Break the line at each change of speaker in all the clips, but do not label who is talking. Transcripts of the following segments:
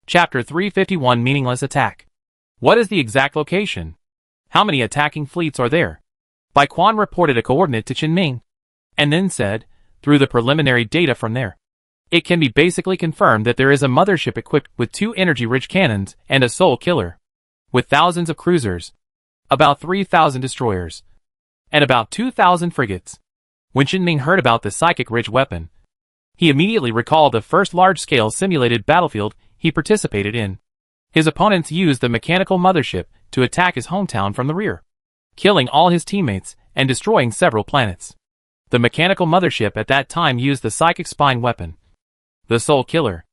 Chapter 351 Meaningless Attack. What is the exact location? How many attacking fleets are there? Bai Quan reported a coordinate to Qin Ming, and then said, through the preliminary data from there, it can be basically confirmed that there is a mothership equipped with 2 energy-rich cannons and a soul killer, with thousands of cruisers, about 3,000 destroyers, and about 2,000 frigates. When Qin Ming heard about the psychic-rich weapon, he immediately recalled the first large-scale simulated battlefield he participated in. His opponents used the mechanical mothership to attack his hometown from the rear, killing all his teammates and destroying several planets. The mechanical mothership at that time used the psychic spine weapon, the soul killer.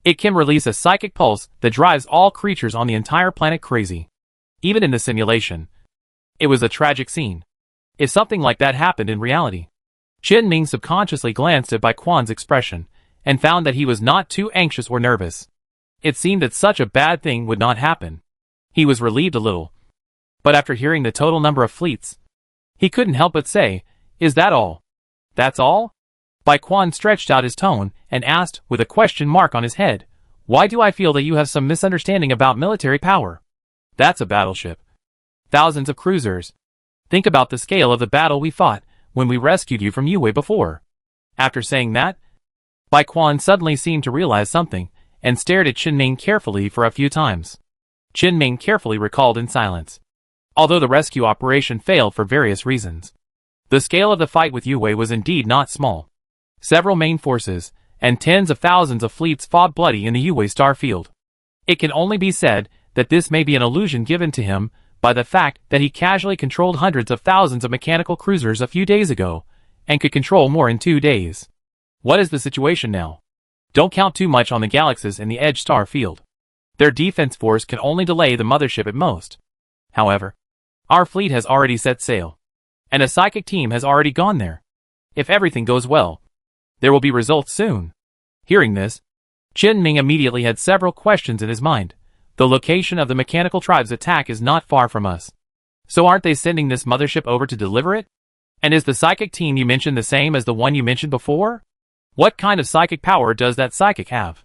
It can release a psychic pulse that drives all creatures on the entire planet crazy. Even in the simulation, it was a tragic scene. If something like that happened in reality, Qin Ming subconsciously glanced at Bai Quan's expression and found that he was not too anxious or nervous. It seemed that such a bad thing would not happen. He was relieved a little. But after hearing the total number of fleets, he couldn't help but say, "Is that all?" "That's all?" Bai Quan stretched out his tone and asked, with a question mark on his head, "Why do I feel that you have some misunderstanding about military power? That's a battleship. Thousands of cruisers. Think about the scale of the battle we fought when we rescued you from Yue before." After saying that, Bai Quan suddenly seemed to realize something and stared at Qin Ming carefully for a few times. Qin Ming carefully recalled in silence. Although the rescue operation failed for various reasons, the scale of the fight with Yue was indeed not small. Several main forces and tens of thousands of fleets fought bloody in the Yue star field. It can only be said that this may be an illusion given to him by the fact that he casually controlled hundreds of thousands of mechanical cruisers a few days ago, and could control more in 2 days. What is the situation now? Don't count too much on the galaxies in the Edge star field. Their defense force can only delay the mothership at most. However, our fleet has already set sail, and a psychic team has already gone there. If everything goes well, there will be results soon. Hearing this, Qin Ming immediately had several questions in his mind. The location of the mechanical tribe's attack is not far from us. So aren't they sending this mothership over to deliver it? And is the psychic team you mentioned the same as the one you mentioned before? What kind of psychic power does that psychic have?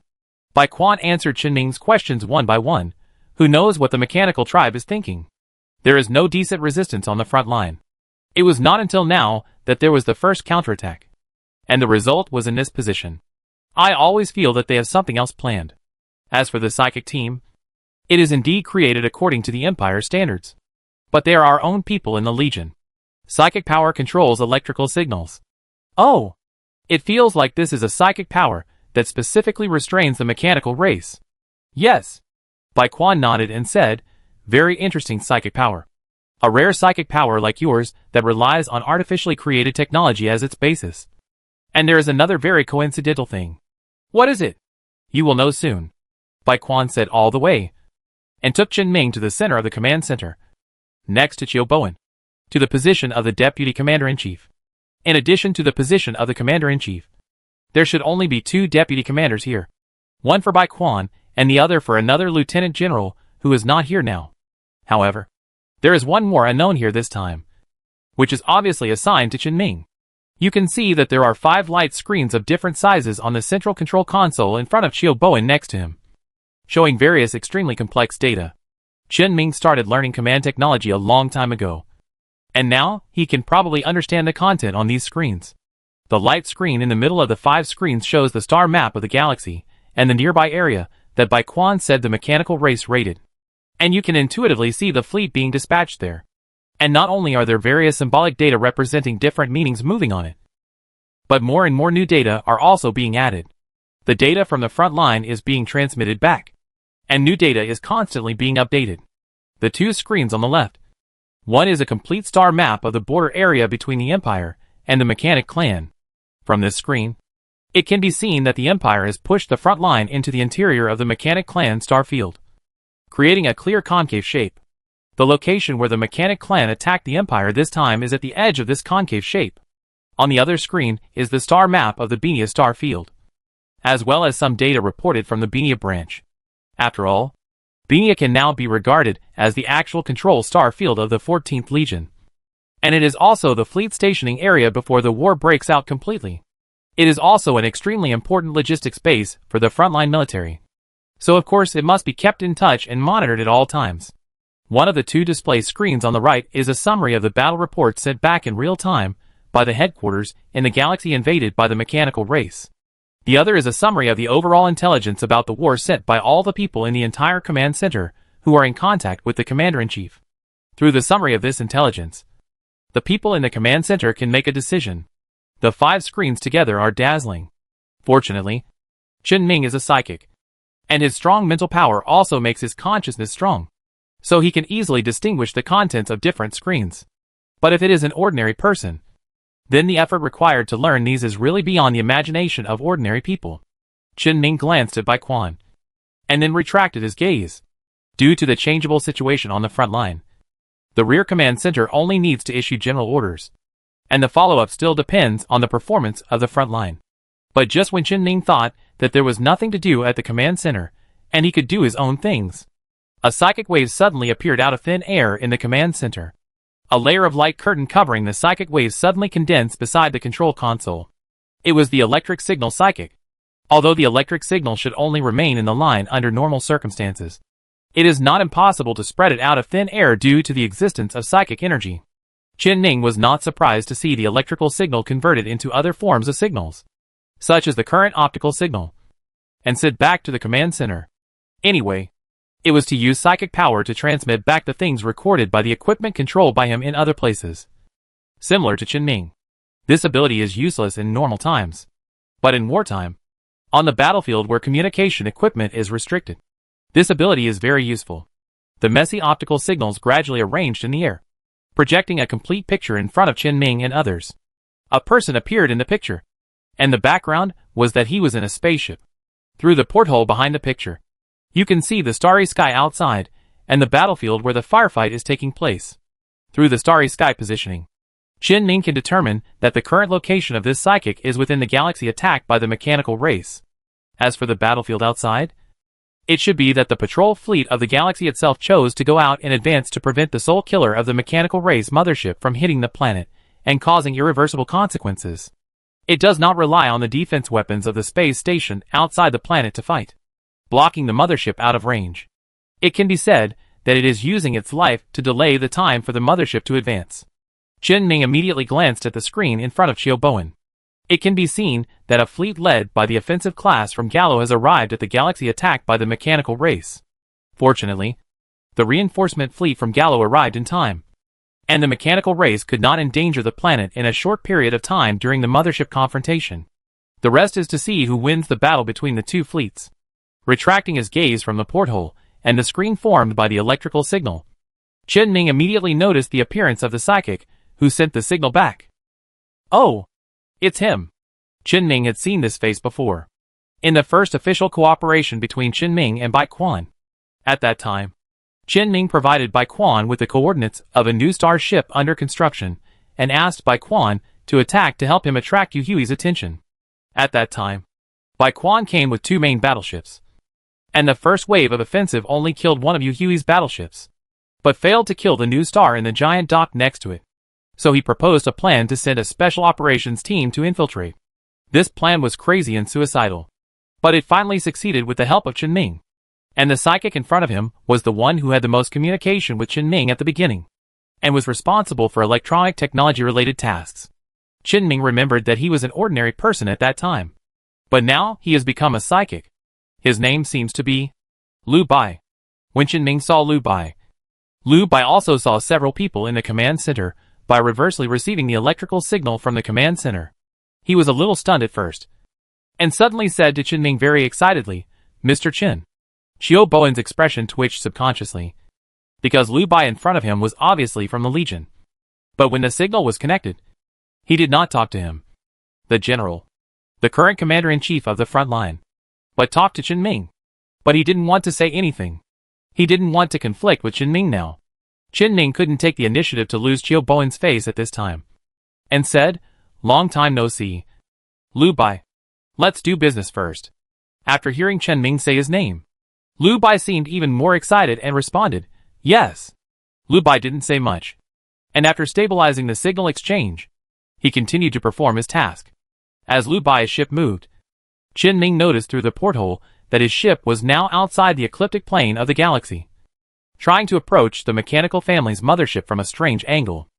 Bai Quan answered Qin Ming's questions one by one. Who knows what the mechanical tribe is thinking? There is no decent resistance on the front line. It was not until now that there was the first counterattack, and the result was in this position. I always feel that they have something else planned. As for the psychic team, it is indeed created according to the Empire's standards. But they are our own people in the Legion. Psychic power controls electrical signals. Oh! It feels like this is a psychic power that specifically restrains the mechanical race. Yes. Bai Quan nodded and said, very interesting psychic power. A rare psychic power like yours that relies on artificially created technology as its basis. And there is another very coincidental thing. What is it? You will know soon. Bai Quan said all the way, and took Qin Ming to the center of the command center, next to Chiu Bowen, to the position of the Deputy Commander-in-Chief. In addition to the position of the Commander-in-Chief, there should only be 2 Deputy Commanders here. One for Bai Quan, and the other for another Lieutenant General who is not here now. However, there is one more unknown here this time, which is obviously assigned to Qin Ming. You can see that there are 5 light screens of different sizes on the central control console in front of Chiu Bowen next to him, showing various extremely complex data. Qin Ming started learning command technology a long time ago, and now he can probably understand the content on these screens. The light screen in the middle of the 5 screens shows the star map of the galaxy and the nearby area that Bai Quan said the mechanical race raided. And you can intuitively see the fleet being dispatched there. And not only are there various symbolic data representing different meanings moving on it, but more and more new data are also being added. The data from the front line is being transmitted back, and new data is constantly being updated. The 2 screens on the left, one is a complete star map of the border area between the Empire and the Mechanic Clan. From this screen, it can be seen that the Empire has pushed the front line into the interior of the Mechanic Clan star field, creating a clear concave shape. The location where the Mechanic Clan attacked the Empire this time is at the edge of this concave shape. On the other screen is the star map of the Benia star field, as well as some data reported from the Benia branch. After all, Benia can now be regarded as the actual control star field of the 14th Legion, and it is also the fleet stationing area before the war breaks out completely. It is also an extremely important logistics base for the frontline military. so of course it must be kept in touch and monitored at all times. One of the two display screens on the right is a summary of the battle reports sent back in real time by the headquarters in the galaxy invaded by the mechanical race. The other is a summary of the overall intelligence about the war sent by all the people in the entire command center who are in contact with the commander-in-chief. Through the summary of this intelligence, the people in the command center can make a decision. The 5 screens together are dazzling. Fortunately, Chen Ming is a psychic, and his strong mental power also makes his consciousness strong, so he can easily distinguish the contents of different screens. But if it is an ordinary person, then the effort required to learn these is really beyond the imagination of ordinary people. Chen Ming glanced at Bai Quan, and then retracted his gaze. Due to the changeable situation on the front line, the rear command center only needs to issue general orders, and the follow-up still depends on the performance of the front line. But just when Chen Ming thought that there was nothing to do at the command center, and he could do his own things, a psychic wave suddenly appeared out of thin air in the command center. A layer of light curtain covering the psychic wave suddenly condensed beside the control console. It was the electric signal psychic. Although the electric signal should only remain in the line under normal circumstances, it is not impossible to spread it out of thin air due to the existence of psychic energy. Chen Ming was not surprised to see the electrical signal converted into other forms of signals, such as the current optical signal, and sent back to the command center. Anyway, it was to use psychic power to transmit back the things recorded by the equipment controlled by him in other places. Similar to Chen Ming, this ability is useless in normal times, but in wartime, on the battlefield where communication equipment is restricted, this ability is very useful. The messy optical signals gradually arranged in the air, projecting a complete picture in front of Chen Ming and others. A person appeared in the picture, and the background was that he was in a spaceship. Through the porthole behind the picture, you can see the starry sky outside, and the battlefield where the firefight is taking place. Through the starry sky positioning, Chen Ming can determine that the current location of this psychic is within the galaxy attacked by the mechanical race. As for the battlefield outside, it should be that the patrol fleet of the galaxy itself chose to go out in advance to prevent the soul killer of the mechanical race mothership from hitting the planet and causing irreversible consequences. It does not rely on the defense weapons of the space station outside the planet to fight, blocking the mothership out of range. It can be said that it is using its life to delay the time for the mothership to advance. Chen Ming immediately glanced at the screen in front of Qiu Bowen. It can be seen that a fleet led by the offensive class from Gallo has arrived at the galaxy attacked by the mechanical race. Fortunately, the reinforcement fleet from Gallo arrived in time, and the mechanical race could not endanger the planet in a short period of time during the mothership confrontation. The rest is to see who wins the battle between the two fleets. Retracting his gaze from the porthole and the screen formed by the electrical signal, Chen Ming immediately noticed the appearance of the psychic who sent the signal back. Oh! It's him. Chen Ming had seen this face before, in the first official cooperation between Chen Ming and Bai Quan. At that time, Chen Ming provided Bai Quan with the coordinates of a new star ship under construction and asked Bai Quan to attack to help him attract Yu Hui's attention. At that time, Bai Quan came with 2 main battleships, and the first wave of offensive only killed one of Yu Hui's battleships, but failed to kill the new star in the giant dock next to it. So he proposed a plan to send a special operations team to infiltrate. This plan was crazy and suicidal, but it finally succeeded with the help of Chen Ming. And the psychic in front of him was the one who had the most communication with Chen Ming at the beginning, and was responsible for electronic technology-related tasks. Chen Ming remembered that he was an ordinary person at that time, but now he has become a psychic. His name seems to be Lu Bai. When Chen Ming saw Lu Bai also saw several people in the command center by reversely receiving the electrical signal from the command center. He was a little stunned at first, and suddenly said to Chen Ming very excitedly, "Mr. Chen." Qiu Bowen's expression twitched subconsciously, because Lu Bai in front of him was obviously from the Legion. But when the signal was connected, he did not talk to him, the general, the current commander-in-chief of the front line, but talked to Chen Ming. But he didn't want to say anything. He didn't want to conflict with Chen Ming now. Chen Ming couldn't take the initiative to lose Qiu Bowen's face at this time, and said, "Long time no see. Lu Bai, let's do business first." After hearing Chen Ming say his name, Lu Bai seemed even more excited and responded, "Yes." Lu Bai didn't say much, and after stabilizing the signal exchange, he continued to perform his task. As Lu Bai's ship moved, Chen Ming noticed through the porthole that his ship was now outside the ecliptic plane of the galaxy, trying to approach the mechanical family's mothership from a strange angle.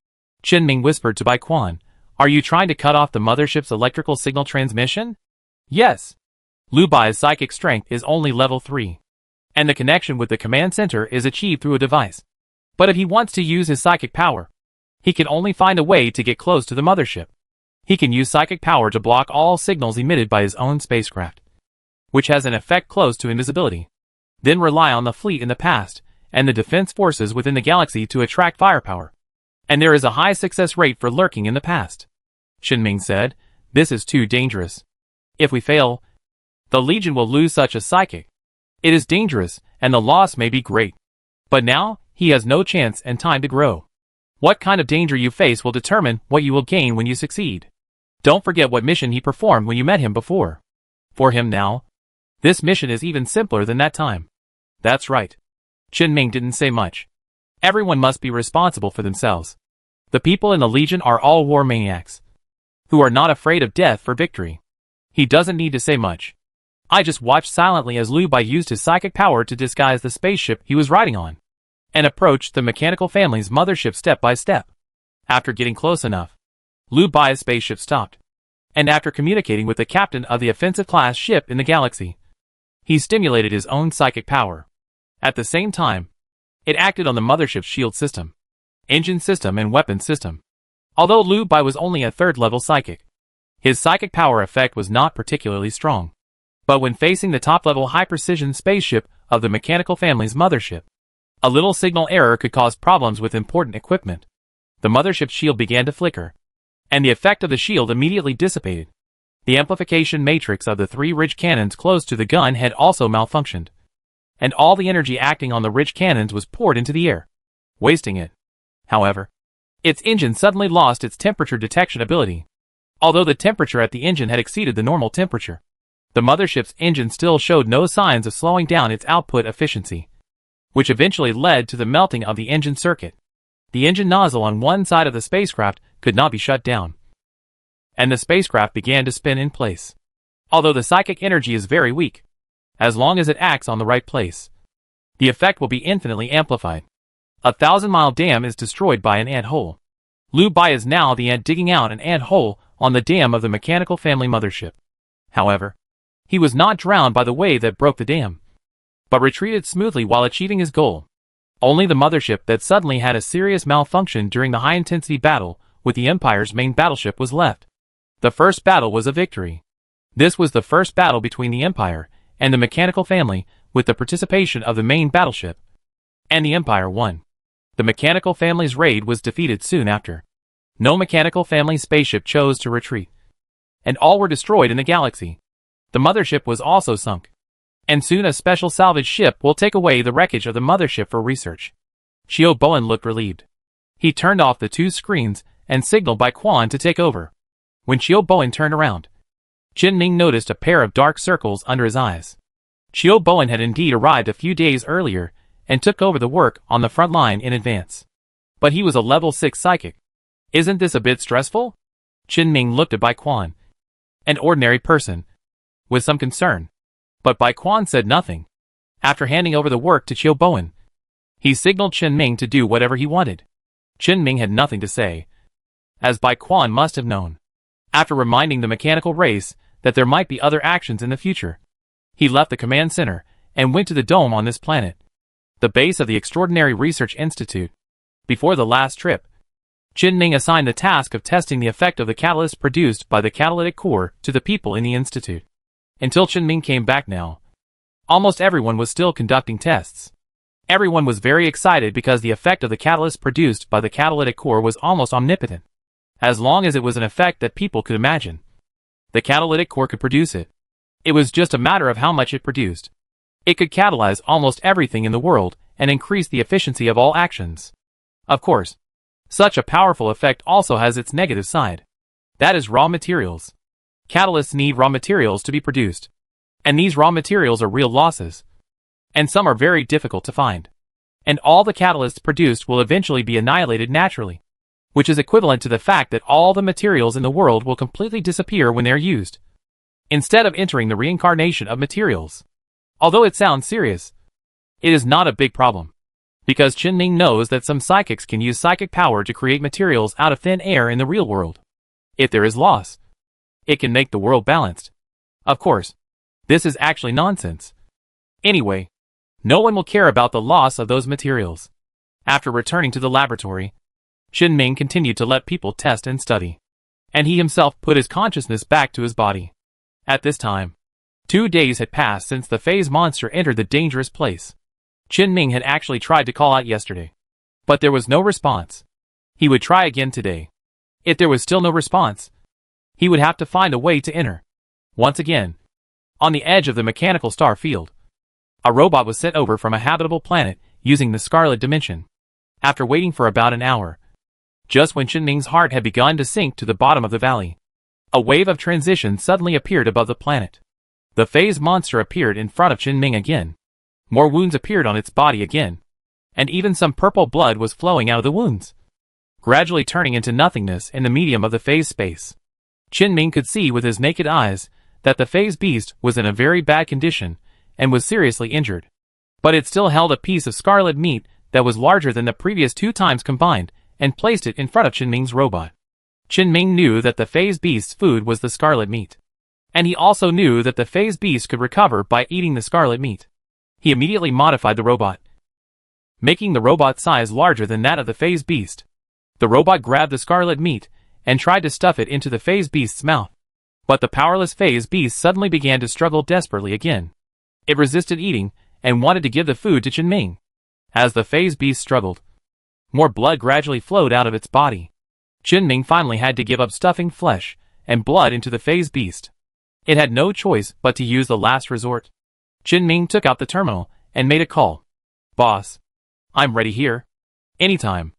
Chen Ming whispered to Bai Quan, "Are you trying to cut off the mothership's electrical signal transmission?" "Yes. Lu Bai's psychic strength is only level 3, and the connection with the command center is achieved through a device. But if he wants to use his psychic power, he can only find a way to get close to the mothership. He can use psychic power to block all signals emitted by his own spacecraft, which has an effect close to invisibility, then rely on the fleet in the past and the defense forces within the galaxy to attract firepower. And there is a high success rate for lurking in the past." Chen Ming said, "This is too dangerous. If we fail, the Legion will lose such a psychic. It is dangerous, and the loss may be great. But now, he has no chance and time to grow. What kind of danger you face will determine what you will gain when you succeed. Don't forget what mission he performed when you met him before. For him now, this mission is even simpler than that time." "That's right." Chen Ming didn't say much. Everyone must be responsible for themselves. The people in the Legion are all war maniacs, who are not afraid of death for victory. He doesn't need to say much. I just watched silently as Lu Bai used his psychic power to disguise the spaceship he was riding on, and approached the mechanical family's mothership step by step. After getting close enough, Lu Bai's spaceship stopped, and after communicating with the captain of the offensive-class ship in the galaxy, he stimulated his own psychic power. At the same time, it acted on the mothership's shield system, engine system and weapon system. Although Lu Bai was only a third-level psychic, his psychic power effect was not particularly strong. But when facing the top-level high-precision spaceship of the mechanical family's mothership, a little signal error could cause problems with important equipment. The mothership's shield began to flicker, and the effect of the shield immediately dissipated. The amplification matrix of the 3 ridge cannons close to the gun had also malfunctioned, and all the energy acting on the ridge cannons was poured into the air, wasting it. However, its engine suddenly lost its temperature detection ability. Although the temperature at the engine had exceeded the normal temperature, the mothership's engine still showed no signs of slowing down its output efficiency, which eventually led to the melting of the engine circuit. The engine nozzle on one side of the spacecraft could not be shut down, and the spacecraft began to spin in place. Although the psychic energy is very weak, as long as it acts on the right place, the effect will be infinitely amplified. A 1,000-mile dam is destroyed by an ant hole. Lu Bai is now the ant digging out an ant hole on the dam of the mechanical family mothership. However, he was not drowned by the wave that broke the dam, but retreated smoothly while achieving his goal. Only the mothership that suddenly had a serious malfunction during the high-intensity battle with the Empire's main battleship was left. The first battle was a victory. This was the first battle between the Empire and the mechanical family with the participation of the main battleship, and the Empire won. The mechanical family's raid was defeated soon after. No mechanical family spaceship chose to retreat, and all were destroyed in the galaxy. The mothership was also sunk, and soon a special salvage ship will take away the wreckage of the mothership for research. Xiao Bowen looked relieved. He turned off the 2 screens and signaled Bai Quan to take over. When Xiao Bowen turned around, Chen Ming noticed a pair of dark circles under his eyes. Xiao Bowen had indeed arrived a few days earlier and took over the work on the front line in advance. But he was a level 6 psychic. Isn't this a bit stressful? Chen Ming looked at Bai Quan, an ordinary person, with some concern. But Bai Quan said nothing. After handing over the work to Xiao Bowen, he signaled Chen Ming to do whatever he wanted. Chen Ming had nothing to say, as Bai Quan must have known. After reminding the mechanical race that there might be other actions in the future, he left the command center and went to the dome on this planet, the base of the Extraordinary Research Institute. Before the last trip, Chen Ming assigned the task of testing the effect of the catalyst produced by the catalytic core to the people in the institute. Until Chen Ming came back now, almost everyone was still conducting tests. Everyone was very excited because the effect of the catalyst produced by the catalytic core was almost omnipotent. As long as it was an effect that people could imagine, the catalytic core could produce it. It was just a matter of how much it produced. It could catalyze almost everything in the world and increase the efficiency of all actions. Of course, such a powerful effect also has its negative side. That is raw materials. Catalysts need raw materials to be produced, and these raw materials are real losses, and some are very difficult to find. And all the catalysts produced will eventually be annihilated naturally, which is equivalent to the fact that all the materials in the world will completely disappear when they're used, instead of entering the reincarnation of materials. Although it sounds serious, it is not a big problem. Because Qinming knows that some psychics can use psychic power to create materials out of thin air in the real world. If there is loss, it can make the world balanced. Of course, this is actually nonsense. Anyway, no one will care about the loss of those materials. After returning to the laboratory, Qinming continued to let people test and study. And he himself put his consciousness back to his body. At this time, 2 days had passed since the phase monster entered the dangerous place. Qinming had actually tried to call out yesterday, but there was no response. He would try again today. If there was still no response, he would have to find a way to enter. Once again, on the edge of the mechanical star field, a robot was sent over from a habitable planet using the Scarlet Dimension. After waiting for about an hour, just when Qinming's heart had begun to sink to the bottom of the valley, a wave of transition suddenly appeared above the planet. The phase monster appeared in front of Qinming again. More wounds appeared on its body again, and even some purple blood was flowing out of the wounds, gradually turning into nothingness in the medium of the phase space. Qinming could see with his naked eyes that the phase beast was in a very bad condition and was seriously injured. But it still held a piece of scarlet meat that was larger than the previous 2 times combined and placed it in front of Qinming's robot. Qinming knew that the phase beast's food was the scarlet meat. And he also knew that the phase beast could recover by eating the scarlet meat. He immediately modified the robot, making the robot's size larger than that of the phase beast. The robot grabbed the scarlet meat and tried to stuff it into the phase beast's mouth. But the powerless phase beast suddenly began to struggle desperately again. It resisted eating and wanted to give the food to Qinming. As the phase beast struggled, more blood gradually flowed out of its body. Qinming finally had to give up stuffing flesh and blood into the phase beast. It had no choice but to use the last resort. Qinming took out the terminal and made a call. "Boss, I'm ready here. Anytime."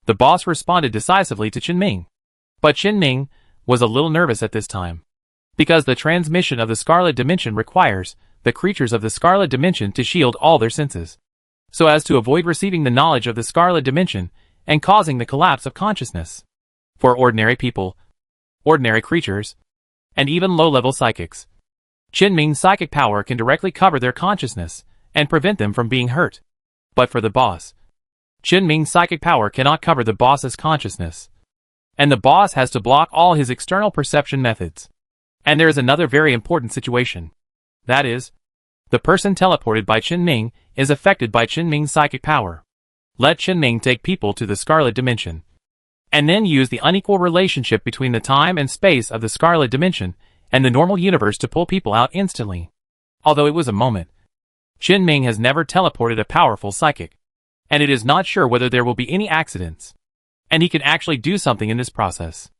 The boss responded decisively to Qinming. But Qinming was a little nervous at this time, because the transmission of the Scarlet Dimension requires the creatures of the Scarlet Dimension to shield all their senses, so as to avoid receiving the knowledge of the Scarlet Dimension and causing the collapse of consciousness. For ordinary people, ordinary creatures, and even low-level psychics, Qinming's psychic power can directly cover their consciousness and prevent them from being hurt. But for the boss, Qinming's psychic power cannot cover the boss's consciousness, and the boss has to block all his external perception methods. And there is another very important situation. That is, the person teleported by Qinming is affected by Qinming's psychic power. Let Qinming take people to the Scarlet Dimension, and then use the unequal relationship between the time and space of the Scarlet Dimension and the normal universe to pull people out instantly. Although it was a moment, Qinming has never teleported a powerful psychic, and it is not sure whether there will be any accidents. And he can actually do something in this process.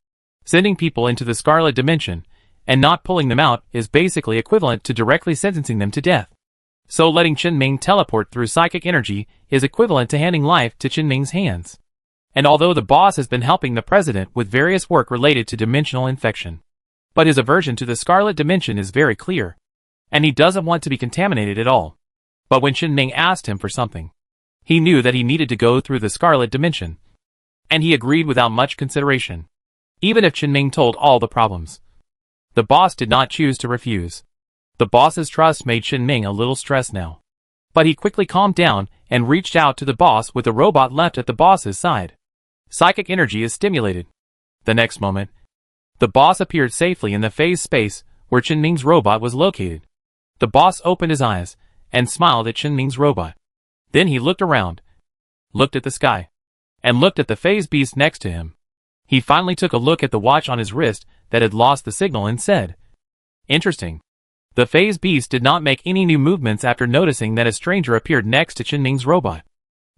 Sending people into the Scarlet Dimension and not pulling them out is basically equivalent to directly sentencing them to death. So letting Qinming teleport through psychic energy is equivalent to handing life to Qinming's hands. And although the boss has been helping the president with various work related to dimensional infection, but his aversion to the Scarlet Dimension is very clear, and he doesn't want to be contaminated at all. But when Qinming asked him for something, he knew that he needed to go through the Scarlet Dimension, and he agreed without much consideration, even if Qinming told all the problems. The boss did not choose to refuse. The boss's trust made Qinming a little stressed now, but he quickly calmed down and reached out to the boss with the robot left at the boss's side. Psychic energy is stimulated. The next moment, the boss appeared safely in the phase space where Qinming's robot was located. The boss opened his eyes and smiled at Qinming's robot. Then he looked around, looked at the sky, and looked at the phase beast next to him. He finally took a look at the watch on his wrist that had lost the signal and said, "Interesting." The phase beast did not make any new movements after noticing that a stranger appeared next to Qinming's robot,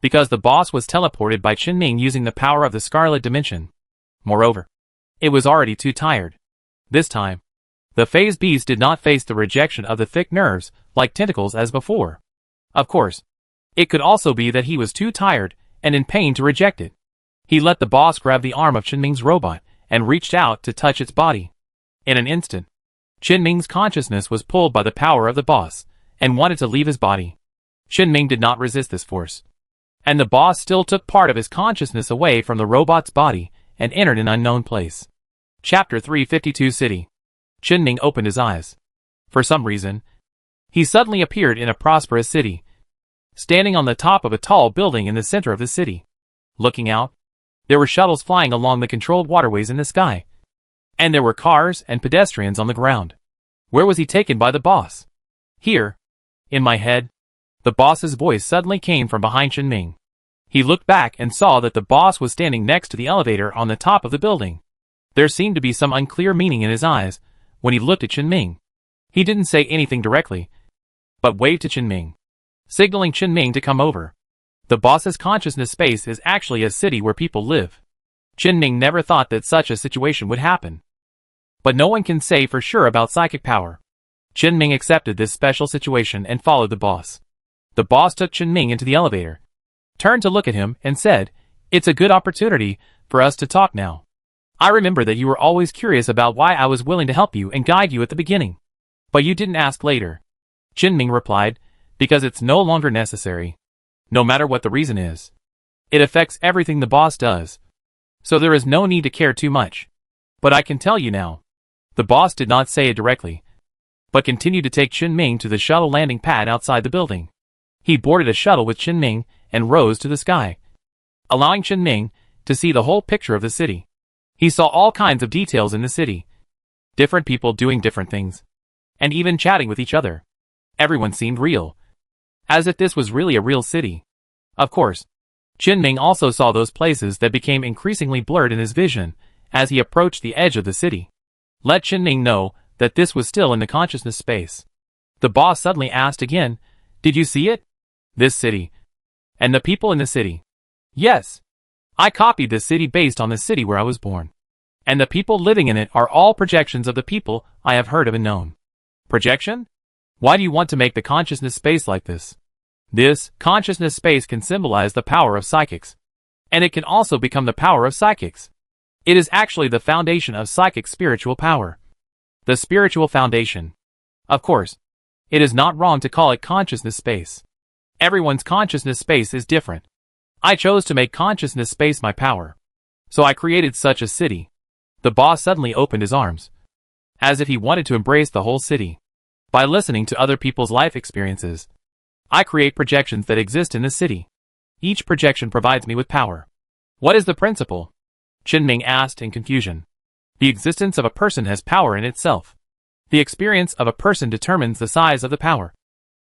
because the boss was teleported by Qinming using the power of the Scarlet Dimension. Moreover, it was already too tired. This time, the phase beast did not face the rejection of the thick nerves like tentacles as before. Of course, it could also be that he was too tired and in pain to reject it. He let the boss grab the arm of Qinming's robot and reached out to touch its body. In an instant, Qinming's consciousness was pulled by the power of the boss and wanted to leave his body. Qinming did not resist this force, and the boss still took part of his consciousness away from the robot's body and entered an unknown place. Chapter 352 City. Qinming opened his eyes. For some reason, He suddenly appeared in a prosperous city, standing on the top of a tall building in the center of the city. Looking out, there were shuttles flying along the controlled waterways in the sky. And there were cars and pedestrians on the ground. Where was he taken by the boss? Here. In my head, the boss's voice suddenly came from behind Chenming. He looked back and saw that the boss was standing next to the elevator on the top of the building. There seemed to be some unclear meaning in his eyes when he looked at Chenming. He didn't say anything directly, but waved to Chenming, signaling Chenming to come over. The boss's consciousness space is actually a city where people live. Chenming never thought that such a situation would happen. But no one can say for sure about psychic power. Chenming accepted this special situation and followed the boss. The boss took Chenming into the elevator, turned to look at him, and said, "It's a good opportunity for us to talk now. I remember that you were always curious about why I was willing to help you and guide you at the beginning. But you didn't ask later." Chenming replied, "Because it's no longer necessary. No matter what the reason is. It affects everything the boss does. So there is no need to care too much. But I can tell you now." The boss did not say it directly, but continued to take Chenming to the shuttle landing pad outside the building. He boarded a shuttle with Chenming and rose to the sky, allowing Chenming to see the whole picture of the city. He saw all kinds of details in the city. Different people doing different things, and even chatting with each other. Everyone seemed real, as if this was really a real city. Of course, Chenming also saw those places that became increasingly blurred in his vision as he approached the edge of the city. Let Chenming know that this was still in the consciousness space. The boss suddenly asked again, "Did you see it? This city? And the people in the city?" "Yes. I copied this city based on the city where I was born. And the people living in it are all projections of the people I have heard of and known." "Projection? Why do you want to make the consciousness space like this?" "This consciousness space can symbolize the power of psychics. And it can also become the power of psychics. It is actually the foundation of psychic spiritual power. The spiritual foundation. Of course, it is not wrong to call it consciousness space. Everyone's consciousness space is different. I chose to make consciousness space my power. So I created such a city." The boss suddenly opened his arms, as if he wanted to embrace the whole city. "By listening to other people's life experiences, I create projections that exist in the city. Each projection provides me with power." "What is the principle?" Chenming asked in confusion. "The existence of a person has power in itself. The experience of a person determines the size of the power.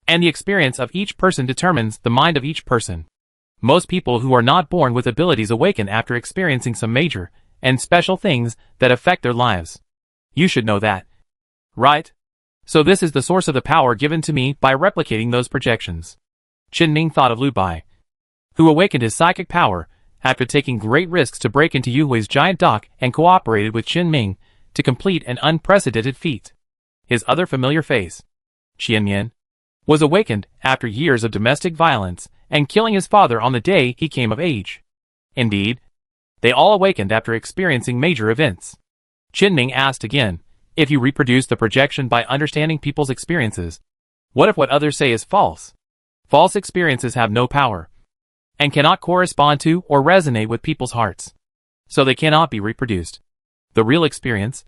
And the experience of each person determines the mind of each person. Most people who are not born with abilities awaken after experiencing some major and special things that affect their lives. You should know that. Right? So this is the source of the power given to me by replicating those projections." Chenming thought of Lu Bai, who awakened his psychic power after taking great risks to break into Yuhui's giant dock and cooperated with Chenming to complete an unprecedented feat. His other familiar face, Qianyan, was awakened after years of domestic violence and killing his father on the day he came of age. Indeed, they all awakened after experiencing major events. Chenming asked again, "If you reproduce the projection by understanding people's experiences, what if what others say is false?" "False experiences have no power, and cannot correspond to or resonate with people's hearts. So they cannot be reproduced. The real experience,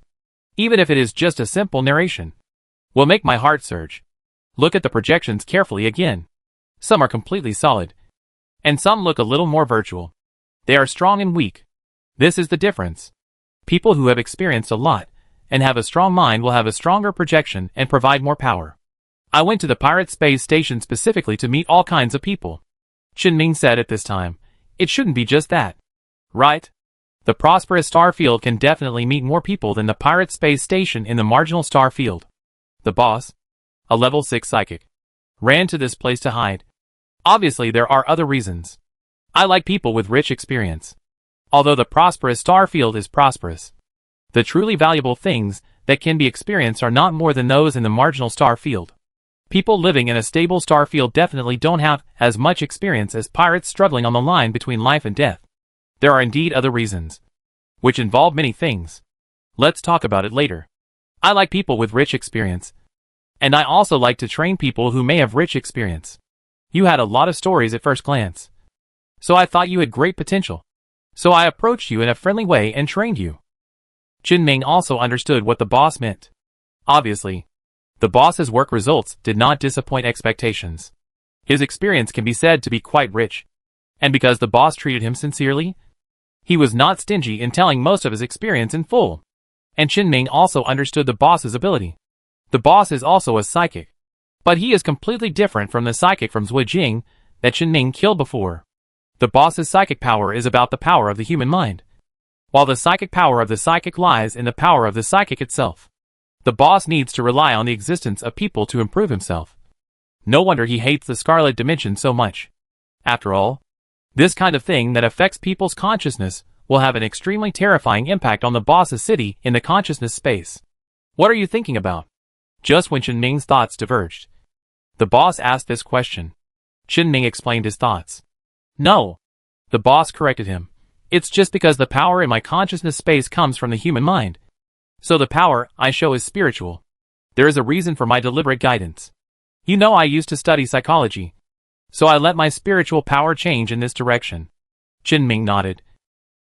even if it is just a simple narration, will make my heart surge." Look at the projections carefully again. Some are completely solid, and some look a little more virtual. They are strong and weak. This is the difference. People who have experienced a lot and have a strong mind will have a stronger projection and provide more power. I went to the pirate space station specifically to meet all kinds of people. Chenming said at this time, "It shouldn't be just that. Right? The prosperous star field can definitely meet more people than the pirate space station in the marginal star field." The boss, a level 6 psychic, ran to this place to hide. Obviously there are other reasons. I like people with rich experience. Although the prosperous star field is prosperous, the truly valuable things that can be experienced are not more than those in the marginal star field. People living in a stable star field definitely don't have as much experience as pirates struggling on the line between life and death. There are indeed other reasons, which involve many things. Let's talk about it later. I like people with rich experience. And I also like to train people who may have rich experience. You had a lot of stories at first glance. So I thought you had great potential. So I approached you in a friendly way and trained you. Chenming also understood what the boss meant. Obviously, The boss's work results did not disappoint expectations. His experience can be said to be quite rich. And because the boss treated him sincerely, he was not stingy in telling most of his experience in full. And Qin also understood the boss's ability. The boss is also a psychic. But he is completely different from the psychic from Zhujiang that Qin killed before. The boss's psychic power is about the power of the human mind, while the psychic power of the psychic lies in the power of the psychic itself. The boss needs to rely on the existence of people to improve himself. No wonder he hates the Scarlet Dimension so much. After all, this kind of thing that affects people's consciousness will have an extremely terrifying impact on the boss's city in the consciousness space. What are you thinking about? Just when Qin thoughts diverged, the boss asked this question. Qin explained his thoughts. No. The boss corrected him. It's just because the power in my consciousness space comes from the human mind. So the power I show is spiritual. There is a reason for my deliberate guidance. You know, I used to study psychology, so I let my spiritual power change in this direction. Qin nodded,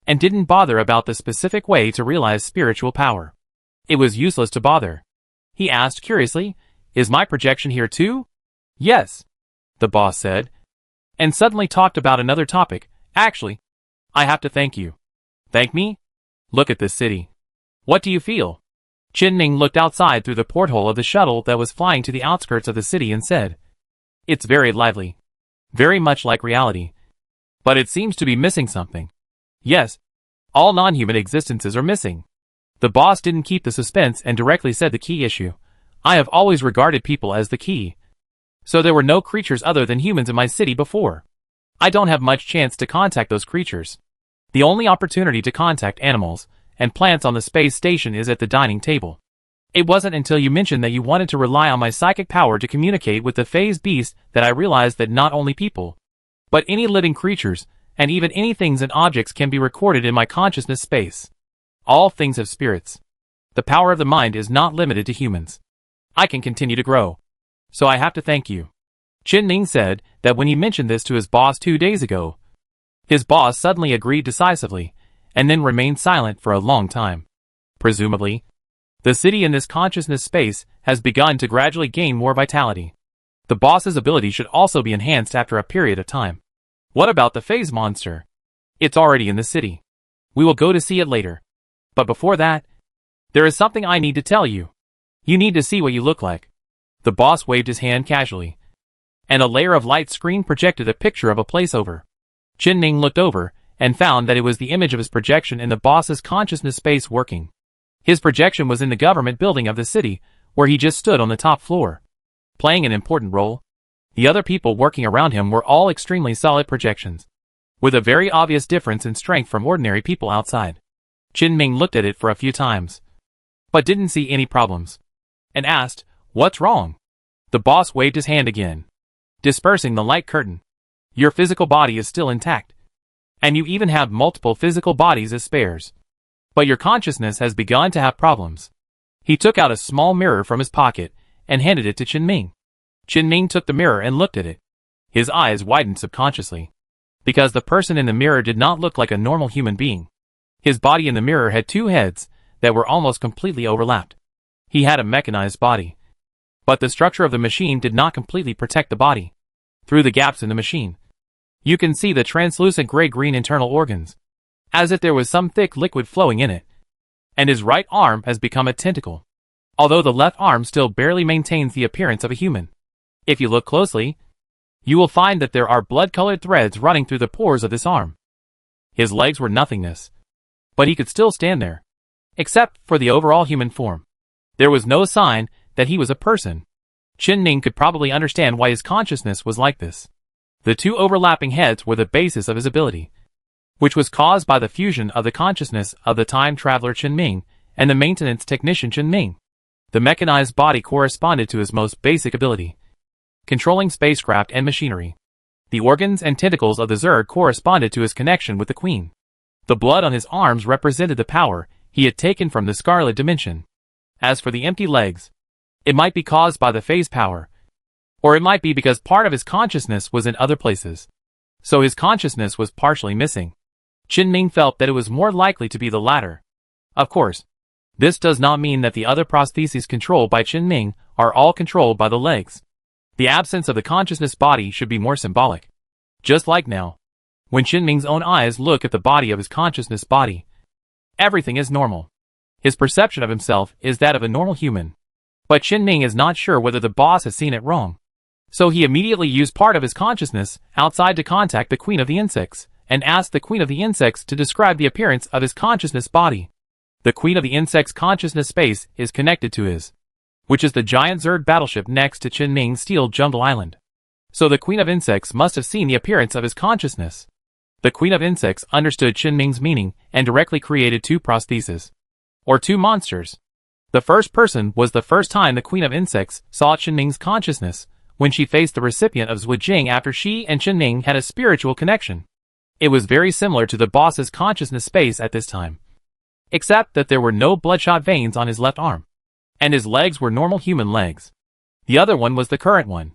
and didn't bother about the specific way to realize spiritual power. It was useless to bother. He asked curiously, is my projection here too? Yes, the boss said, and suddenly talked about another topic. Actually, I have to thank you. Thank me? Look at this city. What do you feel? Qin looked outside through the porthole of the shuttle that was flying to the outskirts of the city and said, it's very lively. Very much like reality. But it seems to be missing something. Yes, all non-human existences are missing. The boss didn't keep the suspense and directly said the key issue. I have always regarded people as the key. So there were no creatures other than humans in my city before. I don't have much chance to contact those creatures. The only opportunity to contact animals and plants on the space station is at the dining table. It wasn't until you mentioned that you wanted to rely on my psychic power to communicate with the phase beast that I realized that not only people, but any living creatures, and even any things and objects can be recorded in my consciousness space. All things have spirits. The power of the mind is not limited to humans. I can continue to grow. So I have to thank you. Qin said that when he mentioned this to his boss 2 days ago, his boss suddenly agreed decisively, and then remained silent for a long time. Presumably, the city in this consciousness space has begun to gradually gain more vitality. The boss's ability should also be enhanced after a period of time. What about the phase monster? It's already in the city. We will go to see it later. But before that, there is something I need to tell you. You need to see what you look like. The boss waved his hand casually, and a layer of light screen projected a picture of a place over. Qin looked over and found that it was the image of his projection in the boss's consciousness space working. His projection was in the government building of the city, where he just stood on the top floor, playing an important role. The other people working around him were all extremely solid projections, with a very obvious difference in strength from ordinary people outside. Qin looked at it for a few times, but didn't see any problems, and asked, what's wrong? The boss waved his hand again, dispersing the light curtain. Your physical body is still intact, and you even have multiple physical bodies as spares. But your consciousness has begun to have problems. He took out a small mirror from his pocket and handed it to Qin. Qin took the mirror and looked at it. His eyes widened subconsciously, because the person in the mirror did not look like a normal human being. His body in the mirror had 2 heads that were almost completely overlapped. He had a mechanized body, but the structure of the machine did not completely protect the body. Through the gaps in the machine, you can see the translucent gray-green internal organs, as if there was some thick liquid flowing in it. And his right arm has become a tentacle, although the left arm still barely maintains the appearance of a human. If you look closely, you will find that there are blood-colored threads running through the pores of this arm. His legs were nothingness, but he could still stand there, except for the overall human form. There was no sign that he was a person. Qin could probably understand why his consciousness was like this. The 2 overlapping heads were the basis of his ability, which was caused by the fusion of the consciousness of the time traveler Qin and the maintenance technician Qin. The mechanized body corresponded to his most basic ability, controlling spacecraft and machinery. The organs and tentacles of the Zerg corresponded to his connection with the Queen. The blood on his arms represented the power he had taken from the Scarlet Dimension. As for the empty legs, it might be caused by the phase power, or it might be because part of his consciousness was in other places, so his consciousness was partially missing. Qin felt that it was more likely to be the latter. Of course, This does not mean that the other prostheses controlled by Qinming are all controlled by the legs. The absence of the consciousness body should be more symbolic. Just like now, when Qinming's own eyes look at the body of his consciousness body, everything is normal. His perception of himself is that of a normal human. But Qinming is not sure whether the boss has seen it wrong. So he immediately used part of his consciousness outside to contact the Queen of the Insects, and asked the Queen of the Insects to describe the appearance of his consciousness body. The Queen of the Insects' consciousness space is connected to his, which is the giant Zerd battleship next to Qinming's steel jungle island. So the Queen of Insects must have seen the appearance of his consciousness. The Queen of Insects understood Qinming's meaning and directly created two prostheses, or two monsters. The first person was the first time the Queen of Insects saw Qinming's consciousness, when she faced the recipient of Zhuijing after she and Qinming had a spiritual connection. It was very similar to the boss's consciousness space at this time, except that there were no bloodshot veins on his left arm, and his legs were normal human legs. The other one was the current one,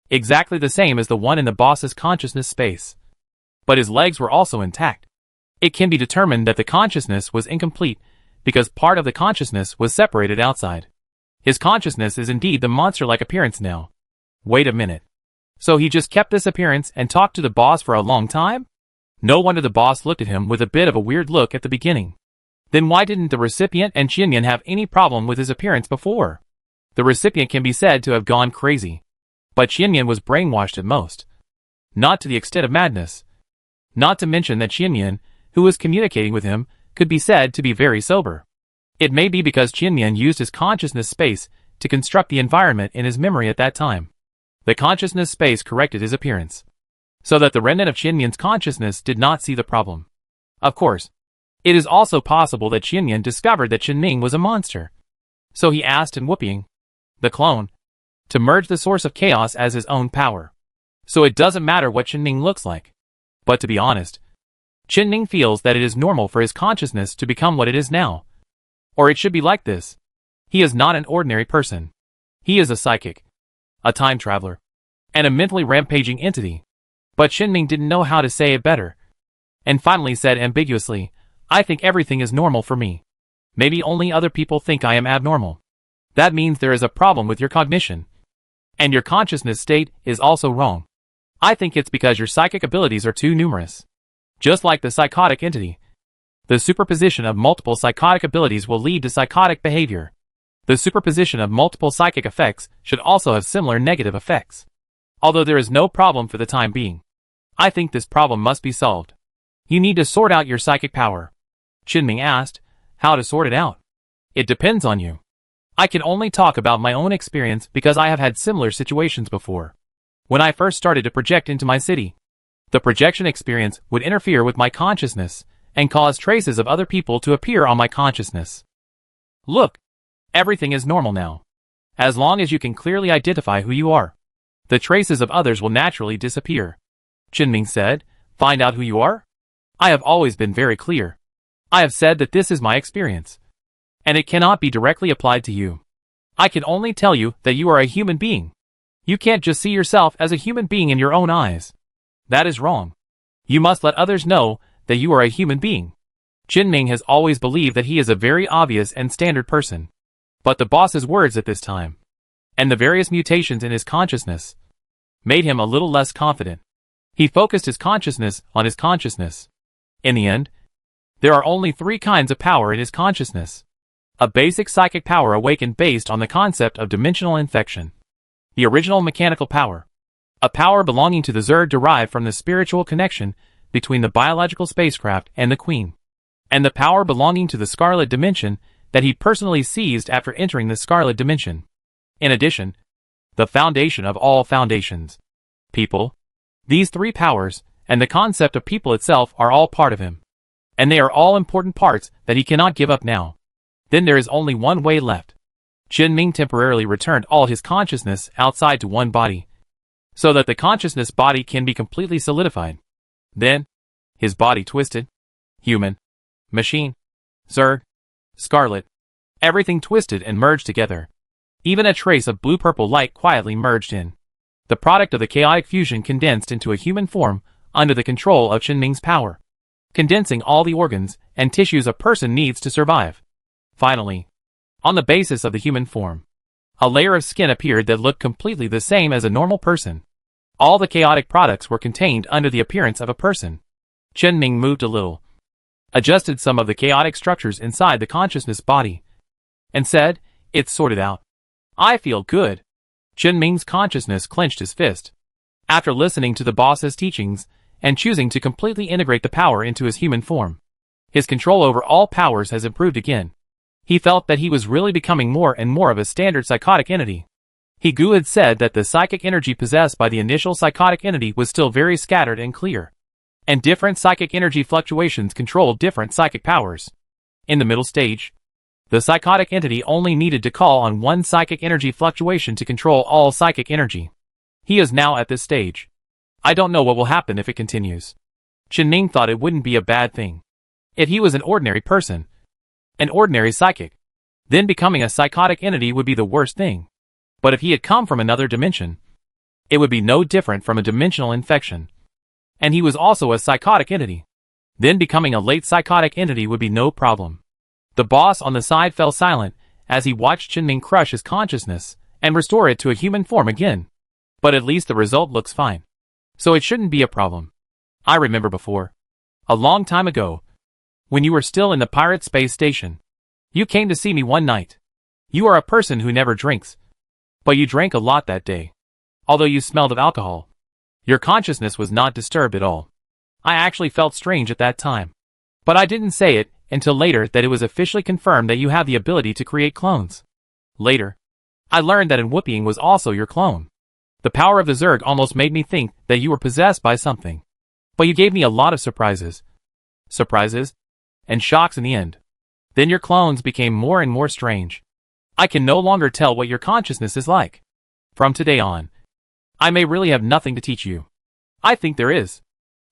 exactly the same as the one in the boss's consciousness space. But his legs were also intact. It can be determined that the consciousness was incomplete because part of the consciousness was separated outside. His consciousness is indeed the monster-like appearance now. Wait a minute. So he just kept this appearance and talked to the boss for a long time? No wonder the boss looked at him with a bit of a weird look at the beginning. Then why didn't the recipient and Qianyan have any problem with his appearance before? The recipient can be said to have gone crazy, but Qianyan was brainwashed at most. Not to the extent of madness. Not to mention that Qianyan, who was communicating with him, could be said to be very sober. It may be because Qianyan used his consciousness space to construct the environment in his memory at that time. The consciousness space corrected his appearance, so that the remnant of Qianyan's consciousness did not see the problem. Of course, it is also possible that Qianyan discovered that Qinming was a monster. So he asked in Whooping, the clone, to merge the source of chaos as his own power. So it doesn't matter what Qinming looks like. But to be honest, Qinming feels that it is normal for his consciousness to become what it is now. Or it should be like this. He is not an ordinary person. He is a psychic, a time traveler, and a mentally rampaging entity. But Qinming didn't know how to say it better, and finally said ambiguously, I think everything is normal for me. Maybe only other people think I am abnormal. That means there is a problem with your cognition. And your consciousness state is also wrong. I think it's because your psychic abilities are too numerous. Just like the psychotic entity. The superposition of multiple psychotic abilities will lead to psychotic behavior. The superposition of multiple psychic effects should also have similar negative effects. Although there is no problem for the time being, I think this problem must be solved. You need to sort out your psychic power. Qinming asked, how to sort it out? It depends on you. I can only talk about my own experience because I have had similar situations before. When I first started to project into my city, the projection experience would interfere with my consciousness and cause traces of other people to appear on my consciousness. Look, everything is normal now. As long as you can clearly identify who you are, the traces of others will naturally disappear. Qinming said, find out who you are? I have always been very clear. I have said that this is my experience, and it cannot be directly applied to you. I can only tell you that you are a human being. You can't just see yourself as a human being in your own eyes. That is wrong. You must let others know that you are a human being. Qinming has always believed that he is a very obvious and standard person. But the boss's words at this time, and the various mutations in his consciousness, made him a little less confident. He focused his consciousness on his consciousness. In the end, there are only 3 kinds of power in his consciousness. A basic psychic power awakened based on the concept of dimensional infection. The original mechanical power. A power belonging to the Zerd derived from the spiritual connection between the biological spacecraft and the Queen. And the power belonging to the Scarlet Dimension that he personally seized after entering the Scarlet Dimension. In addition, the foundation of all foundations. People. These 3 powers, and the concept of people itself are all part of him. And they are all important parts that he cannot give up now. Then there is only one way left. Qinming temporarily returned all his consciousness outside to one body, so that the consciousness body can be completely solidified. Then, his body twisted. Human, machine, Zerg, Scarlet, everything twisted and merged together. Even a trace of blue-purple light quietly merged in. The product of the chaotic fusion condensed into a human form under the control of Qinming's power, condensing all the organs and tissues a person needs to survive. Finally, On the basis of the human form, a layer of skin appeared that looked completely the same as a normal person. All the chaotic products were contained under the appearance of a person. Chen Ming moved a little, adjusted some of the chaotic structures inside the consciousness body, and said, "It's sorted out. I feel good." Chen Ming's consciousness clenched his fist. After listening to the boss's teachings, and choosing to completely integrate the power into his human form, his control over all powers has improved again. He felt that he was really becoming more and more of a standard psychotic entity. He Gu had said that the psychic energy possessed by the initial psychotic entity was still very scattered and clear, and different psychic energy fluctuations controlled different psychic powers. In the middle stage, the psychotic entity only needed to call on one psychic energy fluctuation to control all psychic energy. He is now at this stage. I don't know what will happen if it continues. Chen Ming thought it wouldn't be a bad thing. If he was an ordinary person, an ordinary psychic, then becoming a psychotic entity would be the worst thing. But if he had come from another dimension, it would be no different from a dimensional infection. And he was also a psychotic entity. Then becoming a late psychotic entity would be no problem. The boss on the side fell silent as he watched Chen Ming crush his consciousness and restore it to a human form again. But at least the result looks fine. So it shouldn't be a problem. I remember before, a long time ago, when you were still in the pirate space station, you came to see me one night. You are a person who never drinks, but you drank a lot that day. Although you smelled of alcohol, your consciousness was not disturbed at all. I actually felt strange at that time, but I didn't say it until later that it was officially confirmed that you have the ability to create clones. Later, I learned that Whooping was also your clone. The power of the Zerg almost made me think that you were possessed by something. But you gave me a lot of surprises. And shocks in the end. Then your clones became more and more strange. I can no longer tell what your consciousness is like. From today on, I may really have nothing to teach you. I think there is,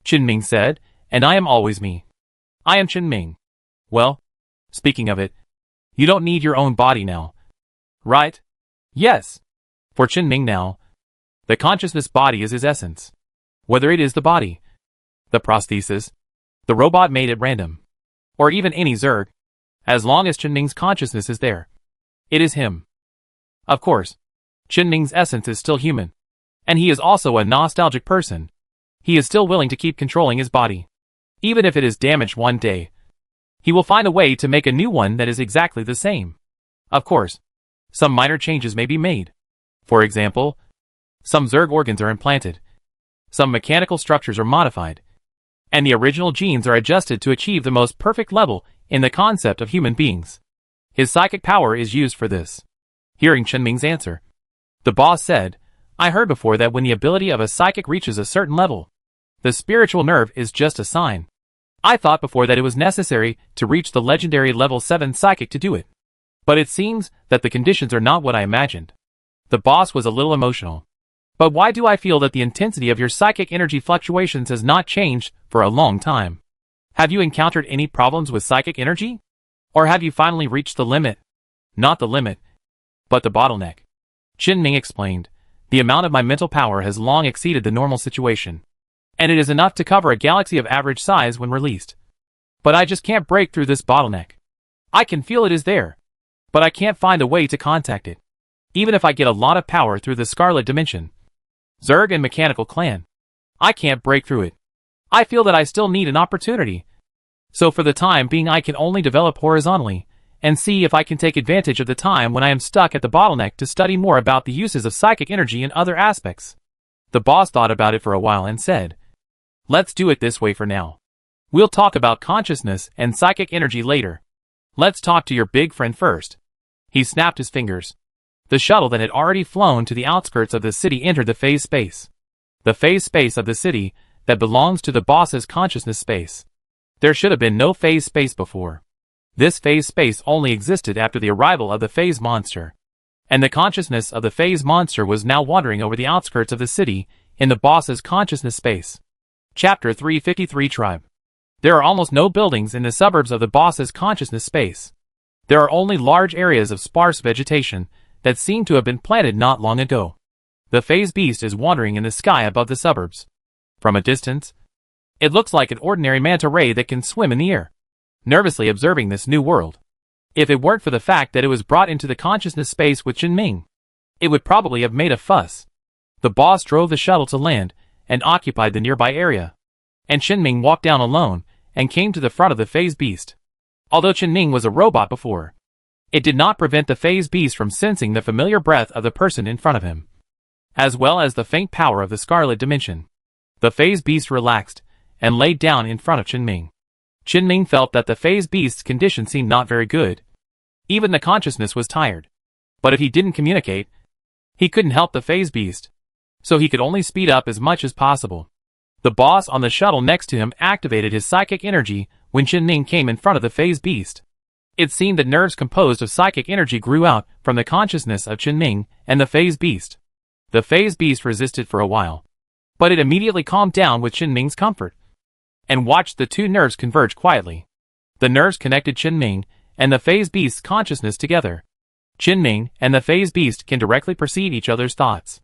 Chen Ming said, and I am always me. I am Chen Ming. Well, speaking of it, you don't need your own body now. Right? Yes. For Chen Ming now, the consciousness body is his essence. Whether it is the body, the prosthesis, the robot made at random, or even any Zerg, as long as Chen Ming's consciousness is there, it is him. Of course, Chen Ming's essence is still human, and he is also a nostalgic person. He is still willing to keep controlling his body. Even if it is damaged one day, he will find a way to make a new one that is exactly the same. Of course, some minor changes may be made. For example, some Zerg organs are implanted, some mechanical structures are modified, and the original genes are adjusted to achieve the most perfect level in the concept of human beings. His psychic power is used for this. Hearing Chen Ming's answer, the boss said, I heard before that when the ability of a psychic reaches a certain level, the spiritual nerve is just a sign. I thought before that it was necessary to reach the legendary level 7 psychic to do it. But it seems that the conditions are not what I imagined. The boss was a little emotional. But why do I feel that the intensity of your psychic energy fluctuations has not changed for a long time? Have you encountered any problems with psychic energy? Or have you finally reached the limit? Not the limit, but the bottleneck. Chen Ming explained, the amount of my mental power has long exceeded the normal situation, and it is enough to cover a galaxy of average size when released. But I just can't break through this bottleneck. I can feel it is there, but I can't find a way to contact it. Even if I get a lot of power through the Scarlet Dimension, Zerg and Mechanical Clan, I can't break through it. I feel that I still need an opportunity. So for the time being I can only develop horizontally, and see if I can take advantage of the time when I am stuck at the bottleneck to study more about the uses of psychic energy in other aspects. The boss thought about it for a while and said, let's do it this way for now. We'll talk about consciousness and psychic energy later. Let's talk to your big friend first. He snapped his fingers. The shuttle that had already flown to the outskirts of the city entered the phase space. The phase space of the city that belongs to the boss's consciousness space. There should have been no phase space before. This phase space only existed after the arrival of the phase monster. And the consciousness of the phase monster was now wandering over the outskirts of the city in the boss's consciousness space. Chapter 353 Tribe. There are almost no buildings in the suburbs of the boss's consciousness space. There are only large areas of sparse vegetation that seem to have been planted not long ago. The phase beast is wandering in the sky above the suburbs. From a distance, it looks like an ordinary manta ray that can swim in the air, nervously observing this new world. If it weren't for the fact that it was brought into the consciousness space with Qinming, it would probably have made a fuss. The boss drove the shuttle to land and occupied the nearby area. And Qinming walked down alone and came to the front of the phase beast. Although Qinming was a robot before, it did not prevent the phase beast from sensing the familiar breath of the person in front of him, as well as the faint power of the scarlet dimension. The phase beast relaxed and laid down in front of Qinming. Qinming felt that the phase beast's condition seemed not very good. Even the consciousness was tired. But if he didn't communicate, he couldn't help the phase beast, so he could only speed up as much as possible. The boss on the shuttle next to him activated his psychic energy when Qinming came in front of the phase beast. It seemed that nerves composed of psychic energy grew out from the consciousness of Qinming and the phase beast. The phase beast resisted for a while, but it immediately calmed down with Qinming's comfort, and watched the two nerves converge quietly. The nerves connected Qinming and the phase beast's consciousness together. Qinming and the phase beast can directly perceive each other's thoughts.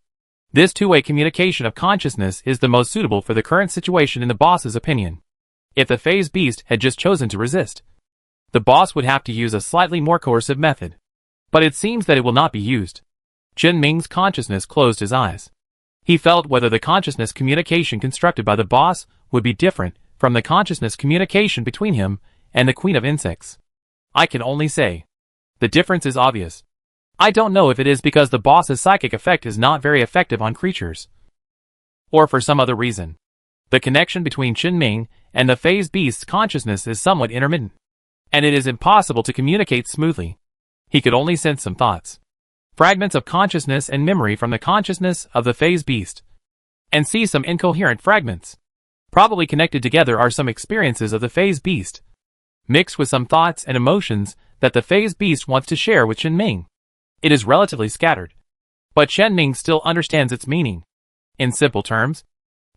This two-way communication of consciousness is the most suitable for the current situation in the boss's opinion. If the phase beast had just chosen to resist, the boss would have to use a slightly more coercive method. But it seems that it will not be used. Qinming's consciousness closed his eyes. He felt whether the consciousness communication constructed by the boss would be different from the consciousness communication between him and the Queen of Insects. I can only say, the difference is obvious. I don't know if it is because the boss's psychic effect is not very effective on creatures, or for some other reason. The connection between Qinming and the phase beast's consciousness is somewhat intermittent, and it is impossible to communicate smoothly. He could only sense some thoughts, fragments of consciousness and memory from the consciousness of the phase beast, and see some incoherent fragments. Probably connected together are some experiences of the phase beast, mixed with some thoughts and emotions that the phase beast wants to share with Qinming. It is relatively scattered, but Qinming still understands its meaning. In simple terms,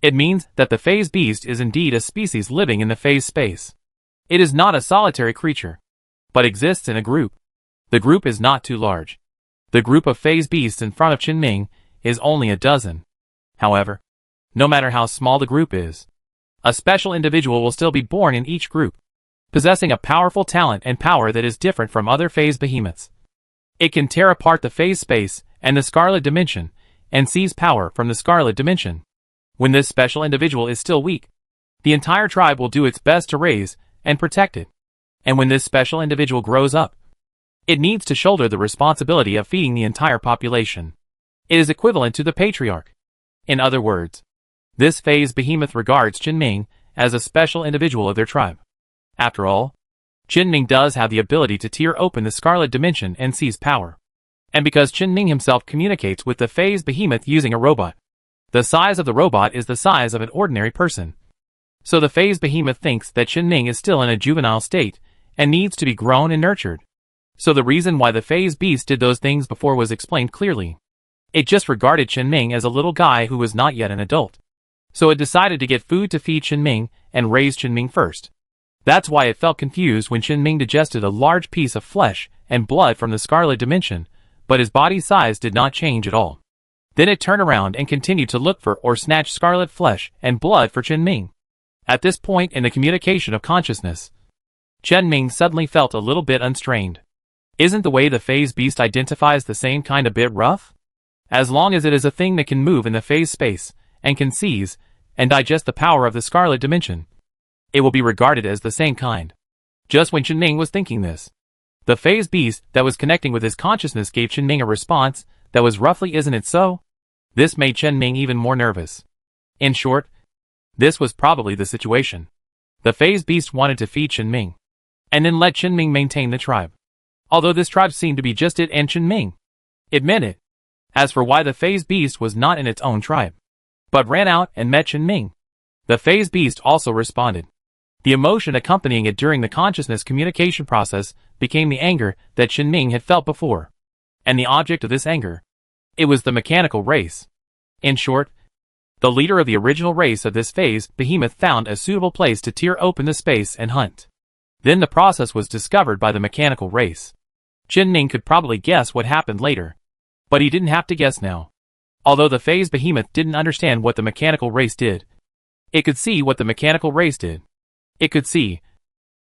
it means that the phase beast is indeed a species living in the phase space. It is not a solitary creature, but exists in a group. The group is not too large. The group of phase beasts in front of Qinming is only a dozen. However, no matter how small the group is, a special individual will still be born in each group, possessing a powerful talent and power that is different from other phase behemoths. It can tear apart the phase space and the scarlet dimension, and seize power from the scarlet dimension. When this special individual is still weak, the entire tribe will do its best to raise and protect it. And when this special individual grows up, it needs to shoulder the responsibility of feeding the entire population. It is equivalent to the patriarch. In other words, this phase behemoth regards Qinming as a special individual of their tribe. After all, Qinming does have the ability to tear open the scarlet dimension and seize power. And because Qinming himself communicates with the phase behemoth using a robot, the size of the robot is the size of an ordinary person. So the phase behemoth thinks that Qinming is still in a juvenile state and needs to be grown and nurtured. So the reason why the phase beast did those things before was explained clearly. It just regarded Qinming as a little guy who was not yet an adult. So it decided to get food to feed Qinming and raise Qinming first. That's why it felt confused when Qinming digested a large piece of flesh and blood from the scarlet dimension, but his body size did not change at all. Then it turned around and continued to look for or snatch scarlet flesh and blood for Qinming. At this point in the communication of consciousness, Qinming suddenly felt a little bit unstrained. Isn't the way the phase beast identifies the same kind a bit rough? As long as it is a thing that can move in the phase space, and can seize and digest the power of the scarlet dimension, it will be regarded as the same kind. Just when Qinming was thinking this, the phase beast that was connecting with his consciousness gave Qinming a response that was roughly "Isn't it so?" This made Qinming even more nervous. In short, this was probably the situation. The phase beast wanted to feed Qinming, and then let Qinming maintain the tribe. Although this tribe seemed to be just it and Qinming, it meant it. As for why the phase beast was not in its own tribe, but ran out and met Qinming, the phase beast also responded. The emotion accompanying it during the consciousness communication process became the anger that Qinming had felt before. And the object of this anger, it was the mechanical race. In short, the leader of the original race of this phase behemoth found a suitable place to tear open the space and hunt. Then the process was discovered by the mechanical race. Qinming could probably guess what happened later, but he didn't have to guess now. Although the phase behemoth didn't understand what the mechanical race did, it could see what the mechanical race did. It could see,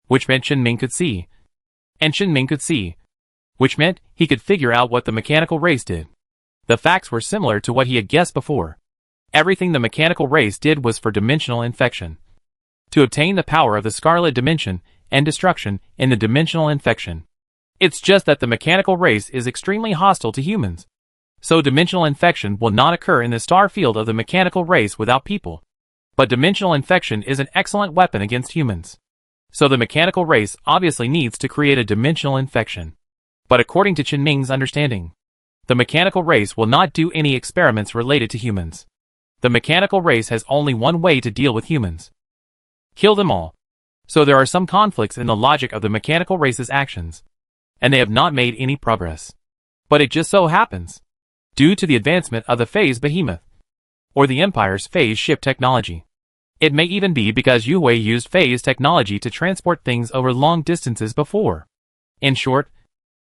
which meant Qinming could see. and Qinming could see, which meant he could figure out what the mechanical race did. The facts were similar to what he had guessed before. Everything the mechanical race did was for dimensional infection. To obtain the power of the Scarlet Dimension and destruction in the dimensional infection. It's just that the mechanical race is extremely hostile to humans. So dimensional infection will not occur in the star field of the mechanical race without people. But dimensional infection is an excellent weapon against humans. So the mechanical race obviously needs to create a dimensional infection. But according to Qinming's understanding, the mechanical race will not do any experiments related to humans. The mechanical race has only one way to deal with humans. Kill them all. So there are some conflicts in the logic of the mechanical race's actions. And they have not made any progress. But it just so happens, due to the advancement of the phase behemoth, or the Empire's phase ship technology. It may even be because Yue used phase technology to transport things over long distances before. In short,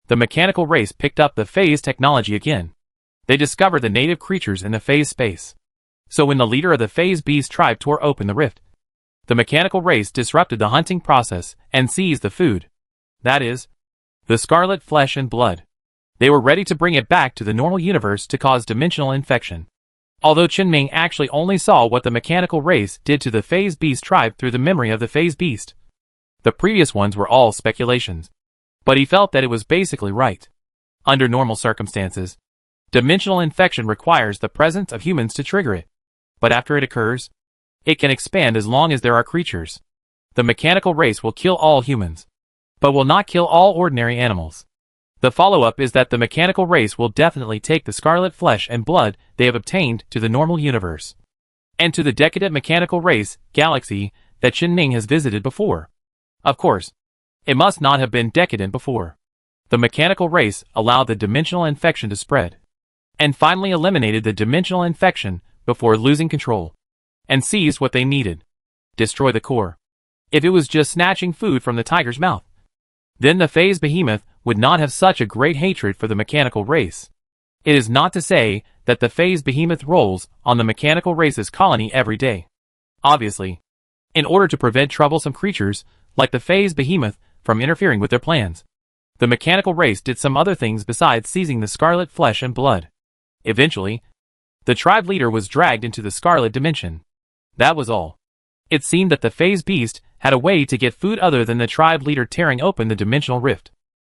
the mechanical race picked up the phase technology again. They discovered the native creatures in the phase space. So when the leader of the phase beast tribe tore open the rift, the mechanical race disrupted the hunting process and seized the food. That is, the scarlet flesh and blood. They were ready to bring it back to the normal universe to cause dimensional infection. Although Qinming actually only saw what the mechanical race did to the phase beast tribe through the memory of the phase beast. The previous ones were all speculations. But he felt that it was basically right. Under normal circumstances, dimensional infection requires the presence of humans to trigger it. But after it occurs, it can expand as long as there are creatures. The mechanical race will kill all humans, but will not kill all ordinary animals. The follow-up is that the mechanical race will definitely take the scarlet flesh and blood they have obtained to the normal universe, and to the decadent mechanical race galaxy that Qinming has visited before. Of course, it must not have been decadent before. The mechanical race allowed the dimensional infection to spread, and finally eliminated the dimensional infection before losing control, and seized what they needed. Destroy the core. If it was just snatching food from the tiger's mouth, then the phase behemoth would not have such a great hatred for the mechanical race. It is not to say that the phase behemoth rolls on the mechanical race's colony every day. Obviously, in order to prevent troublesome creatures like the phase behemoth from interfering with their plans, the mechanical race did some other things besides seizing the scarlet flesh and blood. Eventually, the tribe leader was dragged into the scarlet dimension. That was all. It seemed that the phase beast had a way to get food other than the tribe leader tearing open the dimensional rift.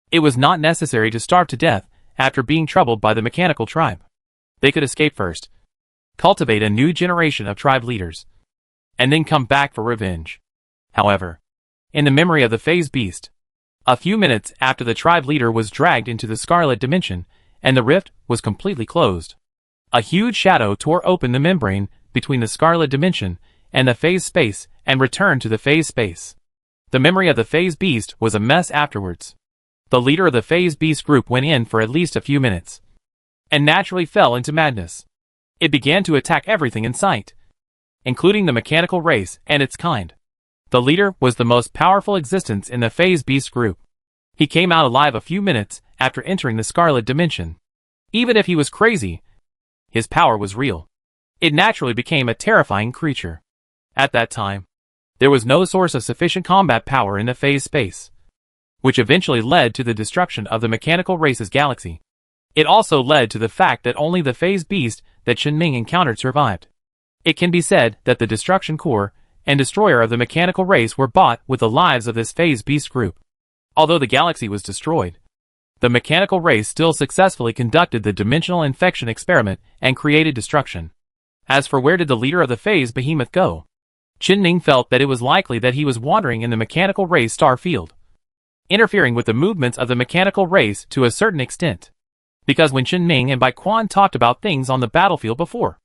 It was not necessary to starve to death after being troubled by the mechanical tribe. They could escape first, cultivate a new generation of tribe leaders, and then come back for revenge. However, in the memory of the phase beast, a few minutes after the tribe leader was dragged into the scarlet dimension and the rift was completely closed, a huge shadow tore open the membrane between the scarlet dimension and the phase space and returned to the phase space. The memory of the phase beast was a mess afterwards. The leader of the phase beast group went in for at least a few minutes, and naturally fell into madness. It began to attack everything in sight, including the mechanical race and its kind. The leader was the most powerful existence in the phase beast group. He came out alive a few minutes after entering the scarlet dimension. Even if he was crazy, his power was real. It naturally became a terrifying creature. At that time, there was no source of sufficient combat power in the phase space, which eventually led to the destruction of the mechanical race's galaxy. It also led to the fact that only the phase beast that Qinming encountered survived. It can be said that the destruction core and destroyer of the mechanical race were bought with the lives of this phase beast group. Although the galaxy was destroyed, the mechanical race still successfully conducted the dimensional infection experiment and created destruction. As for where did the leader of the phase behemoth go? Qinming felt that it was likely that he was wandering in the mechanical race star field, interfering with the movements of the mechanical race to a certain extent. Because when Qinming and Bai Quan talked about things on the battlefield before,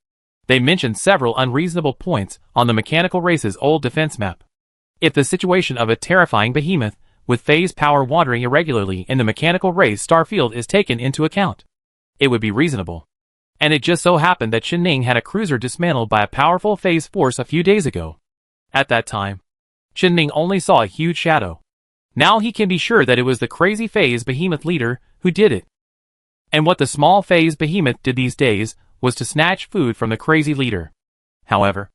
they mentioned several unreasonable points on the mechanical race's old defense map. If the situation of a terrifying behemoth with phase power wandering irregularly in the mechanical race starfield is taken into account, it would be reasonable. And it just so happened that Qinming had a cruiser dismantled by a powerful phase force a few days ago. At that time, Qinming only saw a huge shadow. Now he can be sure that it was the crazy phase behemoth leader who did it. And what the small phase behemoth did these days was to snatch food from the crazy leader. However,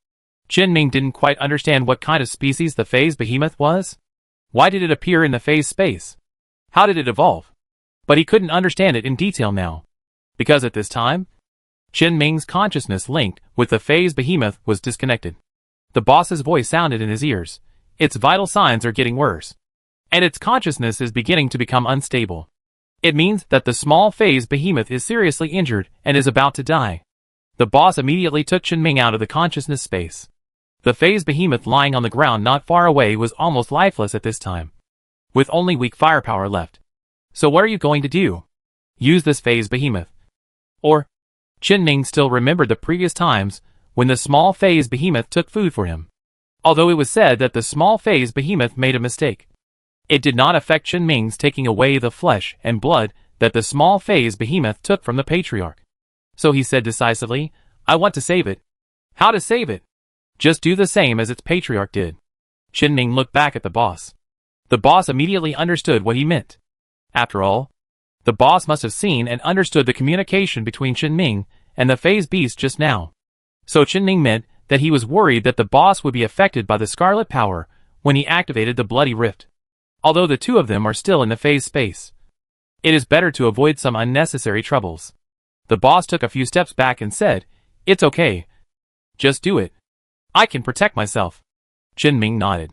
Qinming didn't quite understand what kind of species the phase behemoth was. Why did it appear in the phase space? How did it evolve? But he couldn't understand it in detail now. Because at this time, Chen Ming's consciousness linked with the phase behemoth was disconnected. The boss's voice sounded in his ears. Its vital signs are getting worse. And its consciousness is beginning to become unstable. It means that the small phase behemoth is seriously injured and is about to die. The boss immediately took Chen Ming out of the consciousness space. The phase behemoth lying on the ground not far away was almost lifeless at this time, with only weak firepower left. So what are you going to do? Use this phase behemoth? Or? Chen Ming still remembered the previous times when the small phase behemoth took food for him. Although it was said that the small phase behemoth made a mistake, it did not affect Chen Ming's taking away the flesh and blood that the small phase behemoth took from the patriarch. So he said decisively, I want to save it. How to save it? Just do the same as its patriarch did. Chen Ming looked back at the boss. The boss immediately understood what he meant. After all, the boss must have seen and understood the communication between Chen Ming and the phase beast just now. So Chen Ming meant that he was worried that the boss would be affected by the scarlet power when he activated the bloody rift. Although the two of them are still in the phase space, it is better to avoid some unnecessary troubles. The boss took a few steps back and said, It's okay. Just do it. I can protect myself. Chen Ming nodded.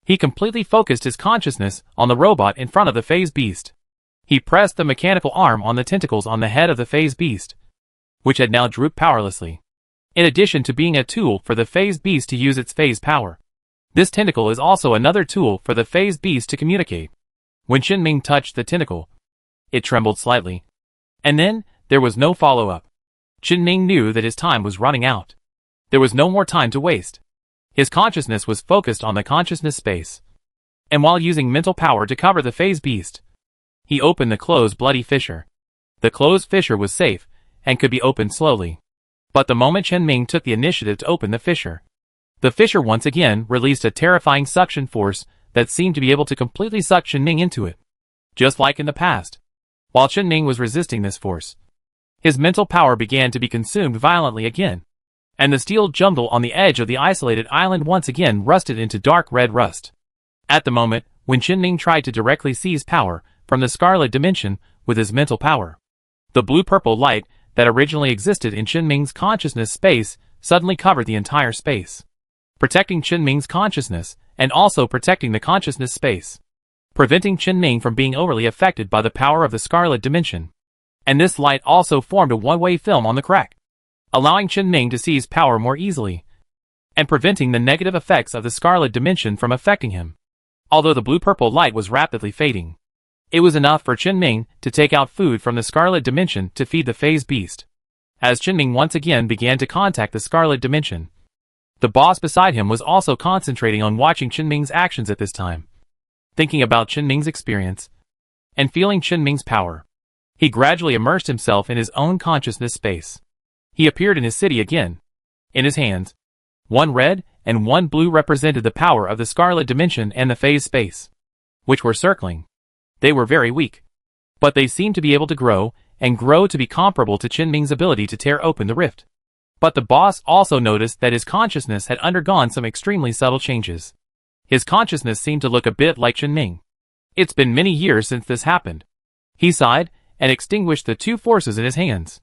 He completely focused his consciousness on the robot in front of the phase beast. He pressed the mechanical arm on the tentacles on the head of the phase beast, which had now drooped powerlessly. In addition to being a tool for the phase beast to use its phase power, this tentacle is also another tool for the phase beast to communicate. When Chen Ming touched the tentacle, it trembled slightly. And then, there was no follow-up. Chen Ming knew that his time was running out. There was no more time to waste. His consciousness was focused on the consciousness space. And while using mental power to cover the phase beast, he opened the closed bloody fissure. The closed fissure was safe, and could be opened slowly. But the moment Chen Ming took the initiative to open the fissure once again released a terrifying suction force that seemed to be able to completely suck Chen Ming into it. Just like in the past, while Chen Ming was resisting this force, his mental power began to be consumed violently again, and the steel jumble on the edge of the isolated island once again rusted into dark red rust. At the moment when Chen Ming tried to directly seize power from the scarlet dimension with his mental power, the blue-purple light that originally existed in Chen Ming's consciousness space suddenly covered the entire space, protecting Chen Ming's consciousness and also protecting the consciousness space, preventing Chen Ming from being overly affected by the power of the scarlet dimension. And this light also formed a one-way film on the crack, allowing Chen Ming to seize power more easily, and preventing the negative effects of the scarlet dimension from affecting him. Although the blue-purple light was rapidly fading, it was enough for Chen Ming to take out food from the scarlet dimension to feed the phase beast. As Chen Ming once again began to contact the scarlet dimension, the boss beside him was also concentrating on watching Chen Ming's actions at this time. Thinking about Chen Ming's experience, and feeling Chen Ming's power, he gradually immersed himself in his own consciousness space. He appeared in his city again. In his hands, one red and one blue represented the power of the scarlet dimension and the phase space, which were circling. They were very weak, but they seemed to be able to grow and grow to be comparable to Chen Ming's ability to tear open the rift. But the boss also noticed that his consciousness had undergone some extremely subtle changes. His consciousness seemed to look a bit like Chen Ming. It's been many years since this happened. He sighed and extinguished the two forces in his hands.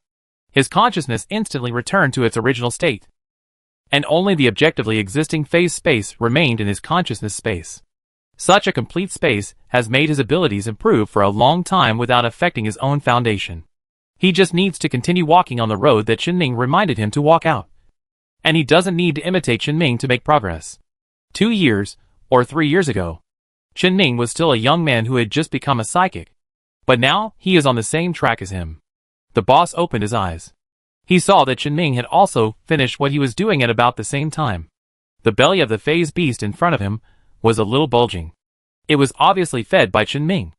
His consciousness instantly returned to its original state, and only the objectively existing phase space remained in his consciousness space. Such a complete space has made his abilities improve for a long time without affecting his own foundation. He just needs to continue walking on the road that Chen Ming reminded him to walk out. And he doesn't need to imitate Chen Ming to make progress. 2 years, or 3 years ago, Chen Ming was still a young man who had just become a psychic. But now, he is on the same track as him. The boss opened his eyes. He saw that Chen Ming had also finished what he was doing at about the same time. The belly of the phase beast in front of him was a little bulging. It was obviously fed by Chen Ming.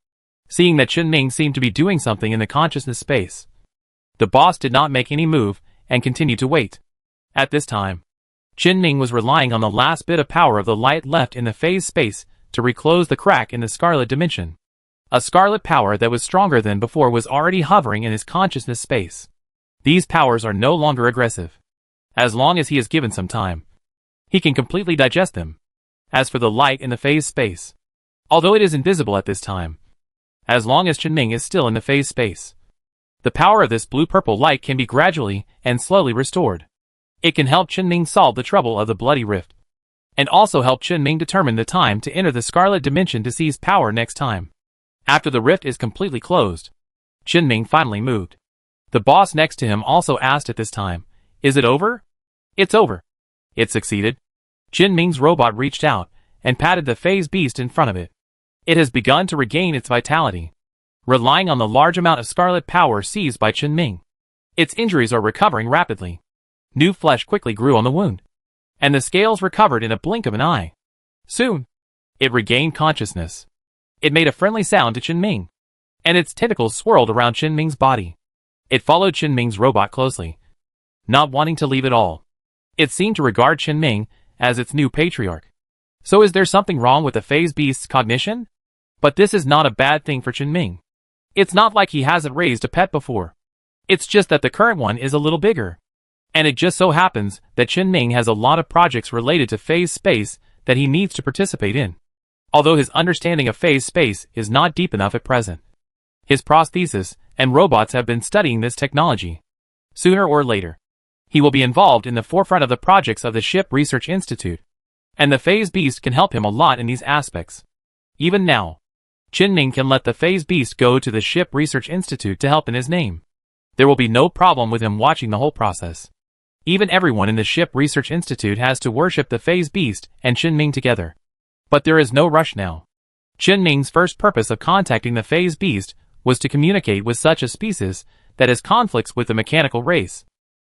Seeing that Chen Ming seemed to be doing something in the consciousness space, the boss did not make any move and continued to wait. At this time, Chen Ming was relying on the last bit of power of the light left in the phase space to reclose the crack in the scarlet dimension. A scarlet power that was stronger than before was already hovering in his consciousness space. These powers are no longer aggressive. As long as he is given some time, he can completely digest them. As for the light in the phase space, although it is invisible at this time, as long as Chen Ming is still in the phase space. The power of this blue-purple light can be gradually and slowly restored. It can help Chen Ming solve the trouble of the bloody rift, and also help Chen Ming determine the time to enter the Scarlet Dimension to seize power next time. After the rift is completely closed, Chen Ming finally moved. The boss next to him also asked at this time, "Is it over?" "It's over." It succeeded. Chen Ming's robot reached out and patted the phase beast in front of it. It has begun to regain its vitality, relying on the large amount of scarlet power seized by Chen Ming. Its injuries are recovering rapidly. New flesh quickly grew on the wound, and the scales recovered in a blink of an eye. Soon, it regained consciousness. It made a friendly sound to Chen Ming, and its tentacles swirled around Chen Ming's body. It followed Chen Ming's robot closely, not wanting to leave at all. It seemed to regard Chen Ming as its new patriarch. So is there something wrong with the phase beast's cognition? But this is not a bad thing for Chen Ming. It's not like he hasn't raised a pet before. It's just that the current one is a little bigger. And it just so happens that Chen Ming has a lot of projects related to phase space that he needs to participate in. Although his understanding of phase space is not deep enough at present. His prosthesis and robots have been studying this technology. Sooner or later, he will be involved in the forefront of the projects of the Ship Research Institute. And the phase beast can help him a lot in these aspects. Even now, Chen Ming can let the phase beast go to the Ship Research Institute to help in his name. There will be no problem with him watching the whole process. Even everyone in the Ship Research Institute has to worship the phase beast and Chen Ming together. But there is no rush now. Chen Ming's first purpose of contacting the phase beast was to communicate with such a species that has conflicts with the mechanical race,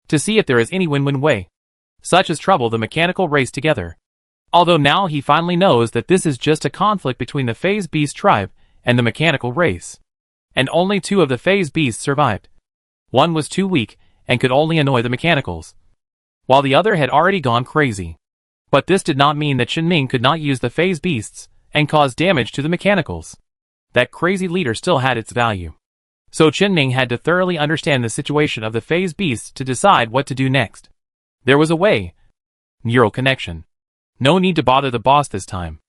to see if there is any win-win way, such as trouble the mechanical race together. Although now he finally knows that this is just a conflict between the phase beast tribe and the mechanical race. And only 2 of the phase beasts survived. One was too weak and could only annoy the mechanicals, while the other had already gone crazy. But this did not mean that Chen Ming could not use the phase beasts and cause damage to the mechanicals. That crazy leader still had its value. So Chen Ming had to thoroughly understand the situation of the phase beasts to decide what to do next. There was a way. Neural connection. No need to bother the boss this time.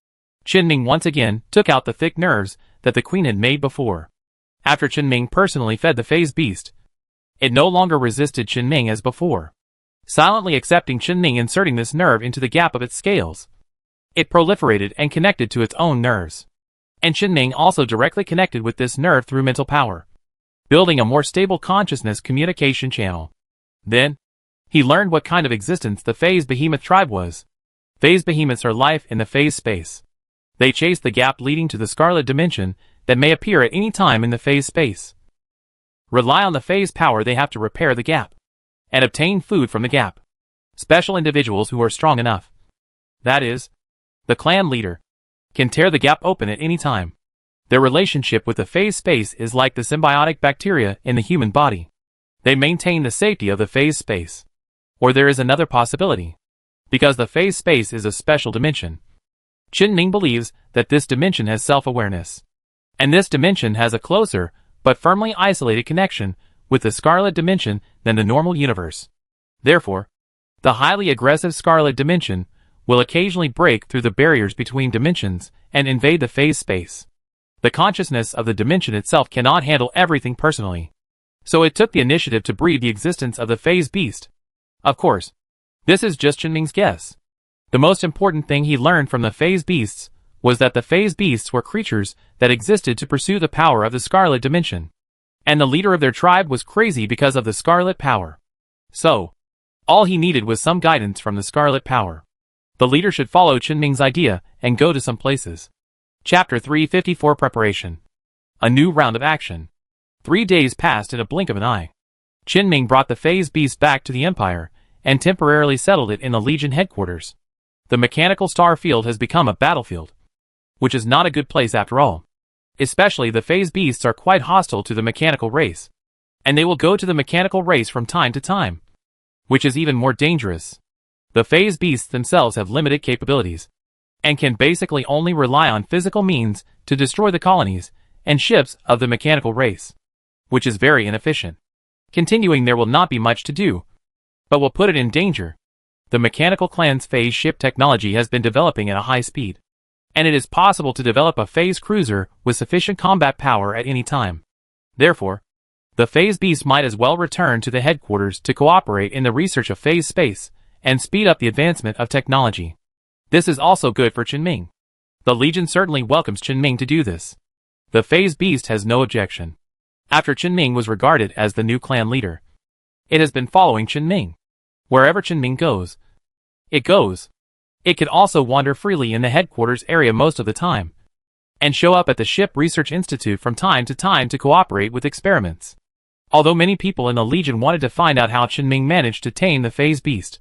Chen Ming once again took out the thick nerves that the queen had made before. After Chen Ming personally fed the phase beast, it no longer resisted Chen Ming as before, silently accepting Chen Ming inserting this nerve into the gap of its scales. It proliferated and connected to its own nerves. And Chen Ming also directly connected with this nerve through mental power, building a more stable consciousness communication channel. Then, he learned what kind of existence the phase behemoth tribe was. Phase behemoths are life in the phase space. They chase the gap leading to the Scarlet Dimension that may appear at any time in the phase space. Rely on the phase power they have to repair the gap, and obtain food from the gap. Special individuals who are strong enough, that is, the clan leader, can tear the gap open at any time. Their relationship with the phase space is like the symbiotic bacteria in the human body. They maintain the safety of the phase space. Or there is another possibility. Because the phase space is a special dimension. Chen Ming believes that this dimension has self-awareness. And this dimension has a closer, but firmly isolated connection with the Scarlet Dimension than the normal universe. Therefore, the highly aggressive Scarlet Dimension will occasionally break through the barriers between dimensions and invade the phase space. The consciousness of the dimension itself cannot handle everything personally. So it took the initiative to breed the existence of the phase beast. Of course, this is just Chen Ming's guess. The most important thing he learned from the phase beasts was that the phase beasts were creatures that existed to pursue the power of the Scarlet Dimension. And the leader of their tribe was crazy because of the Scarlet Power. So, all he needed was some guidance from the Scarlet Power. The leader should follow Chen Ming's idea and go to some places. Chapter 354 Preparation. A new round of action. 3 days passed in a blink of an eye. Chen Ming brought the phase beast back to the Empire and temporarily settled it in the Legion headquarters. The mechanical star field has become a battlefield, which is not a good place after all. Especially the phase beasts are quite hostile to the mechanical race, and they will go to the mechanical race from time to time, which is even more dangerous. The phase beasts themselves have limited capabilities, and can basically only rely on physical means to destroy the colonies and ships of the mechanical race, which is very inefficient. Continuing there will not be much to do, but will put it in danger. The mechanical clan's phase ship technology has been developing at a high speed. and it is possible to develop a phase cruiser with sufficient combat power at any time. Therefore, the phase beast might as well return to the headquarters to cooperate in the research of phase space and speed up the advancement of technology. This is also good for Qinming. The Legion certainly welcomes Qinming to do this. The phase beast has no objection. After Qinming was regarded as the new clan leader, it has been following Qinming. Wherever Qinming goes, it goes. It can also wander freely in the headquarters area most of the time, and show up at the Ship Research Institute from time to cooperate with experiments. Although many people in the Legion wanted to find out how Qinming managed to tame the phase beast,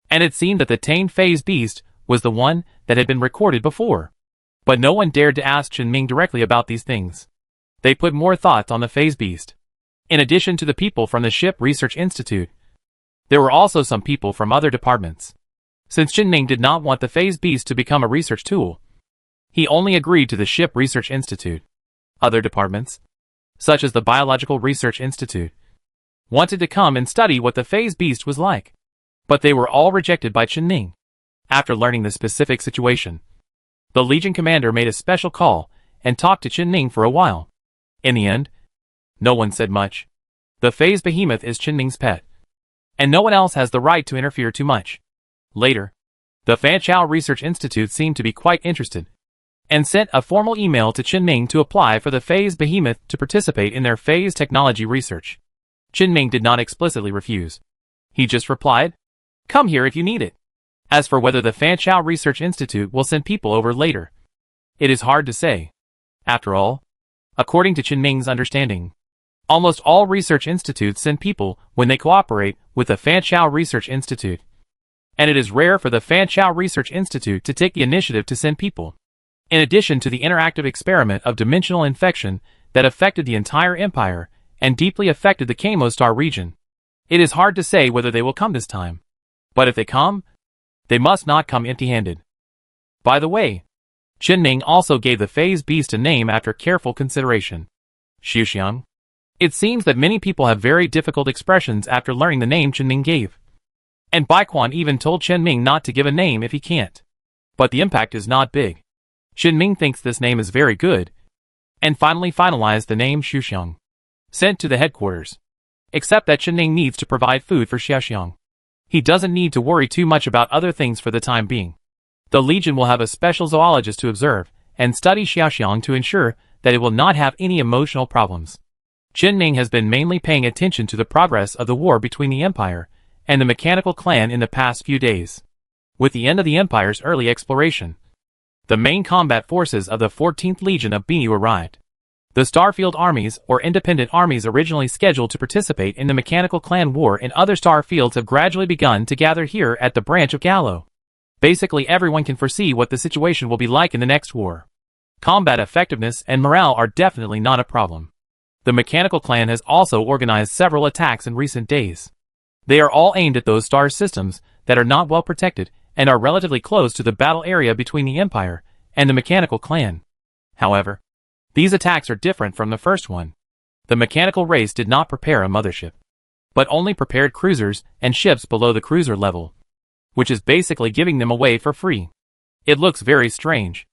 and it seemed that the tamed phase beast was the one that had been recorded before. But no one dared to ask Qinming directly about these things. They put more thoughts on the phase beast. In addition to the people from the Ship Research Institute, there were also some people from other departments. Since Qinming did not want the phase beast to become a research tool, he only agreed to the Ship Research Institute. Other departments, such as the Biological Research Institute, wanted to come and study what the phase beast was like, but they were all rejected by Qinming. After learning the specific situation, the Legion commander made a special call and talked to Qinming for a while. In the end, no one said much. The phase behemoth is Qinming's pet, and no one else has the right to interfere too much. Later, the Fanchao Research Institute seemed to be quite interested, and sent a formal email to Qinming to apply for the phase behemoth to participate in their phase technology research. Qinming did not explicitly refuse. He just replied, "Come here if you need it." As for whether the Fanchao Research Institute will send people over later, it is hard to say. After all, according to Qinming's understanding, almost all research institutes send people when they cooperate with the Fanchao Research Institute, and it is rare for the Fanchao Research Institute to take the initiative to send people. In addition to the interactive experiment of dimensional infection that affected the entire empire and deeply affected the Kamo-Star region, it is hard to say whether they will come this time. But if they come, they must not come empty-handed. By the way, Qinming also gave the phase beast a name after careful consideration. Xiuxiang. It seems that many people have very difficult expressions after learning the name Qinming gave. And Baiquan even told Qinming not to give a name if he can't. But the impact is not big. Qinming thinks this name is very good, and finally finalized the name Xiuxiang, sent to the headquarters. Except that Qinming needs to provide food for Xiuxiang. He doesn't need to worry too much about other things for the time being. The Legion will have a special zoologist to observe and study Xiuxiang to ensure that it will not have any emotional problems. Qinming has been mainly paying attention to the progress of the war between the Empire and the Mechanical Clan in the past few days. With the end of the Empire's early exploration, the main combat forces of the 14th Legion of Binyu arrived. The Starfield armies, or independent armies originally scheduled to participate in the Mechanical Clan war in other star fields, have gradually begun to gather here at the branch of Gallo. Basically everyone can foresee what the situation will be like in the next war. Combat effectiveness and morale are definitely not a problem. The Mechanical Clan has also organized several attacks in recent days. They are all aimed at those star systems that are not well protected and are relatively close to the battle area between the Empire and the Mechanical Clan. However, these attacks are different from the first one. The mechanical race did not prepare a mothership, but only prepared cruisers and ships below the cruiser level, which is basically giving them away for free. It looks very strange,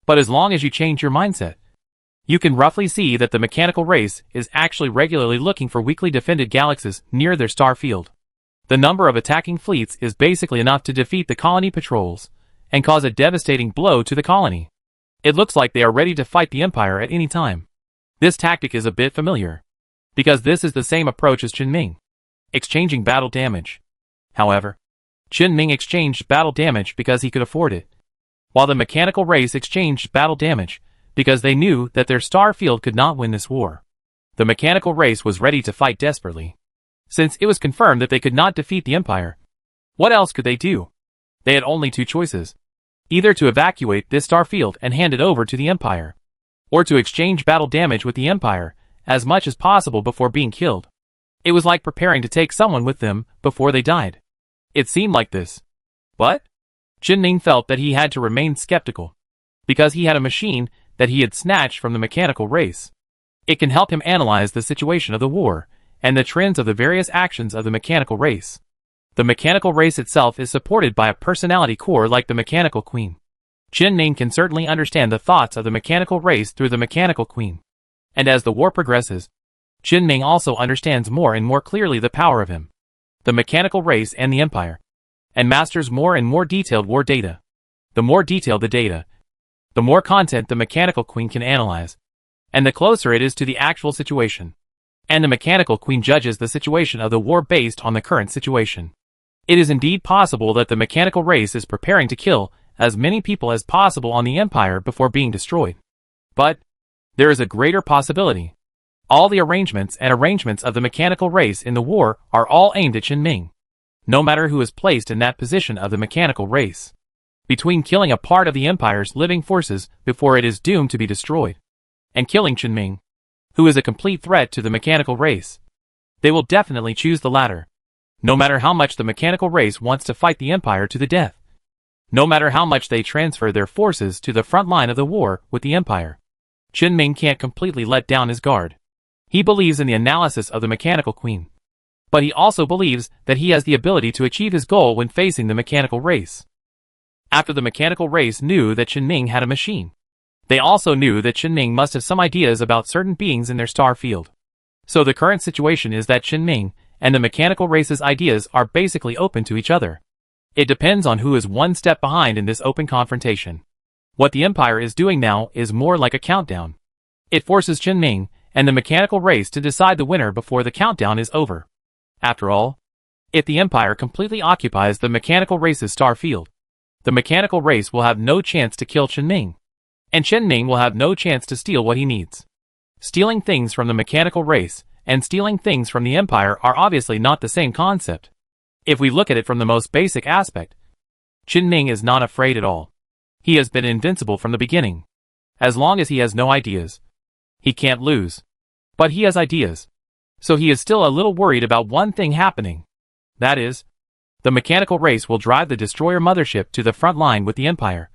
but as long as you change your mindset, you can roughly see that the mechanical race is actually regularly looking for weakly defended galaxies near their star field. The number of attacking fleets is basically enough to defeat the colony patrols and cause a devastating blow to the colony. It looks like they are ready to fight the Empire at any time. This tactic is a bit familiar, because this is the same approach as Qinming, exchanging battle damage. However, Qinming exchanged battle damage because he could afford it, while the mechanical race exchanged battle damage because they knew that their star field could not win this war. The mechanical race was ready to fight desperately, since it was confirmed that they could not defeat the Empire. What else could they do? They had only two choices. Either to evacuate this star field and hand it over to the Empire, or to exchange battle damage with the Empire as much as possible before being killed. It was like preparing to take someone with them before they died. It seemed like this. But Qinming felt that he had to remain skeptical, because he had a machine that he had snatched from the mechanical race. It can help him analyze the situation of the war and the trends of the various actions of the mechanical race. The mechanical race itself is supported by a personality core like the Mechanical Queen. Qin Ming can certainly understand the thoughts of the mechanical race through the mechanical queen. And as the war progresses, Qin Ming also understands more and more clearly the power of him, the mechanical race and the empire, and masters more and more detailed war data. The more detailed the data, the more content the mechanical queen can analyze, and the closer it is to the actual situation. And the mechanical queen judges the situation of the war based on the current situation. It is indeed possible that the mechanical race is preparing to kill as many people as possible on the empire before being destroyed. But there is a greater possibility. All the arrangements of the mechanical race in the war are all aimed at Qin Ming, no matter who is placed in that position of the mechanical race. Between killing a part of the empire's living forces before it is doomed to be destroyed, and killing Qin Ming, who is a complete threat to the mechanical race, they will definitely choose the latter. No matter how much the mechanical race wants to fight the empire to the death, no matter how much they transfer their forces to the front line of the war with the empire, Qin Ming can't completely let down his guard. He believes in the analysis of the mechanical queen, but he also believes that he has the ability to achieve his goal when facing the mechanical race. After the mechanical race knew that Qin Ming had a machine, they also knew that Qin Ming must have some ideas about certain beings in their star field. So the current situation is that Qin Ming and the mechanical race's ideas are basically open to each other. It depends on who is one step behind in this open confrontation. What the empire is doing now is more like a countdown. It forces Qin Ming and the mechanical race to decide the winner before the countdown is over. After all, if the empire completely occupies the mechanical race's star field, the mechanical race will have no chance to kill Qin Ming, and Qin Ming will have no chance to steal what he needs. Stealing things from the mechanical race and stealing things from the empire are obviously not the same concept. If we look at it from the most basic aspect, Qin Ming is not afraid at all. He has been invincible from the beginning. As long as he has no ideas, he can't lose. But he has ideas. So he is still a little worried about one thing happening. That is, the mechanical race will drive the destroyer mothership to the front line with the empire.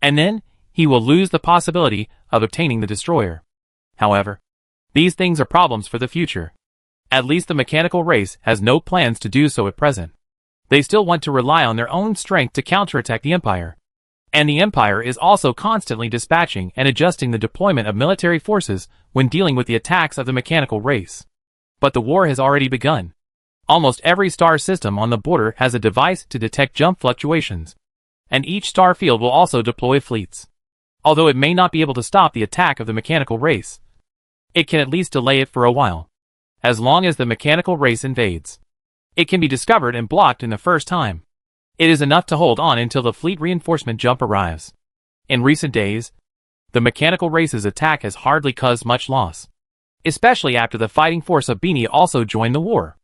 And then, he will lose the possibility of obtaining the destroyer. However, these things are problems for the future. At least the mechanical race has no plans to do so at present. They still want to rely on their own strength to counterattack the empire. And the empire is also constantly dispatching and adjusting the deployment of military forces when dealing with the attacks of the mechanical race. But the war has already begun. Almost every star system on the border has a device to detect jump fluctuations, and each star field will also deploy fleets. Although it may not be able to stop the attack of the mechanical race, it can at least delay it for a while. As long as the mechanical race invades, it can be discovered and blocked in the first time. It is enough to hold on until the fleet reinforcement jump arrives. In recent days, the mechanical race's attack has hardly caused much loss, especially after the fighting force of Bini also joined the war.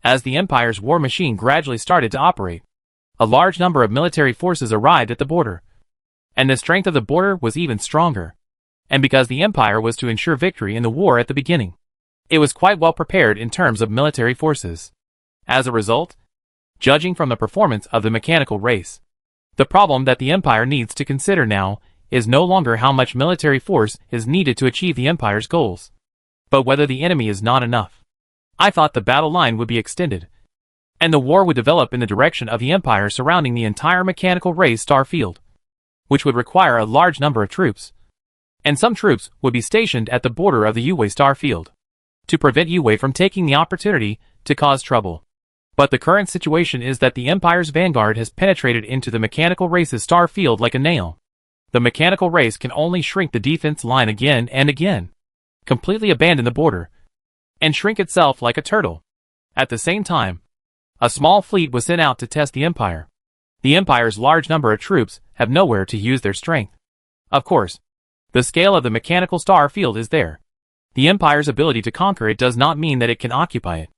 As the Empire's war machine gradually started to operate, a large number of military forces arrived at the border. And the strength of the border was even stronger. And because the Empire was to ensure victory in the war at the beginning, it was quite well prepared in terms of military forces. As a result, judging from the performance of the mechanical race, the problem that the Empire needs to consider now is no longer how much military force is needed to achieve the Empire's goals, but whether the enemy is not enough. I thought the battle line would be extended, and the war would develop in the direction of the Empire surrounding the entire mechanical race star field, which would require a large number of troops. And some troops would be stationed at the border of the Yue star field, to prevent Yue from taking the opportunity to cause trouble. But the current situation is that the Empire's vanguard has penetrated into the mechanical race's star field like a nail. The mechanical race can only shrink the defense line again and again, completely abandon the border, and shrink itself like a turtle. At the same time, a small fleet was sent out to test the Empire. The Empire's large number of troops have nowhere to use their strength. Of course, the scale of the mechanical star field is there. The Empire's ability to conquer it does not mean that it can occupy it.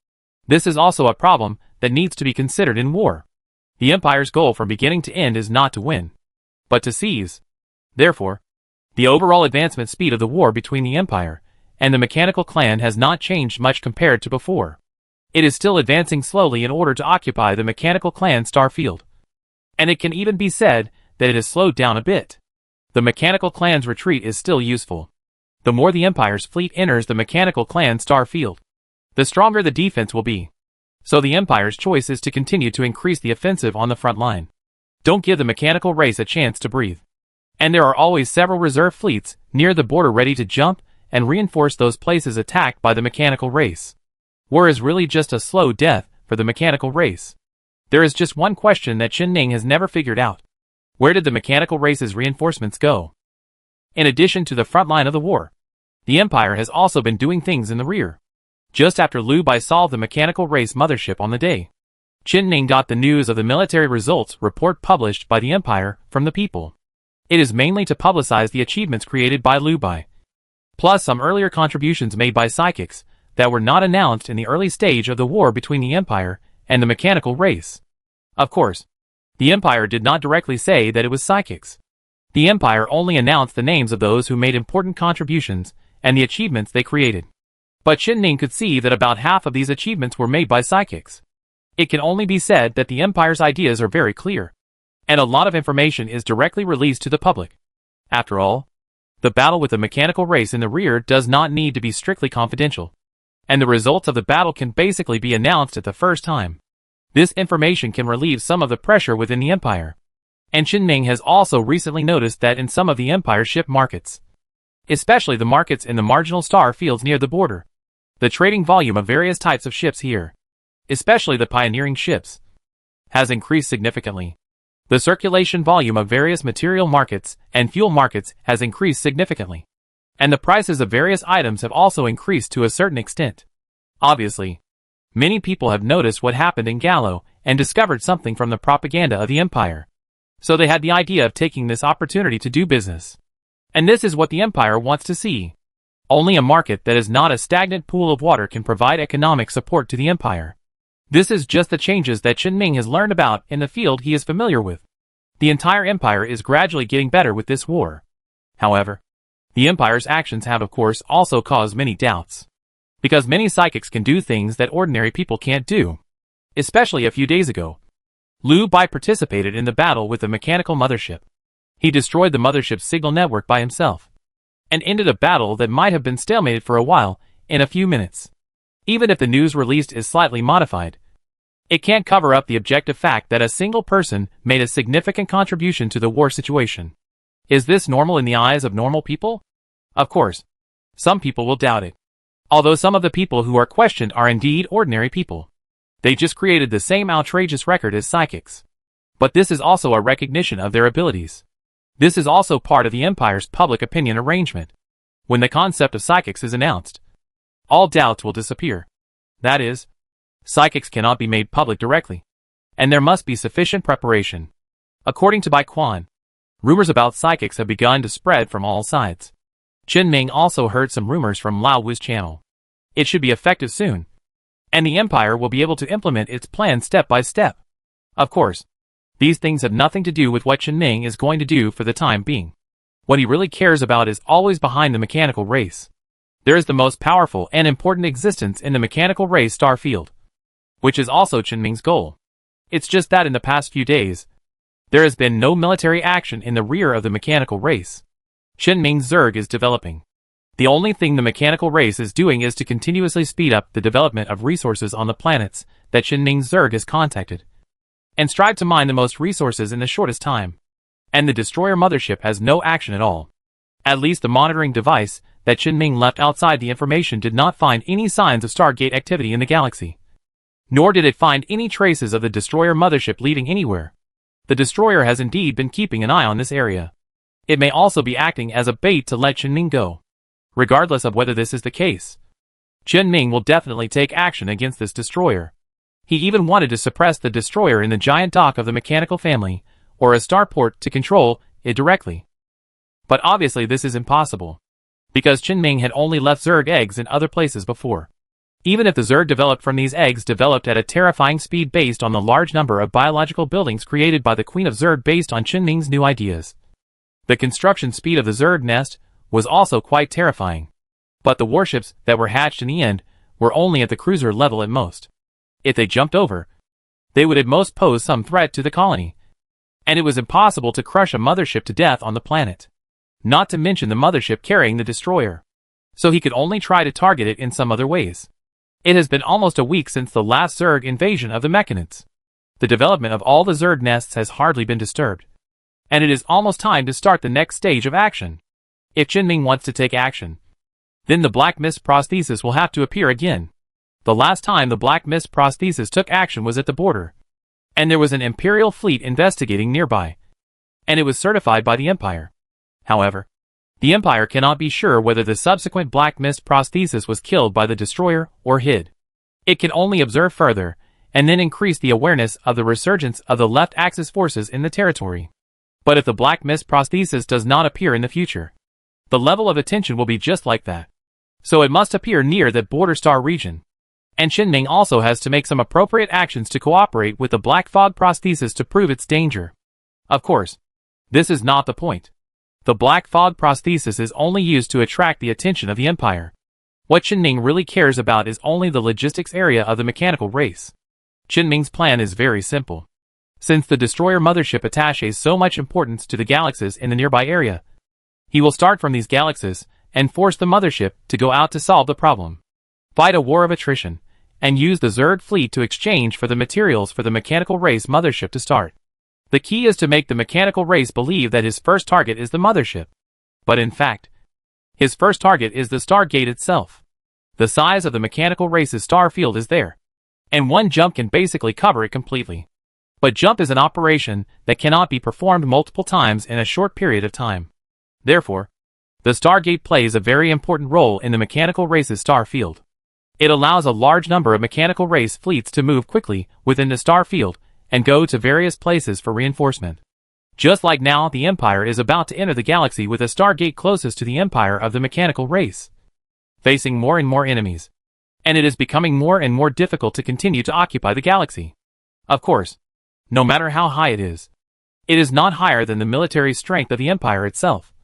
This is also a problem that needs to be considered in war. The Empire's goal from beginning to end is not to win, but to seize. Therefore, the overall advancement speed of the war between the Empire and the mechanical clan has not changed much compared to before. It is still advancing slowly in order to occupy the mechanical clan star field. And it can even be said that it has slowed down a bit. The mechanical clan's retreat is still useful. The more the Empire's fleet enters the mechanical clan star field, the stronger the defense will be. So the Empire's choice is to continue to increase the offensive on the front line. Don't give the mechanical race a chance to breathe. And there are always several reserve fleets near the border ready to jump and reinforce those places attacked by the mechanical race. War is really just a slow death for the mechanical race. There is just one question that Qianming has never figured out. Where did the mechanical race's reinforcements go? In addition to the front line of the war, the Empire has also been doing things in the rear. Just after Liu Bai solved the mechanical race mothership on the day, Qianming got the news of the military results report published by the Empire from the people. It is mainly to publicize the achievements created by Liu Bai, plus some earlier contributions made by psychics that were not announced in the early stage of the war between the Empire and the mechanical race. Of course, the Empire did not directly say that it was psychics. The Empire only announced the names of those who made important contributions and the achievements they created. But Qianming could see that about half of these achievements were made by psychics. It can only be said that the Empire's ideas are very clear, and a lot of information is directly released to the public. After all, the battle with the mechanical race in the rear does not need to be strictly confidential, and the results of the battle can basically be announced at the first time. This information can relieve some of the pressure within the Empire. And Qianming has also recently noticed that in some of the Empire's ship markets, especially the markets in the marginal star fields near the border, the trading volume of various types of ships here, especially the pioneering ships, has increased significantly. The circulation volume of various material markets and fuel markets has increased significantly, and the prices of various items have also increased to a certain extent. Obviously, many people have noticed what happened in Gallo and discovered something from the propaganda of the Empire. So they had the idea of taking this opportunity to do business. And this is what the Empire wants to see. Only a market that is not a stagnant pool of water can provide economic support to the Empire. This is just the changes that Qianming has learned about in the field he is familiar with. The entire Empire is gradually getting better with this war. However, the Empire's actions have of course also caused many doubts. Because many psychics can do things that ordinary people can't do. Especially a few days ago, Liu Bai participated in the battle with the mechanical mothership. He destroyed the mothership's signal network by himself, and ended a battle that might have been stalemated for a while in a few minutes. Even if the news released is slightly modified, it can't cover up the objective fact that a single person made a significant contribution to the war situation. Is this normal in the eyes of normal people? Of course, some people will doubt it. Although some of the people who are questioned are indeed ordinary people. They just created the same outrageous record as psychics. But this is also a recognition of their abilities. This is also part of the Empire's public opinion arrangement. When the concept of psychics is announced, all doubts will disappear. That is, psychics cannot be made public directly, and there must be sufficient preparation. According to Bai Quan, rumors about psychics have begun to spread from all sides. Qianming also heard some rumors from Lao Wu's channel. It should be effective soon, and the Empire will be able to implement its plan step by step. Of course, these things have nothing to do with what Qianming is going to do for the time being. What he really cares about is always behind the mechanical race. There is the most powerful and important existence in the mechanical race star field, which is also Qianming's goal. It's just that in the past few days, there has been no military action in the rear of the mechanical race. Qianming's Zerg is developing. The only thing the mechanical race is doing is to continuously speed up the development of resources on the planets that Qianming's Zerg has contacted, and strive to mine the most resources in the shortest time. And the destroyer mothership has no action at all. At least the monitoring device that Qianming left outside the information did not find any signs of Stargate activity in the galaxy. Nor did it find any traces of the destroyer mothership leaving anywhere. The destroyer has indeed been keeping an eye on this area. It may also be acting as a bait to let Qianming go. Regardless of whether this is the case, Qianming will definitely take action against this destroyer. He even wanted to suppress the destroyer in the giant dock of the mechanical family, or a starport to control it directly. But obviously this is impossible, because Qianming had only left Zerg eggs in other places before. Even if the Zerg developed from these eggs developed at a terrifying speed based on the large number of biological buildings created by the Queen of Zerg based on Qianming's new ideas. The construction speed of the Zerg nest was also quite terrifying. But the warships that were hatched in the end were only at the cruiser level at most. If they jumped over, they would at most pose some threat to the colony. And it was impossible to crush a mothership to death on the planet. Not to mention the mothership carrying the destroyer. So he could only try to target it in some other ways. It has been almost a week since the last Zerg invasion of the Mechanids. The development of all the Zerg nests has hardly been disturbed. and it is almost time to start the next stage of action. If Qin wants to take action, then the Black Mist prosthesis will have to appear again. The last time the Black Mist prosthesis took action was at the border, and there was an Imperial fleet investigating nearby, and it was certified by the Empire. However, the Empire cannot be sure whether the subsequent Black Mist prosthesis was killed by the destroyer or hid. It can only observe further, and then increase the awareness of the resurgence of the left axis forces in the territory. But if the Black Mist prosthesis does not appear in the future, the level of attention will be just like that. So it must appear near that border star region. And Qin also has to make some appropriate actions to cooperate with the Black Fog prosthesis to prove its danger. Of course, this is not the point. The Black Fog prosthesis is only used to attract the attention of the Empire. What Qin really cares about is only the logistics area of the mechanical race. Qin plan is very simple. Since the destroyer mothership attaches so much importance to the galaxies in the nearby area, he will start from these galaxies and force the mothership to go out to solve the problem, fight a war of attrition, and use the Zerg fleet to exchange for the materials for the mechanical race mothership to start. The key is to make the mechanical race believe that his first target is the mothership. But in fact, his first target is the Stargate itself. The size of the mechanical race's star field is there, and one jump can basically cover it completely. But jump is an operation that cannot be performed multiple times in a short period of time. Therefore, the Stargate plays a very important role in the mechanical race's star field. It allows a large number of mechanical race fleets to move quickly within the star field and go to various places for reinforcement. Just like now, the Empire is about to enter the galaxy with a Stargate closest to the Empire of the mechanical race, facing more and more enemies, and it is becoming more and more difficult to continue to occupy the galaxy. Of course, no matter how high it is not higher than the military strength of the Empire itself.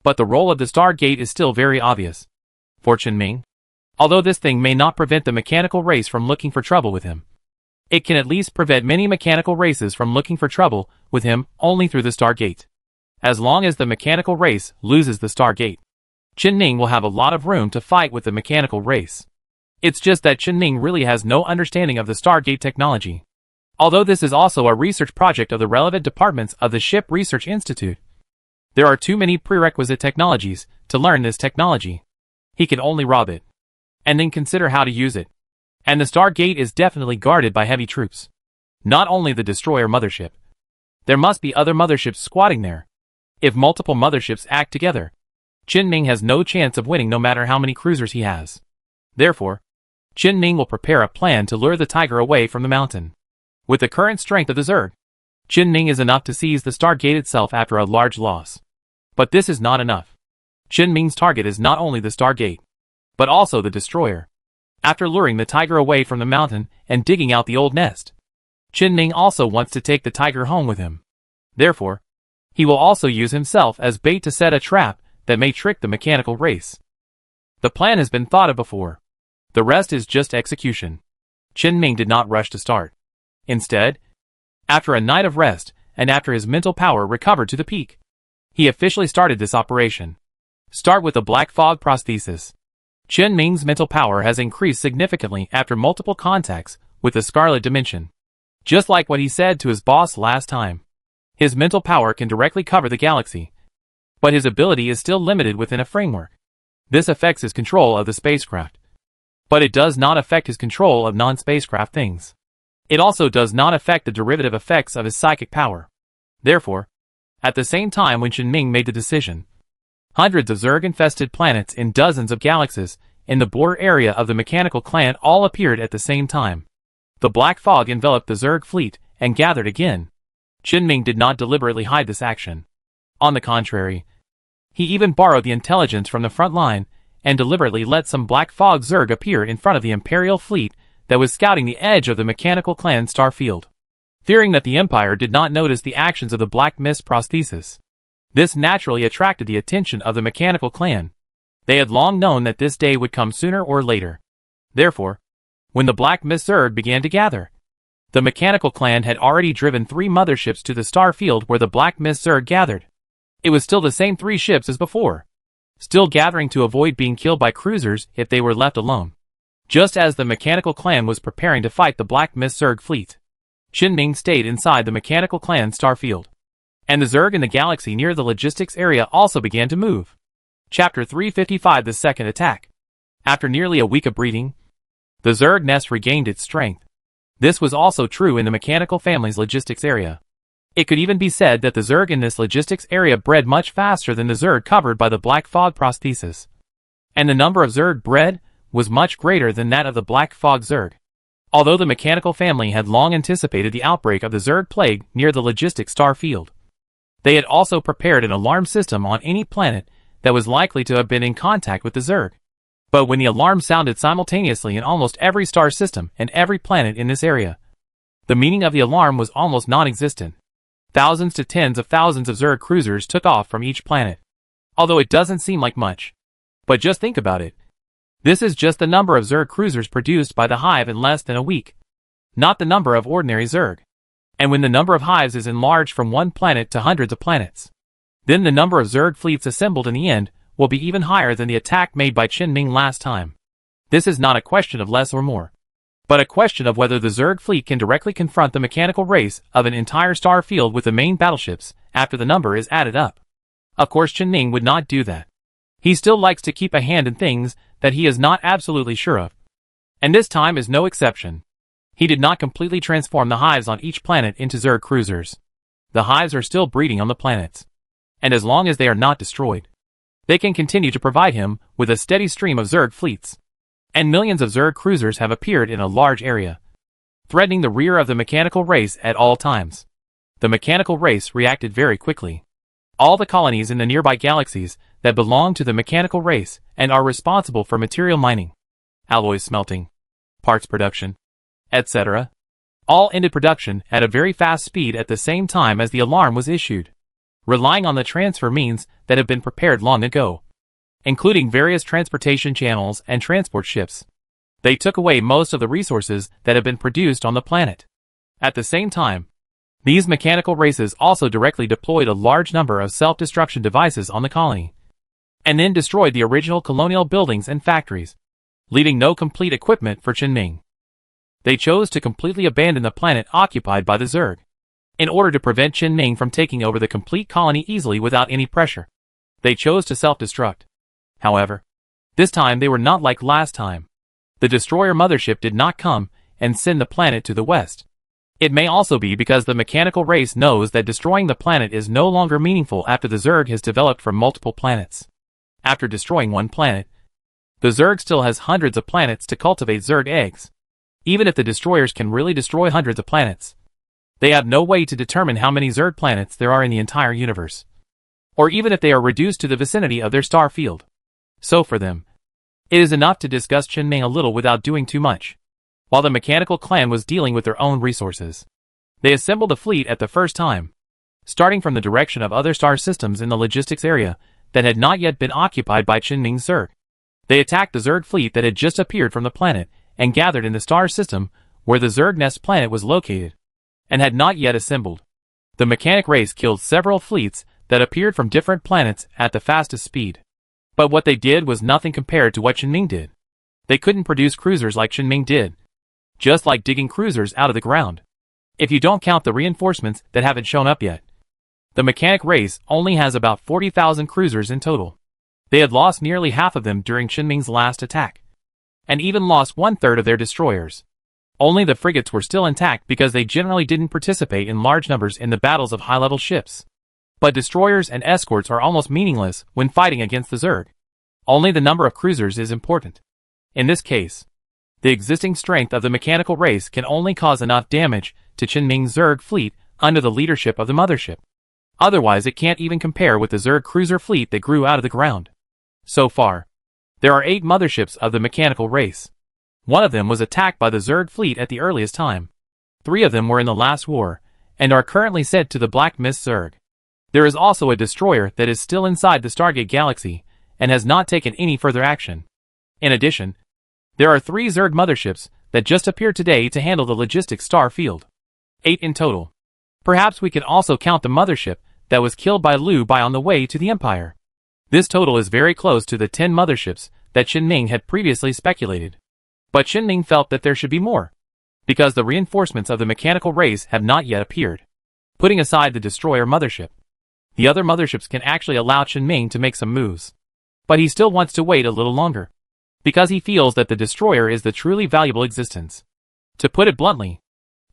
But the role of the Stargate is still very obvious. For Qin, although this thing may not prevent the mechanical race from looking for trouble with him, it can at least prevent many mechanical races from looking for trouble with him only through the Stargate. As long as the mechanical race loses the Stargate, Qin will have a lot of room to fight with the mechanical race. It's just that Qin really has no understanding of the Stargate technology. Although this is also a research project of the relevant departments of the Ship Research Institute, there are too many prerequisite technologies to learn this technology. He can only rob it, and then consider how to use it. And the Stargate is definitely guarded by heavy troops. Not only the destroyer mothership. There must be other motherships squatting there. If multiple motherships act together, Qin has no chance of winning no matter how many cruisers he has. Therefore, Qin will prepare a plan to lure the tiger away from the mountain. With the current strength of the Zerg, Qin is enough to seize the Stargate itself after a large loss. But this is not enough. Qin target is not only the Stargate, but also the destroyer. After luring the tiger away from the mountain and digging out the old nest, Qin also wants to take the tiger home with him. Therefore, he will also use himself as bait to set a trap that may trick the mechanical race. The plan has been thought of before. The rest is just execution. Qin did not rush to start. Instead, after a night of rest, and after his mental power recovered to the peak, he officially started this operation. Start with the Black Fog prosthesis. Qin mental power has increased significantly after multiple contacts with the Scarlet Dimension. Just like what he said to his boss last time. His mental power can directly cover the galaxy, but his ability is still limited within a framework. This affects his control of the spacecraft, but it does not affect his control of non-spacecraft things. It also does not affect the derivative effects of his psychic power. Therefore, at the same time when Qin made the decision, hundreds of Zerg-infested planets in dozens of galaxies in the border area of the mechanical clan all appeared at the same time. The black fog enveloped the Zerg fleet and gathered again. Qin did not deliberately hide this action. On the contrary, he even borrowed the intelligence from the front line and deliberately let some black fog Zerg appear in front of the Imperial fleet that was scouting the edge of the mechanical clan star field. Fearing that the Empire did not notice the actions of the Black Mist prosthesis, this naturally attracted the attention of the mechanical clan. They had long known that this day would come sooner or later. Therefore, when the Black Mist Zerg began to gather, the mechanical clan had already driven 3 motherships to the star field where the Black Mist Zerg gathered. It was still the same 3 ships as before, still gathering to avoid being killed by cruisers if they were left alone. Just as the mechanical clan was preparing to fight the Black Mist Zerg fleet, Qin stayed inside the mechanical clan star field. and the Zerg in the galaxy near the logistics area also began to move. Chapter 355: The Second Attack. After nearly a week of breeding, the Zerg nest regained its strength. This was also true in the mechanical family's logistics area. It could even be said that the Zerg in this logistics area bred much faster than the Zerg covered by the Black Fog prosthesis. And the number of Zerg bred was much greater than that of the Black Fog Zerg. Although the mechanical family had long anticipated the outbreak of the Zerg plague near the logistics star field, they had also prepared an alarm system on any planet that was likely to have been in contact with the Zerg. But when the alarm sounded simultaneously in almost every star system and every planet in this area, the meaning of the alarm was almost non-existent. Thousands to tens of thousands of Zerg cruisers took off from each planet. Although it doesn't seem like much. But just think about it. This is just the number of Zerg cruisers produced by the hive in less than a week, not the number of ordinary Zerg. And when the number of hives is enlarged from one planet to hundreds of planets, then the number of Zerg fleets assembled in the end will be even higher than the attack made by Qin Ming last time. This is not a question of less or more, but a question of whether the Zerg fleet can directly confront the mechanical race of an entire star field with the main battleships after the number is added up. Of course, Qin Ming would not do that. He still likes to keep a hand in things that he is not absolutely sure of. And this time is no exception. He did not completely transform the hives on each planet into Zerg cruisers. The hives are still breeding on the planets. And as long as they are not destroyed, they can continue to provide him with a steady stream of Zerg fleets. And millions of Zerg cruisers have appeared in a large area, threatening the rear of the mechanical race at all times. The mechanical race reacted very quickly. All the colonies in the nearby galaxies that belong to the mechanical race and are responsible for material mining, alloys smelting, parts production, etc., all ended production at a very fast speed at the same time as the alarm was issued, relying on the transfer means that have been prepared long ago, including various transportation channels and transport ships. They took away most of the resources that have been produced on the planet. At the same time, these mechanical races also directly deployed a large number of self-destruction devices on the colony, and then destroyed the original colonial buildings and factories, leaving no complete equipment for Qin Ming. They chose to completely abandon the planet occupied by the Zerg, in order to prevent Qin Ming from taking over the complete colony easily without any pressure. They chose to self-destruct. However, this time they were not like last time. The destroyer mothership did not come and send the planet to the west. It may also be because the mechanical race knows that destroying the planet is no longer meaningful after the Zerg has developed from multiple planets. After destroying one planet, the Zerg still has hundreds of planets to cultivate Zerg eggs. Even if the destroyers can really destroy hundreds of planets, they have no way to determine how many Zerg planets there are in the entire universe, or even if they are reduced to the vicinity of their star field. So for them, it is enough to discuss Qin Ming a little without doing too much. While the mechanical clan was dealing with their own resources, they assembled a fleet at the first time, starting from the direction of other star systems in the logistics area that had not yet been occupied by Qin Ming's Zerg. They attacked the Zerg fleet that had just appeared from the planet and gathered in the star system where the Zerg nest planet was located, and had not yet assembled. The mechanic race killed several fleets that appeared from different planets at the fastest speed. But what they did was nothing compared to what Qin Ming did. They couldn't produce cruisers like Qin Ming did, just like digging cruisers out of the ground. If you don't count the reinforcements that haven't shown up yet, the mechanic race only has about 40,000 cruisers in total. They had lost nearly half of them during Qin Ming's last attack, and even lost 1/3 of their destroyers. Only the frigates were still intact because they generally didn't participate in large numbers in the battles of high-level ships. But destroyers and escorts are almost meaningless when fighting against the Zerg. Only the number of cruisers is important. In this case, the existing strength of the mechanical race can only cause enough damage to Qin Ming's Zerg fleet under the leadership of the mothership. Otherwise it can't even compare with the Zerg cruiser fleet that grew out of the ground. So far, there are 8 motherships of the mechanical race. One of them was attacked by the Zerg fleet at the earliest time. 3 of them were in the last war, and are currently sent to the Black Mist Zerg. There is also a destroyer that is still inside the Stargate Galaxy, and has not taken any further action. In addition, there are 3 Zerg motherships that just appeared today to handle the logistics star field. 8 in total. Perhaps we can also count the mothership that was killed by Liu Bai on the way to the Empire. This total is very close to the 10 motherships that Qin Ming had previously speculated. But Qin Ming felt that there should be more, because the reinforcements of the mechanical race have not yet appeared. Putting aside the destroyer mothership, The other motherships can actually allow Chen-Ming to make some moves. But he still wants to wait a little longer. Because he feels that the destroyer is the truly valuable existence. To put it bluntly,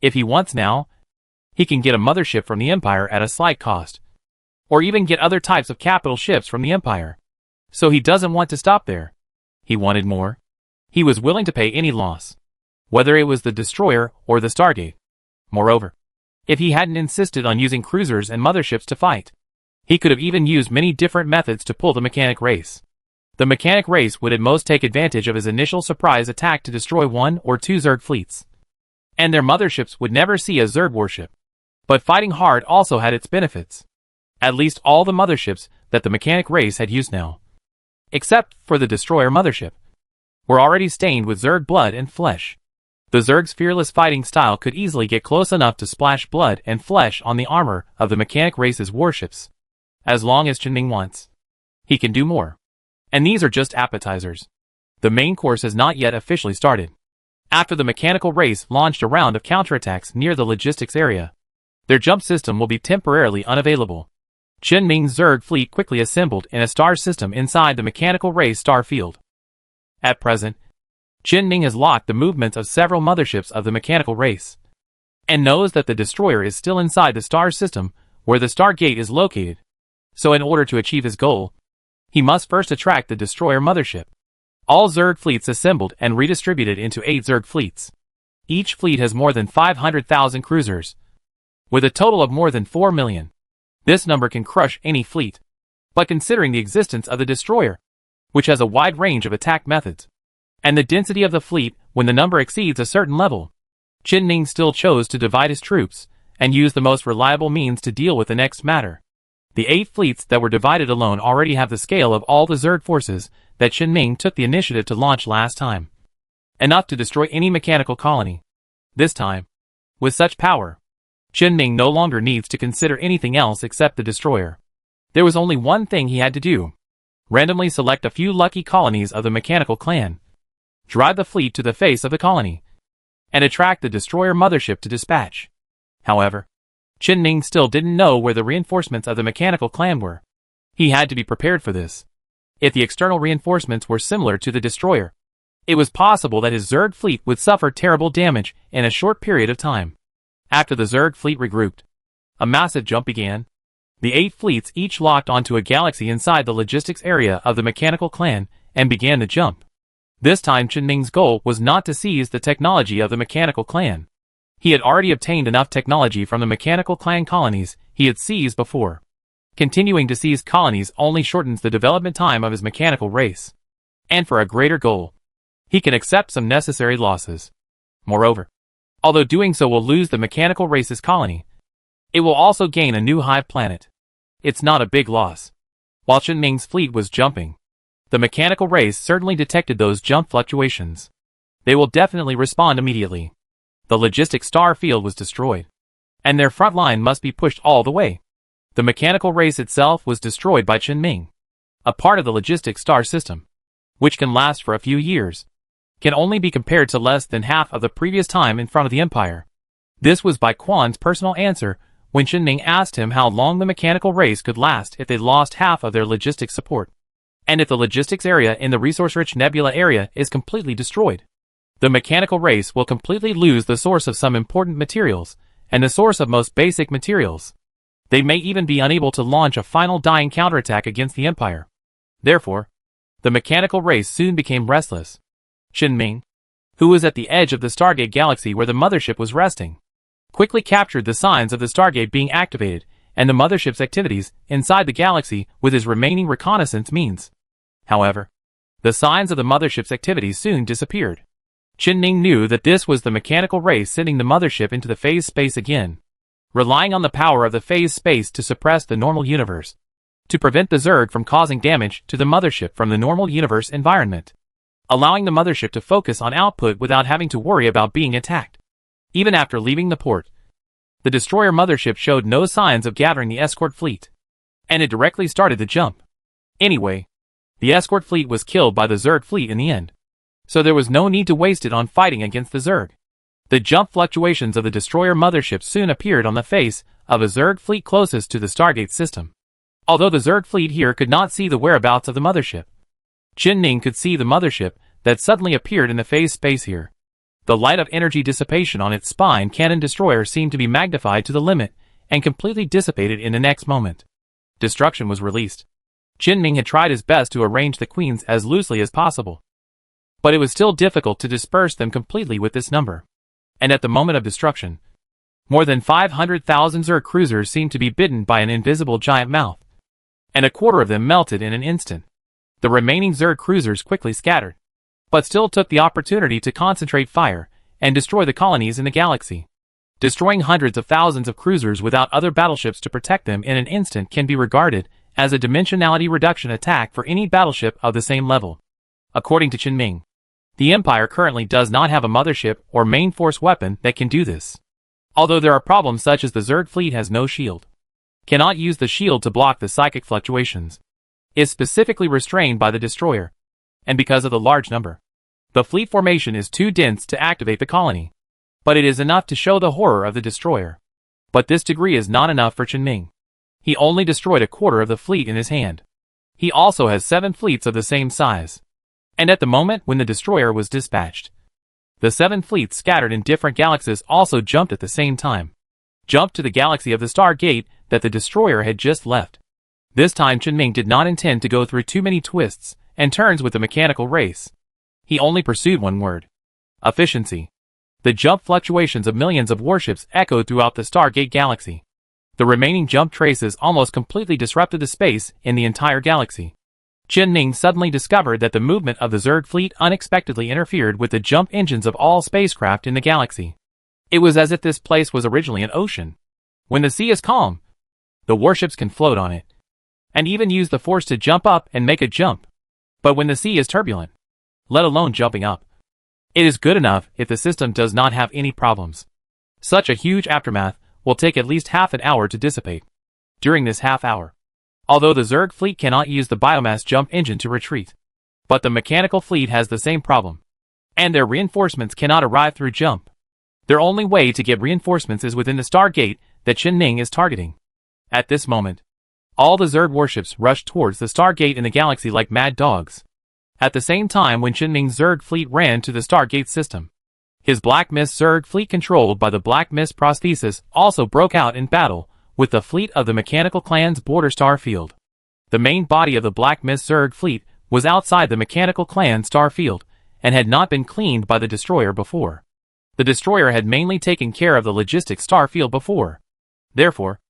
if he wants now, he can get a mothership from the Empire at a slight cost. Or even get other types of capital ships from the Empire. So he doesn't want to stop there. He wanted more. He was willing to pay any loss. Whether it was the destroyer or the Stargate. Moreover, if he hadn't insisted on using cruisers and motherships to fight, he could have even used many different methods to pull the mechanic race. The mechanic race would at most take advantage of his initial surprise attack to destroy 1 or 2 Zerg fleets. And their motherships would never see a Zerg warship. But fighting hard also had its benefits. At least all the motherships that the mechanic race had used now, except for the destroyer mothership, were already stained with Zerg blood and flesh. The Zerg's fearless fighting style could easily get close enough to splash blood and flesh on the armor of the mechanic race's warships. As long as Chen-Ming wants, he can do more. And these are just appetizers. The main course has not yet officially started. After the mechanical race launched a round of counterattacks near the logistics area, their jump system will be temporarily unavailable. Chen-Ming's Zerg fleet quickly assembled in a star system inside the mechanical race star field. At present, Chen-Ming has locked the movements of several motherships of the mechanical race, and knows that the destroyer is still inside the star system where the Stargate is located. So in order to achieve his goal, he must first attract the destroyer mothership. All Zerg fleets assembled and redistributed into 8 Zerg fleets. Each fleet has more than 500,000 cruisers, with a total of more than 4 million. This number can crush any fleet. But considering the existence of the destroyer, which has a wide range of attack methods, and the density of the fleet when the number exceeds a certain level, Chen-Ming still chose to divide his troops and use the most reliable means to deal with the next matter. The 8 fleets that were divided alone already have the scale of all the Zerg forces that Chen-Ming took the initiative to launch last time. Enough to destroy any mechanical colony. This time, with such power, Chen-Ming no longer needs to consider anything else except the destroyer. There was only one thing he had to do. Randomly select a few lucky colonies of the mechanical clan, drive the fleet to the face of the colony, and attract the destroyer mothership to dispatch. However, Chen-Ming still didn't know where the reinforcements of the mechanical clan were. He had to be prepared for this. If the external reinforcements were similar to the destroyer, it was possible that his Zerg fleet would suffer terrible damage in a short period of time. After the Zerg fleet regrouped, a massive jump began. The 8 fleets each locked onto a galaxy inside the logistics area of the mechanical clan and began the jump. This time Chen-Ming's goal was not to seize the technology of the mechanical clan. He had already obtained enough technology from the mechanical clan colonies he had seized before. Continuing to seize colonies only shortens the development time of his mechanical race. And for a greater goal, he can accept some necessary losses. Moreover, although doing so will lose the mechanical race's colony, it will also gain a new hive planet. It's not a big loss. While Chen-Ming's fleet was jumping, the mechanical race certainly detected those jump fluctuations. They will definitely respond immediately. The logistic star field was destroyed, and their front line must be pushed all the way. The mechanical race itself was destroyed by Chen-Ming. A part of the logistic star system, which can last for a few years, can only be compared to less than half of the previous time in front of the Empire. This was by Quan's personal answer when Chen-Ming asked him how long the mechanical race could last if they lost half of their logistics support, and if the logistics area in the resource-rich nebula area is completely destroyed. The mechanical race will completely lose the source of some important materials, and the source of most basic materials. They may even be unable to launch a final dying counterattack against the Empire. Therefore, the mechanical race soon became restless. Chen-Ming, who was at the edge of the Stargate galaxy where the mothership was resting, quickly captured the signs of the Stargate being activated and the mothership's activities inside the galaxy with his remaining reconnaissance means. However, the signs of the mothership's activities soon disappeared. Chen-Ming knew that this was the mechanical race sending the mothership into the phase space again, relying on the power of the phase space to suppress the normal universe, to prevent the Zerg from causing damage to the mothership from the normal universe environment, allowing the mothership to focus on output without having to worry about being attacked. Even after leaving the port, the destroyer mothership showed no signs of gathering the escort fleet, and it directly started the jump. Anyway, the escort fleet was killed by the Zerg fleet in the end, so there was no need to waste it on fighting against the Zerg. The jump fluctuations of the destroyer mothership soon appeared on the face of a Zerg fleet closest to the Stargate system. Although the Zerg fleet here could not see the whereabouts of the mothership, Qin Ning could see the mothership that suddenly appeared in the phase space here. The light of energy dissipation on its spine cannon destroyer seemed to be magnified to the limit and completely dissipated in the next moment. Destruction was released. Qin Ning had tried his best to arrange the queens as loosely as possible, but it was still difficult to disperse them completely with this number. And at the moment of destruction, more than 500,000 Zerg cruisers seemed to be bitten by an invisible giant mouth, and a quarter of them melted in an instant. The remaining Zerg cruisers quickly scattered, but still took the opportunity to concentrate fire and destroy the colonies in the galaxy. Destroying hundreds of thousands of cruisers without other battleships to protect them in an instant can be regarded as a dimensionality reduction attack for any battleship of the same level. According to Qin Ming, the Empire currently does not have a mothership or main force weapon that can do this. Although there are problems such as the Zerg fleet has no shield, cannot use the shield to block the psychic fluctuations, is specifically restrained by the destroyer, and because of the large number, the fleet formation is too dense to activate the colony. But it is enough to show the horror of the destroyer. But this degree is not enough for Qin Ming. He only destroyed a quarter of the fleet in his hand. He also has 7 fleets of the same size. And at the moment when the destroyer was dispatched, the 7 fleets scattered in different galaxies also jumped at the same time. Jumped to the galaxy of the Stargate that the destroyer had just left. This time Qin Ming did not intend to go through too many twists and turns with the mechanical race. He only pursued one word: efficiency. The jump fluctuations of millions of warships echoed throughout the Stargate galaxy. The remaining jump traces almost completely disrupted the space in the entire galaxy. Qin Ming suddenly discovered that the movement of the Zerg fleet unexpectedly interfered with the jump engines of all spacecraft in the galaxy. It was as if this place was originally an ocean. When the sea is calm, the warships can float on it, and even use the force to jump up and make a jump. But when the sea is turbulent, let alone jumping up, it is good enough if the system does not have any problems. Such a huge aftermath will take at least half an hour to dissipate. During this half hour, although the Zerg fleet cannot use the biomass jump engine to retreat, but the mechanical fleet has the same problem, and their reinforcements cannot arrive through jump. Their only way to get reinforcements is within the Stargate that Qin Ming is targeting. At this moment, all the Zerg warships rush towards the Stargate in the galaxy like mad dogs. At the same time when Qin Ming's Zerg fleet ran to the Stargate system, his Black Mist Zerg fleet controlled by the Black Mist prosthesis also broke out in battle with the fleet of the Mechanical Clan's border star field. The main body of the Black Mist Zerg fleet was outside the Mechanical Clan star field and had not been cleaned by the destroyer before. The destroyer had mainly taken care of the logistics star field before. Therefore,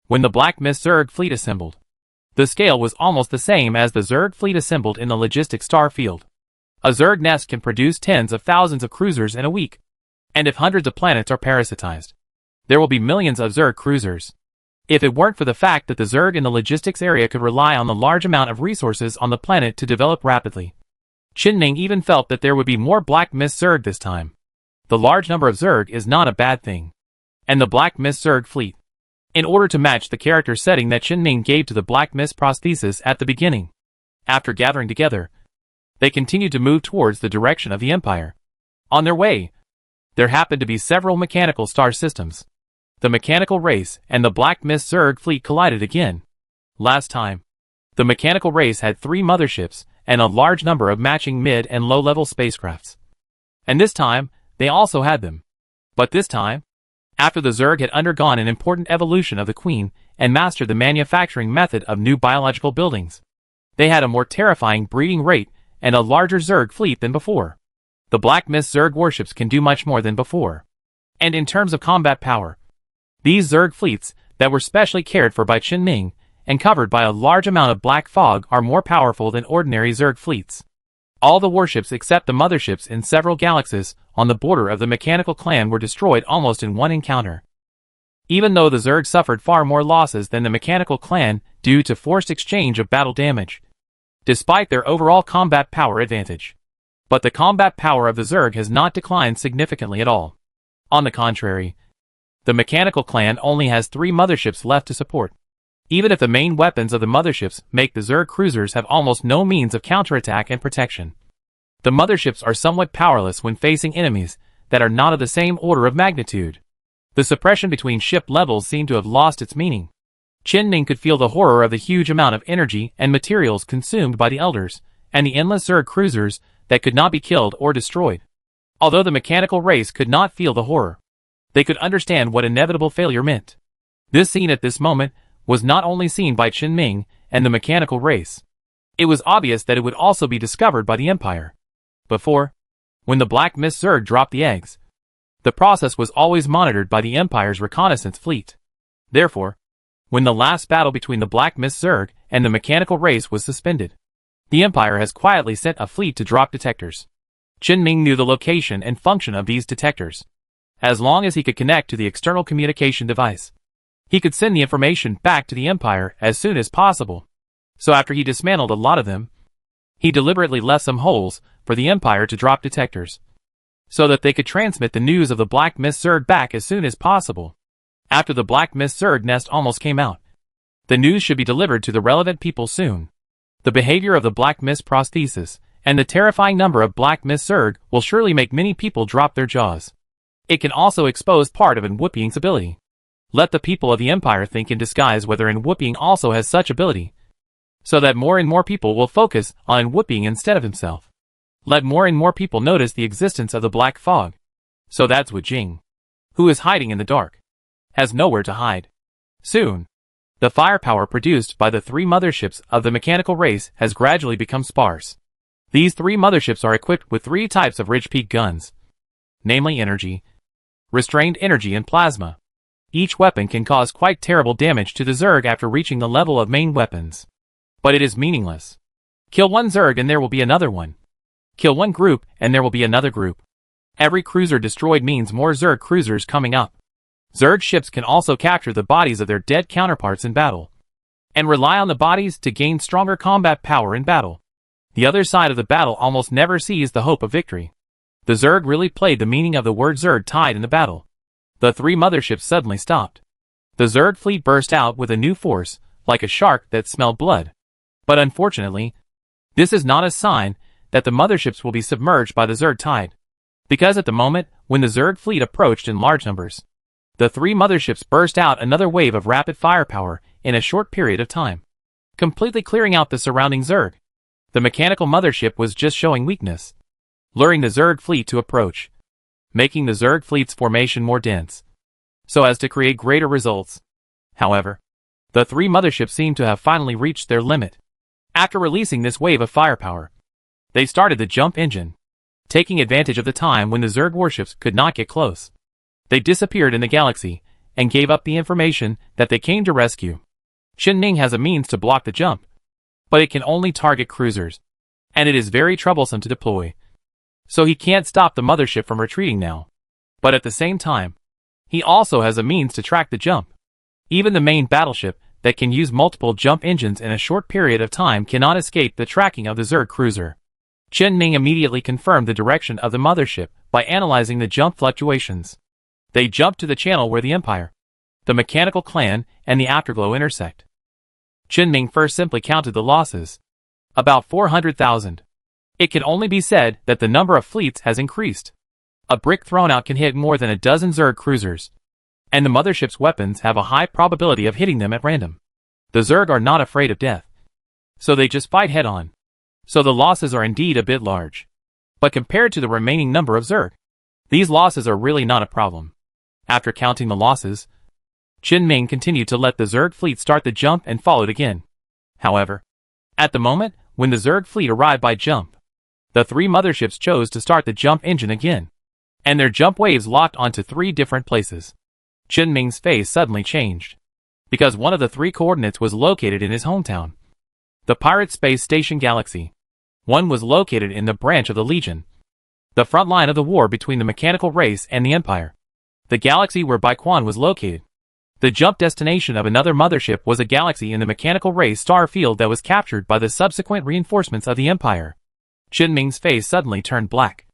when the Black Mist Zerg fleet assembled, the scale was almost the same as the Zerg fleet assembled in the logistics star field. A Zerg nest can produce tens of thousands of cruisers in a week, and if hundreds of planets are parasitized, there will be millions of Zerg cruisers. If it weren't for the fact that the Zerg in the logistics area could rely on the large amount of resources on the planet to develop rapidly, Qin Ming even felt that there would be more Black Mist Zerg this time. The large number of Zerg is not a bad thing. And the Black Mist Zerg fleet, in order to match the character setting that Qin Ming gave to the Black Mist prosthesis at the beginning. After gathering together, they continued to move towards the direction of the Empire. On their way, there happened to be several mechanical star systems. The mechanical race and the Black Mist Zerg fleet collided again. Last time, the mechanical race had 3 motherships and a large number of matching mid- and low-level spacecrafts. And this time, they also had them. But this time, after the Zerg had undergone an important evolution of the Queen and mastered the manufacturing method of new biological buildings, they had a more terrifying breeding rate and a larger Zerg fleet than before. The Black Mist Zerg warships can do much more than before. And in terms of combat power, these Zerg fleets that were specially cared for by Qin Ming and covered by a large amount of black fog are more powerful than ordinary Zerg fleets. All the warships except the motherships in several galaxies on the border of the Mechanical Clan were destroyed almost in one encounter. Even though the Zerg suffered far more losses than the Mechanical Clan due to forced exchange of battle damage, despite their overall combat power advantage. But the combat power of the Zerg has not declined significantly at all. On the contrary, the Mechanical Clan only has 3 motherships left to support. Even if the main weapons of the motherships make the Zerg cruisers have almost no means of counterattack and protection. The motherships are somewhat powerless when facing enemies that are not of the same order of magnitude. The suppression between ship levels seemed to have lost its meaning. Ming could feel the horror of the huge amount of energy and materials consumed by the elders, and the endless Zerg cruisers that could not be killed or destroyed. Although the mechanical race could not feel the horror, they could understand what inevitable failure meant. This scene at this moment was not only seen by Ming and the mechanical race. It was obvious that it would also be discovered by the Empire. Before, when the Black Mist Zerg dropped the eggs, the process was always monitored by the Empire's reconnaissance fleet. Therefore, when the last battle between the Black Mist Zerg and the mechanical race was suspended, the Empire has quietly sent a fleet to drop detectors. Ming knew the location and function of these detectors. As long as he could connect to the external communication device, he could send the information back to the Empire as soon as possible. So after he dismantled a lot of them, he deliberately left some holes for the Empire to drop detectors, so that they could transmit the news of the Black Mist Zerg back as soon as possible. After the Black Mist Zerg nest almost came out, the news should be delivered to the relevant people soon. The behavior of the Black Mist prosthesis and the terrifying number of Black Mist Zerg will surely make many people drop their jaws. It can also expose part of Whooping's ability. Let the people of the Empire think in disguise whether Whooping also has such ability, so that more and more people will focus on Whooping instead of himself. Let more and more people notice the existence of the Black Fog. So that's what Jing, who is hiding in the dark, has nowhere to hide. Soon, the firepower produced by the 3 motherships of the mechanical race has gradually become sparse. These 3 motherships are equipped with 3 types of ridge peak guns, namely energy, restrained energy and plasma. Each weapon can cause quite terrible damage to the Zerg after reaching the level of main weapons. But it is meaningless. Kill one Zerg and there will be another one. Kill one group and there will be another group. Every cruiser destroyed means more Zerg cruisers coming up. Zerg ships can also capture the bodies of their dead counterparts in battle, and rely on the bodies to gain stronger combat power in battle. The other side of the battle almost never sees the hope of victory. The Zerg really played the meaning of the word Zerg tied in the battle. The 3 motherships suddenly stopped. The Zerg fleet burst out with a new force, like a shark that smelled blood. But unfortunately, this is not a sign that the motherships will be submerged by the Zerg tide. Because at the moment, when the Zerg fleet approached in large numbers, the 3 motherships burst out another wave of rapid firepower in a short period of time, completely clearing out the surrounding Zerg. The mechanical mothership was just showing weakness, luring the Zerg fleet to approach, making the Zerg fleet's formation more dense, so as to create greater results. However, the 3 motherships seemed to have finally reached their limit. After releasing this wave of firepower, they started the jump engine, taking advantage of the time when the Zerg warships could not get close. They disappeared in the galaxy and gave up the information that they came to rescue. Ming has a means to block the jump, but it can only target cruisers, and it is very troublesome to deploy. So he can't stop the mothership from retreating now. But at the same time, he also has a means to track the jump. Even the main battleship that can use multiple jump engines in a short period of time cannot escape the tracking of the Zerg cruiser. Ming immediately confirmed the direction of the mothership by analyzing the jump fluctuations. They jumped to the channel where the Empire, the Mechanical Clan, and the Afterglow intersect. Ming first simply counted the losses. About 400,000. It can only be said that the number of fleets has increased. A brick thrown out can hit more than a dozen Zerg cruisers, and the mothership's weapons have a high probability of hitting them at random. The Zerg are not afraid of death, so they just fight head-on. So the losses are indeed a bit large. But compared to the remaining number of Zerg, these losses are really not a problem. After counting the losses, Ming continued to let the Zerg fleet start the jump and followed again. However, at the moment when the Zerg fleet arrived by jump, the 3 motherships chose to start the jump engine again, and their jump waves locked onto 3 different places. Ming's face suddenly changed, because one of the 3 coordinates was located in his hometown, the Pirate Space Station Galaxy. One was located in the branch of the Legion, the front line of the war between the mechanical race and the Empire. The galaxy where Baiquan was located. The jump destination of another mothership was a galaxy in the mechanical race star field that was captured by the subsequent reinforcements of the Empire. Ming's face suddenly turned black.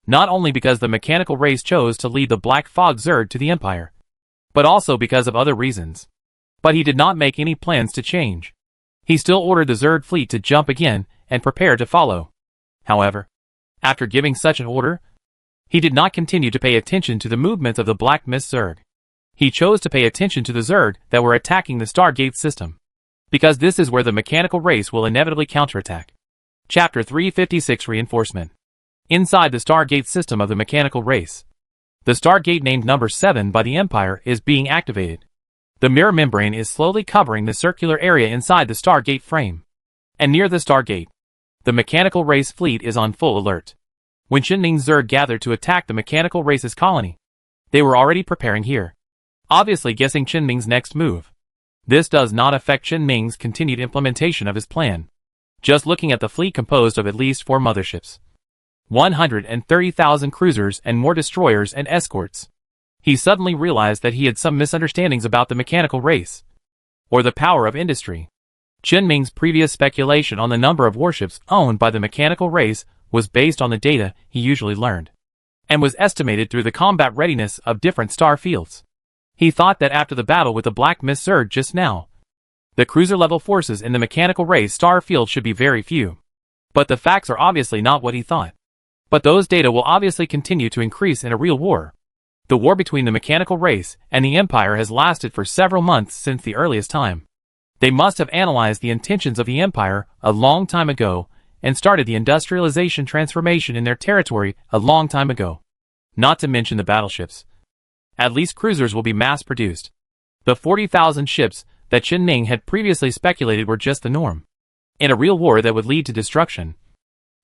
Not only because the mechanical race chose to lead the Black Fog Zerg to the Empire, but also because of other reasons. But he did not make any plans to change. He still ordered the Zerg fleet to jump again and prepare to follow. However, after giving such an order, he did not continue to pay attention to the movements of the Black Mist Zerg. He chose to pay attention to the Zerg that were attacking the Stargate system, because this is where the mechanical race will inevitably counterattack. Chapter 356 Reinforcement. Inside the Stargate system of the mechanical race, the Stargate named number 7 by the Empire is being activated. The mirror membrane is slowly covering the circular area inside the Stargate frame. And near the Stargate, the mechanical race fleet is on full alert. When Qinming's Zerg gathered to attack the mechanical race's colony, they were already preparing here, obviously guessing Qinming's next move. This does not affect Qinming's continued implementation of his plan. Just looking at the fleet composed of at least 4 motherships, 130,000 cruisers and more destroyers and escorts, he suddenly realized that he had some misunderstandings about the mechanical race, or the power of industry. Qinming's previous speculation on the number of warships owned by the mechanical race was based on the data he usually learned, and was estimated through the combat readiness of different star fields. He thought that after the battle with the Black Mist Zerg just now, the cruiser-level forces in the mechanical race star field should be very few. But the facts are obviously not what he thought. But those data will obviously continue to increase in a real war. The war between the mechanical race and the Empire has lasted for several months since the earliest time. They must have analyzed the intentions of the Empire a long time ago and started the industrialization transformation in their territory a long time ago. Not to mention the battleships. At least cruisers will be mass-produced. The 40,000 ships that Qinming had previously speculated were just the norm. In a real war that would lead to destruction,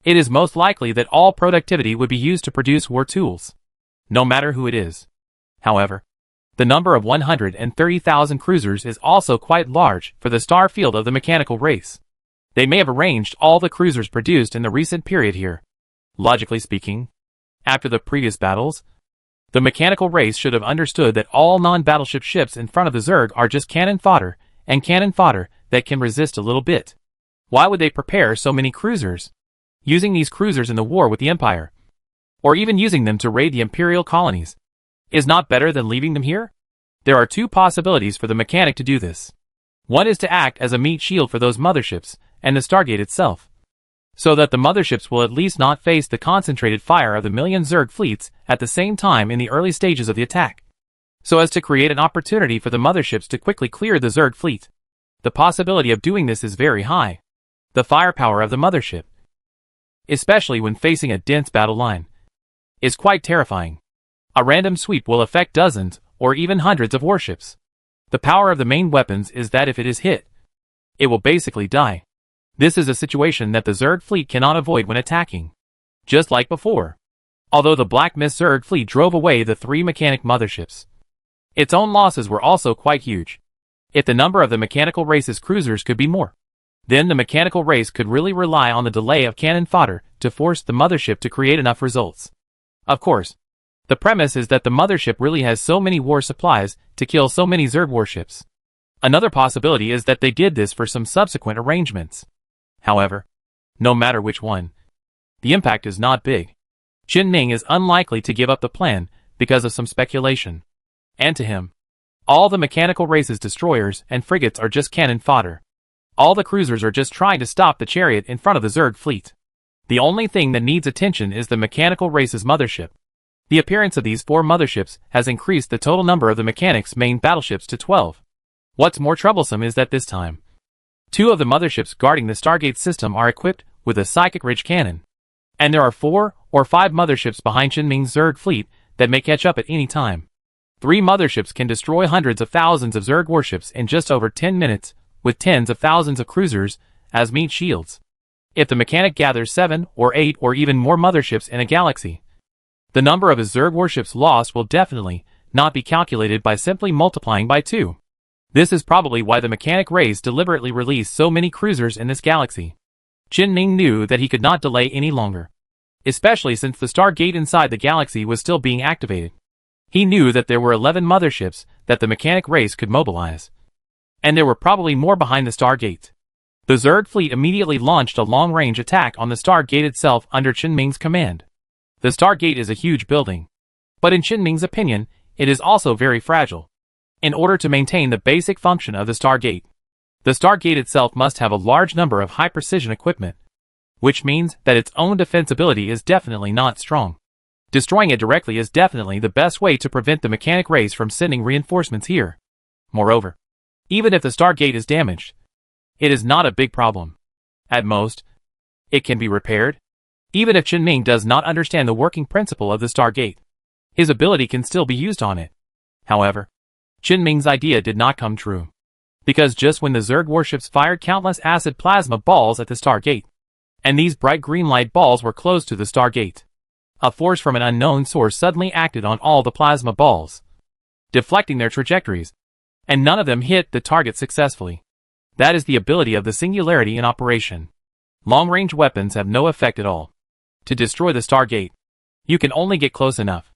it is most likely that all productivity would be used to produce war tools, no matter who it is. However, the number of 130,000 cruisers is also quite large for the star field of the mechanical race. They may have arranged all the cruisers produced in the recent period here. Logically speaking, after the previous battles, the mechanical race should have understood that all non-battleship ships in front of the Zerg are just cannon fodder, and cannon fodder that can resist a little bit. Why would they prepare so many cruisers? Using these cruisers in the war with the Empire, or even using them to raid the Imperial colonies, is not better than leaving them here? There are 2 possibilities for the mechanic to do this. One is to act as a meat shield for those motherships and the Stargate itself, so that the motherships will at least not face the concentrated fire of the million Zerg fleets at the same time in the early stages of the attack, so as to create an opportunity for the motherships to quickly clear the Zerg fleet. The possibility of doing this is very high. The firepower of the mothership, especially when facing a dense battle line, is quite terrifying. A random sweep will affect dozens or even hundreds of warships. The power of the main weapons is that if it is hit, it will basically die. This is a situation that the Zerg fleet cannot avoid when attacking. Just like before. Although the Black Mist Zerg fleet drove away the 3 mechanic motherships, its own losses were also quite huge. If the number of the mechanical race's cruisers could be more, then the mechanical race could really rely on the delay of cannon fodder to force the mothership to create enough results. Of course, the premise is that the mothership really has so many war supplies to kill so many Zerg warships. Another possibility is that they did this for some subsequent arrangements. However, no matter which one, the impact is not big. Qinming is unlikely to give up the plan because of some speculation. And to him, all the mechanical race's destroyers and frigates are just cannon fodder. All the cruisers are just trying to stop the chariot in front of the Zerg fleet. The only thing that needs attention is the mechanical race's mothership. The appearance of these 4 motherships has increased the total number of the mechanics' main battleships to 12. What's more troublesome is that this time, 2 of the motherships guarding the Stargate system are equipped with a Psychic Ridge cannon. And there are 4 or 5 motherships behind Qinming's Zerg fleet that may catch up at any time. 3 motherships can destroy hundreds of thousands of Zerg warships in just over 10 minutes, with tens of thousands of cruisers as meat shields. If the mechanic gathers 7 or 8 or even more motherships in a galaxy, the number of his Zerg warships lost will definitely not be calculated by simply multiplying by 2. This is probably why the mechanic race deliberately released so many cruisers in this galaxy. Qinming knew that he could not delay any longer, especially since the Stargate inside the galaxy was still being activated. He knew that there were 11 motherships that the mechanic race could mobilize, and there were probably more behind the Stargate. The Zerg fleet immediately launched a long-range attack on the Stargate itself under Qinming's command. The Stargate is a huge building, but in Qinming's opinion, it is also very fragile. In order to maintain the basic function of the Stargate itself must have a large number of high-precision equipment, which means that its own defensibility is definitely not strong. Destroying it directly is definitely the best way to prevent the mechanic race from sending reinforcements here. Moreover, even if the Stargate is damaged, it is not a big problem. At most, it can be repaired. Even if Qin does not understand the working principle of the Stargate, his ability can still be used on it. However, Qin idea did not come true. Because just when the Zerg warships fired countless acid plasma balls at the Stargate, and these bright green light balls were close to the Stargate, a force from an unknown source suddenly acted on all the plasma balls, deflecting their trajectories, and none of them hit the target successfully. That is the ability of the Singularity in operation. Long-range weapons have no effect at all. To destroy the Stargate, you can only get close enough.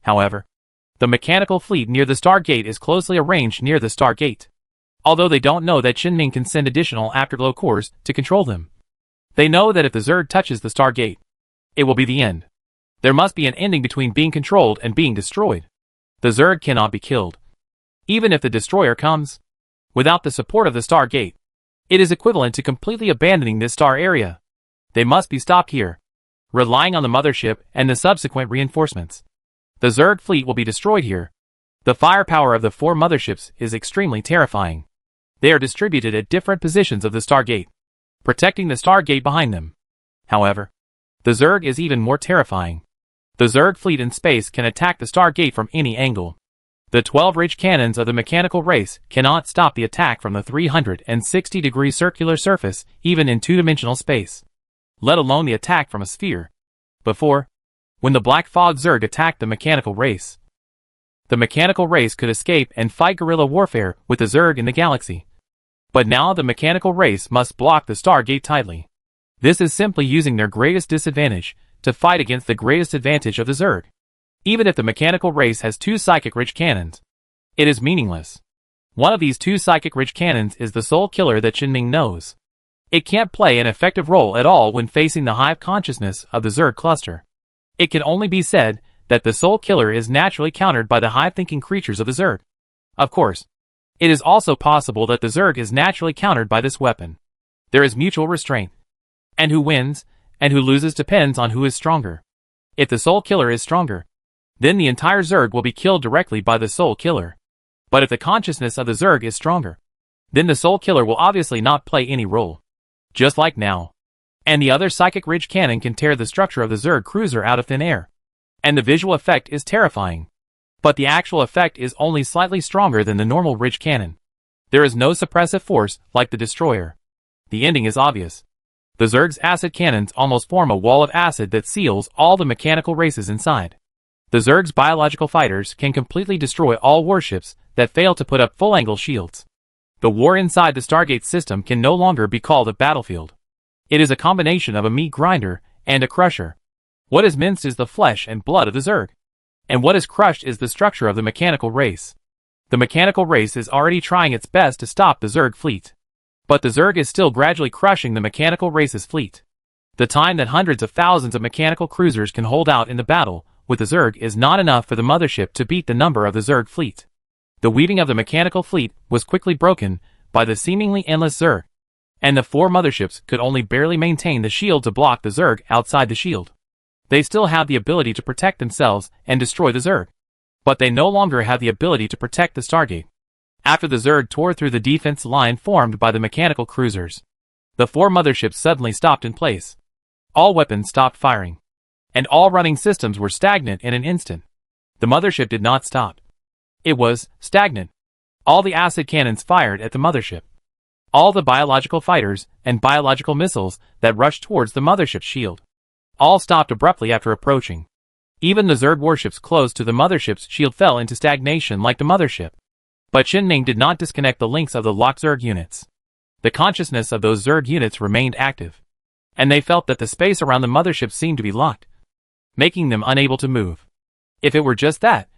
However, the mechanical fleet near the Stargate is closely arranged near the Stargate. Although they don't know that Qin can send additional afterglow cores to control them. They know that if the Zerg touches the Stargate, it will be the end. There must be an ending between being controlled and being destroyed. The Zerg cannot be killed. Even if the destroyer comes, without the support of the Stargate, it is equivalent to completely abandoning this star area. They must be stopped here, relying on the mothership and the subsequent reinforcements. The Zerg fleet will be destroyed here. The firepower of the 4 motherships is extremely terrifying. They are distributed at different positions of the Stargate, protecting the Stargate behind them. However, the Zerg is even more terrifying. The Zerg fleet in space can attack the Stargate from any angle. The 12 ridge cannons of the mechanical race cannot stop the attack from the 360-degree circular surface even in 2-dimensional space, let alone the attack from a sphere. Before, when the Black Fog Zerg attacked the mechanical race, the mechanical race could escape and fight guerrilla warfare with the Zerg in the galaxy. But now the mechanical race must block the Stargate tightly. This is simply using their greatest disadvantage to fight against the greatest advantage of the Zerg. Even if the mechanical race has 2 psychic ridge cannons, it is meaningless. One of these 2 psychic ridge cannons is the soul killer that Qin knows. It can't play an effective role at all when facing the hive consciousness of the Zerg cluster. It can only be said that the soul killer is naturally countered by the hive-thinking creatures of the Zerg. Of course, it is also possible that the Zerg is naturally countered by this weapon. There is mutual restraint. And who wins and who loses depends on who is stronger. If the soul killer is stronger, then the entire Zerg will be killed directly by the soul killer. But if the consciousness of the Zerg is stronger, then the soul killer will obviously not play any role. Just like now. And the other psychic ridge cannon can tear the structure of the Zerg cruiser out of thin air. And the visual effect is terrifying. But the actual effect is only slightly stronger than the normal ridge cannon. There is no suppressive force like the destroyer. The ending is obvious. The Zerg's acid cannons almost form a wall of acid that seals all the mechanical races inside. The Zerg's biological fighters can completely destroy all warships that fail to put up full-angle shields. The war inside the Stargate system can no longer be called a battlefield. It is a combination of a meat grinder and a crusher. What is minced is the flesh and blood of the Zerg. And what is crushed is the structure of the mechanical race. The mechanical race is already trying its best to stop the Zerg fleet. But the Zerg is still gradually crushing the mechanical race's fleet. The time that hundreds of thousands of mechanical cruisers can hold out in the battle with the Zerg is not enough for the mothership to beat the number of the Zerg fleet. The weaving of the mechanical fleet was quickly broken by the seemingly endless Zerg, and the 4 motherships could only barely maintain the shield to block the Zerg outside the shield. They still have the ability to protect themselves and destroy the Zerg, but they no longer have the ability to protect the Stargate. After the Zerg tore through the defense line formed by the mechanical cruisers, the 4 motherships suddenly stopped in place. All weapons stopped firing, and all running systems were stagnant in an instant. The mothership did not stop. It was stagnant. All the acid cannons fired at the mothership. All the biological fighters and biological missiles that rushed towards the mothership's shield all stopped abruptly after approaching. Even the Zerg warships close to the mothership's shield fell into stagnation like the mothership. But Qin did not disconnect the links of the locked Zerg units. The consciousness of those Zerg units remained active, and they felt that the space around the mothership seemed to be locked, making them unable to move. If it were just that,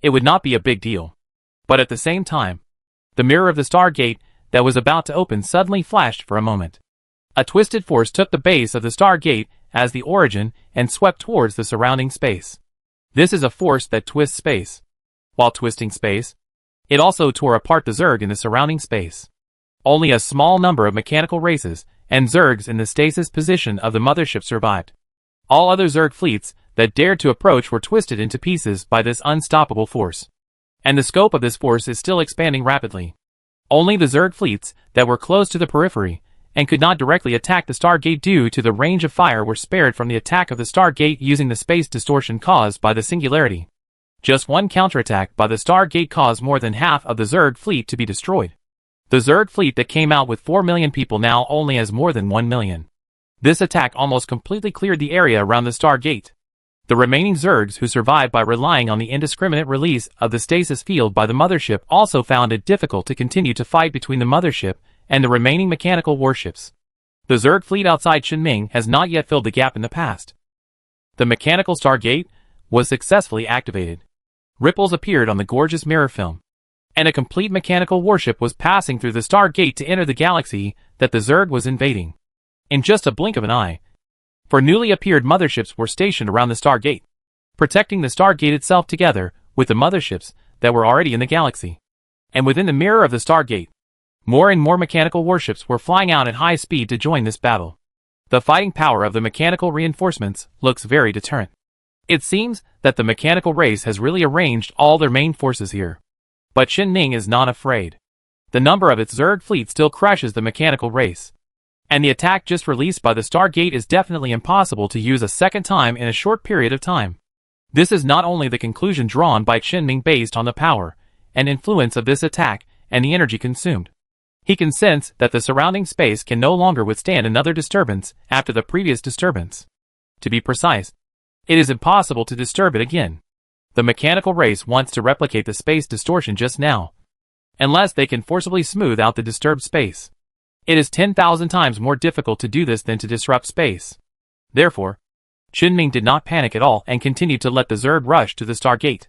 it would not be a big deal. But at the same time, the mirror of the Stargate that was about to open suddenly flashed for a moment. A twisted force took the base of the Stargate as the origin and swept towards the surrounding space. This is a force that twists space. While twisting space, it also tore apart the Zerg in the surrounding space. Only a small number of mechanical races and Zergs in the stasis position of the mothership survived. All other Zerg fleets that dared to approach were twisted into pieces by this unstoppable force. And the scope of this force is still expanding rapidly. Only the Zerg fleets that were close to the periphery and could not directly attack the Stargate due to the range of fire were spared from the attack of the Stargate using the space distortion caused by the singularity. Just one counterattack by the Stargate caused more than half of the Zerg fleet to be destroyed. The Zerg fleet that came out with 4 million people now only has more than 1 million. This attack almost completely cleared the area around the Stargate. The remaining Zergs who survived by relying on the indiscriminate release of the stasis field by the mothership also found it difficult to continue to fight between the mothership and the remaining mechanical warships. The Zerg fleet outside Shinming has not yet filled the gap in the past. The mechanical Stargate was successfully activated. Ripples appeared on the gorgeous mirror film, and a complete mechanical warship was passing through the Stargate to enter the galaxy that the Zerg was invading. In just a blink of an eye, 4 newly appeared motherships were stationed around the Stargate, protecting the Stargate itself together with the motherships that were already in the galaxy. And within the mirror of the Stargate, more and more mechanical warships were flying out at high speed to join this battle. The fighting power of the mechanical reinforcements looks very deterrent. It seems that the mechanical race has really arranged all their main forces here. But Shinming is not afraid. The number of its Zerg fleet still crushes the mechanical race. And the attack just released by the Stargate is definitely impossible to use a second time in a short period of time. This is not only the conclusion drawn by Shinming based on the power and influence of this attack and the energy consumed. He can sense that the surrounding space can no longer withstand another disturbance after the previous disturbance. To be precise, it is impossible to disturb it again. The mechanical race wants to replicate the space distortion just now, unless they can forcibly smooth out the disturbed space. It is 10,000 times more difficult to do this than to disrupt space. Therefore, Shinming did not panic at all and continued to let the Zerg rush to the Stargate.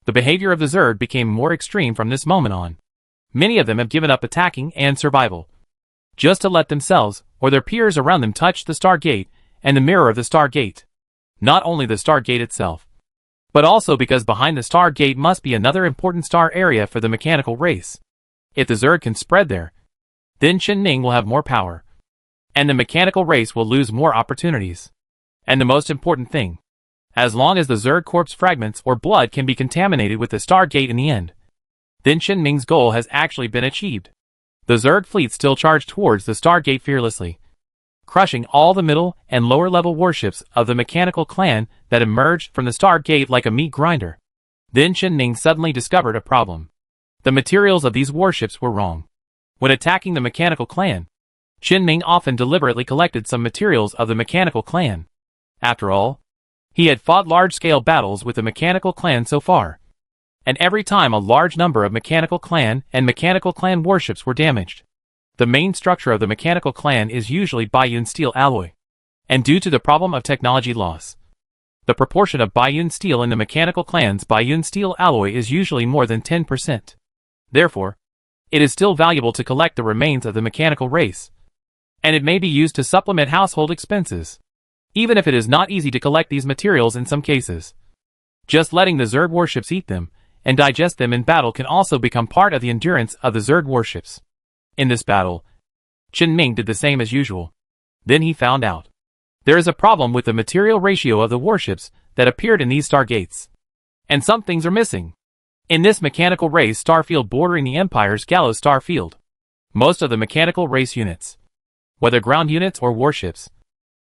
The behavior of the Zerg became more extreme from this moment on. Many of them have given up attacking and survival, just to let themselves or their peers around them touch the Stargate and the mirror of the Stargate. Not only the Stargate itself, but also because behind the Stargate must be another important star area for the mechanical race. If the Zerg can spread there, then Shinming will have more power, and the mechanical race will lose more opportunities. And the most important thing, as long as the Zerg corpse fragments or blood can be contaminated with the Stargate in the end, then Shinming's goal has actually been achieved. The Zerg fleet still charged towards the Stargate fearlessly, crushing all the middle and lower level warships of the mechanical clan that emerged from the Stargate like a meat grinder. Then Shinming suddenly discovered a problem. The materials of these warships were wrong. When attacking the mechanical clan, Shinming often deliberately collected some materials of the mechanical clan. After all, he had fought large-scale battles with the mechanical clan so far, and every time a large number of mechanical clan and mechanical clan warships were damaged. The main structure of the mechanical clan is usually Bayun steel alloy, and due to the problem of technology loss, the proportion of Bayun steel in the mechanical clan's Bayun steel alloy is usually more than 10%. Therefore, it is still valuable to collect the remains of the mechanical race, and it may be used to supplement household expenses, even if it is not easy to collect these materials in some cases. Just letting the Zerg warships eat them and digest them in battle can also become part of the endurance of the Zerg warships. In this battle, Shinming did the same as usual. Then he found out there is a problem with the material ratio of the warships that appeared in these Stargates, and some things are missing. In this mechanical race starfield bordering the Empire's Gallows starfield, most of the mechanical race units, whether ground units or warships,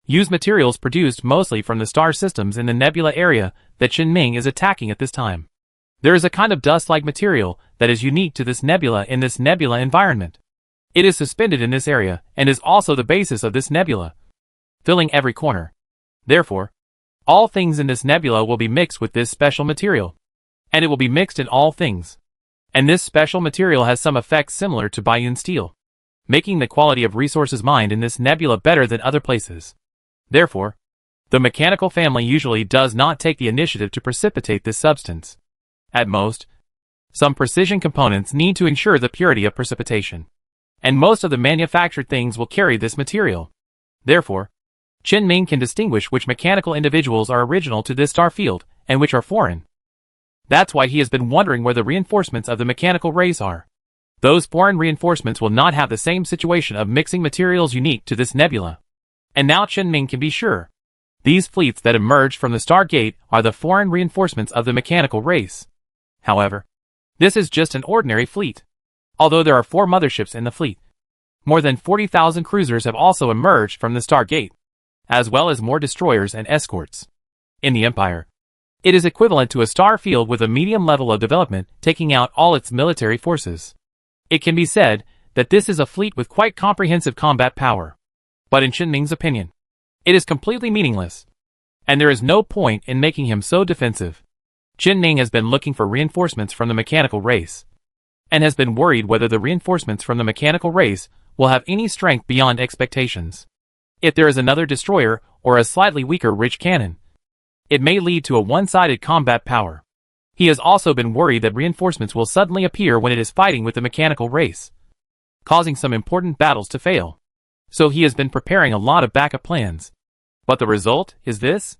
use materials produced mostly from the star systems in the nebula area that Shinming is attacking at this time. There is a kind of dust-like material that is unique to this nebula in this nebula environment. It is suspended in this area and is also the basis of this nebula, filling every corner. Therefore, all things in this nebula will be mixed with this special material, and it will be mixed in all things. And this special material has some effects similar to Bayun steel, making the quality of resources mined in this nebula better than other places. Therefore, the mechanical family usually does not take the initiative to precipitate this substance. At most, some precision components need to ensure the purity of precipitation, and most of the manufactured things will carry this material. Therefore, Shinming can distinguish which mechanical individuals are original to this star field and which are foreign. That's why he has been wondering where the reinforcements of the mechanical race are. Those foreign reinforcements will not have the same situation of mixing materials unique to this nebula. And now Shinming can be sure These fleets that emerged from the Stargate are the foreign reinforcements of the mechanical race. However, this is just an ordinary fleet. Although there are 4 motherships in the fleet, more than 40,000 cruisers have also emerged from the Stargate, as well as more destroyers and escorts. In the Empire, it is equivalent to a star field with a medium level of development taking out all its military forces. It can be said that this is a fleet with quite comprehensive combat power. But in Qin Ming's opinion, it is completely meaningless, and there is no point in making him so defensive. Qin Ming has been looking for reinforcements from the mechanical race, and has been worried whether the reinforcements from the mechanical race will have any strength beyond expectations. If there is another destroyer or a slightly weaker ridge cannon, it may lead to a one-sided combat power. He has also been worried that reinforcements will suddenly appear when it is fighting with the mechanical race, causing some important battles to fail. So he has been preparing a lot of backup plans. But the result is this?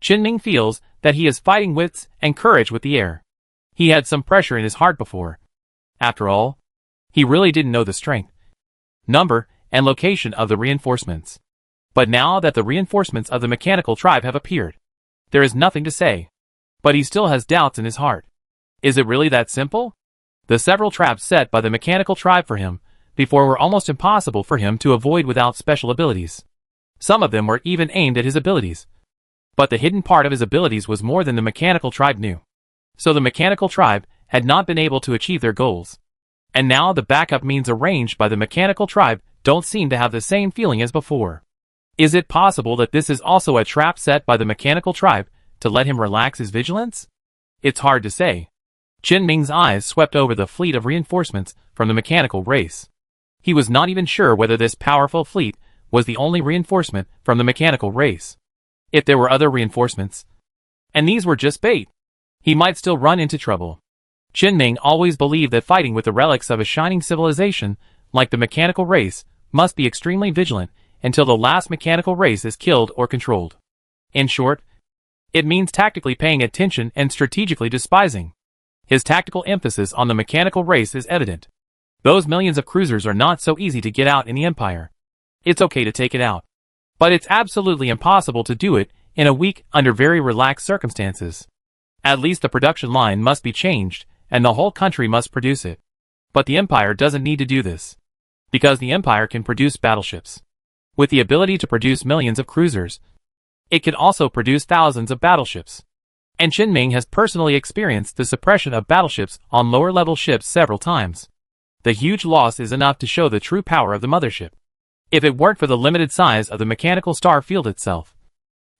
Qin Ming feels that he is fighting wits and courage with the air. He had some pressure in his heart before. After all, he really didn't know the strength, number, and location of the reinforcements. But now that the reinforcements of the mechanical tribe have appeared, there is nothing to say. But he still has doubts in his heart. Is it really that simple? The several traps set by the mechanical tribe for him before were almost impossible for him to avoid without special abilities. Some of them were even aimed at his abilities. But the hidden part of his abilities was more than the mechanical tribe knew. So the mechanical tribe had not been able to achieve their goals. And now the backup means arranged by the mechanical tribe don't seem to have the same feeling as before. Is it possible that this is also a trap set by the mechanical tribe to let him relax his vigilance? It's hard to say. Qin Ming's eyes swept over the fleet of reinforcements from the mechanical race. He was not even sure whether this powerful fleet was the only reinforcement from the mechanical race. If there were other reinforcements, and these were just bait, he might still run into trouble. Qin Ming always believed that fighting with the relics of a shining civilization, like the mechanical race, must be extremely vigilant until the last mechanical race is killed or controlled. In short, it means tactically paying attention and strategically despising. His tactical emphasis on the mechanical race is evident. Those millions of cruisers are not so easy to get out in the Empire. It's okay to take it out, but it's absolutely impossible to do it in a week under very relaxed circumstances. At least the production line must be changed, and the whole country must produce it. But the Empire doesn't need to do this, because the Empire can produce battleships. With the ability to produce millions of cruisers, it can also produce thousands of battleships. And Qin Ming has personally experienced the suppression of battleships on lower-level ships several times. The huge loss is enough to show the true power of the mothership. If it weren't for the limited size of the mechanical star field itself,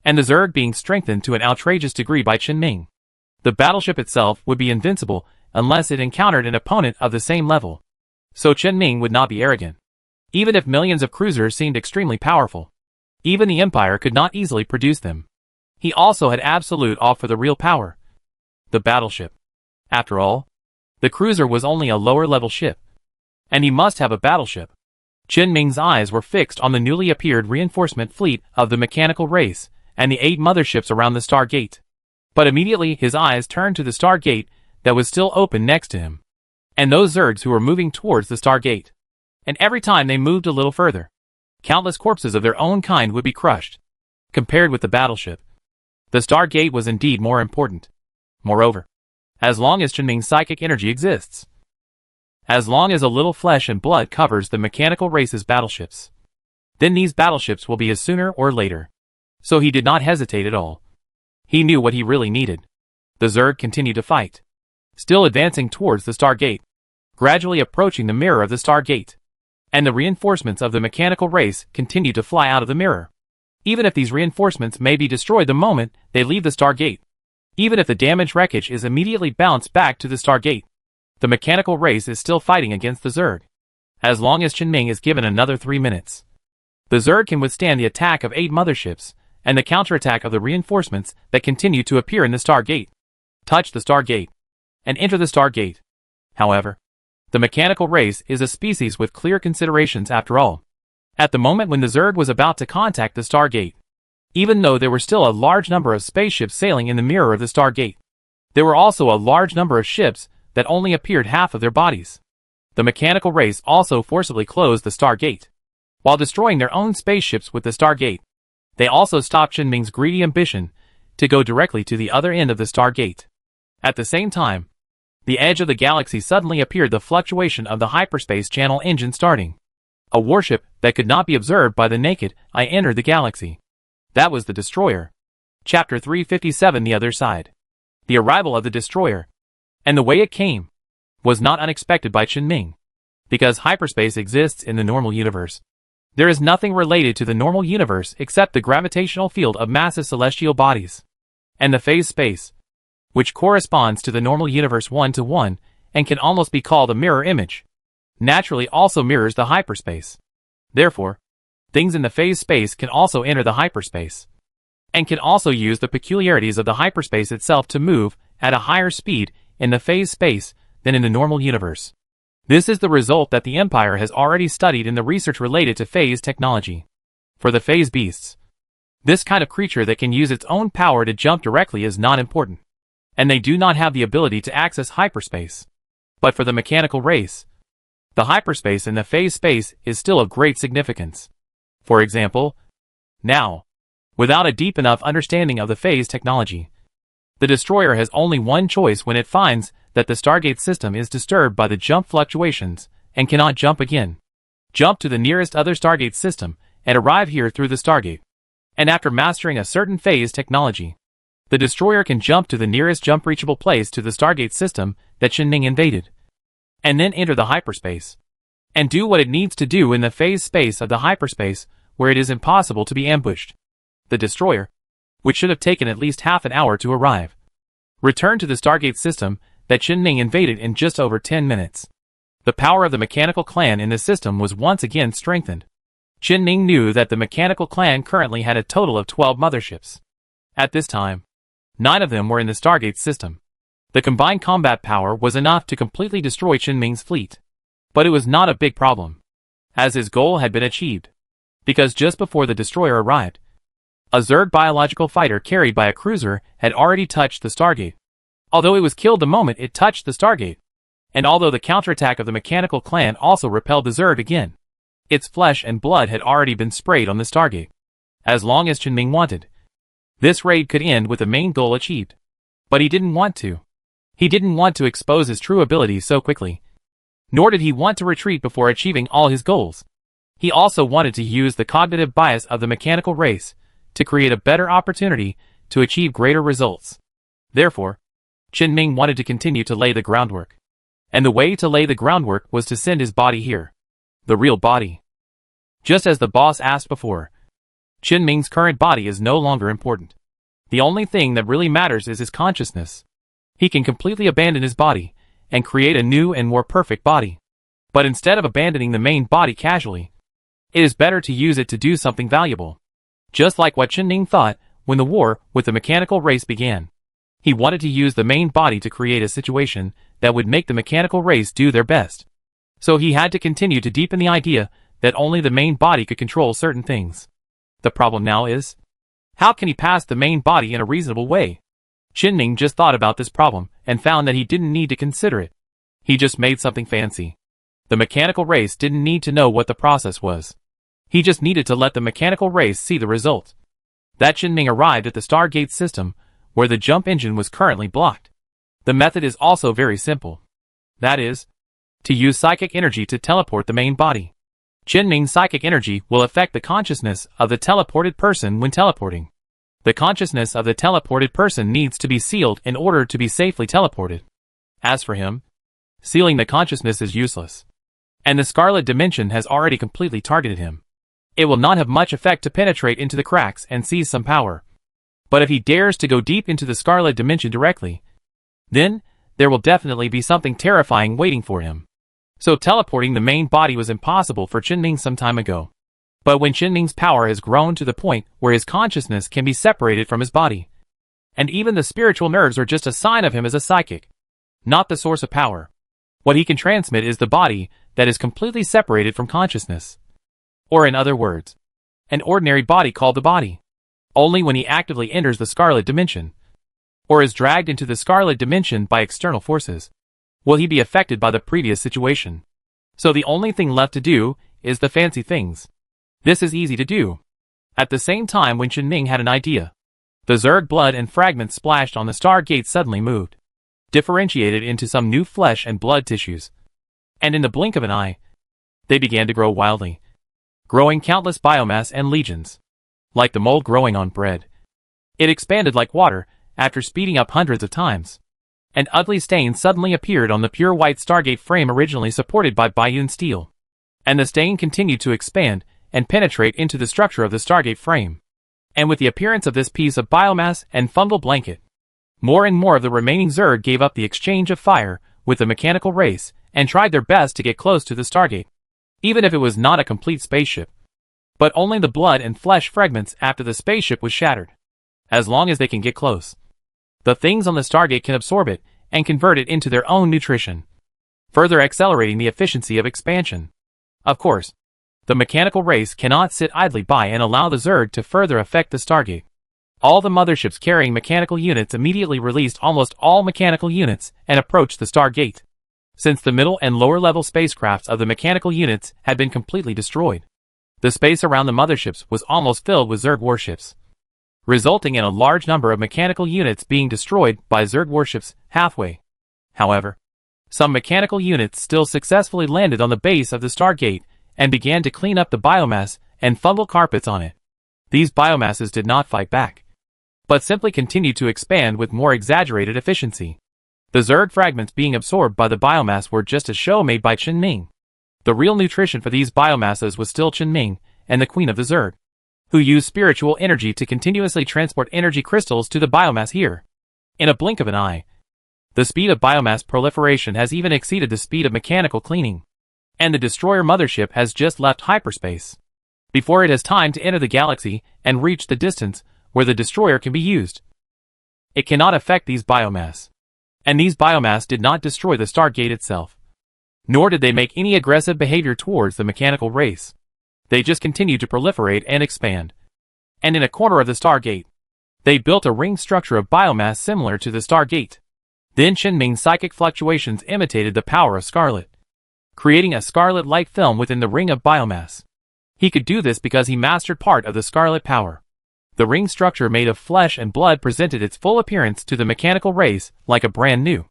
and the Zerg being strengthened to an outrageous degree by Qin Ming, the battleship itself would be invincible unless it encountered an opponent of the same level. So Qin Ming would not be arrogant. Even if millions of cruisers seemed extremely powerful, even the Empire could not easily produce them. He also had absolute awe for the real power, the battleship. After all, the cruiser was only a lower-level ship, and he must have a battleship. Qin Ming's eyes were fixed on the newly appeared reinforcement fleet of the mechanical race and the 8 motherships around the Stargate. But immediately his eyes turned to the Stargate that was still open next to him, and those Zergs who were moving towards the Stargate. And every time they moved a little further, countless corpses of their own kind would be crushed. Compared with the battleship, the Stargate was indeed more important. Moreover, as long as Qin Ming's psychic energy exists, as long as a little flesh and blood covers the mechanical race's battleships, then these battleships will be his sooner or later. So he did not hesitate at all. He knew what he really needed. The Zerg continued to fight, still advancing towards the Stargate, gradually approaching the mirror of the Stargate. And the reinforcements of the mechanical race continued to fly out of the mirror. Even if these reinforcements may be destroyed the moment they leave the Stargate, even if the damaged wreckage is immediately bounced back to the Stargate, the mechanical race is still fighting against the Zerg. As long as Qin Ming is given another 3 minutes, the Zerg can withstand the attack of 8 motherships and the counterattack of the reinforcements that continue to appear in the Stargate, touch the Stargate, and enter the Stargate. However, the mechanical race is a species with clear considerations after all. At the moment when the Zerg was about to contact the Stargate, even though there were still a large number of spaceships sailing in the mirror of the Stargate, there were also a large number of ships that only appeared half of their bodies. The mechanical race also forcibly closed the Stargate, while destroying their own spaceships with the Stargate, They also stopped Qinming's greedy ambition to go directly to the other end of the Stargate. At the same time, the edge of the galaxy suddenly appeared, the fluctuation of the hyperspace channel engine starting. A warship that could not be observed by the naked eye entered the galaxy. That was the destroyer. Chapter 357, The Other Side. The arrival of the destroyer, and the way it came, was not unexpected by Qinming. Because hyperspace exists in the normal universe, there is nothing related to the normal universe except the gravitational field of massive celestial bodies, and the phase space, which corresponds to the normal universe 1-to-1 and can almost be called a mirror image, naturally also mirrors the hyperspace. Therefore, things in the phase space can also enter the hyperspace, and can also use the peculiarities of the hyperspace itself to move at a higher speed in the phase space than in the normal universe. This is the result that the Empire has already studied in the research related to phase technology. For the phase beasts, this kind of creature that can use its own power to jump directly is not important, and they do not have the ability to access hyperspace. But for the mechanical race, the hyperspace in the phase space is still of great significance. For example, now, without a deep enough understanding of the phase technology, the destroyer has only one choice when it finds that the Stargate system is disturbed by the jump fluctuations and cannot jump again. Jump to the nearest other Stargate system and arrive here through the Stargate. And after mastering a certain phase technology, the destroyer can jump to the nearest jump reachable place to the Stargate system that Qinming invaded, and then enter the hyperspace, and do what it needs to do in the phase space of the hyperspace where it is impossible to be ambushed. The destroyer, which should have taken at least half an hour to arrive, returned to the Stargate system that Qinming invaded in just over 10 minutes. The power of the mechanical clan in the system was once again strengthened. Qinming knew that the mechanical clan currently had a total of 12 motherships. At this time, 9 of them were in the Stargate system. The combined combat power was enough to completely destroy Qinming's fleet. But it was not a big problem, as his goal had been achieved. Because just before the destroyer arrived, a Zerg biological fighter carried by a cruiser had already touched the Stargate. Although it was killed the moment it touched the Stargate, and although the counterattack of the mechanical clan also repelled the Zerg again, its flesh and blood had already been sprayed on the Stargate. As long as Qinming wanted, this raid could end with the main goal achieved. But he didn't want to. He didn't want to expose his true abilities so quickly. Nor did he want to retreat before achieving all his goals. He also wanted to use the cognitive bias of the mechanical race to create a better opportunity to achieve greater results. Therefore, Qinming wanted to continue to lay the groundwork. And the way to lay the groundwork was to send his body here. The real body. Just as the boss asked before, Qinming's current body is no longer important. The only thing that really matters is his consciousness. He can completely abandon his body and create a new and more perfect body. But instead of abandoning the main body casually, it is better to use it to do something valuable. Just like what Qinming thought when the war with the mechanical race began. He wanted to use the main body to create a situation that would make the mechanical race do their best. So he had to continue to deepen the idea that only the main body could control certain things. The problem now is, how can he pass the main body in a reasonable way? Qinming just thought about this problem and found that he didn't need to consider it. He just made something fancy. The mechanical race didn't need to know what the process was. He just needed to let the mechanical race see the result. That Qinming arrived at the Stargate system where the jump engine was currently blocked. The method is also very simple. That is, to use psychic energy to teleport the main body. Qinming's psychic energy will affect the consciousness of the teleported person when teleporting. The consciousness of the teleported person needs to be sealed in order to be safely teleported. As for him, sealing the consciousness is useless. And the Scarlet Dimension has already completely targeted him. It will not have much effect to penetrate into the cracks and seize some power. But if he dares to go deep into the Scarlet Dimension directly, then there will definitely be something terrifying waiting for him. So teleporting the main body was impossible for Qinming some time ago. But when Qinming's power has grown to the point where his consciousness can be separated from his body, and even the spiritual nerves are just a sign of him as a psychic, not the source of power. What he can transmit is the body that is completely separated from consciousness. Or in other words, an ordinary body called the body. Only when he actively enters the Scarlet Dimension, or is dragged into the Scarlet Dimension by external forces, will he be affected by the previous situation. So the only thing left to do is the fancy things. This is easy to do. At the same time when Chen Ming had an idea, the Zerg blood and fragments splashed on the Stargate suddenly moved, differentiated into some new flesh and blood tissues. And in the blink of an eye, they began to grow wildly, growing countless biomass and legions. Like the mold growing on bread. It expanded like water, after speeding up hundreds of times. An ugly stain suddenly appeared on the pure white Stargate frame originally supported by Bayun steel. And the stain continued to expand and penetrate into the structure of the Stargate frame. And with the appearance of this piece of biomass and fungal blanket, more and more of the remaining Zerg gave up the exchange of fire with the mechanical race and tried their best to get close to the Stargate, even if it was not a complete spaceship, but only the blood and flesh fragments after the spaceship was shattered. As long as they can get close, the things on the Stargate can absorb it and convert it into their own nutrition, further accelerating the efficiency of expansion. Of course, the mechanical race cannot sit idly by and allow the Zerg to further affect the Stargate. All the motherships carrying mechanical units immediately released almost all mechanical units and approached the Stargate, since the middle and lower level spacecrafts of the mechanical units had been completely destroyed. The space around the motherships was almost filled with Zerg warships, resulting in a large number of mechanical units being destroyed by Zerg warships halfway. However, some mechanical units still successfully landed on the base of the Stargate and began to clean up the biomass and fungal carpets on it. These biomasses did not fight back, but simply continued to expand with more exaggerated efficiency. The Zerg fragments being absorbed by the biomass were just a show made by Chen Ming. The real nutrition for these biomasses was still Chen Ming and the Queen of the Zerg, who used spiritual energy to continuously transport energy crystals to the biomass here. In a blink of an eye, the speed of biomass proliferation has even exceeded the speed of mechanical cleaning, and the destroyer mothership has just left hyperspace, before it has time to enter the galaxy and reach the distance where the destroyer can be used. It cannot affect these biomass, and these biomass did not destroy the Stargate itself, nor did they make any aggressive behavior towards the mechanical race. They just continued to proliferate and expand. And in a corner of the Stargate, they built a ring structure of biomass similar to the Stargate. Then Chen Ming's psychic fluctuations imitated the power of Scarlet, creating a scarlet-like film within the ring of biomass. He could do this because he mastered part of the Scarlet power. The ring structure made of flesh and blood presented its full appearance to the mechanical race like a brand new,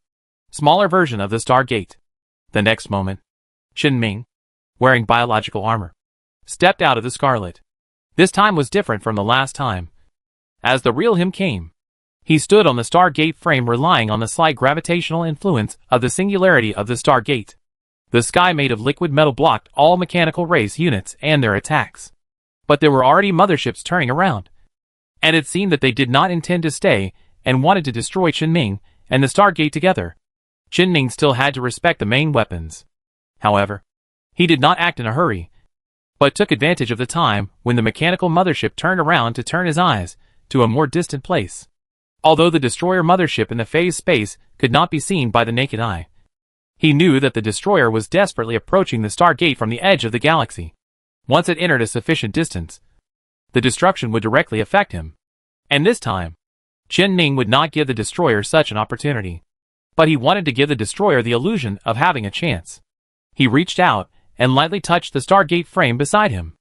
smaller version of the Stargate. The next moment, Chen Ming, wearing biological armor, stepped out of the Scarlet. This time was different from the last time. As the real him came, he stood on the Stargate frame relying on the slight gravitational influence of the singularity of the Stargate. The sky made of liquid metal blocked all mechanical race units and their attacks. But there were already motherships turning around, and it seemed that they did not intend to stay and wanted to destroy Chen Ming and the Stargate together. Chen Ming still had to respect the main weapons. However, he did not act in a hurry, but took advantage of the time when the mechanical mothership turned around to turn his eyes to a more distant place. Although the destroyer mothership in the phase space could not be seen by the naked eye, he knew that the destroyer was desperately approaching the Stargate from the edge of the galaxy. Once it entered a sufficient distance, the destruction would directly affect him. And this time, Chen Ming would not give the destroyer such an opportunity, but he wanted to give the destroyer the illusion of having a chance. He reached out and lightly touched the Stargate frame beside him.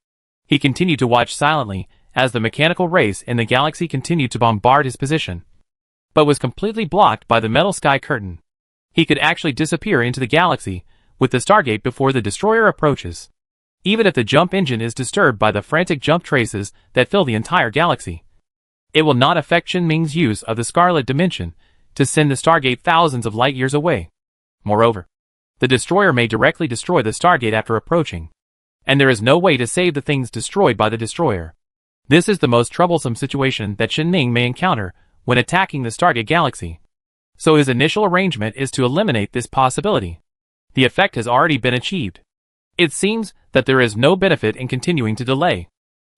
He continued to watch silently as the mechanical race in the galaxy continued to bombard his position, but was completely blocked by the metal sky curtain. He could actually disappear into the galaxy with the Stargate before the destroyer approaches, even if the jump engine is disturbed by the frantic jump traces that fill the entire galaxy. It will not affect Chen Ming's use of the Scarlet Dimension to send the Stargate thousands of light years away. Moreover, the destroyer may directly destroy the Stargate after approaching, and there is no way to save the things destroyed by the destroyer. This is the most troublesome situation that Chen Ming may encounter when attacking the Stargate galaxy. So his initial arrangement is to eliminate this possibility. The effect has already been achieved. It seems that there is no benefit in continuing to delay,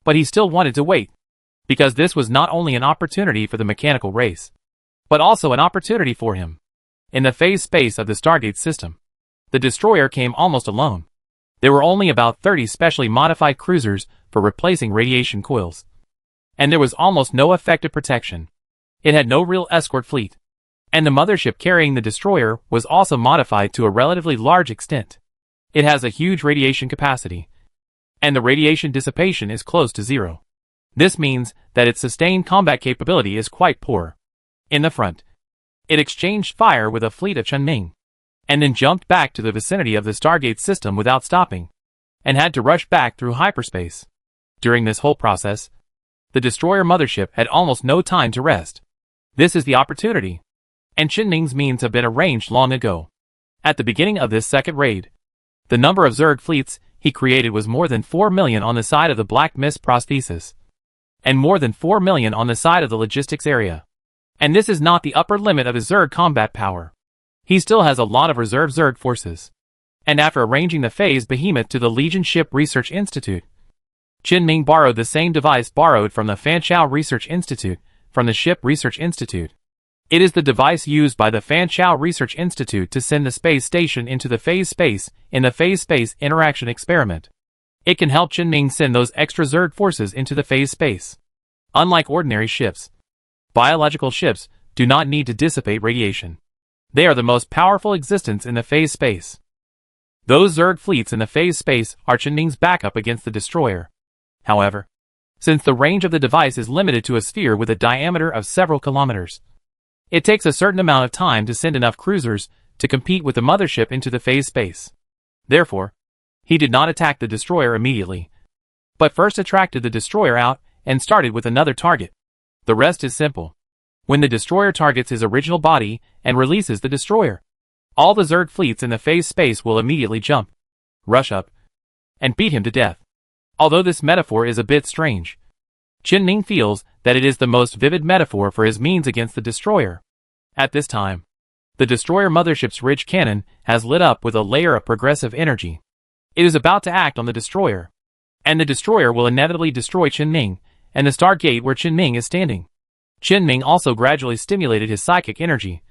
but he still wanted to wait, because this was not only an opportunity for the mechanical race, but also an opportunity for him. In the phase space of the Stargate system, the destroyer came almost alone. There were only about 30 specially modified cruisers for replacing radiation coils, and there was almost no effective protection. It had no real escort fleet, and the mothership carrying the destroyer was also modified to a relatively large extent. It has a huge radiation capacity, and the radiation dissipation is close to zero. This means that its sustained combat capability is quite poor. In the front, it exchanged fire with a fleet of Chunming, and then jumped back to the vicinity of the Stargate system without stopping, and had to rush back through hyperspace. During this whole process, the destroyer mothership had almost no time to rest. This is the opportunity, and Chunming's means have been arranged long ago. At the beginning of this second raid, the number of Zerg fleets he created was more than 4 million on the side of the Black Mist prosthesis, and more than 4 million on the side of the logistics area. And this is not the upper limit of his Zerg combat power. He still has a lot of reserve Zerg forces. And after arranging the phase behemoth to the Legion Ship Research Institute, Chunming borrowed the same device borrowed from the Fanchao Research Institute, from the Ship Research Institute. It is the device used by the Fanchao Research Institute to send the space station into the phase space in the phase-space interaction experiment. It can help Chunming send those extra Zerg forces into the phase space. Unlike ordinary ships, biological ships do not need to dissipate radiation. They are the most powerful existence in the phase space. Those Zerg fleets in the phase space are Chunming's backup against the destroyer. However, since the range of the device is limited to a sphere with a diameter of several kilometers, it takes a certain amount of time to send enough cruisers to compete with the mothership into the phase space. Therefore, he did not attack the destroyer immediately, but first attracted the destroyer out and started with another target. The rest is simple. When the destroyer targets his original body and releases the destroyer, all the Zerg fleets in the phase space will immediately jump, rush up, and beat him to death. Although this metaphor is a bit strange, Chunming feels that it is the most vivid metaphor for his means against the destroyer. At this time, the destroyer mothership's ridge cannon has lit up with a layer of progressive energy. It is about to act on the destroyer, and the destroyer will inevitably destroy Chunming and the Stargate where Chunming is standing. Chunming also gradually stimulated his psychic energy,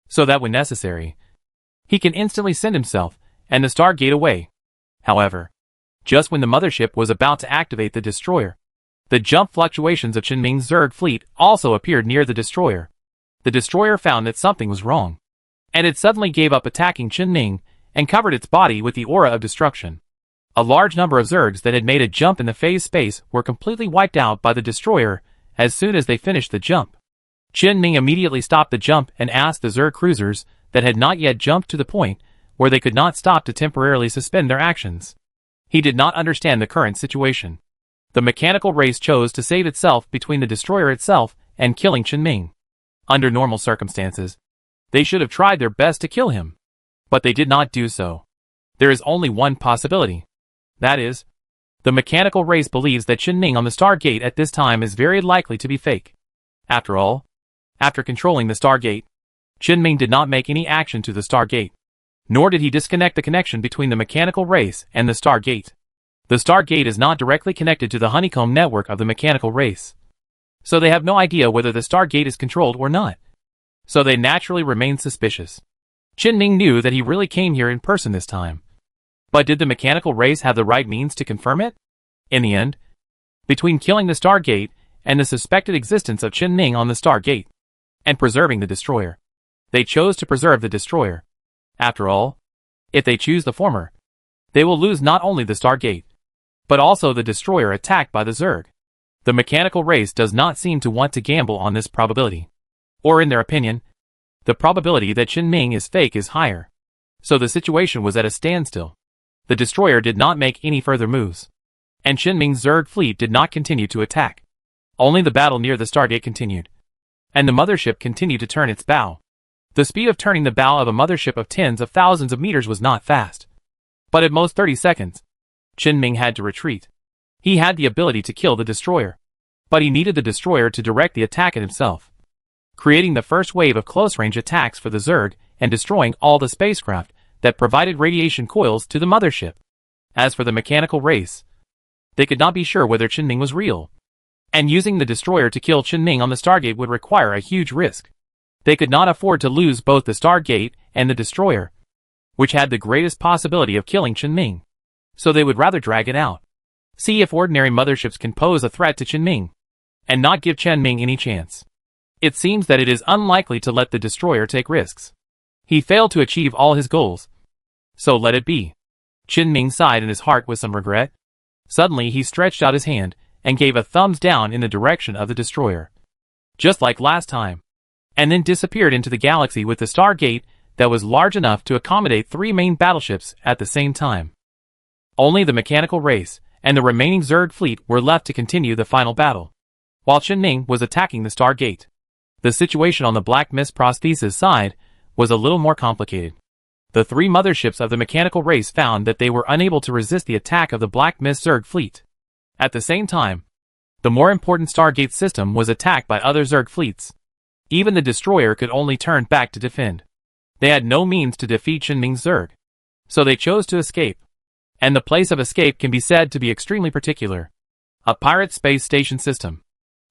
so that when necessary, he can instantly send himself and the Stargate away. However, just when the mothership was about to activate the destroyer, the jump fluctuations of Chunming's Zerg fleet also appeared near the destroyer. The destroyer found that something was wrong, and it suddenly gave up attacking Chunming and covered its body with the aura of destruction. A large number of Zergs that had made a jump in the phase space were completely wiped out by the destroyer as soon as they finished the jump. Chunming immediately stopped the jump and asked the Zerg cruisers that had not yet jumped to the point where they could not stop to temporarily suspend their actions. He did not understand the current situation. The mechanical race chose to save itself between the destroyer itself and killing Chunming. Under normal circumstances, they should have tried their best to kill him, but they did not do so. There is only one possibility. That is, the mechanical race believes that Chunming on the Stargate at this time is very likely to be fake. After all, after controlling the Stargate, Chunming did not make any action to the Stargate, nor did he disconnect the connection between the mechanical race and the Stargate. The Stargate is not directly connected to the honeycomb network of the mechanical race, so they have no idea whether the Stargate is controlled or not. So they naturally remain suspicious. Chunming knew that he really came here in person this time. But did the mechanical race have the right means to confirm it? In the end, between killing the Stargate and the suspected existence of Chunming on the Stargate, and preserving the destroyer, they chose to preserve the destroyer. After all, if they choose the former, they will lose not only the Stargate, but also the destroyer attacked by the Zerg. The mechanical race does not seem to want to gamble on this probability. Or in their opinion, the probability that Chunming is fake is higher. So the situation was at a standstill. The destroyer did not make any further moves, and Chunming's Zerg fleet did not continue to attack. Only the battle near the Stargate continued, and the mothership continued to turn its bow. The speed of turning the bow of a mothership of tens of thousands of meters was not fast, but at most 30 seconds, Chunming had to retreat. He had the ability to kill the destroyer, but he needed the destroyer to direct the attack at himself, creating the first wave of close-range attacks for the Zerg and destroying all the spacecraft that provided radiation coils to the mothership. As for the mechanical race, they could not be sure whether Chunming was real, and using the destroyer to kill Chunming on the Stargate would require a huge risk. They could not afford to lose both the Stargate and the destroyer, which had the greatest possibility of killing Chunming, so they would rather drag it out. See if ordinary motherships can pose a threat to Chunming, and not give Chunming any chance. It seems that it is unlikely to let the destroyer take risks. He failed to achieve all his goals, so let it be. Chunming sighed in his heart with some regret. Suddenly he stretched out his hand and gave a thumbs down in the direction of the destroyer. Just like last time. And then disappeared into the galaxy with the Stargate that was large enough to accommodate 3 main battleships at the same time. Only the mechanical race and the remaining Zerg fleet were left to continue the final battle, while Qinming was attacking the Stargate. The situation on the Black Mist prosthesis side was a little more complicated. The 3 motherships of the mechanical race found that they were unable to resist the attack of the Black Mist Zerg fleet. At the same time, the more important Stargate system was attacked by other Zerg fleets. Even the destroyer could only turn back to defend. They had no means to defeat Qinming's Zerg, so they chose to escape. And the place of escape can be said to be extremely particular. A pirate space station system.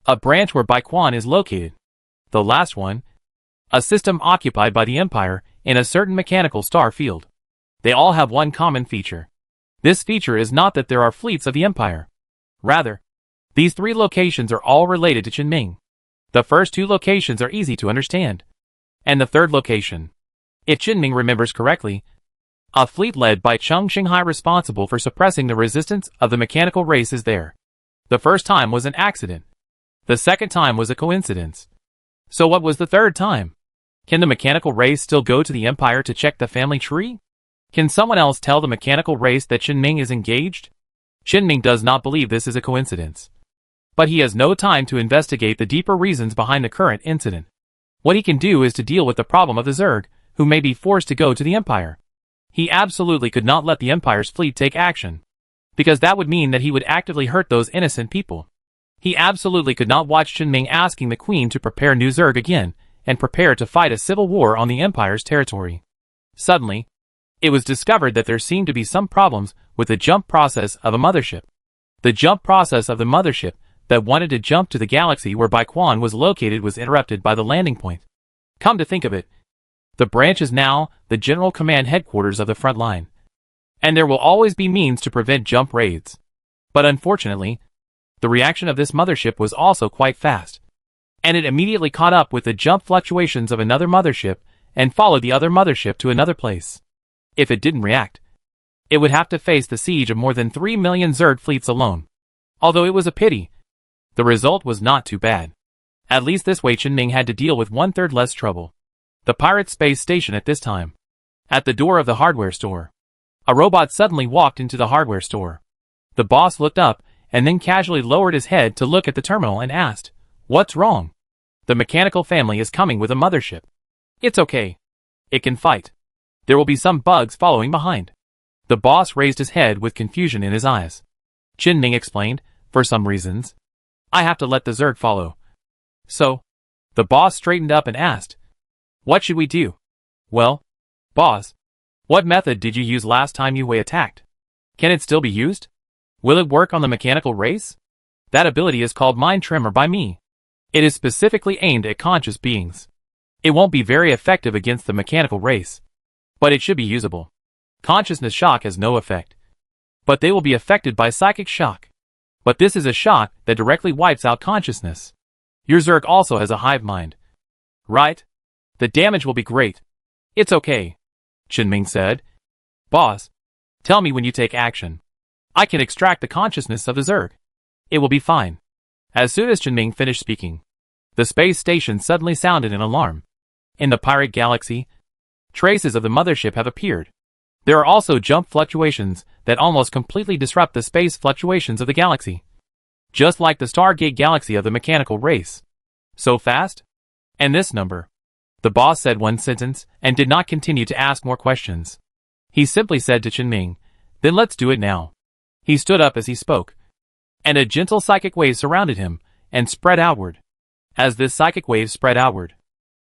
A branch where Baiquan is located. The last one. A system occupied by the Empire in a certain mechanical star field. They all have one common feature. This feature is not that there are fleets of the Empire. Rather, these 3 locations are all related to Qinming. The first 2 locations are easy to understand. And the third location, if Qinming remembers correctly, a fleet led by Cheng Qinghai responsible for suppressing the resistance of the mechanical race is there. The first time was an accident. The second time was a coincidence. So what was the third time? Can the mechanical race still go to the Empire to check the family tree? Can someone else tell the mechanical race that Qinming is engaged? Qinming does not believe this is a coincidence. But he has no time to investigate the deeper reasons behind the current incident. What he can do is to deal with the problem of the Zerg, who may be forced to go to the Empire. He absolutely could not let the Empire's fleet take action, because that would mean that he would actively hurt those innocent people. He absolutely could not watch Qinming asking the Queen to prepare new Zerg again, and prepare to fight a civil war on the Empire's territory. Suddenly, it was discovered that there seemed to be some problems with the jump process of a mothership. The jump process of the mothership that wanted to jump to the galaxy where Baiquan was located was interrupted by the landing point. Come to think of it, the branch is now the General Command headquarters of the front line. And there will always be means to prevent jump raids. But unfortunately, the reaction of this mothership was also quite fast. And it immediately caught up with the jump fluctuations of another mothership and followed the other mothership to another place. If it didn't react, it would have to face the siege of more than 3 million Zerg fleets alone. Although it was a pity, the result was not too bad. At least this way Qinming had to deal with 1/3 less trouble. The pirate space station at this time. At the door of the hardware store, a robot suddenly walked into the hardware store. The boss looked up and then casually lowered his head to look at the terminal and asked, "What's wrong?" "The mechanical family is coming with a mothership." "It's okay. It can fight. There will be some bugs following behind." The boss raised his head with confusion in his eyes. Qinming explained, "For some reasons, I have to let the Zerg follow." "So?" The boss straightened up and asked, "What should we do?" "Well, boss, what method did you use last time you attacked? Can it still be used? Will it work on the mechanical race?" "That ability is called Mind Tremor by me. It is specifically aimed at conscious beings. It won't be very effective against the mechanical race, but it should be usable. Consciousness shock has no effect, but they will be affected by psychic shock. But this is a shock that directly wipes out consciousness. Your Zerg also has a hive mind, right? The damage will be great." "It's okay," Qinming said. "Boss, tell me when you take action. I can extract the consciousness of the Zerg. It will be fine." As soon as Qinming finished speaking, the space station suddenly sounded an alarm. In the pirate galaxy, traces of the mothership have appeared. There are also jump fluctuations that almost completely disrupt the space fluctuations of the galaxy. Just like the Stargate galaxy of the mechanical race. "So fast? And this number?" The boss said one sentence and did not continue to ask more questions. He simply said to Qinming, "Then let's do it now." He stood up as he spoke, and a gentle psychic wave surrounded him and spread outward. As this psychic wave spread outward,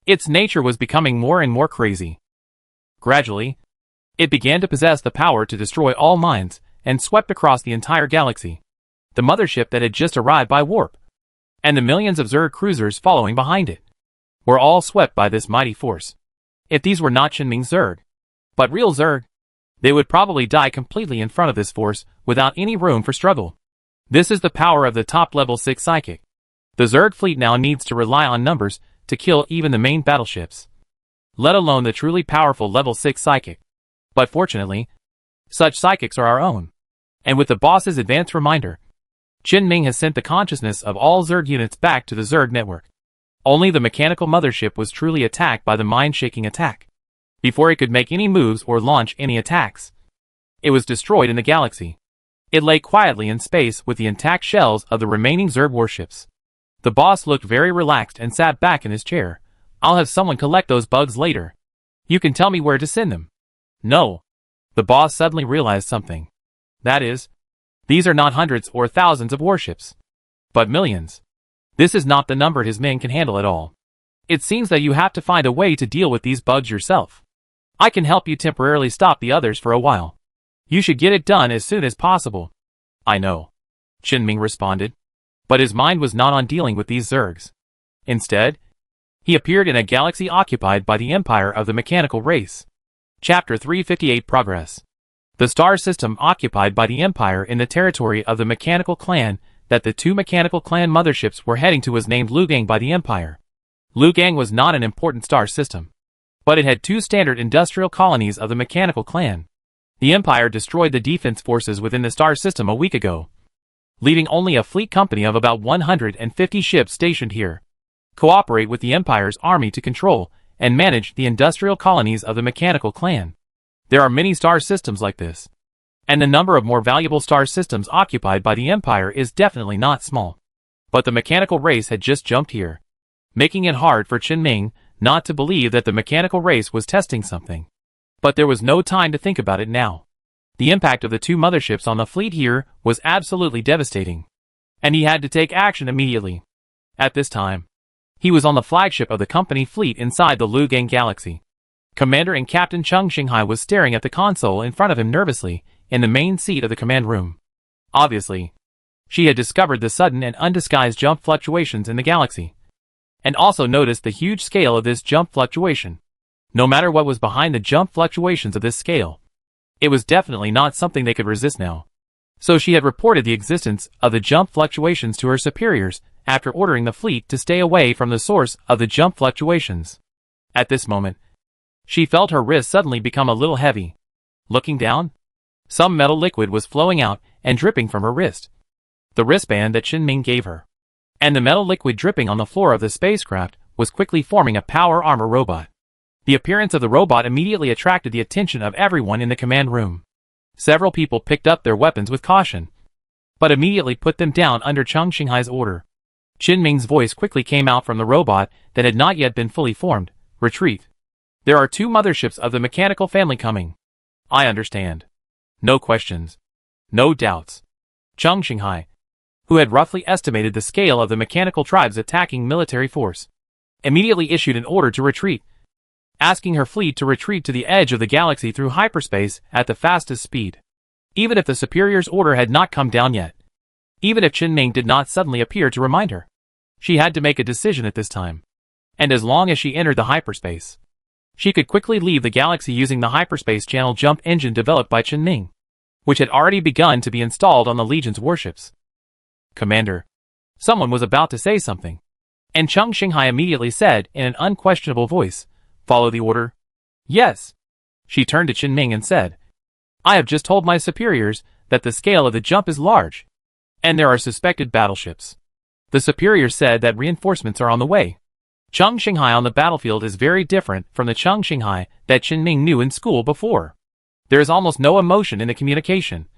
its nature was becoming more and more crazy. Gradually, it began to possess the power to destroy all minds and swept across the entire galaxy. The mothership that had just arrived by warp, and the millions of Zerg cruisers following behind it, were all swept by this mighty force. If these were not Qinming's Zerg, but real Zerg, they would probably die completely in front of this force without any room for struggle. This is the power of the top level 6 psychic. The Zerg fleet now needs to rely on numbers to kill even the main battleships, let alone the truly powerful level 6 psychic. But fortunately, such psychics are our own. And with the boss's advanced reminder, Qin Ming has sent the consciousness of all Zerg units back to the Zerg network. Only the mechanical mothership was truly attacked by the mind-shaking attack. Before it could make any moves or launch any attacks, it was destroyed in the galaxy. It lay quietly in space with the intact shells of the remaining Zerg warships. The boss looked very relaxed and sat back in his chair. I'll have someone collect those bugs later. You can tell me where to send them. No. The boss suddenly realized something. That is, these are not hundreds or thousands of warships, but millions. This is not the number his men can handle at all. It seems that you have to find a way to deal with these bugs yourself. I can help you temporarily stop the others for a while. You should get it done as soon as possible. I know, Qin Ming responded, but his mind was not on dealing with these Zergs. Instead, he appeared in a galaxy occupied by the Empire of the Mechanical Race. Chapter 358 Progress. The star system occupied by the Empire in the territory of the Mechanical Clan that the two Mechanical Clan motherships were heading to was named Lugang by the Empire. Lugang was not an important star system, but it had two standard industrial colonies of the Mechanical Clan. The Empire destroyed the defense forces within the star system a week ago, leaving only a fleet company of about 150 ships stationed here. Cooperate with the Empire's army to control and manage the industrial colonies of the Mechanical Clan. There are many star systems like this, and the number of more valuable star systems occupied by the Empire is definitely not small. But the mechanical race had just jumped here, making it hard for Qin Ming not to believe that the mechanical race was testing something. But there was no time to think about it now. The impact of the two motherships on the fleet here was absolutely devastating, and he had to take action immediately. At this time, he was on the flagship of the company fleet inside the Lugang galaxy. Commander and Captain Cheng Xinghai was staring at the console in front of him nervously in the main seat of the command room. Obviously, she had discovered the sudden and undisguised jump fluctuations in the galaxy, and also noticed the huge scale of this jump fluctuation. No matter what was behind the jump fluctuations of this scale, it was definitely not something they could resist now. So she had reported the existence of the jump fluctuations to her superiors after ordering the fleet to stay away from the source of the jump fluctuations. At this moment, she felt her wrist suddenly become a little heavy. Looking down, some metal liquid was flowing out and dripping from her wrist. The wristband that Qin Ming gave her, and the metal liquid dripping on the floor of the spacecraft was quickly forming a power armor robot. The appearance of the robot immediately attracted the attention of everyone in the command room. Several people picked up their weapons with caution, but immediately put them down under Cheng Xinghai's order. Qin Ming's voice quickly came out from the robot that had not yet been fully formed. Retreat. There are two motherships of the mechanical family coming. I understand. No questions. No doubts. Cheng Xinghai, who had roughly estimated the scale of the mechanical tribe's attacking military force, immediately issued an order to retreat, asking her fleet to retreat to the edge of the galaxy through hyperspace at the fastest speed. Even if the superior's order had not come down yet, even if Qin Ming did not suddenly appear to remind her, she had to make a decision at this time. And as long as she entered the hyperspace, she could quickly leave the galaxy using the hyperspace channel jump engine developed by Qin Ming, which had already begun to be installed on the Legion's warships. Commander, someone was about to say something, and Cheng Xinghai immediately said in an unquestionable voice, "Follow the order." Yes. She turned to Qin Ming and said, "I have just told my superiors that the scale of the jump is large, and there are suspected battleships. The superior said that reinforcements are on the way." Cheng Xinghai on the battlefield is very different from the Cheng Xinghai that Qin Ming knew in school before. There is almost no emotion in the communication,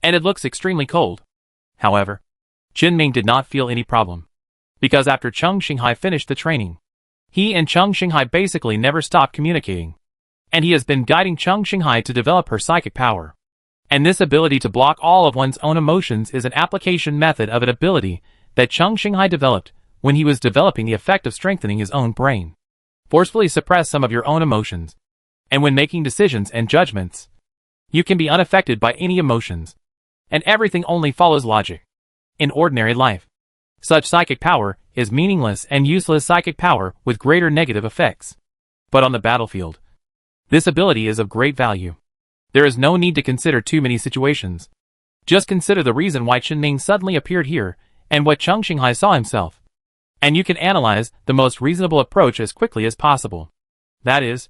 and it looks extremely cold. However, Qin Ming did not feel any problem, because after Cheng Xinghai finished the training, he and Cheng Xinghai basically never stopped communicating, and he has been guiding Cheng Xinghai to develop her psychic power. And this ability to block all of one's own emotions is an application method of an ability that Cheng Xinghai developed when he was developing the effect of strengthening his own brain. Forcefully suppress some of your own emotions, and when making decisions and judgments, you can be unaffected by any emotions, and everything only follows logic. In ordinary life, such psychic power is meaningless and useless psychic power with greater negative effects. But on the battlefield, this ability is of great value. There is no need to consider too many situations. Just consider the reason why Qin Ming suddenly appeared here, and what Cheng Xinghai saw himself. And you can analyze the most reasonable approach as quickly as possible. That is,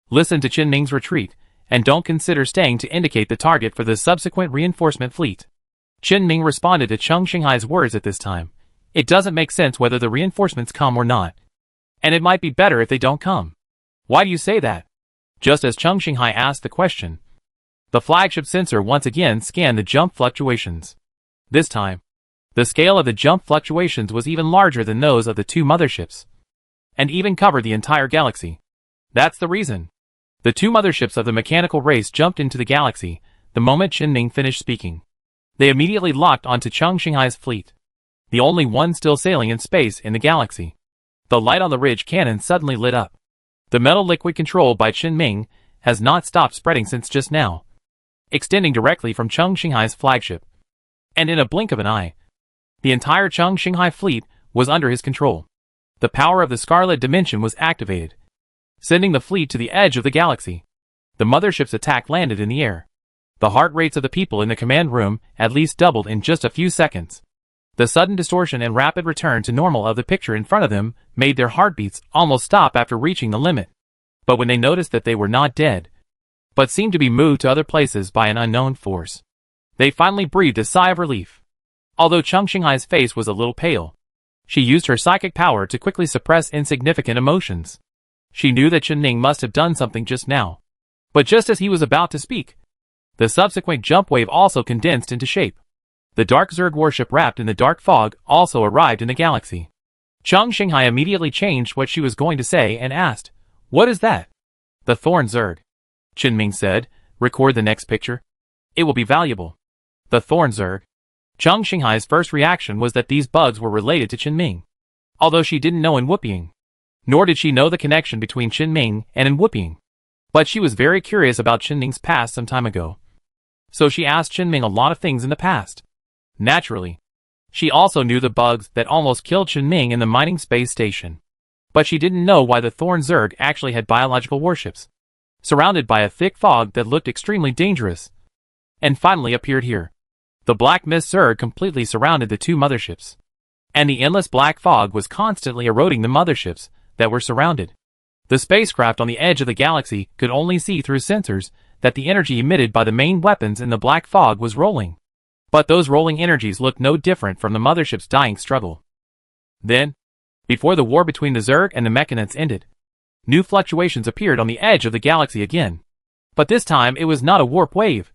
listen to Qin Ming's retreat, and don't consider staying to indicate the target for the subsequent reinforcement fleet. Qin Ming responded to Cheng Xinghai's words at this time. It doesn't make sense whether the reinforcements come or not. And it might be better if they don't come. Why do you say that? Just as Cheng Xinghai asked the question, the flagship sensor once again scanned the jump fluctuations. This time, the scale of the jump fluctuations was even larger than those of the two motherships, and even covered the entire galaxy. That's the reason. The two motherships of the mechanical race jumped into the galaxy the moment Qin Ming finished speaking. They immediately locked onto Cheng Xinghai's fleet, the only one still sailing in space in the galaxy. The light on the ridge cannon suddenly lit up. The metal liquid controlled by Qin Ming has not stopped spreading since just now, extending directly from Cheng Xinghai's flagship. And in a blink of an eye, the entire Cheng Xinghai fleet was under his control. The power of the Scarlet Dimension was activated, sending the fleet to the edge of the galaxy. The mothership's attack landed in the air. The heart rates of the people in the command room at least doubled in just a few seconds. The sudden distortion and rapid return to normal of the picture in front of them made their heartbeats almost stop after reaching the limit. But when they noticed that they were not dead, but seemed to be moved to other places by an unknown force, they finally breathed a sigh of relief. Although Cheng Xinghai's face was a little pale, she used her psychic power to quickly suppress insignificant emotions. She knew that Qin Ming must have done something just now. But just as he was about to speak, the subsequent jump wave also condensed into shape. The Dark Zerg warship wrapped in the dark fog also arrived in the galaxy. Cheng Xinghai immediately changed what she was going to say and asked, "What is that?" "The Thorn Zerg," Qin Ming said. "Record the next picture. It will be valuable." The Thorn Zerg. Cheng Xinghai's first reaction was that these bugs were related to Qin Ming, although she didn't know Enwupiang. Nor did she know the connection between Qin Ming and Enwupiang. But she was very curious about Qin Ming's past some time ago. So she asked Qin Ming a lot of things in the past. Naturally, she also knew the bugs that almost killed Qin Ming in the mining space station. But she didn't know why the Thorn Zerg actually had biological warships, surrounded by a thick fog that looked extremely dangerous, and finally appeared here. The black mist Zerg completely surrounded the two motherships, and the endless black fog was constantly eroding the motherships that were surrounded. The spacecraft on the edge of the galaxy could only see through sensors that the energy emitted by the main weapons in the black fog was rolling. But those rolling energies looked no different from the mothership's dying struggle. Then, before the war between the Zerg and the Mechanites ended, new fluctuations appeared on the edge of the galaxy again. But this time it was not a warp wave,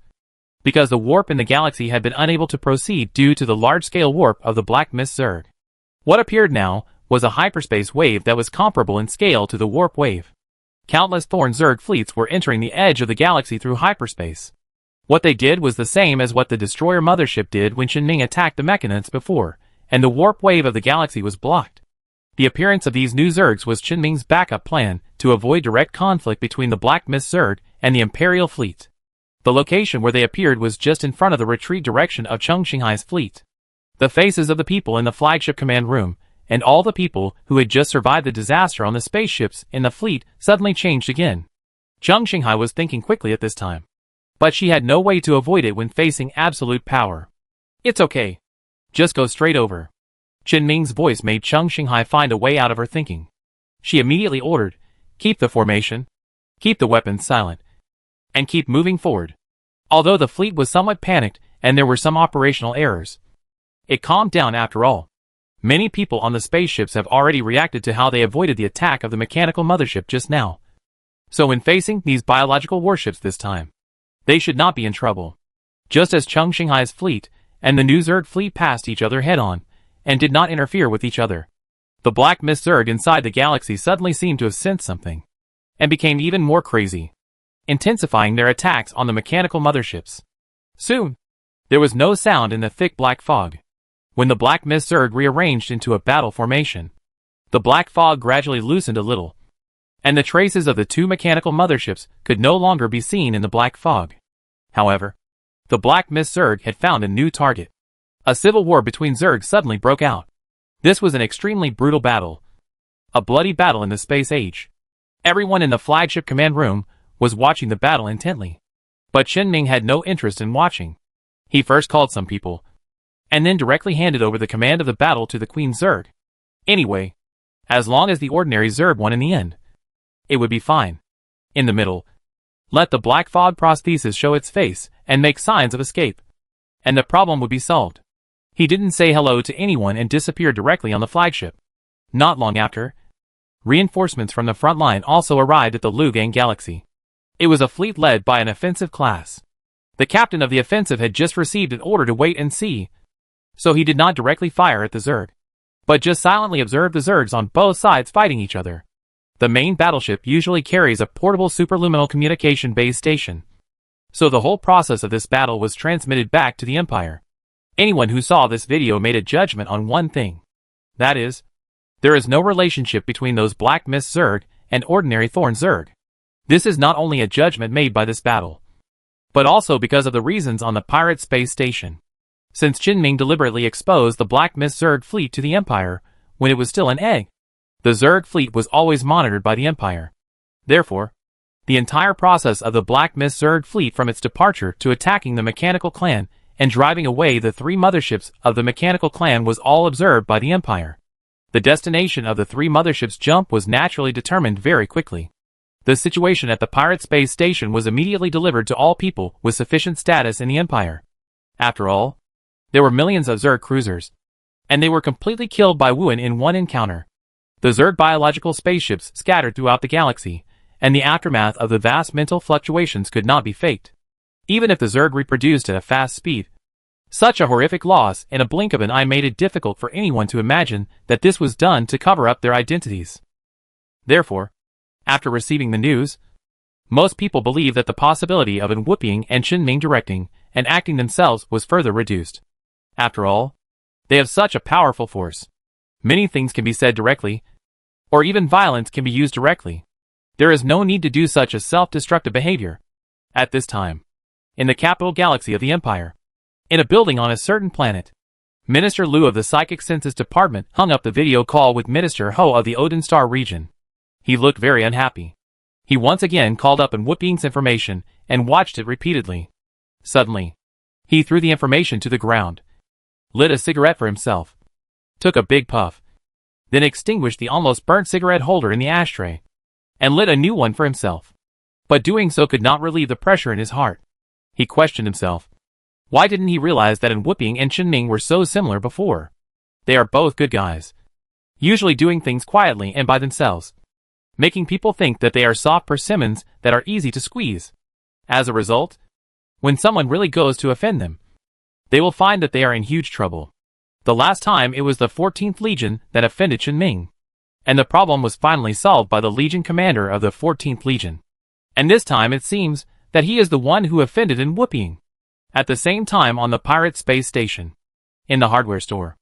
because the warp in the galaxy had been unable to proceed due to the large-scale warp of the Black Mist Zerg. What appeared now was a hyperspace wave that was comparable in scale to the warp wave. Countless Thorn Zerg fleets were entering the edge of the galaxy through hyperspace. What they did was the same as what the destroyer mothership did when Qin Ming attacked the Mechanites before, and the warp wave of the galaxy was blocked. The appearance of these new Zergs was Qin Ming's backup plan to avoid direct conflict between the Black Mist Zerg and the Imperial fleet. The location where they appeared was just in front of the retreat direction of Cheng Xinghai's fleet. The faces of the people in the flagship command room, and all the people who had just survived the disaster on the spaceships in the fleet suddenly changed again. Cheng Xinghai was thinking quickly at this time, but she had no way to avoid it when facing absolute power. "It's okay. Just go straight over." Qin Ming's voice made Cheng Xinghai find a way out of her thinking. She immediately ordered, "Keep the formation, keep the weapons silent, and keep moving forward." Although the fleet was somewhat panicked and there were some operational errors, it calmed down after all. Many people on the spaceships have already reacted to how they avoided the attack of the mechanical mothership just now. So when facing these biological warships this time, they should not be in trouble. Just as Cheng Xinghai's fleet and the new Zerg fleet passed each other head-on, and did not interfere with each other, the Black Mist Zerg inside the galaxy suddenly seemed to have sensed something, and became even more crazy, intensifying their attacks on the mechanical motherships. Soon, there was no sound in the thick black fog. When the Black Mist Zerg rearranged into a battle formation, the black fog gradually loosened a little, and the traces of the two mechanical motherships could no longer be seen in the black fog. However, the Black Mist Zerg had found a new target. A civil war between Zergs suddenly broke out. This was an extremely brutal battle, a bloody battle in the space age. Everyone in the flagship command room was watching the battle intently. But Qin Ming had no interest in watching. He first called some people, and then directly handed over the command of the battle to the Queen Zerg. Anyway, as long as the ordinary Zerg won in the end, it would be fine. In the middle, let the black fog prosthesis show its face and make signs of escape. and the problem would be solved. He didn't say hello to anyone and disappeared directly on the flagship. Not long after, reinforcements from the front line also arrived at the Lugang Galaxy. It was a fleet led by an offensive class. The captain of the offensive had just received an order to wait and see, so he did not directly fire at the Zerg, but just silently observed the Zergs on both sides fighting each other. The main battleship usually carries a portable superluminal communication base station, so the whole process of this battle was transmitted back to the Empire. Anyone who saw this video made a judgment on one thing. That is, there is no relationship between those Black Mist Zerg and ordinary Thorn Zerg. This is not only a judgment made by this battle, but also because of the reasons on the pirate space station. Since Qin deliberately exposed the Black Mist Zerg fleet to the Empire when it was still an egg, the Zerg fleet was always monitored by the Empire. Therefore, the entire process of the Black Mist Zerg fleet from its departure to attacking the Mechanical Clan and driving away the 3 motherships of the Mechanical Clan was all observed by the Empire. The destination of the 3 motherships' jump was naturally determined very quickly. The situation at the pirate space station was immediately delivered to all people with sufficient status in the Empire. After all, there were millions of Zerg cruisers, and they were completely killed by Wuhan in one encounter. The Zerg biological spaceships scattered throughout the galaxy, and the aftermath of the vast mental fluctuations could not be faked. Even if the Zerg reproduced at a fast speed, such a horrific loss in a blink of an eye made it difficult for anyone to imagine that this was done to cover up their identities. Therefore, after receiving the news, most people believed that the possibility of Wuping and Qin directing and acting themselves was further reduced. After all, they have such a powerful force. Many things can be said directly, or even violence can be used directly. There is no need to do such a self-destructive behavior. At this time, in the capital galaxy of the Empire, in a building on a certain planet, Minister Liu of the Psychic Senses Department hung up the video call with Minister Ho of the Odin Star region. He looked very unhappy. He once again called up Wuping's information and watched it repeatedly. Suddenly, he threw the information to the ground, lit a cigarette for himself, took a big puff, then extinguished the almost burnt cigarette holder in the ashtray, and lit a new one for himself. But doing so could not relieve the pressure in his heart. He questioned himself. Why didn't he realize that Wuping and Qin were so similar before? They are both good guys, usually doing things quietly and by themselves, making people think that they are soft persimmons that are easy to squeeze. As a result, when someone really goes to offend them, they will find that they are in huge trouble. The last time it was the 14th Legion that offended Qin, and the problem was finally solved by the Legion commander of the 14th Legion. And this time it seems that he is the one who offended Wuping. At the same time on the pirate space station, in the hardware store,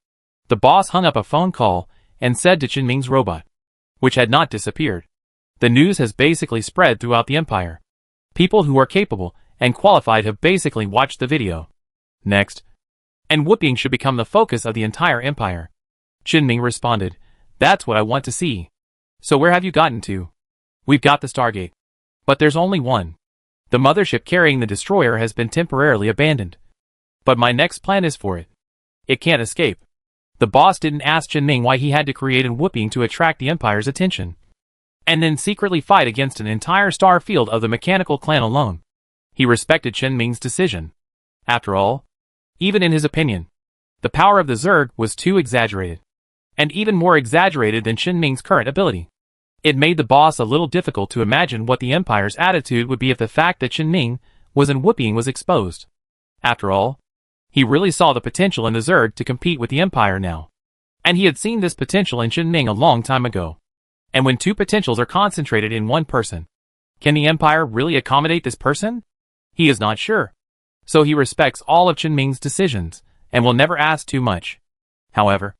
the boss hung up a phone call and said to Qin robot, which had not disappeared, the news has basically spread throughout the Empire. People who are capable and qualified have basically watched the video. Next, Wuping should become the focus of the entire Empire. Qin responded, that's what I want to see. So where have you gotten to? We've got the Stargate, but there's only one. The mothership carrying the destroyer has been temporarily abandoned. But my next plan is for it. It can't escape. The boss didn't ask Qin why he had to create Wuping to attract the Empire's attention, and then secretly fight against an entire star field of the Mechanical Clan alone. He respected Qin decision. After all, even in his opinion, the power of the Zerg was too exaggerated, and even more exaggerated than Qin current ability. It made the boss a little difficult to imagine what the Empire's attitude would be if the fact that Qin was Wuping was exposed. After all, he really saw the potential in the Zerg to compete with the Empire now. And he had seen this potential in Qin a long time ago. And when two potentials are concentrated in one person, can the Empire really accommodate this person? He is not sure. So he respects all of Qin decisions, and will never ask too much. However,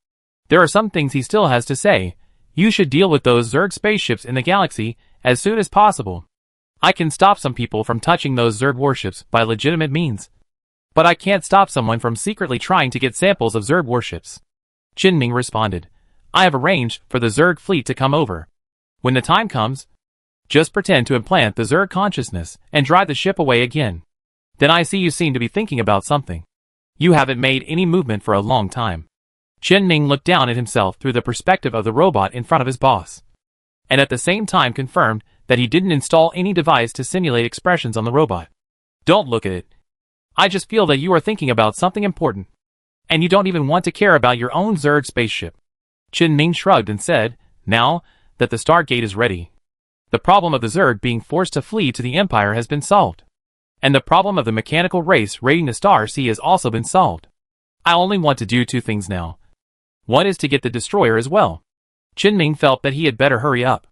there are some things he still has to say. You should deal with those Zerg spaceships in the galaxy as soon as possible. I can stop some people from touching those Zerg warships by legitimate means, but I can't stop someone from secretly trying to get samples of Zerg warships. Qin responded, I have arranged for the Zerg fleet to come over. When the time comes, just pretend to implant the Zerg consciousness and drive the ship away again. Then I see you seem to be thinking about something. You haven't made any movement for a long time. Qin looked down at himself through the perspective of the robot in front of his boss, and at the same time confirmed that he didn't install any device to simulate expressions on the robot. Don't look at it. I just feel that you are thinking about something important. And you don't even want to care about your own Zerg spaceship. Qin Ming shrugged and said, now that the Stargate is ready, the problem of the Zerg being forced to flee to the Empire has been solved. And the problem of the mechanical race raiding the Star Sea has also been solved. I only want to do two things now. One is to get the destroyer as well. Qin Ming felt that he had better hurry up,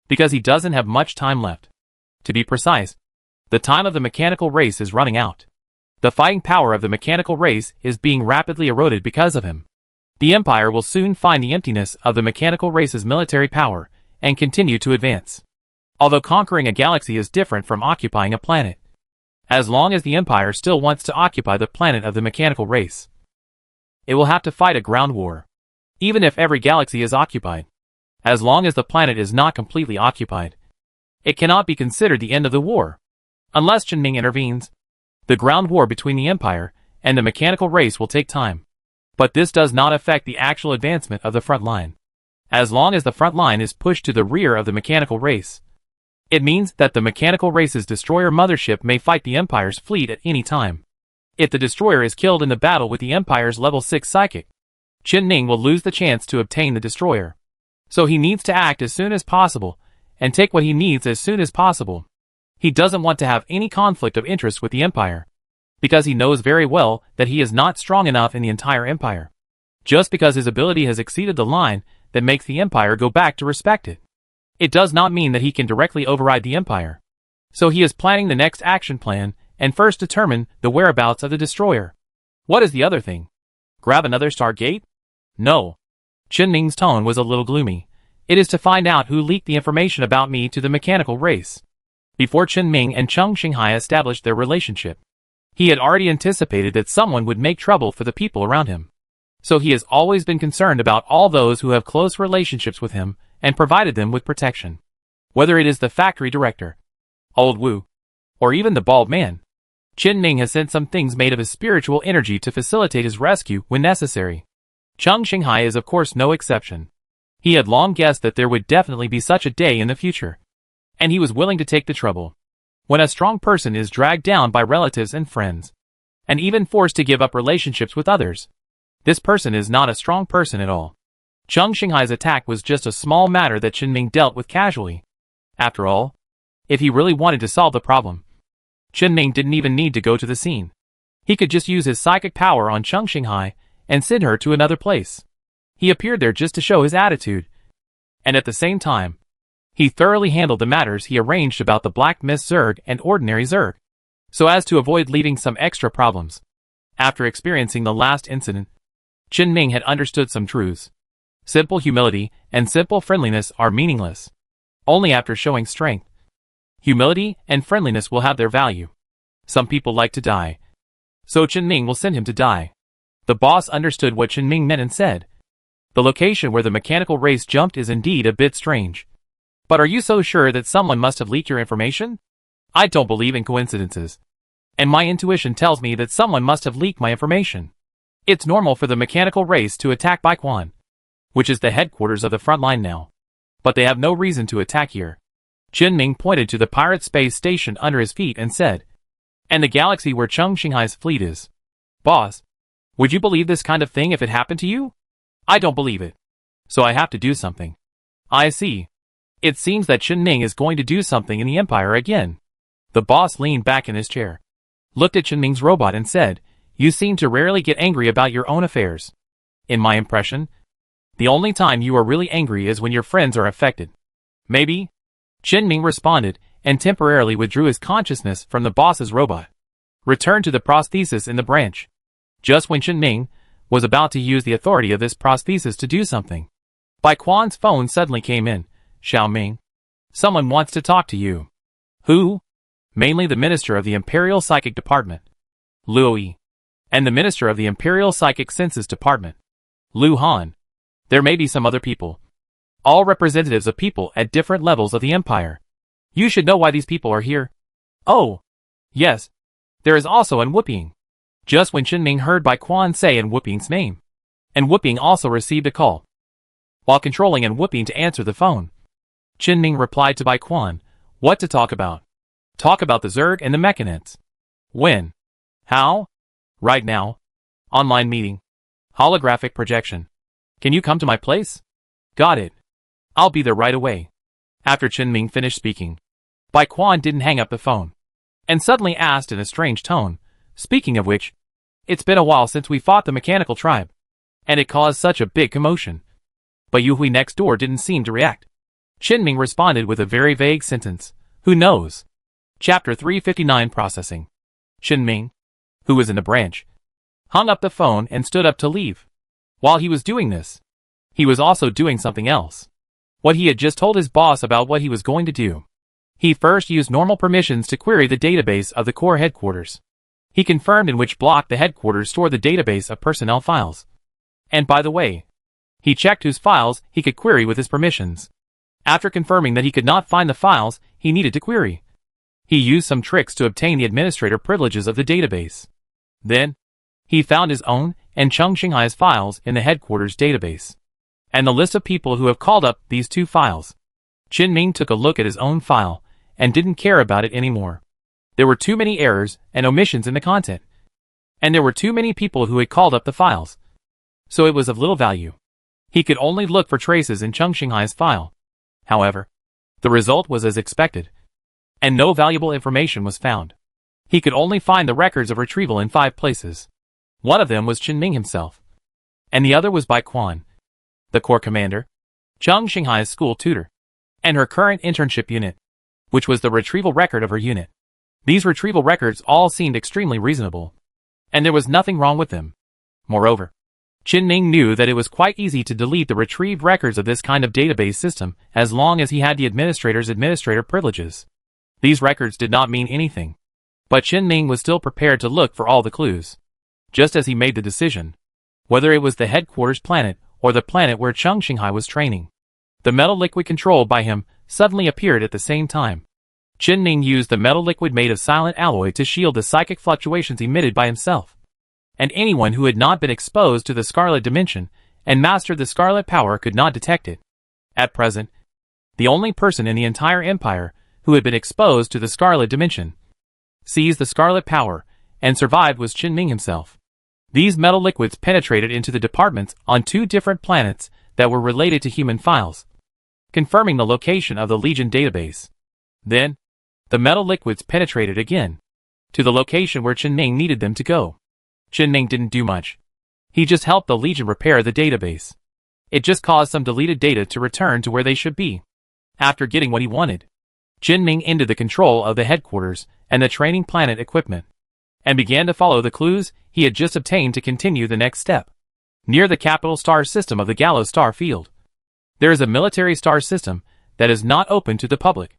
because he doesn't have much time left. To be precise, the time of the mechanical race is running out. The fighting power of the mechanical race is being rapidly eroded because of him. The Empire will soon find the emptiness of the mechanical race's military power and continue to advance. Although conquering a galaxy is different from occupying a planet, as long as the Empire still wants to occupy the planet of the mechanical race, it will have to fight a ground war. Even if every galaxy is occupied, as long as the planet is not completely occupied, it cannot be considered the end of the war. Unless Qin Ming intervenes, the ground war between the Empire and the mechanical race will take time. But this does not affect the actual advancement of the front line. As long as the front line is pushed to the rear of the mechanical race, it means that the mechanical race's destroyer mothership may fight the Empire's fleet at any time. If the destroyer is killed in the battle with the Empire's level 6 psychic, Qin Ming will lose the chance to obtain the destroyer. So he needs to act as soon as possible, and take what he needs as soon as possible. He doesn't want to have any conflict of interest with the Empire, because he knows very well that he is not strong enough in the entire Empire. Just because his ability has exceeded the line that makes the Empire go back to respect it, it does not mean that he can directly override the Empire. So he is planning the next action plan, and first determine the whereabouts of the destroyer. What is the other thing? Grab another Stargate? No. Qin Ming's tone was a little gloomy. It is to find out who leaked the information about me to the mechanical race. Before Qin Ming and Cheng Xinghai established their relationship, he had already anticipated that someone would make trouble for the people around him. So he has always been concerned about all those who have close relationships with him and provided them with protection. Whether it is the factory director, Old Wu, or even the bald man, Qin Ming has sent some things made of his spiritual energy to facilitate his rescue when necessary. Cheng Xinghai is of course no exception. He had long guessed that there would definitely be such a day in the future, and he was willing to take the trouble. When a strong person is dragged down by relatives and friends, and even forced to give up relationships with others, this person is not a strong person at all. Cheng Xinghai's attack was just a small matter that Qin Ming dealt with casually. After all, if he really wanted to solve the problem, Qin Ming didn't even need to go to the scene. He could just use his psychic power on Cheng Xinghai and send her to another place. He appeared there just to show his attitude, and at the same time, he thoroughly handled the matters he arranged about the Black Mist Zerg and ordinary Zerg, so as to avoid leaving some extra problems. After experiencing the last incident, Qin Ming had understood some truths. Simple humility and simple friendliness are meaningless. Only after showing strength, humility and friendliness will have their value. Some people like to die, so Qin Ming will send him to die. The boss understood what Qin Ming meant and said, the location where the mechanical race jumped is indeed a bit strange. But are you so sure that someone must have leaked your information? I don't believe in coincidences, and my intuition tells me that someone must have leaked my information. It's normal for the mechanical race to attack Baiquan, which is the headquarters of the front line now. But they have no reason to attack here. Qin Ming pointed to the pirate space station under his feet and said, and the galaxy where Cheng Xinghai's fleet is. Boss, would you believe this kind of thing if it happened to you? I don't believe it. So I have to do something. I see. It seems that Qin Ming is going to do something in the Empire again. The boss leaned back in his chair, looked at Qin Ming's robot and said, you seem to rarely get angry about your own affairs. In my impression, the only time you are really angry is when your friends are affected. Maybe? Qin Ming responded, and temporarily withdrew his consciousness from the boss's robot. Returned to the prosthesis in the branch. Just when Qin Ming was about to use the authority of this prosthesis to do something, Baiquan's phone suddenly came in. Xiao Ming, someone wants to talk to you. Who? Mainly the Minister of the Imperial Psychic Department, Luo Yi, and the Minister of the Imperial Psychic Senses Department, Lu Han. There may be some other people. All representatives of people at different levels of the Empire. You should know why these people are here. Oh, yes. There is also An Wuping. Just when Qin Ming heard Baiquan say An Wuping's name, An Wuping also received a call. While controlling An Wuping to answer the phone, Qin Ming replied to Baiquan, what to talk about? Talk about the Zerg and the Mechanites. When? How? Right now. Online meeting. Holographic projection. Can you come to my place? Got it. I'll be there right away. After Chen-Ming finished speaking, Bai Quan didn't hang up the phone, and suddenly asked in a strange tone, speaking of which, it's been a while since we fought the mechanical tribe, and it caused such a big commotion. But Yu Hui next door didn't seem to react. Chen-Ming responded with a very vague sentence, who knows? Chapter 359 Processing. Chen-Ming, who was in the branch, hung up the phone and stood up to leave. While he was doing this, he was also doing something else. What he had just told his boss about what he was going to do. He first used normal permissions to query the database of the core headquarters. He confirmed in which block the headquarters store the database of personnel files. And by the way, he checked whose files he could query with his permissions. After confirming that he could not find the files he needed to query, he used some tricks to obtain the administrator privileges of the database. Then, he found his own and Chung Xinghai's files in the headquarters database, and the list of people who have called up these two files. Chen-Ming took a look at his own file and didn't care about it anymore. There were too many errors and omissions in the content, and there were too many people who had called up the files, so it was of little value. He could only look for traces in Chung Xinghai's file. However, the result was as expected, and no valuable information was found. He could only find the records of retrieval in 5 places. One of them was Chen-Ming himself, and the other was Bai Quan, the corps commander, Chung Xinghai's school tutor, and her current internship unit, which was the retrieval record of her unit. These retrieval records all seemed extremely reasonable, and there was nothing wrong with them. Moreover, Chen-Ming knew that it was quite easy to delete the retrieved records of this kind of database system as long as he had the administrator's administrator privileges. These records did not mean anything, but Chen-Ming was still prepared to look for all the clues. Just as he made the decision, whether it was the headquarters planet or the planet where Chung Xinghai was training, the metal liquid controlled by him suddenly appeared at the same time. Chen-Ming used the metal liquid made of silent alloy to shield the psychic fluctuations emitted by himself, and anyone who had not been exposed to the Scarlet Dimension and mastered the Scarlet Power could not detect it. At present, the only person in the entire empire who had been exposed to the Scarlet Dimension, seized the Scarlet Power, and survived was Chen-Ming himself. These metal liquids penetrated into the departments on 2 different planets that were related to human files, confirming the location of the Legion database. Then, the metal liquids penetrated again to the location where Chen-Ming needed them to go. Chen-Ming didn't do much. He just helped the Legion repair the database. It just caused some deleted data to return to where they should be. After getting what he wanted, Chen-Ming ended the control of the headquarters and the training planet equipment, and began to follow the clues he had just obtained to continue the next step. Near the capital star system of the Gallows star field, there is a military star system that is not open to the public.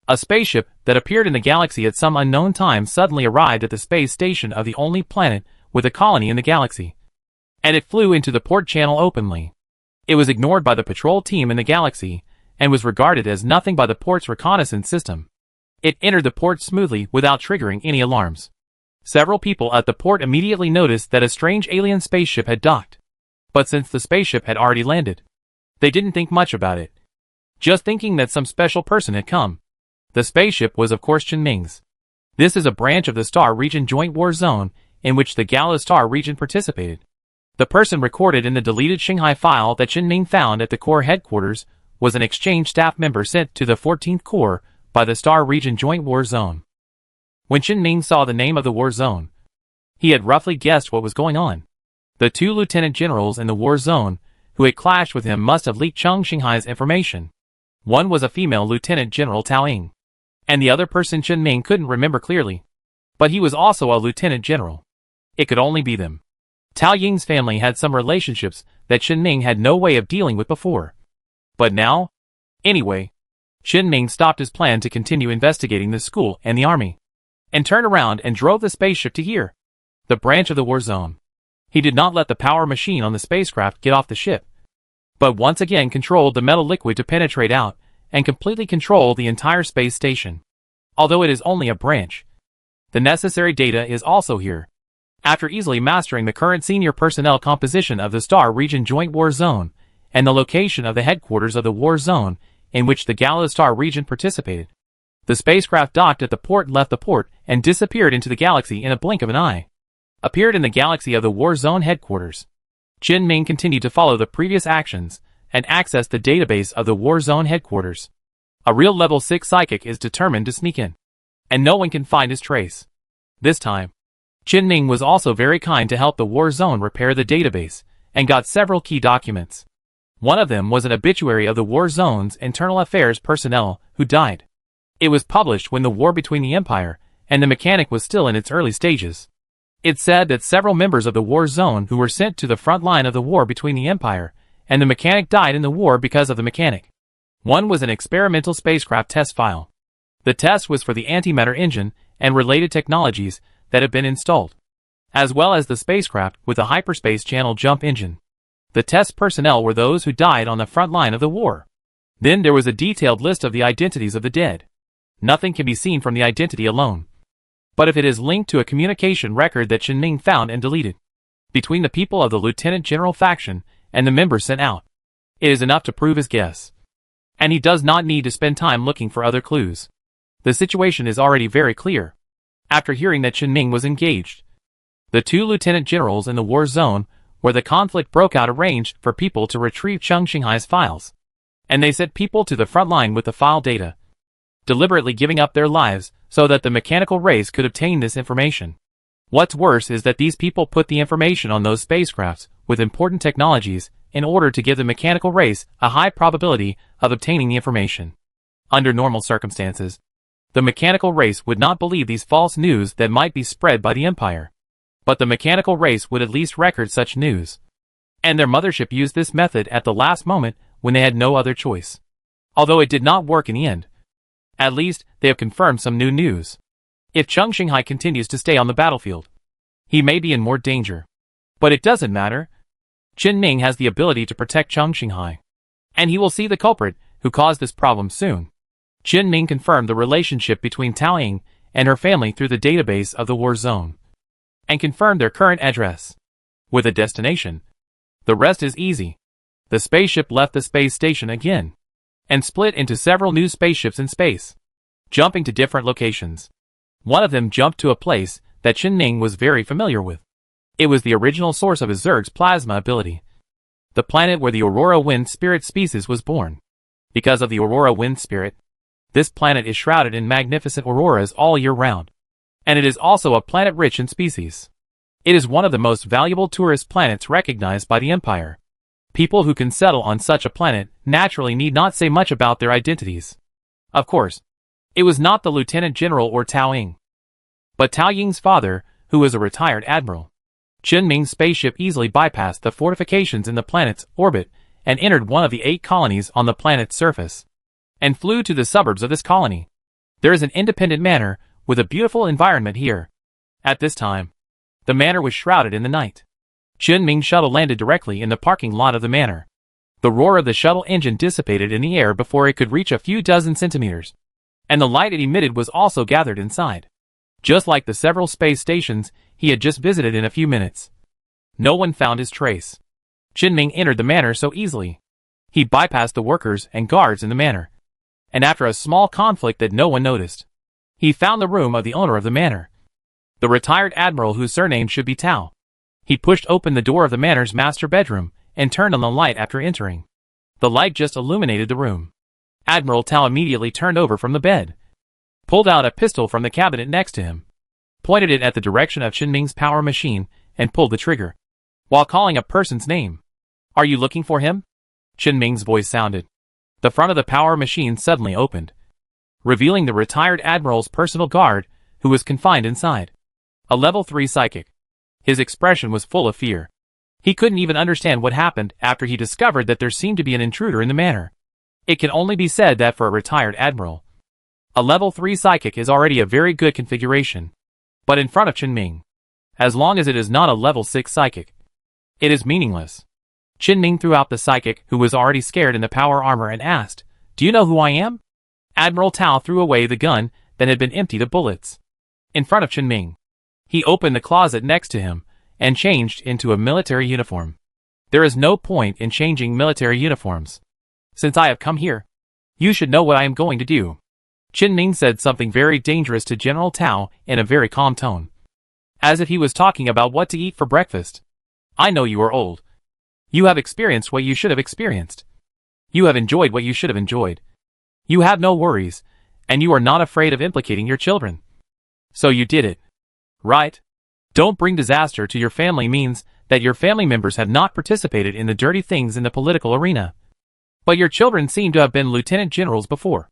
A spaceship that appeared in the galaxy at some unknown time suddenly arrived at the space station of the only planet with a colony in the galaxy, and it flew into the port channel openly. It was ignored by the patrol team in the galaxy, and was regarded as nothing by the port's reconnaissance system. It entered the port smoothly without triggering any alarms. Several people at the port immediately noticed that a strange alien spaceship had docked. But since the spaceship had already landed, they didn't think much about it, just thinking that some special person had come. The spaceship was of course Chen-Ming's. This is a branch of the Star Region Joint War Zone in which the Gallows Star Region participated. The person recorded in the deleted Xinghai file that Chen-Ming found at the Corps headquarters was an exchange staff member sent to the 14th Corps by the Star Region Joint War Zone. When Chen-Ming saw the name of the war zone, he had roughly guessed what was going on. The 2 lieutenant generals in the war zone who had clashed with him must have leaked Chung Xinghai's information. One was a female Lieutenant General Tao Ying, and the other person Chen-Ming couldn't remember clearly, but he was also a lieutenant general. It could only be them. Tao Ying's family had some relationships that Chen-Ming had no way of dealing with before. But now? Anyway, Chen-Ming stopped his plan to continue investigating the school and the army, and turned around and drove the spaceship to here, the branch of the war zone. He did not let the power machine on the spacecraft get off the ship, but once again controlled the metal liquid to penetrate out and completely control the entire space station. Although it is only a branch, the necessary data is also here. After easily mastering the current senior personnel composition of the Star Region Joint War Zone and the location of the headquarters of the war zone in which the Gallows Star Region participated, the spacecraft docked at the port, left the port, and disappeared into the galaxy in a blink of an eye. appeared in the galaxy of the War Zone headquarters. Qin Ming continued to follow the previous actions and access the database of the War Zone headquarters. A real level 6 psychic is determined to sneak in, and no one can find his trace. This time, Qin Ming was also very kind to help the War Zone repair the database and got several key documents. One of them was an obituary of the War Zone's internal affairs personnel who died. It was published when the war between the Empire and the Mechanic was still in its early stages. It said that several members of the War Zone who were sent to the front line of the war between the Empire and the Mechanic died in the war because of the Mechanic. One was an experimental spacecraft test file. The test was for the antimatter engine and related technologies that have been installed, as well as the spacecraft with the hyperspace channel jump engine. The test personnel were those who died on the front line of the war. Then there was a detailed list of the identities of the dead. Nothing can be seen from the identity alone, but if it is linked to a communication record that Qin Ming found and deleted between the people of the Lieutenant General faction and the members sent out, it is enough to prove his guess. And he does not need to spend time looking for other clues. The situation is already very clear. After hearing that Qin Ming was engaged, the two lieutenant generals in the war zone where the conflict broke out arranged for people to retrieve Cheng Xinghai's files, and they sent people to the front line with the file data, deliberately giving up their lives so that the mechanical race could obtain this information. What's worse is that these people put the information on those spacecrafts with important technologies in order to give the mechanical race a high probability of obtaining the information. Under normal circumstances, the mechanical race would not believe these false news that might be spread by the Empire. But the mechanical race would at least record such news. And their mothership used this method at the last moment when they had no other choice. Although it did not work in the end. At least, they have confirmed some new news. If Cheng Xinghai continues to stay on the battlefield, he may be in more danger. But it doesn't matter. Qin Ming has the ability to protect Cheng Xinghai. And he will see the culprit who caused this problem soon. Qin Ming confirmed the relationship between Tao Ying and her family through the database of the war zone, and confirmed their current address. With a destination, the rest is easy. The spaceship left the space station again, and split into several new spaceships in space, jumping to different locations. One of them jumped to a place that Qin Ming was very familiar with. It was the original source of his Zerg's plasma ability, the planet where the Aurora Wind Spirit species was born. Because of the Aurora Wind Spirit, this planet is shrouded in magnificent auroras all year round, and it is also a planet rich in species. It is one of the most valuable tourist planets recognized by the Empire. People who can settle on such a planet naturally need not say much about their identities. Of course, it was not the Lieutenant General or Tao Ying, but Tao Ying's father, who was a retired admiral. Qin Ming's spaceship easily bypassed the fortifications in the planet's orbit and entered one of the 8 colonies on the planet's surface, and flew to the suburbs of this colony. There is an independent manor with a beautiful environment here. At this time, the manor was shrouded in the night. Qin Ming's shuttle landed directly in the parking lot of the manor. The roar of the shuttle engine dissipated in the air before it could reach a few dozen centimeters, and the light it emitted was also gathered inside. Just like the several space stations he had just visited in a few minutes. No one found his trace. Qin Ming entered the manor so easily. He bypassed the workers and guards in the manor, and after a small conflict that no one noticed, he found the room of the owner of the manor, the retired admiral whose surname should be Tao. He pushed open the door of the manor's master bedroom and turned on the light after entering. The light just illuminated the room. Admiral Tao immediately turned over from the bed, pulled out a pistol from the cabinet next to him, pointed it at the direction of Qin Ming's power machine, and pulled the trigger, while calling a person's name. "Are you looking for him?" Qin Ming's voice sounded. The front of the power machine suddenly opened, revealing the retired admiral's personal guard, who was confined inside. A level 3 psychic. His expression was full of fear. He couldn't even understand what happened after he discovered that there seemed to be an intruder in the manor. It can only be said that for a retired admiral, a level 3 psychic is already a very good configuration. But in front of Qin Ming, as long as it is not a level 6 psychic, it is meaningless. Qin Ming threw out the psychic, who was already scared in the power armor, and asked, "Do you know who I am?" Admiral Tao threw away the gun that had been emptied of bullets. In front of Qin Ming, he opened the closet next to him and changed into a military uniform. There is no point in changing military uniforms. "Since I have come here, you should know what I am going to do." Qin Ming said something very dangerous to General Tao in a very calm tone. as if he was talking about what to eat for breakfast. I know you are old. You have experienced what you should have experienced. You have enjoyed what you should have enjoyed. You have no worries, and you are not afraid of implicating your children. So you did it. Right? Don't bring disaster to your family means that your family members have not participated in the dirty things in the political arena. But your children seem to have been lieutenant generals before.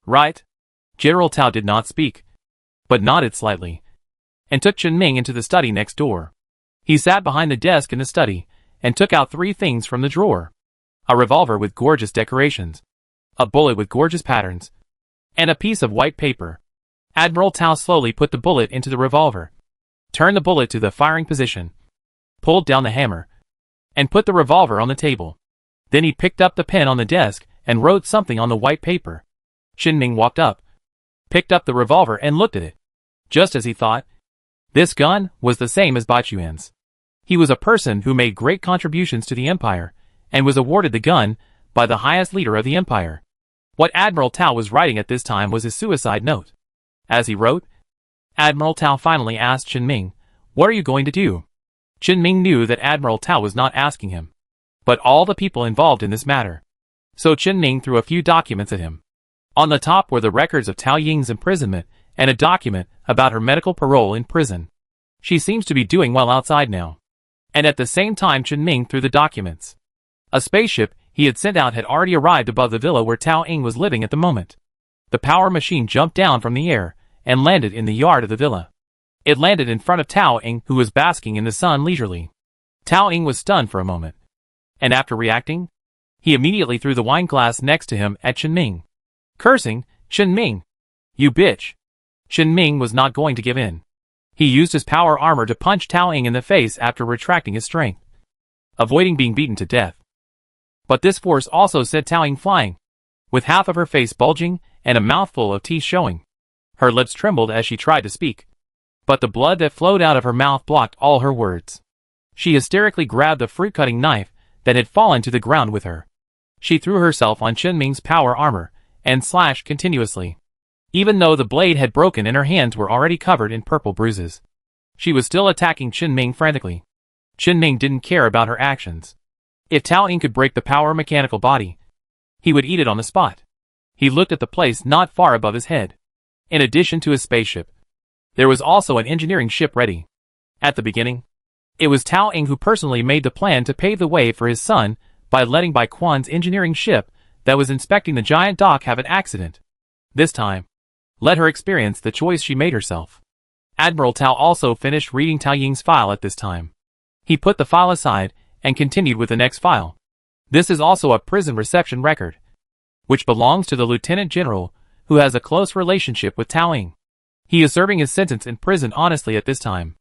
Right? General Tao did not speak, but nodded slightly, and took Chen Ming into the study next door. He sat behind the desk in the study, and took out 3 things from the drawer. A revolver with gorgeous decorations, a bullet with gorgeous patterns, and a piece of white paper. Admiral Tao slowly put the bullet into the revolver, turned the bullet to the firing position, pulled down the hammer, and put the revolver on the table. Then he picked up the pen on the desk and wrote something on the white paper. Chen Ming walked up, picked up the revolver and looked at it. Just as he thought. This gun was the same as Bachuan's. He was a person who made great contributions to the empire, and was awarded the gun by the highest leader of the empire. What Admiral Tao was writing at this time was his suicide note. As he wrote, Admiral Tao finally asked Chen Ming, "What are you going to do?" Chen Ming knew that Admiral Tao was not asking him, but all the people involved in this matter. So Chen Ming threw a few documents at him. On the top were the records of Tao Ying's imprisonment and a document about her medical parole in prison. She seems to be doing well outside now. And at the same time Chen Ming threw the documents. A spaceship he had sent out had already arrived above the villa where Tao Ying was living at the moment. The power machine jumped down from the air and landed in the yard of the villa. It landed in front of Tao Ying, who was basking in the sun leisurely. Tao Ying was stunned for a moment, and after reacting, he immediately threw the wine glass next to him at Chen Ming. Cursing, "Chen Ming! You bitch!" Chen Ming was not going to give in. He used his power armor to punch Tao Ying in the face after retracting his strength, avoiding being beaten to death. But this force also sent Tao Ying flying, with half of her face bulging and a mouthful of teeth showing. Her lips trembled as she tried to speak, but the blood that flowed out of her mouth blocked all her words. She hysterically grabbed the fruit-cutting knife that had fallen to the ground with her. She threw herself on Chen Ming's power armor and slashed continuously. Even though the blade had broken and her hands were already covered in purple bruises, she was still attacking Chen Ming frantically. Chen Ming didn't care about her actions. If Tao Ying could break the power mechanical body, he would eat it on the spot. He looked at the place not far above his head. In addition to his spaceship, there was also an engineering ship ready. At the beginning, it was Tao Ying who personally made the plan to pave the way for his son by letting Bai Quan's engineering ship that was inspecting the giant dock have an accident. This time, let her experience the choice she made herself. Admiral Tao also finished reading Tao Ying's file at this time. He put the file aside and continued with the next file. This is also a prison reception record, which belongs to the Lieutenant General, who has a close relationship with Tao Ying. He is serving his sentence in prison honestly at this time.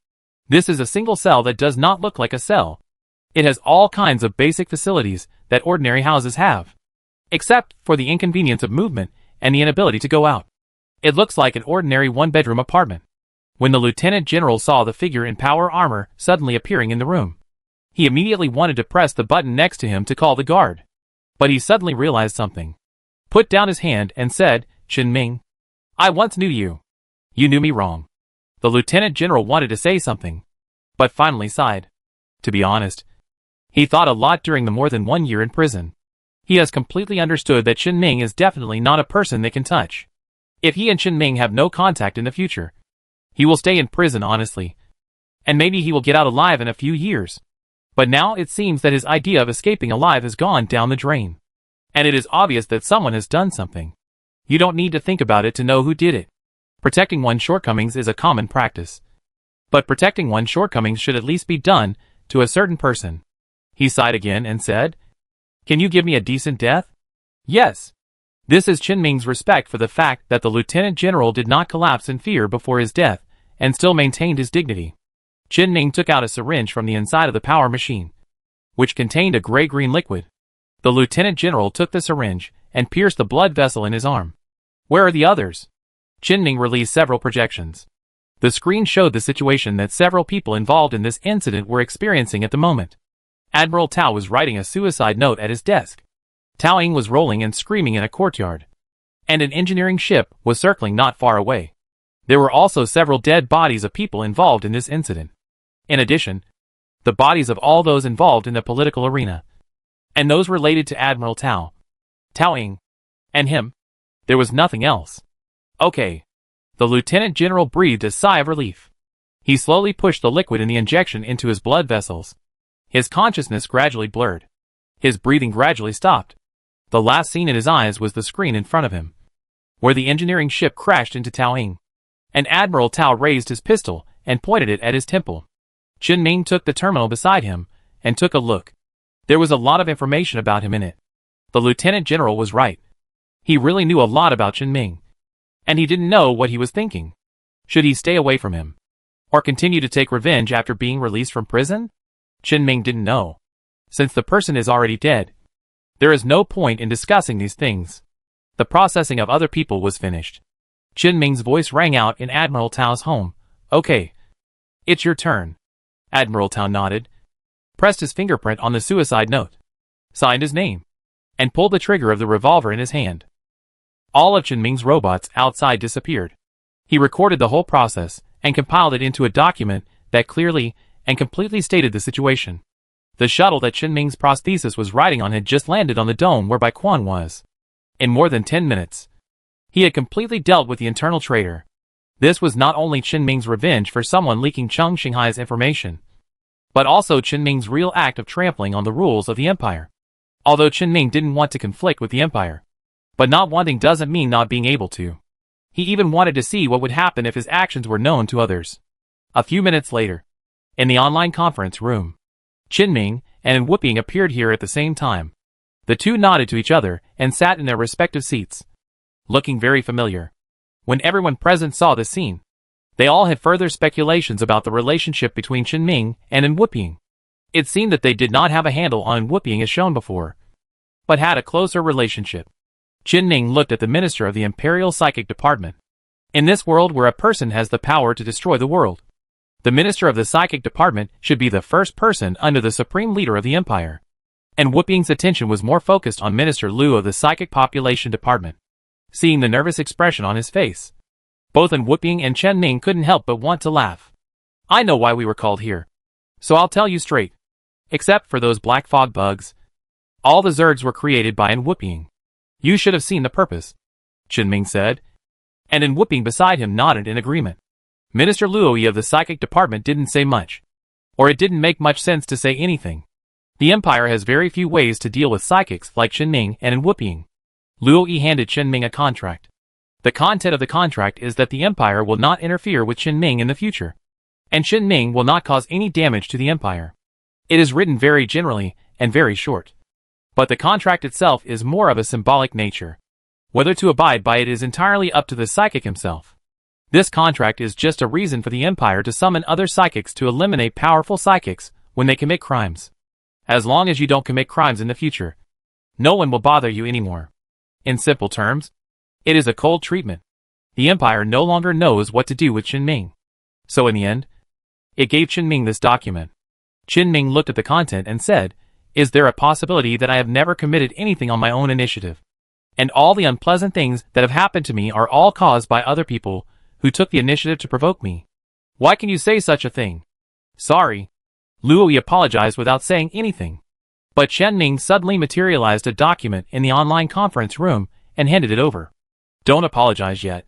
This is a single cell that does not look like a cell. It has all kinds of basic facilities that ordinary houses have, except for the inconvenience of movement and the inability to go out. It looks like an ordinary one-bedroom apartment. When the Lieutenant General saw the figure in power armor suddenly appearing in the room, he immediately wanted to press the button next to him to call the guard. But he suddenly realized something, put down his hand and said, "Chen Ming, I once knew you. You knew me wrong." The Lieutenant General wanted to say something, but finally sighed. To be honest, he thought a lot during the more than 1 year in prison. He has completely understood that Chen Ming is definitely not a person they can touch. If he and Chen Ming have no contact in the future, he will stay in prison honestly, and maybe he will get out alive in a few years. But now it seems that his idea of escaping alive has gone down the drain. And it is obvious that someone has done something. You don't need to think about it to know who did it. Protecting one's shortcomings is a common practice. But protecting one's shortcomings should at least be done to a certain person. He sighed again and said, "Can you give me a decent death?" "Yes." This is Chen Ming's respect for the fact that the Lieutenant General did not collapse in fear before his death, and still maintained his dignity. Chen Ming took out a syringe from the inside of the power machine, which contained a gray-green liquid. The Lieutenant General took the syringe and pierced the blood vessel in his arm. "Where are the others?" Chen Ming released several projections. The screen showed the situation that several people involved in this incident were experiencing at the moment. Admiral Tao was writing a suicide note at his desk. Tao Ying was rolling and screaming in a courtyard, and an engineering ship was circling not far away. There were also several dead bodies of people involved in this incident. In addition, the bodies of all those involved in the political arena, and those related to Admiral Tao Ying, and him. There was nothing else. Okay. The lieutenant general breathed a sigh of relief. He slowly pushed the liquid in the injection into his blood vessels. His consciousness gradually blurred. His breathing gradually stopped. The last scene in his eyes was the screen in front of him, where the engineering ship crashed into Tao Ying. And Admiral Tao raised his pistol and pointed it at his temple. Chen Ming took the terminal beside him and took a look. There was a lot of information about him in it. The lieutenant general was right. He really knew a lot about Chen Ming. And he didn't know what he was thinking. Should he stay away from him? Or continue to take revenge after being released from prison? Chen Ming didn't know. Since the person is already dead, there is no point in discussing these things. The processing of other people was finished. Chen Ming's voice rang out in Admiral Tao's home. Okay. It's your turn. Admiral Tao nodded, pressed his fingerprint on the suicide note, signed his name, and pulled the trigger of the revolver in his hand. All of Chen Ming's robots outside disappeared. He recorded the whole process and compiled it into a document that clearly and completely stated the situation. The shuttle that Chen Ming's prosthesis was riding on had just landed on the dome where Bai Quan was. In more than 10 minutes, he had completely dealt with the internal traitor. This was not only Chen Ming's revenge for someone leaking Cheng Xinghai's information, but also Chen Ming's real act of trampling on the rules of the Empire. Although Chen Ming didn't want to conflict with the Empire, but not wanting doesn't mean not being able to. He even wanted to see what would happen if his actions were known to others. A few minutes later, in the online conference room, Chen Ming and Wu Ping appeared here at the same time. The two nodded to each other and sat in their respective seats, looking very familiar. When everyone present saw this scene, they all had further speculations about the relationship between Chen Ming and Wu Ping. It seemed that they did not have a handle on Wu Ping as shown before, but had a closer relationship. Chen Ming looked at the minister of the Imperial Psychic Department. In this world where a person has the power to destroy the world, the minister of the Psychic Department should be the first person under the supreme leader of the Empire. And Wu Ping's attention was more focused on Minister Liu of the Psychic Population Department. Seeing the nervous expression on his face, both Wu Ping and Chen Ming couldn't help but want to laugh. I know why we were called here, so I'll tell you straight. Except for those black fog bugs, all the Zergs were created by Wu Ping. You should have seen the purpose, Chen Ming said, and Wu Ping beside him nodded in agreement. Minister Liu of the Psychic Department didn't say much, or it didn't make much sense to say anything. The Empire has very few ways to deal with psychics like Chen Ming and Wu Ping. Liu handed Chen Ming a contract. The content of the contract is that the Empire will not interfere with Chen Ming in the future, and Chen Ming will not cause any damage to the Empire. It is written very generally and very short, but the contract itself is more of a symbolic nature. Whether to abide by it is entirely up to the psychic himself. This contract is just a reason for the Empire to summon other psychics to eliminate powerful psychics when they commit crimes. As long as you don't commit crimes in the future, no one will bother you anymore. In simple terms, it is a cold treatment. The Empire no longer knows what to do with Chen Ming. So in the end, it gave Chen Ming this document. Chen Ming looked at the content and said, "Is there a possibility that I have never committed anything on my own initiative? And all the unpleasant things that have happened to me are all caused by other people who took the initiative to provoke me. Why can you say such a thing?" Sorry. Liu apologized without saying anything. But Chen Ming suddenly materialized a document in the online conference room and handed it over. Don't apologize yet.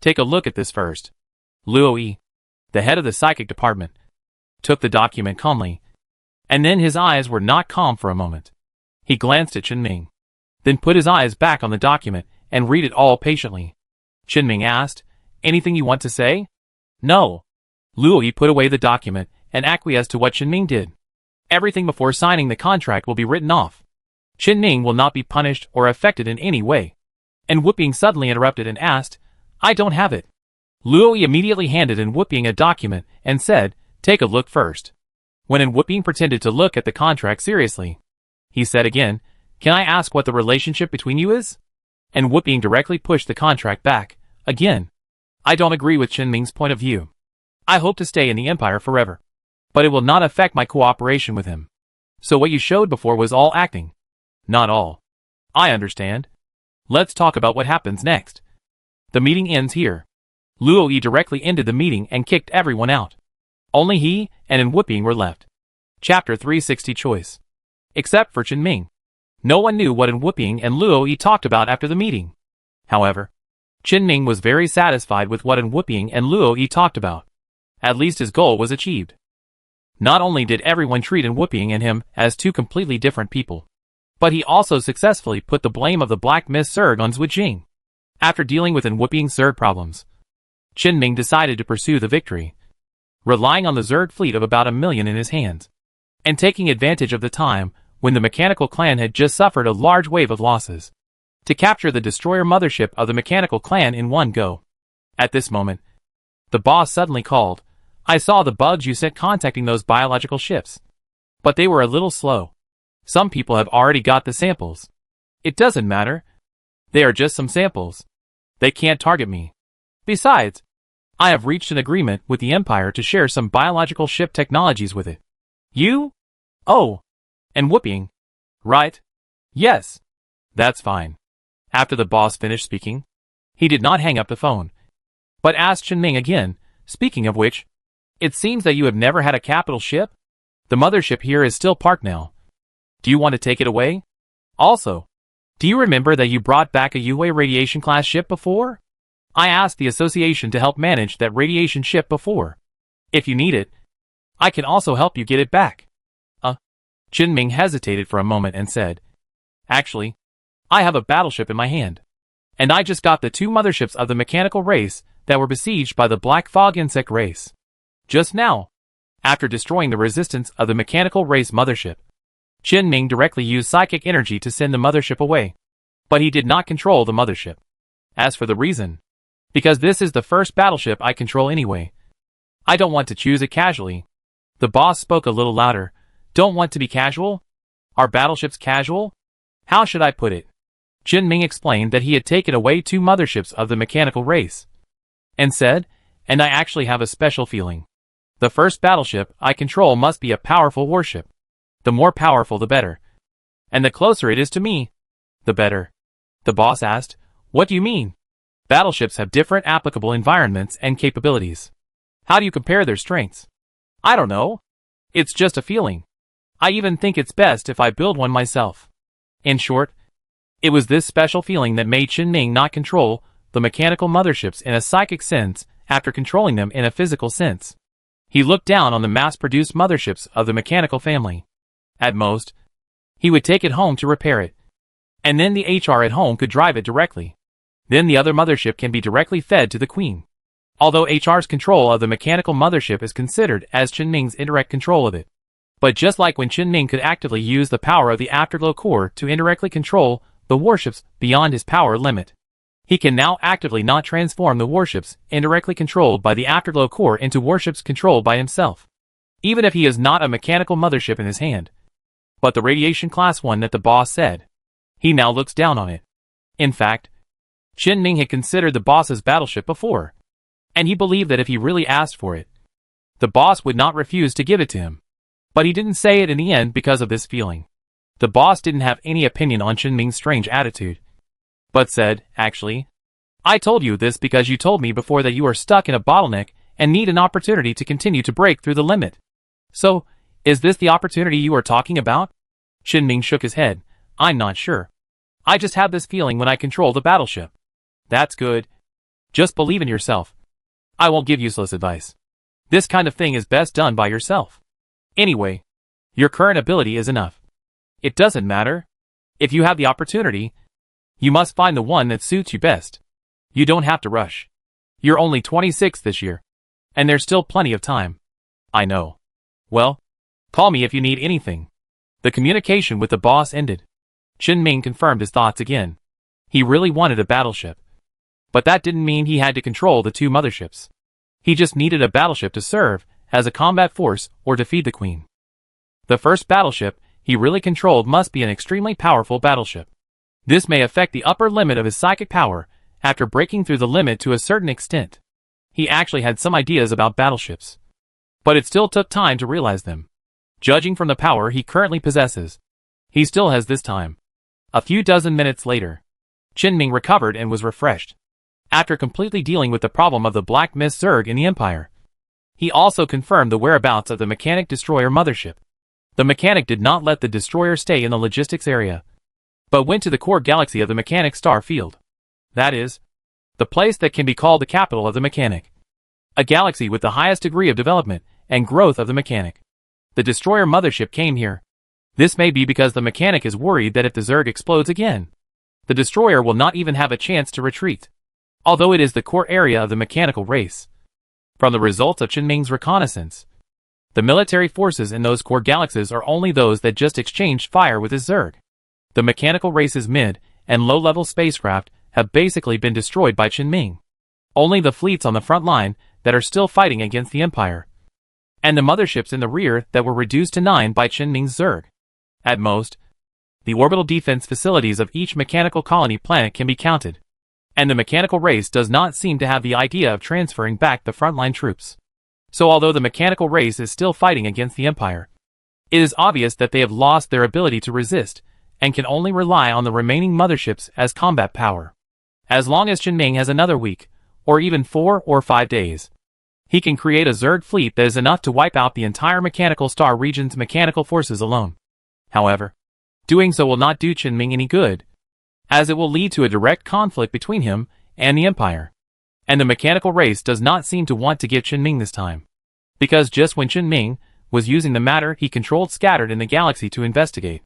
Take a look at this first. Liu, the head of the Psychic Department, took the document calmly, and then his eyes were not calm for a moment. He glanced at Chen Ming, then put his eyes back on the document and read it all patiently. Chen Ming asked, "Anything you want to say?" "No." Liu put away the document and acquiesced to what Chen Ming did. Everything before signing the contract will be written off. Chen Ming will not be punished or affected in any way. And Wu Ping suddenly interrupted and asked, "I don't have it." Liu immediately handed Wu Ping a document and said, "Take a look first." When Wu Ping pretended to look at the contract seriously, he said again, "Can I ask what the relationship between you is?" And Wu Ping directly pushed the contract back. Again, "I don't agree with Chen Ming's point of view. I hope to stay in the Empire forever, but it will not affect my cooperation with him. So what you showed before was all acting." "Not all. I understand. Let's talk about what happens next. The meeting ends here." Luo Yi directly ended the meeting and kicked everyone out. Only he and Wuping were left. Chapter 360 Choice. Except for Chen Ming. No one knew what Wuping and Luo Yi talked about after the meeting. However, Chen Ming was very satisfied with what Wuping and Luo Yi talked about. At least his goal was achieved. Not only did everyone treat Wuping and him as two completely different people, but he also successfully put the blame of the Black Mist Zerg on Zhu Jing. After dealing with Wuping's Zerg problems, Chen Ming decided to pursue the victory, relying on the Zerg fleet of about 1 million in his hands, and taking advantage of the time when the Mechanical Clan had just suffered a large wave of losses, to capture the destroyer mothership of the Mechanical Clan in one go. At this moment, the boss suddenly called, "I saw the bugs you sent contacting those biological ships. But they were a little slow. Some people have already got the samples. It doesn't matter. They are just some samples. They can't target me. Besides, I have reached an agreement with the Empire to share some biological ship technologies with it." "You? Oh. And Wuping. Right? Yes. That's fine." After the boss finished speaking, he did not hang up the phone, but asked Chen Ming again, "Speaking of which, it seems that you have never had a capital ship? The mothership here is still parked now. Do you want to take it away? Also, do you remember that you brought back a Yue radiation class ship before? I asked the association to help manage that radiation ship before. If you need it, I can also help you get it back." Chen Ming hesitated for a moment and said, "Actually, I have a battleship in my hand, and I just got the 2 motherships of the mechanical race that were besieged by the Black Fog insect race. Just now, after destroying the resistance of the mechanical race mothership, Chen Ming directly used psychic energy to send the mothership away, but he did not control the mothership. As for the reason, because this is the first battleship I control anyway. I don't want to choose it casually." The boss spoke a little louder. "Don't want to be casual? Are battleships casual? How should I put it?" Chen Ming explained that he had taken away 2 motherships of the mechanical race, and said, "And I actually have a special feeling. The first battleship I control must be a powerful warship. The more powerful the better. And the closer it is to me, the better." The boss asked, "What do you mean?" "Battleships have different applicable environments and capabilities. How do you compare their strengths?" "I don't know. It's just a feeling. I even think it's best if I build one myself." In short, it was this special feeling that made Chen Ming not control the mechanical motherships in a psychic sense after controlling them in a physical sense. He looked down on the mass-produced motherships of the mechanical family. At most, he would take it home to repair it, and then the HR at home could drive it directly. Then the other mothership can be directly fed to the queen. Although HR's control of the mechanical mothership is considered as Chen Ming's indirect control of it. But just like when Chen Ming could actively use the power of the Afterglow Core to indirectly control the warships beyond his power limit, he can now actively not transform the warships indirectly controlled by the Afterglow Core into warships controlled by himself, even if he has not a mechanical mothership in his hand. But the radiation class one that the boss said, he now looks down on it. In fact, Chen Ming had considered the boss's battleship before, and he believed that if he really asked for it, the boss would not refuse to give it to him. But he didn't say it in the end because of this feeling. The boss didn't have any opinion on Chen Ming's strange attitude, but said, "Actually, I told you this because you told me before that you are stuck in a bottleneck and need an opportunity to continue to break through the limit. So, is this the opportunity you are talking about?" Chen Ming shook his head. "I'm not sure. I just have this feeling when I control the battleship." "That's good. Just believe in yourself. I won't give useless advice. This kind of thing is best done by yourself. Anyway, your current ability is enough. It doesn't matter. If you have the opportunity, you must find the one that suits you best. You don't have to rush. You're only 26 this year, and there's still plenty of time." "I know. Well, call me if you need anything." The communication with the boss ended. Chen Ming confirmed his thoughts again. He really wanted a battleship. But that didn't mean he had to control the 2 motherships. He just needed a battleship to serve as a combat force or defeat the queen. The first battleship he really controlled must be an extremely powerful battleship. This may affect the upper limit of his psychic power after breaking through the limit to a certain extent. He actually had some ideas about battleships, but it still took time to realize them. Judging from the power he currently possesses, he still has this time. A few dozen minutes later, Chen Ming recovered and was refreshed. after completely dealing with the problem of the Black Mist Zerg in the Empire. He also confirmed the whereabouts of the Mechanic Destroyer mothership. The Mechanic did not let the destroyer stay in the logistics area, but went to the core galaxy of the Mechanic star field. That is, the place that can be called the capital of the Mechanic. A galaxy with the highest degree of development and growth of the Mechanic. The destroyer mothership came here. This may be because the Mechanic is worried that if the Zerg explodes again, the destroyer will not even have a chance to retreat, although it is the core area of the mechanical race. From the results of Qinming's reconnaissance, the military forces in those core galaxies are only those that just exchanged fire with his Zerg. The mechanical race's mid- and low-level spacecraft have basically been destroyed by Qinming. Only the fleets on the front line that are still fighting against the Empire, and the motherships in the rear that were reduced to 9 by Qinming's Zerg. At most, the orbital defense facilities of each mechanical colony planet can be counted, and the mechanical race does not seem to have the idea of transferring back the frontline troops. So although the mechanical race is still fighting against the Empire, it is obvious that they have lost their ability to resist and can only rely on the remaining motherships as combat power. As long as Qinming has another week, or even 4 or 5 days, he can create a Zerg fleet that is enough to wipe out the entire mechanical star region's mechanical forces alone. However, doing so will not do Qinming any good, as it will lead to a direct conflict between him and the Empire. And the mechanical race does not seem to want to get Qinming this time, because just when Qinming was using the matter he controlled scattered in the galaxy to investigate,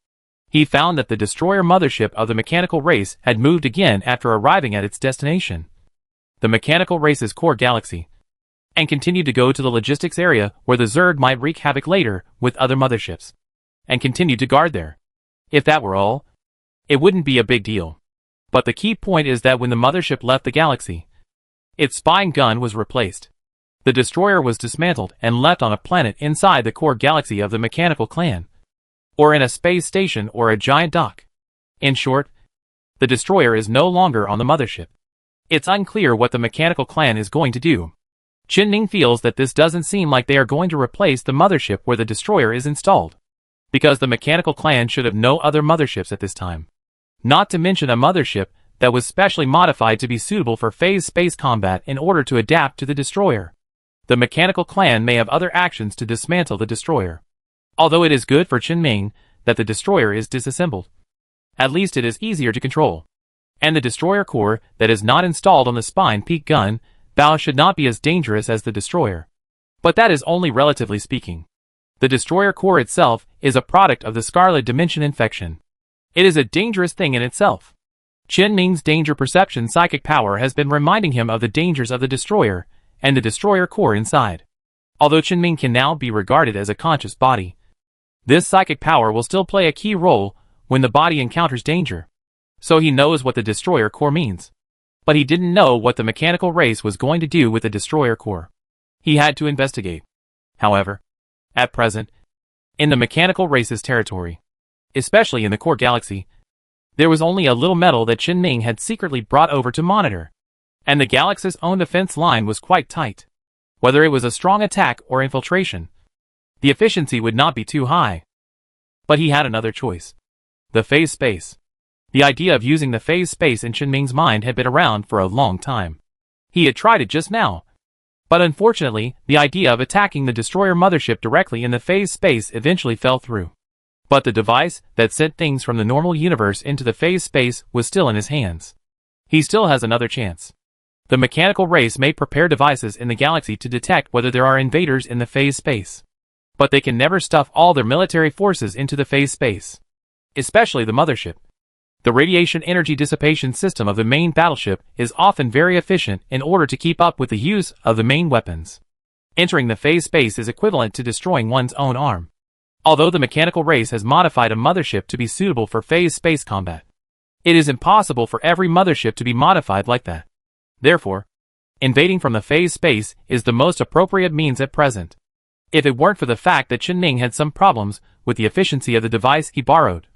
he found that the destroyer mothership of the mechanical race had moved again after arriving at its destination, the mechanical race's core galaxy, and continued to go to the logistics area where the Zerg might wreak havoc later with other motherships, and continued to guard there. If that were all, it wouldn't be a big deal. But the key point is that when the mothership left the galaxy, its spying gun was replaced. The destroyer was dismantled and left on a planet inside the core galaxy of the mechanical clan, or in a space station or a giant dock. In short, the destroyer is no longer on the mothership. It's unclear what the mechanical clan is going to do. Qinming feels that this doesn't seem like they are going to replace the mothership where the destroyer is installed, because the mechanical clan should have no other motherships at this time. Not to mention a mothership that was specially modified to be suitable for phase space combat in order to adapt to the destroyer. The mechanical clan may have other actions to dismantle the destroyer. Although it is good for Qinming that the destroyer is disassembled, at least it is easier to control. And the destroyer core that is not installed on the spine peak gun bow should not be as dangerous as the destroyer. But that is only relatively speaking. The destroyer core itself is a product of the Scarlet Dimension infection. It is a dangerous thing in itself. Qinming's danger perception psychic power has been reminding him of the dangers of the destroyer and the destroyer core inside. Although Qinming can now be regarded as a conscious body, this psychic power will still play a key role when the body encounters danger. So he knows what the destroyer core means. But he didn't know what the mechanical race was going to do with the destroyer core. He had to investigate. However, at present, in the mechanical race's territory, especially in the core galaxy, there was only a little metal that Qinming had secretly brought over to monitor, and the galaxy's own defense line was quite tight. Whether it was a strong attack or infiltration, the efficiency would not be too high. But he had another choice. The phase space. The idea of using the phase space in Qinming's mind had been around for a long time. He had tried it just now. But unfortunately, the idea of attacking the destroyer mothership directly in the phase space eventually fell through. But the device that sent things from the normal universe into the phase space was still in his hands. He still has another chance. The mechanical race may prepare devices in the galaxy to detect whether there are invaders in the phase space. But they can never stuff all their military forces into the phase space, especially the mothership. The radiation energy dissipation system of the main battleship is often very efficient in order to keep up with the use of the main weapons. Entering the phase space is equivalent to destroying one's own arm. Although the mechanical race has modified a mothership to be suitable for phase space combat, it is impossible for every mothership to be modified like that. Therefore, invading from the phase space is the most appropriate means at present. If it weren't for the fact that Qinming had some problems with the efficiency of the device he borrowed,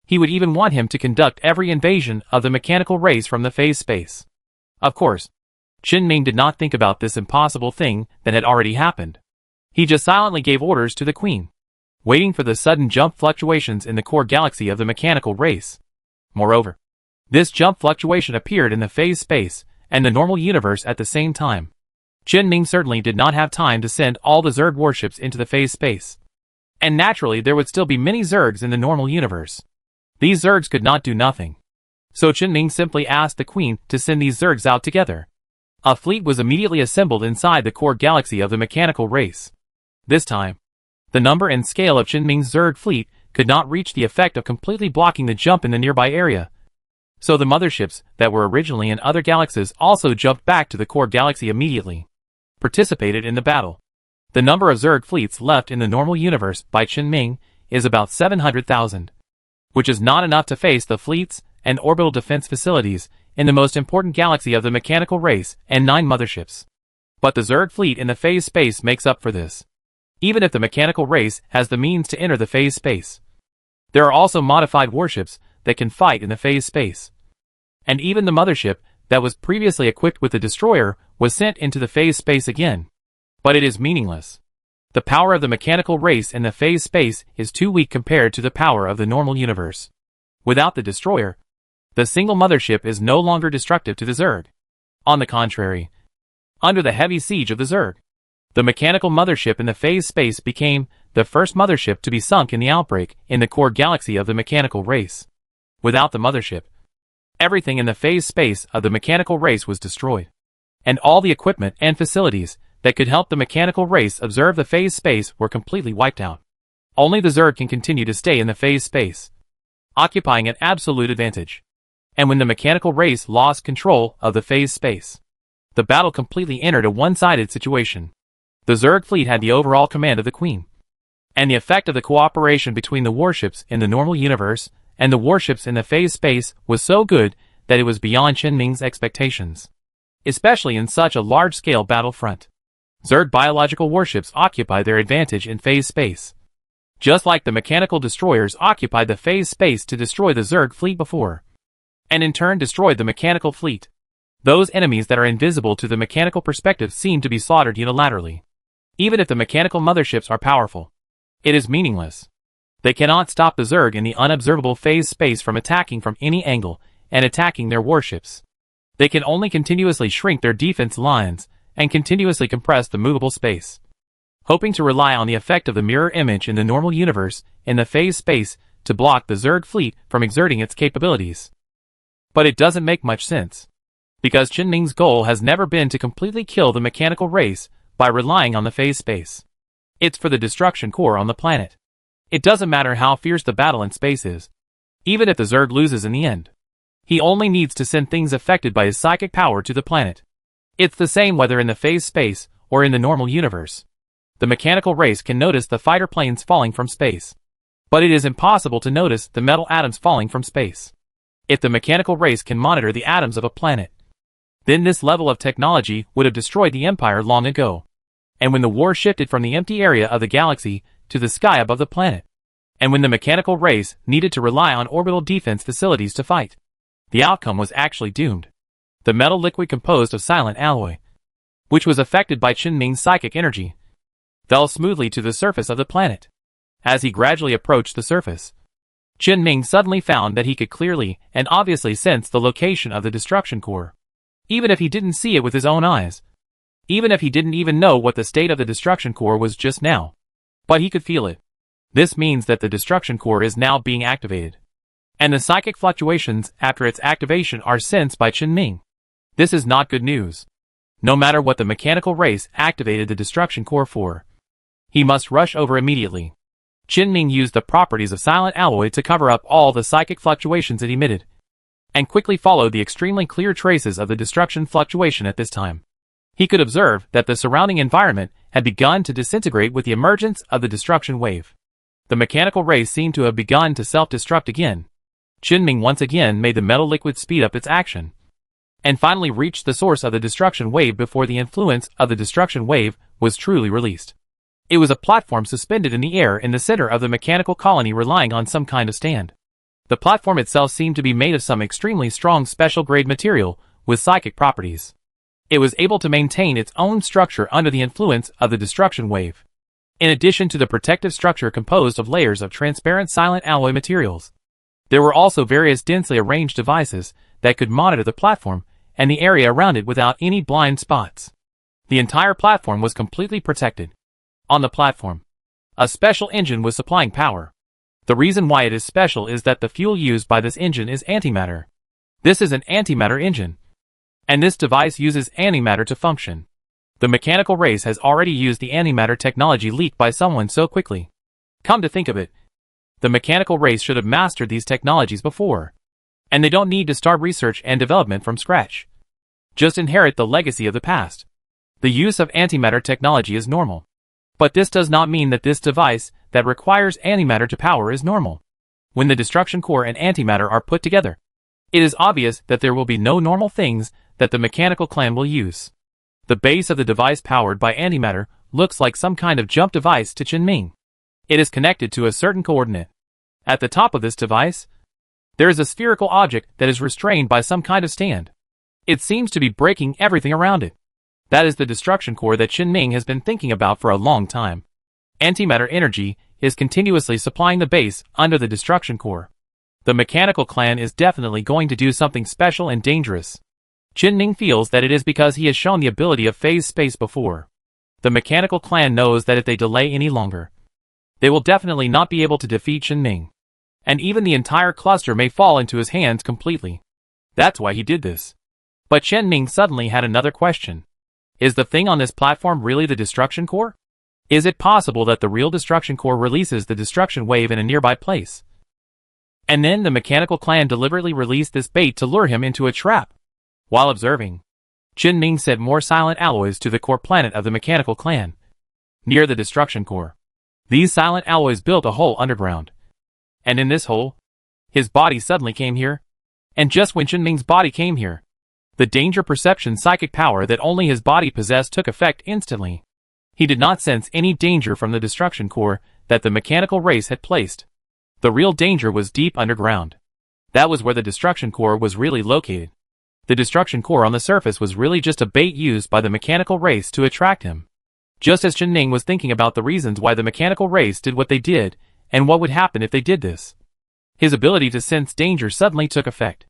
he would even want him to conduct every invasion of the mechanical race from the phase space. Of course, Qinming did not think about this impossible thing that had already happened. He just silently gave orders to the Queen, waiting for the sudden jump fluctuations in the core galaxy of the mechanical race. Moreover, this jump fluctuation appeared in the phase space and the normal universe at the same time. Qin-Ming certainly did not have time to send all the Zerg warships into the phase space. And naturally there would still be many Zergs in the normal universe. These Zergs could not do nothing. So Qin-Ming simply asked the Queen to send these Zergs out together. A fleet was immediately assembled inside the core galaxy of the mechanical race. This time, the number and scale of Qin-Ming's Zerg fleet could not reach the effect of completely blocking the jump in the nearby area. So the motherships that were originally in other galaxies also jumped back to the core galaxy immediately. Participated in the battle. The number of Zerg fleets left in the normal universe by Qin-Ming is about 700,000, which is not enough to face the fleets and orbital defense facilities in the most important galaxy of the mechanical race and 9 motherships. But the Zerg fleet in the phase space makes up for this. Even if the mechanical race has the means to enter the phase space, there are also modified warships that can fight in the phase space. And even the mothership that was previously equipped with the destroyer was sent into the phase space again. But it is meaningless. The power of the mechanical race in the phase space is too weak compared to the power of the normal universe. Without the destroyer, the single mothership is no longer destructive to the Zerg. On the contrary, under the heavy siege of the Zerg, the mechanical mothership in the phase space became the first mothership to be sunk in the outbreak in the core galaxy of the mechanical race. Without the mothership, everything in the phase space of the mechanical race was destroyed. And all the equipment and facilities that could help the mechanical race observe the phase space were completely wiped out. Only the Zerg can continue to stay in the phase space, occupying an absolute advantage. And when the mechanical race lost control of the phase space, the battle completely entered a one-sided situation. The Zerg fleet had the overall command of the Queen. And the effect of the cooperation between the warships in the normal universe and the warships in the phase space was so good that it was beyond Qin-Ming's expectations. Especially in such a large-scale battlefront. Zerg biological warships occupy their advantage in phase space. Just like the mechanical destroyers occupied the phase space to destroy the Zerg fleet before. And in turn destroyed the mechanical fleet. Those enemies that are invisible to the mechanical perspective seem to be slaughtered unilaterally. Even if the mechanical motherships are powerful, it is meaningless. They cannot stop the Zerg in the unobservable phase space from attacking from any angle and attacking their warships. They can only continuously shrink their defense lines and continuously compress the movable space, hoping to rely on the effect of the mirror image in the normal universe in the phase space to block the Zerg fleet from exerting its capabilities. But it doesn't make much sense, because Qin-Ming's goal has never been to completely kill the mechanical race by relying on the phase space. It's for the destruction core on the planet. It doesn't matter how fierce the battle in space is, even if the Zerg loses in the end. He only needs to send things affected by his psychic power to the planet. It's the same whether in the phase space or in the normal universe. The mechanical race can notice the fighter planes falling from space, but it is impossible to notice the metal atoms falling from space. If the mechanical race can monitor the atoms of a planet, then this level of technology would have destroyed the Empire long ago. And when the war shifted from the empty area of the galaxy to the sky above the planet, and when the mechanical race needed to rely on orbital defense facilities to fight, the outcome was actually doomed. The metal liquid composed of silent alloy, which was affected by Qin-Ming's psychic energy, fell smoothly to the surface of the planet. As he gradually approached the surface, Qin-Ming suddenly found that he could clearly and obviously sense the location of the destruction core. Even if he didn't see it with his own eyes. Even if he didn't even know what the state of the destruction core was just now. But he could feel it. This means that the destruction core is now being activated. And the psychic fluctuations after its activation are sensed by Qin-Ming. This is not good news. No matter what the mechanical race activated the destruction core for, he must rush over immediately. Qin-Ming used the properties of silent alloy to cover up all the psychic fluctuations it emitted, and quickly followed the extremely clear traces of the destruction fluctuation at this time. He could observe that the surrounding environment had begun to disintegrate with the emergence of the destruction wave. The mechanical race seemed to have begun to self-destruct again. Qin-Ming once again made the metal liquid speed up its action, and finally reached the source of the destruction wave before the influence of the destruction wave was truly released. It was a platform suspended in the air in the center of the mechanical colony relying on some kind of stand. The platform itself seemed to be made of some extremely strong special-grade material with psychic properties. It was able to maintain its own structure under the influence of the destruction wave. In addition to the protective structure composed of layers of transparent silent alloy materials, there were also various densely arranged devices that could monitor the platform and the area around it without any blind spots. The entire platform was completely protected. On the platform, a special engine was supplying power. The reason why it is special is that the fuel used by this engine is antimatter. This is an antimatter engine, and this device uses antimatter to function. The mechanical race has already used the antimatter technology leaked by someone so quickly. Come to think of it, the mechanical race should have mastered these technologies before, and they don't need to start research and development from scratch. Just inherit the legacy of the past. The use of antimatter technology is normal. But this does not mean that this device that requires antimatter to power is normal. When the destruction core and antimatter are put together, it is obvious that there will be no normal things that the mechanical clan will use. The base of the device powered by antimatter looks like some kind of jump device to Qinming. It is connected to a certain coordinate. At the top of this device, there is a spherical object that is restrained by some kind of stand. It seems to be breaking everything around it. That is the destruction core that Qinming has been thinking about for a long time. Antimatter energy is continuously supplying the base under the destruction core. The mechanical clan is definitely going to do something special and dangerous. Qinming feels that it is because he has shown the ability of phase space before. The mechanical clan knows that if they delay any longer, they will definitely not be able to defeat Qinming. And even the entire cluster may fall into his hands completely. That's why he did this. But Qinming suddenly had another question. Is the thing on this platform really the destruction core? Is it possible that the real destruction core releases the destruction wave in a nearby place? And then the mechanical clan deliberately released this bait to lure him into a trap. While observing, Qinming sent more silent alloys to the core planet of the mechanical clan, near the destruction core. These silent alloys built a hole underground. And in this hole, his body suddenly came here. And just when Qinming's body came here, the danger perception psychic power that only his body possessed took effect instantly. He did not sense any danger from the destruction core that the mechanical race had placed. The real danger was deep underground. That was where the destruction core was really located. The destruction core on the surface was really just a bait used by the mechanical race to attract him. Just as Qinming was thinking about the reasons why the mechanical race did what they did, and what would happen if they did this, his ability to sense danger suddenly took effect.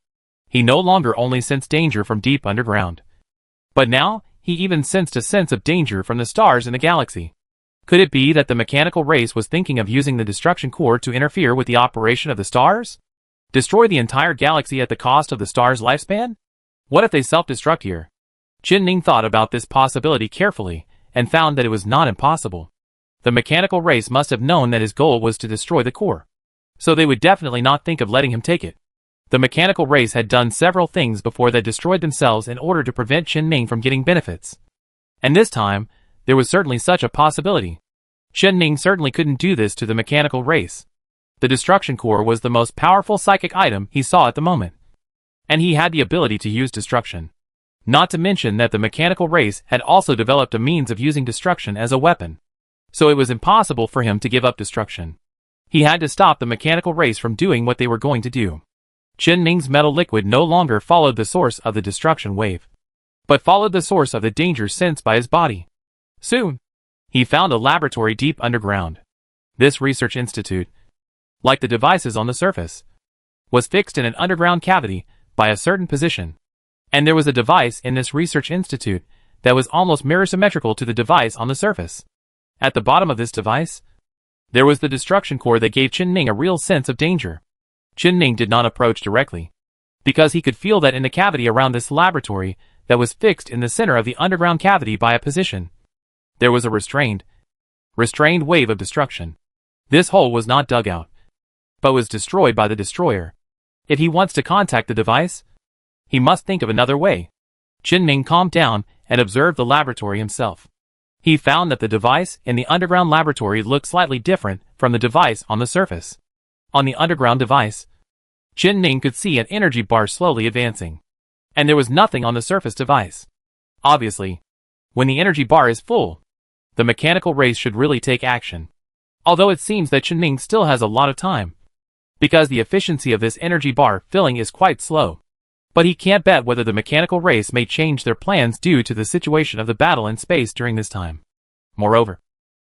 He no longer only sensed danger from deep underground, but now he even sensed a sense of danger from the stars in the galaxy. Could it be that the mechanical race was thinking of using the destruction core to interfere with the operation of the stars? Destroy the entire galaxy at the cost of the star's lifespan? What if they self-destruct here? Qinming thought about this possibility carefully, and found that it was not impossible. The mechanical race must have known that his goal was to destroy the core, so they would definitely not think of letting him take it. The mechanical race had done several things before that destroyed themselves in order to prevent Qinming from getting benefits. And this time, there was certainly such a possibility. Qinming certainly couldn't do this to the mechanical race. The destruction core was the most powerful psychic item he saw at the moment, and he had the ability to use destruction. Not to mention that the mechanical race had also developed a means of using destruction as a weapon. So it was impossible for him to give up destruction. He had to stop the mechanical race from doing what they were going to do. Qinming's metal liquid no longer followed the source of the destruction wave, but followed the source of the danger sensed by his body. Soon, he found a laboratory deep underground. This research institute, like the devices on the surface, was fixed in an underground cavity by a certain position. And there was a device in this research institute that was almost mirror symmetrical to the device on the surface. At the bottom of this device, there was the destruction core that gave Qinming a real sense of danger. Qinming did not approach directly, because he could feel that in the cavity around this laboratory that was fixed in the center of the underground cavity by a position, there was a restrained wave of destruction. This hole was not dug out, but was destroyed by the destroyer. If he wants to contact the device, he must think of another way. Qinming calmed down and observed the laboratory himself. He found that the device in the underground laboratory looked slightly different from the device on the surface. On the underground device, Qinming could see an energy bar slowly advancing, and there was nothing on the surface device. Obviously, when the energy bar is full, the mechanical race should really take action. Although it seems that Qinming still has a lot of time, because the efficiency of this energy bar filling is quite slow. But he can't bet whether the mechanical race may change their plans due to the situation of the battle in space during this time. Moreover,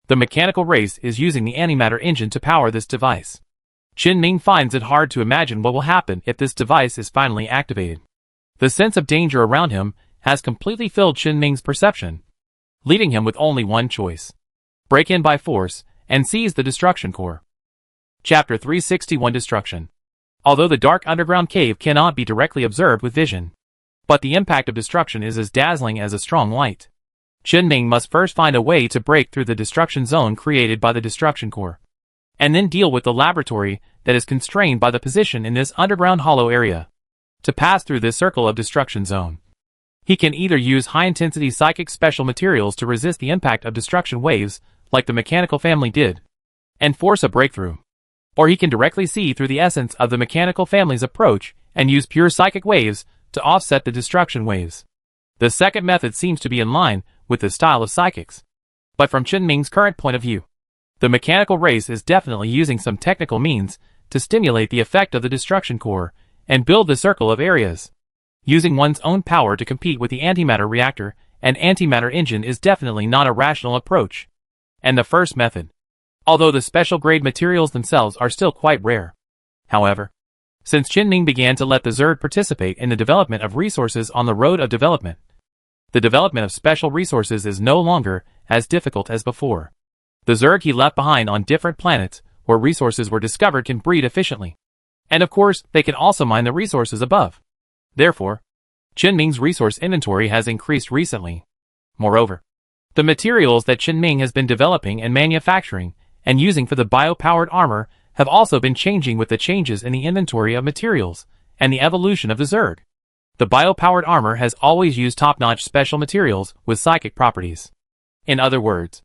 the mechanical race is using the antimatter engine to power this device. Qinming finds it hard to imagine what will happen if this device is finally activated. The sense of danger around him has completely filled Qin Ming's perception, leaving him with only one choice: break in by force and seize the destruction core. Chapter 361 Destruction. Although the dark underground cave cannot be directly observed with vision, but the impact of destruction is as dazzling as a strong light. Qin Ming must first find a way to break through the destruction zone created by the destruction core, and then deal with the laboratory that is constrained by the position in this underground hollow area. To pass through this circle of destruction zone, he can either use high-intensity psychic special materials to resist the impact of destruction waves, like the mechanical family did, and force a breakthrough, or he can directly see through the essence of the mechanical family's approach and use pure psychic waves to offset the destruction waves. The second method seems to be in line with the style of psychics, but from Qin Ming's current point of view, the mechanical race is definitely using some technical means to stimulate the effect of the destruction core and build the circle of areas. Using one's own power to compete with the antimatter reactor and antimatter engine is definitely not a rational approach. And the first method, although the special grade materials themselves are still quite rare. However, since Qin Ming began to let the Zerg participate in the development of resources on the road of development, the development of special resources is no longer as difficult as before. The Zerg he left behind on different planets where resources were discovered can breed efficiently. And of course, they can also mine the resources above. Therefore, Qin Ming's resource inventory has increased recently. Moreover, the materials that Qin Ming has been developing and manufacturing and using for the bio-powered armor have also been changing with the changes in the inventory of materials and the evolution of the Zerg. The bio-powered armor has always used top-notch special materials with psychic properties. In other words,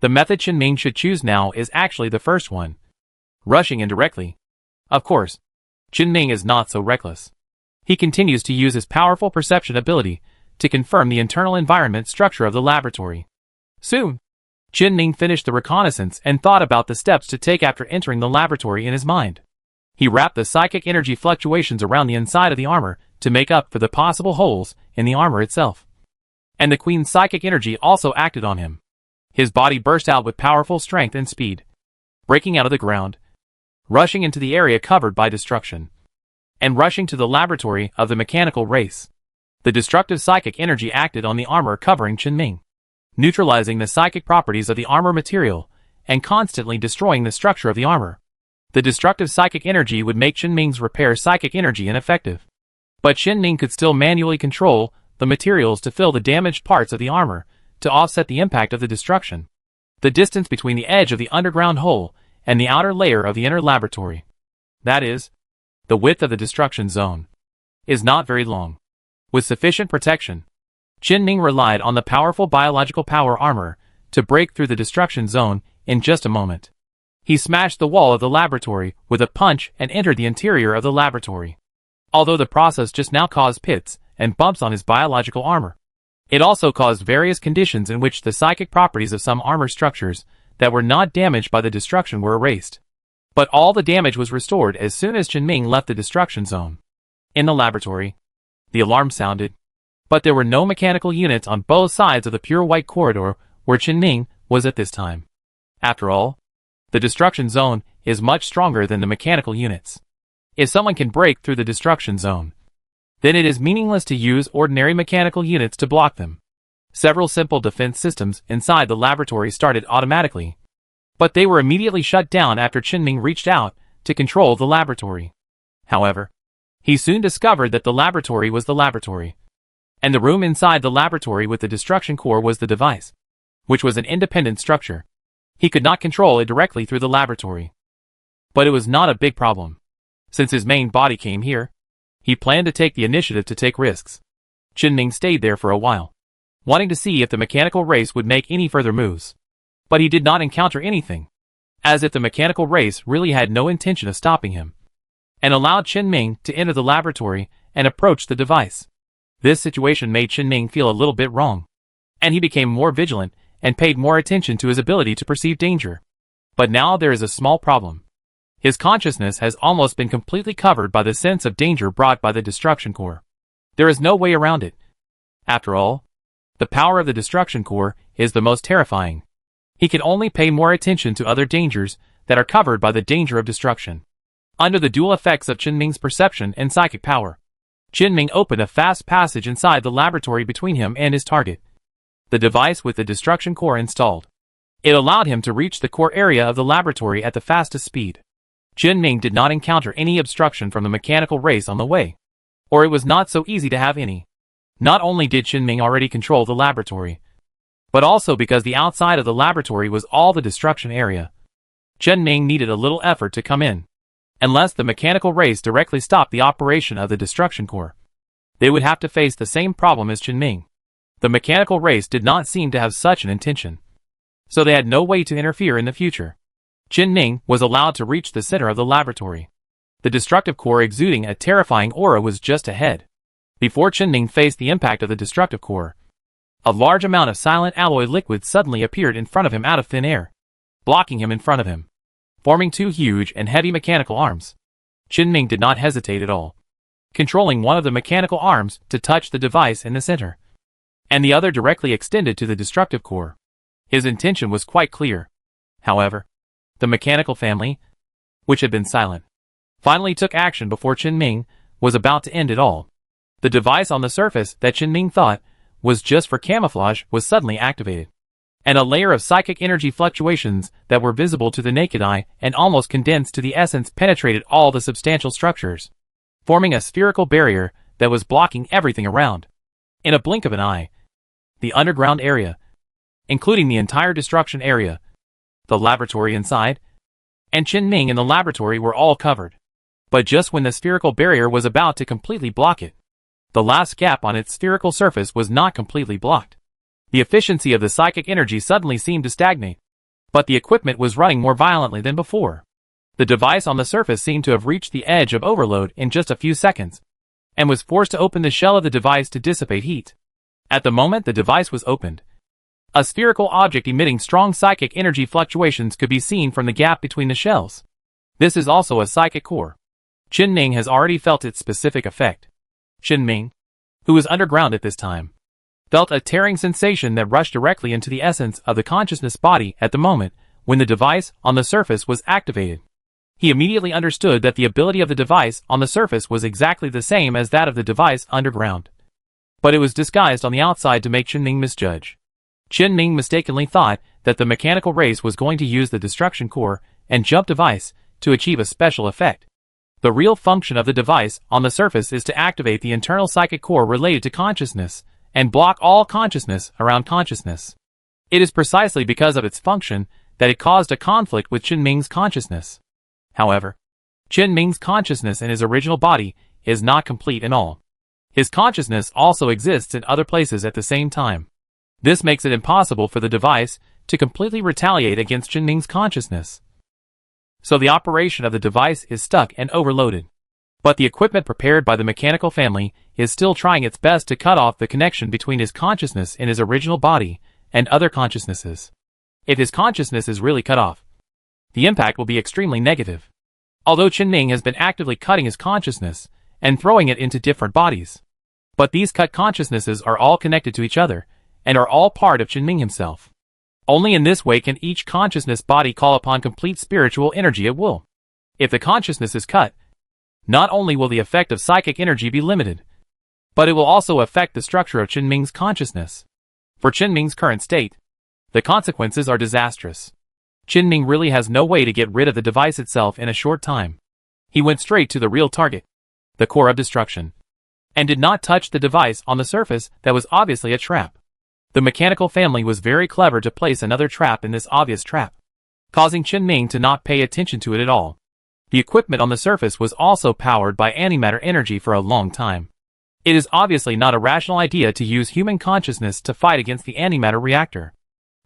the method Qin Ming should choose now is actually the first one, rushing in directly. Of course, Qin Ming is not so reckless. He continues to use his powerful perception ability to confirm the internal environment structure of the laboratory. Soon, Qin Ming finished the reconnaissance and thought about the steps to take after entering the laboratory in his mind. He wrapped the psychic energy fluctuations around the inside of the armor to make up for the possible holes in the armor itself. And the Queen's psychic energy also acted on him. His body burst out with powerful strength and speed, breaking out of the ground, rushing into the area covered by destruction, and rushing to the laboratory of the mechanical race. The destructive psychic energy acted on the armor covering Qin Ming, neutralizing the psychic properties of the armor material and constantly destroying the structure of the armor. The destructive psychic energy would make Qin Ming's repair psychic energy ineffective. But Qin Ming could still manually control the materials to fill the damaged parts of the armor to offset the impact of the destruction. The distance between the edge of the underground hole and the outer layer of the inner laboratory, that is, the width of the destruction zone, is not very long. With sufficient protection, Qin Ming relied on the powerful biological power armor to break through the destruction zone in just a moment. He smashed the wall of the laboratory with a punch and entered the interior of the laboratory. Although the process just now caused pits and bumps on his biological armor, it also caused various conditions in which the psychic properties of some armor structures that were not damaged by the destruction were erased. But all the damage was restored as soon as Qin Ming left the destruction zone. In the laboratory, the alarm sounded, but there were no mechanical units on both sides of the pure white corridor where Qin Ming was at this time. After all, the destruction zone is much stronger than the mechanical units. If someone can break through the destruction zone, then it is meaningless to use ordinary mechanical units to block them. Several simple defense systems inside the laboratory started automatically, but they were immediately shut down after Qin Ming reached out to control the laboratory. However, he soon discovered that the laboratory was the laboratory, and the room inside the laboratory with the destruction core was the device, which was an independent structure. He could not control it directly through the laboratory. But it was not a big problem. Since his main body came here, he planned to take the initiative to take risks. Qin Ming stayed there for a while, wanting to see if the mechanical race would make any further moves. But he did not encounter anything, as if the mechanical race really had no intention of stopping him, and allowed Qin Ming to enter the laboratory and approach the device. This situation made Qin Ming feel a little bit wrong, and he became more vigilant and paid more attention to his ability to perceive danger. But now there is a small problem. His consciousness has almost been completely covered by the sense of danger brought by the destruction core. There is no way around it. After all, the power of the destruction core is the most terrifying. He can only pay more attention to other dangers that are covered by the danger of destruction. Under the dual effects of Qin Ming's perception and psychic power, Ming opened a fast passage inside the laboratory between him and his target. The device with the destruction core installed. It allowed him to reach the core area of the laboratory at the fastest speed. Ming did not encounter any obstruction from the mechanical race on the way. Or it was not so easy to have any. Not only did Ming already control the laboratory, but also because the outside of the laboratory was all the destruction area. Ming needed a little effort to come in. Unless the mechanical race directly stopped the operation of the destruction core, they would have to face the same problem as Ming. The mechanical race did not seem to have such an intention, so they had no way to interfere in the future. Ming was allowed to reach the center of the laboratory. The destructive core exuding a terrifying aura was just ahead. Before Ming faced the impact of the destructive core, a large amount of silent alloy liquid suddenly appeared in front of him out of thin air, blocking him in front of him, forming two huge and heavy mechanical arms. Ming did not hesitate at all, controlling one of the mechanical arms to touch the device in the center, and the other directly extended to the destructive core. His intention was quite clear. However, the mechanical family, which had been silent, finally took action before Ming was about to end it all. The device on the surface that Ming thought was just for camouflage was suddenly activated, and a layer of psychic energy fluctuations that were visible to the naked eye and almost condensed to the essence penetrated all the substantial structures, forming a spherical barrier that was blocking everything around. In a blink of an eye, the underground area, including the entire destruction area, the laboratory inside, and Ming in the laboratory were all covered. But just when the spherical barrier was about to completely block it, the last gap on its spherical surface was not completely blocked. The efficiency of the psychic energy suddenly seemed to stagnate, but the equipment was running more violently than before. The device on the surface seemed to have reached the edge of overload in just a few seconds, and was forced to open the shell of the device to dissipate heat. At the moment the device was opened, a spherical object emitting strong psychic energy fluctuations could be seen from the gap between the shells. This is also a psychic core. Ming has already felt its specific effect. Ming, who was underground at this time, felt a tearing sensation that rushed directly into the essence of the consciousness body at the moment when the device on the surface was activated. He immediately understood that the ability of the device on the surface was exactly the same as that of the device underground, but it was disguised on the outside to make Ming misjudge. Ming mistakenly thought that the mechanical race was going to use the destruction core and jump device to achieve a special effect. The real function of the device on the surface is to activate the internal psychic core related to consciousness and block all consciousness around consciousness. It is precisely because of its function that it caused a conflict with Ming's consciousness. However, Ming's consciousness in his original body is not complete in all. His consciousness also exists in other places at the same time. This makes it impossible for the device to completely retaliate against Ming's consciousness. So the operation of the device is stuck and overloaded. But the equipment prepared by the mechanical family is still trying its best to cut off the connection between his consciousness in his original body and other consciousnesses. If his consciousness is really cut off, the impact will be extremely negative. Although Ming has been actively cutting his consciousness and throwing it into different bodies, but these cut consciousnesses are all connected to each other and are all part of Ming himself. Only in this way can each consciousness body call upon complete spiritual energy at will. If the consciousness is cut, not only will the effect of psychic energy be limited, but it will also affect the structure of Ming's consciousness. For Ming's current state, the consequences are disastrous. Ming really has no way to get rid of the device itself in a short time. He went straight to the real target, the core of destruction, and did not touch the device on the surface that was obviously a trap. The mechanical family was very clever to place another trap in this obvious trap, causing Ming to not pay attention to it at all. The equipment on the surface was also powered by antimatter energy for a long time. It is obviously not a rational idea to use human consciousness to fight against the antimatter reactor.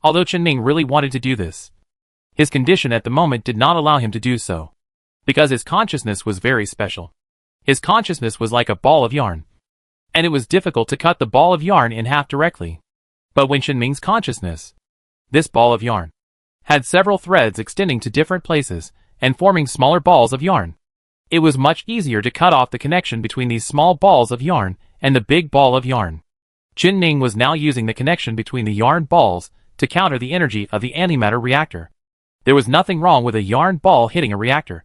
Although Ming really wanted to do this, his condition at the moment did not allow him to do so, because his consciousness was very special. His consciousness was like a ball of yarn, and it was difficult to cut the ball of yarn in half directly. But when Ming's consciousness, this ball of yarn, had several threads extending to different places and forming smaller balls of yarn, it was much easier to cut off the connection between these small balls of yarn and the big ball of yarn. Ming was now using the connection between the yarn balls to counter the energy of the antimatter reactor. There was nothing wrong with a yarn ball hitting a reactor,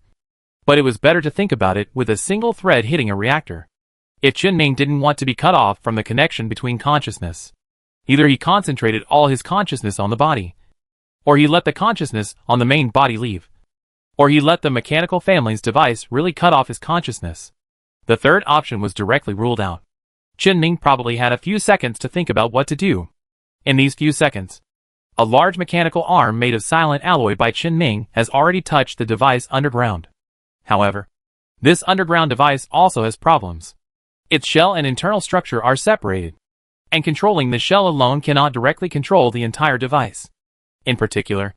but it was better to think about it with a single thread hitting a reactor. If Qin didn't want to be cut off from the connection between consciousness, either he concentrated all his consciousness on the body, or he let the consciousness on the main body leave, or he let the mechanical family's device really cut off his consciousness. The third option was directly ruled out. Qin probably had a few seconds to think about what to do. In these few seconds, a large mechanical arm made of silent alloy by Qin has already touched the device underground. However, this underground device also has problems. Its shell and internal structure are separated, and controlling the shell alone cannot directly control the entire device. In particular,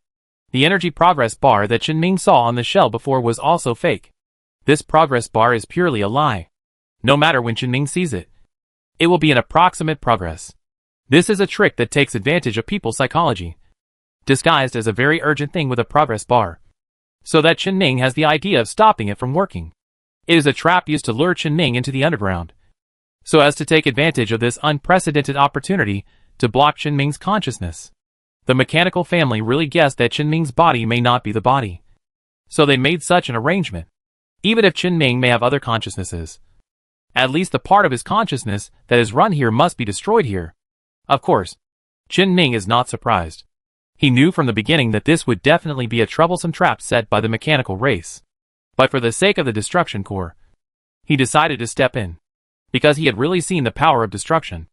the energy progress bar that Qin saw on the shell before was also fake. This progress bar is purely a lie. No matter when Qin sees it, it will be an approximate progress. This is a trick that takes advantage of people's psychology, disguised as a very urgent thing with a progress bar, so that Qin has the idea of stopping it from working. It is a trap used to lure Qin into the underground, so as to take advantage of this unprecedented opportunity to block Qin consciousness. The mechanical family really guessed that Qin body may not be the body, so they made such an arrangement. Even if Qin may have other consciousnesses, at least the part of his consciousness that is run here must be destroyed here. Of course, Qin is not surprised. He knew from the beginning that this would definitely be a troublesome trap set by the mechanical race. But for the sake of the destruction core, he decided to step in, because he had really seen the power of destruction.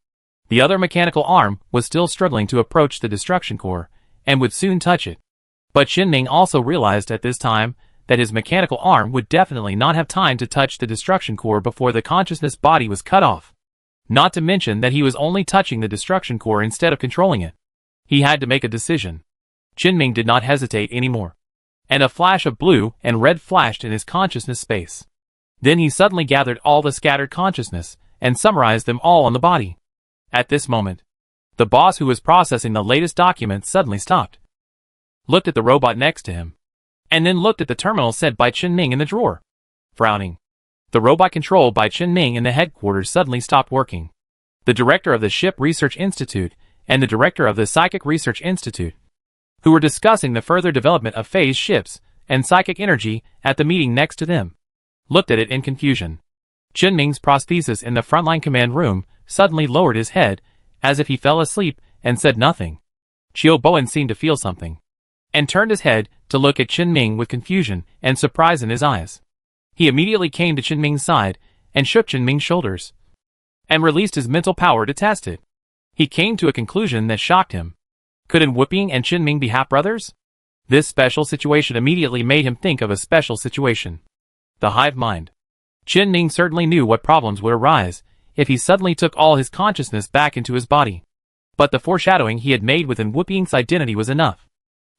The other mechanical arm was still struggling to approach the destruction core, and would soon touch it. But Qin also realized at this time that his mechanical arm would definitely not have time to touch the destruction core before the consciousness body was cut off. Not to mention that he was only touching the destruction core instead of controlling it. He had to make a decision. Qin did not hesitate anymore, and a flash of blue and red flashed in his consciousness space. Then he suddenly gathered all the scattered consciousness and summarized them all on the body. At this moment, the boss who was processing the latest documents suddenly stopped, looked at the robot next to him, and then looked at the terminal set by Qin in the drawer. Frowning, the robot controlled by Qin in the headquarters suddenly stopped working. The director of the Ship Research Institute and the director of the Psychic Research Institute, who were discussing the further development of phase ships and psychic energy at the meeting next to them, looked at it in confusion. Qin prosthesis in the frontline command room suddenly lowered his head, as if he fell asleep, and said nothing. Qiu Bowen seemed to feel something, and turned his head to look at Qin with confusion and surprise in his eyes. He immediately came to Qin side, and shook Qin shoulders, and released his mental power to test it. He came to a conclusion that shocked him. Could Wuping and Qin be half-brothers? This special situation immediately made him think of a special situation. The hive mind. Qin certainly knew what problems would arise if he suddenly took all his consciousness back into his body. But the foreshadowing he had made within Wuping's identity was enough.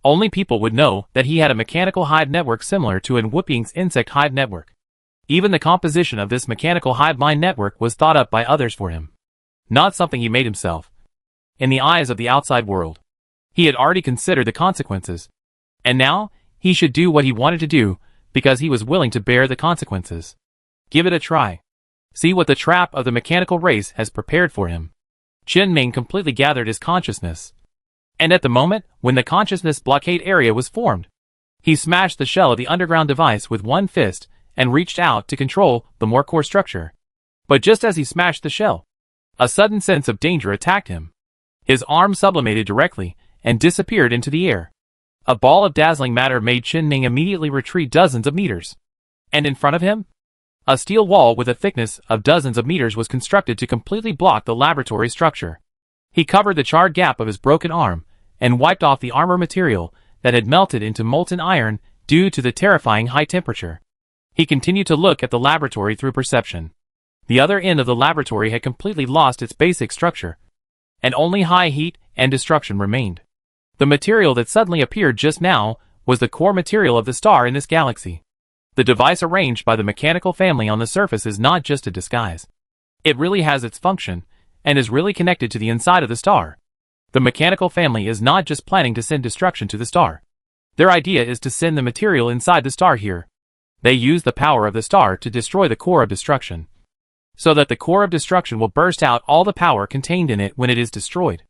Only people would know that he had a mechanical hive network similar to Wuping's insect hive network. Even the composition of this mechanical hive mind network was thought up by others for him, not something he made himself. In the eyes of the outside world, he had already considered the consequences, and now he should do what he wanted to do because he was willing to bear the consequences. Give it a try. See what the trap of the mechanical race has prepared for him. Qin completely gathered his consciousness, and at the moment when the consciousness blockade area was formed, he smashed the shell of the underground device with one fist and reached out to control the more core structure. But just as he smashed the shell, a sudden sense of danger attacked him. His arm sublimated directly and disappeared into the air. A ball of dazzling matter made Qin immediately retreat dozens of meters. And in front of him, a steel wall with a thickness of dozens of meters was constructed to completely block the laboratory structure. He covered the charred gap of his broken arm and wiped off the armor material that had melted into molten iron due to the terrifying high temperature. He continued to look at the laboratory through perception. The other end of the laboratory had completely lost its basic structure, and only high heat and destruction remained. The material that suddenly appeared just now was the core material of the star in this galaxy. The device arranged by the mechanical family on the surface is not just a disguise. It really has its function, and is really connected to the inside of the star. The mechanical family is not just planning to send destruction to the star. Their idea is to send the material inside the star here. They use the power of the star to destroy the core of destruction, so that the core of destruction will burst out all the power contained in it when it is destroyed.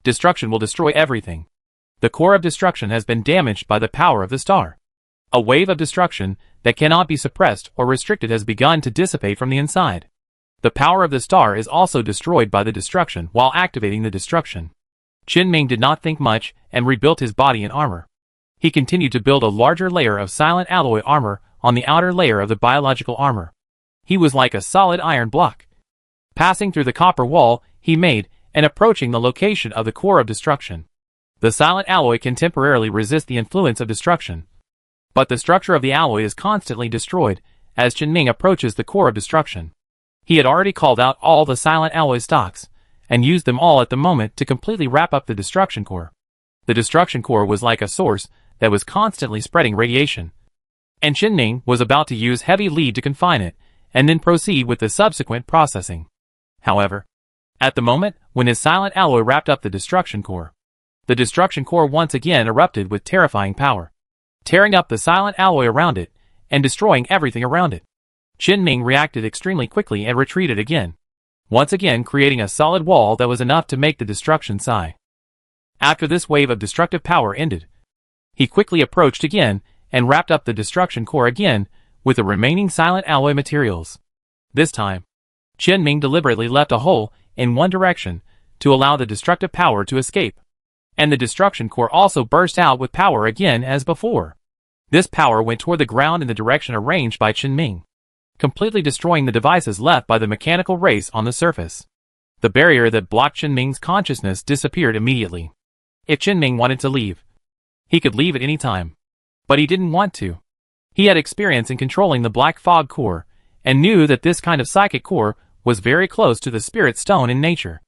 Destruction will destroy everything. The core of destruction has been damaged by the power of the star. A wave of destruction that cannot be suppressed or restricted has begun to dissipate from the inside. The power of the star is also destroyed by the destruction while activating the destruction. Qin Ming did not think much and rebuilt his body in armor. He continued to build a larger layer of silent alloy armor on the outer layer of the biological armor. He was like a solid iron block. Passing through the copper wall, he made, and approaching the location of the core of destruction. The silent alloy can temporarily resist the influence of destruction. But the structure of the alloy is constantly destroyed as Qin Ming approaches the core of destruction. He had already called out all the silent alloy stocks, and used them all at the moment to completely wrap up the destruction core. The destruction core was like a source that was constantly spreading radiation. And Qin Ming was about to use heavy lead to confine it, and then proceed with the subsequent processing. However, at the moment when his silent alloy wrapped up the destruction core once again erupted with terrifying power, tearing up the silent alloy around it, and destroying everything around it. Qin Ming reacted extremely quickly and retreated again, once again creating a solid wall that was enough to make the destruction sigh. After this wave of destructive power ended, he quickly approached again and wrapped up the destruction core again with the remaining silent alloy materials. This time, Qin Ming deliberately left a hole in one direction to allow the destructive power to escape, and the destruction core also burst out with power again as before. This power went toward the ground in the direction arranged by Qin Ming, completely destroying the devices left by the mechanical race on the surface. The barrier that blocked Qin Ming's consciousness disappeared immediately. If Qin Ming wanted to leave, he could leave at any time. But he didn't want to. He had experience in controlling the Black Fog core, and knew that this kind of psychic core was very close to the spirit stone in nature.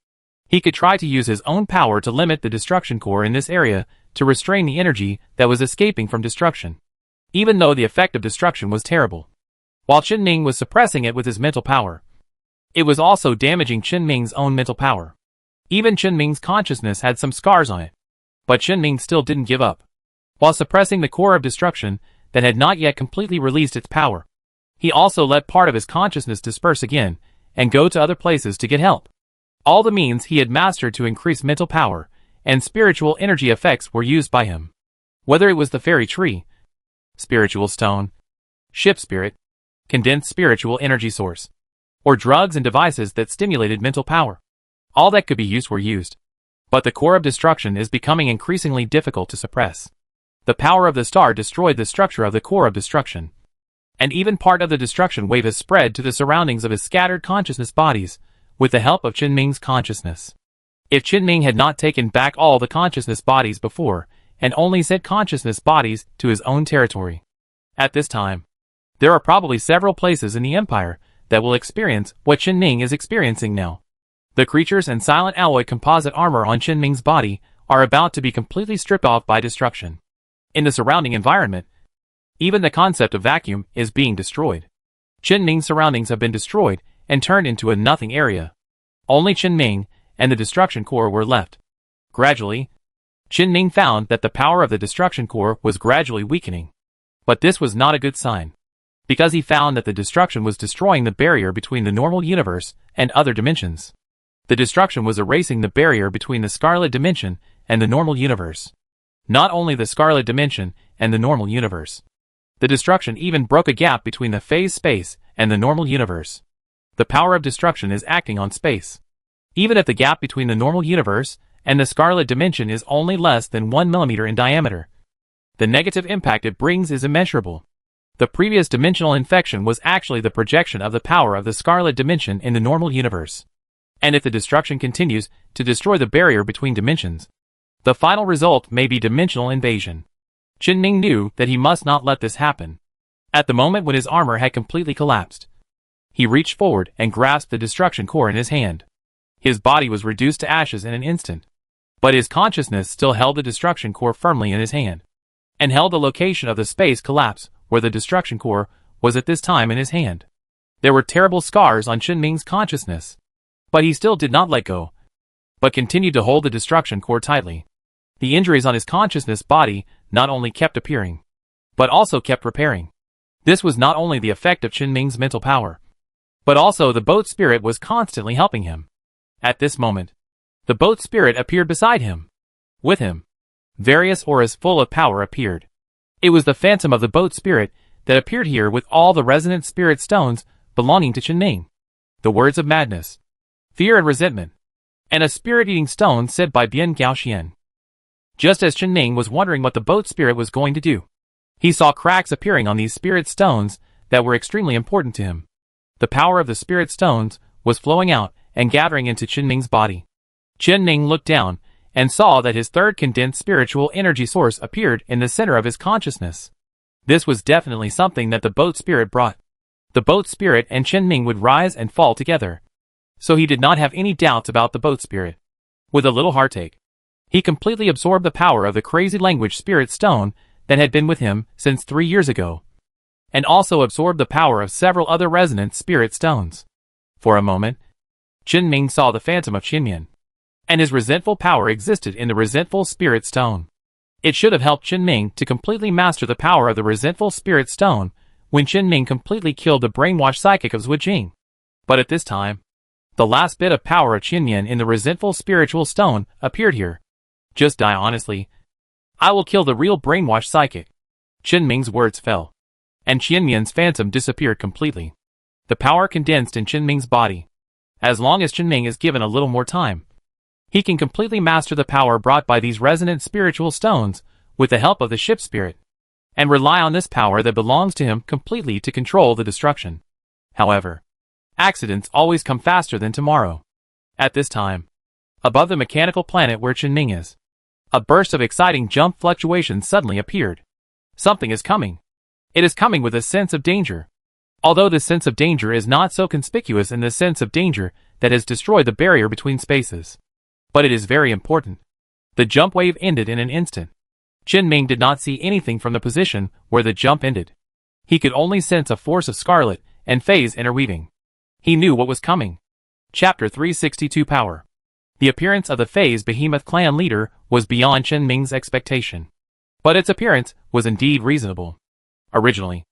He could try to use his own power to limit the destruction core in this area to restrain the energy that was escaping from destruction, even though the effect of destruction was terrible. While Qin Ming was suppressing it with his mental power, it was also damaging Qin Ming's own mental power. Even Qin Ming's consciousness had some scars on it. But Qin Ming still didn't give up. While suppressing the core of destruction that had not yet completely released its power, he also let part of his consciousness disperse again and go to other places to get help. All the means he had mastered to increase mental power and spiritual energy effects were used by him. Whether it was the fairy tree, spiritual stone, ship spirit, condensed spiritual energy source, or drugs and devices that stimulated mental power, all that could be used were used. But the core of destruction is becoming increasingly difficult to suppress. The power of the star destroyed the structure of the core of destruction, and even part of the destruction wave has spread to the surroundings of his scattered consciousness bodies with the help of Qin Ming's consciousness. If Qin Ming had not taken back all the consciousness bodies before, and only sent consciousness bodies to his own territory, at this time, there are probably several places in the Empire that will experience what Qin Ming is experiencing now. The creatures and silent alloy composite armor on Qin Ming's body are about to be completely stripped off by destruction. In the surrounding environment, even the concept of vacuum is being destroyed. Qin Ming's surroundings have been destroyed and turned into a nothing area. Only Qin Ming and the destruction core were left. Gradually, Qin Ming found that the power of the destruction core was gradually weakening. But this was not a good sign, because he found that the destruction was destroying the barrier between the normal universe and other dimensions. The destruction was erasing the barrier between the Scarlet Dimension and the normal universe. Not only the Scarlet Dimension and the normal universe. The destruction even broke a gap between the phase space and the normal universe. The power of destruction is acting on space. Even if the gap between the normal universe and the Scarlet Dimension is only less than 1 millimeter in diameter, the negative impact it brings is immeasurable. The previous dimensional infection was actually the projection of the power of the Scarlet Dimension in the normal universe. And if the destruction continues to destroy the barrier between dimensions, the final result may be dimensional invasion. Qin Ming knew that he must not let this happen. At the moment when his armor had completely collapsed, he reached forward and grasped the destruction core in his hand. His body was reduced to ashes in an instant, but his consciousness still held the destruction core firmly in his hand, and held the location of the space collapse where the destruction core was at this time in his hand. There were terrible scars on Qin Ming's consciousness, but he still did not let go, but continued to hold the destruction core tightly. The injuries on his consciousness body not only kept appearing, but also kept repairing. This was not only the effect of Qin Ming's mental power, but also the boat spirit was constantly helping him. At this moment, the boat spirit appeared beside him. With him, various auras full of power appeared. It was the phantom of the boat spirit that appeared here with all the resonant spirit stones belonging to Qin Ming. the words of madness, fear and resentment, and a spirit-eating stone said by Bian Gaoxian. Just as Chen Ming was wondering what the boat spirit was going to do, he saw cracks appearing on these spirit stones that were extremely important to him. The power of the spirit stones was flowing out and gathering into Chen Ming's body. Chen Ming looked down and saw that his third condensed spiritual energy source appeared in the center of his consciousness. This was definitely something that the boat spirit brought. The boat spirit and Chen Ming would rise and fall together. So he did not have any doubts about the boat spirit. With a little heartache, he completely absorbed the power of the crazy language spirit stone that had been with him since 3 years ago, and also absorbed the power of several other resonant spirit stones. For a moment, Chen Ming saw the phantom of Qinyan, and his resentful power existed in the resentful spirit stone. It should have helped Chen Ming to completely master the power of the resentful spirit stone when Chen Ming completely killed the brainwashed psychic of Zhu Jing. But at this time, the last bit of power of Qinyan in the resentful spiritual stone appeared here. Just die honestly. I will kill the real brainwashed psychic. Chen Ming's words fell, and Qinyan's phantom disappeared completely. The power condensed in Chen Ming's body. As long as Chen Ming is given a little more time, he can completely master the power brought by these resonant spiritual stones with the help of the ship spirit, and rely on this power that belongs to him completely to control the destruction. However, accidents always come faster than tomorrow. At this time, above the mechanical planet where Chen Ming is, a burst of exciting jump fluctuations suddenly appeared. Something is coming. It is coming with a sense of danger. Although this sense of danger is not so conspicuous in the sense of danger that has destroyed the barrier between spaces. But it is very important. The jump wave ended in an instant. Chen Ming did not see anything from the position where the jump ended. He could only sense a force of scarlet and phase interweaving. He knew what was coming. Chapter 362 Power. The appearance of the phase behemoth clan leader was beyond Chen Ming's expectation. But its appearance was indeed reasonable. Originally,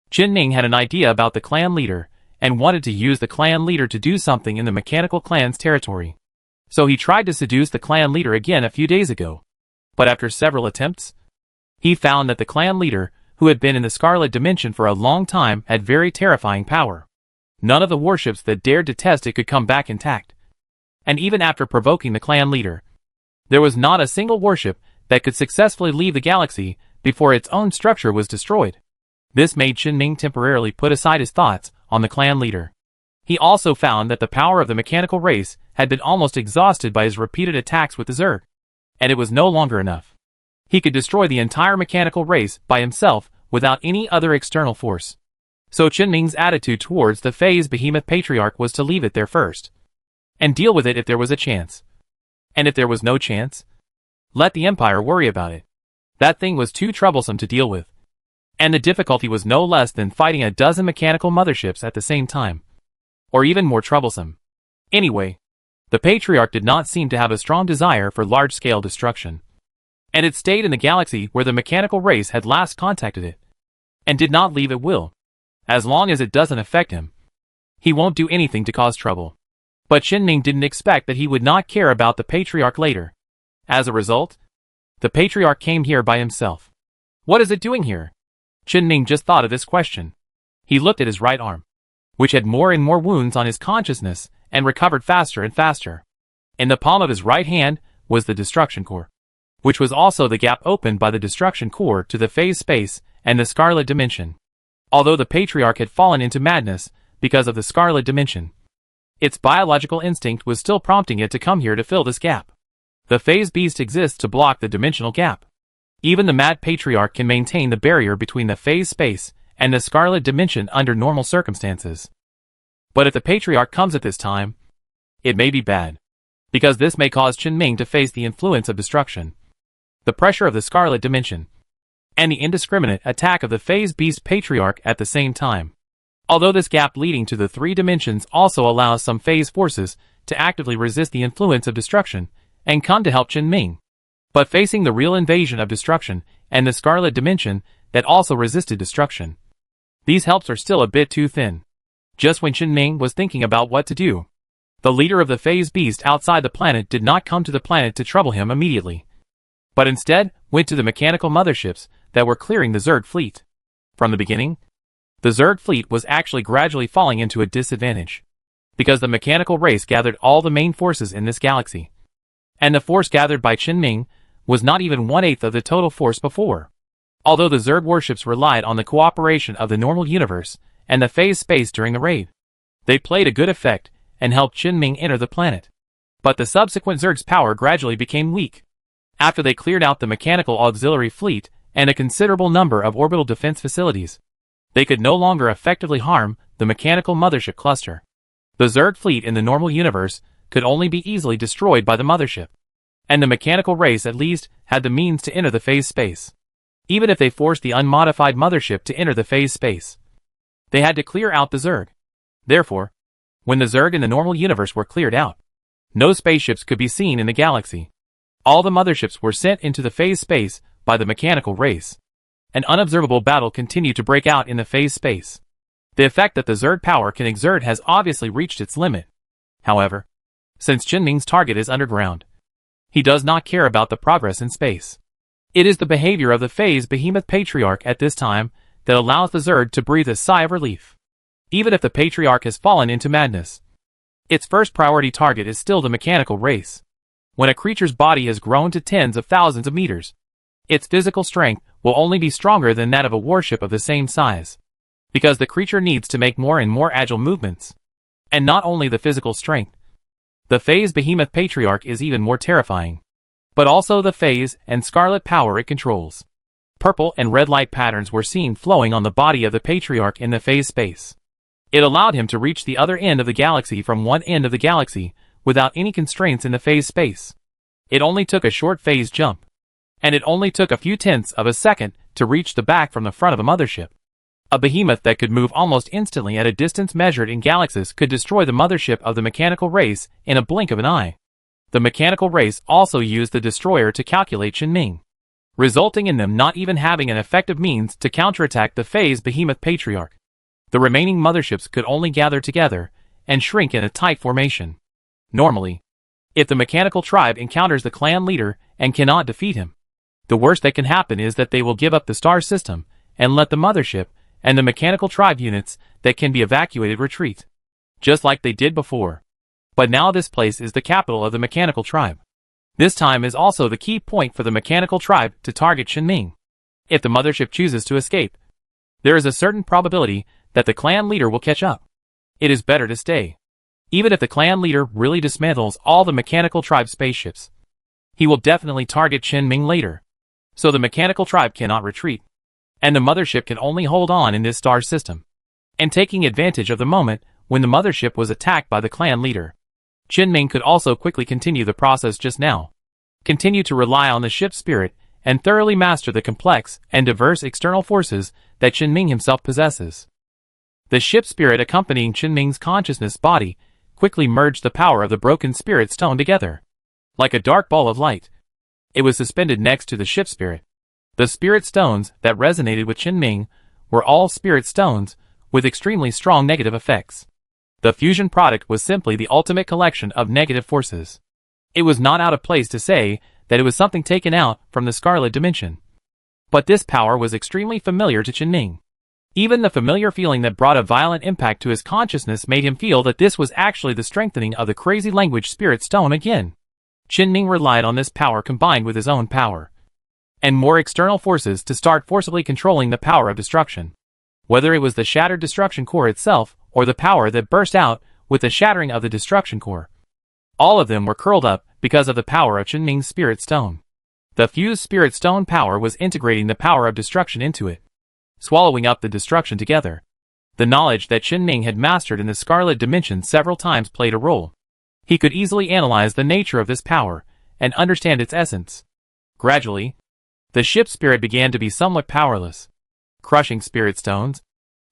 Chen Ming had an idea about the clan leader and wanted to use the clan leader to do something in the mechanical clan's territory. So he tried to seduce the clan leader again a few days ago. But after several attempts, he found that the clan leader, who had been in the Scarlet Dimension for a long time, had very terrifying power. None of the warships that dared to test it could come back intact. And even after provoking the clan leader, there was not a single warship that could successfully leave the galaxy before its own structure was destroyed. This made Chen Ming temporarily put aside his thoughts on the clan leader. He also found that the power of the mechanical race had been almost exhausted by his repeated attacks with the Zerg, and it was no longer enough. He could destroy the entire mechanical race by himself without any other external force. So Chen Ming's attitude towards the phase behemoth patriarch was to leave it there first, and deal with it if there was a chance. And if there was no chance, let the Empire worry about it. That thing was too troublesome to deal with. And the difficulty was no less than fighting a dozen mechanical motherships at the same time. Or even more troublesome. Anyway, the Patriarch did not seem to have a strong desire for large-scale destruction. And it stayed in the galaxy where the mechanical race had last contacted it, and did not leave at will. As long as it doesn't affect him, he won't do anything to cause trouble. But Chen Ming didn't expect that he would not care about the Patriarch later. As a result, the Patriarch came here by himself. What is it doing here? Chen Ming just thought of this question. He looked at his right arm, which had more and more wounds on his consciousness, and recovered faster and faster. In the palm of his right hand was the destruction core, which was also the gap opened by the destruction core to the phase space and the Scarlet Dimension. Although the Patriarch had fallen into madness because of the Scarlet Dimension, its biological instinct was still prompting it to come here to fill this gap. The phase beast exists to block the dimensional gap. Even the mad Patriarch can maintain the barrier between the phase space and the Scarlet Dimension under normal circumstances. But if the Patriarch comes at this time, it may be bad, because this may cause Chen Ming to face the influence of destruction, the pressure of the Scarlet Dimension, and the indiscriminate attack of the phase beast Patriarch at the same time. Although this gap leading to the 3 dimensions also allows some phase forces to actively resist the influence of destruction and come to help Chen Ming. But facing the real invasion of destruction and the Scarlet Dimension that also resisted destruction, these helps are still a bit too thin. Just when Chen Ming was thinking about what to do, the leader of the phase beast outside the planet did not come to the planet to trouble him immediately, but instead went to the mechanical motherships that were clearing the Zerg fleet. From the beginning, the Zerg fleet was actually gradually falling into a disadvantage, because the mechanical race gathered all the main forces in this galaxy. And the force gathered by Qin was not even 1/8 of the total force before. Although the Zerg warships relied on the cooperation of the normal universe and the phase space during the raid, they played a good effect and helped Qin enter the planet. But the subsequent Zerg's power gradually became weak. After they cleared out the mechanical auxiliary fleet and a considerable number of orbital defense facilities, they could no longer effectively harm the mechanical mothership cluster. The Zerg fleet in the normal universe could only be easily destroyed by the mothership, and the mechanical race at least had the means to enter the phase space. Even if they forced the unmodified mothership to enter the phase space, they had to clear out the Zerg. Therefore, when the Zerg in the normal universe were cleared out, no spaceships could be seen in the galaxy. All the motherships were sent into the phase space by the mechanical race. An unobservable battle continued to break out in the phase space. The effect that the Zerg power can exert has obviously reached its limit. However, since Qin target is underground, he does not care about the progress in space. It is the behavior of the phase behemoth patriarch at this time that allows the Zerg to breathe a sigh of relief. Even if the patriarch has fallen into madness, its first priority target is still the mechanical race. When a creature's body has grown to tens of thousands of meters, its physical strength will only be stronger than that of a warship of the same size, because the creature needs to make more and more agile movements. And not only the physical strength. The phase behemoth patriarch is even more terrifying, but also the phase and scarlet power it controls. Purple and red light patterns were seen flowing on the body of the patriarch in the phase space. It allowed him to reach the other end of the galaxy from one end of the galaxy without any constraints in the phase space. It only took a short phase jump, and it only took a few tenths of a second to reach the back from the front of a mothership. A behemoth that could move almost instantly at a distance measured in galaxies could destroy the mothership of the mechanical race in a blink of an eye. The mechanical race also used the destroyer to calculate Qin, resulting in them not even having an effective means to counterattack the phase behemoth patriarch. The remaining motherships could only gather together and shrink in a tight formation. Normally, if the mechanical tribe encounters the clan leader and cannot defeat him, the worst that can happen is that they will give up the star system and let the mothership and the mechanical tribe units that can be evacuated retreat, just like they did before. But now this place is the capital of the mechanical tribe. This time is also the key point for the mechanical tribe to target Qin. If the mothership chooses to escape, there is a certain probability that the clan leader will catch up. It is better to stay. Even if the clan leader really dismantles all the mechanical tribe spaceships, he will definitely target Qin later. So the mechanical tribe cannot retreat, and the mothership can only hold on in this star system. And taking advantage of the moment when the mothership was attacked by the clan leader, Qin could also quickly continue the process just now. Continue to rely on the ship's spirit and thoroughly master the complex and diverse external forces that Qin himself possesses. The ship spirit accompanying Qin consciousness body quickly merged the power of the broken spirit stone together. Like a dark ball of light, it was suspended next to the ship spirit. The spirit stones that resonated with Qin were all spirit stones with extremely strong negative effects. The fusion product was simply the ultimate collection of negative forces. It was not out of place to say that it was something taken out from the Scarlet Dimension. But this power was extremely familiar to Qin. Even the familiar feeling that brought a violent impact to his consciousness made him feel that this was actually the strengthening of the crazy language spirit stone again. Qin relied on this power combined with his own power and more external forces to start forcibly controlling the power of destruction. Whether it was the shattered destruction core itself or the power that burst out with the shattering of the destruction core, all of them were curled up because of the power of Qin spirit stone. The fused spirit stone power was integrating the power of destruction into it, swallowing up the destruction together. The knowledge that Qin had mastered in the Scarlet Dimension several times played a role. He could easily analyze the nature of this power and understand its essence. Gradually, the ship's spirit began to be somewhat powerless. Crushing spirit stones,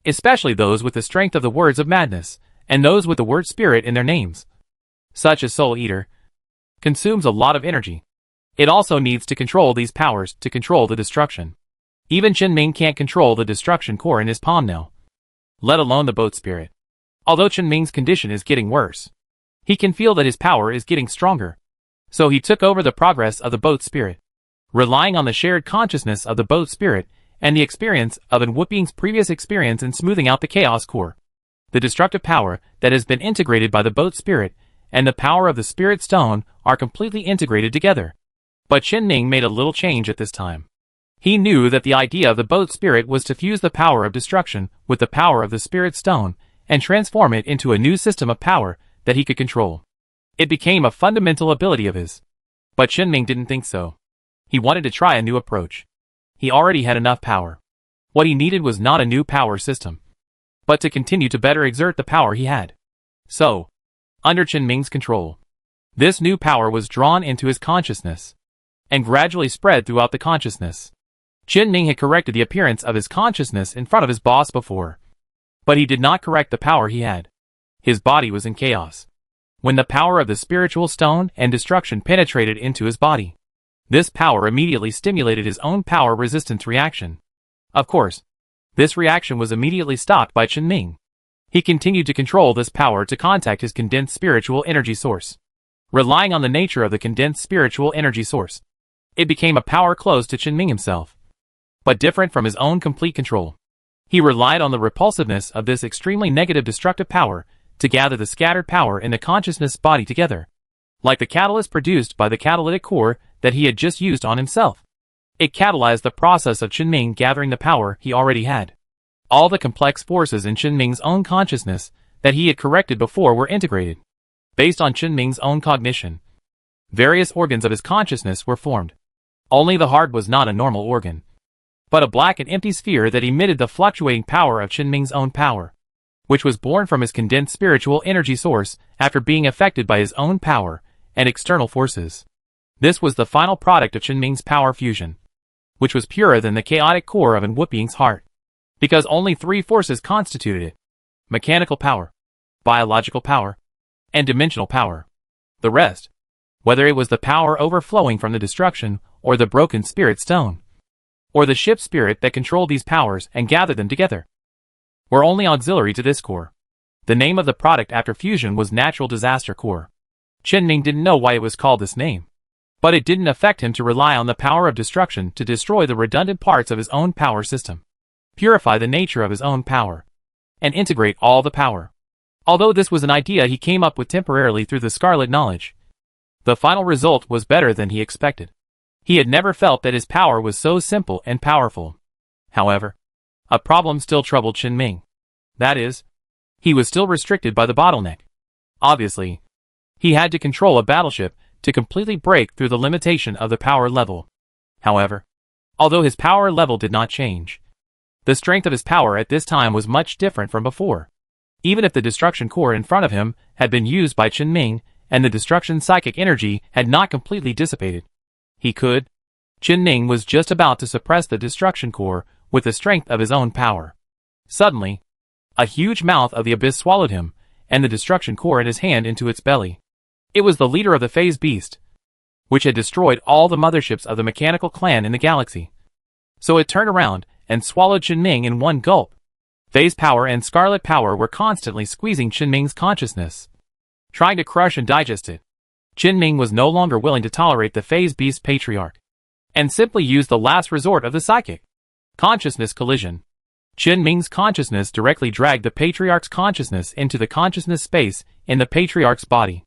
especially those with the strength of the words of madness, and those with the word spirit in their names, such as Soul Eater, consumes a lot of energy. It also needs to control these powers to control the destruction. Even Qin can't control the destruction core in his palm now, let alone the boat spirit. Although Qin condition is getting worse, he can feel that his power is getting stronger. So he took over the progress of the boat spirit, relying on the shared consciousness of the boat spirit and the experience of Whooping's previous experience in smoothing out the chaos core. The destructive power that has been integrated by the boat spirit and the power of the spirit stone are completely integrated together. But Chen Ming made a little change at this time. He knew that the idea of the boat spirit was to fuse the power of destruction with the power of the spirit stone and transform it into a new system of power that he could control. It became a fundamental ability of his. But Chen Ming didn't think so. He wanted to try a new approach. He already had enough power. What he needed was not a new power system, but to continue to better exert the power he had. So, under Chen Ming's control, this new power was drawn into his consciousness and gradually spread throughout the consciousness. Chen Ming had corrected the appearance of his consciousness in front of his boss before, but he did not correct the power he had. His body was in chaos. When the power of the spiritual stone and destruction penetrated into his body, this power immediately stimulated his own power resistance reaction. Of course, this reaction was immediately stopped by Chen Ming. He continued to control this power to contact his condensed spiritual energy source. Relying on the nature of the condensed spiritual energy source, it became a power close to Chen Ming himself, but different from his own complete control. He relied on the repulsiveness of this extremely negative destructive power to gather the scattered power in the consciousness body together, like the catalyst produced by the catalytic core that he had just used on himself. It catalyzed the process of Chen Ming gathering the power he already had. All the complex forces in Chen Ming's own consciousness that he had corrected before were integrated. Based on Chen Ming's own cognition, various organs of his consciousness were formed. Only the heart was not a normal organ, but a black and empty sphere that emitted the fluctuating power of Chen Ming's own power, which was born from his condensed spiritual energy source after being affected by his own power and external forces. This was the final product of Chen Ming's power fusion, which was purer than the chaotic core of an Wuping's heart, because only three forces constituted it: mechanical power, biological power, and dimensional power. The rest, whether it was the power overflowing from the destruction or the broken spirit stone, or the ship spirit that controlled these powers and gathered them together, were only auxiliary to this core. The name of the product after fusion was Natural Disaster Core. Chen Ming didn't know why it was called this name, but it didn't affect him to rely on the power of destruction to destroy the redundant parts of his own power system, purify the nature of his own power, and integrate all the power. Although this was an idea he came up with temporarily through the scarlet knowledge, the final result was better than he expected. He had never felt that his power was so simple and powerful. However, a problem still troubled Chen Ming. That is, he was still restricted by the bottleneck. Obviously, he had to control a battleship to completely break through the limitation of the power level. However, although his power level did not change, the strength of his power at this time was much different from before. Even if the destruction core in front of him had been used by Chen Ming and the destruction psychic energy had not completely dissipated, he could. Chen Ming was just about to suppress the destruction core with the strength of his own power. Suddenly, a huge mouth of the abyss swallowed him, and the destruction core in his hand into its belly. It was the leader of the phase beast, which had destroyed all the motherships of the mechanical clan in the galaxy. So it turned around and swallowed Chen Ming in one gulp. Phase power and scarlet power were constantly squeezing Chen Ming's consciousness, trying to crush and digest it. Chen Ming was no longer willing to tolerate the phase beast patriarch, and simply used the last resort of the psychic consciousness collision. Chen Ming's consciousness directly dragged the patriarch's consciousness into the consciousness space in the patriarch's body.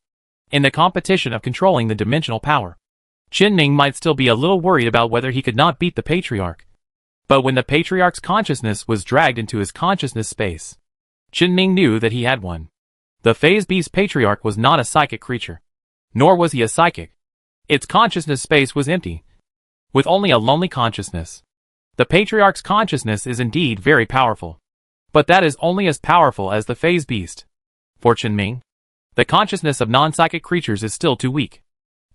In the competition of controlling the dimensional power, Chen Ming might still be a little worried about whether he could not beat the patriarch. But when the patriarch's consciousness was dragged into his consciousness space, Chen Ming knew that he had won. The phase beast patriarch was not a psychic creature, nor was he a psychic. Its consciousness space was empty, with only a lonely consciousness. The patriarch's consciousness is indeed very powerful, but that is only as powerful as the phase beast. For Chen Ming, the consciousness of non-psychic creatures is still too weak.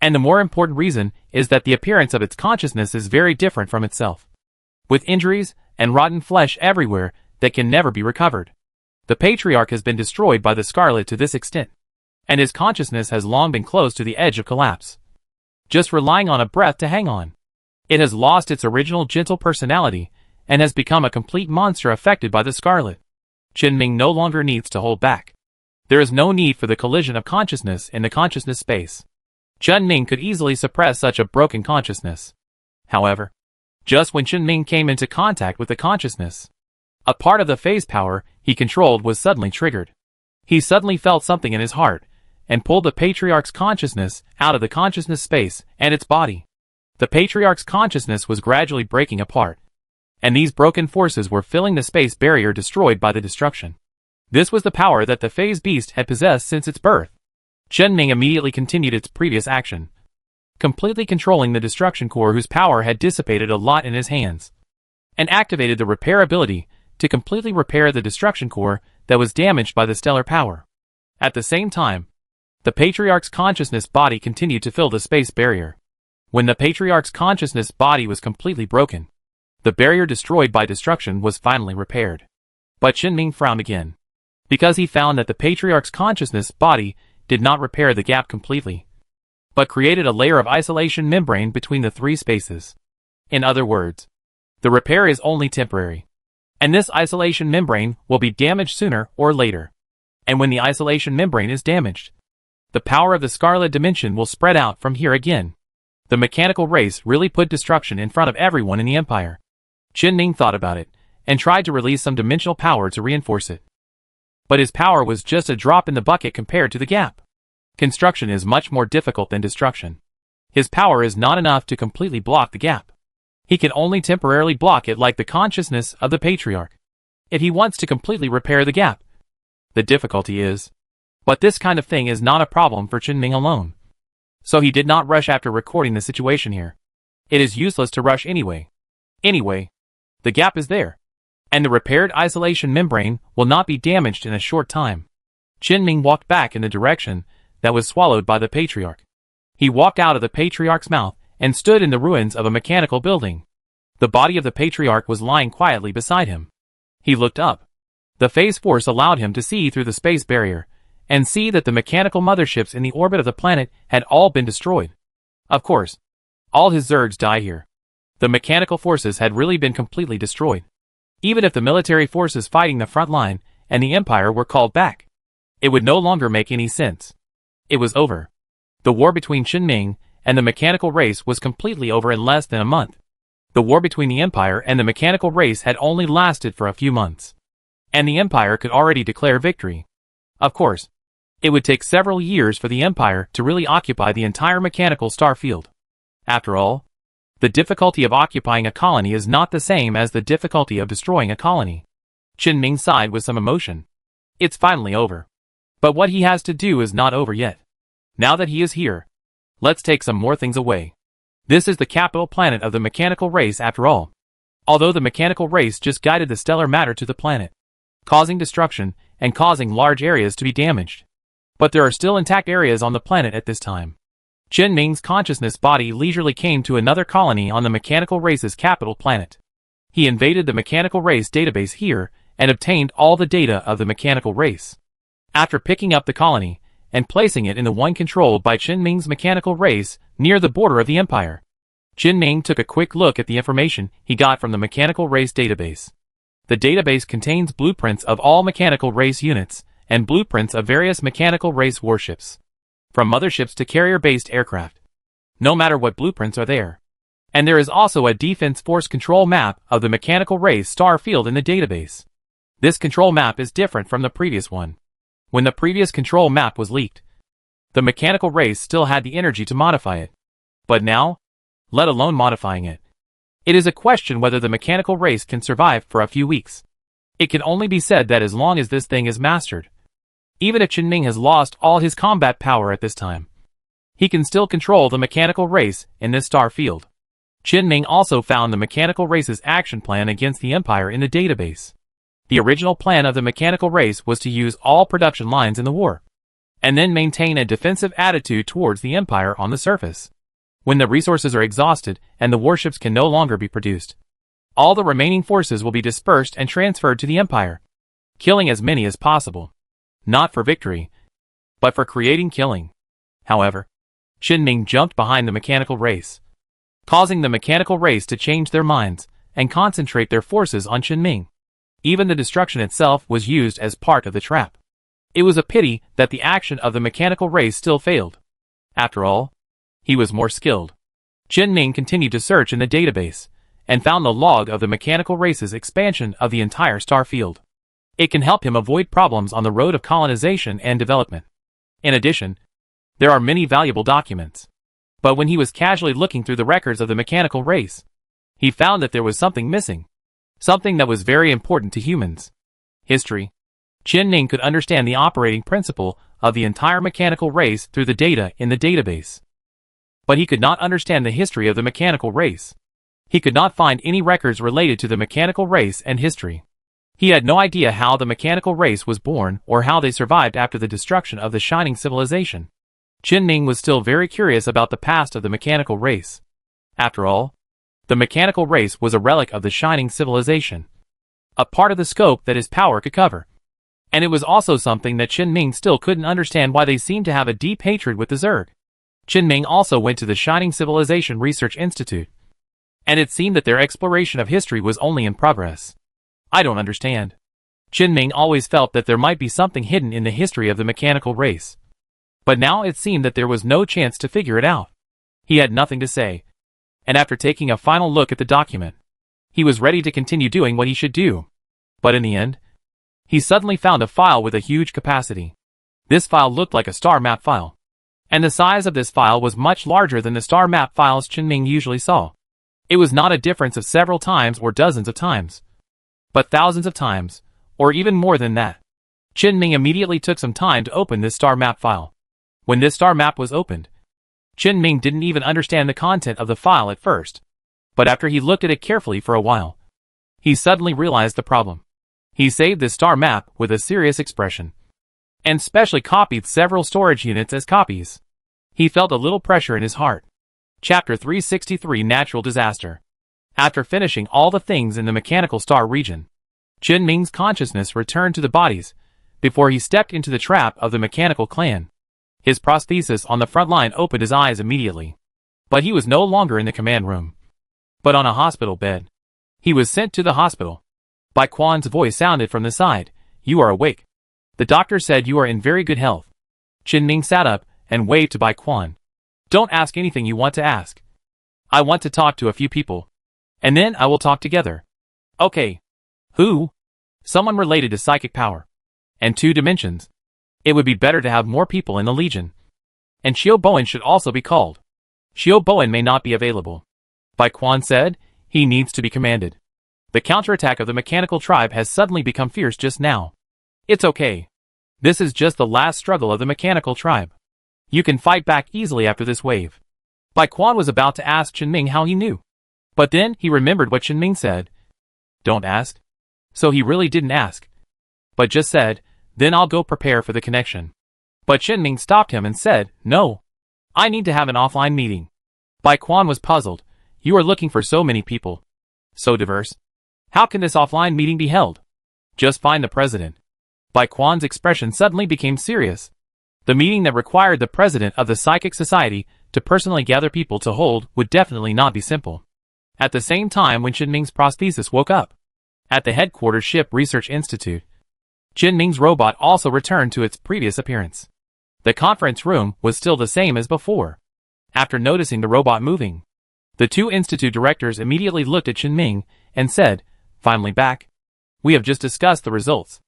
And the more important reason is that the appearance of its consciousness is very different from itself, with injuries and rotten flesh everywhere that can never be recovered. The patriarch has been destroyed by the scarlet to this extent, and his consciousness has long been close to the edge of collapse, just relying on a breath to hang on. It has lost its original gentle personality and has become a complete monster affected by the scarlet. Chen Ming no longer needs to hold back. There is no need for the collision of consciousness in the consciousness space. Chen Ming could easily suppress such a broken consciousness. However, just when Chen Ming came into contact with the consciousness, A part of the phase power he controlled was suddenly triggered. He suddenly felt something in his heart, and pulled the Patriarch's consciousness out of the consciousness space and its body. The Patriarch's consciousness was gradually breaking apart, and these broken forces were filling the space barrier destroyed by the destruction. This was the power that the phase beast had possessed since its birth. Chen-Ming immediately continued its previous action, completely controlling the destruction core whose power had dissipated a lot in his hands, and activated the repair ability to completely repair the destruction core that was damaged by the stellar power. At the same time, the Patriarch's consciousness body continued to fill the space barrier. When the Patriarch's consciousness body was completely broken, the barrier destroyed by destruction was finally repaired. But Chen-Ming frowned again, because he found that the Patriarch's consciousness body did not repair the gap completely, but created a layer of isolation membrane between the three spaces. In other words, the repair is only temporary, and this isolation membrane will be damaged sooner or later. And when the isolation membrane is damaged, the power of the Scarlet Dimension will spread out from here again. The mechanical race really put destruction in front of everyone in the Empire. Chen-Ming thought about it, and tried to release some dimensional power to reinforce it. But his power was just a drop in the bucket compared to the gap. Construction is much more difficult than destruction. His power is not enough to completely block the gap. He can only temporarily block it like the consciousness of the Patriarch, if he wants to completely repair the gap. The difficulty is, but this kind of thing is not a problem for Chen-Ming alone. So he did not rush after recording the situation here. It is useless to rush anyway. Anyway, the gap is there, and the repaired isolation membrane will not be damaged in a short time. Chen-Ming walked back in the direction that was swallowed by the Patriarch. He walked out of the Patriarch's mouth and stood in the ruins of a mechanical building. The body of the Patriarch was lying quietly beside him. He looked up. The phase force allowed him to see through the space barrier, and see that the mechanical motherships in the orbit of the planet had all been destroyed. Of course, all his Zergs die here. The mechanical forces had really been completely destroyed. Even if the military forces fighting the front line and the Empire were called back, it would no longer make any sense. It was over. The war between Chen-Ming and the mechanical race was completely over in less than a month. The war between the Empire and the mechanical race had only lasted for a few months, and the Empire could already declare victory. Of course, it would take several years for the Empire to really occupy the entire mechanical star field. After all, the difficulty of occupying a colony is not the same as the difficulty of destroying a colony. Chen-Ming sighed with some emotion. It's finally over. But what he has to do is not over yet. Now that he is here, let's take some more things away. This is the capital planet of the mechanical race after all. Although the mechanical race just guided the stellar matter to the planet, causing destruction and causing large areas to be damaged. But there are still intact areas on the planet at this time. Chen-Ming's consciousness body leisurely came to another colony on the mechanical race's capital planet. He invaded the mechanical race database here and obtained all the data of the mechanical race. After picking up the colony and placing it in the one controlled by Chen-Ming's mechanical race near the border of the Empire, Chen-Ming took a quick look at the information he got from the mechanical race database. The database contains blueprints of all mechanical race units and blueprints of various mechanical race warships, from motherships to carrier-based aircraft. No matter what blueprints are there. And there is also a defense force control map of the mechanical race star field in the database. This control map is different from the previous one. When the previous control map was leaked, the mechanical race still had the energy to modify it. But now, let alone modifying it, it is a question whether the mechanical race can survive for a few weeks. It can only be said that as long as this thing is mastered, even if Chen-Ming has lost all his combat power at this time, he can still control the mechanical race in this star field. Chen-Ming also found the mechanical race's action plan against the Empire in the database. The original plan of the mechanical race was to use all production lines in the war, and then maintain a defensive attitude towards the Empire on the surface. When the resources are exhausted and the warships can no longer be produced, all the remaining forces will be dispersed and transferred to the Empire, killing as many as possible. Not for victory, but for creating killing. However, Chen-Ming jumped behind the mechanical race, causing the mechanical race to change their minds and concentrate their forces on Chen-Ming. Even the destruction itself was used as part of the trap. It was a pity that the action of the mechanical race still failed. After all, he was more skilled. Chen-Ming continued to search in the database, and found the log of the mechanical race's expansion of the entire star field. It can help him avoid problems on the road of colonization and development. In addition, there are many valuable documents. But when he was casually looking through the records of the mechanical race, he found that there was something missing. Something that was very important to humans. History. Chen Ning could understand the operating principle of the entire mechanical race through the data in the database. But he could not understand the history of the mechanical race. He could not find any records related to the mechanical race and history. He had no idea how the mechanical race was born or how they survived after the destruction of the Shining Civilization. Chen Ning was still very curious about the past of the mechanical race. After all, the mechanical race was a relic of the Shining Civilization, a part of the scope that his power could cover. And it was also something that Chen Ning still couldn't understand, why they seemed to have a deep hatred with the Zerg. Chen Ning also went to the Shining Civilization Research Institute, and it seemed that their exploration of history was only in progress. I don't understand. Chen Ning always felt that there might be something hidden in the history of the mechanical race. But now it seemed that there was no chance to figure it out. He had nothing to say. And after taking a final look at the document, he was ready to continue doing what he should do. But in the end, he suddenly found a file with a huge capacity. This file looked like a star map file. And the size of this file was much larger than the star map files Chen Ning usually saw. It was not a difference of several times or dozens of times, but thousands of times, or even more than that. Chen Ning immediately took some time to open this star map file. When this star map was opened, Chen Ning didn't even understand the content of the file at first. But after he looked at it carefully for a while, he suddenly realized the problem. He saved this star map with a serious expression, and specially copied several storage units as copies. He felt a little pressure in his heart. Chapter 363 Natural Disaster. After finishing all the things in the mechanical star region, Chen Ning's consciousness returned to the bodies before he stepped into the trap of the mechanical clan. His prosthesis on the front line opened his eyes immediately. But he was no longer in the command room, but on a hospital bed. He was sent to the hospital. Bai Quan's voice sounded from the side. "You are awake. The doctor said you are in very good health." Chen Ning sat up and waved to Bai Quan. "Don't ask anything you want to ask. I want to talk to a few people, and then I will talk together." "Okay." "Who?" "Someone related to psychic power and 2 dimensions. It would be better to have more people in the Legion. And Xiao Bowen should also be called." "Xiao Bowen may not be available," Bai Quan said. "He needs to be commanded. The counterattack of the mechanical tribe has suddenly become fierce just now." "It's okay. This is just the last struggle of the mechanical tribe. You can fight back easily after this wave." Bai Quan was about to ask Chen Ming how he knew. But then he remembered what Chen Ming said. "Don't ask." So he really didn't ask, but just said, "Then I'll go prepare for the connection." But Chen Ming stopped him and said, "No. I need to have an offline meeting." Bai Quan was puzzled. "You are looking for so many people, so diverse. How can this offline meeting be held?" "Just find the president." Bai Quan's expression suddenly became serious. The meeting that required the president of the Psychic Society to personally gather people to hold would definitely not be simple. At the same time, when Chen Ming's prosthesis woke up at the headquarters Ship Research Institute, Chen Ming's robot also returned to its previous appearance. The conference room was still the same as before. After noticing the robot moving, the 2 institute directors immediately looked at Chen Ming and said, "Finally back. We have just discussed the results."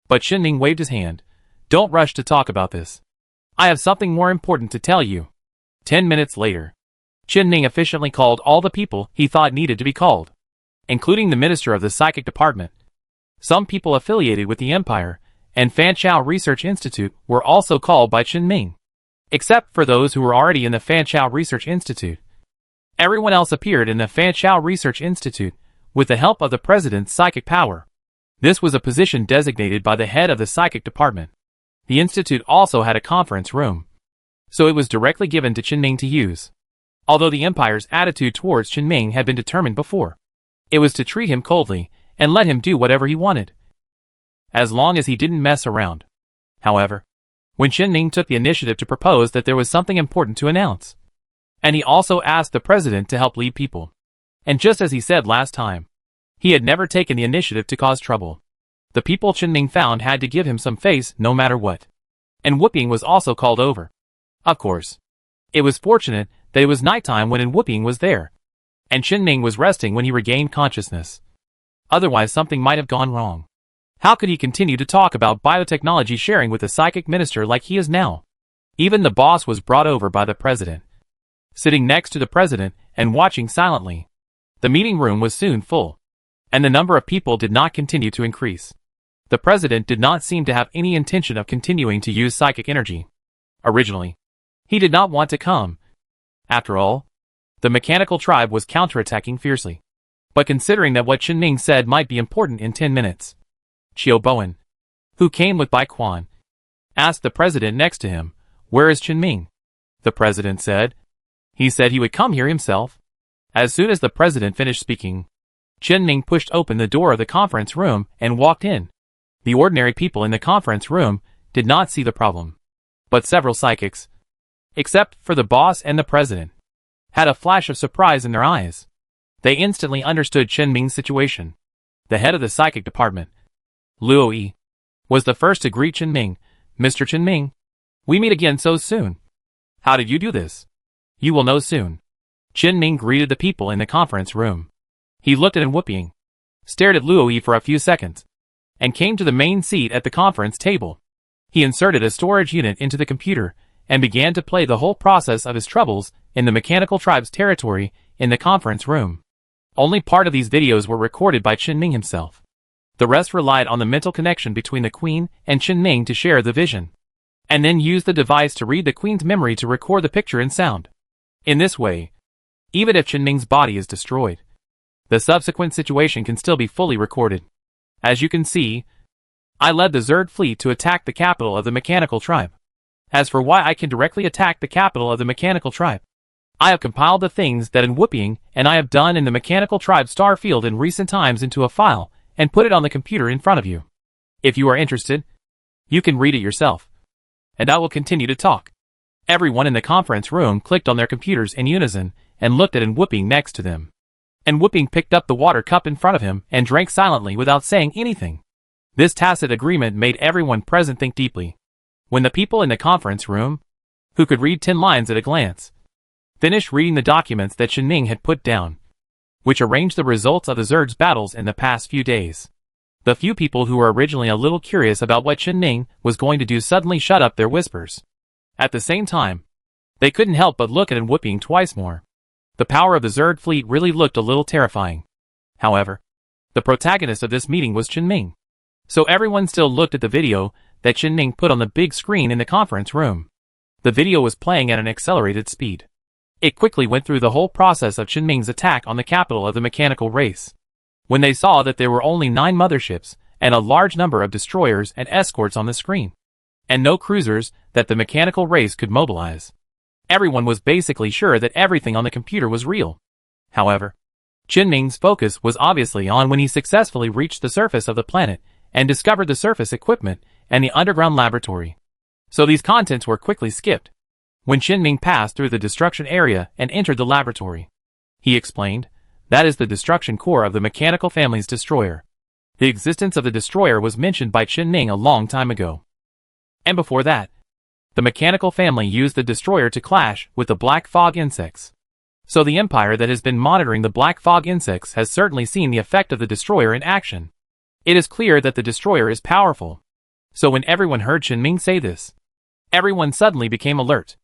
But Chen Ming waved his hand. "Don't rush to talk about this. I have something more important to tell you." 10 minutes later, Chen Ming efficiently called all the people he thought needed to be called, including the minister of the psychic department. Some people affiliated with the Empire and Fanchao Research Institute were also called by Chen Ming. Except for those who were already in the Fanchao Research Institute, everyone else appeared in the Fanchao Research Institute with the help of the president's psychic power. This was a position designated by the head of the psychic department. The institute also had a conference room, so it was directly given to Chen Ming to use. Although the Empire's attitude towards Chen Ming had been determined before, it was to treat him coldly and let him do whatever he wanted, as long as he didn't mess around. However, when Chen Ming took the initiative to propose that there was something important to announce, and he also asked the president to help lead people, and just as he said last time, he had never taken the initiative to cause trouble. The people Chen Ming found had to give him some face no matter what. And Whooping was also called over. Of course, it was fortunate that it was nighttime when Whooping was there, and Chen Ming was resting when he regained consciousness. Otherwise something might have gone wrong. How could he continue to talk about biotechnology sharing with a psychic minister like he is now? Even the boss was brought over by the president. Sitting next to the president and watching silently. The meeting room was soon full, and the number of people did not continue to increase. The president did not seem to have any intention of continuing to use psychic energy. Originally, he did not want to come. After all, the mechanical tribe was counterattacking fiercely. But considering that what Chen Ming said might be important in 10 minutes, Chiu Bowen, who came with Bai Quan, asked the president next to him, "Where is Chen Ming?" The president said, "He said he would come here himself." As soon as the president finished speaking, Chen Ming pushed open the door of the conference room and walked in. The ordinary people in the conference room did not see the problem. But several psychics, except for the boss and the president, had a flash of surprise in their eyes. They instantly understood Chen Ming's situation. The head of the psychic department, Luo Yi, was the first to greet Chen Ming. "Mr. Chen Ming, we meet again so soon. How did you do this?" "You will know soon." Chen Ming greeted the people in the conference room. He looked at Whooping, stared at Luo Yi for a few seconds, and came to the main seat at the conference table. He inserted a storage unit into the computer and began to play the whole process of his troubles in the mechanical tribe's territory in the conference room. Only part of these videos were recorded by Chen Ming himself. The rest relied on the mental connection between the Queen and Chen Ming to share the vision, and then use the device to read the Queen's memory to record the picture and sound. In this way, even if Chen Ming's body is destroyed, the subsequent situation can still be fully recorded. As you can see, I led the Zerd fleet to attack the capital of the mechanical tribe. As for why I can directly attack the capital of the mechanical tribe, I have compiled the things that in Whooping and I have done in the mechanical tribe star field in recent times into a file and put it on the computer in front of you. If you are interested, you can read it yourself. And I will continue to talk. Everyone in the conference room clicked on their computers in unison and looked at Whooping next to them. And Whooping picked up the water cup in front of him and drank silently without saying anything. This tacit agreement made everyone present think deeply. When the people in the conference room, who could read 10 lines at a glance, finished reading the documents that Chen Ming had put down, which arranged the results of the Zerd's battles in the past few days, the few people who were originally a little curious about what Chen Ming was going to do suddenly shut up their whispers. At the same time, they couldn't help but look at Whooping twice more. The power of the Zerd fleet really looked a little terrifying. However, the protagonist of this meeting was Chen Ming. So everyone still looked at the video that Chen Ming put on the big screen in the conference room. The video was playing at an accelerated speed. It quickly went through the whole process of Chen Ming's attack on the capital of the mechanical race. When they saw that there were only 9 motherships and a large number of destroyers and escorts on the screen, and no cruisers that the mechanical race could mobilize, everyone was basically sure that everything on the computer was real. However, Chen Ming's focus was obviously on when he successfully reached the surface of the planet and discovered the surface equipment and the underground laboratory. So these contents were quickly skipped. When Chen Ming passed through the destruction area and entered the laboratory, he explained, that is the destruction core of the mechanical family's destroyer. The existence of the destroyer was mentioned by Chen Ming a long time ago. And before that, the mechanical family used the destroyer to clash with the black fog insects. So the empire that has been monitoring the black fog insects has certainly seen the effect of the destroyer in action. It is clear that the destroyer is powerful. So when everyone heard Chen Ming say this, everyone suddenly became alert.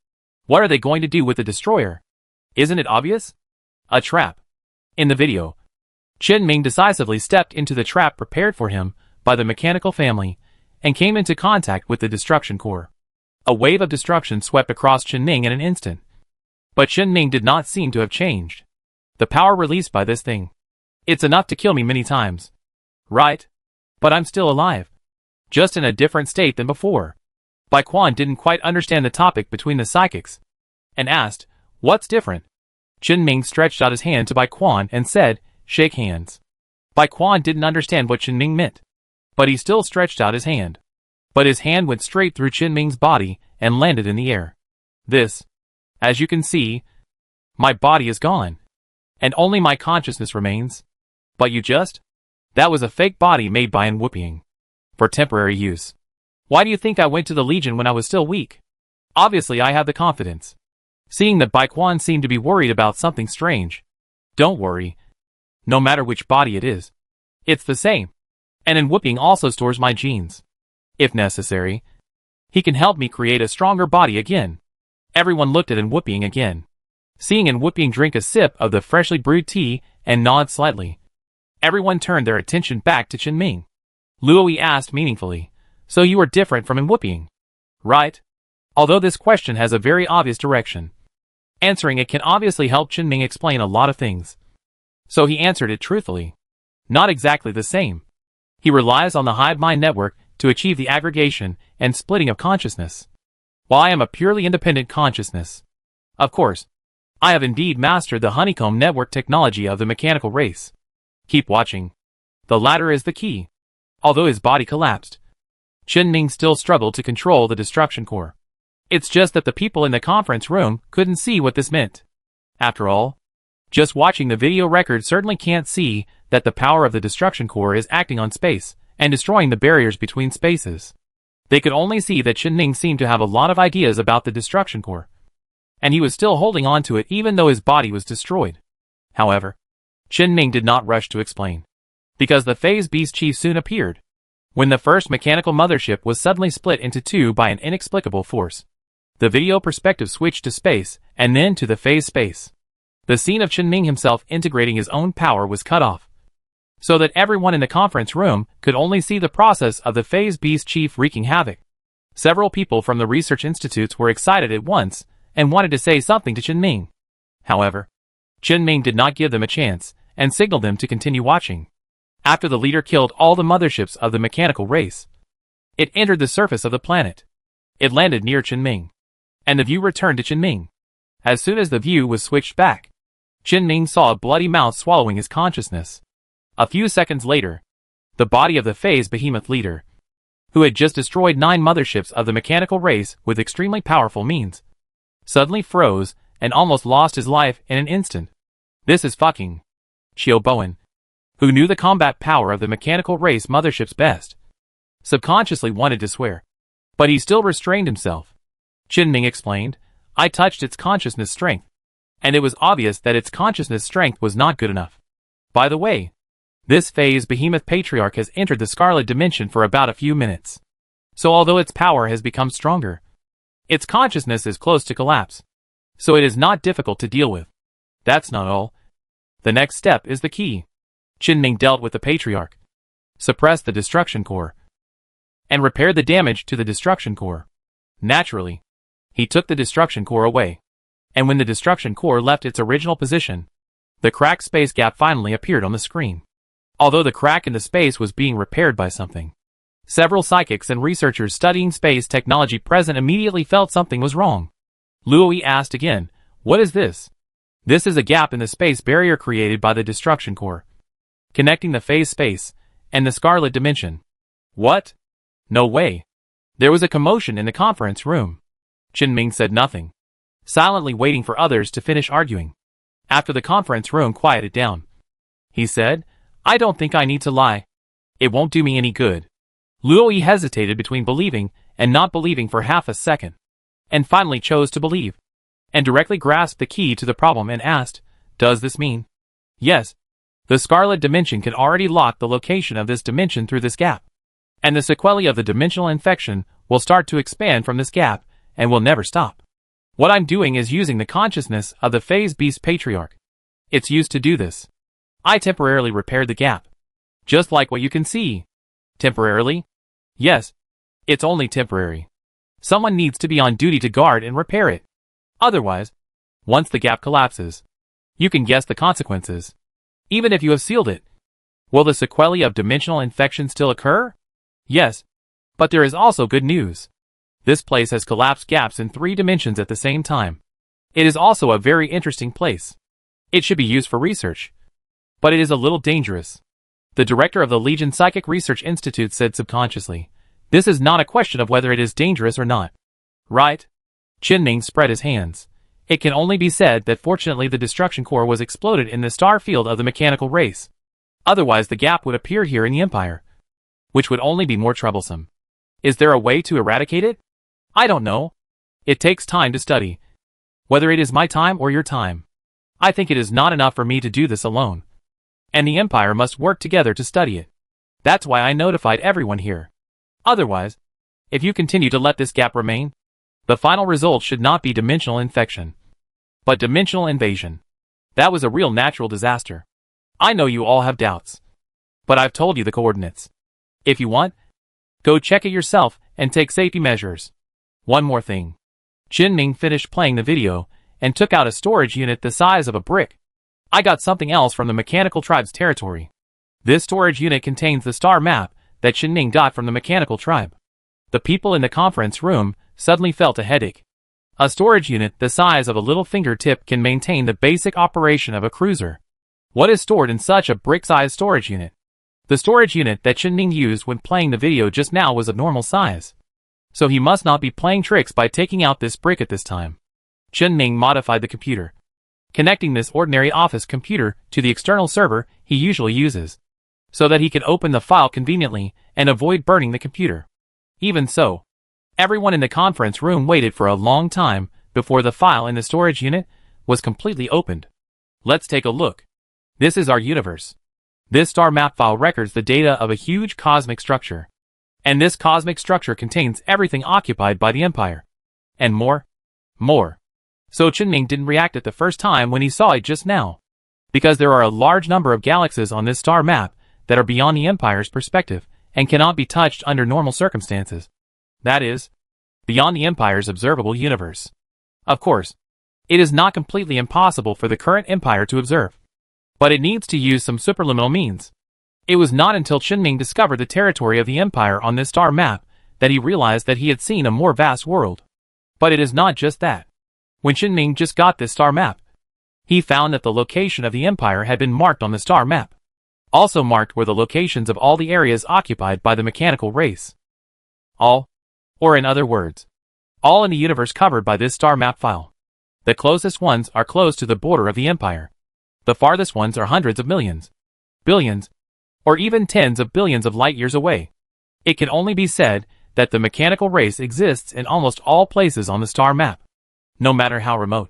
What are they going to do with the destroyer? Isn't it obvious? A trap. In the video, Chen Ming decisively stepped into the trap prepared for him by the mechanical family and came into contact with the destruction core. A wave of destruction swept across Chen Ming in an instant. But Chen Ming did not seem to have changed. The power released by this thing, it's enough to kill me many times. Right? But I'm still alive. Just in a different state than before. Bai Quan didn't quite understand the topic between the psychics, and asked, what's different? Chen Ming stretched out his hand to Bai Quan and said, shake hands. Bai Quan didn't understand what Chen Ming meant, but he still stretched out his hand. But his hand went straight through Chen Ming's body and landed in the air. This, as you can see, my body is gone, and only my consciousness remains. But you just? That was a fake body made by Whooping for temporary use. Why do you think I went to the Legion when I was still weak? Obviously I have the confidence. Seeing that Bai Quan seemed to be worried about something strange, Don't worry. No matter which body it is, it's the same. And in Whooping also stores my genes. If necessary, he can help me create a stronger body again. Everyone looked at Whooping again, seeing Whooping drink a sip of the freshly brewed tea and nod slightly. Everyone turned their attention back to Chenming. Luoyi asked meaningfully, "So you are different from Whooping, right?" Although this question has a very obvious direction, answering it can obviously help Chenming explain a lot of things. So he answered it truthfully. Not exactly the same. He relies on the hive mind network to achieve the aggregation and splitting of consciousness, while I am a purely independent consciousness. Of course, I have indeed mastered the honeycomb network technology of the mechanical race. Keep watching. The latter is the key. Although his body collapsed, Chenming still struggled to control the destruction core. It's just that the people in the conference room couldn't see what this meant. After all, just watching the video record certainly can't see that the power of the destruction core is acting on space and destroying the barriers between spaces. They could only see that Chenming seemed to have a lot of ideas about the destruction core, and he was still holding on to it even though his body was destroyed. However, Chenming did not rush to explain, because the Phase Beast Chief soon appeared, when the first mechanical mothership was suddenly split into two by an inexplicable force. The video perspective switched to space, and then to the phase space. The scene of Chenming himself integrating his own power was cut off, so that everyone in the conference room could only see the process of the Phase Beast Chief wreaking havoc. Several people from the research institutes were excited at once, and wanted to say something to Chenming. However, Chenming did not give them a chance, and signaled them to continue watching. After the leader killed all the motherships of the mechanical race, it entered the surface of the planet. It landed near Chenming, and the view returned to Chenming. As soon as the view was switched back, Chenming saw a bloody mouth swallowing his consciousness. A few seconds later, the body of the Phase Behemoth leader, who had just destroyed 9 motherships of the mechanical race with extremely powerful means, suddenly froze and almost lost his life in an instant. This is fucking Chiao Bowen, who knew the combat power of the mechanical race motherships best, subconsciously wanted to swear, but he still restrained himself. Chenming explained, "I touched its consciousness strength, and it was obvious that its consciousness strength was not good enough. By the way, this Phase Behemoth Patriarch has entered the Scarlet Dimension for about a few minutes. So although its power has become stronger, its consciousness is close to collapse. So it is not difficult to deal with. That's not all. The next step is the key." Chenming dealt with the Patriarch, suppressed the destruction core, and repaired the damage to the destruction core. Naturally, he took the destruction core away, and when the destruction core left its original position, the cracked space gap finally appeared on the screen. Although the crack in the space was being repaired by something, several psychics and researchers studying space technology present immediately felt something was wrong. Luoyi asked again, "What is this?" "This is a gap in the space barrier created by the destruction core, connecting the phase space and the Scarlet Dimension." "What? No way." There was a commotion in the conference room. Chenming said nothing, silently waiting for others to finish arguing. After the conference room quieted down, he said, "I don't think I need to lie. It won't do me any good." Luoyi hesitated between believing and not believing for half a second, and finally chose to believe, and directly grasped the key to the problem and asked, "Does this mean?" "Yes. The Scarlet Dimension can already lock the location of this dimension through this gap, and the sequelae of the dimensional infection will start to expand from this gap and will never stop. What I'm doing is using the consciousness of the Phase Beast Patriarch. It's used to do this. I temporarily repaired the gap. Just like what you can see." "Temporarily?" "Yes. It's only temporary. Someone needs to be on duty to guard and repair it. Otherwise, once the gap collapses, you can guess the consequences. Even if you have sealed it, will the sequelae of dimensional infection still occur?" "Yes. But there is also good news. This place has collapsed gaps in 3 dimensions at the same time. It is also a very interesting place. It should be used for research. But it is a little dangerous." The director of the Legion Psychic Research Institute said subconsciously, "This is not a question of whether it is dangerous or not. Right?" Chenming spread his hands. "It can only be said that fortunately the destruction core was exploded in the star field of the mechanical race. Otherwise the gap would appear here in the Empire, which would only be more troublesome. Is there a way to eradicate it? I don't know. It takes time to study. Whether it is my time or your time. I think it is not enough for me to do this alone. And the Empire must work together to study it. That's why I notified everyone here. Otherwise, if you continue to let this gap remain, the final result should not be dimensional infection, but dimensional invasion. That was a real natural disaster. I know you all have doubts, but I've told you the coordinates. If you want, go check it yourself and take safety measures. One more thing. Qin finished playing the video and took out a storage unit the size of a brick. I got something else from the mechanical tribe's territory. This storage unit contains the star map that Qin got from the mechanical tribe. The people in the conference room suddenly felt a headache. A storage unit the size of a little fingertip can maintain the basic operation of a cruiser. What is stored in such a brick-sized storage unit? The storage unit that Qin used when playing the video just now was of normal size. So he must not be playing tricks by taking out this brick at this time. Qin modified the computer, connecting this ordinary office computer to the external server he usually uses, so that he could open the file conveniently and avoid burning the computer. Even so, everyone in the conference room waited for a long time before the file in the storage unit was completely opened. Let's take a look. This is our universe. This star map file records the data of a huge cosmic structure. And this cosmic structure contains everything occupied by the Empire. And more. So Qin didn't react at the first time when he saw it just now. Because there are a large number of galaxies on this star map that are beyond the Empire's perspective and cannot be touched under normal circumstances. That is, beyond the Empire's observable universe. Of course, it is not completely impossible for the current Empire to observe. But it needs to use some superliminal means. It was not until Qin discovered the territory of the Empire on this star map that he realized that he had seen a more vast world. But it is not just that. When Qin just got this star map, he found that the location of the Empire had been marked on the star map. Also marked were the locations of all the areas occupied by the mechanical race. All, or in other words, all in the universe covered by this star map file. The closest ones are close to the border of the Empire. The farthest ones are hundreds of millions, billions, or even tens of billions of light years away. It can only be said that the mechanical race exists in almost all places on the star map. No matter how remote,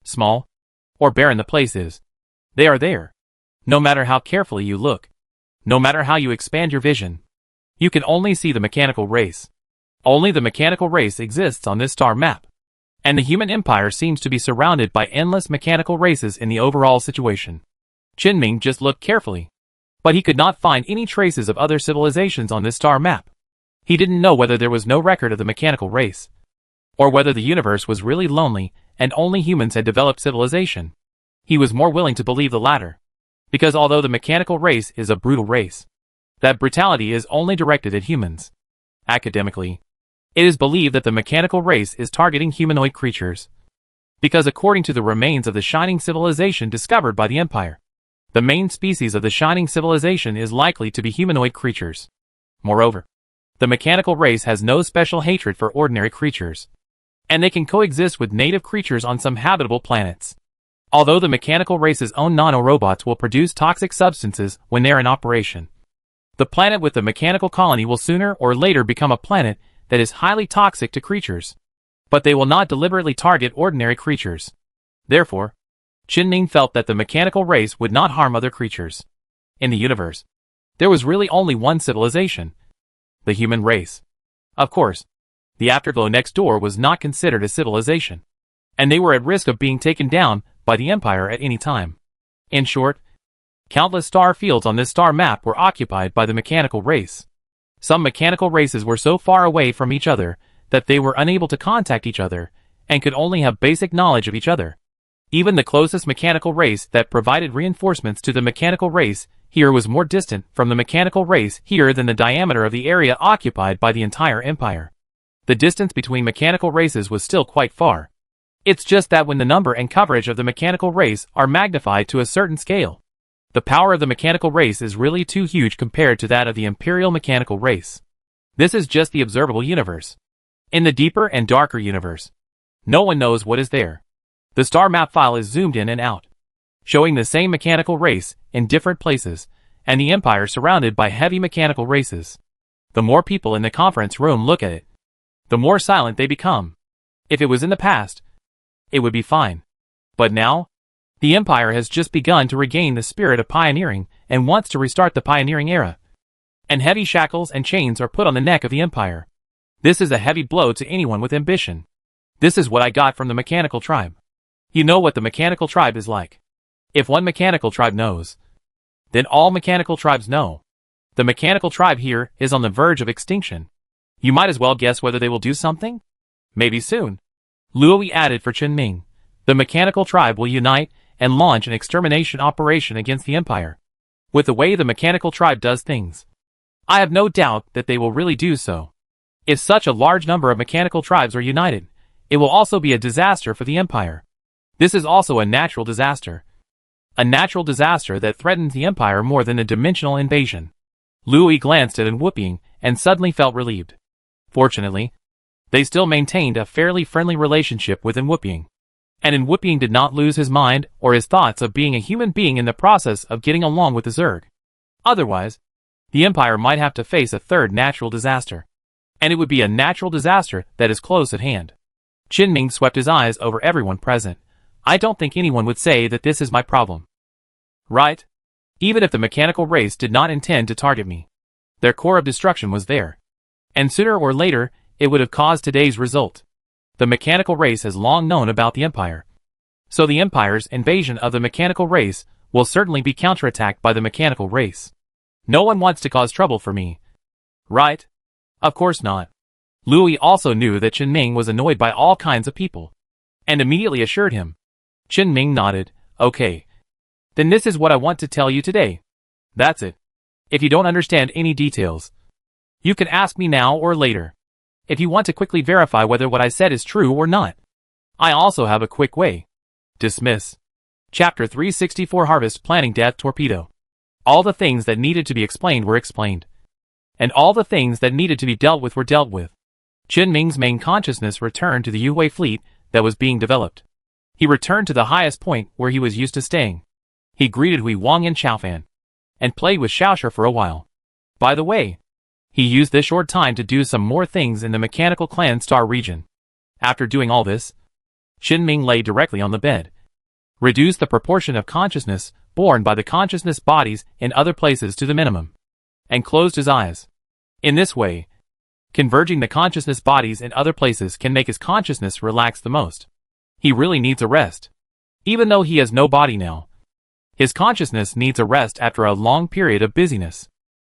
small, or barren the place is, they are there. No matter how carefully you look, no matter how you expand your vision, you can only see the mechanical race. Only the mechanical race exists on this star map. And the human empire seems to be surrounded by endless mechanical races in the overall situation. Qin just looked carefully, but he could not find any traces of other civilizations on this star map. He didn't know whether there was no record of the mechanical race, or whether the universe was really lonely and only humans had developed civilization. He was more willing to believe the latter, because although the mechanical race is a brutal race, that brutality is only directed at humans. Academically, it is believed that the mechanical race is targeting humanoid creatures, because according to the remains of the Shining Civilization discovered by the Empire, the main species of the Shining Civilization is likely to be humanoid creatures. Moreover, the mechanical race has no special hatred for ordinary creatures, and they can coexist with native creatures on some habitable planets. Although the mechanical race's own nanorobots will produce toxic substances when they are in operation, the planet with the mechanical colony will sooner or later become a planet that is highly toxic to creatures. But they will not deliberately target ordinary creatures. Therefore, Qin felt that the mechanical race would not harm other creatures. In the universe, there was really only one civilization: the human race. Of course, the afterglow next door was not considered a civilization, and they were at risk of being taken down by the Empire at any time. In short, countless star fields on this star map were occupied by the mechanical race. Some mechanical races were so far away from each other that they were unable to contact each other and could only have basic knowledge of each other. Even the closest mechanical race that provided reinforcements to the mechanical race here was more distant from the mechanical race here than the diameter of the area occupied by the entire empire. The distance between mechanical races was still quite far. It's just that when the number and coverage of the mechanical race are magnified to a certain scale, the power of the mechanical race is really too huge compared to that of the imperial mechanical race. This is just the observable universe. In the deeper and darker universe, no one knows what is there. The star map file is zoomed in and out, showing the same mechanical race in different places, and the empire surrounded by heavy mechanical races. The more people in the conference room look at it, the more silent they become. If it was in the past, it would be fine. But now, The Empire has just begun to regain the spirit of pioneering and wants to restart the pioneering era. And heavy shackles and chains are put on the neck of the Empire. This is a heavy blow to anyone with ambition. This is what I got from the mechanical tribe. You know what the mechanical tribe is like. If one mechanical tribe knows, then all mechanical tribes know. The mechanical tribe here is on the verge of extinction. You might as well guess whether they will do something? Maybe soon. Luo added for Qinming. The mechanical tribe will unite and launch an extermination operation against the Empire. With the way the mechanical tribe does things, I have no doubt that they will really do so. If such a large number of mechanical tribes are united, it will also be a disaster for the Empire. This is also a natural disaster. A natural disaster that threatens the Empire more than a dimensional invasion. Luo glanced at Whooping and suddenly felt relieved. Fortunately, they still maintained a fairly friendly relationship with Whooping. And Whooping did not lose his mind or his thoughts of being a human being in the process of getting along with the Zerg. Otherwise, the Empire might have to face a third natural disaster. And it would be a natural disaster that is close at hand. Qinming swept his eyes over everyone present. I don't think anyone would say that this is my problem. Right? Even if the mechanical race did not intend to target me. Their core of destruction was there. And sooner or later, it would have caused today's result. The mechanical race has long known about the Empire. So the Empire's invasion of the mechanical race will certainly be counterattacked by the mechanical race. No one wants to cause trouble for me. Right? Of course not. Luo also knew that Qinming was annoyed by all kinds of people. And immediately assured him. Qinming nodded. Okay. Then this is what I want to tell you today. That's it. If you don't understand any details, you can ask me now or later. If you want to quickly verify whether what I said is true or not. I also have a quick way. Dismiss. Chapter 364 Harvest Planning Death Torpedo. All the things that needed to be explained were explained. And all the things that needed to be dealt with were dealt with. Qinming's main consciousness returned to the Yue fleet that was being developed. He returned to the highest point where he was used to staying. He greeted Hui Wang and Xiaofan, and played with Xiaoshi for a while. By the way, he used this short time to do some more things in the Mechanical Clan Star region. After doing all this, Qinming lay directly on the bed, reduced the proportion of consciousness borne by the consciousness bodies in other places to the minimum, and closed his eyes. In this way, converging the consciousness bodies in other places can make his consciousness relax the most. He really needs a rest. Even though he has no body now, his consciousness needs a rest after a long period of busyness.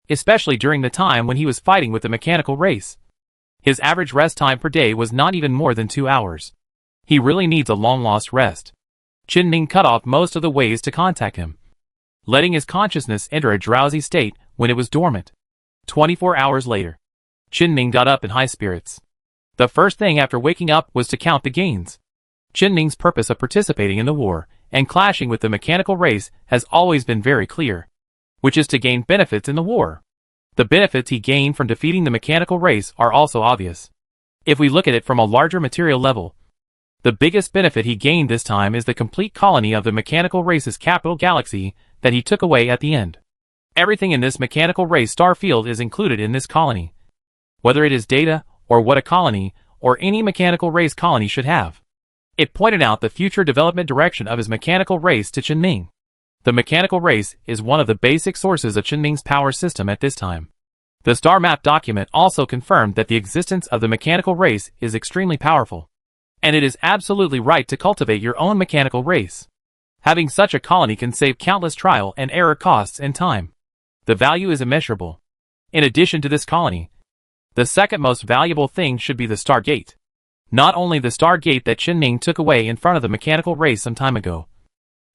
Especially during the time when he was fighting with the mechanical race. His average rest time per day was not even more than 2 hours. He really needs a long-lost rest. Qinming cut off most of the ways to contact him, letting his consciousness enter a drowsy state when it was dormant. 24 hours later, Qinming got up in high spirits. The first thing after waking up was to count the gains. Qinming's purpose of participating in the war and clashing with the mechanical race has always been very clear, which is to gain benefits in the war. The benefits he gained from defeating the mechanical race are also obvious. If we look at it from a larger material level, the biggest benefit he gained this time is the complete colony of the mechanical race's capital galaxy that he took away at the end. Everything in this mechanical race star field is included in this colony. Whether it is data, or what a colony, or any mechanical race colony should have. It pointed out the future development direction of his mechanical race to Qinming. The mechanical race is one of the basic sources of Qinming's power system at this time. The star map document also confirmed that the existence of the mechanical race is extremely powerful. And it is absolutely right to cultivate your own mechanical race. Having such a colony can save countless trial and error costs and time. The value is immeasurable. In addition to this colony, the second most valuable thing should be the Stargate. Not only the Stargate that Qinming took away in front of the mechanical race some time ago,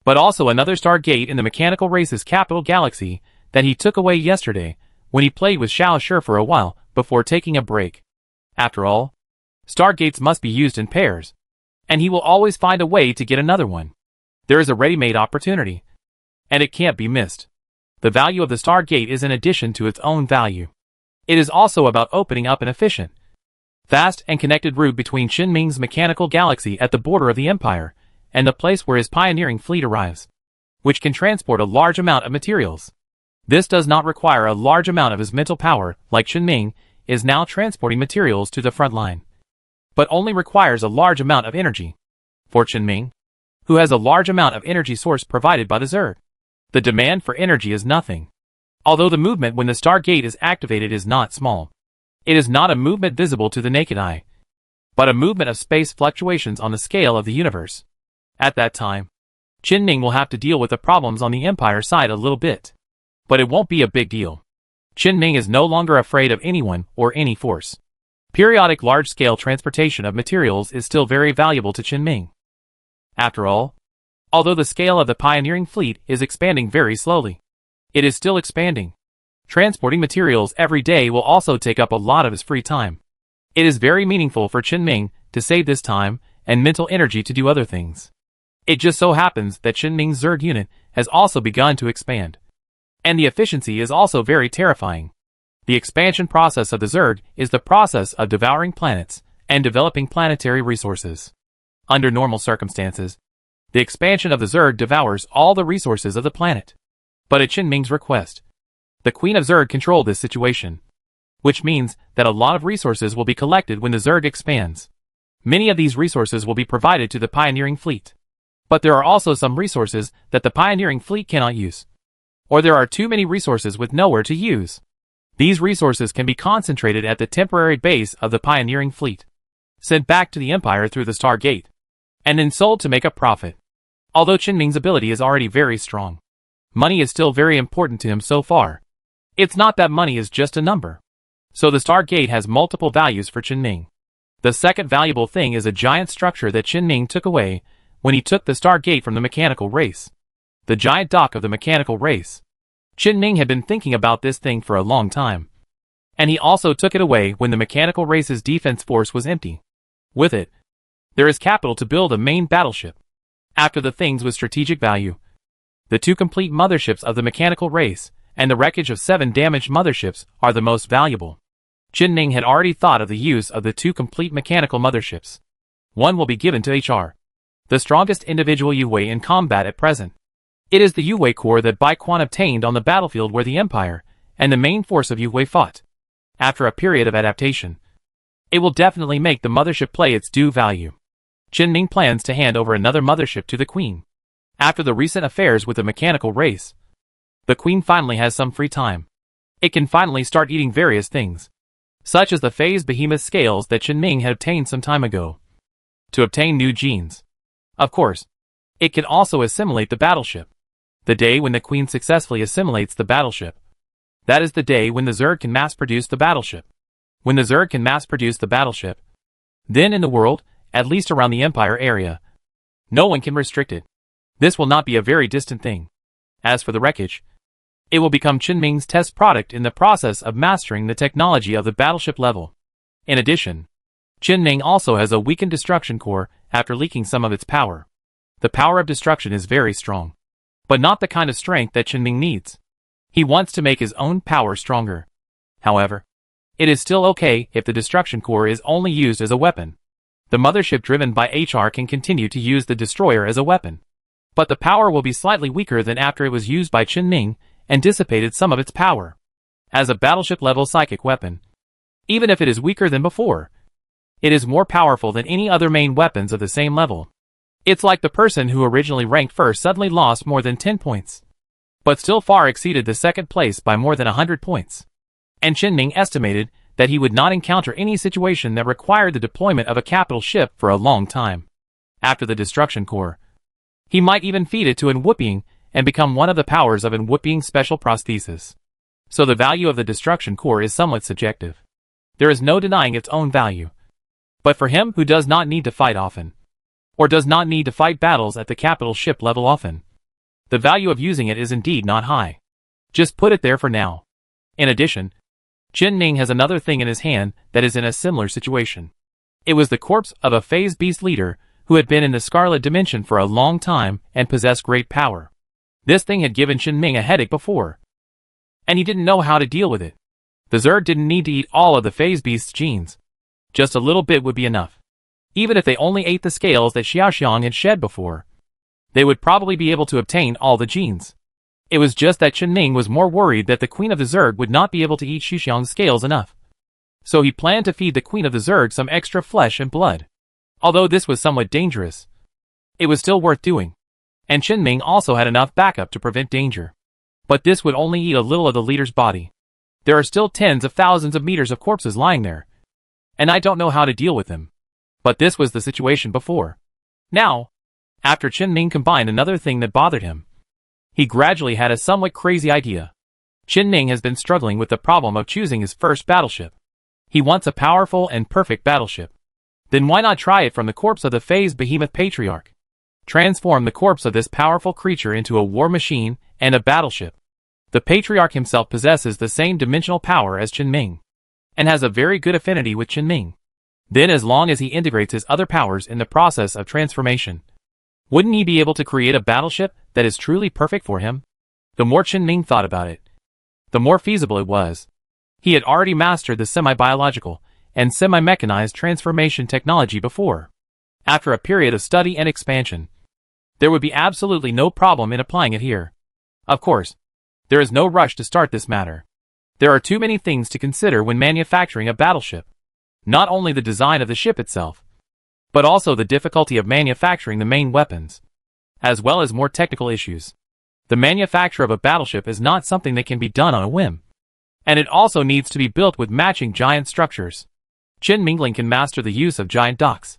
but also another Stargate in the mechanical race's capital galaxy that he took away yesterday when he played with Xiaoshi for a while before taking a break. After all, Stargates must be used in pairs, and he will always find a way to get another one. There is a ready-made opportunity, and it can't be missed. The value of the Stargate is in addition to its own value. It is also about opening up an efficient, fast and connected route between Qinming's mechanical galaxy at the border of the Empire and the place where his pioneering fleet arrives, which can transport a large amount of materials. This does not require a large amount of his mental power, like Qinming is now transporting materials to the front line, but only requires a large amount of energy. For Qinming, who has a large amount of energy source provided by the Zerg. The demand for energy is nothing. Although the movement when the Stargate is activated is not small. It is not a movement visible to the naked eye, but a movement of space fluctuations on the scale of the universe. At that time, Qin Ming will have to deal with the problems on the Empire side a little bit. But it won't be a big deal. Qin Ming is no longer afraid of anyone or any force. Periodic large-scale transportation of materials is still very valuable to Qin Ming. After all, although the scale of the pioneering fleet is expanding very slowly, it is still expanding. Transporting materials every day will also take up a lot of his free time. It is very meaningful for Qin Ming to save this time and mental energy to do other things. It just so happens that Qin Ming's Zerg unit has also begun to expand. And the efficiency is also very terrifying. The expansion process of the Zerg is the process of devouring planets and developing planetary resources. Under normal circumstances, the expansion of the Zerg devours all the resources of the planet. But at Qin Ming's request, the Queen of Zerg controlled this situation, which means that a lot of resources will be collected when the Zerg expands. Many of these resources will be provided to the pioneering fleet. But there are also some resources that the pioneering fleet cannot use. Or there are too many resources with nowhere to use. These resources can be concentrated at the temporary base of the pioneering fleet, sent back to the Empire through the Stargate, and then sold to make a profit. Although Qin Ming's ability is already very strong, money is still very important to him so far. It's not that money is just a number. So the Stargate has multiple values for Qin Ming. The second valuable thing is a giant structure that Qin Ming took away when he took the Stargate from the mechanical race. The giant dock of the mechanical race. Qin Ming had been thinking about this thing for a long time. And he also took it away when the mechanical race's defense force was empty. With it, there is capital to build a main battleship. After the things with strategic value, the 2 complete motherships of the mechanical race and the wreckage of 7 damaged motherships are the most valuable. Qin Ming had already thought of the use of the 2 complete mechanical motherships. One will be given to HR, the strongest individual Yue in combat at present. It is the Yue Corps that Bai Quan obtained on the battlefield where the Empire and the main force of Yue fought. After a period of adaptation, it will definitely make the mothership play its due value. Qin Ming plans to hand over another mothership to the Queen. After the recent affairs with the mechanical race, the Queen finally has some free time. It can finally start eating various things, such as the phase behemoth scales that Qin Ming had obtained some time ago, to obtain new genes. Of course, it can also assimilate the battleship. The day when the Queen successfully assimilates the battleship, that is the day when the Zerg can mass-produce the battleship. When the Zerg can mass-produce the battleship, then in the world, at least around the Empire area, no one can restrict it. This will not be a very distant thing. As for the wreckage, it will become Qin Ming's test product in the process of mastering the technology of the battleship level. In addition, Qin Ming also has a weakened destruction core after leaking some of its power. The power of destruction is very strong, but not the kind of strength that Qin Ming needs. He wants to make his own power stronger. However, it is still okay if the destruction core is only used as a weapon. The mothership driven by HR can continue to use the destroyer as a weapon. But the power will be slightly weaker than after it was used by Qin Ming and dissipated some of its power. As a battleship-level psychic weapon, even if it is weaker than before, it is more powerful than any other main weapons of the same level. It's like the person who originally ranked first suddenly lost more than 10 points, but still far exceeded the second place by more than 100 points. And Qin Ming estimated that he would not encounter any situation that required the deployment of a capital ship for a long time. After the destruction core, he might even feed it to Enwupiang and become one of the powers of Enwupiang's special prosthesis. So the value of the destruction core is somewhat subjective. There is no denying its own value. But for him who does not need to fight often, or does not need to fight battles at the capital ship level often, the value of using it is indeed not high. Just put it there for now. In addition, Qin Ming has another thing in his hand that is in a similar situation. It was the corpse of a phase beast leader who had been in the Scarlet Dimension for a long time and possessed great power. This thing had given Qin Ming a headache before, and he didn't know how to deal with it. The Zerg didn't need to eat all of the phase beast's genes. Just a little bit would be enough. Even if they only ate the scales that Xiaoxiang had shed before, they would probably be able to obtain all the genes. It was just that Qin Ming was more worried that the Queen of the Zerg would not be able to eat Xiaoxiang's scales enough. So he planned to feed the Queen of the Zerg some extra flesh and blood. Although this was somewhat dangerous, It was still worth doing. And Chen Ming also had enough backup to prevent danger. But this would only eat a little of the leader's body. There are still tens of thousands of meters of corpses lying there. And I don't know how to deal with them. But this was the situation before. Now, after Chen Ming combined another thing that bothered him, he gradually had a somewhat crazy idea. Chen Ming has been struggling with the problem of choosing his first battleship. He wants a powerful and perfect battleship. Then why not try it from the corpse of the phased behemoth patriarch? Transform the corpse of this powerful creature into a war machine and a battleship. The patriarch himself possesses the same dimensional power as Chen Ming, and has a very good affinity with Chen Ming. Then as long as he integrates his other powers in the process of transformation, wouldn't he be able to create a battleship that is truly perfect for him? The more Chen Ming thought about it, the more feasible it was. He had already mastered the semi-biological and semi-mechanized transformation technology before. After a period of study and expansion, there would be absolutely no problem in applying it here. Of course, there is no rush to start this matter. There are too many things to consider when manufacturing a battleship. Not only the design of the ship itself, but also the difficulty of manufacturing the main weapons, as well as more technical issues. The manufacture of a battleship is not something that can be done on a whim. And it also needs to be built with matching giant structures. Chen Mingling can master the use of giant docks,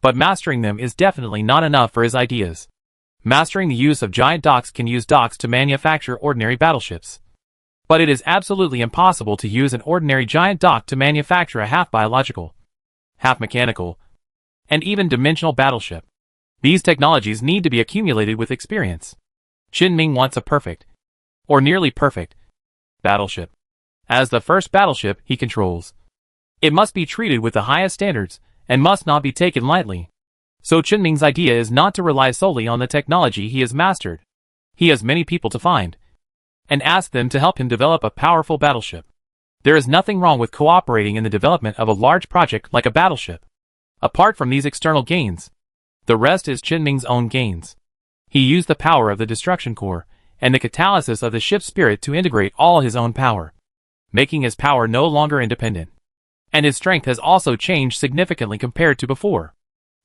but mastering them is definitely not enough for his ideas. Mastering the use of giant docks can use docks to manufacture ordinary battleships. But it is absolutely impossible to use an ordinary giant dock to manufacture a half-biological, half-mechanical, and even dimensional battleship. These technologies need to be accumulated with experience. Chen Ming wants a perfect, or nearly perfect, battleship. As the first battleship he controls, it must be treated with the highest standards and must not be taken lightly. So Chen Ming's idea is not to rely solely on the technology he has mastered. He has many people to find and ask them to help him develop a powerful battleship. There is nothing wrong with cooperating in the development of a large project like a battleship. Apart from these external gains, the rest is Chen Ming's own gains. He used the power of the destruction core and the catalysis of the ship's spirit to integrate all his own power, making his power no longer independent. And his strength has also changed significantly compared to before.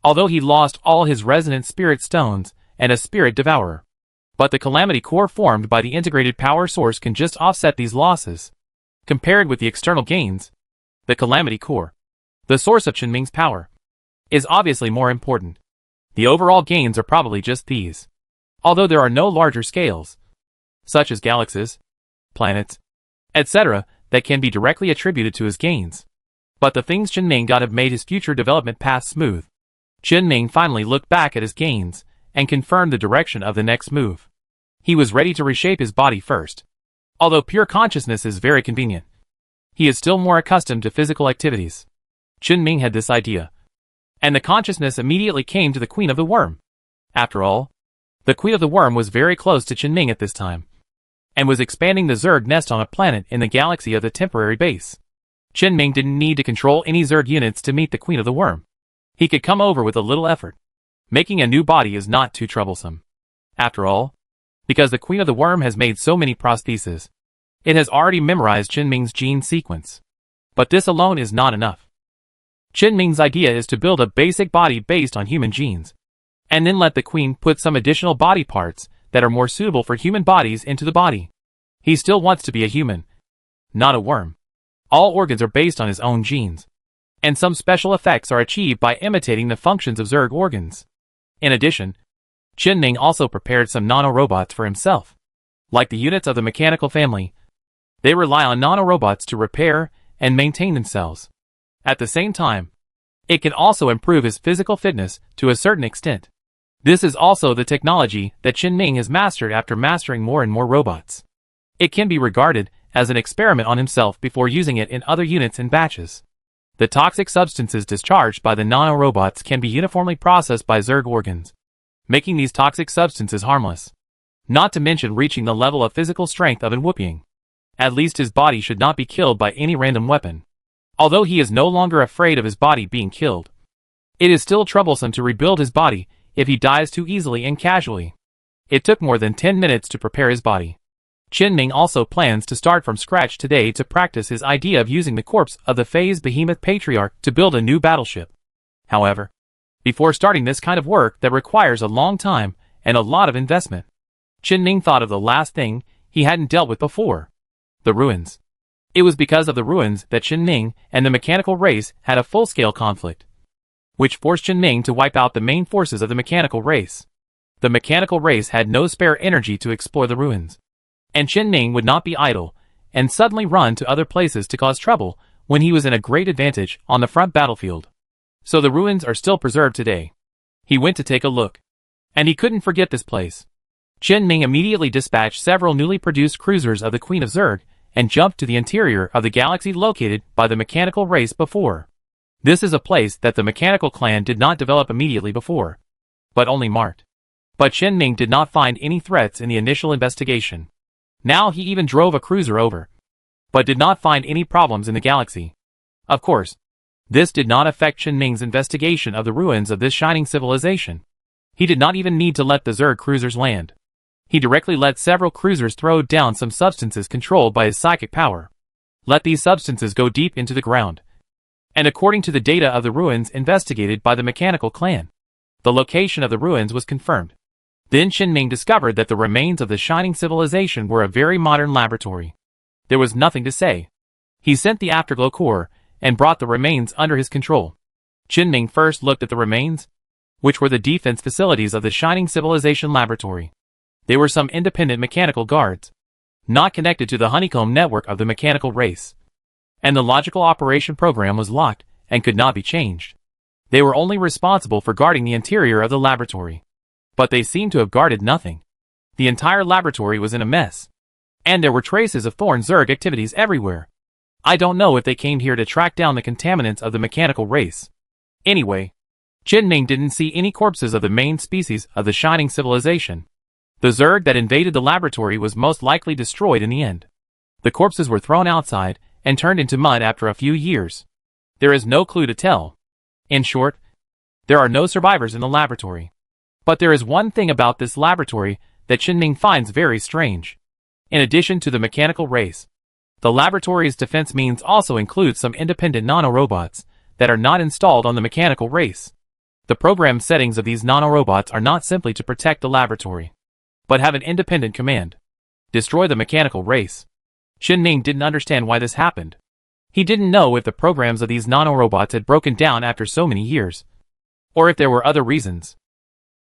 Although he lost all his resonant spirit stones and a spirit devourer, but the calamity core formed by the integrated power source can just offset these losses. Compared with the external gains, the calamity core, the source of Chen Ming's power, is obviously more important. The overall gains are probably just these. Although there are no larger scales, such as galaxies, planets, etc., that can be directly attributed to his gains. But the things Chen Ming got have made his future development path smooth. Chen Ming finally looked back at his gains and confirmed the direction of the next move. He was ready to reshape his body first. Although pure consciousness is very convenient, he is still more accustomed to physical activities. Chen Ming had this idea, and the consciousness immediately came to the Queen of the Worm. After all, the Queen of the Worm was very close to Chen Ming at this time, and was expanding the Zerg nest on a planet in the galaxy of the temporary base. Chen Ming didn't need to control any Zerg units to meet the Queen of the Worm. He could come over with a little effort. Making a new body is not too troublesome. After all, because the Queen of the Worm has made so many prostheses, it has already memorized Chen Ming's gene sequence. But this alone is not enough. Chen Ming's idea is to build a basic body based on human genes, and then let the Queen put some additional body parts that are more suitable for human bodies into the body. He still wants to be a human, not a worm. All organs are based on his own genes, and some special effects are achieved by imitating the functions of Zerg organs. In addition, Chen Ming also prepared some nanorobots for himself. Like the units of the mechanical family, they rely on nanorobots to repair and maintain themselves. At the same time, it can also improve his physical fitness to a certain extent. This is also the technology that Chen Ming has mastered after mastering more and more robots. It can be regarded as an experiment on himself before using it in other units in batches. The toxic substances discharged by the nanorobots can be uniformly processed by Zerg organs, making these toxic substances harmless. Not to mention reaching the level of physical strength of an Whooping. At least his body should not be killed by any random weapon. Although he is no longer afraid of his body being killed, it is still troublesome to rebuild his body if he dies too easily and casually. It took more than 10 minutes to prepare his body. Chen Ming also plans to start from scratch today to practice his idea of using the corpse of the phased behemoth patriarch to build a new battleship. However, before starting this kind of work that requires a long time and a lot of investment. Chen-Ming thought of the last thing he hadn't dealt with before. The ruins. It was because of the ruins that Chen-Ming and the mechanical race had a full-scale conflict, which forced Chen-Ming to wipe out the main forces of the mechanical race. The mechanical race had no spare energy to explore the ruins, and Chen-Ming would not be idle and suddenly run to other places to cause trouble when he was in a great advantage on the front battlefield. So the ruins are still preserved today. He went to take a look, and he couldn't forget this place. Chen-Ming immediately dispatched several newly produced cruisers of the Queen of Zerg and jumped to the interior of the galaxy located by the mechanical race before. This is a place that the mechanical clan did not develop immediately before, but only marked. But Chen-Ming did not find any threats in the initial investigation. Now he even drove a cruiser over, but did not find any problems in the galaxy. Of course, this did not affect Chen-Ming's investigation of the ruins of this shining civilization. He did not even need to let the Zerg cruisers land. He directly let several cruisers throw down some substances controlled by his psychic power. Let these substances go deep into the ground. And according to the data of the ruins investigated by the mechanical clan, the location of the ruins was confirmed. Then Chen-Ming discovered that the remains of the shining civilization were a very modern laboratory. There was nothing to say. He sent the Afterglow Core and brought the remains under his control. Chen-Ming first looked at the remains, which were the defense facilities of the shining civilization laboratory. They were some independent mechanical guards, not connected to the honeycomb network of the mechanical race. And the logical operation program was locked and could not be changed. They were only responsible for guarding the interior of the laboratory. But they seemed to have guarded nothing. The entire laboratory was in a mess. And there were traces of Thorn Zerg activities everywhere. I don't know if they came here to track down the contaminants of the mechanical race. Anyway, Chen-Ming didn't see any corpses of the main species of the shining civilization. The Zerg that invaded the laboratory was most likely destroyed in the end. The corpses were thrown outside and turned into mud after a few years. There is no clue to tell. In short, there are no survivors in the laboratory. But there is one thing about this laboratory that Chen-Ming finds very strange. In addition to the mechanical race, the laboratory's defense means also includes some independent nanorobots that are not installed on the mechanical race. The program settings of these nanorobots are not simply to protect the laboratory, but have an independent command: destroy the mechanical race. Chen-Ming didn't understand why this happened. He didn't know if the programs of these nanorobots had broken down after so many years, or if there were other reasons.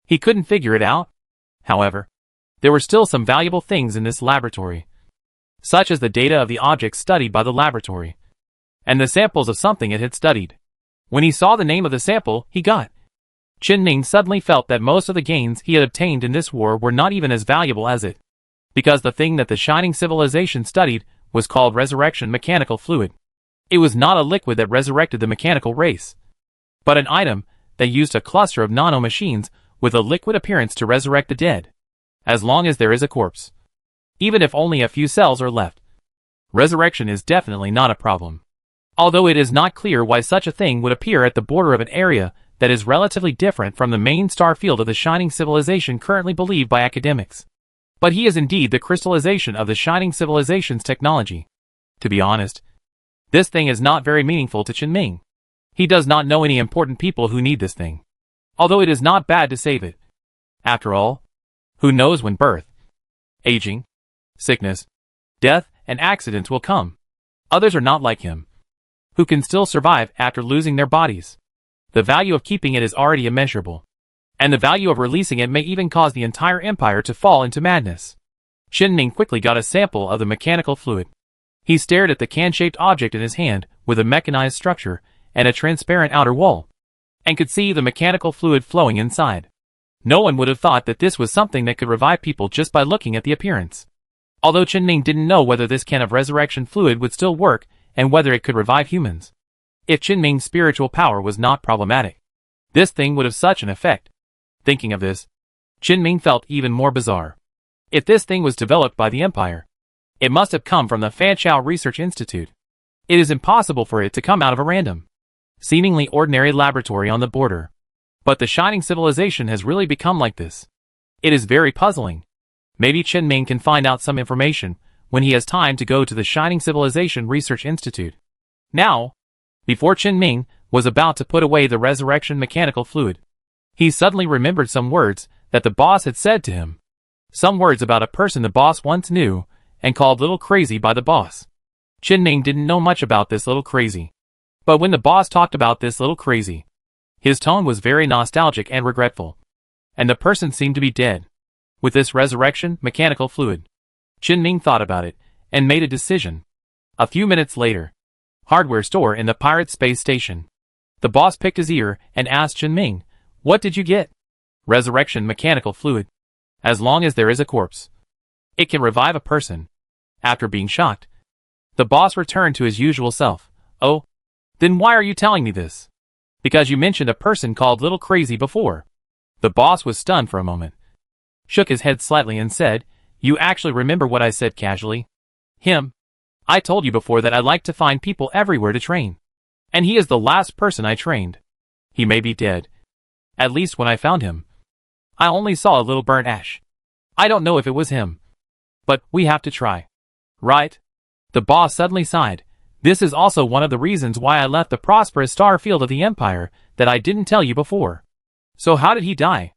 He couldn't figure it out. However, there were still some valuable things in this laboratory, such as the data of the objects studied by the laboratory, and the samples of something it had studied. When he saw the name of the sample he got, Chen-Ming suddenly felt that most of the gains he had obtained in this war were not even as valuable as it, because the thing that the shining civilization studied was called resurrection mechanical fluid. It was not a liquid that resurrected the mechanical race, but an item that used a cluster of nano-machines with a liquid appearance to resurrect the dead, as long as there is a corpse. Even if only a few cells are left, resurrection is definitely not a problem. Although it is not clear why such a thing would appear at the border of an area that is relatively different from the main star field of the shining civilization currently believed by academics. But he is indeed the crystallization of the shining civilization's technology. To be honest, this thing is not very meaningful to Chen-Ming. He does not know any important people who need this thing, although it is not bad to save it. After all, who knows when birth, aging, sickness, death, and accidents will come. Others are not like him, who can still survive after losing their bodies. The value of keeping it is already immeasurable, and the value of releasing it may even cause the entire empire to fall into madness. Chen-Ming quickly got a sample of the mechanical fluid. He stared at the can-shaped object in his hand with a mechanized structure and a transparent outer wall, and could see the mechanical fluid flowing inside. No one would have thought that this was something that could revive people just by looking at the appearance. Although Chen-Ming didn't know whether this can of resurrection fluid would still work and whether it could revive humans. If Chen-Ming's spiritual power was not problematic, this thing would have such an effect. Thinking of this, Chen-Ming felt even more bizarre. If this thing was developed by the Empire, it must have come from the Fanchao Research Institute. It is impossible for it to come out of a random, seemingly ordinary laboratory on the border. But the shining civilization has really become like this. It is very puzzling. Maybe Chen-Ming can find out some information when he has time to go to the Shining Civilization Research Institute. Now, Before Chen Ming was about to put away the resurrection mechanical fluid, he suddenly remembered some words that the boss had said to him. Some words about a person the boss once knew and called little crazy by the boss. Chen Ming didn't know much about this little crazy. But when the boss talked about this little crazy, his tone was very nostalgic and regretful. And the person seemed to be dead. With this resurrection mechanical fluid, Chen Ming thought about it and made a decision. A few minutes later, hardware store in the pirate space station. The boss picked his ear and asked Chen Ming, "What did you get?" "Resurrection mechanical fluid. As long as there is a corpse, it can revive a person." After being shocked, the boss returned to his usual self. "Oh, then why are you telling me this?" "Because you mentioned a person called Little Crazy before." The boss was stunned for a moment, shook his head slightly and said, "You actually remember what I said casually?" "Him. I told you before that I like to find people everywhere to train. And he is the last person I trained. He may be dead. At least when I found him, I only saw a little burnt ash. I don't know if it was him. But we have to try. Right?" The boss suddenly sighed. "This is also one of the reasons why I left the prosperous star field of the Empire that I didn't tell you before." "So how did he die?"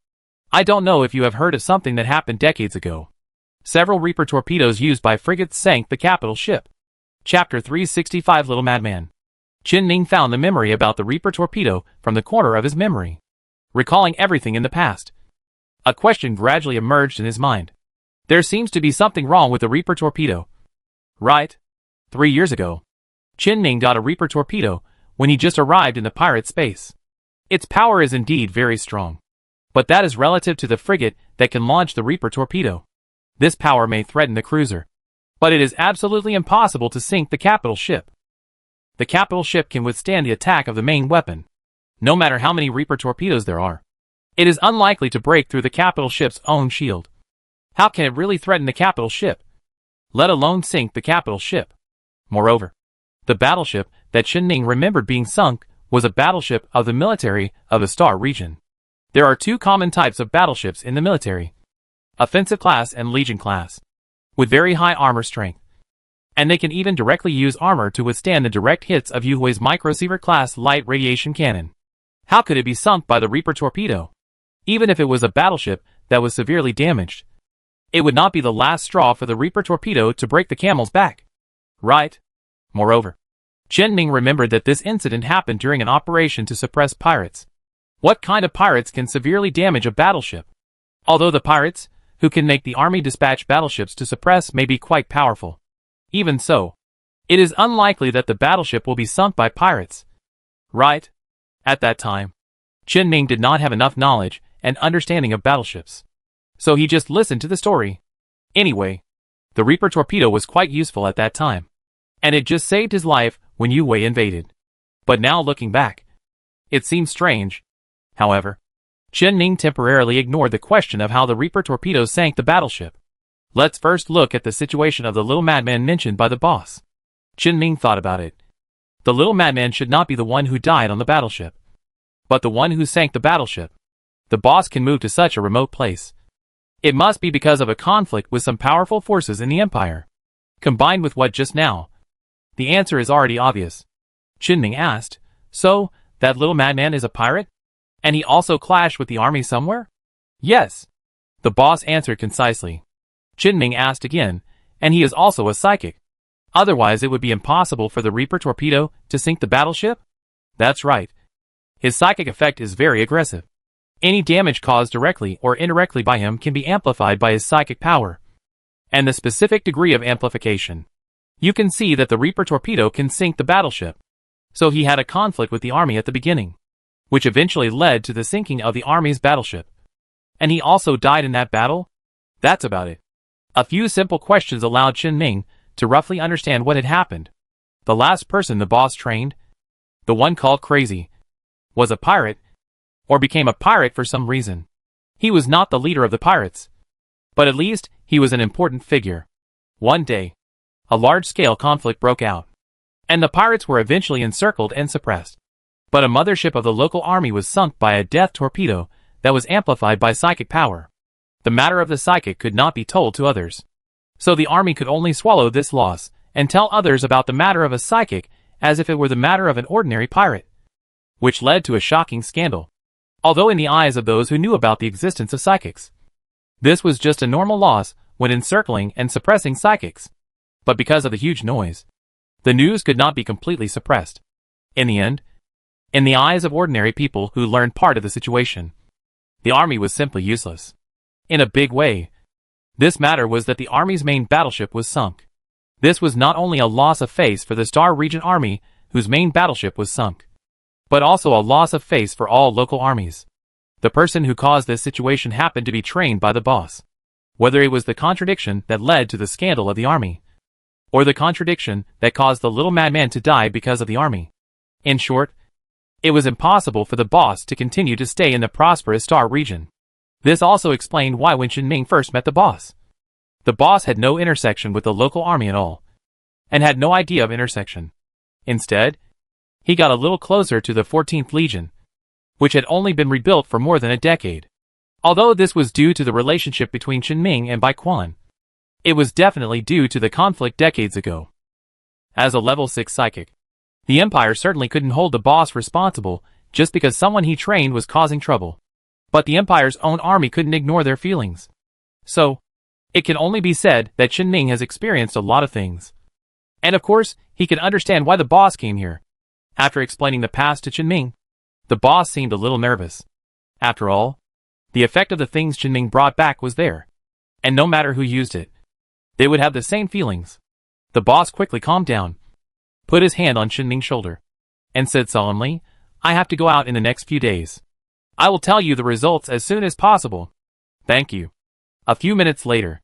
"I don't know if you have heard of something that happened decades ago. Several Reaper torpedoes used by frigates sank the capital ship." Chapter 365 Little Madman. Chen Ming found the memory about the Reaper torpedo from the corner of his memory. Recalling everything in the past, a question gradually emerged in his mind. There seems to be something wrong with the Reaper torpedo. Right? 3 years ago, Chen Ming got a Reaper torpedo when he just arrived in the pirate space. Its power is indeed very strong. But that is relative to the frigate that can launch the Reaper torpedo. This power may threaten the cruiser, but it is absolutely impossible to sink the capital ship. The capital ship can withstand the attack of the main weapon. No matter how many Reaper torpedoes there are, it is unlikely to break through the capital ship's own shield. How can it really threaten the capital ship, let alone sink the capital ship? Moreover, the battleship that Chen Ming remembered being sunk was a battleship of the military of the Star region. There are 2 common types of battleships in the military: offensive class and legion class, with very high armor strength. And they can even directly use armor to withstand the direct hits of Yuhui's microsiever class light radiation cannon. How could it be sunk by the Reaper torpedo? Even if it was a battleship that was severely damaged, it would not be the last straw for the Reaper torpedo to break the camel's back. Right? Moreover, Chen Ming remembered that this incident happened during an operation to suppress pirates. What kind of pirates can severely damage a battleship? Although the pirates, who can make the army dispatch battleships to suppress, may be quite powerful, even so, it is unlikely that the battleship will be sunk by pirates. Right? At that time, Chen Ming did not have enough knowledge and understanding of battleships, so he just listened to the story. Anyway, the Reaper torpedo was quite useful at that time, and it just saved his life when Yue invaded. But now looking back, it seems strange. However, Chen Ming temporarily ignored the question of how the Reaper torpedo sank the battleship. Let's first look at the situation of the little madman mentioned by the boss. Chen Ming thought about it. The little madman should not be the one who died on the battleship, but the one who sank the battleship. The boss can move to such a remote place. It must be because of a conflict with some powerful forces in the Empire. Combined with what just now? The answer is already obvious. Chen Ming asked, "So, that little madman is a pirate? And he also clashed with the army somewhere?" "Yes," the boss answered concisely. Chen Ming asked again, "And he is also a psychic? Otherwise it would be impossible for the Reaper torpedo to sink the battleship?" "That's right. His psychic effect is very aggressive. Any damage caused directly or indirectly by him can be amplified by his psychic power. And the specific degree of amplification. You can see that the Reaper torpedo can sink the battleship. So he had a conflict with the army at the beginning, which eventually led to the sinking of the army's battleship. And he also died in that battle? That's about it." A few simple questions allowed Chen Ming to roughly understand what had happened. The last person the boss trained, the one called Crazy, was a pirate, or became a pirate for some reason. He was not the leader of the pirates, but at least he was an important figure. One day, a large-scale conflict broke out, and the pirates were eventually encircled and suppressed. But a mothership of the local army was sunk by a death torpedo that was amplified by psychic power. The matter of the psychic could not be told to others, so the army could only swallow this loss and tell others about the matter of a psychic as if it were the matter of an ordinary pirate, which led to a shocking scandal. Although in the eyes of those who knew about the existence of psychics, this was just a normal loss when encircling and suppressing psychics. But because of the huge noise, the news could not be completely suppressed. In the end, in the eyes of ordinary people who learned part of the situation, the army was simply useless. In a big way, this matter was that the army's main battleship was sunk. This was not only a loss of face for the Star Region Army, whose main battleship was sunk, but also a loss of face for all local armies. The person who caused this situation happened to be trained by the boss. Whether it was the contradiction that led to the scandal of the army, or the contradiction that caused the little madman to die because of the army. In short, it was impossible for the boss to continue to stay in the prosperous Star Region. This also explained why when Qin first met the boss had no intersection with the local army at all, and had no idea of intersection. Instead, he got a little closer to the 14th Legion, which had only been rebuilt for more than a decade. Although this was due to the relationship between Qin and Bai Quan, it was definitely due to the conflict decades ago. As a level 6 psychic, the Empire certainly couldn't hold the boss responsible just because someone he trained was causing trouble. But the Empire's own army couldn't ignore their feelings. So, it can only be said that Qin has experienced a lot of things. And of course, he can understand why the boss came here. After explaining the past to Qin, the boss seemed a little nervous. After all, the effect of the things Qin brought back was there. And no matter who used it, they would have the same feelings. The boss quickly calmed down, put his hand on Qin shoulder, and said solemnly, "I have to go out in the next few days. I will tell you the results as soon as possible." "Thank you." A few minutes later,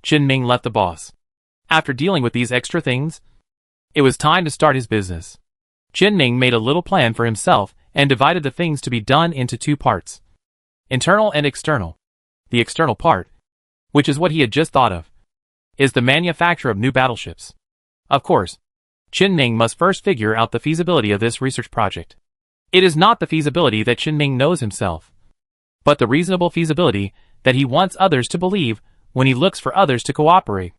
Qin left the boss. After dealing with these extra things, it was time to start his business. Qin made a little plan for himself and divided the things to be done into two parts: internal and external. The external part, which is what he had just thought of, is the manufacture of new battleships. Of course, Qin must first figure out the feasibility of this research project. It is not the feasibility that Qin knows himself, but the reasonable feasibility that he wants others to believe when he looks for others to cooperate.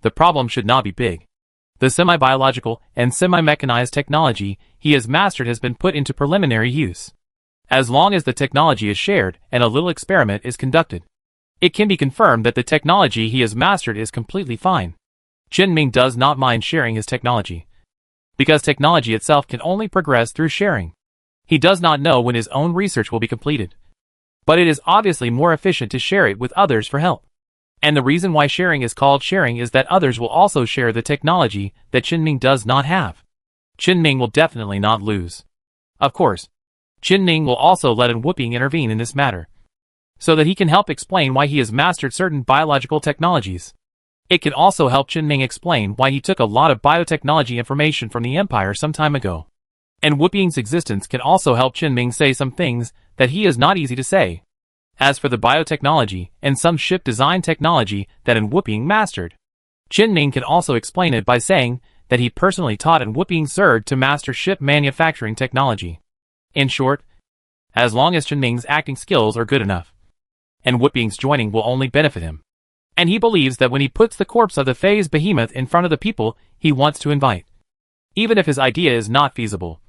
The problem should not be big. The semi-biological and semi-mechanized technology he has mastered has been put into preliminary use. As long as the technology is shared and a little experiment is conducted, it can be confirmed that the technology he has mastered is completely fine. Qin does not mind sharing his technology, because technology itself can only progress through sharing. He does not know when his own research will be completed, but it is obviously more efficient to share it with others for help. And the reason why sharing is called sharing is that others will also share the technology that Qin does not have. Qin will definitely not lose. Of course, Qin will also let An Whooping intervene in this matter, so that he can help explain why he has mastered certain biological technologies. It can also help Qin explain why he took a lot of biotechnology information from the Empire some time ago. And Whooping's existence can also help Qin say some things that he is not easy to say. As for the biotechnology and some ship design technology that An Whooping mastered, Qin can also explain it by saying that he personally taught An Whooping Zerd to master ship manufacturing technology. In short, as long as Qin's acting skills are good enough, An Whooping's joining will only benefit him. And he believes that when he puts the corpse of the phase behemoth in front of the people he wants to invite, even if his idea is not feasible,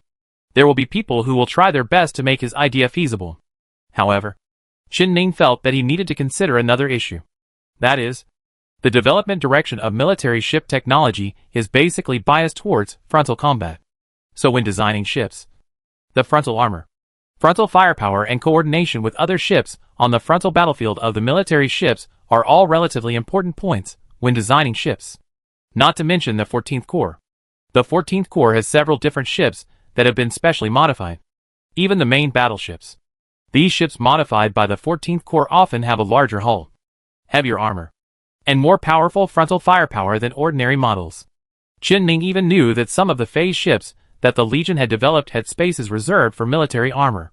there will be people who will try their best to make his idea feasible. However, Qin felt that he needed to consider another issue. That is, the development direction of military ship technology is basically biased towards frontal combat. So when designing ships, the frontal armor, frontal firepower and coordination with other ships on the frontal battlefield of the military ships are all relatively important points when designing ships. Not to mention the 14th Corps. The 14th Corps has several different ships that have been specially modified. Even the main battleships. These ships modified by the 14th Corps often have a larger hull, heavier armor, and more powerful frontal firepower than ordinary models. Qin even knew that some of the phase ships that the Legion had developed had spaces reserved for military armor.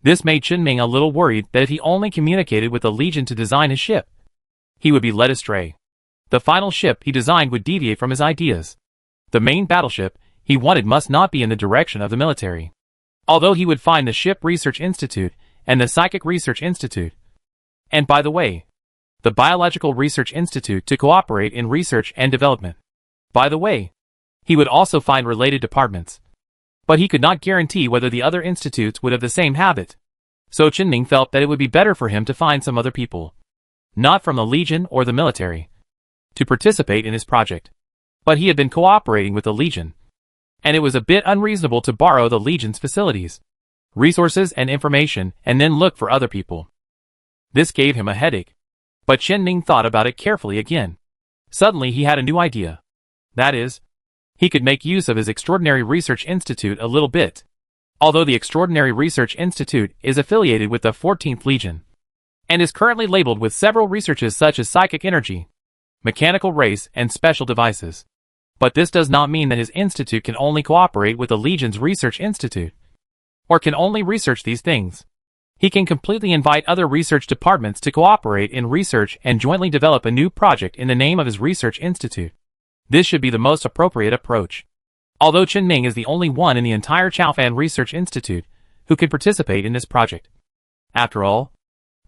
This made Qin a little worried that if he only communicated with the Legion to design his ship, he would be led astray. The final ship he designed would deviate from his ideas. The main battleship he wanted must not be in the direction of the military. Although he would find the Ship Research Institute and the Psychic Research Institute, and by the way, the Biological Research Institute to cooperate in research and development. By the way, He would also find related departments. But he could not guarantee whether the other institutes would have the same habit. So Qianming felt that it would be better for him to find some other people, not from the Legion or the military, to participate in his project. But he had been cooperating with the Legion, and it was a bit unreasonable to borrow the Legion's facilities, resources and information and then look for other people. This gave him a headache. But Qianming thought about it carefully again. Suddenly he had a new idea. That is, he could make use of his Extraordinary Research Institute a little bit. Although the Extraordinary Research Institute is affiliated with the 14th Legion, and is currently labeled with several researches such as psychic energy, mechanical race, and special devices. But this does not mean that his institute can only cooperate with the Legion's Research Institute, or can only research these things. He can completely invite other research departments to cooperate in research and jointly develop a new project in the name of his research institute. This should be the most appropriate approach. Although Qianming is the only one in the entire Chaofan Research Institute who could participate in this project. After all,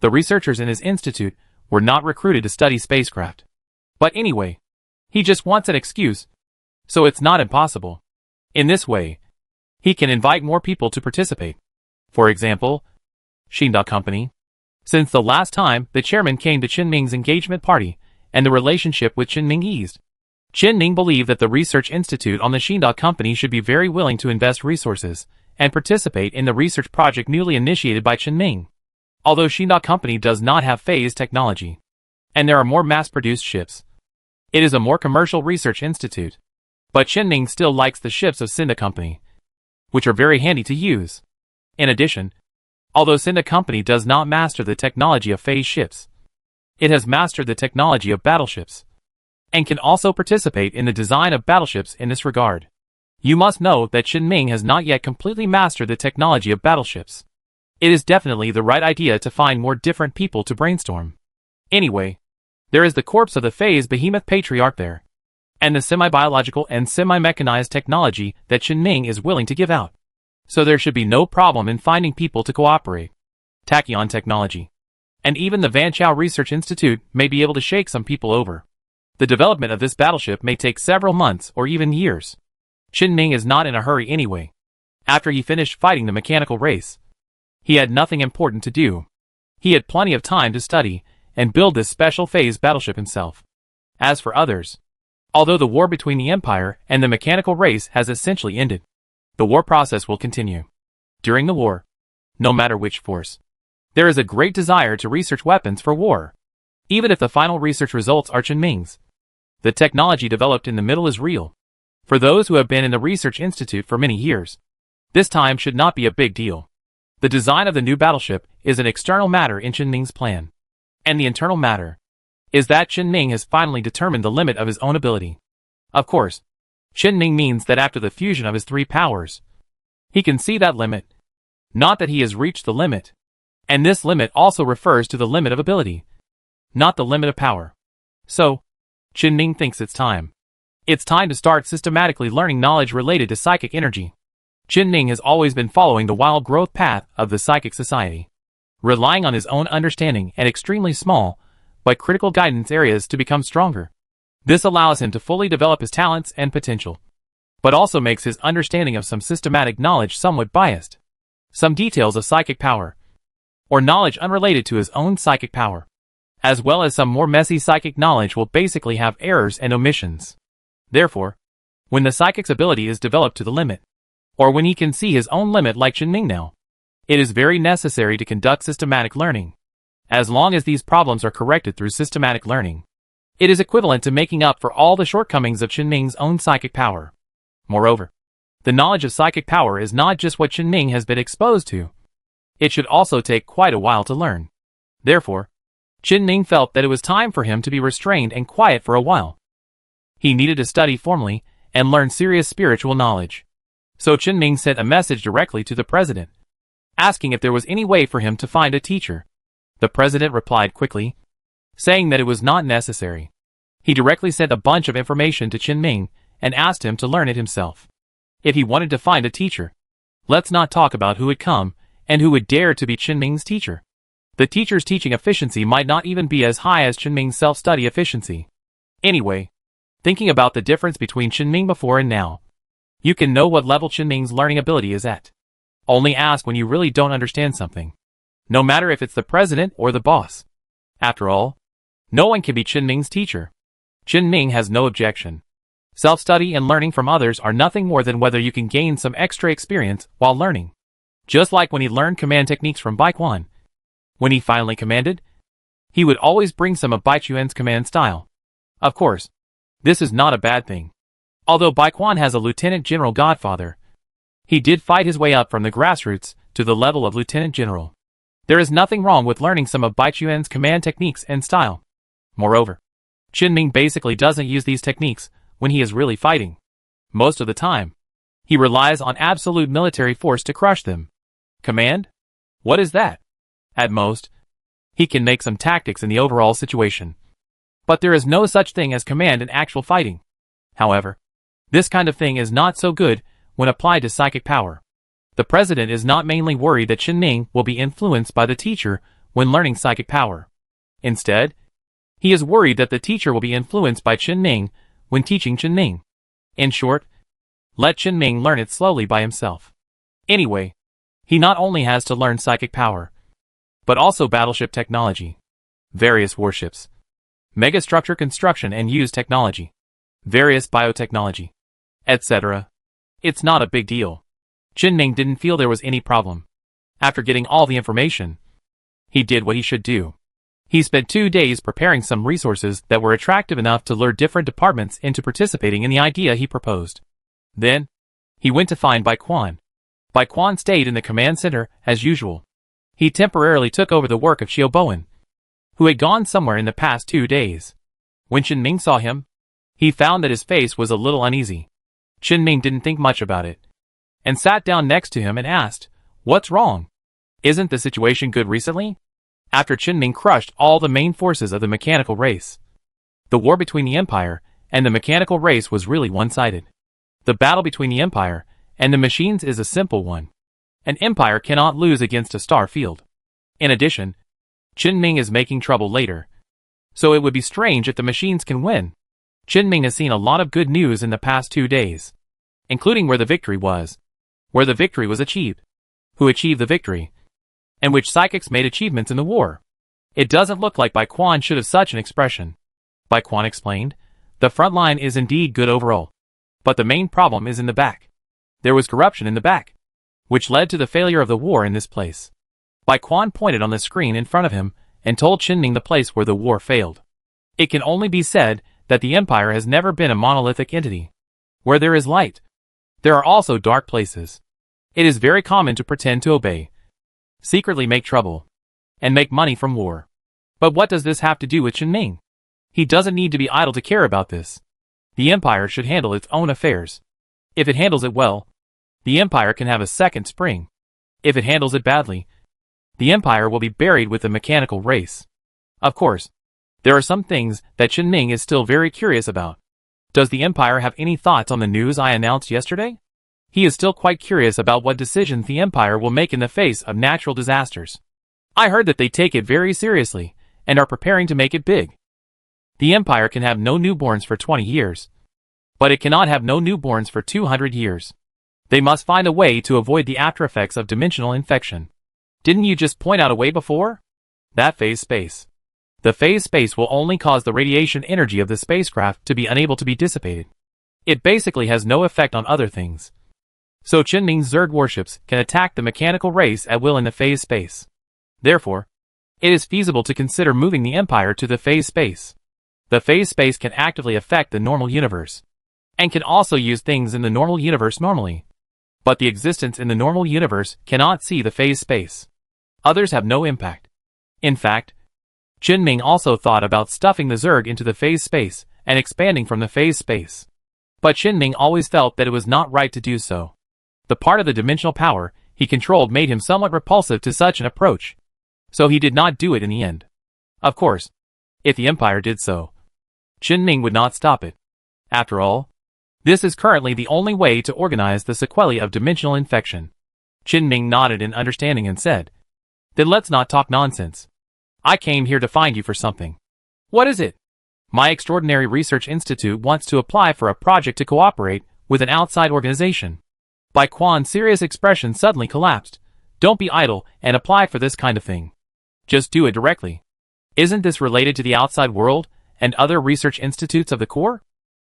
the researchers in his institute were not recruited to study spacecraft. But anyway, he just wants an excuse, so it's not impossible. In this way, he can invite more people to participate. For example, Xinda Company. Since the last time the chairman came to Qianming's engagement party, and the relationship with Qianming eased, Qianming believed that the Research Institute on the Xinda Company should be very willing to invest resources and participate in the research project newly initiated by Qianming. Although Xinda Company does not have phase technology, and there are more mass-produced ships, it is a more commercial research institute. But Qianming still likes the ships of Xinda Company, which are very handy to use. In addition, although Xinda Company does not master the technology of phase ships, it has mastered the technology of battleships, and can also participate in the design of battleships in this regard. You must know that Qianming has not yet completely mastered the technology of battleships. It is definitely the right idea to find more different people to brainstorm. Anyway, there is the corpse of the phase behemoth patriarch there, and the semi-biological and semi-mechanized technology that Qianming is willing to give out. So there should be no problem in finding people to cooperate. Tachyon technology, and even the Van Chao Research Institute may be able to shake some people over. The development of this battleship may take several months or even years. Qianming is not in a hurry anyway. After he finished fighting the mechanical race, he had nothing important to do. He had plenty of time to study and build this special phase battleship himself. As for others, although the war between the Empire and the mechanical race has essentially ended, the war process will continue. During the war, no matter which force, there is a great desire to research weapons for war. Even if the final research results are Qianming's, the technology developed in the middle is real. For those who have been in the Research Institute for many years, this time should not be a big deal. The design of the new battleship is an external matter in Qianming's plan. And the internal matter is that Qianming has finally determined the limit of his own ability. Of course, Qianming means that after the fusion of his three powers, he can see that limit. Not that he has reached the limit. And this limit also refers to the limit of ability, not the limit of power. So, Qianming thinks it's time. It's time to start systematically learning knowledge related to psychic energy. Qianming has always been following the wild growth path of the psychic society, relying on his own understanding and extremely small, but critical guidance areas to become stronger. This allows him to fully develop his talents and potential, but also makes his understanding of some systematic knowledge somewhat biased. Some details of psychic power, or knowledge unrelated to his own psychic power, as well as some more messy psychic knowledge will basically have errors and omissions. Therefore, when the psychic's ability is developed to the limit, or when he can see his own limit like Qianming now, it is very necessary to conduct systematic learning. As long as these problems are corrected through systematic learning, it is equivalent to making up for all the shortcomings of Qianming's own psychic power. Moreover, the knowledge of psychic power is not just what Qianming has been exposed to. It should also take quite a while to learn. Therefore, Qianming felt that it was time for him to be restrained and quiet for a while. He needed to study formally and learn serious spiritual knowledge. So Qianming sent a message directly to the president, asking if there was any way for him to find a teacher. The president replied quickly, saying that it was not necessary. He directly sent a bunch of information to Qianming and asked him to learn it himself. If he wanted to find a teacher, let's not talk about who would come and who would dare to be Qianming's teacher. The teacher's teaching efficiency might not even be as high as Qianming's self-study efficiency. Anyway, Thinking about the difference between Qinming before and now, you can know what level Qinming's learning ability is at. Only ask when you really don't understand something, no matter if it's the president or the boss. After all, no one can be Qinming's teacher. Qinming has no objection. Self-study and learning from others are nothing more than whether you can gain some extra experience while learning. Just like when he learned command techniques from Baiquan. When he finally commanded, he would always bring some of Baiquan's command style. Of course, this is not a bad thing. Although Baiquan has a lieutenant general godfather, he did fight his way up from the grassroots to the level of lieutenant general. There is nothing wrong with learning some of Baiquan's command techniques and style. Moreover, Qinming basically doesn't use these techniques when he is really fighting. Most of the time, he relies on absolute military force to crush them. Command? What is that? At most, he can make some tactics in the overall situation. But there is no such thing as command in actual fighting. However, this kind of thing is not so good when applied to psychic power. The president is not mainly worried that Qinming will be influenced by the teacher when learning psychic power. Instead, he is worried that the teacher will be influenced by Qinming when teaching Qinming. In short, let Qinming learn it slowly by himself. Anyway, he not only has to learn psychic power, but also battleship technology, various warships, megastructure construction and use technology, various biotechnology, etc. It's not a big deal. Qinming didn't feel there was any problem. After getting all the information, he did what he should do. He spent 2 days preparing some resources that were attractive enough to lure different departments into participating in the idea he proposed. Then, he went to find Baiquan. Baiquan stayed in the command center as usual. He temporarily took over the work of Xiao Bowen, who had gone somewhere in the past 2 days. When Qinming saw him, he found that his face was a little uneasy. Qinming didn't think much about it, and sat down next to him and asked, "What's wrong? Isn't the situation good recently?" After Qinming crushed all the main forces of the mechanical race, the war between the Empire and the mechanical race was really one-sided. The battle between the Empire and the machines is a simple one. An Empire cannot lose against a star field. In addition, Qinming is making trouble later, so it would be strange if the machines can win. Qinming has seen a lot of good news in the past 2 days, including where the victory was achieved, who achieved the victory, and which psychics made achievements in the war. It doesn't look like Baiquan should have such an expression. Baiquan explained, the front line is indeed good overall, but the main problem is in the back. There was corruption in the back, which led to the failure of the war in this place. Baiquan pointed on the screen in front of him and told Qinming the place where the war failed. It can only be said that the Empire has never been a monolithic entity. Where there is light, there are also dark places. It is very common to pretend to obey, secretly make trouble, and make money from war. But what does this have to do with Qinming? He doesn't need to be idle to care about this. The Empire should handle its own affairs. If it handles it well, the Empire can have a second spring. If it handles it badly, the Empire will be buried with the mechanical race. Of course, there are some things that Qinming is still very curious about. Does the Empire have any thoughts on the news I announced yesterday? He is still quite curious about what decisions the Empire will make in the face of natural disasters. I heard that they take it very seriously, and are preparing to make it big. The Empire can have no newborns for 20 years. But it cannot have no newborns for 200 years. They must find a way to avoid the after effects of dimensional infection. Didn't you just point out a way before? That phase space. The phase space will only cause the radiation energy of the spacecraft to be unable to be dissipated. It basically has no effect on other things. So Qinming's Zerg warships can attack the mechanical race at will in the phase space. Therefore, it is feasible to consider moving the Empire to the phase space. The phase space can actively affect the normal universe, and can also use things in the normal universe normally. But the existence in the normal universe cannot see the phase space. Others have no impact. In fact, Qinming also thought about stuffing the Zerg into the phase space and expanding from the phase space. But Qinming always felt that it was not right to do so. The part of the dimensional power he controlled made him somewhat repulsive to such an approach. So he did not do it in the end. Of course, if the Empire did so, Qinming would not stop it. After all, this is currently the only way to organize the sequelae of dimensional infection. Qinming nodded in understanding and said, "Then let's not talk nonsense. I came here to find you for something." "What is it?" My extraordinary research institute wants to apply for a project to cooperate with an outside organization. Bai Quan's serious expression suddenly collapsed. Don't be idle and apply for this kind of thing. Just do it directly. Isn't this related to the outside world and other research institutes of the Corps?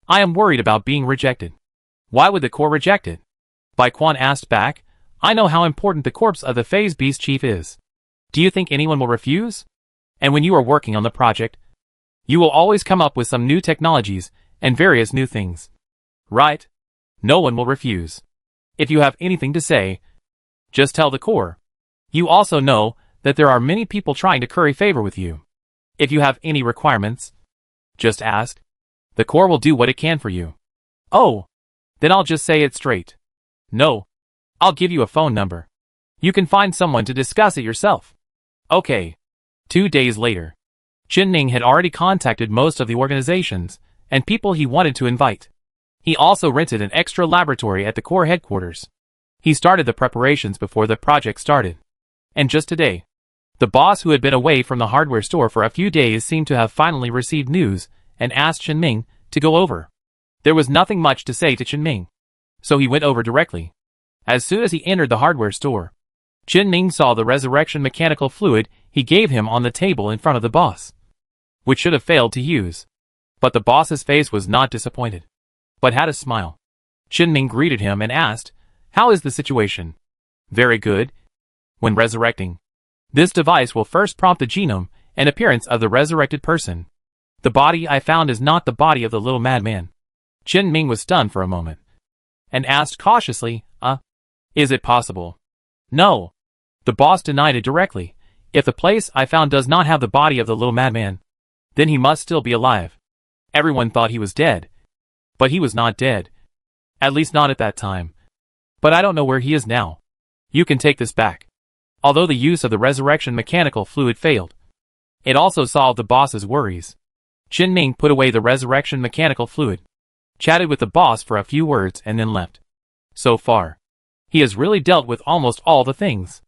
I am worried about being rejected. Why would the Corps reject it? Bai Quan asked back. I know how important the corpse of the Phase Beast Chief is. Do you think anyone will refuse? And when you are working on the project, you will always come up with some new technologies and various new things. Right? No one will refuse. If you have anything to say, just tell the Corps. You also know that there are many people trying to curry favor with you. If you have any requirements, just ask. The Corps will do what it can for you. Oh, then I'll just say it straight. No. I'll give you a phone number. You can find someone to discuss it yourself. Okay. 2 days later, Chen Ning had already contacted most of the organizations and people he wanted to invite. He also rented an extra laboratory at the Corps headquarters. He started the preparations before the project started. And just today, the boss who had been away from the hardware store for a few days seemed to have finally received news and asked Chen Ming to go over. There was nothing much to say to Chen Ming, so he went over directly. As soon as he entered the hardware store, Chen Ming saw the resurrection mechanical fluid he gave him on the table in front of the boss, which should have failed to use. But the boss's face was not disappointed, but had a smile. Chen Ming greeted him and asked, "How is the situation?" "Very good." When resurrecting, this device will first prompt the genome and appearance of the resurrected person. The body I found is not the body of the little madman. Chen Ming was stunned for a moment and asked cautiously, is it possible?" "No." The boss denied it directly. "If the place I found does not have the body of the little madman, then he must still be alive." Everyone thought he was dead. But he was not dead. At least not at that time. But I don't know where he is now. You can take this back. Although the use of the resurrection mechanical fluid failed, it also solved the boss's worries. Chen Ming put away the resurrection mechanical fluid, chatted with the boss for a few words and then left. So far, he has really dealt with almost all the things.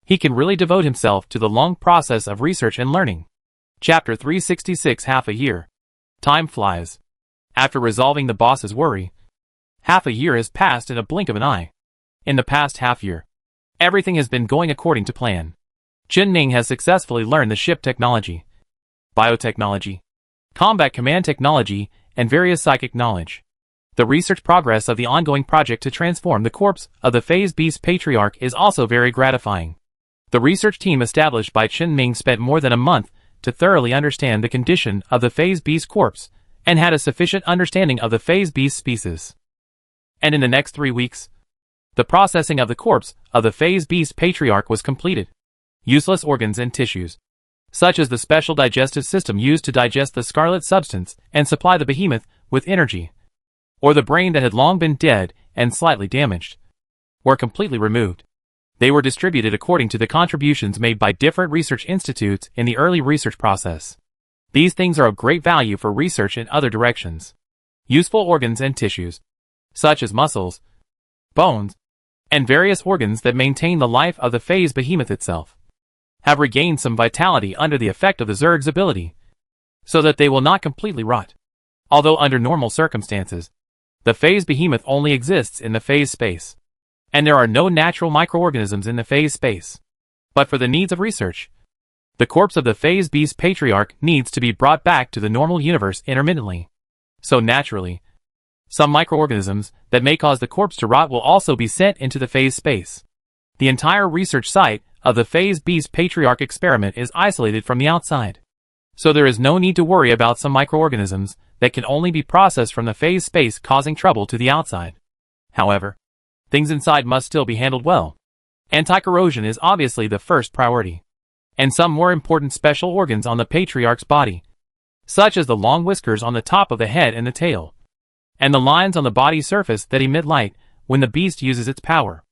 He can really devote himself to the long process of research and learning. Chapter 366. Half a year. Time flies. After resolving the boss's worry, half a year has passed in a blink of an eye. In the past half year, everything has been going according to plan. Chen Ning has successfully learned the ship technology, biotechnology, combat command technology, and various psychic knowledge. The research progress of the ongoing project to transform the corpse of the Phase Beast Patriarch is also very gratifying. The research team established by Chen Ming spent more than a month to thoroughly understand the condition of the Phase Beast corpse and had a sufficient understanding of the Phase Beast species. And in the next 3 weeks, the processing of the corpse of the Phase Beast Patriarch was completed. Useless organs and tissues, such as the special digestive system used to digest the scarlet substance and supply the behemoth with energy, or the brain that had long been dead and slightly damaged, were completely removed. They were distributed according to the contributions made by different research institutes in the early research process. These things are of great value for research in other directions. Useful organs and tissues, such as muscles, bones, and various organs that maintain the life of the phase behemoth itself, have regained some vitality under the effect of the Zerg's ability, so that they will not completely rot. Although under normal circumstances, the phase behemoth only exists in the phase space, and there are no natural microorganisms in the phase space. But for the needs of research, the corpse of the Phase Beast Patriarch needs to be brought back to the normal universe intermittently. So naturally, some microorganisms that may cause the corpse to rot will also be sent into the phase space. The entire research site of the Phase Beast Patriarch experiment is isolated from the outside, so there is no need to worry about some microorganisms that can only be processed from the phase space causing trouble to the outside. However, things inside must still be handled well. Anti-corrosion is obviously the first priority, and some more important special organs on the Patriarch's body, such as the long whiskers on the top of the head and the tail, and the lines on the body surface that emit light when the beast uses its power.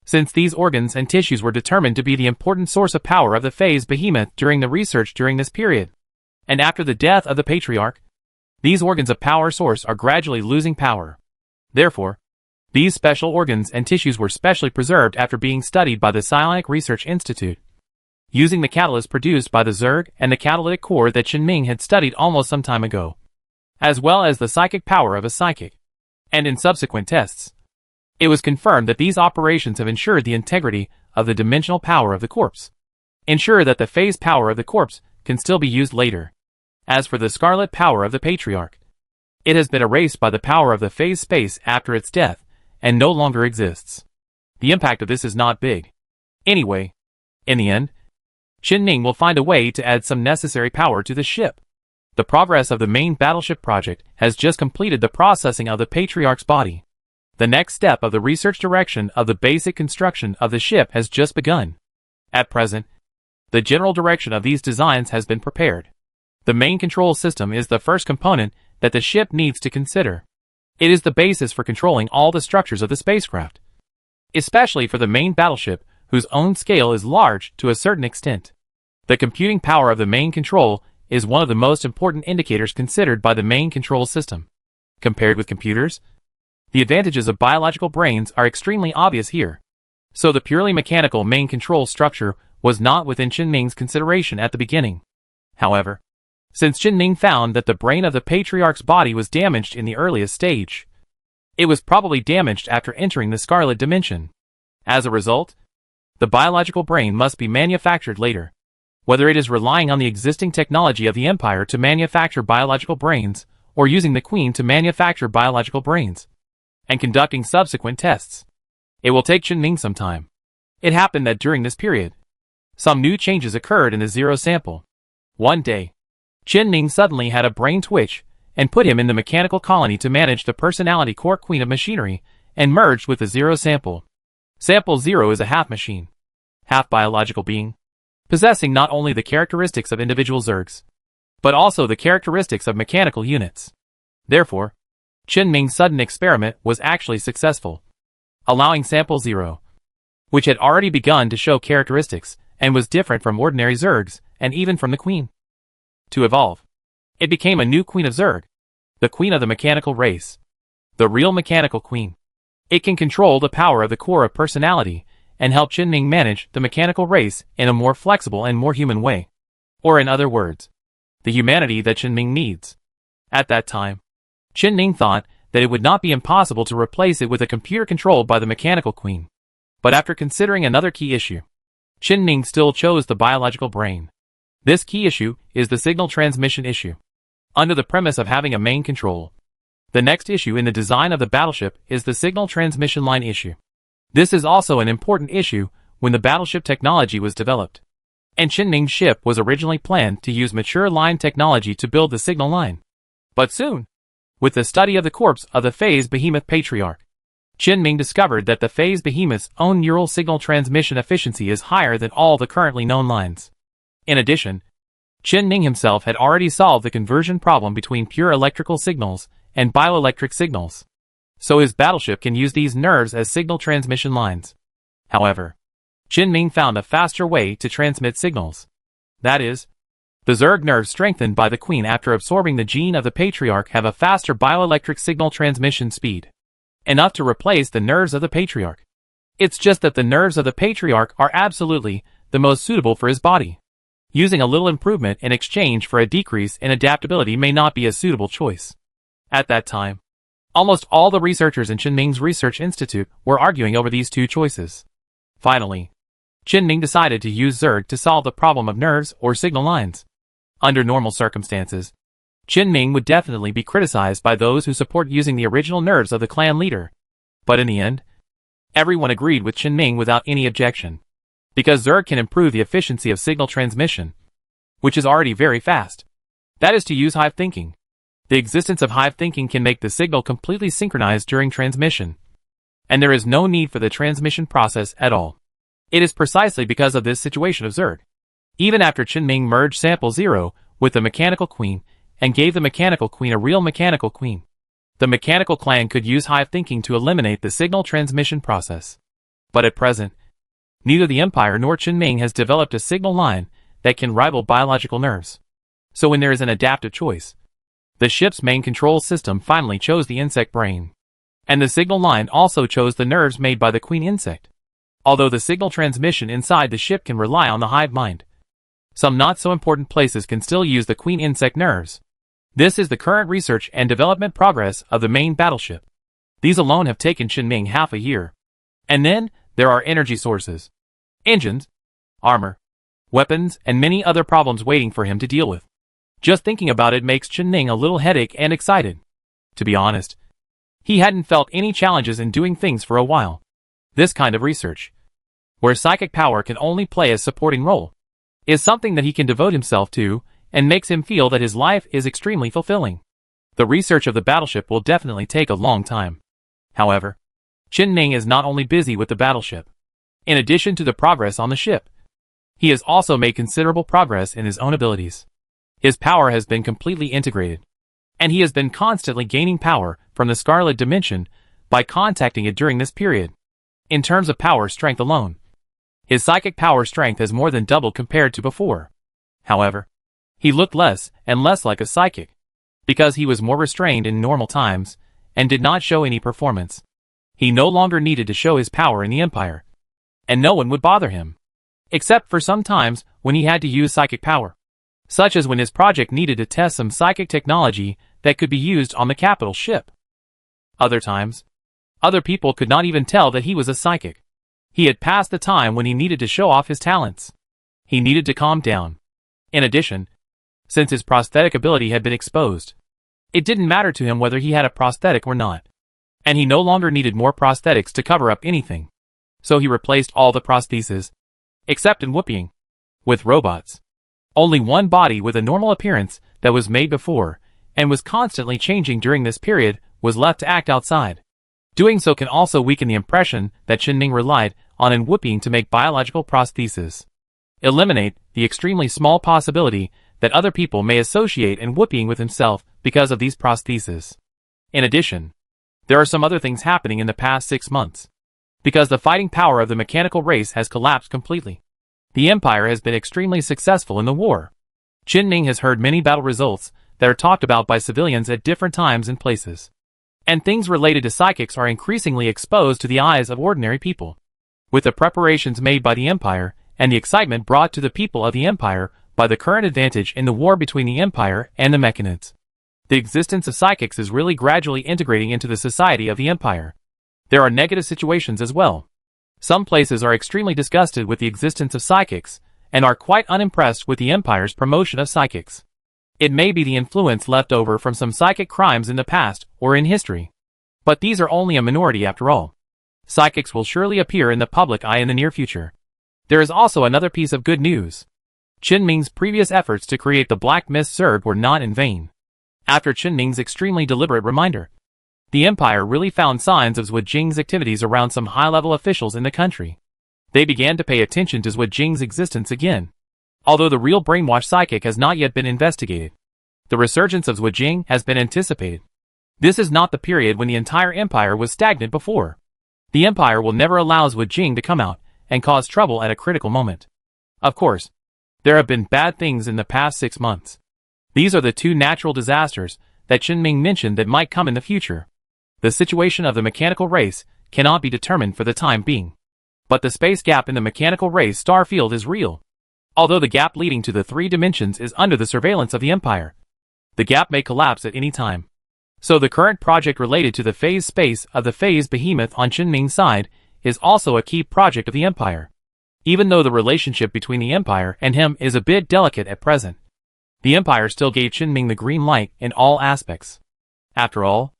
Since these organs and tissues were determined to be the important source of power of the phase behemoth during the research during this period, and after the death of the Patriarch, these organs of power source are gradually losing power. Therefore, these special organs and tissues were specially preserved after being studied by the Psionic Research Institute, using the catalyst produced by the Zerg and the catalytic core that Chen Ming had studied almost some time ago. as well as the psychic power of a psychic. And in subsequent tests, it was confirmed that these operations have ensured the integrity of the dimensional power of the corpse, ensure that the phase power of the corpse can still be used later. As for the scarlet power of the patriarch, it has been erased by the power of the phase space after its death and no longer exists. The impact of this is not big. Anyway, in the end, Qin will find a way to add some necessary power to the ship. The progress of the main battleship project has just completed the processing of the patriarch's body. The next step of the research direction of the basic construction of the ship has just begun. At present, the general direction of these designs has been prepared. The main control system is the first component that the ship needs to consider. It is the basis for controlling all the structures of the spacecraft, especially for the main battleship, whose own scale is large to a certain extent. The computing power of the main control is one of the most important indicators considered by the main control system. Compared with computers, the advantages of biological brains are extremely obvious here. So the purely mechanical main control structure was not within Qin consideration at the beginning. However, since Qin found that the brain of the patriarch's body was damaged in the earliest stage, it was probably damaged after entering the scarlet dimension. As a result, the biological brain must be manufactured later. Whether it is relying on the existing technology of the Empire to manufacture biological brains, or using the Queen to manufacture biological brains, and conducting subsequent tests, it will take Qin some time. It happened that during this period, some new changes occurred in the zero sample. One day, Qin suddenly had a brain twitch, and put him in the mechanical colony to manage the personality core Queen of Machinery, and merged with the zero sample. Sample 0 is a half machine, half biological being, possessing not only the characteristics of individual Zergs, but also the characteristics of mechanical units. Therefore, Qin sudden experiment was actually successful, allowing Sample 0, which had already begun to show characteristics, and was different from ordinary Zergs, and even from the Queen, to evolve. It became a new Queen of Zerg, the Queen of the mechanical race, the real mechanical Queen. It can control the power of the core of personality, and help Qin manage the mechanical race in a more flexible and more human way. Or in other words, the humanity that Qin needs. At that time, Qin thought that it would not be impossible to replace it with a computer controlled by the mechanical Queen. But after considering another key issue, Qin still chose the biological brain. This key issue is the signal transmission issue. Under the premise of having a main control, the next issue in the design of the battleship is the signal transmission line issue. This is also an important issue when the battleship technology was developed. And Qin ship was originally planned to use mature line technology to build the signal line. But soon, with the study of the corpse of the phase behemoth patriarch, Qin discovered that the phase behemoth's own neural signal transmission efficiency is higher than all the currently known lines. In addition, Qin himself had already solved the conversion problem between pure electrical signals and bioelectric signals. So his battleship can use these nerves as signal transmission lines. However, Qin found a faster way to transmit signals. That is, the Zerg nerves strengthened by the Queen after absorbing the gene of the Patriarch have a faster bioelectric signal transmission speed, enough to replace the nerves of the Patriarch. It's just that the nerves of the Patriarch are absolutely the most suitable for his body. Using a little improvement in exchange for a decrease in adaptability may not be a suitable choice. At that time, almost all the researchers in Qin Research Institute were arguing over these two choices. Finally, Qin decided to use Zerg to solve the problem of nerves or signal lines. Under normal circumstances, Qin would definitely be criticized by those who support using the original nerves of the clan leader. But in the end, everyone agreed with Qin without any objection, because Zerg can improve the efficiency of signal transmission, which is already very fast. That is to use hive thinking. The existence of hive thinking can make the signal completely synchronized during transmission, and there is no need for the transmission process at all. It is precisely because of this situation of Zerg. Even after Qin merged Sample 0 with the Mechanical Queen and gave the Mechanical Queen a real Mechanical Queen, the Mechanical Clan could use hive thinking to eliminate the signal transmission process. But at present, neither the Empire nor Qin has developed a signal line that can rival biological nerves. So when there is an adaptive choice, the ship's main control system finally chose the insect brain. And the signal line also chose the nerves made by the queen insect. Although the signal transmission inside the ship can rely on the hive mind, some not so important places can still use the queen insect nerves. This is the current research and development progress of the main battleship. These alone have taken Qinming half a year. And then, there are energy sources, engines, armor, weapons, and many other problems waiting for him to deal with. Just thinking about it makes Qinming a little headache and excited. To be honest, he hadn't felt any challenges in doing things for a while. This kind of research, where psychic power can only play a supporting role, is something that he can devote himself to and makes him feel that his life is extremely fulfilling. The research of the battleship will definitely take a long time. However, Qinming is not only busy with the battleship. In addition to the progress on the ship, he has also made considerable progress in his own abilities. His power has been completely integrated, and he has been constantly gaining power from the Scarlet Dimension by contacting it during this period. In terms of power strength alone, his psychic power strength has more than doubled compared to before. However, he looked less and less like a psychic, because he was more restrained in normal times and did not show any performance. He no longer needed to show his power in the Empire, and no one would bother him, except for some times when he had to use psychic power, such as when his project needed to test some psychic technology that could be used on the capital ship. Other times, other people could not even tell that he was a psychic. He had passed the time when he needed to show off his talents. He needed to calm down. In addition, since his prosthetic ability had been exposed, it didn't matter to him whether he had a prosthetic or not, and he no longer needed more prosthetics to cover up anything. So he replaced all the prostheses, except in Whooping, with robots. Only one body with a normal appearance that was made before, and was constantly changing during this period, was left to act outside. Doing so can also weaken the impression that Qinming relied on in Whooping to make biological prostheses. Eliminate the extremely small possibility that other people may associate in Whooping with himself because of these prostheses. In addition, there are some other things happening in the past 6 months. Because the fighting power of the mechanical race has collapsed completely. The Empire has been extremely successful in the war. Qinming has heard many battle results that are talked about by civilians at different times and places. And things related to psychics are increasingly exposed to the eyes of ordinary people. With the preparations made by the Empire, and the excitement brought to the people of the Empire by the current advantage in the war between the Empire and the Mechanids, the existence of psychics is really gradually integrating into the society of the Empire. There are negative situations as well. Some places are extremely disgusted with the existence of psychics, and are quite unimpressed with the Empire's promotion of psychics. It may be the influence left over from some psychic crimes in the past or in history. But these are only a minority after all. Psychics will surely appear in the public eye in the near future. There is also another piece of good news. Qinming's previous efforts to create the Black Mist Zerg were not in vain. After Qinming's extremely deliberate reminder, the Empire really found signs of Zhuo Jing's activities around some high-level officials in the country. They began to pay attention to Zhuo Jing's existence again. Although the real brainwash psychic has not yet been investigated, the resurgence of Zhuo Jing has been anticipated. This is not the period when the entire Empire was stagnant before. The Empire will never allow Zhuo Jing to come out and cause trouble at a critical moment. Of course, there have been bad things in the past 6 months. These are the 2 natural disasters that Qinming mentioned that might come in the future. The situation of the mechanical race cannot be determined for the time being. But the space gap in the mechanical race star field is real. Although the gap leading to the 3 dimensions is under the surveillance of the Empire, the gap may collapse at any time. So the current project related to the phase space of the phase behemoth on Qinming's side is also a key project of the Empire. Even though the relationship between the Empire and him is a bit delicate at present, the Empire still gave Qinming the green light in all aspects. After all,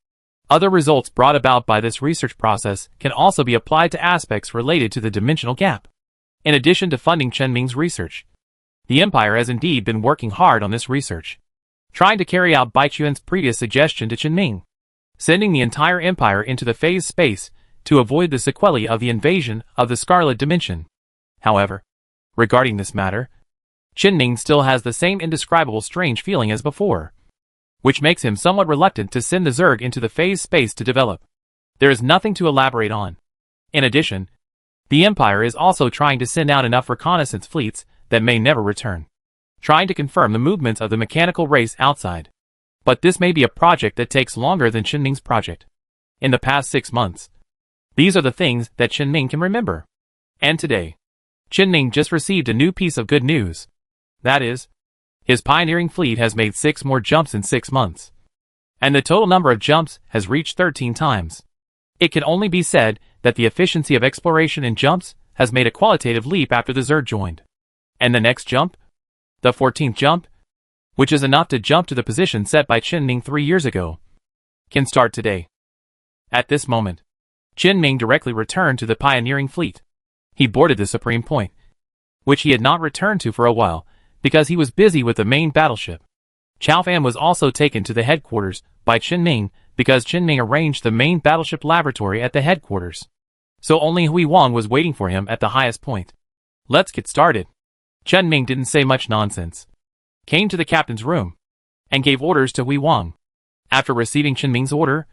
other results brought about by this research process can also be applied to aspects related to the dimensional gap. In addition to funding Qinming's research, the Empire has indeed been working hard on this research, trying to carry out Baichuan's previous suggestion to Qinming, sending the entire Empire into the phase space to avoid the sequelae of the invasion of the Scarlet Dimension. However, regarding this matter, Qinming still has the same indescribable strange feeling as before, which makes him somewhat reluctant to send the Zerg into the phase space to develop. There is nothing to elaborate on. In addition, the Empire is also trying to send out enough reconnaissance fleets that may never return, trying to confirm the movements of the mechanical race outside. But this may be a project that takes longer than Qinming's project. In the past 6 months, these are the things that Qinming can remember. And today, Qinming just received a new piece of good news. That is, His pioneering fleet has made 6 more jumps in 6 months. And the total number of jumps has reached 13 times. It can only be said that the efficiency of exploration in jumps has made a qualitative leap after the Zerd joined. And the next jump? The 14th jump, which is enough to jump to the position set by Qin Ming 3 years ago, can start today. At this moment, Qin Ming directly returned to the pioneering fleet. He boarded the Supreme Point, which he had not returned to for a while, because he was busy with the main battleship. Chao Fan was also taken to the headquarters by Qin Ming because Qin Ming arranged the main battleship laboratory at the headquarters. So only Hui Wang was waiting for him at the highest point. Let's get started. Qin Ming didn't say much nonsense. Came to the captain's room and gave orders to Hui Wang. After receiving Qin Ming's order,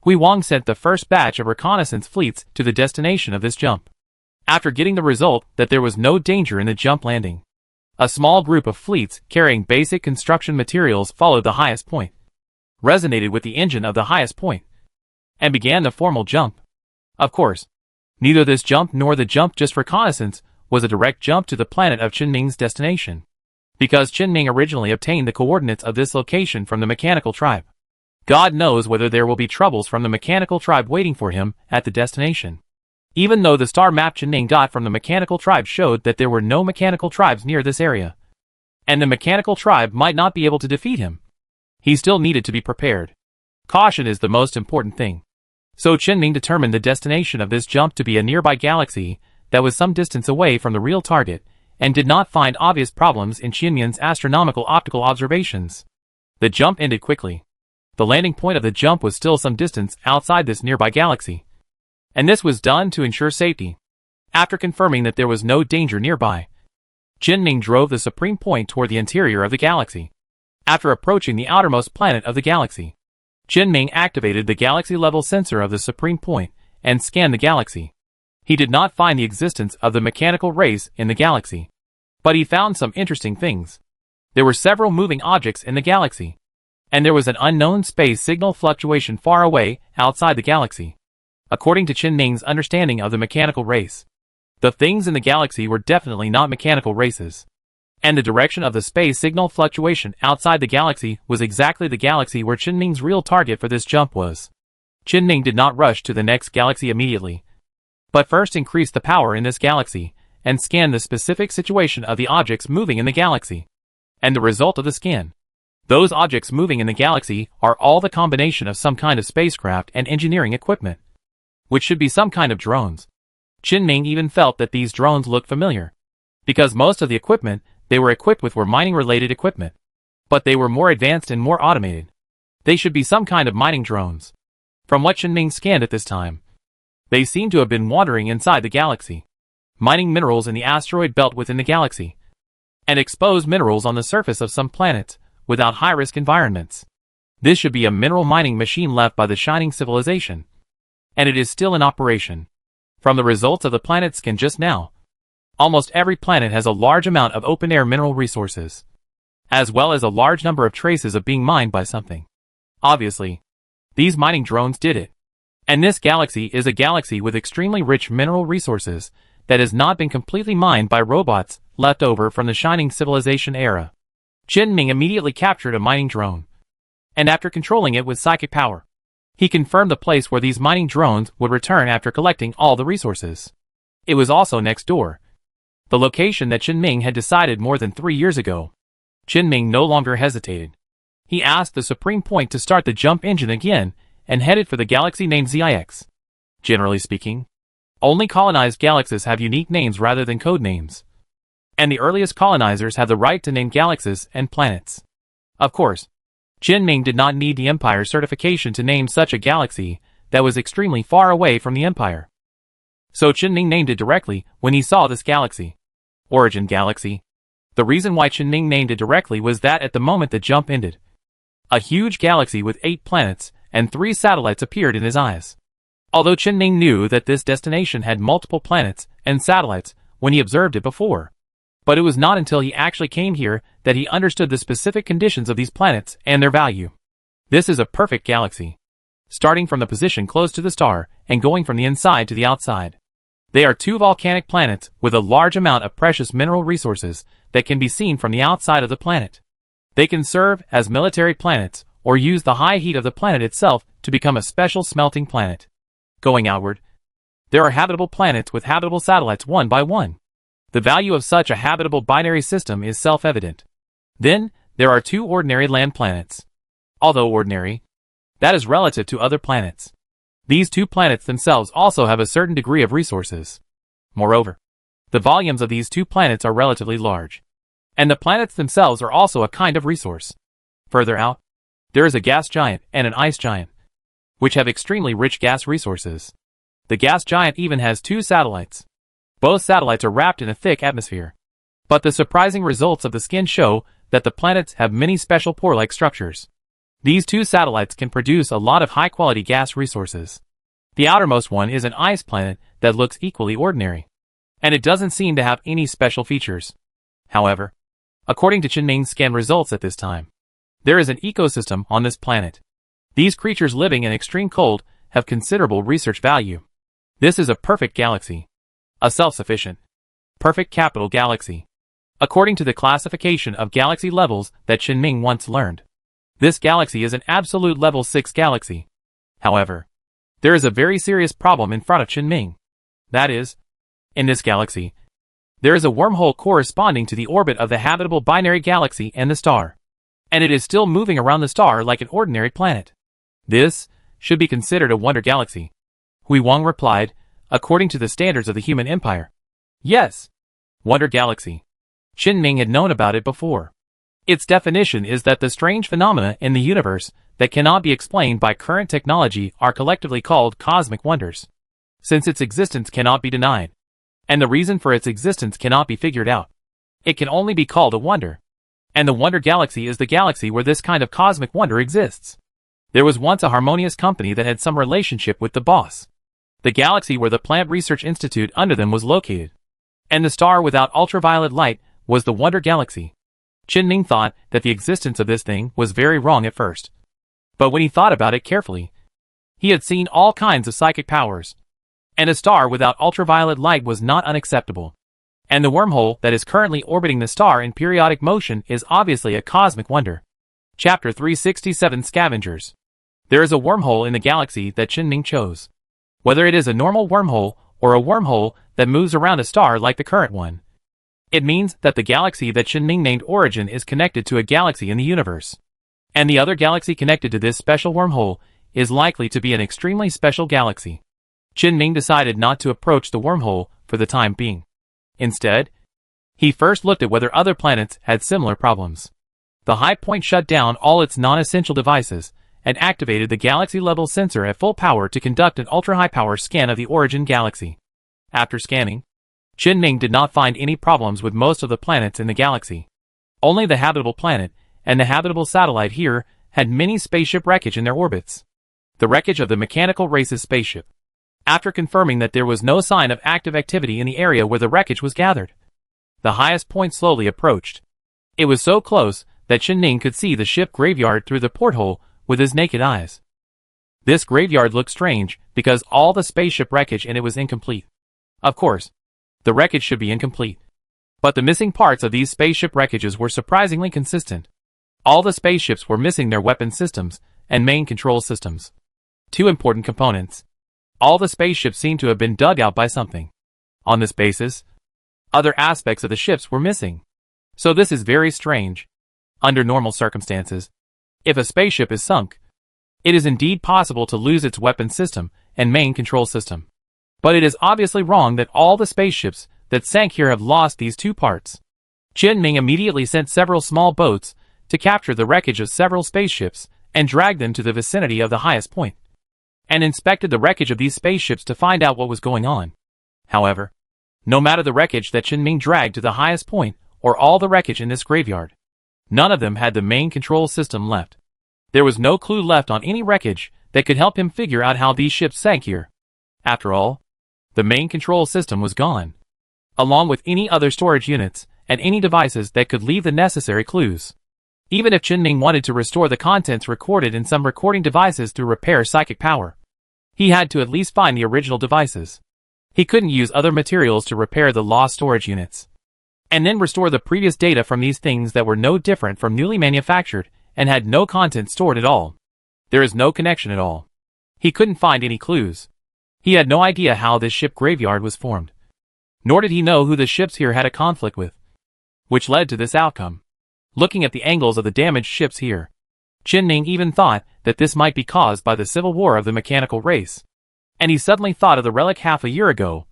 Hui Wang sent the first batch of reconnaissance fleets to the destination of this jump. After getting the result that there was no danger in the jump landing, a small group of fleets carrying basic construction materials followed the highest point, resonated with the engine of the highest point, and began the formal jump. Of course, neither this jump nor the jump just reconnaissance was a direct jump to the planet of Qin Ming's destination, because Qin Ming originally obtained the coordinates of this location from the mechanical tribe. God knows whether there will be troubles from the mechanical tribe waiting for him at the destination. Even though the star map Qin Ming got from the mechanical tribe showed that there were no mechanical tribes near this area, and the mechanical tribe might not be able to defeat him, he still needed to be prepared. Caution is the most important thing. So Qin Ming determined the destination of this jump to be a nearby galaxy that was some distance away from the real target, and did not find obvious problems in Qianyan's astronomical optical observations. The jump ended quickly. The landing point of the jump was still some distance outside this nearby galaxy, and this was done to ensure safety. After confirming that there was no danger nearby, Qin Ming drove the Supreme Point toward the interior of the galaxy. After approaching the outermost planet of the galaxy, Qin Ming activated the galaxy-level sensor of the Supreme Point and scanned the galaxy. He did not find the existence of the mechanical race in the galaxy, but he found some interesting things. There were several moving objects in the galaxy, and there was an unknown space signal fluctuation far away outside the galaxy. According to Qin Ming's understanding of the mechanical race, the things in the galaxy were definitely not mechanical races, and the direction of the space signal fluctuation outside the galaxy was exactly the galaxy where Qin Ming's real target for this jump was. Qin Ming did not rush to the next galaxy immediately, but first increased the power in this galaxy and scanned the specific situation of the objects moving in the galaxy. And the result of the scan: those objects moving in the galaxy are all the combination of some kind of spacecraft and engineering equipment, which should be some kind of drones. Qin Ming even felt that these drones looked familiar, because most of the equipment they were equipped with were mining-related equipment, but they were more advanced and more automated. They should be some kind of mining drones. From what Qin Ming scanned at this time, they seemed to have been wandering inside the galaxy, mining minerals in the asteroid belt within the galaxy, and exposed minerals on the surface of some planets without high-risk environments. This should be a mineral mining machine left by the Shining Civilization, and it is still in operation. From the results of the planet scan just now, almost every planet has a large amount of open-air mineral resources, as well as a large number of traces of being mined by something. Obviously, these mining drones did it. And this galaxy is a galaxy with extremely rich mineral resources that has not been completely mined by robots left over from the Shining Civilization era. Qin Ming immediately captured a mining drone, and after controlling it with psychic power, he confirmed the place where these mining drones would return after collecting all the resources. It was also next door, the location that Qin Ming had decided more than 3 years ago. Qin Ming no longer hesitated. He asked the Supreme Point to start the jump engine again and headed for the galaxy named ZIX. Generally speaking, only colonized galaxies have unique names rather than code names, and the earliest colonizers have the right to name galaxies and planets. Of course, Qin Ming did not need the Empire certification to name such a galaxy that was extremely far away from the Empire. So Qin Ming named it directly when he saw this galaxy. Origin Galaxy. The reason why Qin Ming named it directly was that at the moment the jump ended, a huge galaxy with 8 planets and 3 satellites appeared in his eyes. Although Qin Ming knew that this destination had multiple planets and satellites when he observed it before, but it was not until he actually came here that he understood the specific conditions of these planets and their value. This is a perfect galaxy, starting from the position close to the star and going from the inside to the outside. They are two volcanic planets with a large amount of precious mineral resources that can be seen from the outside of the planet. They can serve as military planets or use the high heat of the planet itself to become a special smelting planet. Going outward, there are habitable planets with habitable satellites one by one. The value of such a habitable binary system is self-evident. Then, there are two ordinary land planets. Although ordinary, that is relative to other planets. These two planets themselves also have a certain degree of resources. Moreover, the volumes of these two planets are relatively large. And the planets themselves are also a kind of resource. Further out, there is a gas giant and an ice giant, which have extremely rich gas resources. The gas giant even has two satellites. Both satellites are wrapped in a thick atmosphere. But the surprising results of the skin show that the planets have many special pore-like structures. These two satellites can produce a lot of high-quality gas resources. The outermost one is an ice planet that looks equally ordinary. And it doesn't seem to have any special features. However, according to Chenming's scan results at this time, there is an ecosystem on this planet. These creatures living in extreme cold have considerable research value. This is a perfect galaxy. A self-sufficient, perfect capital galaxy. According to the classification of galaxy levels that Chenming once learned, this galaxy is an absolute level 6 galaxy. However, there is a very serious problem in front of Chenming. That is, in this galaxy, there is a wormhole corresponding to the orbit of the habitable binary galaxy and the star. And it is still moving around the star like an ordinary planet. This should be considered a wonder galaxy. Hui Wang replied, according to the standards of the human empire. Yes. Wonder galaxy. Chenming had known about it before. Its definition is that the strange phenomena in the universe that cannot be explained by current technology are collectively called cosmic wonders, since its existence cannot be denied, and the reason for its existence cannot be figured out. It can only be called a wonder. And the wonder galaxy is the galaxy where this kind of cosmic wonder exists. There was once a harmonious company that had some relationship with the boss. The galaxy where the Plant Research Institute under them was located. And the star without ultraviolet light was the wonder galaxy. Chenming thought that the existence of this thing was very wrong at first. But when he thought about it carefully, he had seen all kinds of psychic powers. And a star without ultraviolet light was not unacceptable. And the wormhole that is currently orbiting the star in periodic motion is obviously a cosmic wonder. Chapter 367 Scavengers. There is a wormhole in the galaxy that Chenming chose. Whether it is a normal wormhole or a wormhole that moves around a star like the current one, it means that the galaxy that Chenming named Origin is connected to a galaxy in the universe. And the other galaxy connected to this special wormhole is likely to be an extremely special galaxy. Chenming decided not to approach the wormhole for the time being. Instead, he first looked at whether other planets had similar problems. The High Point shut down all its non-essential devices and activated the galaxy-level sensor at full power to conduct an ultra-high-power scan of the Origin galaxy. After scanning, Chenming did not find any problems with most of the planets in the galaxy. Only the habitable planet and the habitable satellite here had many spaceship wreckage in their orbits. The wreckage of the mechanical race's spaceship. After confirming that there was no sign of active activity in the area where the wreckage was gathered, the highest point slowly approached. It was so close that Chenming could see the ship graveyard through the porthole with his naked eyes. This graveyard looked strange because all the spaceship wreckage in it was incomplete. Of course, the wreckage should be incomplete. But the missing parts of these spaceship wreckages were surprisingly consistent. All the spaceships were missing their weapon systems and main control systems. Two important components. All the spaceships seemed to have been dug out by something. On this basis, other aspects of the ships were missing. So this is very strange. Under normal circumstances, if a spaceship is sunk, it is indeed possible to lose its weapon system and main control system. But it is obviously wrong that all the spaceships that sank here have lost these two parts. Chenming immediately sent several small boats to capture the wreckage of several spaceships and drag them to the vicinity of the highest point, and inspected the wreckage of these spaceships to find out what was going on. However, no matter the wreckage that Chenming dragged to the highest point, or all the wreckage in this graveyard, none of them had the main control system left. There was no clue left on any wreckage that could help him figure out how these ships sank here. After all, the main control system was gone, along with any other storage units and any devices that could leave the necessary clues. Even if Chenming wanted to restore the contents recorded in some recording devices through repair psychic power, he had to at least find the original devices. He couldn't use other materials to repair the lost storage units, and then restore the previous data from these things that were no different from newly manufactured and had no content stored at all. There is no connection at all. He couldn't find any clues. He had no idea how this ship graveyard was formed. Nor did he know who the ships here had a conflict with, which led to this outcome. Looking at the angles of the damaged ships here, Qianming even thought that this might be caused by the civil war of the mechanical race. And he suddenly thought of the relic half a year ago,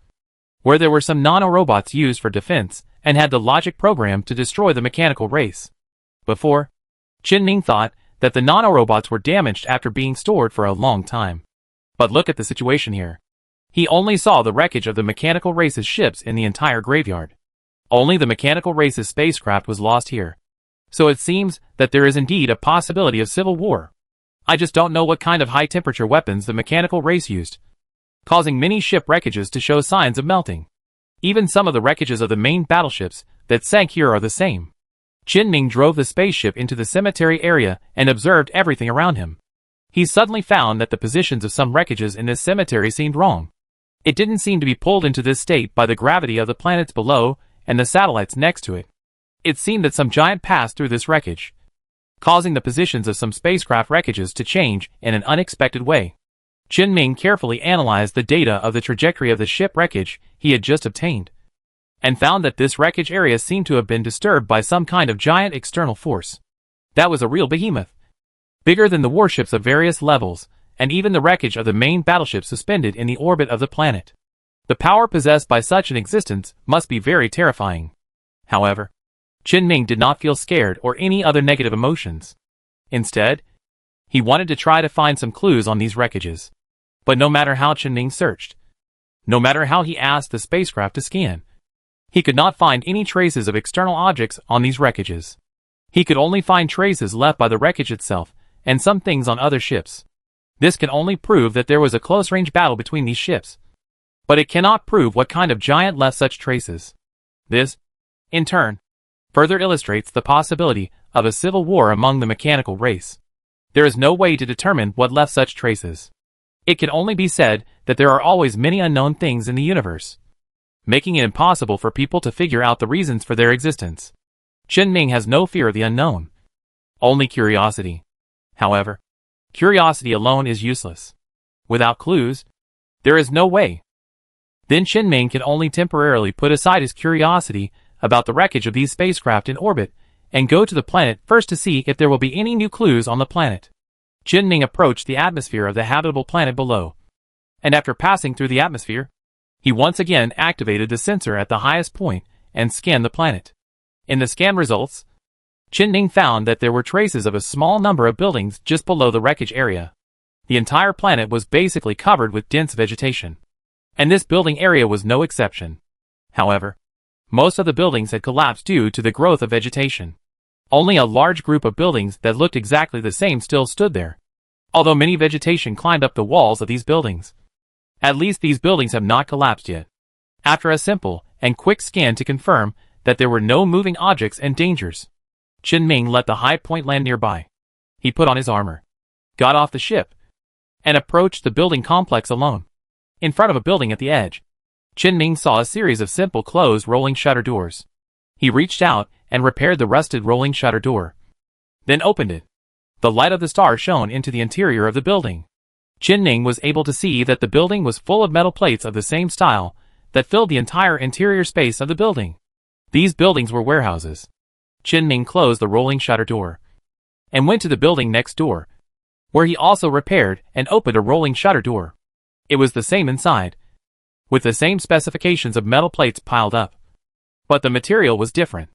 where there were some nanorobots used for defense and had the logic programmed to destroy the mechanical race. Before, Qianming thought that the nanorobots were damaged after being stored for a long time. But look at the situation here. He only saw the wreckage of the mechanical race's ships in the entire graveyard. Only the mechanical race's spacecraft was lost here. So it seems that there is indeed a possibility of civil war. I just don't know what kind of high-temperature weapons the mechanical race used, causing many ship wreckages to show signs of melting. Even some of the wreckages of the main battleships that sank here are the same. Qianming drove the spaceship into the cemetery area and observed everything around him. He suddenly found that the positions of some wreckages in this cemetery seemed wrong. It didn't seem to be pulled into this state by the gravity of the planets below and the satellites next to it. It seemed that some giant passed through this wreckage, causing the positions of some spacecraft wreckages to change in an unexpected way. Qianming carefully analyzed the data of the trajectory of the ship wreckage he had just obtained, and found that this wreckage area seemed to have been disturbed by some kind of giant external force. That was a real behemoth, bigger than the warships of various levels, and even the wreckage of the main battleship suspended in the orbit of the planet. The power possessed by such an existence must be very terrifying. However, Qianming did not feel scared or any other negative emotions. Instead, he wanted to try to find some clues on these wreckages. But no matter how Qianming searched, no matter how he asked the spacecraft to scan, he could not find any traces of external objects on these wreckages. He could only find traces left by the wreckage itself and some things on other ships. This can only prove that there was a close-range battle between these ships, but it cannot prove what kind of giant left such traces. This, in turn, further illustrates the possibility of a civil war among the mechanical race. There is no way to determine what left such traces. It can only be said that there are always many unknown things in the universe, making it impossible for people to figure out the reasons for their existence. Qianming has no fear of the unknown, only curiosity. However, curiosity alone is useless. Without clues, there is no way. Then Qianming can only temporarily put aside his curiosity about the wreckage of these spacecraft in orbit and go to the planet first to see if there will be any new clues on the planet. Qianming approached the atmosphere of the habitable planet below, and after passing through the atmosphere, he once again activated the sensor at the highest point and scanned the planet. In the scan results, Qianming found that there were traces of a small number of buildings just below the wreckage area. The entire planet was basically covered with dense vegetation, and this building area was no exception. However, most of the buildings had collapsed due to the growth of vegetation. Only a large group of buildings that looked exactly the same still stood there, although many vegetation climbed up the walls of these buildings. At least these buildings have not collapsed yet. After a simple and quick scan to confirm that there were no moving objects and dangers, Qianming let the high point land nearby. He put on his armor, got off the ship, and approached the building complex alone. In front of a building at the edge, Qianming saw a series of simple closed rolling shutter doors. He reached out and repaired the rusted rolling shutter door, then opened it. The light of the star shone into the interior of the building. Qianming was able to see that the building was full of metal plates of the same style that filled the entire interior space of the building. These buildings were warehouses. Qianming closed the rolling shutter door and went to the building next door, where he also repaired and opened a rolling shutter door. It was the same inside, with the same specifications of metal plates piled up, but the material was different.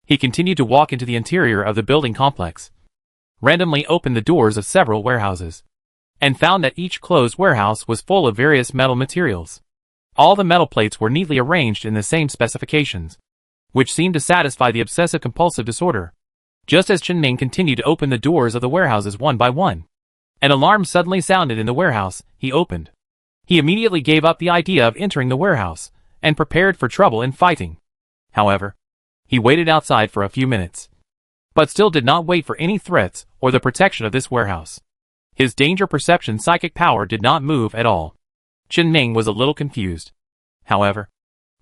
He continued to walk into the interior of the building complex, randomly opened the doors of several warehouses, and found that each closed warehouse was full of various metal materials. All the metal plates were neatly arranged in the same specifications, which seemed to satisfy the obsessive-compulsive disorder. Just as Qianming continued to open the doors of the warehouses one by one, an alarm suddenly sounded in the warehouse he opened. He immediately gave up the idea of entering the warehouse and prepared for trouble and fighting. However, he waited outside for a few minutes, but still did not wait for any threats or the protection of this warehouse. His danger perception psychic power did not move at all. Qianming was a little confused. However,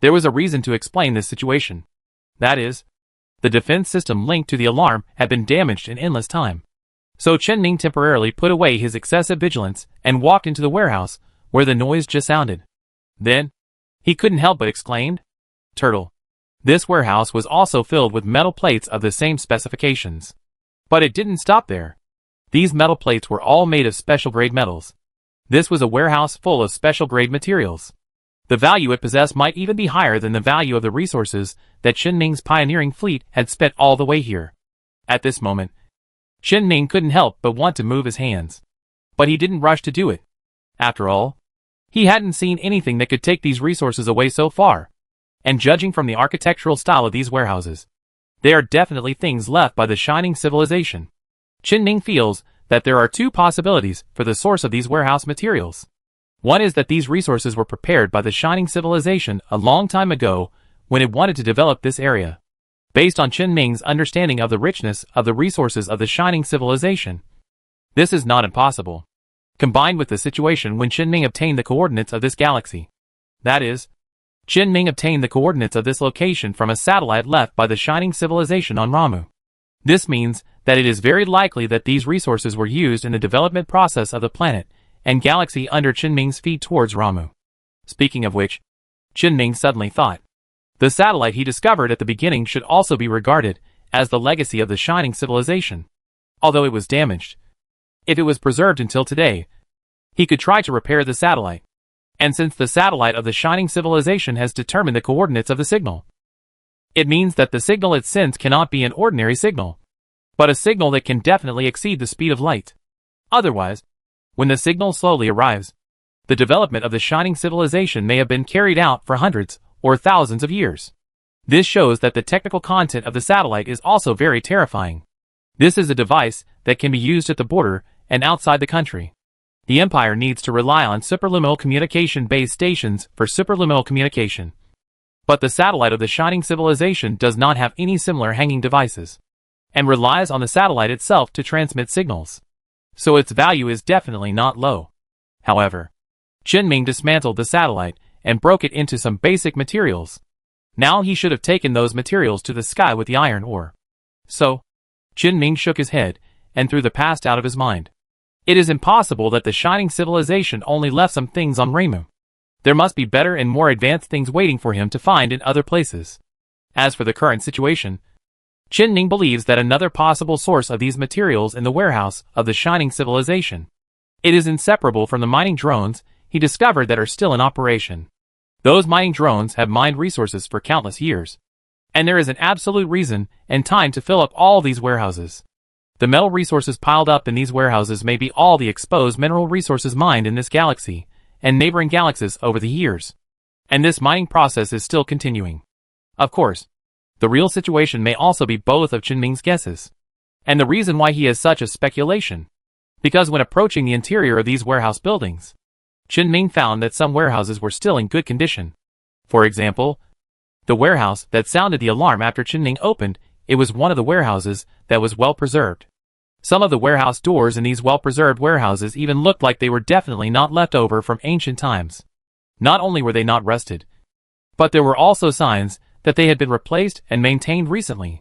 there was a reason to explain this situation. That is, the defense system linked to the alarm had been damaged in endless time. So Chen-Ming temporarily put away his excessive vigilance and walked into the warehouse where the noise just sounded. Then, he couldn't help but exclaim, "Turtle." This warehouse was also filled with metal plates of the same specifications. But it didn't stop there. These metal plates were all made of special-grade metals. This was a warehouse full of special-grade materials. The value it possessed might even be higher than the value of the resources that Chen-Ming's pioneering fleet had spent all the way here. At this moment, Chen-Ming couldn't help but want to move his hands. But he didn't rush to do it. After all, he hadn't seen anything that could take these resources away so far. And judging from the architectural style of these warehouses, they are definitely things left by the Shining Civilization. Chen-Ming feels that there are two possibilities for the source of these warehouse materials. One is that these resources were prepared by the Shining Civilization a long time ago when it wanted to develop this area. Based on Chen-Ming's understanding of the richness of the resources of the Shining Civilization, this is not impossible. Combined with the situation when Chen-Ming obtained the coordinates of this galaxy. That is, Chen-Ming obtained the coordinates of this location from a satellite left by the Shining Civilization on Ramu. This means that it is very likely that these resources were used in the development process of the planet and galaxy under Chen-Ming's feet towards Ramu. Speaking of which, Chen-Ming suddenly thought, the satellite he discovered at the beginning should also be regarded as the legacy of the Shining Civilization. Although it was damaged, if it was preserved until today, he could try to repair the satellite. And since the satellite of the Shining Civilization has determined the coordinates of the signal, it means that the signal it sends cannot be an ordinary signal, but a signal that can definitely exceed the speed of light. Otherwise, when the signal slowly arrives, the development of the Shining Civilization may have been carried out for hundreds or thousands of years. This shows that the technical content of the satellite is also very terrifying. This is a device that can be used at the border and outside the country. The Empire needs to rely on superluminal communication base stations for superluminal communication. But the satellite of the Shining Civilization does not have any similar hanging devices, and relies on the satellite itself to transmit signals. So its value is definitely not low. However, Chen-Ming dismantled the satellite and broke it into some basic materials. Now he should have taken those materials to the sky with the iron ore. So, Chen-Ming shook his head and threw the past out of his mind. It is impossible that the Shining Civilization only left some things on Ramu. There must be better and more advanced things waiting for him to find in other places. As for the current situation, Chen-Ming believes that another possible source of these materials in the warehouse of the Shining Civilization. It is inseparable from the mining drones he discovered that are still in operation. Those mining drones have mined resources for countless years, and there is an absolute reason and time to fill up all these warehouses. The metal resources piled up in these warehouses may be all the exposed mineral resources mined in this galaxy and neighboring galaxies over the years. And this mining process is still continuing. Of course, the real situation may also be both of Chen-Ming's guesses. And the reason why he has such a speculation. Because when approaching the interior of these warehouse buildings, Chen-Ming found that some warehouses were still in good condition. For example, the warehouse that sounded the alarm after Chen-Ming opened, it was one of the warehouses that was well preserved. Some of the warehouse doors in these well-preserved warehouses even looked like they were definitely not left over from ancient times. Not only were they not rusted, but there were also signs that they had been replaced and maintained recently.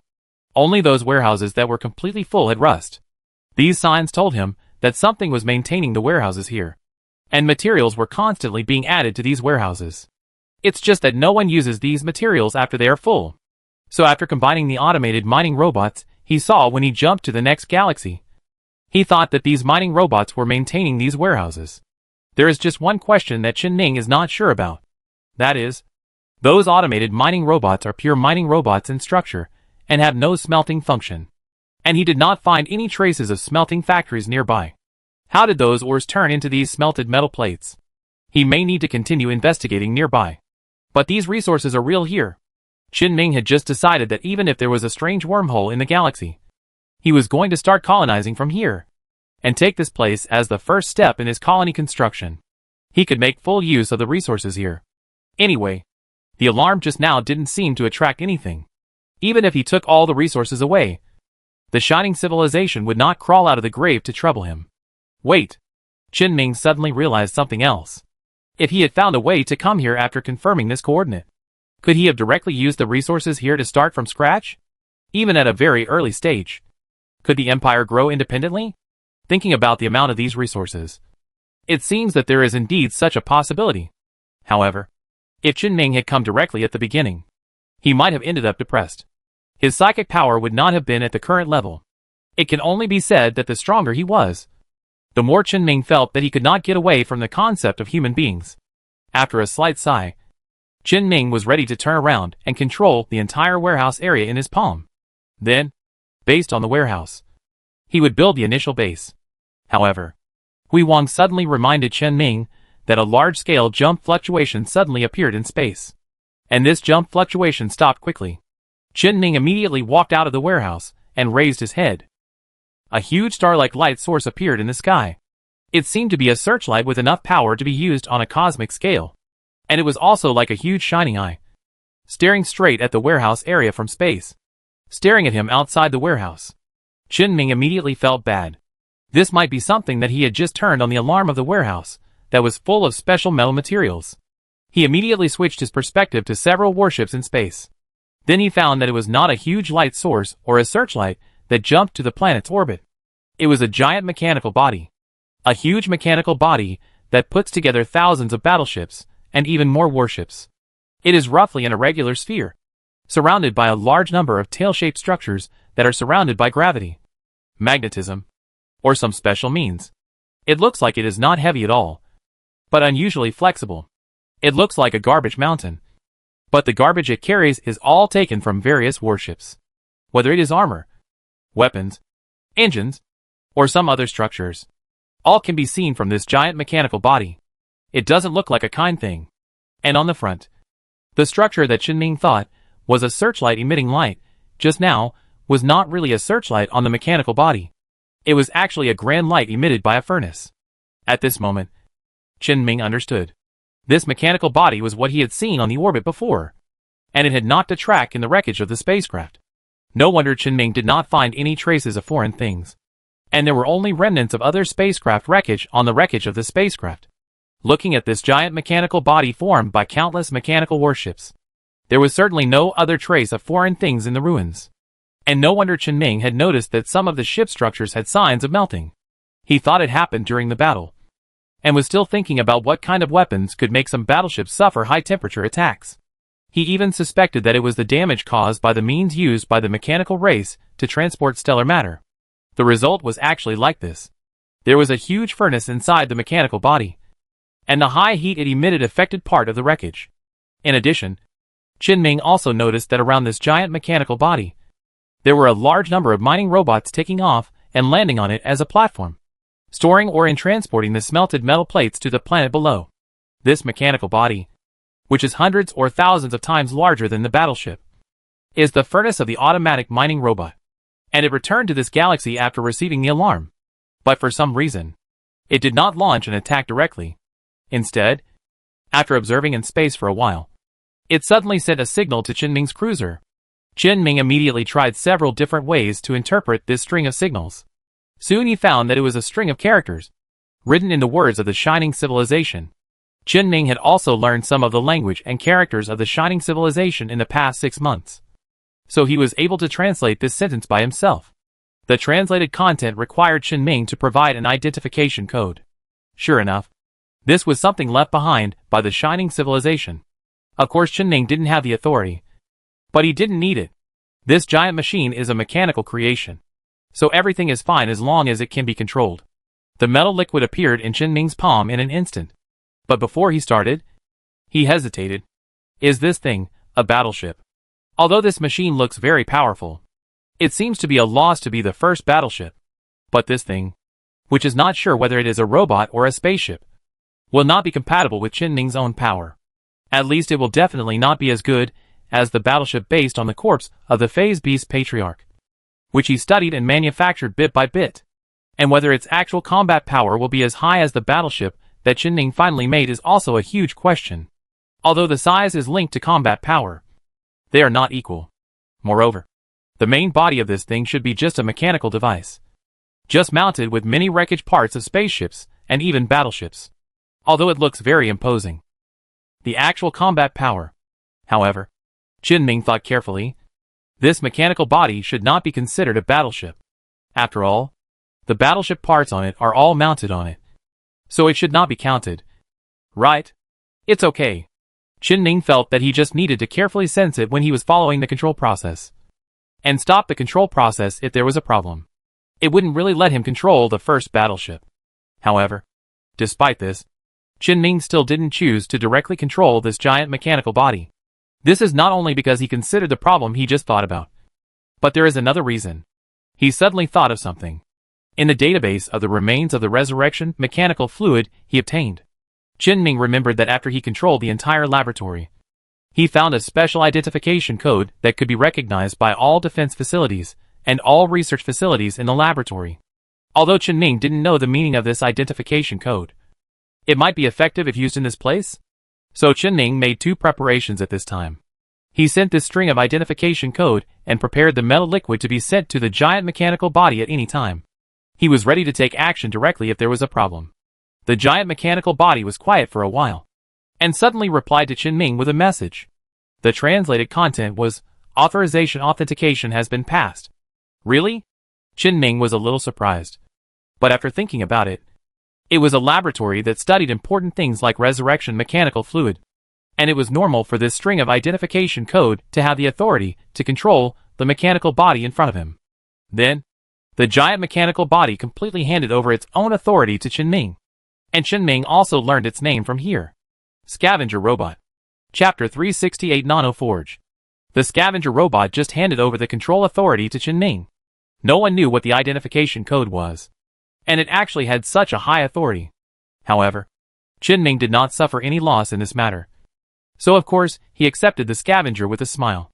Only those warehouses that were completely full had rust. These signs told him that something was maintaining the warehouses here, and materials were constantly being added to these warehouses. It's just that no one uses these materials after they are full. So after combining the automated mining robots he saw when he jumped to the next galaxy, he thought that these mining robots were maintaining these warehouses. There is just one question that Chen-Ming is not sure about. That is, those automated mining robots are pure mining robots in structure and have no smelting function. And he did not find any traces of smelting factories nearby. How did those ores turn into these smelted metal plates? He may need to continue investigating nearby. But these resources are real here. Chen-Ming had just decided that even if there was a strange wormhole in the galaxy, he was going to start colonizing from here, and take this place as the first step in his colony construction. He could make full use of the resources here. Anyway, the alarm just now didn't seem to attract anything. Even if he took all the resources away, the Shining Civilization would not crawl out of the grave to trouble him. Wait! Chen-Ming suddenly realized something else. If he had found a way to come here after confirming this coordinate, could he have directly used the resources here to start from scratch? Even at a very early stage. Could the Empire grow independently? Thinking about the amount of these resources, it seems that there is indeed such a possibility. However, if Qin Ming had come directly at the beginning, he might have ended up depressed. His psychic power would not have been at the current level. It can only be said that the stronger he was, the more Qin Ming felt that he could not get away from the concept of human beings. After a slight sigh, Qin Ming was ready to turn around and control the entire warehouse area in his palm. Then, based on the warehouse, he would build the initial base. However, Hui Wang suddenly reminded Qin Ming that a large-scale jump fluctuation suddenly appeared in space. And this jump fluctuation stopped quickly. Qin Ming immediately walked out of the warehouse and raised his head. A huge star-like light source appeared in the sky. It seemed to be a searchlight with enough power to be used on a cosmic scale. And it was also like a huge shining eye, staring straight at the warehouse area from space. Staring at him outside the warehouse, Qin Ming immediately felt bad. This might be something that he had just turned on the alarm of the warehouse that was full of special metal materials. He immediately switched his perspective to several warships in space. Then he found that it was not a huge light source or a searchlight that jumped to the planet's orbit. It was a giant mechanical body. A huge mechanical body that puts together thousands of battleships and even more warships. It is roughly an irregular sphere, surrounded by a large number of tail-shaped structures that are surrounded by gravity, magnetism, or some special means. It looks like it is not heavy at all, but unusually flexible. It looks like a garbage mountain. But the garbage it carries is all taken from various warships. Whether it is armor, weapons, engines, or some other structures, all can be seen from this giant mechanical body. It doesn't look like a kind thing. And on the front, the structure that Qin Ming thought was a searchlight emitting light just now was not really a searchlight on the mechanical body. It was actually a grand light emitted by a furnace. At this moment, Qin Ming understood. This mechanical body was what he had seen on the orbit before, and it had knocked a track in the wreckage of the spacecraft. No wonder Qin Ming did not find any traces of foreign things, and there were only remnants of other spacecraft wreckage on the wreckage of the spacecraft. Looking at this giant mechanical body formed by countless mechanical warships, there was certainly no other trace of foreign things in the ruins. And no wonder Qin Ming had noticed that some of the ship structures had signs of melting. He thought it happened during the battle, and was still thinking about what kind of weapons could make some battleships suffer high-temperature attacks. He even suspected that it was the damage caused by the means used by the mechanical race to transport stellar matter. The result was actually like this. There was a huge furnace inside the mechanical body, and the high heat it emitted affected part of the wreckage. In addition, Qin Ming also noticed that around this giant mechanical body, there were a large number of mining robots taking off and landing on it as a platform, storing or in transporting the smelted metal plates to the planet below. This mechanical body, which is hundreds or thousands of times larger than the battleship, is the furnace of the automatic mining robot, and it returned to this galaxy after receiving the alarm. But for some reason, it did not launch an attack directly. Instead, after observing in space for a while, it suddenly sent a signal to Qin Ming's cruiser. Qin Ming immediately tried several different ways to interpret this string of signals. Soon he found that it was a string of characters, written in the words of the Shining Civilization. Qin Ming had also learned some of the language and characters of the Shining Civilization in the past 6 months, so he was able to translate this sentence by himself. The translated content required Qin Ming to provide an identification code. Sure enough, this was something left behind by the Shining Civilization. Of course Qin Ming didn't have the authority, but he didn't need it. This giant machine is a mechanical creation, so everything is fine as long as it can be controlled. The metal liquid appeared in Qin Ming's palm in an instant. But before he started, he hesitated. Is this thing a battleship? Although this machine looks very powerful, it seems to be a loss to be the first battleship. But this thing, which is not sure whether it is a robot or a spaceship, will not be compatible with Qin Ming's own power. At least it will definitely not be as good as the battleship based on the corpse of the Phase Beast Patriarch, which he studied and manufactured bit by bit. And whether its actual combat power will be as high as the battleship that Qin Ming finally made is also a huge question. Although the size is linked to combat power, they are not equal. Moreover, the main body of this thing should be just a mechanical device, just mounted with many wreckage parts of spaceships and even battleships. although it looks very imposing. The actual combat power, however, Qin thought carefully, this mechanical body should not be considered a battleship. After all, the battleship parts on it are all mounted on it, so it should not be counted. Right? It's okay. Qin felt that he just needed to carefully sense it when he was following the control process, and stop the control process if there was a problem. It wouldn't really let him control the first battleship. However, despite this, Qin still didn't choose to directly control this giant mechanical body. This is not only because he considered the problem he just thought about, but there is another reason. He suddenly thought of something. In the database of the remains of the resurrection mechanical fluid he obtained, Qin remembered that after he controlled the entire laboratory, he found a special identification code that could be recognized by all defense facilities and all research facilities in the laboratory. Although Qin didn't know the meaning of this identification code, it might be effective if used in this place. So Qin made two preparations at this time. He sent this string of identification code and prepared the metal liquid to be sent to the giant mechanical body at any time. He was ready to take action directly if there was a problem. The giant mechanical body was quiet for a while, and suddenly replied to Qin with a message. The translated content was, "Authorization authentication has been passed." Really? Qin was a little surprised. But after thinking about it, it was a laboratory that studied important things like resurrection mechanical fluid, and it was normal for this string of identification code to have the authority to control the mechanical body in front of him. Then, the giant mechanical body completely handed over its own authority to Qin. And Qin also learned its name from here. Scavenger Robot. Chapter 368 Nanoforge. The scavenger robot just handed over the control authority to Qin. No one knew what the identification code was, and it actually had such a high authority. However, Qin did not suffer any loss in this matter. So of course, he accepted the scavenger with a smile.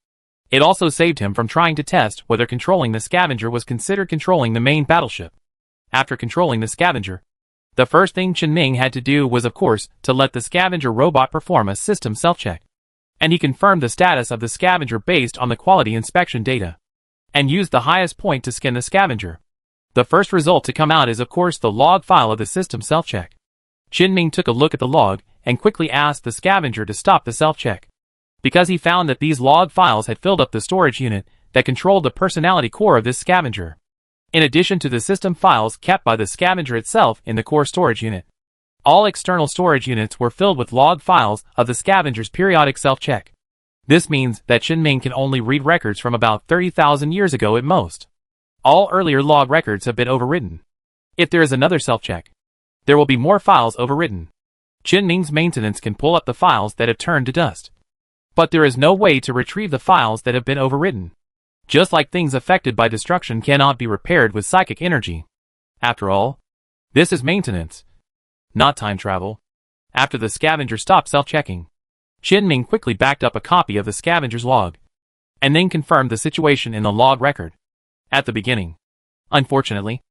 It also saved him from trying to test whether controlling the scavenger was considered controlling the main battleship. After controlling the scavenger, the first thing Qin had to do was of course to let the scavenger robot perform a system self-check. And he confirmed the status of the scavenger based on the quality inspection data, and used the highest point to scan the scavenger. The first result to come out is of course the log file of the system self-check. Qin took a look at the log and quickly asked the scavenger to stop the self-check, because he found that these log files had filled up the storage unit that controlled the personality core of this scavenger, in addition to the system files kept by the scavenger itself in the core storage unit. All external storage units were filled with log files of the scavenger's periodic self-check. This means that Qin can only read records from about 30,000 years ago at most. All earlier log records have been overwritten. If there is another self-check, there will be more files overwritten. Qin's maintenance can pull up the files that have turned to dust, but there is no way to retrieve the files that have been overwritten. Just like things affected by destruction cannot be repaired with psychic energy. After all, this is maintenance, not time travel. After the scavenger stopped self-checking, Qin quickly backed up a copy of the scavenger's log, and then confirmed the situation in the log record. At the beginning, unfortunately,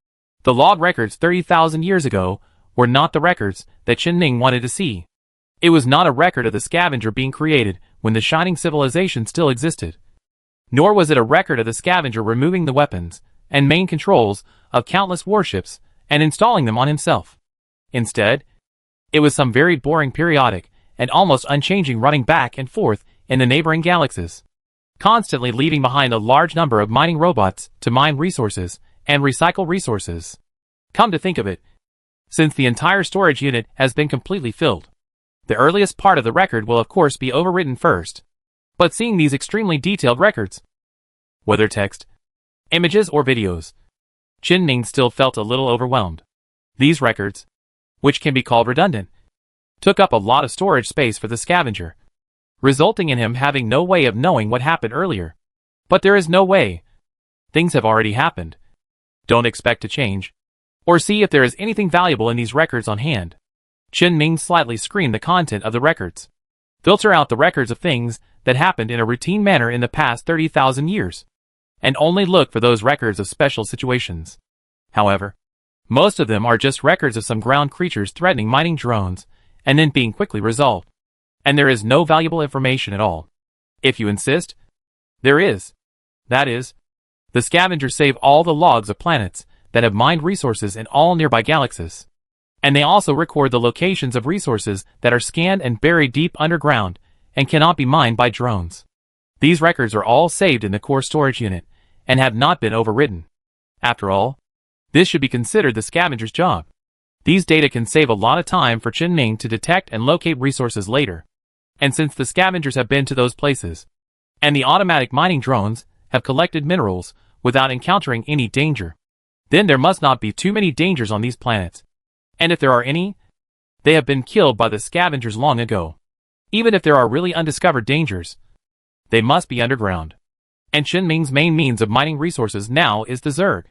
the log records 30,000 years ago were not the records that Qin wanted to see. It was not a record of the scavenger being created when the Shining Civilization still existed. Nor was it a record of the scavenger removing the weapons and main controls of countless warships and installing them on himself. Instead, it was some very boring periodic and almost unchanging running back and forth in the neighboring galaxies, constantly leaving behind a large number of mining robots to mine resources and recycle resources. Come to think of it, since the entire storage unit has been completely filled, the earliest part of the record will of course be overwritten first. But seeing these extremely detailed records, whether text, images or videos, Qin still felt a little overwhelmed. These records, which can be called redundant, took up a lot of storage space for the scavenger, resulting in him having no way of knowing what happened earlier. But there is no way. Things have already happened. Don't expect to change, or see if there is anything valuable in these records on hand. Qin slightly screened the content of the records. Filter out the records of things that happened in a routine manner in the past 30,000 years, and only look for those records of special situations. However, most of them are just records of some ground creatures threatening mining drones, and then being quickly resolved. And there is no valuable information at all. If you insist, there is. That is, the scavengers save all the logs of planets that have mined resources in all nearby galaxies. And they also record the locations of resources that are scanned and buried deep underground and cannot be mined by drones. These records are all saved in the core storage unit and have not been overwritten. After all, this should be considered the scavenger's job. These data can save a lot of time for Qinming to detect and locate resources later. And since the scavengers have been to those places, and the automatic mining drones have collected minerals without encountering any danger, then there must not be too many dangers on these planets. And if there are any, they have been killed by the scavengers long ago. Even if there are really undiscovered dangers, they must be underground. And Qinming's main means of mining resources now is the Zerg.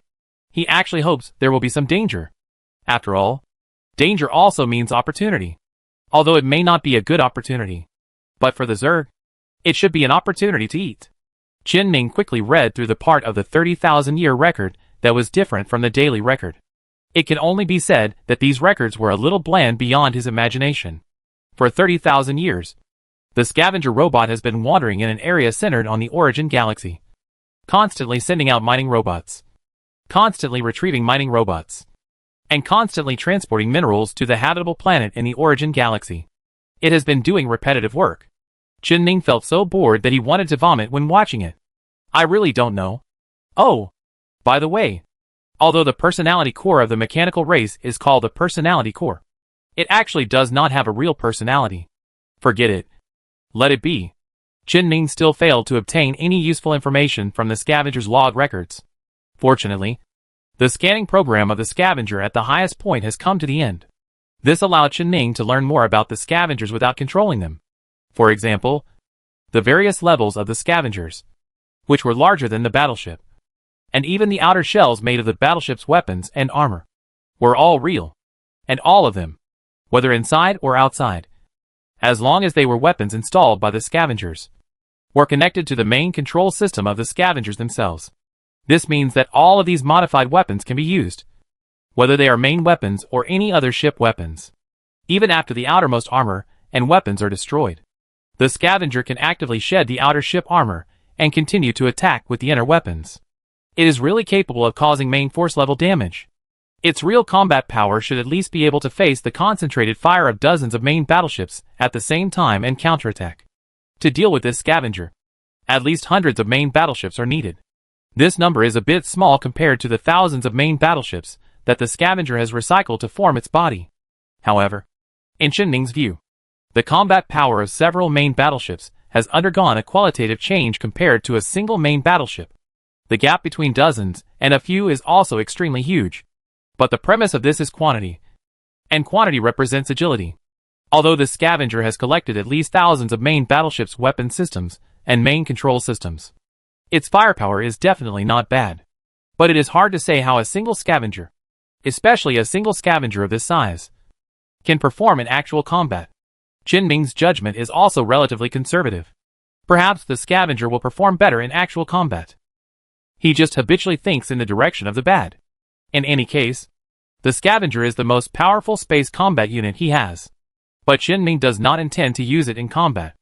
He actually hopes there will be some danger. After all, danger also means opportunity. Although it may not be a good opportunity. But for the Zerg, it should be an opportunity to eat. Qinming quickly read through the part of the 30,000-year record that was different from the daily record. It can only be said that these records were a little bland beyond his imagination. For 30,000 years, the scavenger robot has been wandering in an area centered on the Origin Galaxy, constantly sending out mining robots, constantly retrieving mining robots, and constantly transporting minerals to the habitable planet in the Origin Galaxy. It has been doing repetitive work. Qinming felt so bored that he wanted to vomit when watching it. I really don't know. Oh, by the way, although the personality core of the mechanical race is called the personality core, it actually does not have a real personality. Forget it. Let it be. Qinming still failed to obtain any useful information from the scavenger's log records. Fortunately, the scanning program of the scavenger at the highest point has come to the end. This allowed Qinming to learn more about the scavengers without controlling them. For example, the various levels of the scavengers, which were larger than the battleship, and even the outer shells made of the battleship's weapons and armor, were all real. And all of them, whether inside or outside, as long as they were weapons installed by the scavengers, were connected to the main control system of the scavengers themselves. This means that all of these modified weapons can be used, whether they are main weapons or any other ship weapons, even after the outermost armor and weapons are destroyed. The scavenger can actively shed the outer ship armor and continue to attack with the inner weapons. It is really capable of causing main force level damage. Its real combat power should at least be able to face the concentrated fire of dozens of main battleships at the same time and counterattack. To deal with this scavenger, at least hundreds of main battleships are needed. This number is a bit small compared to the thousands of main battleships that the scavenger has recycled to form its body. However, in Qinming's view, the combat power of several main battleships has undergone a qualitative change compared to a single main battleship. The gap between dozens and a few is also extremely huge. But the premise of this is quantity, and quantity represents agility. Although the scavenger has collected at least thousands of main battleships' weapon systems and main control systems, its firepower is definitely not bad. But it is hard to say how a single scavenger, especially a single scavenger of this size, can perform in actual combat. Qinming's judgment is also relatively conservative. Perhaps the scavenger will perform better in actual combat. He just habitually thinks in the direction of the bad. In any case, the scavenger is the most powerful space combat unit he has. But Qinming does not intend to use it in combat.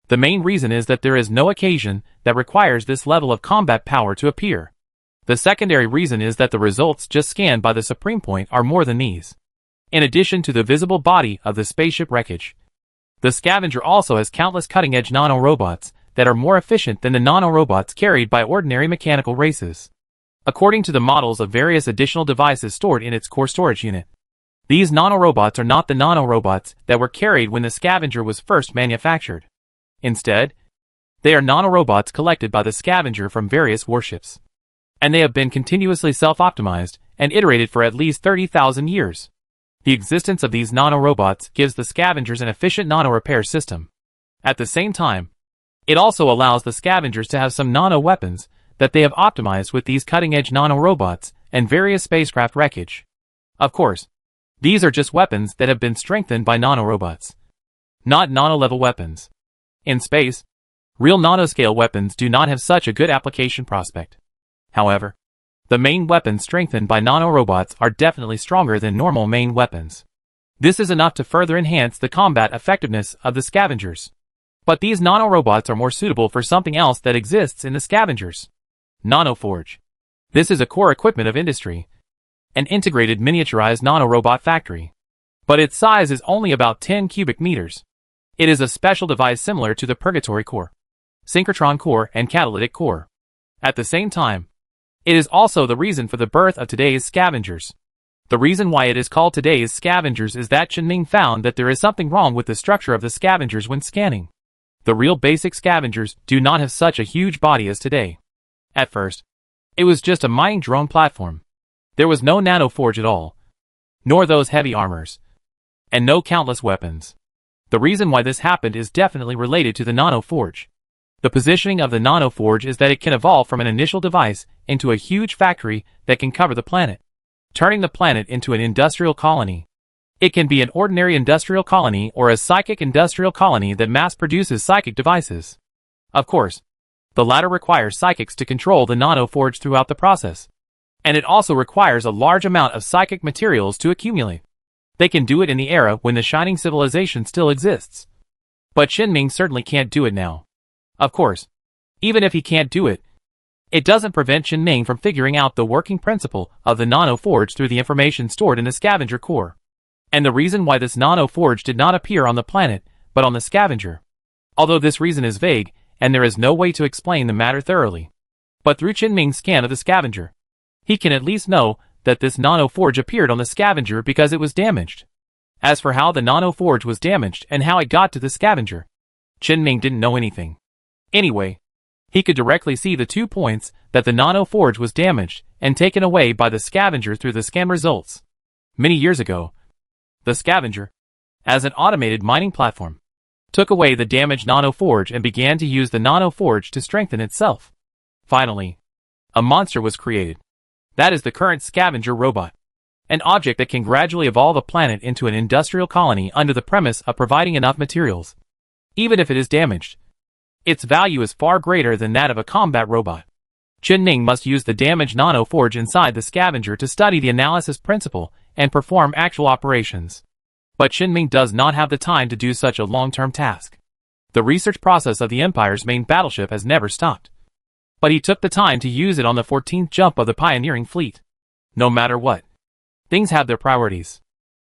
The main reason is that there is no occasion that requires this level of combat power to appear. The secondary reason is that the results just scanned by the Supreme Point are more than these. In addition to the visible body of the spaceship wreckage, the scavenger also has countless cutting-edge nano-robots that are more efficient than the nano-robots carried by ordinary mechanical races. According to the models of various additional devices stored in its core storage unit, these nano-robots are not the nano-robots that were carried when the scavenger was first manufactured. Instead, they are nano-robots collected by the scavenger from various warships. And they have been continuously self-optimized and iterated for at least 30,000 years. The existence of these nano-robots gives the scavengers an efficient nano-repair system. At the same time, it also allows the scavengers to have some nano-weapons that they have optimized with these cutting-edge nano-robots and various spacecraft wreckage. Of course, these are just weapons that have been strengthened by nano-robots, not nano-level weapons. In space, real nanoscale weapons do not have such a good application prospect. However, the main weapons strengthened by nano-robots are definitely stronger than normal main weapons. This is enough to further enhance the combat effectiveness of the scavengers. But these nano-robots are more suitable for something else that exists in the scavengers. Nanoforge. This is a core equipment of industry, an integrated miniaturized nano-robot factory. but its size is only about 10 cubic meters. It is a special device similar to the purgatory core, synchrotron core, and catalytic core. At the same time, it is also the reason for the birth of today's scavengers. The reason why it is called today's scavengers is that Chen-Ming found that there is something wrong with the structure of the scavengers when scanning. The real basic scavengers do not have such a huge body as today. At first, it was just a mining drone platform. There was no nanoforge at all, nor those heavy armors, and no countless weapons. The reason why this happened is definitely related to the nanoforge. The positioning of the nanoforge is that it can evolve from an initial device into a huge factory that can cover the planet, turning the planet into an industrial colony. It can be an ordinary industrial colony or a psychic industrial colony that mass-produces psychic devices. Of course, the latter requires psychics to control the nanoforge throughout the process, and it also requires a large amount of psychic materials to accumulate. They can do it in the era when the Shining Civilization still exists. But Chen-Ming certainly can't do it now. Of course, even if he can't do it, it doesn't prevent Chen-Ming from figuring out the working principle of the nanoforge through the information stored in the scavenger core. And the reason why this nanoforge did not appear on the planet, but on the scavenger. Although this reason is vague, and there is no way to explain the matter thoroughly. But through Chen-Ming's scan of the scavenger, he can at least know that this nanoforge appeared on the scavenger because it was damaged. As for how the nanoforge was damaged and how it got to the scavenger, Chen-Ming didn't know anything. Anyway, he could directly see the 2 points that the nanoforge was damaged and taken away by the scavenger through the scan results. Many years ago, the scavenger, as an automated mining platform, took away the damaged nanoforge and began to use the nanoforge to strengthen itself. Finally, a monster was created. That is the current scavenger robot. An object that can gradually evolve a planet into an industrial colony under the premise of providing enough materials. Even if it is damaged, its value is far greater than that of a combat robot. Chen-Ming must use the damaged nanoforge inside the scavenger to study the analysis principle and perform actual operations. But Chen-Ming does not have the time to do such a long-term task. The research process of the Empire's main battleship has never stopped. But he took the time to use it on the 14th jump of the pioneering fleet. No matter what, things have their priorities.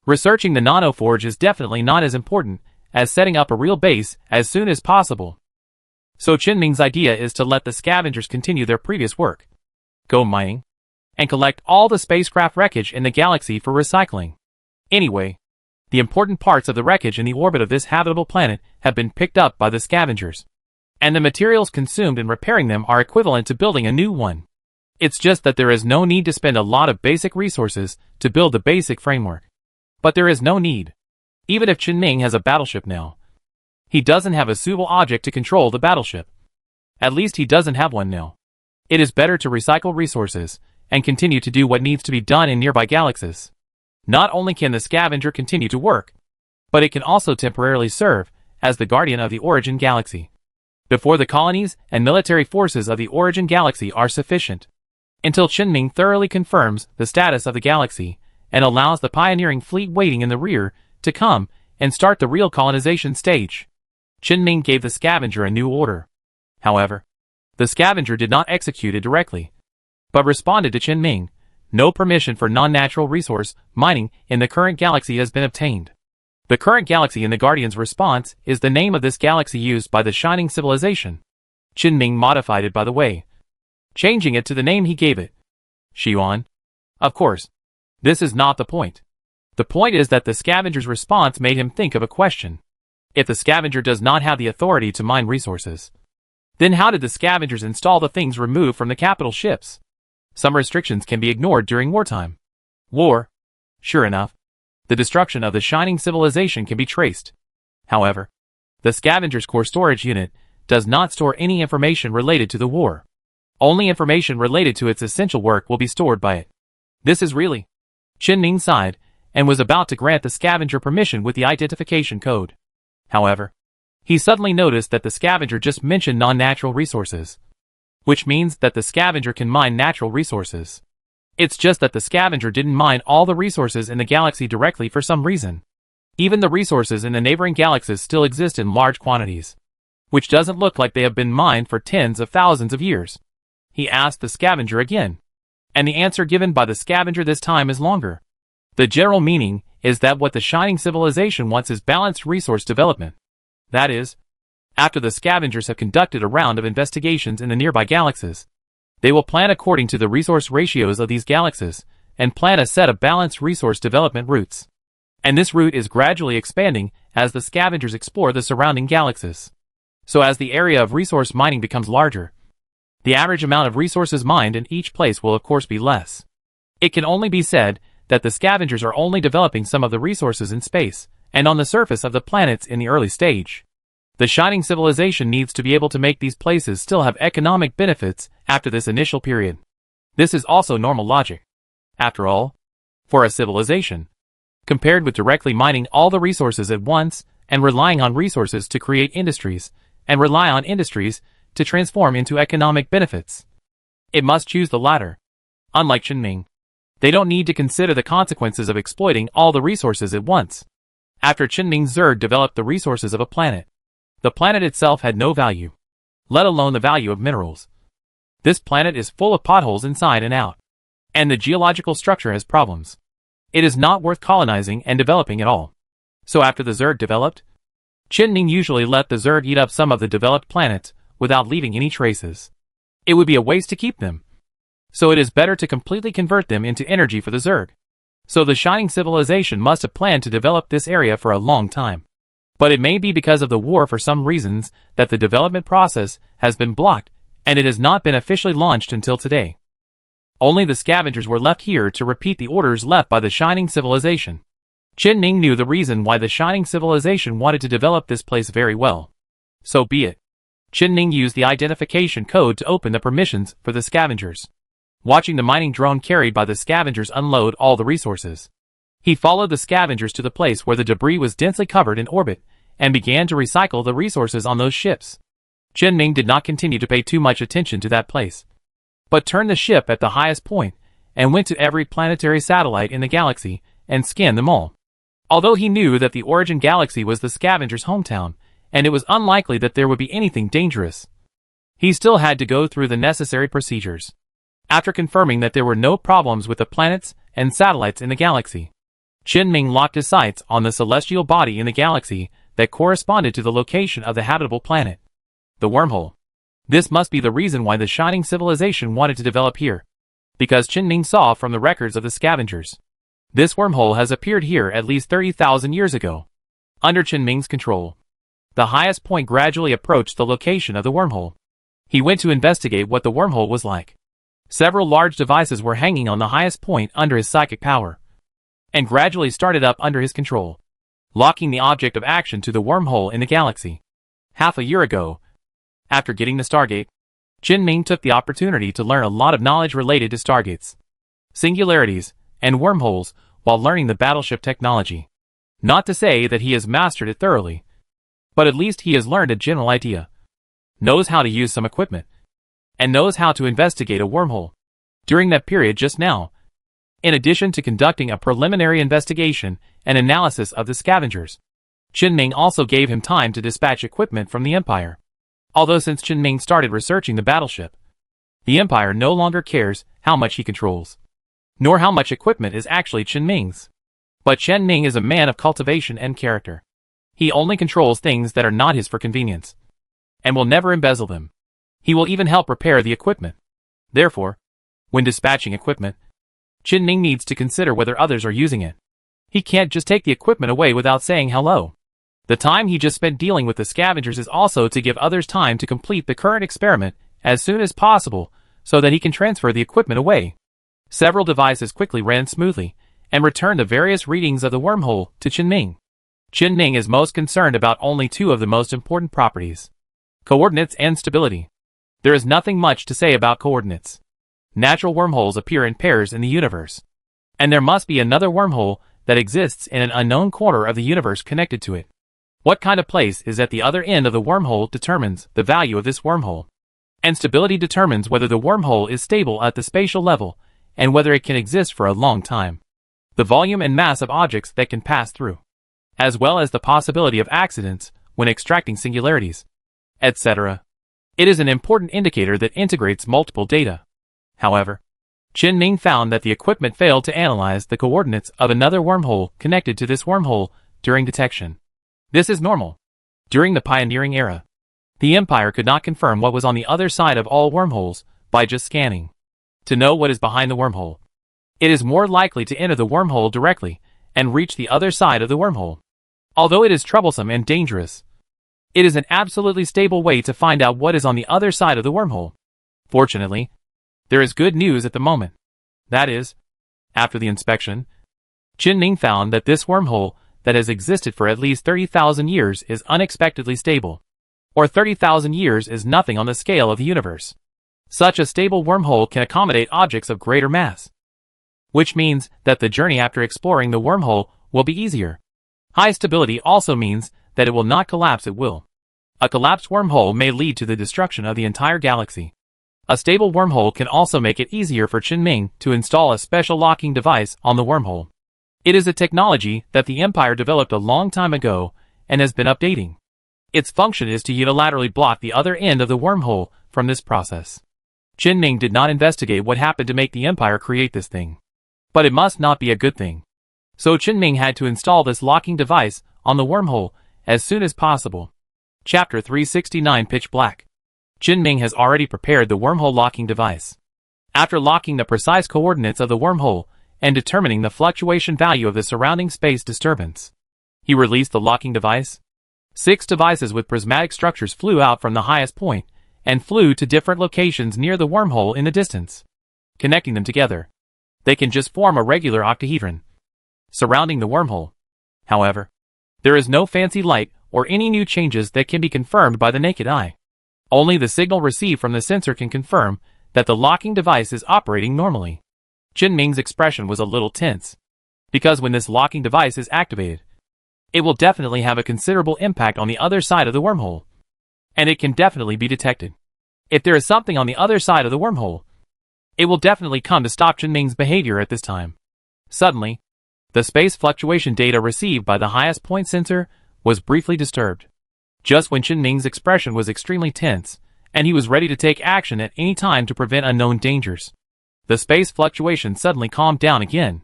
Researching the nanoforge is definitely not as important as setting up a real base as soon as possible. So Chen-Ming's idea is to let the scavengers continue their previous work, go mining, and collect all the spacecraft wreckage in the galaxy for recycling. Anyway, the important parts of the wreckage in the orbit of this habitable planet have been picked up by the scavengers, and the materials consumed in repairing them are equivalent to building a new one. It's just that there is no need to spend a lot of basic resources to build the basic framework. But there is no need. Even if Chen-Ming has a battleship now, he doesn't have a suitable object to control the battleship. At least he doesn't have one now. It is better to recycle resources and continue to do what needs to be done in nearby galaxies. Not only can the scavenger continue to work, but it can also temporarily serve as the guardian of the origin galaxy, before the colonies and military forces of the origin galaxy are sufficient, until Chen-Ming thoroughly confirms the status of the galaxy and allows the pioneering fleet waiting in the rear to come and start the real colonization stage. Chen-Ming gave the scavenger a new order. However, the scavenger did not execute it directly, but responded to Chen-Ming. No permission for non-natural resource mining in the current galaxy has been obtained. The current galaxy in the Guardian's response is the name of this galaxy used by the Shining Civilization. Chen-Ming modified it by the way, changing it to the name he gave it, Xi'an. Of course, this is not the point. The point is that the scavenger's response made him think of a question. If the scavenger does not have the authority to mine resources, then how did the scavengers install the things removed from the capital ships? Some restrictions can be ignored during wartime. War. Sure enough, the destruction of the Shining Civilization can be traced. However, the scavenger's core storage unit does not store any information related to the war. Only information related to its essential work will be stored by it. This is really... Chen-Ming sighed and was about to grant the scavenger permission with the identification code. However, he suddenly noticed that the scavenger just mentioned non-natural resources, which means that the scavenger can mine natural resources. It's just that the scavenger didn't mine all the resources in the galaxy directly for some reason. Even the resources in the neighboring galaxies still exist in large quantities, which doesn't look like they have been mined for tens of thousands of years. He asked the scavenger again, and the answer given by the scavenger this time is longer. The general meaning is that what the Shining Civilization wants is balanced resource development. That is, after the scavengers have conducted a round of investigations in the nearby galaxies, they will plan according to the resource ratios of these galaxies, and plan a set of balanced resource development routes. And this route is gradually expanding as the scavengers explore the surrounding galaxies. So as the area of resource mining becomes larger, the average amount of resources mined in each place will of course be less. It can only be said that the scavengers are only developing some of the resources in space and on the surface of the planets in the early stage. The Shining Civilization needs to be able to make these places still have economic benefits after this initial period. This is also normal logic. After all, for a civilization, compared with directly mining all the resources at once and relying on resources to create industries, and rely on industries to transform into economic benefits, it must choose the latter. Unlike Qinming, they don't need to consider the consequences of exploiting all the resources at once. After Qinming's Zerg developed the resources of a planet, the planet itself had no value, let alone the value of minerals. This planet is full of potholes inside and out, and the geological structure has problems. It is not worth colonizing and developing at all. So after the Zerg developed, Qinming usually let the Zerg eat up some of the developed planets without leaving any traces. It would be a waste to keep them. So it is better to completely convert them into energy for the Zerg. So the Shining Civilization must have planned to develop this area for a long time. But it may be because of the war for some reasons that the development process has been blocked and it has not been officially launched until today. Only the scavengers were left here to repeat the orders left by the Shining Civilization. Qinming knew the reason why the Shining Civilization wanted to develop this place very well. So be it. Qinming used the identification code to open the permissions for the scavengers. Watching the mining drone carried by the scavengers unload all the resources, he followed the scavengers to the place where the debris was densely covered in orbit, and began to recycle the resources on those ships. Qinming did not continue to pay too much attention to that place, but turned the ship at the highest point, and went to every planetary satellite in the galaxy, and scanned them all. Although he knew that the origin galaxy was the scavengers' hometown, and it was unlikely that there would be anything dangerous, he still had to go through the necessary procedures. After confirming that there were no problems with the planets and satellites in the galaxy, Qinming locked his sights on the celestial body in the galaxy that corresponded to the location of the habitable planet. The wormhole. This must be the reason why the Shining Civilization wanted to develop here. Because Qinming saw from the records of the scavengers, this wormhole has appeared here at least 30,000 years ago. Under Qinming's control, the highest point gradually approached the location of the wormhole. He went to investigate what the wormhole was like. Several large devices were hanging on the highest point under his psychic power, and gradually started up under his control, locking the object of action to the wormhole in the galaxy. Half a year ago, after getting the Stargate, Qinming took the opportunity to learn a lot of knowledge related to Stargates, singularities, and wormholes while learning the battleship technology. Not to say that he has mastered it thoroughly, but at least he has learned a general idea, knows how to use some equipment, and knows how to investigate a wormhole. During that period just now, in addition to conducting a preliminary investigation and analysis of the scavengers, Qinming also gave him time to dispatch equipment from the Empire. Although since Qinming started researching the battleship, the Empire no longer cares how much he controls, nor how much equipment is actually Qinming's. But Qinming is a man of cultivation and character. He only controls things that are not his for convenience, and will never embezzle them. He will even help repair the equipment. Therefore, when dispatching equipment, Qinming needs to consider whether others are using it. He can't just take the equipment away without saying hello. The time he just spent dealing with the scavengers is also to give others time to complete the current experiment as soon as possible so that he can transfer the equipment away. Several devices quickly ran smoothly and returned the various readings of the wormhole to Qinming. Qinming is most concerned about only two of the most important properties: coordinates and stability. There is nothing much to say about coordinates. Natural wormholes appear in pairs in the universe, and there must be another wormhole that exists in an unknown corner of the universe connected to it. What kind of place is at the other end of the wormhole determines the value of this wormhole, and stability determines whether the wormhole is stable at the spatial level and whether it can exist for a long time. The volume and mass of objects that can pass through, as well as the possibility of accidents when extracting singularities, etc. It is an important indicator that integrates multiple data. However, Qin Ming found that the equipment failed to analyze the coordinates of another wormhole connected to this wormhole during detection. This is normal. During the pioneering era, the Empire could not confirm what was on the other side of all wormholes by just scanning. To know what is behind the wormhole, it is more likely to enter the wormhole directly and reach the other side of the wormhole. Although it is troublesome and dangerous, it is an absolutely stable way to find out what is on the other side of the wormhole. Fortunately, there is good news at the moment. That is, after the inspection, Qin Ming found that this wormhole that has existed for at least 30,000 years is unexpectedly stable. Or 30,000 years is nothing on the scale of the universe. Such a stable wormhole can accommodate objects of greater mass, which means that the journey after exploring the wormhole will be easier. High stability also means that it will not collapse at will. A collapsed wormhole may lead to the destruction of the entire galaxy. A stable wormhole can also make it easier for Qin Ming to install a special locking device on the wormhole. It is a technology that the Empire developed a long time ago and has been updating. Its function is to unilaterally block the other end of the wormhole from this process. Qin Ming did not investigate what happened to make the Empire create this thing. But it must not be a good thing. So Qin Ming had to install this locking device on the wormhole as soon as possible. Chapter 369 Pitch Black. Qin Ming has already prepared the wormhole locking device. After locking the precise coordinates of the wormhole and determining the fluctuation value of the surrounding space disturbance, he released the locking device. 6 devices with prismatic structures flew out from the highest point and flew to different locations near the wormhole in the distance. Connecting them together, they can just form a regular octahedron surrounding the wormhole. However, there is no fancy light or any new changes that can be confirmed by the naked eye. Only the signal received from the sensor can confirm that the locking device is operating normally. Qin Ming's expression was a little tense, because when this locking device is activated, it will definitely have a considerable impact on the other side of the wormhole, and it can definitely be detected. If there is something on the other side of the wormhole, it will definitely come to stop Qin Ming's behavior at this time. Suddenly, the space fluctuation data received by the highest point sensor was briefly disturbed. Just when Qin Ming's expression was extremely tense, and he was ready to take action at any time to prevent unknown dangers, the space fluctuation suddenly calmed down again,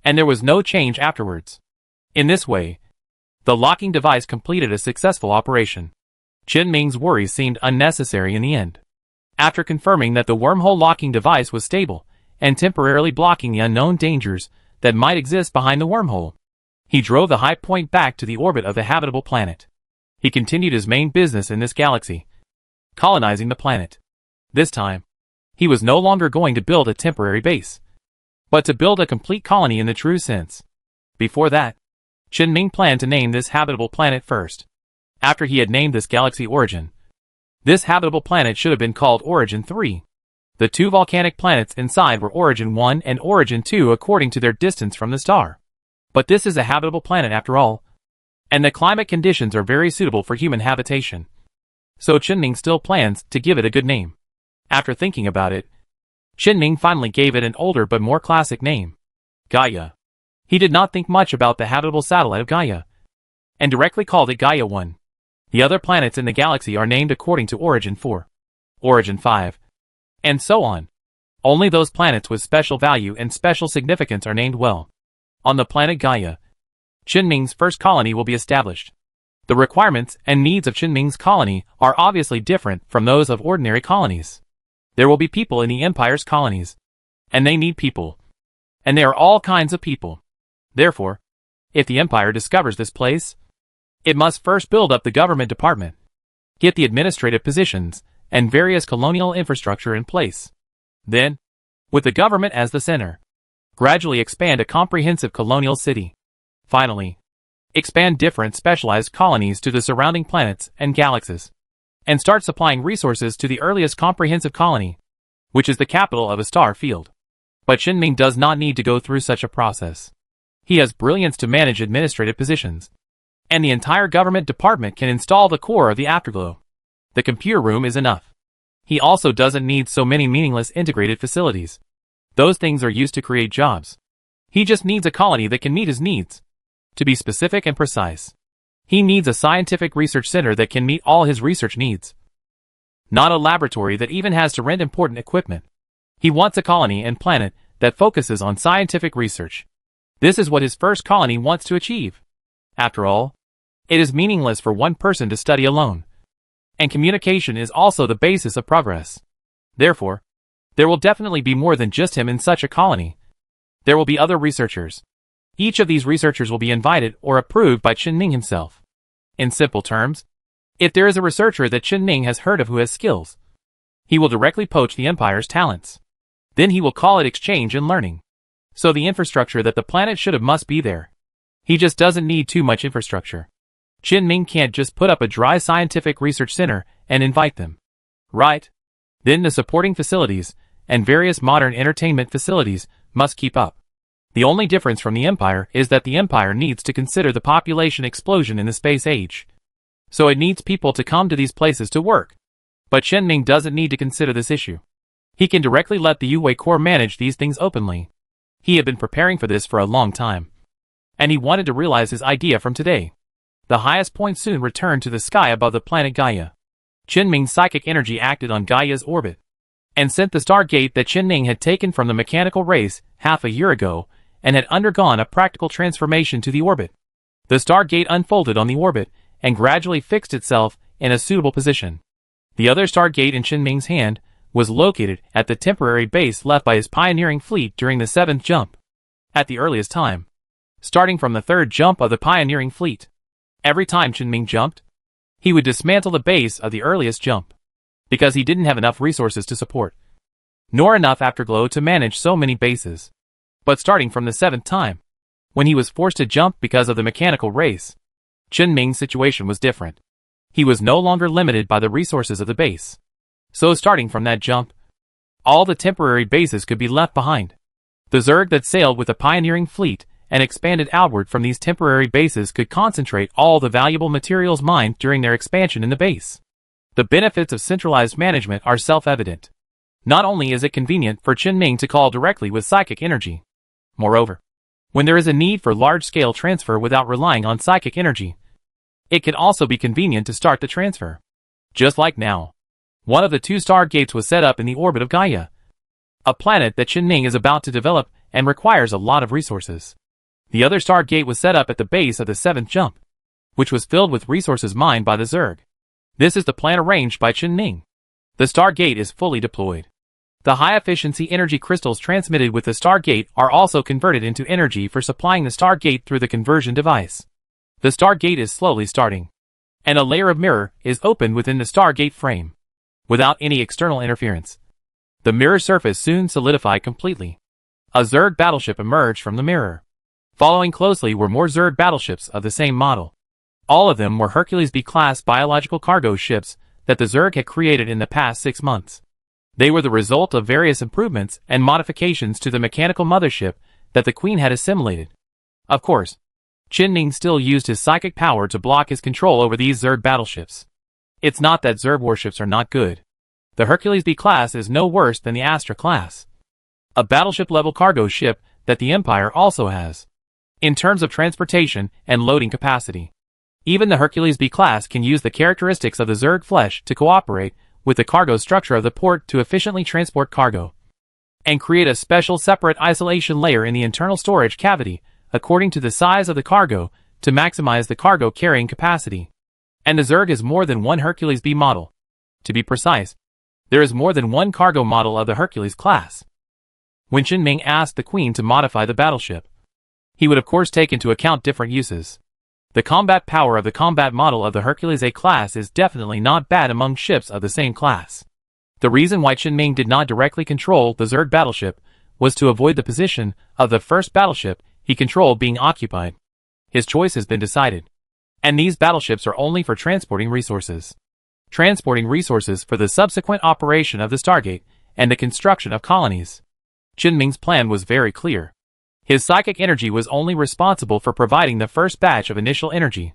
and there was no change afterwards. In this way, the locking device completed a successful operation. Qin Ming's worries seemed unnecessary in the end. After confirming that the wormhole locking device was stable and temporarily blocking the unknown dangers that might exist behind the wormhole, he drove the high point back to the orbit of the habitable planet. He continued his main business in this galaxy, colonizing the planet. This time, he was no longer going to build a temporary base, but to build a complete colony in the true sense. Before that, Qin Ming planned to name this habitable planet first. After he had named this galaxy Origin, this habitable planet should have been called Origin 3. The 2 volcanic planets inside were Origin 1 and Origin 2 according to their distance from the star. But this is a habitable planet after all, and the climate conditions are very suitable for human habitation. So Qin Ming still plans to give it a good name. After thinking about it, Qin Ming finally gave it an older but more classic name, Gaia. He did not think much about the habitable satellite of Gaia, and directly called it Gaia 1. The other planets in the galaxy are named according to Origin 4, Origin 5, and so on. Only those planets with special value and special significance are named well. On the planet Gaia, Qin Ming's first colony will be established. The requirements and needs of Qin Ming's colony are obviously different from those of ordinary colonies. There will be people in the Empire's colonies, and they need people. And there are all kinds of people. Therefore, if the Empire discovers this place, it must first build up the government department, get the administrative positions, and various colonial infrastructure in place. Then, with the government as the center, gradually expand a comprehensive colonial city. Finally, expand different specialized colonies to the surrounding planets and galaxies, and start supplying resources to the earliest comprehensive colony, which is the capital of a star field. But Qin Ming does not need to go through such a process. He has brilliance to manage administrative positions, and the entire government department can install the core of the afterglow. The computer room is enough. He also doesn't need so many meaningless integrated facilities. Those things are used to create jobs. He just needs a colony that can meet his needs. To be specific and precise, he needs a scientific research center that can meet all his research needs. Not a laboratory that even has to rent important equipment. He wants a colony and planet that focuses on scientific research. This is what his first colony wants to achieve. After all, it is meaningless for one person to study alone. And communication is also the basis of progress. Therefore, there will definitely be more than just him in such a colony. There will be other researchers. Each of these researchers will be invited or approved by Chen-Ming himself. In simple terms, if there is a researcher that Chen-Ming has heard of who has skills, he will directly poach the Empire's talents. Then he will call it exchange and learning. So the infrastructure that the planet should have must be there. He just doesn't need too much infrastructure. Chen-Ming can't just put up a dry scientific research center and invite them. Right? Then the supporting facilities and various modern entertainment facilities must keep up. The only difference from the Empire is that the Empire needs to consider the population explosion in the space age. So it needs people to come to these places to work. But Chen-Ming doesn't need to consider this issue. He can directly let the Yue Corps manage these things openly. He had been preparing for this for a long time. And he wanted to realize his idea from today. The highest point soon returned to the sky above the planet Gaia. Chen-Ming's psychic energy acted on Gaia's orbit and sent the Stargate that Chen-Ming had taken from the mechanical race half a year ago and had undergone a practical transformation to the orbit. The Stargate unfolded on the orbit and gradually fixed itself in a suitable position. The other Stargate in Chen-Ming's hand was located at the temporary base left by his pioneering fleet during the 7th jump. At the earliest time, starting from the 3rd jump of the pioneering fleet. Every time Chen-Ming jumped, he would dismantle the base of the earliest jump, because he didn't have enough resources to support, nor enough afterglow to manage so many bases. But starting from the 7th time, when he was forced to jump because of the mechanical race, Chen-Ming's situation was different. He was no longer limited by the resources of the base. So starting from that jump, all the temporary bases could be left behind. The Zerg that sailed with the pioneering fleet and expanded outward from these temporary bases could concentrate all the valuable materials mined during their expansion in the base. The benefits of centralized management are self-evident. Not only is it convenient for Chen-Ming to call directly with psychic energy. Moreover, when there is a need for large-scale transfer without relying on psychic energy, it can also be convenient to start the transfer. Just like now, one of the 2 Stargates was set up in the orbit of Gaia, a planet that Chen-Ming is about to develop and requires a lot of resources. The other Stargate was set up at the base of the 7th jump, which was filled with resources mined by the Zerg. This is the plan arranged by Chen-Ming. The Stargate is fully deployed. The high-efficiency energy crystals transmitted with the Stargate are also converted into energy for supplying the Stargate through the conversion device. The Stargate is slowly starting, and a layer of mirror is opened within the Stargate frame, without any external interference. The mirror surface soon solidified completely. A Zerg battleship emerged from the mirror. Following closely were more Zerg battleships of the same model. All of them were Hercules B-class biological cargo ships that the Zerg had created in the past 6 months. They were the result of various improvements and modifications to the mechanical mothership that the Queen had assimilated. Of course, Chen-Ming still used his psychic power to block his control over these Zerg battleships. It's not that Zerg warships are not good. The Hercules B-class is no worse than the Astra class, a battleship-level cargo ship that the Empire also has. In terms of transportation and loading capacity, even the Hercules B-class can use the characteristics of the Zerg flesh to cooperate with the cargo structure of the port to efficiently transport cargo, and create a special separate isolation layer in the internal storage cavity according to the size of the cargo to maximize the cargo carrying capacity. And the Zerg is more than one Hercules B model. To be precise, there is more than one cargo model of the Hercules class. When Chen-Ming asked the Queen to modify the battleship, he would of course take into account different uses. The combat power of the combat model of the Hercules A class is definitely not bad among ships of the same class. The reason why Chen-Ming did not directly control the Zerg battleship was to avoid the position of the first battleship he controlled being occupied. His choice has been decided. And these battleships are only for transporting resources. Transporting resources for the subsequent operation of the Stargate and the construction of colonies. Chen-Ming's plan was very clear. His psychic energy was only responsible for providing the first batch of initial energy,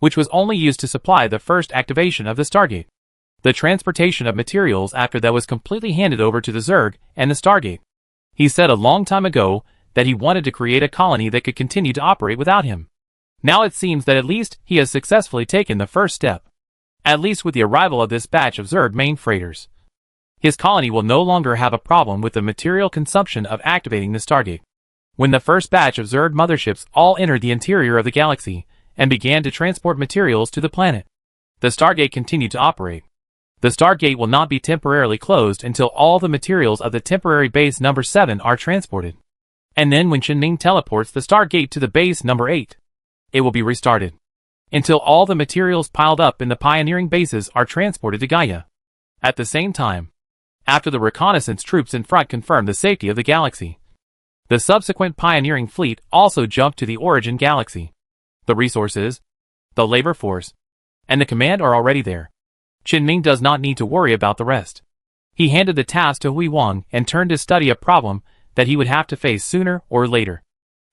which was only used to supply the first activation of the Stargate. The transportation of materials after that was completely handed over to the Zerg and the Stargate. He said a long time ago that he wanted to create a colony that could continue to operate without him. Now it seems that at least he has successfully taken the first step. At least with the arrival of this batch of Zerg main freighters. His colony will no longer have a problem with the material consumption of activating the Stargate. When the first batch of Zerd motherships all entered the interior of the galaxy and began to transport materials to the planet, the Stargate continued to operate. The Stargate will not be temporarily closed until all the materials of the temporary base number 7 are transported. And then when Chen Ming teleports the Stargate to the base number 8, it will be restarted. Until all the materials piled up in the pioneering bases are transported to Gaia. At the same time, after the reconnaissance troops in front confirmed the safety of the galaxy, the subsequent pioneering fleet also jumped to the origin galaxy. The resources, the labor force, and the command are already there. Chen Ming does not need to worry about the rest. He handed the task to Hui Wang and turned to study a problem that he would have to face sooner or later.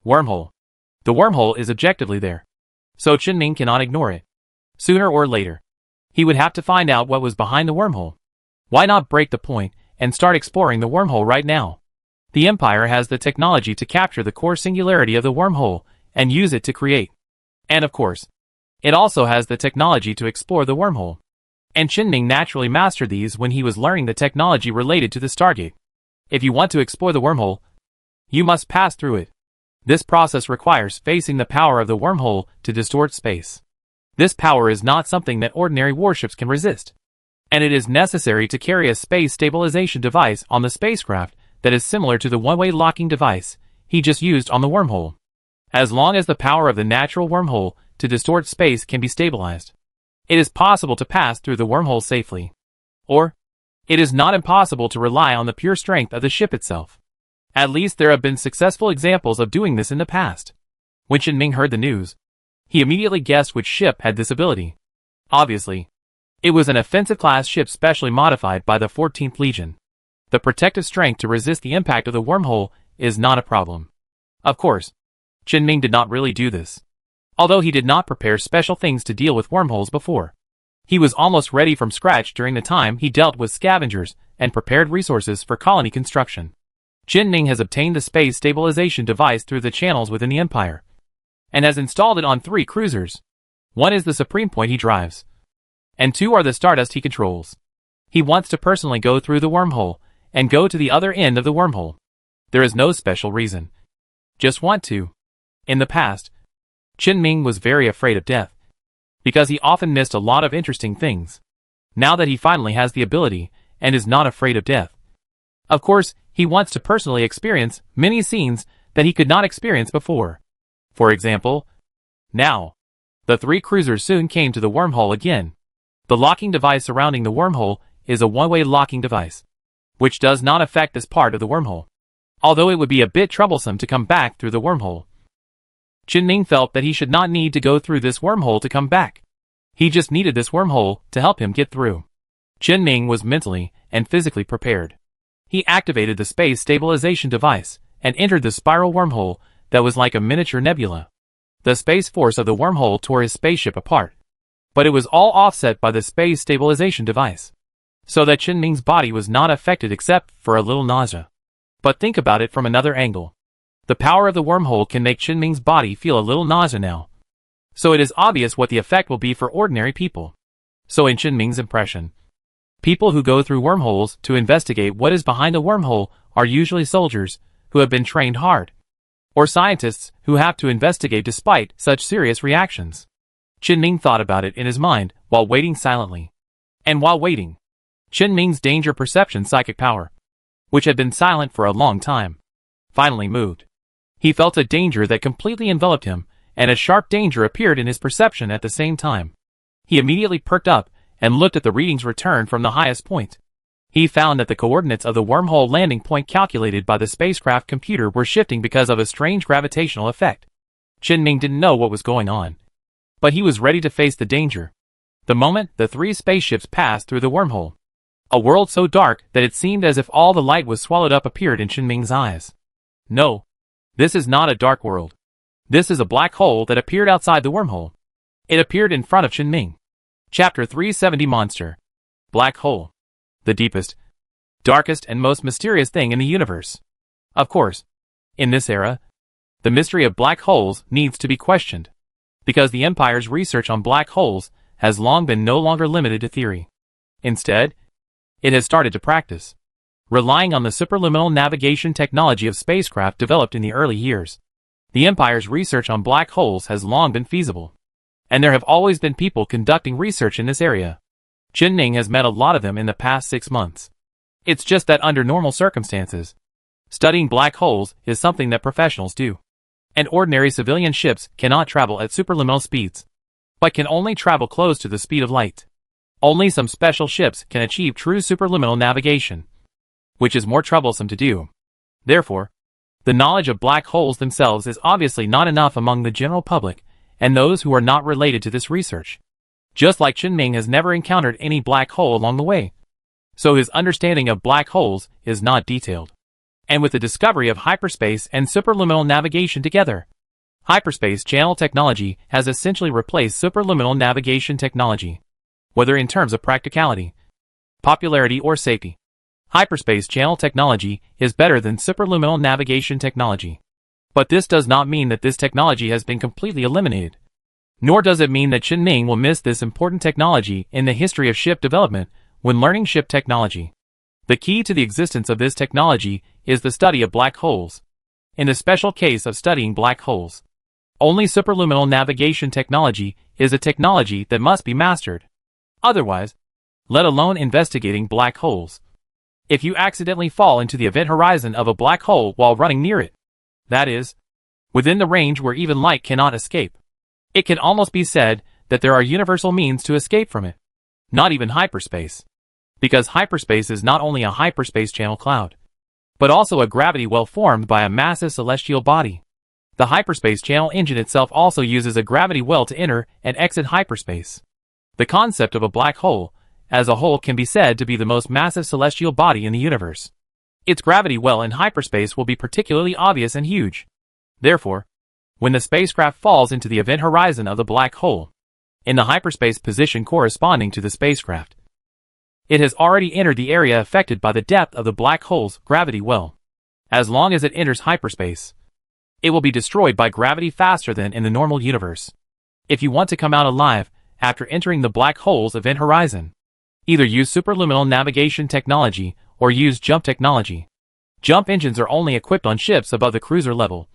Wormhole. The wormhole is objectively there, so Chen Ming cannot ignore it. Sooner or later, he would have to find out what was behind the wormhole. Why not break the point and start exploring the wormhole right now? The Empire has the technology to capture the core singularity of the wormhole and use it to create. And of course, it also has the technology to explore the wormhole. And Chen Ming naturally mastered these when he was learning the technology related to the Stargate. If you want to explore the wormhole, you must pass through it. This process requires facing the power of the wormhole to distort space. This power is not something that ordinary warships can resist. And it is necessary to carry a space stabilization device on the spacecraft that is similar to the one-way locking device he just used on the wormhole. As long as the power of the natural wormhole to distort space can be stabilized, it is possible to pass through the wormhole safely. Or, it is not impossible to rely on the pure strength of the ship itself. At least there have been successful examples of doing this in the past. When Chen Ming heard the news, he immediately guessed which ship had this ability. Obviously, it was an offensive-class ship specially modified by the 14th Legion. The protective strength to resist the impact of the wormhole is not a problem. Of course, Chen Ming did not really do this. Although he did not prepare special things to deal with wormholes before. He was almost ready from scratch during the time he dealt with scavengers and prepared resources for colony construction. Chen Ming has obtained the space stabilization device through the channels within the Empire, and has installed it on 3 cruisers. 1 is the Supreme Point he drives, and 2 are the Stardust he controls. He wants to personally go through the wormhole, and go to the other end of the wormhole. There is no special reason. Just want to. In the past, Chen Ming was very afraid of death, because he often missed a lot of interesting things. Now that he finally has the ability, and is not afraid of death, of course, he wants to personally experience many scenes that he could not experience before. For example, now, the 3 cruisers soon came to the wormhole again. The locking device surrounding the wormhole is a one-way locking device, which does not affect this part of the wormhole, although it would be a bit troublesome to come back through the wormhole. Chen Ming felt that he should not need to go through this wormhole to come back. He just needed this wormhole to help him get through. Chen Ming was mentally and physically prepared. He activated the space stabilization device and entered the spiral wormhole that was like a miniature nebula. The space force of the wormhole tore his spaceship apart, but it was all offset by the space stabilization device, so that Chen Ming's body was not affected except for a little nausea. But think about it from another angle. The power of the wormhole can make Chen Ming's body feel a little nausea now. So it is obvious what the effect will be for ordinary people. So in Chen Ming's impression, people who go through wormholes to investigate what is behind a wormhole are usually soldiers who have been trained hard, or scientists who have to investigate despite such serious reactions. Chen Ming thought about it in his mind while waiting silently. And while waiting, Chen Ming's danger perception psychic power, which had been silent for a long time, finally moved. He felt a danger that completely enveloped him, and a sharp danger appeared in his perception at the same time. He immediately perked up and looked at the readings returned from the highest point. He found that the coordinates of the wormhole landing point calculated by the spacecraft computer were shifting because of a strange gravitational effect. Chen Ming didn't know what was going on, but he was ready to face the danger. The moment the 3 spaceships passed through the wormhole, a world so dark that it seemed as if all the light was swallowed up appeared in Chen Ming's eyes. No, this is not a dark world. This is a black hole that appeared outside the wormhole. It appeared in front of Chen Ming. Chapter 370 Monster. Black hole. The deepest, darkest and most mysterious thing in the universe. Of course, in this era, the mystery of black holes needs to be questioned, because the Empire's research on black holes has long been no longer limited to theory. Instead, it has started to practice, relying on the superluminal navigation technology of spacecraft developed in the early years. The Empire's research on black holes has long been feasible, and there have always been people conducting research in this area. Chen Ming has met a lot of them in the past 6 months. It's just that under normal circumstances, studying black holes is something that professionals do. And ordinary civilian ships cannot travel at superluminal speeds, but can only travel close to the speed of light. Only some special ships can achieve true superluminal navigation, which is more troublesome to do. Therefore, the knowledge of black holes themselves is obviously not enough among the general public and those who are not related to this research. Just like Chen Ming has never encountered any black hole along the way, so his understanding of black holes is not detailed. And with the discovery of hyperspace and superluminal navigation together, hyperspace channel technology has essentially replaced superluminal navigation technology. Whether in terms of practicality, popularity, or safety, hyperspace channel technology is better than superluminal navigation technology. But this does not mean that this technology has been completely eliminated. Nor does it mean that Chen Ming will miss this important technology in the history of ship development when learning ship technology. The key to the existence of this technology is the study of black holes. In the special case of studying black holes, only superluminal navigation technology is a technology that must be mastered. Otherwise, let alone investigating black holes. If you accidentally fall into the event horizon of a black hole while running near it, that is, within the range where even light cannot escape, it can almost be said that there are universal means to escape from it. Not even hyperspace. Because hyperspace is not only a hyperspace channel cloud, but also a gravity well formed by a massive celestial body. The hyperspace channel engine itself also uses a gravity well to enter and exit hyperspace. The concept of a black hole, as a whole, can be said to be the most massive celestial body in the universe. Its gravity well in hyperspace will be particularly obvious and huge. Therefore, when the spacecraft falls into the event horizon of the black hole, in the hyperspace position corresponding to the spacecraft, it has already entered the area affected by the depth of the black hole's gravity well. As long as it enters hyperspace, it will be destroyed by gravity faster than in the normal universe. If you want to come out alive after entering the black hole's event horizon, either use superluminal navigation technology or use jump technology. Jump engines are only equipped on ships above the cruiser level,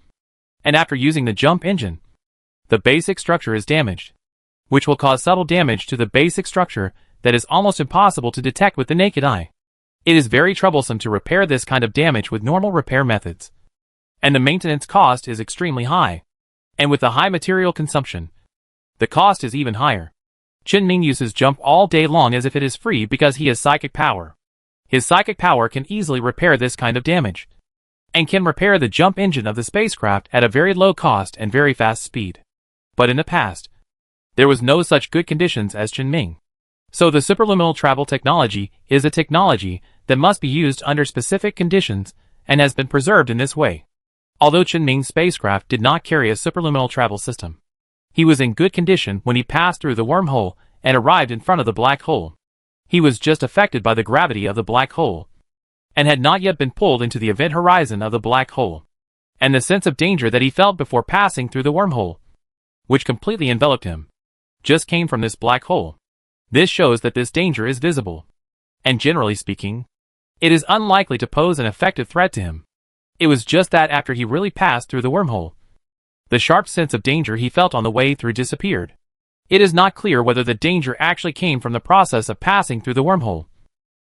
and after using the jump engine, the basic structure is damaged, which will cause subtle damage to the basic structure that is almost impossible to detect with the naked eye. It is very troublesome to repair this kind of damage with normal repair methods, and the maintenance cost is extremely high. And with the high material consumption, the cost is even higher. Chen Ming uses jump all day long as if it is free because he has psychic power. His psychic power can easily repair this kind of damage, and can repair the jump engine of the spacecraft at a very low cost and very fast speed. But in the past, there was no such good conditions as Chen Ming. So the superluminal travel technology is a technology that must be used under specific conditions and has been preserved in this way. Although Chen Ming's spacecraft did not carry a superluminal travel system, he was in good condition when he passed through the wormhole and arrived in front of the black hole. He was just affected by the gravity of the black hole, and had not yet been pulled into the event horizon of the black hole. And the sense of danger that he felt before passing through the wormhole, which completely enveloped him, just came from this black hole. This shows that this danger is visible, and generally speaking, it is unlikely to pose an effective threat to him. It was just that after he really passed through the wormhole, the sharp sense of danger he felt on the way through disappeared. It is not clear whether the danger actually came from the process of passing through the wormhole,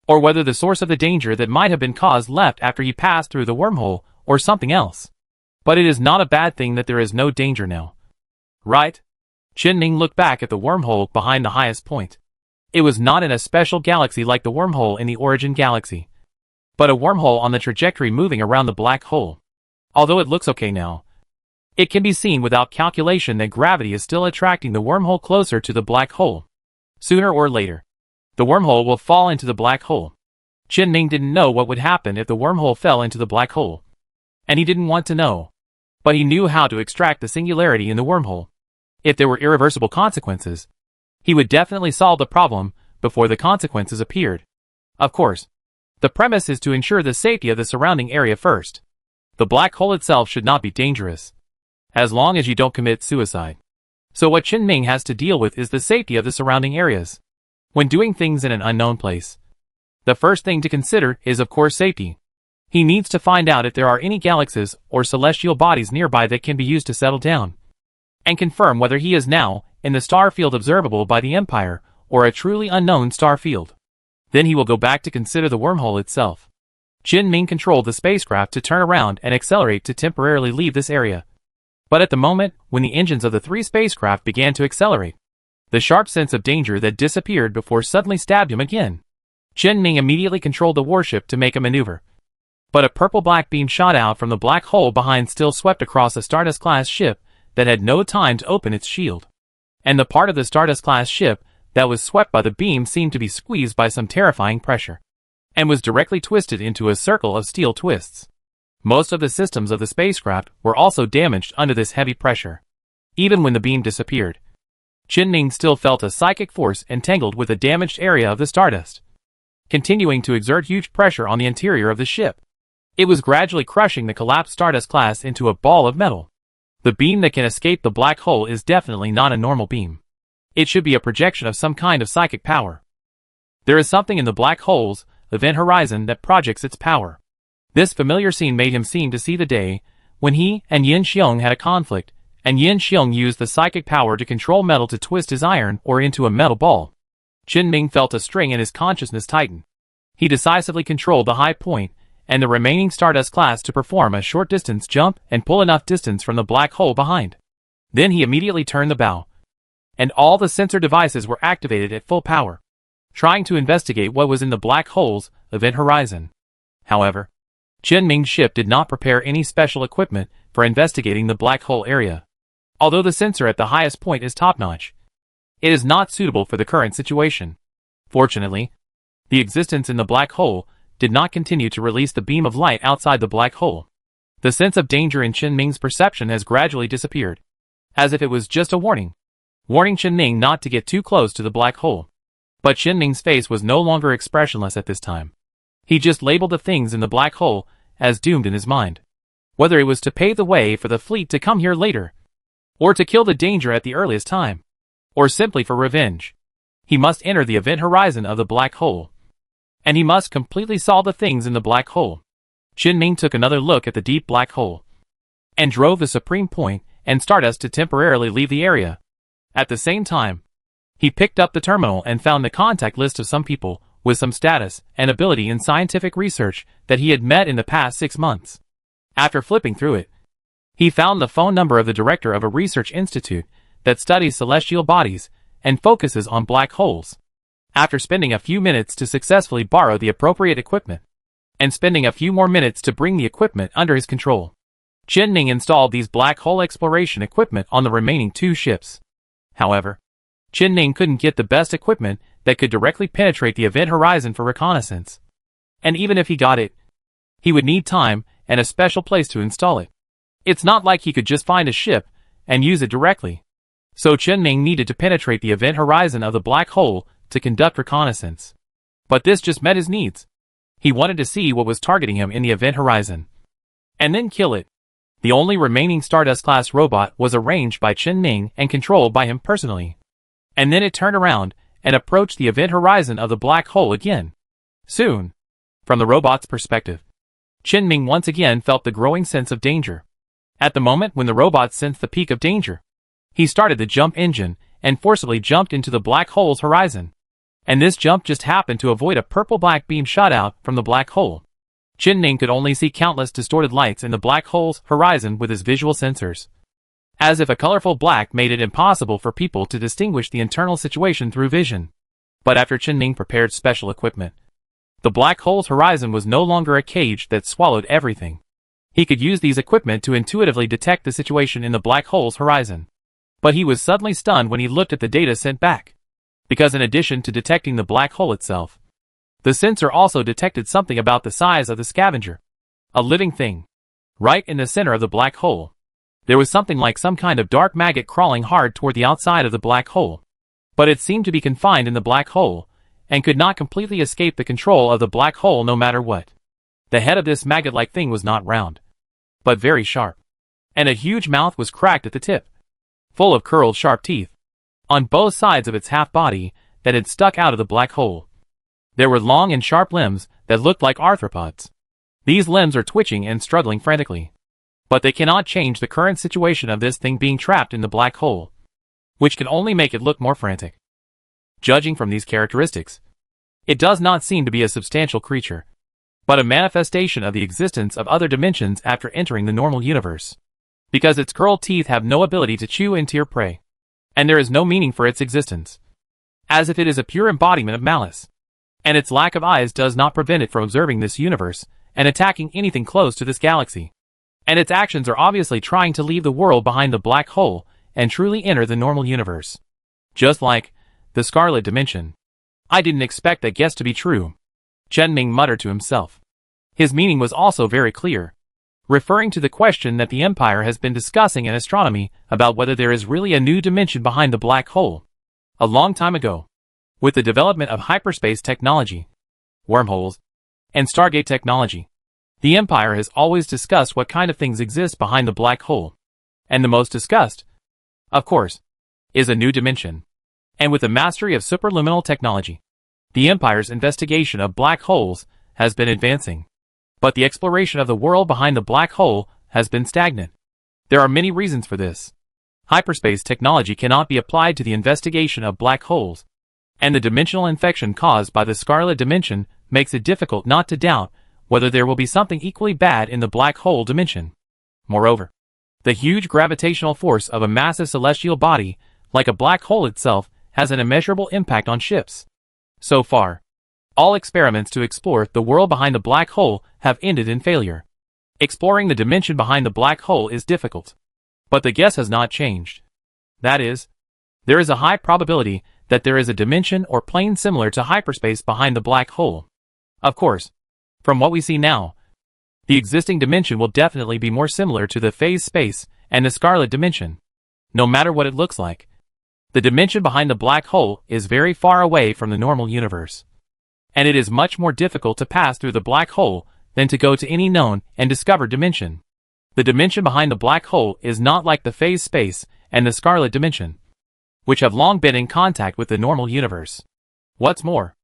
or whether the source of the danger that might have been caused left after he passed through the wormhole, or something else. But it is not a bad thing that there is no danger now. Right? Chen Ming looked back at the wormhole behind the highest point. It was not in a special galaxy like the wormhole in the origin galaxy, but a wormhole on the trajectory moving around the black hole. Although it looks okay now, it can be seen without calculation that gravity is still attracting the wormhole closer to the black hole. Sooner or later, the wormhole will fall into the black hole. Chen Ming didn't know what would happen if the wormhole fell into the black hole, and he didn't want to know. But he knew how to extract the singularity in the wormhole. If there were irreversible consequences, he would definitely solve the problem before the consequences appeared. Of course, the premise is to ensure the safety of the surrounding area first. The black hole itself should not be dangerous, as long as you don't commit suicide. So what Chen Ming has to deal with is the safety of the surrounding areas. When doing things in an unknown place, The first thing to consider is of course safety. He needs to find out if there are any galaxies or celestial bodies nearby that can be used to settle down, and confirm whether he is now in the star field observable by the Empire or a truly unknown star field. Then he will go back to consider the wormhole itself. Qin Ming controlled the spacecraft to turn around and accelerate to temporarily leave this area. But at the moment when the engines of the three spacecraft began to accelerate, the sharp sense of danger that disappeared before suddenly stabbed him again. Qin Ming immediately controlled the warship to make a maneuver. But a purple-black beam shot out from the black hole behind, still swept across a Stardust-class ship that had no time to open its shield. And the part of the Stardust-class ship that was swept by the beam seemed to be squeezed by some terrifying pressure, and was directly twisted into a circle of steel twists. Most of the systems of the spacecraft were also damaged under this heavy pressure. Even when the beam disappeared, Qin Ming still felt a psychic force entangled with the damaged area of the Stardust, continuing to exert huge pressure on the interior of the ship. It was gradually crushing the collapsed Stardust class into a ball of metal. The beam that can escape the black hole is definitely not a normal beam. It should be a projection of some kind of psychic power. There is something in the black hole's event horizon that projects its power. This familiar scene made him seem to see the day when he and Yin Xiong had a conflict, and Yin Xiong used the psychic power to control metal to twist his iron ore into a metal ball. Qin Ming felt a string in his consciousness tighten. He decisively controlled the high point and the remaining Stardust class to perform a short distance jump and pull enough distance from the black hole behind. Then he immediately turned the bow, and all the sensor devices were activated at full power, trying to investigate what was in the black hole's event horizon. However, Qin Ming's ship did not prepare any special equipment for investigating the black hole area. Although the sensor at the highest point is top-notch, it is not suitable for the current situation. Fortunately, the existence in the black hole did not continue to release the beam of light outside the black hole. The sense of danger in Qin Ming's perception has gradually disappeared, as if it was just a warning Qin Ming not to get too close to the black hole. But Qin Ming's face was no longer expressionless at this time. He just labeled the things in the black hole as doomed in his mind. Whether it was to pave the way for the fleet to come here later, or to kill the danger at the earliest time, or simply for revenge, he must enter the event horizon of the black hole, and he must completely solve the things in the black hole. Qin Ming took another look at the deep black hole, and drove the Supreme Point and Stardust to temporarily leave the area. At the same time, he picked up the terminal and found the contact list of some people with some status and ability in scientific research that he had met in the past 6 months. After flipping through it, he found the phone number of the director of a research institute that studies celestial bodies and focuses on black holes. After spending a few minutes to successfully borrow the appropriate equipment, and spending a few more minutes to bring the equipment under his control, Qin Ming installed these black hole exploration equipment on the remaining 2 ships. However, Qin Ming couldn't get the best equipment that could directly penetrate the event horizon for reconnaissance. And even if he got it, he would need time and a special place to install it. It's not like he could just find a ship and use it directly. So Qin Ming needed to penetrate the event horizon of the black hole to conduct reconnaissance. But this just met his needs. He wanted to see what was targeting him in the event horizon, and then kill it. The only remaining Stardust-class robot was arranged by Qin Ming and controlled by him personally. And then it turned around and approached the event horizon of the black hole again. Soon, from the robot's perspective, Qin Ming once again felt the growing sense of danger. At the moment when the robot sensed the peak of danger, he started the jump engine and forcibly jumped into the black hole's horizon. And this jump just happened to avoid a purple-black beam shot out from the black hole. Qin Ming could only see countless distorted lights in the black hole's horizon with his visual sensors, as if a colorful black made it impossible for people to distinguish the internal situation through vision. But after Qin Ming prepared special equipment, the black hole's horizon was no longer a cage that swallowed everything. He could use these equipment to intuitively detect the situation in the black hole's horizon. But he was suddenly stunned when he looked at the data sent back, because in addition to detecting the black hole itself, the sensor also detected something about the size of the scavenger, a living thing, right in the center of the black hole. There was something like some kind of dark maggot crawling hard toward the outside of the black hole, but it seemed to be confined in the black hole, and could not completely escape the control of the black hole no matter what. The head of this maggot-like thing was not round, but very sharp, and a huge mouth was cracked at the tip, full of curled sharp teeth, on both sides of its half-body that had stuck out of the black hole. There were long and sharp limbs that looked like arthropods. These limbs are twitching and struggling frantically. But they cannot change the current situation of this thing being trapped in the black hole, which can only make it look more frantic. Judging from these characteristics, it does not seem to be a substantial creature, but a manifestation of the existence of other dimensions after entering the normal universe, because its curled teeth have no ability to chew into your prey, and there is no meaning for its existence, as if it is a pure embodiment of malice, and its lack of eyes does not prevent it from observing this universe and attacking anything close to this galaxy, and its actions are obviously trying to leave the world behind the black hole and truly enter the normal universe. Just like the Scarlet Dimension. I didn't expect that guess to be true, Chen Ming muttered to himself. His meaning was also very clear, referring to the question that the Empire has been discussing in astronomy about whether there is really a new dimension behind the black hole. A long time ago, with the development of hyperspace technology, wormholes, and Stargate technology, the Empire has always discussed what kind of things exist behind the black hole. And the most discussed, of course, is a new dimension. And with the mastery of superluminal technology, the Empire's investigation of black holes has been advancing. But the exploration of the world behind the black hole has been stagnant. There are many reasons for this. Hyperspace technology cannot be applied to the investigation of black holes, and the dimensional infection caused by the Scarlet Dimension makes it difficult not to doubt whether there will be something equally bad in the black hole dimension. Moreover, the huge gravitational force of a massive celestial body, like a black hole itself, has an immeasurable impact on ships. So far, all experiments to explore the world behind the black hole have ended in failure. Exploring the dimension behind the black hole is difficult. But the guess has not changed. That is, there is a high probability that there is a dimension or plane similar to hyperspace behind the black hole. Of course, from what we see now, the existing dimension will definitely be more similar to the phase space and the Scarlet Dimension. No matter what it looks like, the dimension behind the black hole is very far away from the normal universe. And it is much more difficult to pass through the black hole than to go to any known and discovered dimension. The dimension behind the black hole is not like the phase space and the Scarlet Dimension, which have long been in contact with the normal universe. What's more,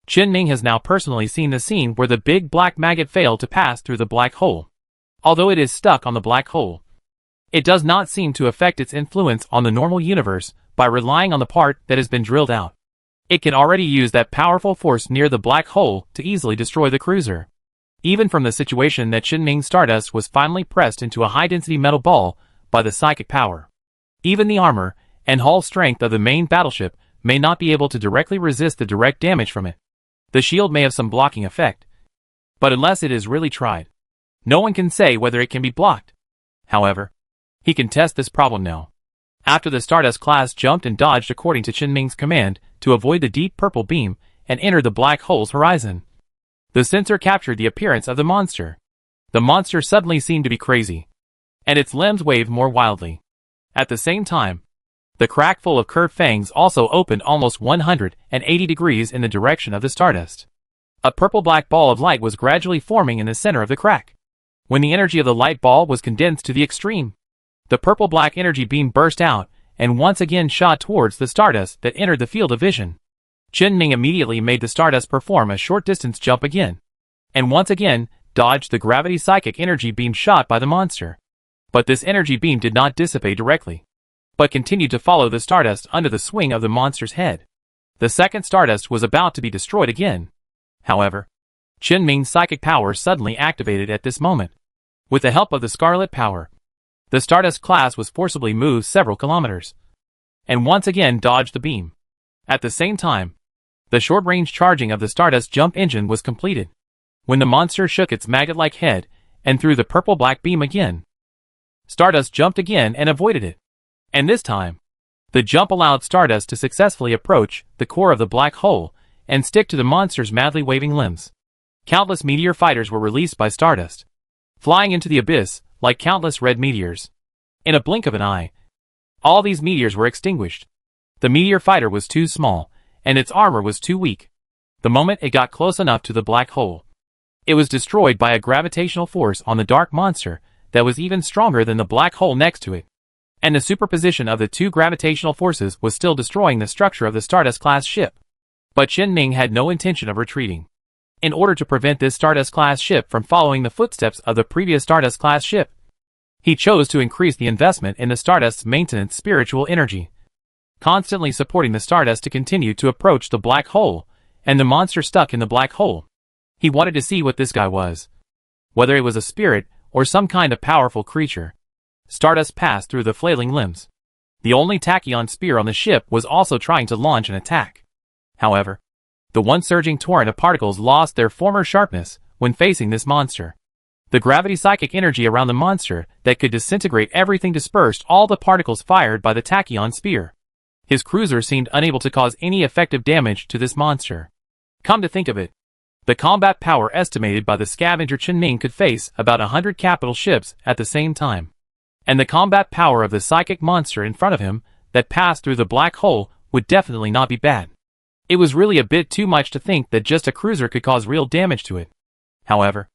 Chen Ming has now personally seen the scene where the big black maggot failed to pass through the black hole. Although it is stuck on the black hole, it does not seem to affect its influence on the normal universe by relying on the part that has been drilled out. It can already use that powerful force near the black hole to easily destroy the cruiser. Even from the situation that Chen Ming's Stardust was finally pressed into a high-density metal ball by the psychic power, even the armor and hull strength of the main battleship may not be able to directly resist the direct damage from it. The shield may have some blocking effect, but unless it is really tried, no one can say whether it can be blocked. However, he can test this problem now. After the Stardust class jumped and dodged according to Chen Ming's command to avoid the deep purple beam and entered the black hole's horizon, the sensor captured the appearance of the monster. The monster suddenly seemed to be crazy, and its limbs waved more wildly. At the same time, the crack full of curved fangs also opened almost 180 degrees in the direction of the Stardust. A purple-black ball of light was gradually forming in the center of the crack. When the energy of the light ball was condensed to the extreme, the purple-black energy beam burst out and once again shot towards the Stardust that entered the field of vision. Chen Ming immediately made the Stardust perform a short-distance jump again, and once again dodged the gravity psychic energy beam shot by the monster. But this energy beam did not dissipate directly, but continued to follow the Stardust under the swing of the monster's head. The second Stardust was about to be destroyed again. However, Chen Ming's psychic power suddenly activated at this moment. With the help of the Scarlet Power, the Stardust class was forcibly moved several kilometers, and once again dodged the beam. At the same time, the short-range charging of the Stardust jump engine was completed, when the monster shook its maggot-like head and threw the purple-black beam again. Stardust jumped again and avoided it. And this time, the jump allowed Stardust to successfully approach the core of the black hole and stick to the monster's madly waving limbs. Countless meteor fighters were released by Stardust, flying into the abyss like countless red meteors. In a blink of an eye, all these meteors were extinguished. The meteor fighter was too small, and its armor was too weak. The moment it got close enough to the black hole, it was destroyed by a gravitational force on the dark monster that was even stronger than the black hole next to it. And the superposition of the two gravitational forces was still destroying the structure of the Stardust-class ship. But Chen Ming had no intention of retreating. In order to prevent this Stardust-class ship from following the footsteps of the previous Stardust-class ship, he chose to increase the investment in the Stardust's maintenance spiritual energy, constantly supporting the Stardust to continue to approach the black hole, and the monster stuck in the black hole. He wanted to see what this guy was. Whether it was a spirit, or some kind of powerful creature. Stardust passed through the flailing limbs. The only tachyon spear on the ship was also trying to launch an attack. However, the one surging torrent of particles lost their former sharpness when facing this monster. The gravity psychic energy around the monster that could disintegrate everything dispersed all the particles fired by the tachyon spear. His cruiser seemed unable to cause any effective damage to this monster. Come to think of it, the combat power estimated by the scavenger Chen Ming could face about 100 capital ships at the same time. And the combat power of the psychic monster in front of him that passed through the black hole would definitely not be bad. It was really a bit too much to think that just a cruiser could cause real damage to it. However,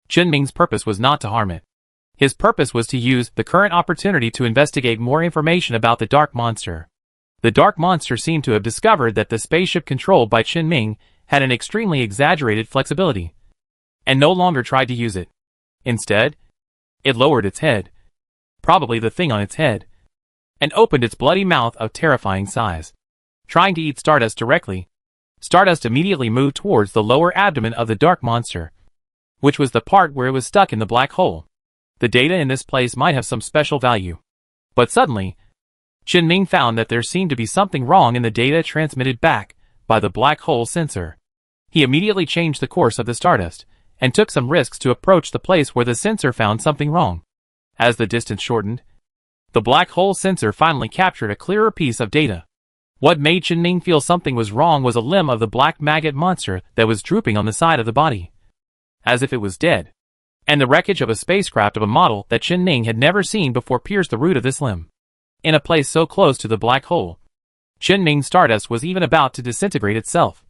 Chen Ming's purpose was not to harm it. His purpose was to use the current opportunity to investigate more information about the dark monster. The dark monster seemed to have discovered that the spaceship controlled by Chen Ming had an extremely exaggerated flexibility, and no longer tried to use it. Instead, it lowered its head, probably the thing on its head, and opened its bloody mouth of terrifying size. Trying to eat Stardust directly, Stardust immediately moved towards the lower abdomen of the dark monster, which was the part where it was stuck in the black hole. The data in this place might have some special value. But suddenly, Chen Ming found that there seemed to be something wrong in the data transmitted back by the black hole sensor. He immediately changed the course of the Stardust, and took some risks to approach the place where the sensor found something wrong. As the distance shortened, the black hole sensor finally captured a clearer piece of data. What made Chen Ming feel something was wrong was a limb of the black maggot monster that was drooping on the side of the body, as if it was dead. And the wreckage of a spacecraft of a model that Chen Ming had never seen before pierced the root of this limb. In a place so close to the black hole, Chen Ming's Stardust was even about to disintegrate itself.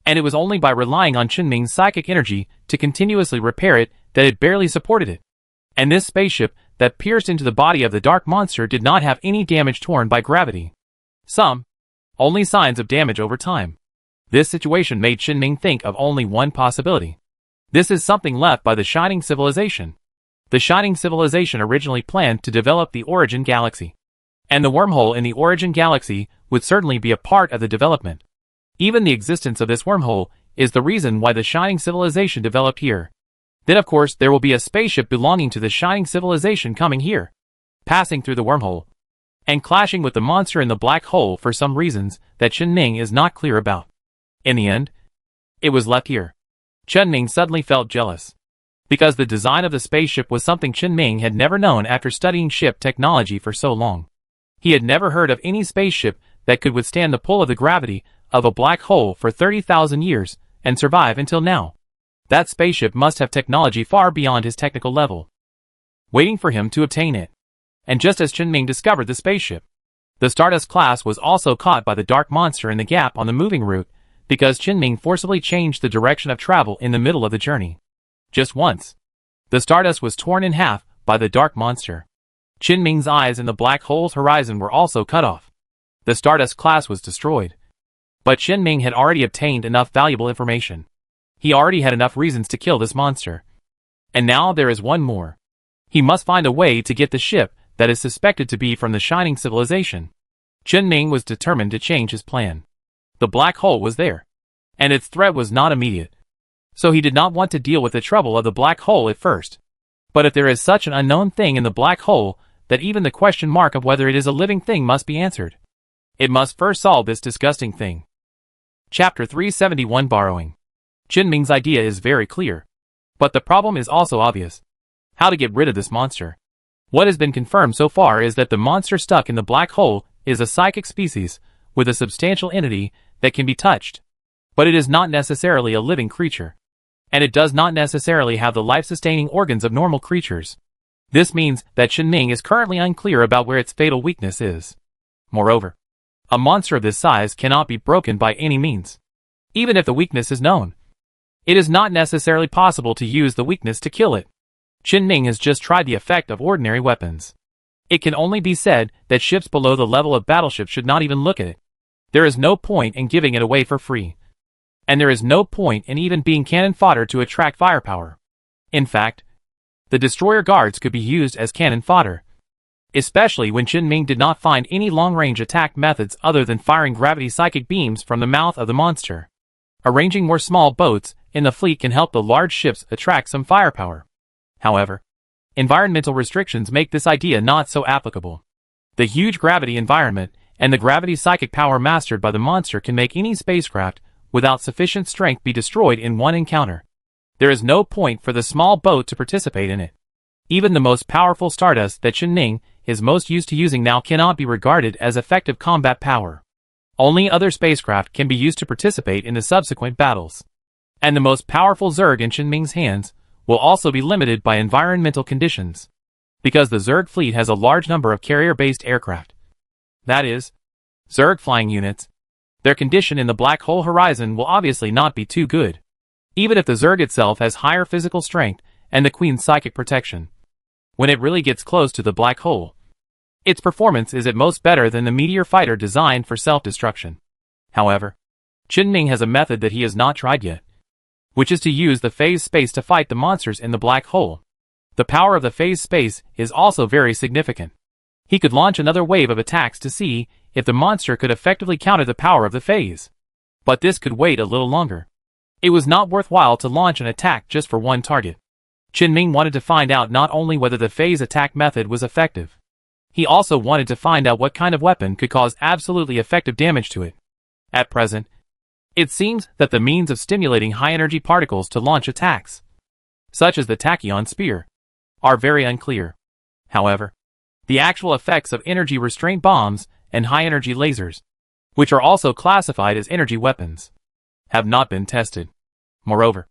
And it was only by relying on Chen Ming's psychic energy to continuously repair it that it barely supported it. And this spaceship that pierced into the body of the dark monster did not have any damage torn by gravity. Only signs of damage over time. This situation made Chen Ming think of only one possibility. This is something left by the Shining Civilization. The Shining Civilization originally planned to develop the Origin Galaxy. And the wormhole in the Origin Galaxy would certainly be a part of the development. Even the existence of this wormhole is the reason why the Shining Civilization developed here. Then of course there will be a spaceship belonging to the Shining Civilization coming here, passing through the wormhole, and clashing with the monster in the black hole for some reasons that Chen Ming is not clear about. In the end, it was left here. Chen Ming suddenly felt jealous, because the design of the spaceship was something Chen Ming had never known after studying ship technology for so long. He had never heard of any spaceship that could withstand the pull of the gravity of a black hole for 30,000 years and survive until now. That spaceship must have technology far beyond his technical level, waiting for him to obtain it. And just as Chen Ming discovered the spaceship, the Stardust class was also caught by the dark monster in the gap on the moving route, because Chen Ming forcibly changed the direction of travel in the middle of the journey. Just once, the Stardust was torn in half by the dark monster. Chen Ming's eyes in the black hole's horizon were also cut off. The Stardust class was destroyed. But Chen Ming had already obtained enough valuable information. He already had enough reasons to kill this monster. And now there is one more. He must find a way to get the ship that is suspected to be from the Shining Civilization. Chen Ming was determined to change his plan. The black hole was there, and its threat was not immediate. So he did not want to deal with the trouble of the black hole at first. But if there is such an unknown thing in the black hole, that even the question mark of whether it is a living thing must be answered. It must first solve this disgusting thing. Chapter 371 Borrowing. Chen Ming's idea is very clear. But the problem is also obvious. How to get rid of this monster. What has been confirmed so far is that the monster stuck in the black hole is a psychic species, with a substantial entity that can be touched. But it is not necessarily a living creature. And it does not necessarily have the life-sustaining organs of normal creatures. This means that Chen Ming is currently unclear about where its fatal weakness is. Moreover, a monster of this size cannot be broken by any means. Even if the weakness is known, it is not necessarily possible to use the weakness to kill it. Chen Ming has just tried the effect of ordinary weapons. It can only be said that ships below the level of battleships should not even look at it. There is no point in giving it away for free. and there is no point in even being cannon fodder to attract firepower. In fact, the destroyer guards could be used as cannon fodder, especially when Qin did not find any long-range attack methods other than firing gravity psychic beams from the mouth of the monster. Arranging more small boats in the fleet can help the large ships attract some firepower. However, environmental restrictions make this idea not so applicable. The huge gravity environment and the gravity psychic power mastered by the monster can make any spacecraft without sufficient strength be destroyed in one encounter. There is no point for the small boat to participate in it. Even the most powerful stardust that Qin is most used to using now cannot be regarded as effective combat power. Only other spacecraft can be used to participate in the subsequent battles. And the most powerful Zerg in Qin hands will also be limited by environmental conditions, because the Zerg fleet has a large number of carrier-based aircraft. That is, Zerg flying units. Their condition in the black hole horizon will obviously not be too good, even if the Zerg itself has higher physical strength and the Queen's psychic protection. When it really gets close to the black hole, its performance is at most better than the meteor fighter designed for self-destruction. However, Qin has a method that he has not tried yet, which is to use the phase space to fight the monsters in the black hole. The power of the phase space is also very significant. He could launch another wave of attacks to see if the monster could effectively counter the power of the phase. But this could wait a little longer. It was not worthwhile to launch an attack just for one target. Qin wanted to find out not only whether the phase attack method was effective. He also wanted to find out what kind of weapon could cause absolutely effective damage to it. At present, it seems that the means of stimulating high-energy particles to launch attacks, such as the tachyon spear, are very unclear. However, the actual effects of energy restraint bombs and high-energy lasers, which are also classified as energy weapons, have not been tested. Moreover,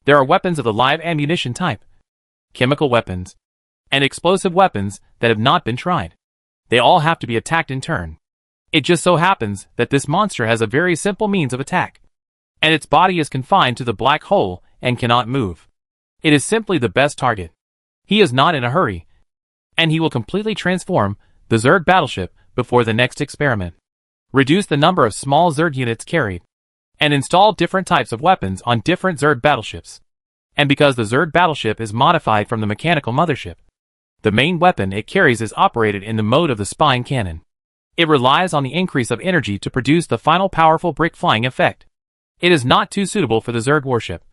there are weapons of the live ammunition type, chemical weapons, and explosive weapons that have not been tried. They all have to be attacked in turn. It just so happens that this monster has a very simple means of attack, and its body is confined to the black hole and cannot move. It is simply the best target. He is not in a hurry, and he will completely transform the Zerg battleship before the next experiment, reduce the number of small Zerg units carried, and install different types of weapons on different Zerg battleships. And because the Zerg battleship is modified from the mechanical mothership, the main weapon it carries is operated in the mode of the spine cannon. It relies on the increase of energy to produce the final powerful brick flying effect. It is not too suitable for the Zerg warship,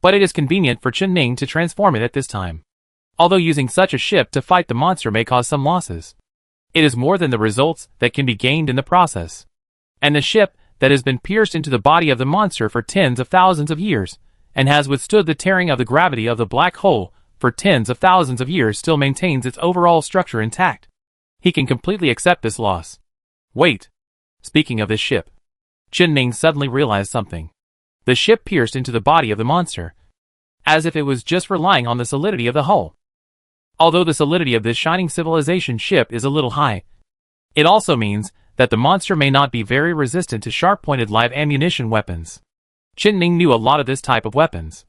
but it is convenient for Qin to transform it at this time. Although using such a ship to fight the monster may cause some losses, it is more than the results that can be gained in the process. And the ship that has been pierced into the body of the monster for tens of thousands of years, and has withstood the tearing of the gravity of the black hole for tens of thousands of years still maintains its overall structure intact. He can completely accept this loss. Wait. Speaking of this ship, Qin suddenly realized something. The ship pierced into the body of the monster, as if it was just relying on the solidity of the hull. Although the solidity of this shining civilization ship is a little high, it also means that the monster may not be very resistant to sharp-pointed live ammunition weapons. Qin knew a lot of this type of weapons,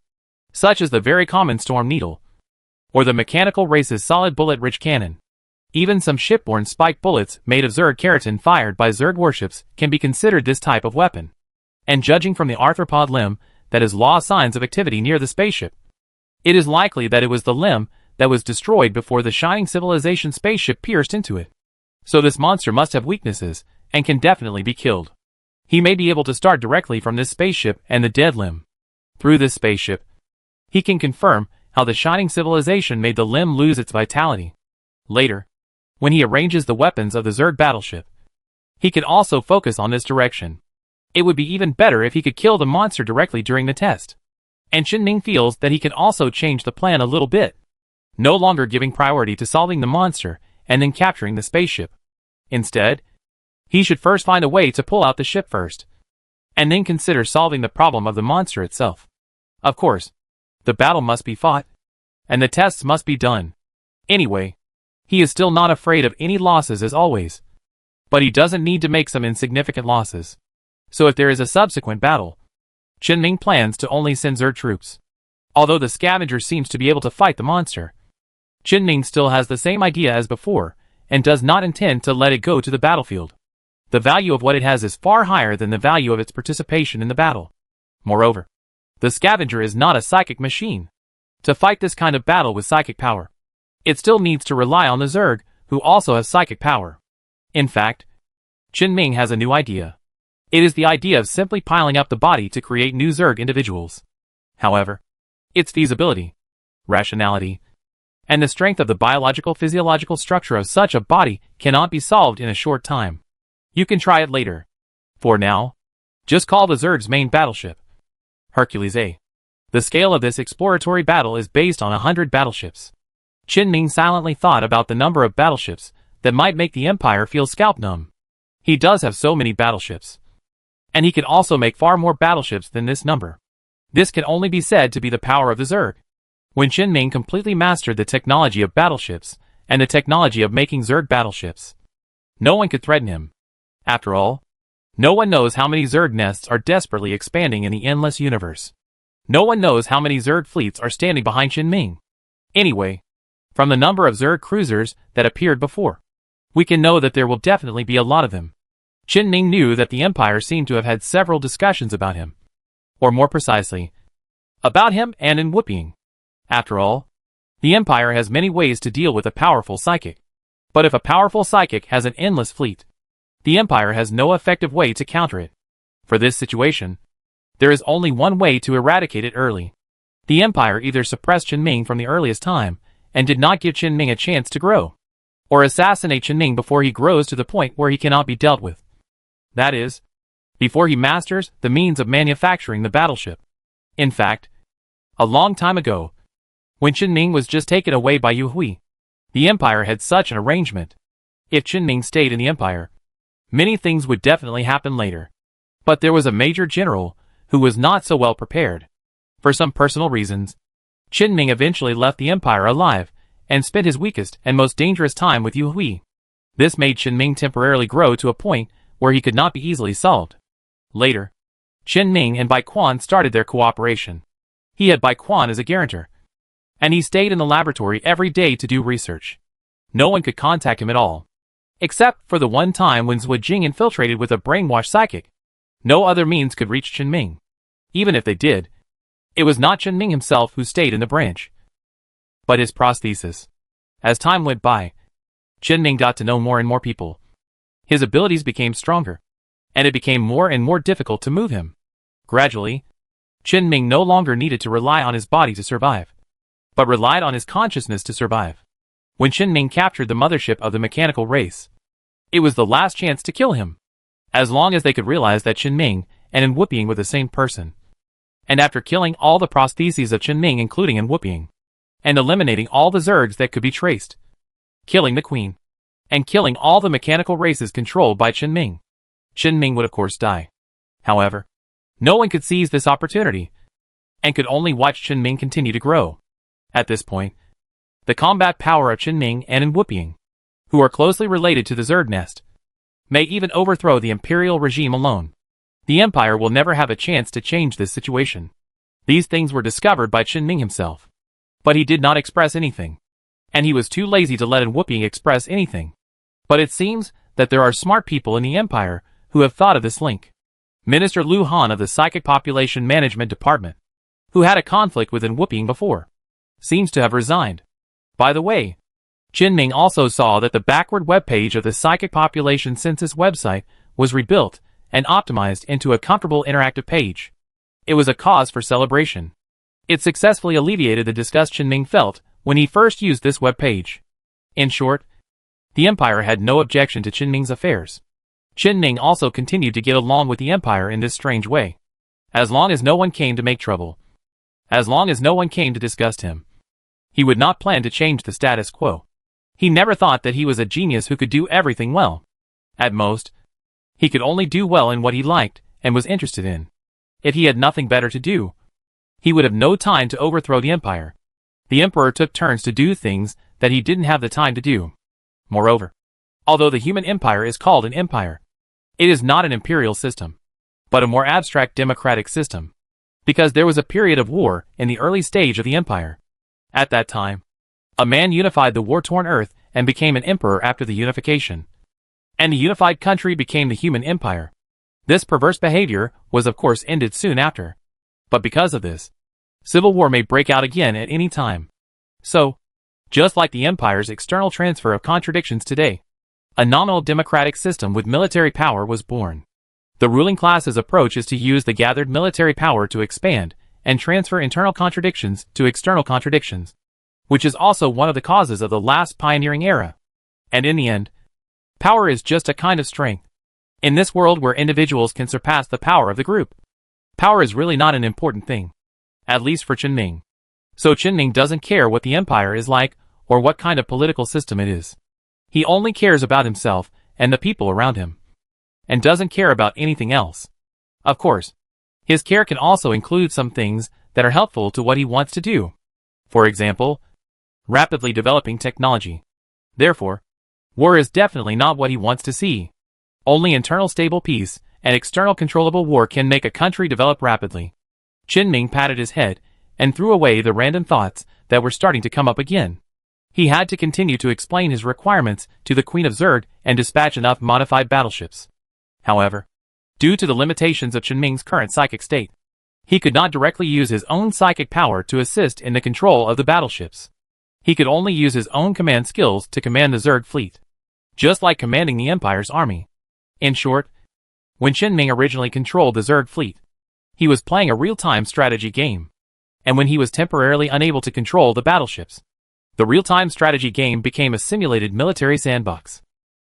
such as the very common storm needle, or the mechanical race's solid bullet-rich cannon. Even some shipborne spike bullets made of Zerg keratin fired by Zerg warships can be considered this type of weapon. And judging from the arthropod limb that has lost signs of activity near the spaceship, it is likely that it was the limb that was destroyed before the shining civilization spaceship pierced into it. So this monster must have weaknesses, and can definitely be killed. He may be able to start directly from this spaceship and the dead limb. Through this spaceship, he can confirm how the shining civilization made the limb lose its vitality. Later, when he arranges the weapons of the Zerg battleship, he can also focus on this direction. It would be even better if he could kill the monster directly during the test. And Qin feels that he can also change the plan a little bit, no longer giving priority to solving the monster and then capturing the spaceship. Instead, he should first find a way to pull out the ship first, and then consider solving the problem of the monster itself. Of course, the battle must be fought, and the tests must be done. Anyway, he is still not afraid of any losses as always, but he doesn't need to make some insignificant losses. So if there is a subsequent battle, Qin plans to only send Zerg troops. Although the scavenger seems to be able to fight the monster, Qin still has the same idea as before, and does not intend to let it go to the battlefield. The value of what it has is far higher than the value of its participation in the battle. Moreover, the scavenger is not a psychic machine. To fight this kind of battle with psychic power, it still needs to rely on the Zerg, who also have psychic power. In fact, Qin Ming has a new idea. It is the idea of simply piling up the body to create new Zerg individuals. However, its feasibility, rationality, and the strength of the biological-physiological structure of such a body cannot be solved in a short time. You can try it later. For now, just call the Zerg's main battleship Hercules A. The scale of this exploratory battle is based on 100 battleships. Qin Ming silently thought about the number of battleships that might make the Empire feel scalp numb. He does have so many battleships. And he can also make far more battleships than this number. This can only be said to be the power of the Zerg. When Qin Ming completely mastered the technology of battleships and the technology of making Zerg battleships, no one could threaten him. After all, no one knows how many Zerg nests are desperately expanding in the endless universe. No one knows how many Zerg fleets are standing behind Qin Ming. Anyway, from the number of Zerg cruisers that appeared before, we can know that there will definitely be a lot of them. Qin Ming knew that the Empire seemed to have had several discussions about him. Or more precisely, about him and in Whooping. After all, the Empire has many ways to deal with a powerful psychic. But if a powerful psychic has an endless fleet, the Empire has no effective way to counter it. For this situation, there is only one way to eradicate it early. The Empire either suppressed Qin Ming from the earliest time and did not give Qin Ming a chance to grow, or assassinate Qin Ming before he grows to the point where he cannot be dealt with. That is, before he masters the means of manufacturing the battleship. In fact, a long time ago, when Qin Ming was just taken away by Yu Hui, the Empire had such an arrangement. If Qin Ming stayed in the Empire, many things would definitely happen later. But there was a major general who was not so well prepared. For some personal reasons, Qin Ming eventually left the Empire alive and spent his weakest and most dangerous time with Yu Hui. This made Qin Ming temporarily grow to a point where he could not be easily solved. Later, Qin Ming and Bai Quan started their cooperation. He had Bai Quan as a guarantor, and he stayed in the laboratory every day to do research. No one could contact him at all, except for the one time when Zhuo Jing infiltrated with a brainwashed psychic. No other means could reach Qin Ming. Even if they did, it was not Qin Ming himself who stayed in the branch, but his prosthesis. As time went by, Qin Ming got to know more and more people. His abilities became stronger, and it became more and more difficult to move him. Gradually, Qin Ming no longer needed to rely on his body to survive, but relied on his consciousness to survive. When Qin Ming captured the mothership of the mechanical race, it was the last chance to kill him. As long as they could realize that Qin Ming and Whooping were the same person. And after killing all the prostheses of Qin Ming including Whooping, and eliminating all the Zergs that could be traced, killing the Queen, and killing all the mechanical races controlled by Qin Ming would of course die. However, no one could seize this opportunity, and could only watch Qin Ming continue to grow. At this point, the combat power of Qin Ming and Whooping, who are closely related to the Zerg nest, may even overthrow the imperial regime alone. The Empire will never have a chance to change this situation. These things were discovered by Qin Ming himself. But he did not express anything. And he was too lazy to let Whooping express anything. But it seems that there are smart people in the Empire who have thought of this link. Minister Lu Han of the Psychic Population Management Department, who had a conflict with Whooping before, seems to have resigned. By the way, Qin Ming also saw that the backward webpage of the Psychic Population Census website was rebuilt and optimized into a comfortable interactive page. It was a cause for celebration. It successfully alleviated the disgust Qin Ming felt when he first used this webpage. In short, the Empire had no objection to Qin Ming's affairs. Qin Ming also continued to get along with the Empire in this strange way. As long as no one came to make trouble. As long as no one came to disgust him. He would not plan to change the status quo. He never thought that he was a genius who could do everything well. At most, he could only do well in what he liked and was interested in. If he had nothing better to do, he would have no time to overthrow the Empire. The Emperor took turns to do things that he didn't have the time to do. Moreover, although the human empire is called an empire, it is not an imperial system, but a more abstract democratic system. Because there was a period of war in the early stage of the empire. At that time, a man unified the war-torn earth and became an emperor after the unification. And the unified country became the human empire. This perverse behavior was of course ended soon after. But because of this, civil war may break out again at any time. So, just like the Empire's external transfer of contradictions today, a nominal democratic system with military power was born. The ruling class's approach is to use the gathered military power to expand and transfer internal contradictions to external contradictions, which is also one of the causes of the last pioneering era. And in the end, power is just a kind of strength. In this world where individuals can surpass the power of the group, power is really not an important thing, at least for Qinming. So Qinming doesn't care what the Empire is like or what kind of political system it is. He only cares about himself and the people around him, and doesn't care about anything else. Of course, his care can also include some things that are helpful to what he wants to do. For example, rapidly developing technology. Therefore, war is definitely not what he wants to see. Only internal stable peace and external controllable war can make a country develop rapidly. Qinming patted his head and threw away the random thoughts that were starting to come up again. He had to continue to explain his requirements to the Queen of Zerg and dispatch enough modified battleships. However, due to the limitations of Qinming's current psychic state, he could not directly use his own psychic power to assist in the control of the battleships. He could only use his own command skills to command the Zerg fleet, just like commanding the Empire's army. In short, when Qinming originally controlled the Zerg fleet, he was playing a real-time strategy game. And when he was temporarily unable to control the battleships, the real-time strategy game became a simulated military sandbox.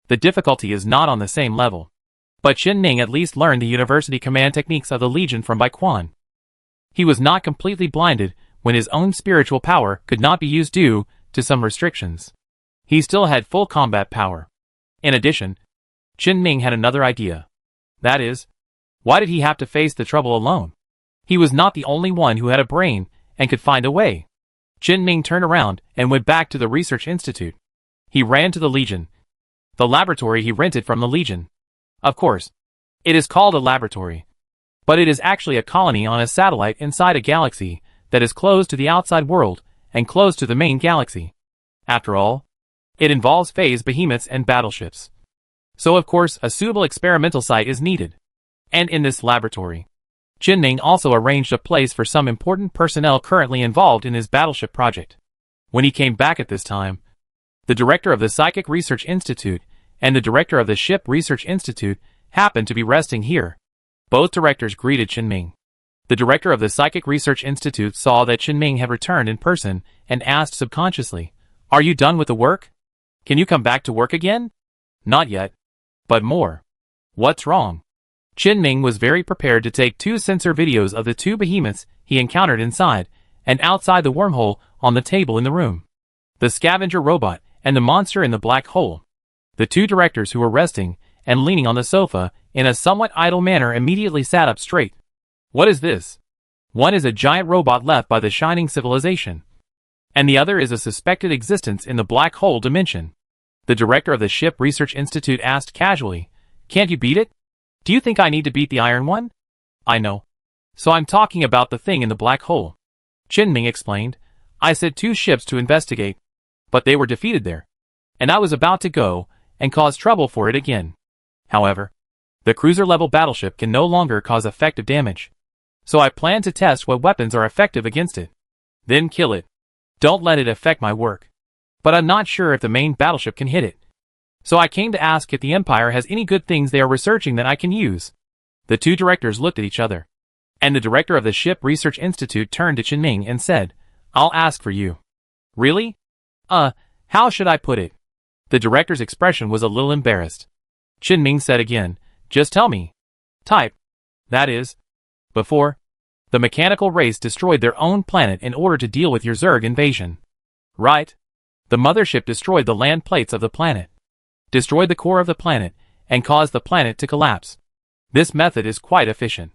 The difficulty is not on the same level. But Qinming at least learned the university command techniques of the Legion from Bai Quan. He was not completely blinded when his own spiritual power could not be used due to some restrictions. He still had full combat power. In addition, Qinming had another idea. That is, why did he have to face the trouble alone? He was not the only one who had a brain and could find a way. Qinming turned around and went back to the research institute. He ran to the Legion, the laboratory he rented from the Legion. Of course, it is called a laboratory, but it is actually a colony on a satellite inside a galaxy that is closed to the outside world and closed to the main galaxy. After all, it involves phase behemoths and battleships. So of course a suitable experimental site is needed. And in this laboratory, Qinming also arranged a place for some important personnel currently involved in his battleship project. When he came back at this time, the director of the Psychic Research Institute and the director of the Ship Research Institute happened to be resting here. Both directors greeted Qinming. The director of the Psychic Research Institute saw that Qinming had returned in person and asked subconsciously, "Are you done with the work? Can you come back to work again?" "Not yet. But more." "What's wrong?" Qinming was very prepared to take 2 sensor videos of the 2 behemoths he encountered inside and outside the wormhole on the table in the room. The scavenger robot and the monster in the black hole. The 2 directors who were resting and leaning on the sofa in a somewhat idle manner immediately sat up straight. "What is this?" "One is a giant robot left by the Shining Civilization, and the other is a suspected existence in the black hole dimension." The director of the Ship Research Institute asked casually, "Can't you beat it? Do you think I need to beat the Iron One?" "I know. So I'm talking about the thing in the black hole." Qinming explained, "I sent 2 ships to investigate, but they were defeated there, and I was about to go and cause trouble for it again. However, the cruiser-level battleship can no longer cause effective damage. So I plan to test what weapons are effective against it. Then kill it. Don't let it affect my work. But I'm not sure if the main battleship can hit it. So I came to ask if the Empire has any good things they are researching that I can use." The 2 directors looked at each other, and the director of the Ship Research Institute turned to Qinming and said, "I'll ask for you." "Really? How should I put it?" The director's expression was a little embarrassed. Qinming said again, "Just tell me. Type. That is, before, the mechanical race destroyed their own planet in order to deal with your Zerg invasion. Right? The mothership destroyed the land plates of the planet, destroyed the core of the planet, and caused the planet to collapse. This method is quite efficient.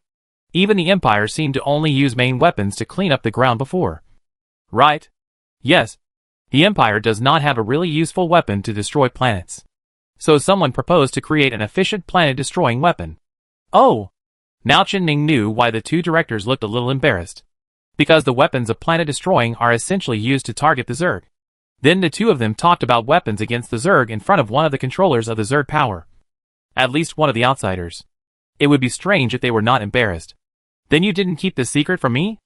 Even the Empire seemed to only use main weapons to clean up the ground before. Right? Yes. The Empire does not have a really useful weapon to destroy planets. So someone proposed to create an efficient planet-destroying weapon." Oh! Now Qinming knew why the 2 directors looked a little embarrassed. Because the weapons of planet-destroying are essentially used to target the Zerg. Then the 2 of them talked about weapons against the Zerg in front of one of the controllers of the Zerg power. At least one of the outsiders. It would be strange if they were not embarrassed. Then you didn't keep the secret from me?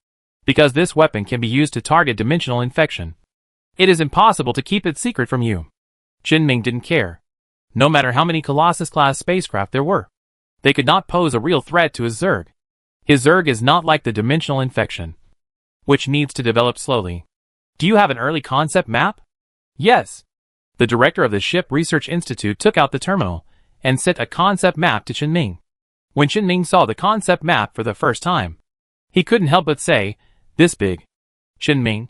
Because this weapon can be used to target dimensional infection. It is impossible to keep it secret from you. Qin didn't care. No matter how many Colossus-class spacecraft there were, they could not pose a real threat to his Zerg. His Zerg is not like the dimensional infection, which needs to develop slowly. Do you have an early concept map? Yes. The director of the Ship Research Institute took out the terminal and sent a concept map to Qin. When Qin saw the concept map for the first time, he couldn't help but say, "This big." Qin,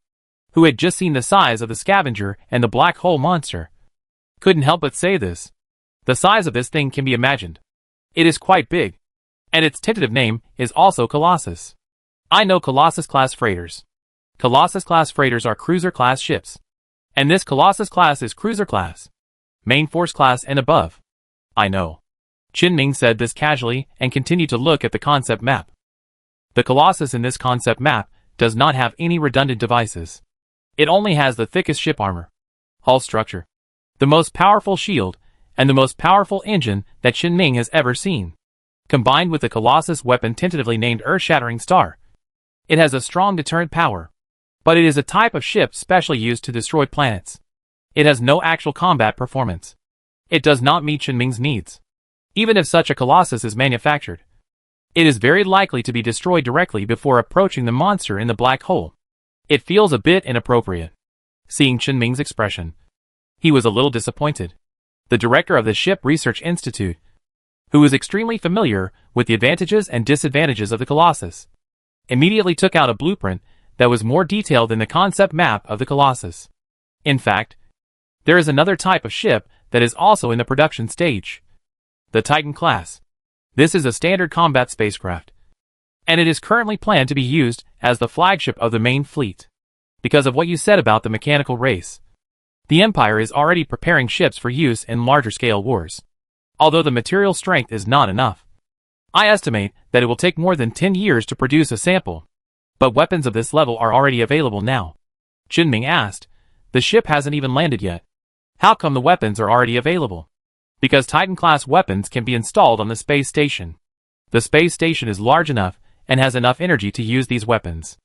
who had just seen the size of the scavenger and the black hole monster, couldn't help but say this. The size of this thing can be imagined. It is quite big, and its tentative name is also Colossus. I know Colossus-class freighters. Colossus-class freighters are cruiser-class ships, and this Colossus-class is cruiser-class, main force-class and above. I know. Qin said this casually and continued to look at the concept map. The Colossus in this concept map does not have any redundant devices. It only has the thickest ship armor, hull structure, the most powerful shield, and the most powerful engine that Qin has ever seen. Combined with the Colossus weapon tentatively named Earth-Shattering Star, it has a strong deterrent power. But it is a type of ship specially used to destroy planets. It has no actual combat performance. It does not meet Qin needs. Even if such a Colossus is manufactured, it is very likely to be destroyed directly before approaching the monster in the black hole. It feels a bit inappropriate. Seeing Qin expression, he was a little disappointed. The director of the Ship Research Institute, who was extremely familiar with the advantages and disadvantages of the Colossus, immediately took out a blueprint that was more detailed than the concept map of the Colossus. In fact, there is another type of ship that is also in the production stage. The Titan class. This is a standard combat spacecraft, and it is currently planned to be used as the flagship of the main fleet. Because of what you said about the mechanical race, the Empire is already preparing ships for use in larger-scale wars. Although the material strength is not enough, I estimate that it will take more than 10 years to produce a sample. But weapons of this level are already available now. Qin asked, "The ship hasn't even landed yet. How come the weapons are already available?" Because Titan-class weapons can be installed on the space station. The space station is large enough and has enough energy to use these weapons.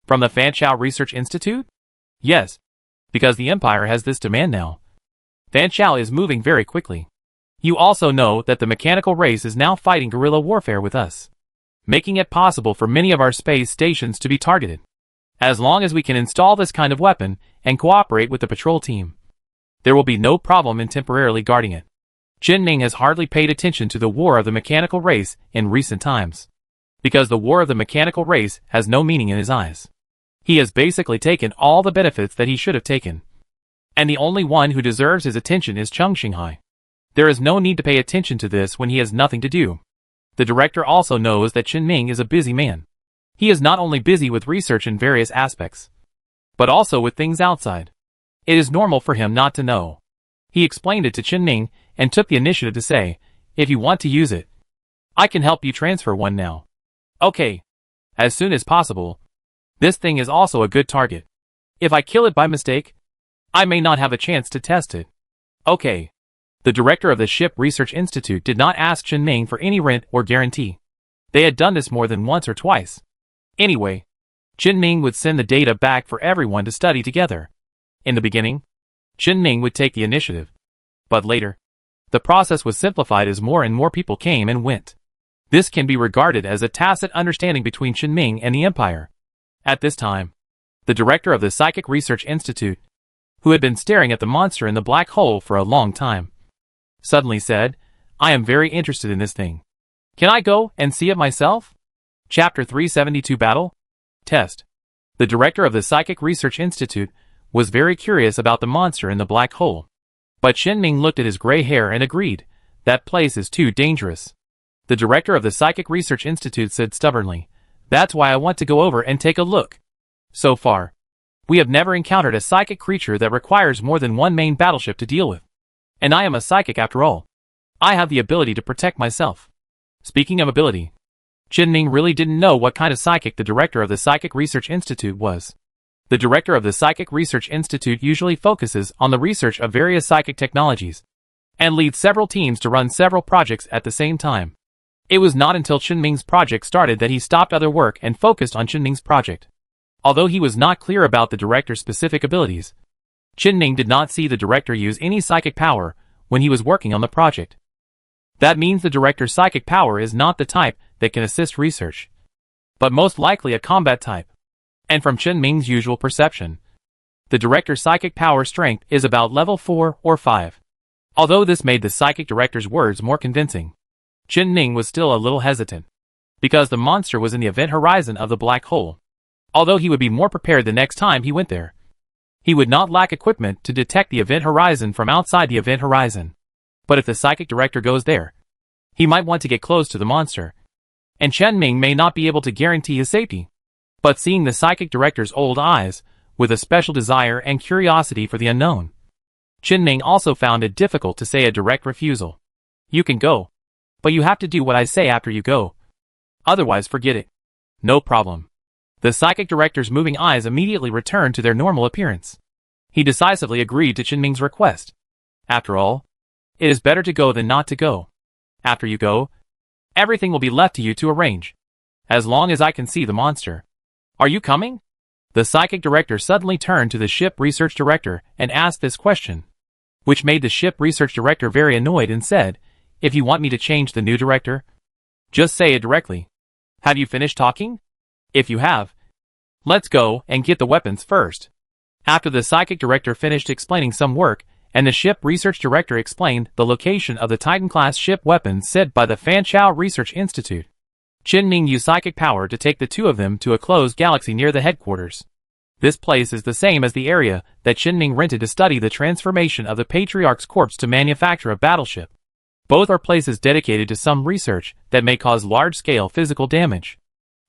From the Fanchao Research Institute? Yes. Because the Empire has this demand now. Fanchao is moving very quickly. You also know that the mechanical race is now fighting guerrilla warfare with us, making it possible for many of our space stations to be targeted. As long as we can install this kind of weapon and cooperate with the patrol team, there will be no problem in temporarily guarding it. Qin has hardly paid attention to the war of the mechanical race in recent times, because the war of the mechanical race has no meaning in his eyes. He has basically taken all the benefits that he should have taken, and the only one who deserves his attention is Chung Xinghai. There is no need to pay attention to this when he has nothing to do. The director also knows that Qin is a busy man. He is not only busy with research in various aspects, but also with things outside. It is normal for him not to know. He explained it to Qin and took the initiative to say, "If you want to use it, I can help you transfer one now." "Okay. As soon as possible. This thing is also a good target. If I kill it by mistake, I may not have a chance to test it." "Okay." The director of the Ship Research Institute did not ask Qin for any rent or guarantee. They had done this more than once or twice. Anyway, Qin would send the data back for everyone to study together. In the beginning, Qin would take the initiative. But later, the process was simplified as more and more people came and went. This can be regarded as a tacit understanding between Qin and the Empire. At this time, the director of the Psychic Research Institute, who had been staring at the monster in the black hole for a long time, suddenly said, "I am very interested in this thing. Can I go and see it myself?" Chapter 372 Battle? Test. The director of the Psychic Research Institute was very curious about the monster in the black hole. But Qin looked at his gray hair and agreed, "That place is too dangerous." The director of the Psychic Research Institute said stubbornly, "That's why I want to go over and take a look. So far, we have never encountered a psychic creature that requires more than one main battleship to deal with. And I am a psychic after all. I have the ability to protect myself." Speaking of ability, Qin really didn't know what kind of psychic the director of the Psychic Research Institute was. The director of the Psychic Research Institute usually focuses on the research of various psychic technologies, and leads several teams to run several projects at the same time. It was not until Chen Ming's project started that he stopped other work and focused on Chen Ming's project. Although he was not clear about the director's specific abilities, Chen Ming did not see the director use any psychic power when he was working on the project. That means the director's psychic power is not the type that can assist research, but most likely a combat type. And from Chen Ming's usual perception, the director's psychic power strength is about level 4 or 5. Although this made the psychic director's words more convincing, Chen Ming was still a little hesitant, because the monster was in the event horizon of the black hole. Although he would be more prepared the next time he went there, he would not lack equipment to detect the event horizon from outside the event horizon. But if the psychic director goes there, he might want to get close to the monster, and Chen Ming may not be able to guarantee his safety. But seeing the psychic director's old eyes, with a special desire and curiosity for the unknown, Chen Ming also found it difficult to say a direct refusal. You can go, but you have to do what I say after you go. Otherwise forget it. No problem. The psychic director's moving eyes immediately returned to their normal appearance. He decisively agreed to Chen Ming's request. After all, it is better to go than not to go. After you go, everything will be left to you to arrange. As long as I can see the monster. Are you coming? The psychic director suddenly turned to the ship research director and asked this question, which made the ship research director very annoyed and said, "If you want me to change the new director, just say it directly. Have you finished talking? If you have, let's go and get the weapons first." After the psychic director finished explaining some work, and the ship research director explained the location of the Titan-class ship weapons set by the Fanchao Research Institute, Chen Ming used psychic power to take the two of them to a closed galaxy near the headquarters. This place is the same as the area that Chen Ming rented to study the transformation of the Patriarch's corpse to manufacture a battleship. Both are places dedicated to some research that may cause large-scale physical damage.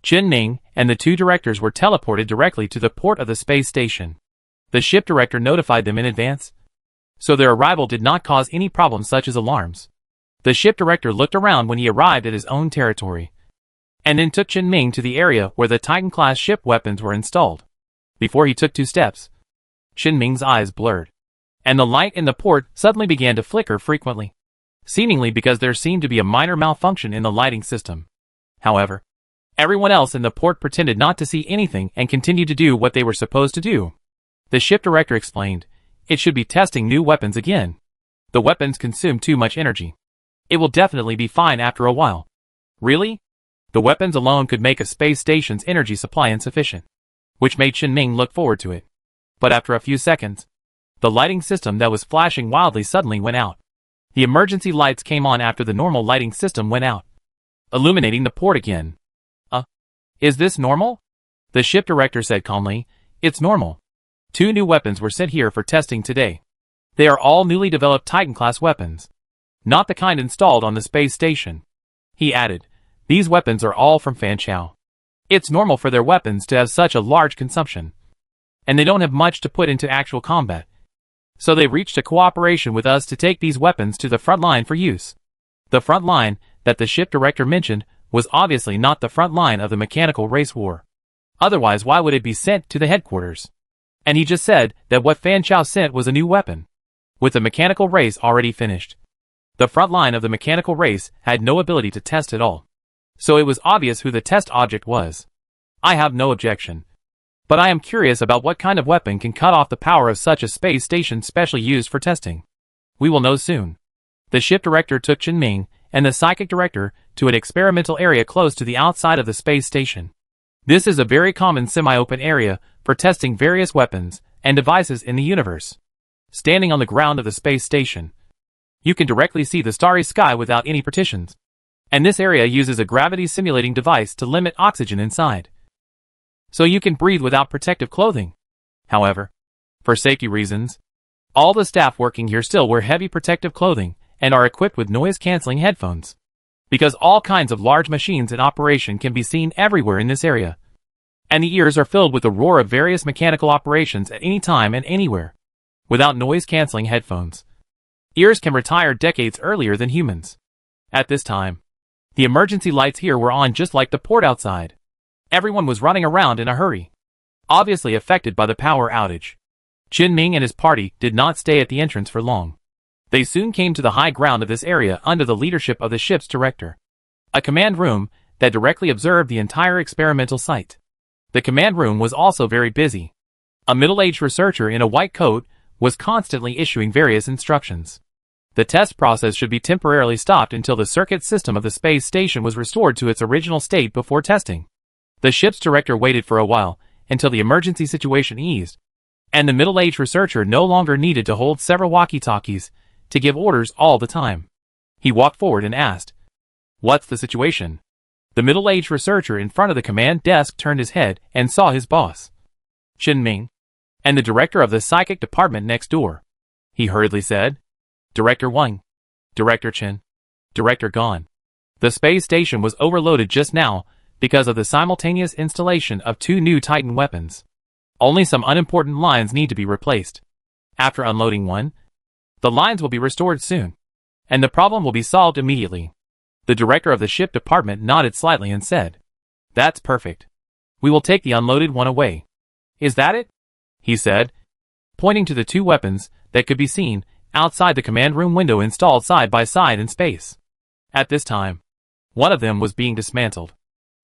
Chen Ming and the two directors were teleported directly to the port of the space station. The ship director notified them in advance, so their arrival did not cause any problems such as alarms. The ship director looked around when he arrived at his own territory, and then took Chen Ming to the area where the Titan-class ship weapons were installed. Before he took 2 steps, Chen Ming's eyes blurred, and the light in the port suddenly began to flicker frequently, seemingly because there seemed to be a minor malfunction in the lighting system. However, everyone else in the port pretended not to see anything and continued to do what they were supposed to do. The ship director explained, "It should be testing new weapons again. The weapons consume too much energy. It will definitely be fine after a while." Really? The weapons alone could make a space station's energy supply insufficient, which made Chen Ming look forward to it. But after a few seconds, the lighting system that was flashing wildly suddenly went out. The emergency lights came on after the normal lighting system went out, illuminating the port again. Is this normal?" The ship director said calmly, "It's normal. 2 new weapons were sent here for testing today. They are all newly developed Titan-class weapons, not the kind installed on the space station." He added, "These weapons are all from Fanchao. It's normal for their weapons to have such a large consumption, and they don't have much to put into actual combat. So they reached a cooperation with us to take these weapons to the front line for use." The front line that the ship director mentioned was obviously not the front line of the mechanical race war. Otherwise, why would it be sent to the headquarters? And he just said that what Fanchao sent was a new weapon, with the mechanical race already finished. The front line of the mechanical race had no ability to test at all, so it was obvious who the test object was. I have no objection, but I am curious about what kind of weapon can cut off the power of such a space station specially used for testing. We will know soon. The ship director took Chen Ming and the psychic director to an experimental area close to the outside of the space station. This is a very common semi-open area for testing various weapons and devices in the universe. Standing on the ground of the space station, you can directly see the starry sky without any partitions. And this area uses a gravity simulating device to limit oxygen inside, so you can breathe without protective clothing. However, for safety reasons, all the staff working here still wear heavy protective clothing and are equipped with noise-canceling headphones, because all kinds of large machines in operation can be seen everywhere in this area, and the ears are filled with the roar of various mechanical operations at any time and anywhere. Without noise-canceling headphones, ears can retire decades earlier than humans. At this time, the emergency lights here were on just like the port outside. Everyone was running around in a hurry, obviously affected by the power outage. Chen Ming and his party did not stay at the entrance for long. They soon came to the high ground of this area under the leadership of the ship's director. a command room that directly observed the entire experimental site. The command room was also very busy. A middle-aged researcher in a white coat was constantly issuing various instructions. The test process should be temporarily stopped until the circuit system of the space station was restored to its original state before testing. The ship's director waited for a while, until the emergency situation eased, and the middle-aged researcher no longer needed to hold several walkie-talkies to give orders all the time. He walked forward and asked, "What's the situation?" The middle-aged researcher in front of the command desk turned his head and saw his boss, Chen Ming, and the director of the psychic department next door. He hurriedly said, "Director Wang, Director Chen, Director gone." The space station was overloaded just now because of the simultaneous installation of 2 new Titan weapons. Only some unimportant lines need to be replaced. After unloading one, the lines will be restored soon, and the problem will be solved immediately. The director of the ship department nodded slightly and said, "That's perfect. We will take the unloaded one away." "Is that it?" he said, pointing to the 2 weapons that could be seen outside the command room window installed side by side in space. At this time, one of them was being dismantled.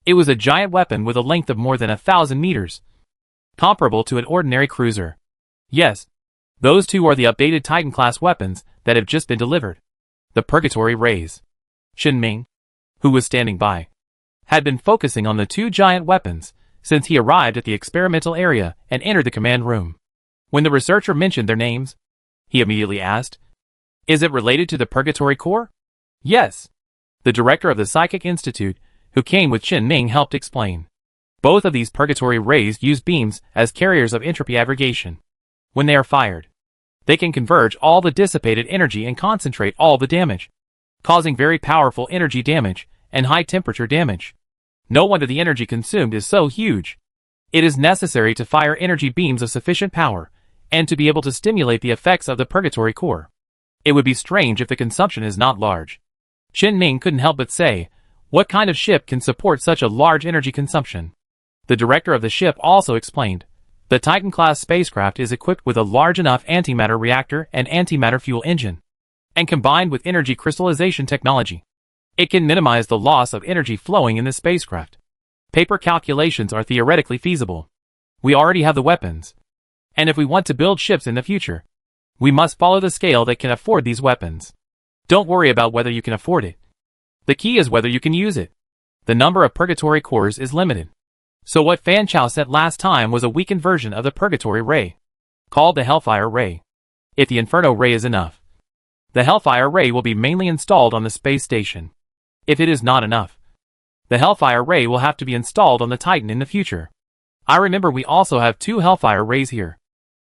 It was a giant weapon with a length of more than 1,000 meters, comparable to an ordinary cruiser. Yes, those 2 are the updated Titan-class weapons that have just been delivered. The Purgatory Rays. Chen Ming, who was standing by, had been focusing on the 2 giant weapons since he arrived at the experimental area and entered the command room. When the researcher mentioned their names, he immediately asked, "Is it related to the Purgatory Core?" "Yes." The director of the Psychic Institute, who came with Chen Ming, helped explain. Both of these Purgatory Rays use beams as carriers of entropy aggregation. When they are fired, they can converge all the dissipated energy and concentrate all the damage, causing very powerful energy damage and high temperature damage. No wonder the energy consumed is so huge. It is necessary to fire energy beams of sufficient power and to be able to stimulate the effects of the Purgatory Core. It would be strange if the consumption is not large. Chen Ming couldn't help but say, what kind of ship can support such a large energy consumption? The director of the ship also explained, the Titan-class spacecraft is equipped with a large enough antimatter reactor and antimatter fuel engine, and combined with energy crystallization technology, it can minimize the loss of energy flowing in the spacecraft. Paper calculations are theoretically feasible. We already have the weapons, and if we want to build ships in the future, we must follow the scale that can afford these weapons. Don't worry about whether you can afford it. The key is whether you can use it. The number of Purgatory Cores is limited. So what Fan Chao said last time was a weakened version of the Purgatory Ray, called the Hellfire Ray. If the Inferno Ray is enough, the Hellfire Ray will be mainly installed on the space station. If it is not enough, the Hellfire Ray will have to be installed on the Titan in the future. I remember we also have 2 Hellfire Rays here.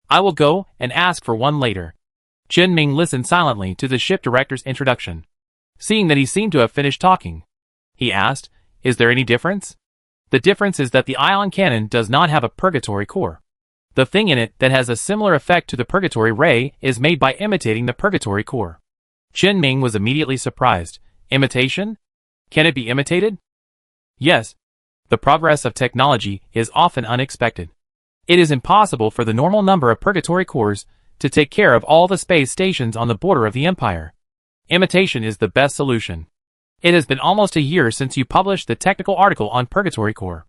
I will go and ask for one later. Chen Ming listened silently to the ship director's introduction. Seeing that he seemed to have finished talking, he asked, "Is there any difference?" "The difference is that the ion cannon does not have a Purgatory Core. The thing in it that has a similar effect to the Purgatory Ray is made by imitating the Purgatory Core." Chen Ming was immediately surprised. Imitation? Can it be imitated? Yes. The progress of technology is often unexpected. It is impossible for the normal number of Purgatory Cores to take care of all the space stations on the border of the Empire. Imitation is the best solution. It has been almost a year since you published the technical article on Purgatory Core.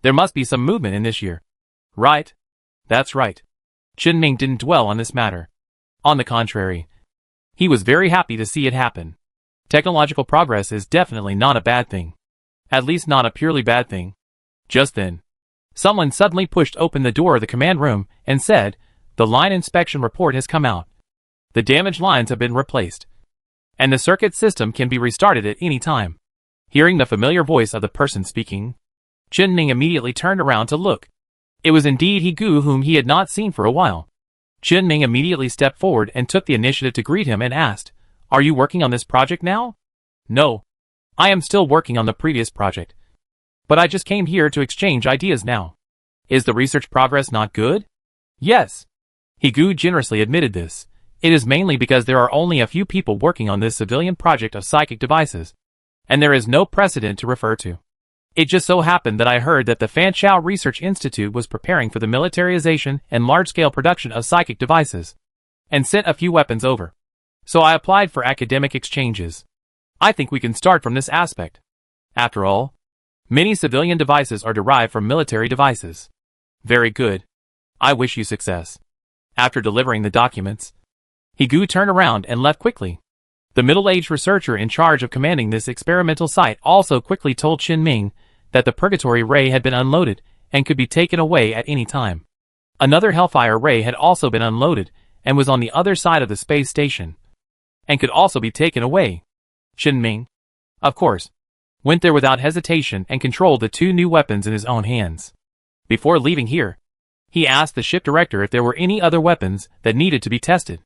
There must be some movement in this year. Right? That's right. Chen Ming didn't dwell on this matter. On the contrary, he was very happy to see it happen. Technological progress is definitely not a bad thing. At least not a purely bad thing. Just then, someone suddenly pushed open the door of the command room and said, "The line inspection report has come out. The damaged lines have been replaced, and the circuit system can be restarted at any time." Hearing the familiar voice of the person speaking, Chen Ming immediately turned around to look. It was indeed He Gu, whom he had not seen for a while. Chen Ming immediately stepped forward and took the initiative to greet him and asked, "Are you working on this project now?" "No. I am still working on the previous project. But I just came here to exchange ideas now." "Is the research progress not good?" "Yes." He Gu generously admitted this. "It is mainly because there are only a few people working on this civilian project of psychic devices, and there is no precedent to refer to. It just so happened that I heard that the Fan Chao Research Institute was preparing for the militarization and large-scale production of psychic devices, and sent a few weapons over. So I applied for academic exchanges. I think we can start from this aspect." After all, many civilian devices are derived from military devices. Very good. I wish you success. After delivering the documents, Higu turned around and left quickly. The middle-aged researcher in charge of commanding this experimental site also quickly told Qin Ming that the Purgatory Ray had been unloaded and could be taken away at any time. Another Hellfire Ray had also been unloaded and was on the other side of the space station, and could also be taken away. Qin Ming, of course, went there without hesitation and controlled the two new weapons in his own hands. Before leaving here, he asked the ship director if there were any other weapons that needed to be tested.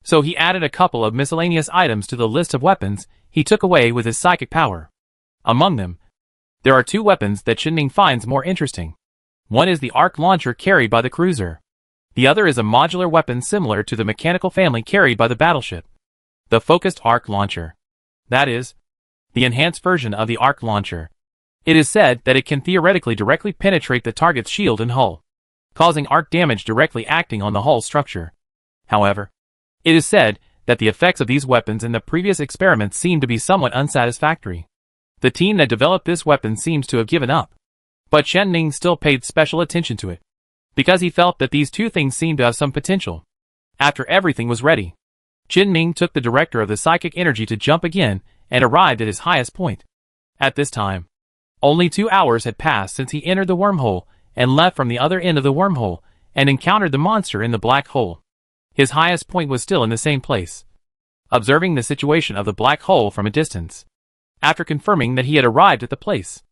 So he added a couple of miscellaneous items to the list of weapons he took away with his psychic power. Among them, there are two weapons that Qin Ming finds more interesting. One is the arc launcher carried by the cruiser. The other is a modular weapon similar to the mechanical family carried by the battleship. The focused arc launcher. That is, the enhanced version of the arc launcher. It is said that it can theoretically directly penetrate the target's shield and hull, causing arc damage directly acting on the hull structure. However, it is said that the effects of these weapons in the previous experiments seem to be somewhat unsatisfactory. The team that developed this weapon seems to have given up. But Qin Ming still paid special attention to it, because he felt that these two things seemed to have some potential. After everything was ready, Qin Ming took the director of the psychic energy to jump again and arrived at his highest point. At this time, only 2 hours had passed since he entered the wormhole and left from the other end of the wormhole and encountered the monster in the black hole. His highest point was still in the same place. Observing the situation of the black hole from a distance, after confirming that he had arrived at the place,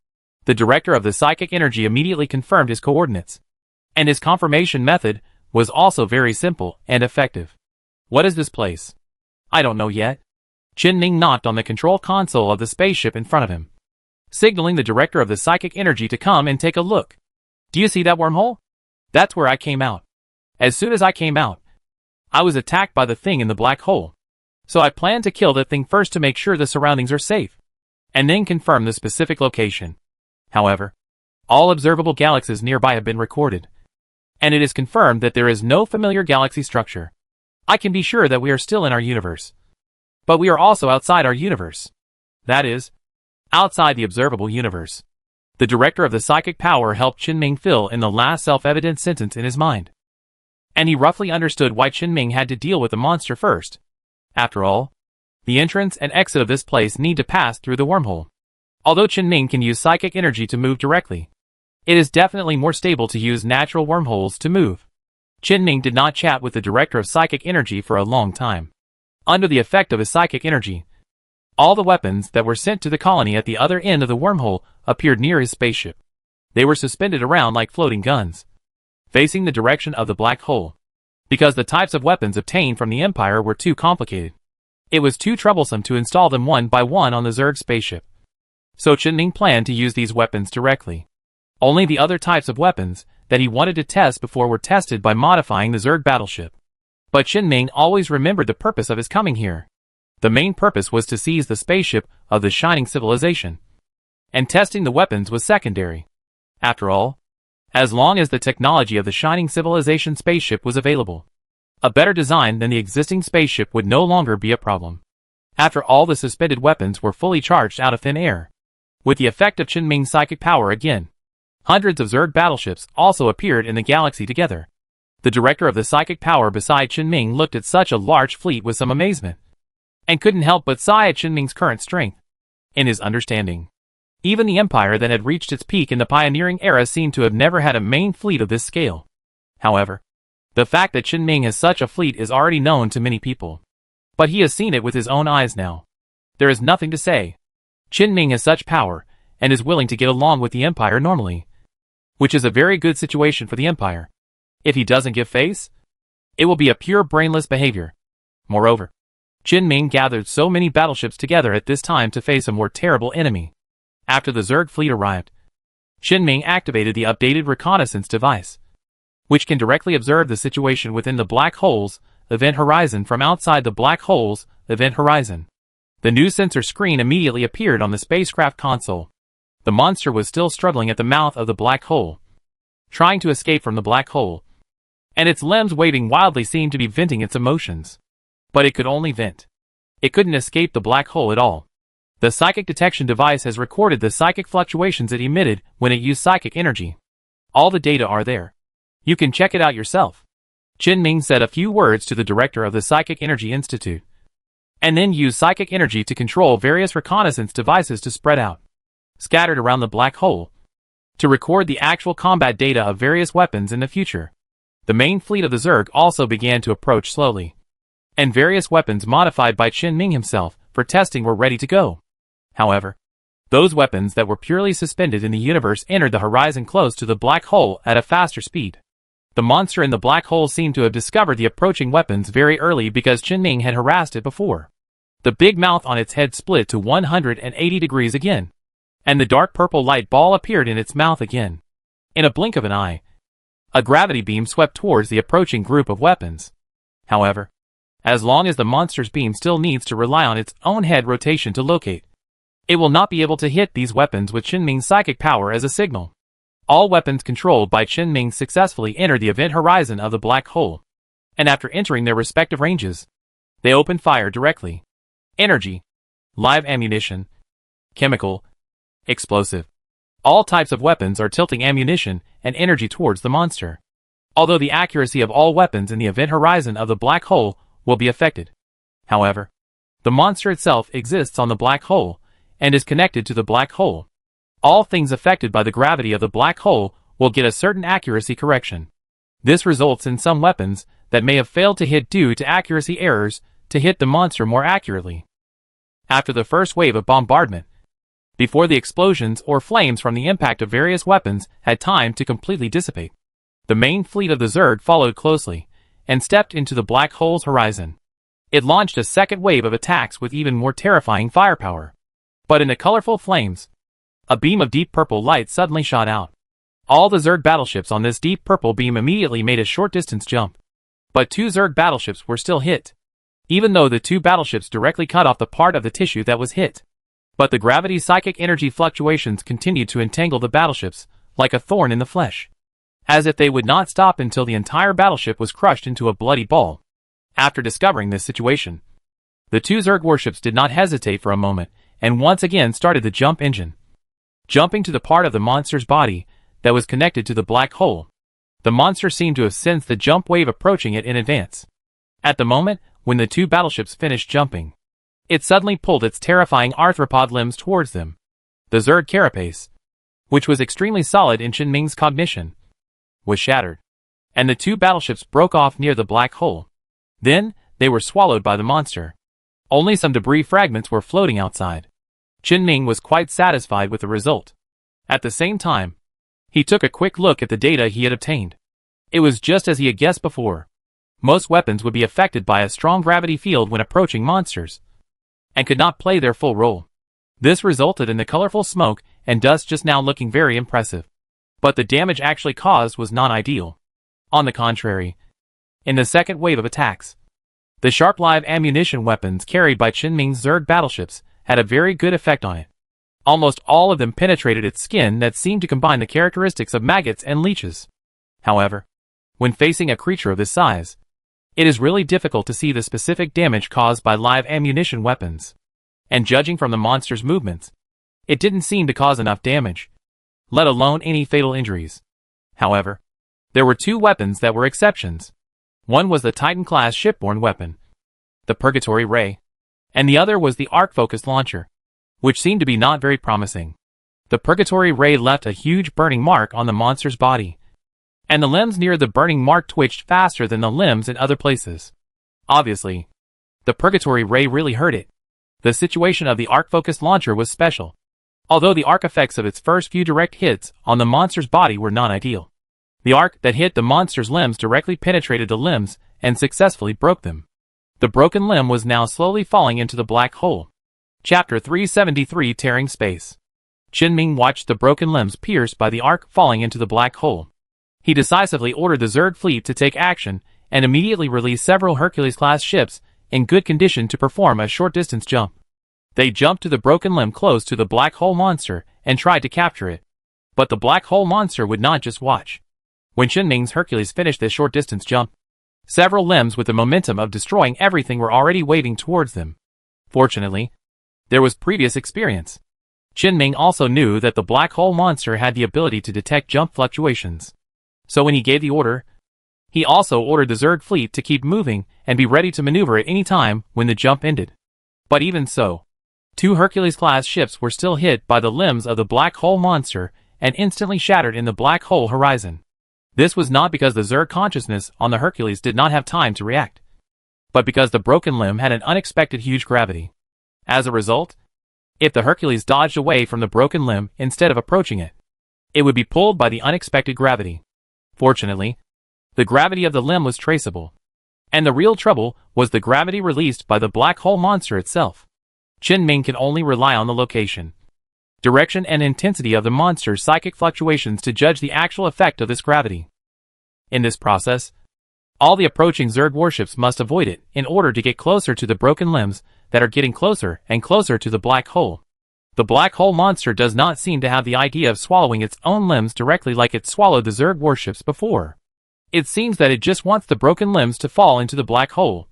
the director of the psychic energy immediately confirmed his coordinates. And his confirmation method was also very simple and effective. What is this place? I don't know yet. Qin Ming knocked on the control console of the spaceship in front of him, signaling the director of the psychic energy to come and take a look. Do you see that wormhole? That's where I came out. As soon as I came out, I was attacked by the thing in the black hole. So I planned to kill that thing first to make sure the surroundings are safe, and then confirm the specific location. However, all observable galaxies nearby have been recorded, and it is confirmed that there is no familiar galaxy structure. I can be sure that we are still in our universe, but we are also outside our universe. That is, outside the observable universe. The director of the psychic power helped Qin Ming fill in the last self-evident sentence in his mind, and he roughly understood why Qin Ming had to deal with the monster first. After all, the entrance and exit of this place need to pass through the wormhole. Although Qin Ming can use psychic energy to move directly, it is definitely more stable to use natural wormholes to move. Qin Ming did not chat with the director of psychic energy for a long time. Under the effect of his psychic energy, all the weapons that were sent to the colony at the other end of the wormhole appeared near his spaceship. They were suspended around like floating guns, facing the direction of the black hole. Because the types of weapons obtained from the Empire were too complicated, it was too troublesome to install them one by one on the Zerg spaceship. So Qin Ming planned to use these weapons directly. Only the other types of weapons that he wanted to test before were tested by modifying the Zerg battleship. But Qin Ming always remembered the purpose of his coming here. The main purpose was to seize the spaceship of the Shining Civilization, and testing the weapons was secondary. After all, as long as the technology of the Shining Civilization spaceship was available, a better design than the existing spaceship would no longer be a problem. After all the suspended weapons were fully charged out of thin air, with the effect of Qin Ming's psychic power again, hundreds of Zerg battleships also appeared in the galaxy together. The director of the psychic power beside Qin Ming looked at such a large fleet with some amazement, and couldn't help but sigh at Qin Ming's current strength. In his understanding, even the Empire that had reached its peak in the pioneering era seemed to have never had a main fleet of this scale. However, the fact that Qin Ming has such a fleet is already known to many people, but he has seen it with his own eyes now. There is nothing to say. Qin Ming has such power, and is willing to get along with the Empire normally, which is a very good situation for the Empire. If he doesn't give face, it will be a pure brainless behavior. Moreover, Qin Ming gathered so many battleships together at this time to face a more terrible enemy. After the Zerg fleet arrived, Qin Ming activated the updated reconnaissance device, which can directly observe the situation within the black hole's event horizon from outside the black hole's event horizon. The new sensor screen immediately appeared on the spacecraft console. The monster was still struggling at the mouth of the black hole, trying to escape from the black hole, and its limbs waving wildly seemed to be venting its emotions. But it could only vent. It couldn't escape the black hole at all. The psychic detection device has recorded the psychic fluctuations it emitted when it used psychic energy. All the data are there. You can check it out yourself. Chen Ming said a few words to the director of the Psychic Energy Institute, and then used psychic energy to control various reconnaissance devices to spread out, scattered around the black hole, to record the actual combat data of various weapons in the future. The main fleet of the Zerg also began to approach slowly, and various weapons modified by Chen Ming himself for testing were ready to go. However, those weapons that were purely suspended in the universe entered the horizon close to the black hole at a faster speed. The monster in the black hole seemed to have discovered the approaching weapons very early because Chen Ming had harassed it before. The big mouth on its head split to 180 degrees again, and the dark purple light ball appeared in its mouth again. In a blink of an eye, a gravity beam swept towards the approaching group of weapons. However, as long as the monster's beam still needs to rely on its own head rotation to locate, it will not be able to hit these weapons with Chen Ming's psychic power as a signal. All weapons controlled by Chen Ming successfully entered the event horizon of the black hole, and after entering their respective ranges, they opened fire directly. Energy, live ammunition, chemical, explosive. All types of weapons are tilting ammunition and energy towards the monster. Although the accuracy of all weapons in the event horizon of the black hole will be affected. However, the monster itself exists on the black hole and is connected to the black hole. All things affected by the gravity of the black hole will get a certain accuracy correction. This results in some weapons that may have failed to hit due to accuracy errors to hit the monster more accurately. After the first wave of bombardment, before the explosions or flames from the impact of various weapons had time to completely dissipate, the main fleet of the Zerg followed closely and stepped into the black hole's horizon. It launched a second wave of attacks with even more terrifying firepower. But in the colorful flames, a beam of deep purple light suddenly shot out. All the Zerg battleships on this deep purple beam immediately made a short distance jump. But 2 Zerg battleships were still hit, even though the 2 battleships directly cut off the part of the tissue that was hit. But the gravity psychic energy fluctuations continued to entangle the battleships like a thorn in the flesh, as if they would not stop until the entire battleship was crushed into a bloody ball. After discovering this situation, the 2 Zerg warships did not hesitate for a moment and once again started the jump engine, jumping to the part of the monster's body that was connected to the black hole. The monster seemed to have sensed the jump wave approaching it in advance. At the moment when the 2 battleships finished jumping, it suddenly pulled its terrifying arthropod limbs towards them. The Zerg carapace, which was extremely solid in Chen Ming's cognition, was shattered, and the 2 battleships broke off near the black hole. Then, they were swallowed by the monster. Only some debris fragments were floating outside. Chen Ming was quite satisfied with the result. At the same time, he took a quick look at the data he had obtained. It was just as he had guessed before. Most weapons would be affected by a strong gravity field when approaching monsters, and could not play their full role. This resulted in the colorful smoke and dust just now looking very impressive. But the damage actually caused was not ideal. On the contrary, in the second wave of attacks, the sharp live ammunition weapons carried by Chen Ming's Zerg battleships had a very good effect on it. Almost all of them penetrated its skin that seemed to combine the characteristics of maggots and leeches. However, when facing a creature of this size, it is really difficult to see the specific damage caused by live ammunition weapons. And judging from the monster's movements, it didn't seem to cause enough damage, let alone any fatal injuries. However, there were 2 weapons that were exceptions. One was the Titan-class shipborne weapon, the Purgatory Ray, and the other was the arc-focused launcher, which seemed to be not very promising. The Purgatory Ray left a huge burning mark on the monster's body, and the limbs near the burning mark twitched faster than the limbs in other places. Obviously, the Purgatory Ray really hurt it. The situation of the arc-focused launcher was special, although the arc effects of its first few direct hits on the monster's body were not ideal. The arc that hit the monster's limbs directly penetrated the limbs and successfully broke them. The broken limb was now slowly falling into the black hole. Chapter 373 Tearing Space. Chen Ming watched the broken limbs pierced by the arc falling into the black hole. He decisively ordered the Zerg fleet to take action and immediately released several Hercules-class ships in good condition to perform a short-distance jump. They jumped to the broken limb close to the black hole monster and tried to capture it. But the black hole monster would not just watch. When Chen Ming's Hercules finished this short-distance jump, several limbs with the momentum of destroying everything were already waving towards them. Fortunately, There was previous experience. Qin also knew that the black hole monster had the ability to detect jump fluctuations. So when he gave the order, he also ordered the Zerg fleet to keep moving and be ready to maneuver at any time when the jump ended. But even so, 2 Hercules-class ships were still hit by the limbs of the black hole monster and instantly shattered in the black hole horizon. This was not because the Zerg consciousness on the Hercules did not have time to react, but because the broken limb had an unexpected huge gravity. As a result, if the Hercules dodged away from the broken limb instead of approaching it, it would be pulled by the unexpected gravity. Fortunately, the gravity of the limb was traceable, and the real trouble was the gravity released by the black hole monster itself. Qin can only rely on the location, direction and intensity of the monster's psychic fluctuations to judge the actual effect of this gravity. In this process, all the approaching Zerg warships must avoid it in order to get closer to the broken limbs that are getting closer and closer to the black hole. The black hole monster does not seem to have the idea of swallowing its own limbs directly like it swallowed the Zerg warships before. It seems that it just wants the broken limbs to fall into the black hole,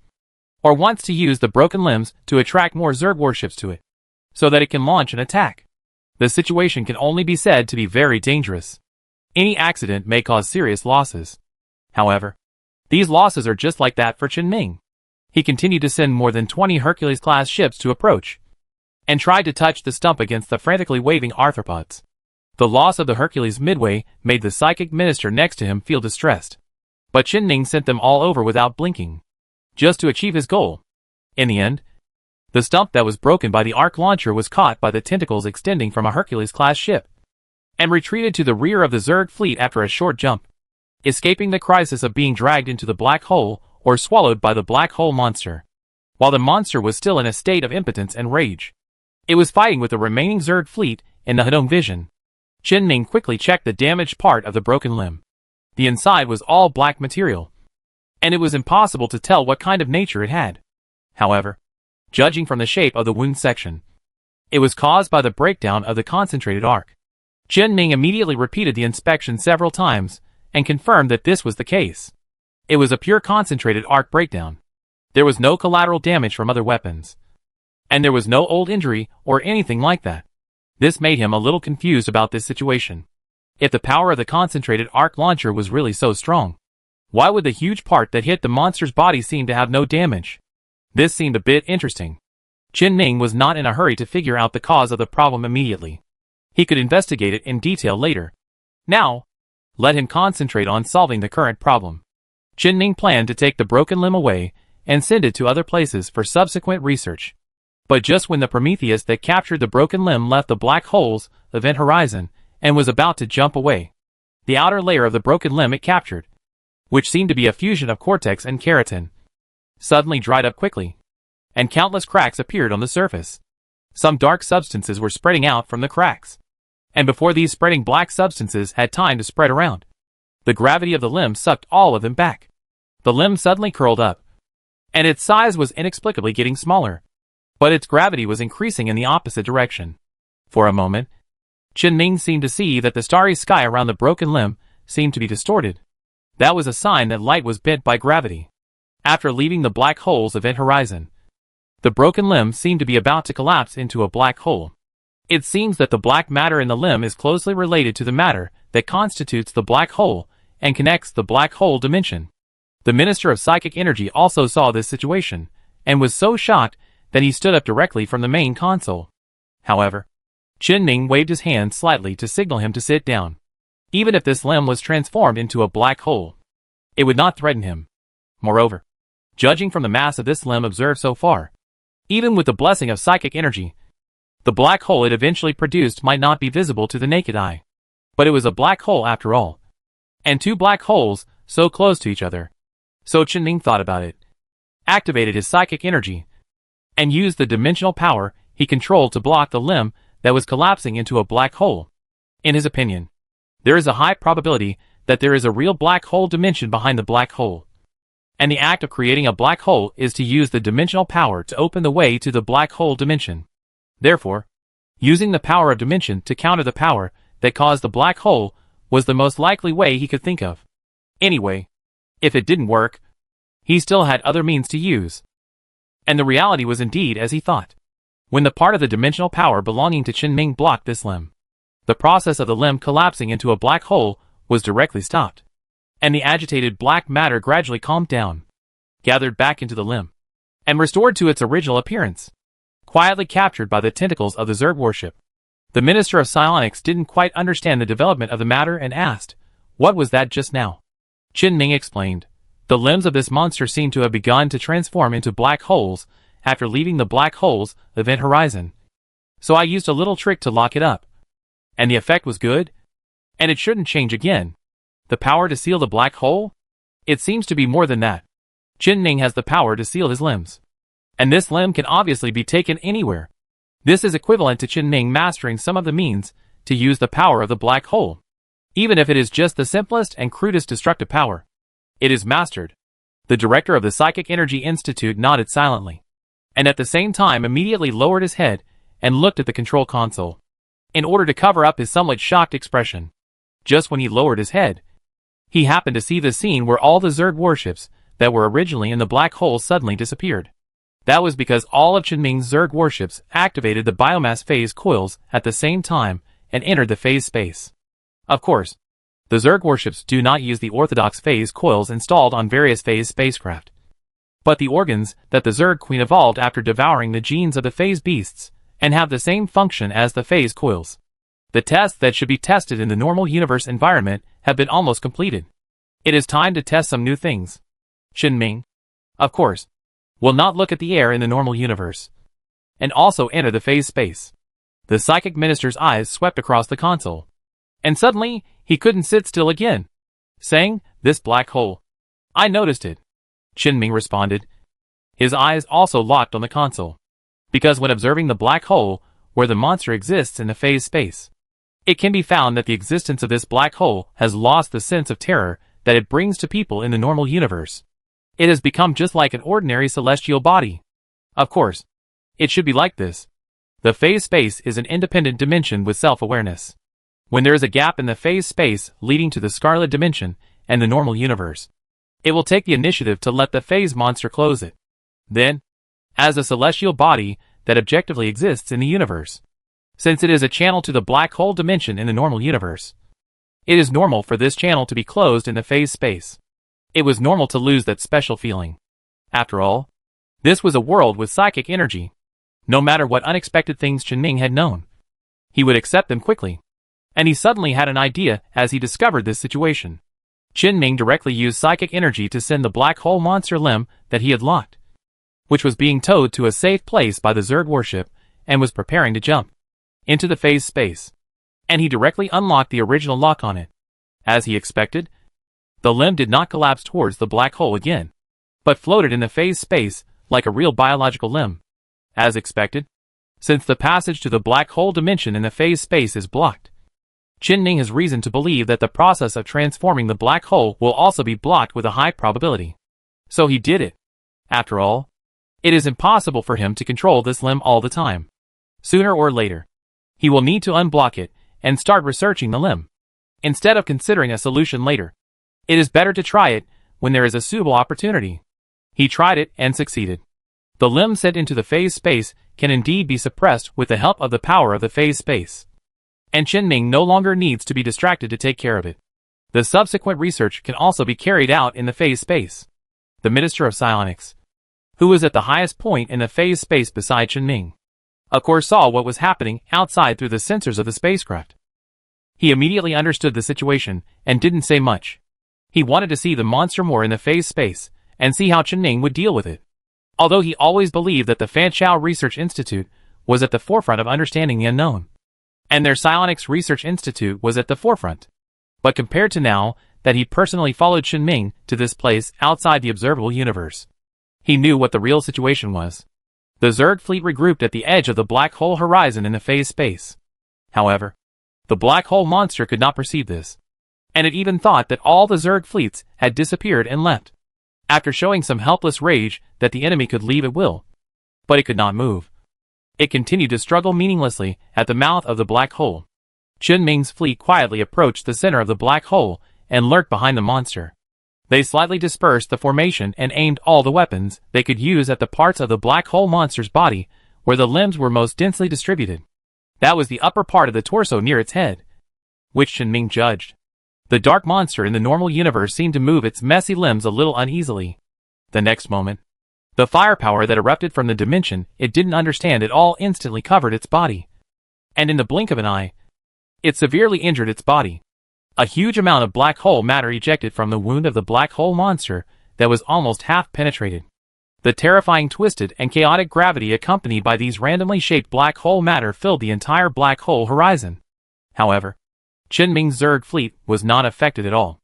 or wants to use the broken limbs to attract more Zerg warships to it, so that it can launch an attack. The situation can only be said to be very dangerous. Any accident may cause serious losses. However, these losses are just like that for Qin. He continued to send more than 20 Hercules-class ships to approach, and tried to touch the stump against the frantically waving arthropods. The loss of the Hercules midway made the psychic minister next to him feel distressed, but Qin sent them all over without blinking, just to achieve his goal. In the end, the stump that was broken by the arc launcher was caught by the tentacles extending from a Hercules-class ship, and retreated to the rear of the Zerg fleet after a short jump, escaping the crisis of being dragged into the black hole or swallowed by the black hole monster. While the monster was still in a state of impotence and rage, it was fighting with the remaining Zerg fleet in the Hedong vision. Qin quickly checked the damaged part of the broken limb. The inside was all black material, and it was impossible to tell what kind of nature it had. However, judging from the shape of the wound section, it was caused by the breakdown of the concentrated arc. Qin immediately repeated the inspection several times and confirmed that this was the case. It was a pure concentrated arc breakdown. There was no collateral damage from other weapons, and there was no old injury or anything like that. This made him a little confused about this situation. If the power of the concentrated arc launcher was really so strong, why would the huge part that hit the monster's body seem to have no damage? This seemed a bit interesting. Qin was not in a hurry to figure out the cause of the problem immediately. He could investigate it in detail later. Now, let him concentrate on solving the current problem. Qin planned to take the broken limb away and send it to other places for subsequent research. But just when the Prometheus that captured the broken limb left the black hole's event horizon and was about to jump away, the outer layer of the broken limb it captured, which seemed to be a fusion of cortex and keratin, suddenly dried up quickly, and countless cracks appeared on the surface. Some dark substances were spreading out from the cracks, and before these spreading black substances had time to spread around, the gravity of the limb sucked all of them back. The limb suddenly curled up, and its size was inexplicably getting smaller, but its gravity was increasing in the opposite direction. For a moment, Qin seemed to see that the starry sky around the broken limb seemed to be distorted. That was a sign that light was bent by gravity. After leaving the black hole's event horizon, the broken limb seemed to be about to collapse into a black hole. It seems that the black matter in the limb is closely related to the matter that constitutes the black hole and connects the black hole dimension. The Minister of Psychic Energy also saw this situation, and was so shocked that he stood up directly from the main console. However, Qin waved his hand slightly to signal him to sit down. Even if this limb was transformed into a black hole, it would not threaten him. Moreover, judging from the mass of this limb observed so far, even with the blessing of psychic energy, the black hole it eventually produced might not be visible to the naked eye. But it was a black hole after all, and 2 black holes so close to each other. So Qin thought about it, activated his psychic energy, and used the dimensional power he controlled to block the limb that was collapsing into a black hole. In his opinion, there is a high probability that there is a real black hole dimension behind the black hole, and the act of creating a black hole is to use the dimensional power to open the way to the black hole dimension. Therefore, using the power of dimension to counter the power that caused the black hole was the most likely way he could think of. Anyway, if it didn't work, he still had other means to use. And the reality was indeed as he thought. when the part of the dimensional power belonging to Chen Ming blocked this limb. The process of the limb collapsing into a black hole was directly stopped, and the agitated black matter gradually calmed down, gathered back into the limb, and restored to its original appearance, quietly captured by the tentacles of the Zerg warship. The Minister of Psionics didn't quite understand the development of the matter and asked, "What was that just now?" Chen Ming explained, "The limbs of this monster seem to have begun to transform into black holes after leaving the black hole's event horizon. So I used a little trick to lock it up. And the effect was good? And it shouldn't change again. The power to seal the black hole? It seems to be more than that. Chen Ming has the power to seal his limbs. And this limb can obviously be taken anywhere. This is equivalent to Chen Ming mastering some of the means to use the power of the black hole. Even if it is just the simplest and crudest destructive power. It is mastered." The director of the Psychic Energy Institute nodded silently, and at the same time immediately lowered his head and looked at the control console, in order to cover up his somewhat shocked expression. Just when he lowered his head, he happened to see the scene where all the Zerg warships that were originally in the black hole suddenly disappeared. That was because all of Chen Ming's Zerg warships activated the biomass phase coils at the same time and entered the phase space. Of course, the Zerg warships do not use the orthodox phase coils installed on various phase spacecraft, but the organs that the Zerg Queen evolved after devouring the genes of the phase beasts and have the same function as the phase coils. The tests that should be tested in the normal universe environment have been almost completed. It is time to test some new things. Chen Ming, of course, will not look at the air in the normal universe, and also enter the phase space. The Psychic Minister's eyes swept across the console, and suddenly he couldn't sit still again, saying, "This black hole. I noticed it." Chen Ming responded. His eyes also locked on the console, because when observing the black hole where the monster exists in the phase space, it can be found that the existence of this black hole has lost the sense of terror that it brings to people in the normal universe. It has become just like an ordinary celestial body. Of course, it should be like this. The phase space is an independent dimension with self-awareness. When there is a gap in the phase space leading to the scarlet dimension and the normal universe, it will take the initiative to let the phase monster close it. Then, as a celestial body that objectively exists in the universe, since it is a channel to the black hole dimension in the normal universe, it is normal for this channel to be closed in the phase space. It was normal to lose that special feeling. After all, this was a world with psychic energy. No matter what unexpected things Chen Ming had known, he would accept them quickly. And he suddenly had an idea as he discovered this situation. Chen Ming directly used psychic energy to send the black hole monster limb that he had locked, which was being towed to a safe place by the Zerg warship and was preparing to jump into the phase space. And he directly unlocked the original lock on it. As he expected, the limb did not collapse towards the black hole again, but floated in the phase space like a real biological limb. As expected, since the passage to the black hole dimension in the phase space is blocked, Chen Ming has reason to believe that the process of transforming the black hole will also be blocked with a high probability. So he did it. After all, it is impossible for him to control this limb all the time. Sooner or later, he will need to unblock it and start researching the limb. Instead of considering a solution later, it is better to try it when there is a suitable opportunity. He tried it and succeeded. The limb sent into the phase space can indeed be suppressed with the help of the power of the phase space. And Chen Ming no longer needs to be distracted to take care of it. The subsequent research can also be carried out in the phase space. The Minister of Psionics, who was at the highest point in the phase space beside Chen Ming, of course saw what was happening outside through the sensors of the spacecraft. He immediately understood the situation and didn't say much. He wanted to see the monster more in the phase space and see how Chen Ming would deal with it. Although he always believed that the Fanchao Research Institute was at the forefront of understanding the unknown, and their Psionics Research Institute was at the forefront. But compared to now that he personally followed Chen Ming to this place outside the observable universe, he knew what the real situation was. The Zerg fleet regrouped at the edge of the black hole horizon in the phase space. However, the black hole monster could not perceive this, and it even thought that all the Zerg fleets had disappeared and left, after showing some helpless rage that the enemy could leave at will. But it could not move. It continued to struggle meaninglessly at the mouth of the black hole. Chen Ming's fleet quietly approached the center of the black hole and lurked behind the monster. They slightly dispersed the formation and aimed all the weapons they could use at the parts of the black hole monster's body where the limbs were most densely distributed. That was the upper part of the torso near its head, which Chen Ming judged. The dark monster in the normal universe seemed to move its messy limbs a little uneasily. The next moment, the firepower that erupted from the dimension it didn't understand at all instantly covered its body. And in the blink of an eye, it severely injured its body. A huge amount of black hole matter ejected from the wound of the black hole monster that was almost half penetrated. The terrifying twisted and chaotic gravity accompanied by these randomly shaped black hole matter filled the entire black hole horizon. However, Chen Ming's Zerg fleet was not affected at all.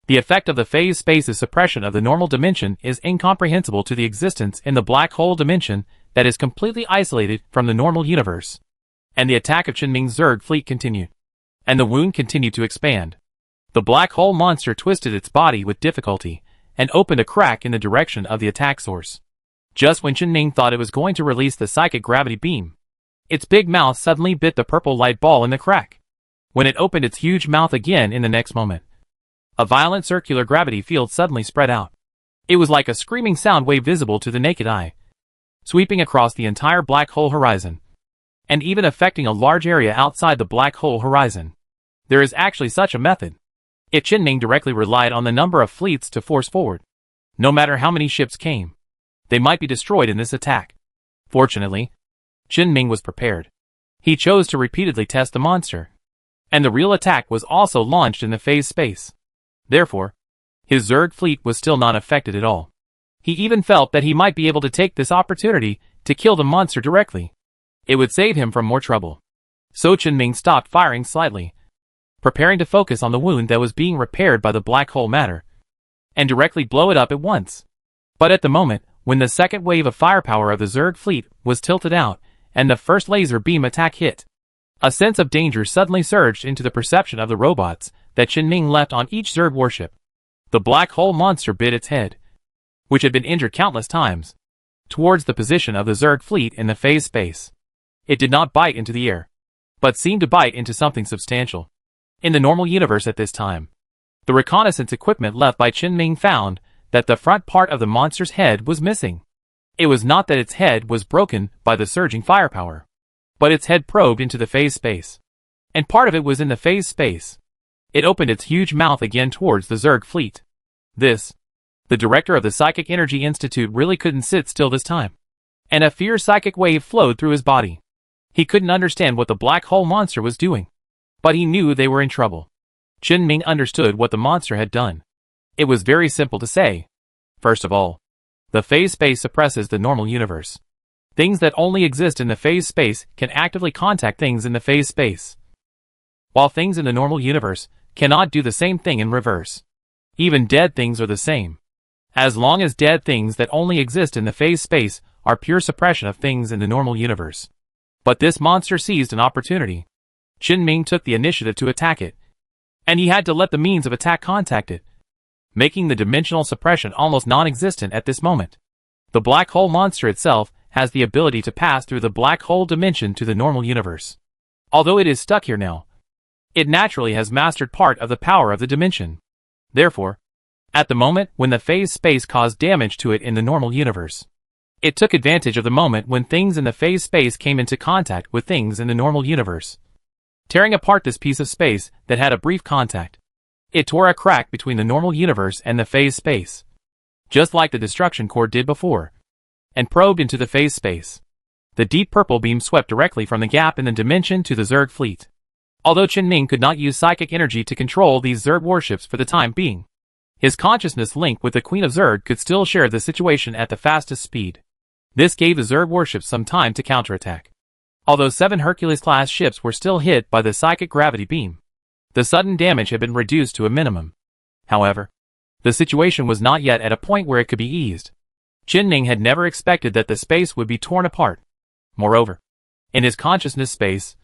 The effect of the phase space's suppression of the normal dimension is incomprehensible to the existence in the black hole dimension that is completely isolated from the normal universe. And the attack of Chen Ming's Zerg fleet continued. And the wound continued to expand. The black hole monster twisted its body with difficulty and opened a crack in the direction of the attack source. Just when Chen Ming thought it was going to release the psychic gravity beam, its big mouth suddenly bit the purple light ball in the crack. When it opened its huge mouth again in the next moment, a violent circular gravity field suddenly spread out. It was like a screaming sound wave visible to the naked eye, sweeping across the entire black hole horizon, and even affecting a large area outside the black hole horizon. There is actually such a method. If Chen Ming directly relied on the number of fleets to force forward, no matter how many ships came, they might be destroyed in this attack. Fortunately, Chen Ming was prepared. He chose to repeatedly test the monster, and the real attack was also launched in the phase space. Therefore, his Zerg fleet was still not affected at all. He even felt that he might be able to take this opportunity to kill the monster directly. It would save him from more trouble. So Chen Ming stopped firing slightly, preparing to focus on the wound that was being repaired by the black hole matter, and directly blow it up at once. But at the moment, when the second wave of firepower of the Zerg fleet was tilted out, and the first laser beam attack hit, a sense of danger suddenly surged into the perception of the robots that Chen Ming left on each Zerg warship. The black hole monster bit its head, which had been injured countless times, towards the position of the Zerg fleet in the phase space. It did not bite into the air, but seemed to bite into something substantial. In the normal universe at this time, the reconnaissance equipment left by Chen Ming found that the front part of the monster's head was missing. It was not that its head was broken by the surging firepower, but its head probed into the phase space, and part of it was in the phase space. It opened its huge mouth again towards the Zerg fleet. The director of the Psychic Energy Institute really couldn't sit still this time, and a fierce psychic wave flowed through his body. He couldn't understand what the black hole monster was doing, but he knew they were in trouble. Chen Ming understood what the monster had done. It was very simple to say. First of all, the phase space suppresses the normal universe. Things that only exist in the phase space can actively contact things in the phase space, while things in the normal universe cannot do the same thing in reverse. Even dead things are the same. As long as dead things that only exist in the phase space are pure suppression of things in the normal universe. But this monster seized an opportunity. Chen Ming took the initiative to attack it, and he had to let the means of attack contact it, making the dimensional suppression almost non-existent at this moment. The black hole monster itself has the ability to pass through the black hole dimension to the normal universe. Although it is stuck here now, it naturally has mastered part of the power of the dimension. Therefore, at the moment when the phase space caused damage to it in the normal universe, it took advantage of the moment when things in the phase space came into contact with things in the normal universe, tearing apart this piece of space that had a brief contact. It tore a crack between the normal universe and the phase space, just like the destruction core did before, and probed into the phase space. The deep purple beam swept directly from the gap in the dimension to the Zerg fleet. Although Chen Ming could not use psychic energy to control these Zerg warships for the time being, his consciousness link with the Queen of Zerg could still share the situation at the fastest speed. This gave the Zerg warships some time to counterattack. Although 7 Hercules-class ships were still hit by the psychic gravity beam, the sudden damage had been reduced to a minimum. However, the situation was not yet at a point where it could be eased. Chen Ming had never expected that the space would be torn apart. Moreover, in his consciousness space,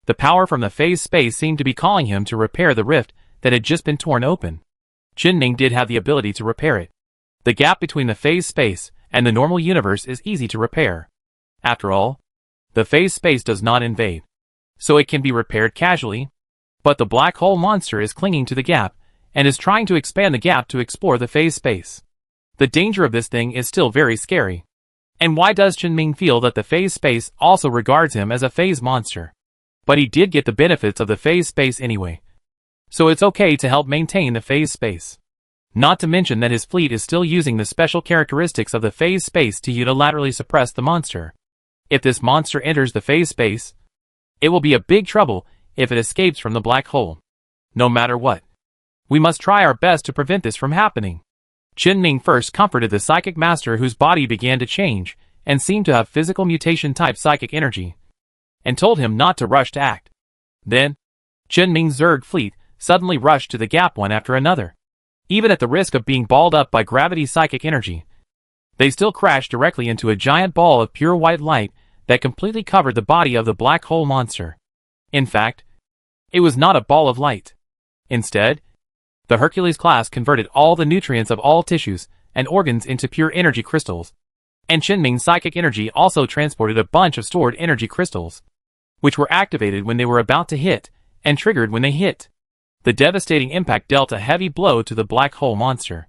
the power from the phase space seemed to be calling him to repair the rift that had just been torn open. Chen Ming did have the ability to repair it. The gap between the phase space and the normal universe is easy to repair. After all, the phase space does not invade, so it can be repaired casually. But the black hole monster is clinging to the gap and is trying to expand the gap to explore the phase space. The danger of this thing is still very scary. And why does Chen Ming feel that the phase space also regards him as a phase monster? But he did get the benefits of the phase space anyway. So it's okay to help maintain the phase space. Not to mention that his fleet is still using the special characteristics of the phase space to unilaterally suppress the monster. If this monster enters the phase space, it will be a big trouble if it escapes from the black hole. No matter what, we must try our best to prevent this from happening. Chen Ming first comforted the psychic master, whose body began to change and seemed to have physical mutation-type psychic energy, and told him not to rush to act. Then, Chen Ming's Zerg fleet suddenly rushed to the gap one after another. Even at the risk of being balled up by gravity psychic energy, they still crashed directly into a giant ball of pure white light that completely covered the body of the black hole monster. In fact, it was not a ball of light. Instead, the Hercules class converted all the nutrients of all tissues and organs into pure energy crystals, and Chen Ming's psychic energy also transported a bunch of stored energy crystals, which were activated when they were about to hit and triggered when they hit. The devastating impact dealt a heavy blow to the black hole monster,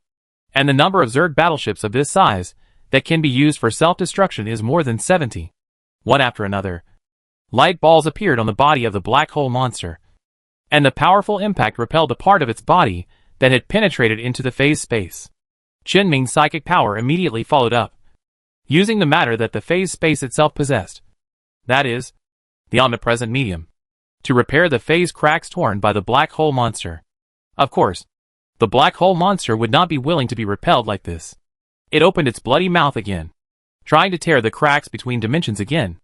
and the number of Zerg battleships of this size that can be used for self-destruction is more than 70. One after another, light balls appeared on the body of the black hole monster, and the powerful impact repelled a part of its body that had penetrated into the phase space. Chen Ming's psychic power immediately followed up, using the matter that the phase space itself possessed, that is, the omnipresent medium, to repair the phase cracks torn by the black hole monster. Of course, the black hole monster would not be willing to be repelled like this. It opened its bloody mouth again, trying to tear the cracks between dimensions again.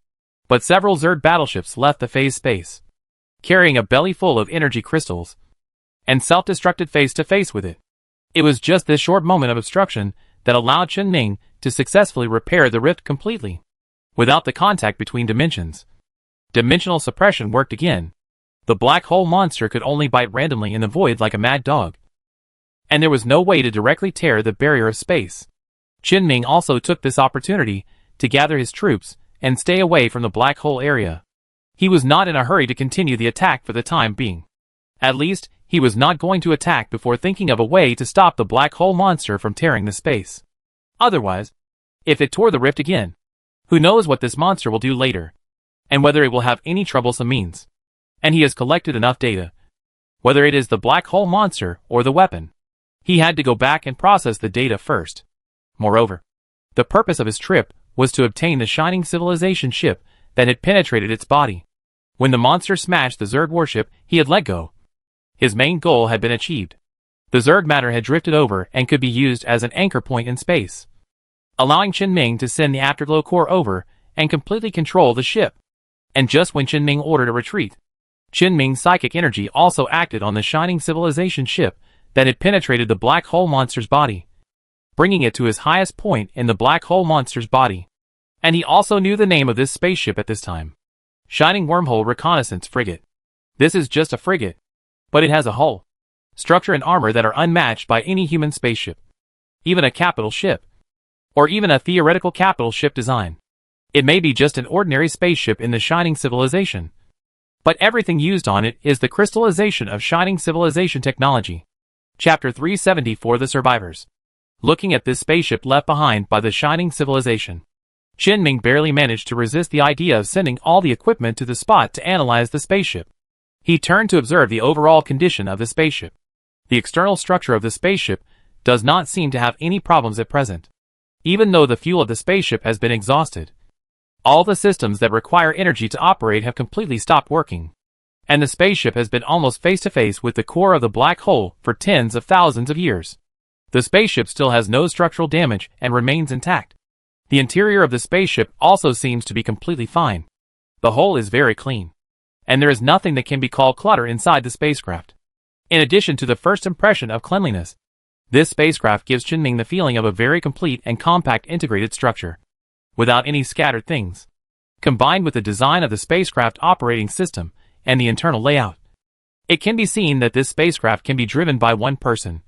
But several Zerg battleships left the phase space, carrying a belly full of energy crystals, and self-destructed face to face with it. It was just this short moment of obstruction that allowed Chen Ming to successfully repair the rift completely. Without the contact between dimensions, dimensional suppression worked again. The black hole monster could only bite randomly in the void like a mad dog, and there was no way to directly tear the barrier of space. Chen Ming also took this opportunity to gather his troops and stay away from the black hole area. He was not in a hurry to continue the attack for the time being. At least, he was not going to attack before thinking of a way to stop the black hole monster from tearing the space. Otherwise, if it tore the rift again, who knows what this monster will do later, and whether it will have any troublesome means. And he has collected enough data, whether it is the black hole monster or the weapon. He had to go back and process the data first. Moreover, the purpose of his trip was to obtain the Shining Civilization ship that had penetrated its body. When the monster smashed the Zerg warship he had let go, his main goal had been achieved. The Zerg matter had drifted over and could be used as an anchor point in space, allowing Chen Ming to send the Afterglow core over and completely control the ship. And just when Chen Ming ordered a retreat, Chen Ming's psychic energy also acted on the Shining Civilization ship that had penetrated the black hole monster's body, bringing it to his highest point in the black hole monster's body. And he also knew the name of this spaceship at this time: Shining Wormhole Reconnaissance Frigate. This is just a frigate, but it has a hull, structure and armor that are unmatched by any human spaceship, even a capital ship, or even a theoretical capital ship design. It may be just an ordinary spaceship in the Shining Civilization, but everything used on it is the crystallization of Shining Civilization technology. Chapter 374: The Survivors. Looking at this spaceship left behind by the Shining Civilization, Chen Ming barely managed to resist the idea of sending all the equipment to the spot to analyze the spaceship. He turned to observe the overall condition of the spaceship. The external structure of the spaceship does not seem to have any problems at present. Even though the fuel of the spaceship has been exhausted, all the systems that require energy to operate have completely stopped working, and the spaceship has been almost face-to-face with the core of the black hole for tens of thousands of years. The spaceship still has no structural damage and remains intact. The interior of the spaceship also seems to be completely fine. The hull is very clean, and there is nothing that can be called clutter inside the spacecraft. In addition to the first impression of cleanliness, this spacecraft gives Chen Ming the feeling of a very complete and compact integrated structure, without any scattered things. Combined with the design of the spacecraft operating system and the internal layout, it can be seen that this spacecraft can be driven by one person,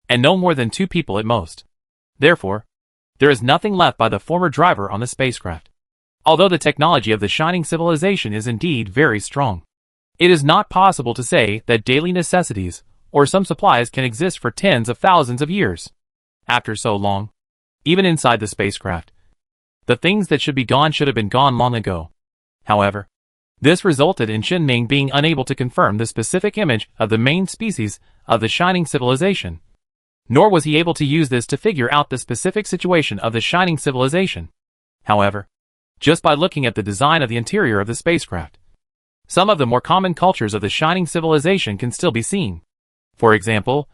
and no more than 2 people at most. Therefore, there is nothing left by the former driver on the spacecraft. Although the technology of the Shining Civilization is indeed very strong, it is not possible to say that daily necessities or some supplies can exist for tens of thousands of years. After so long, even inside the spacecraft, The things that should be gone should have been gone long ago. However, this resulted in Qin Ming being unable to confirm the specific image of the main species of the shining civilization. Nor was he able to use this to figure out the specific situation of the shining civilization. However, just by looking at the design of the interior of the spacecraft, some of the more common cultures of the shining civilization can still be seen. For example,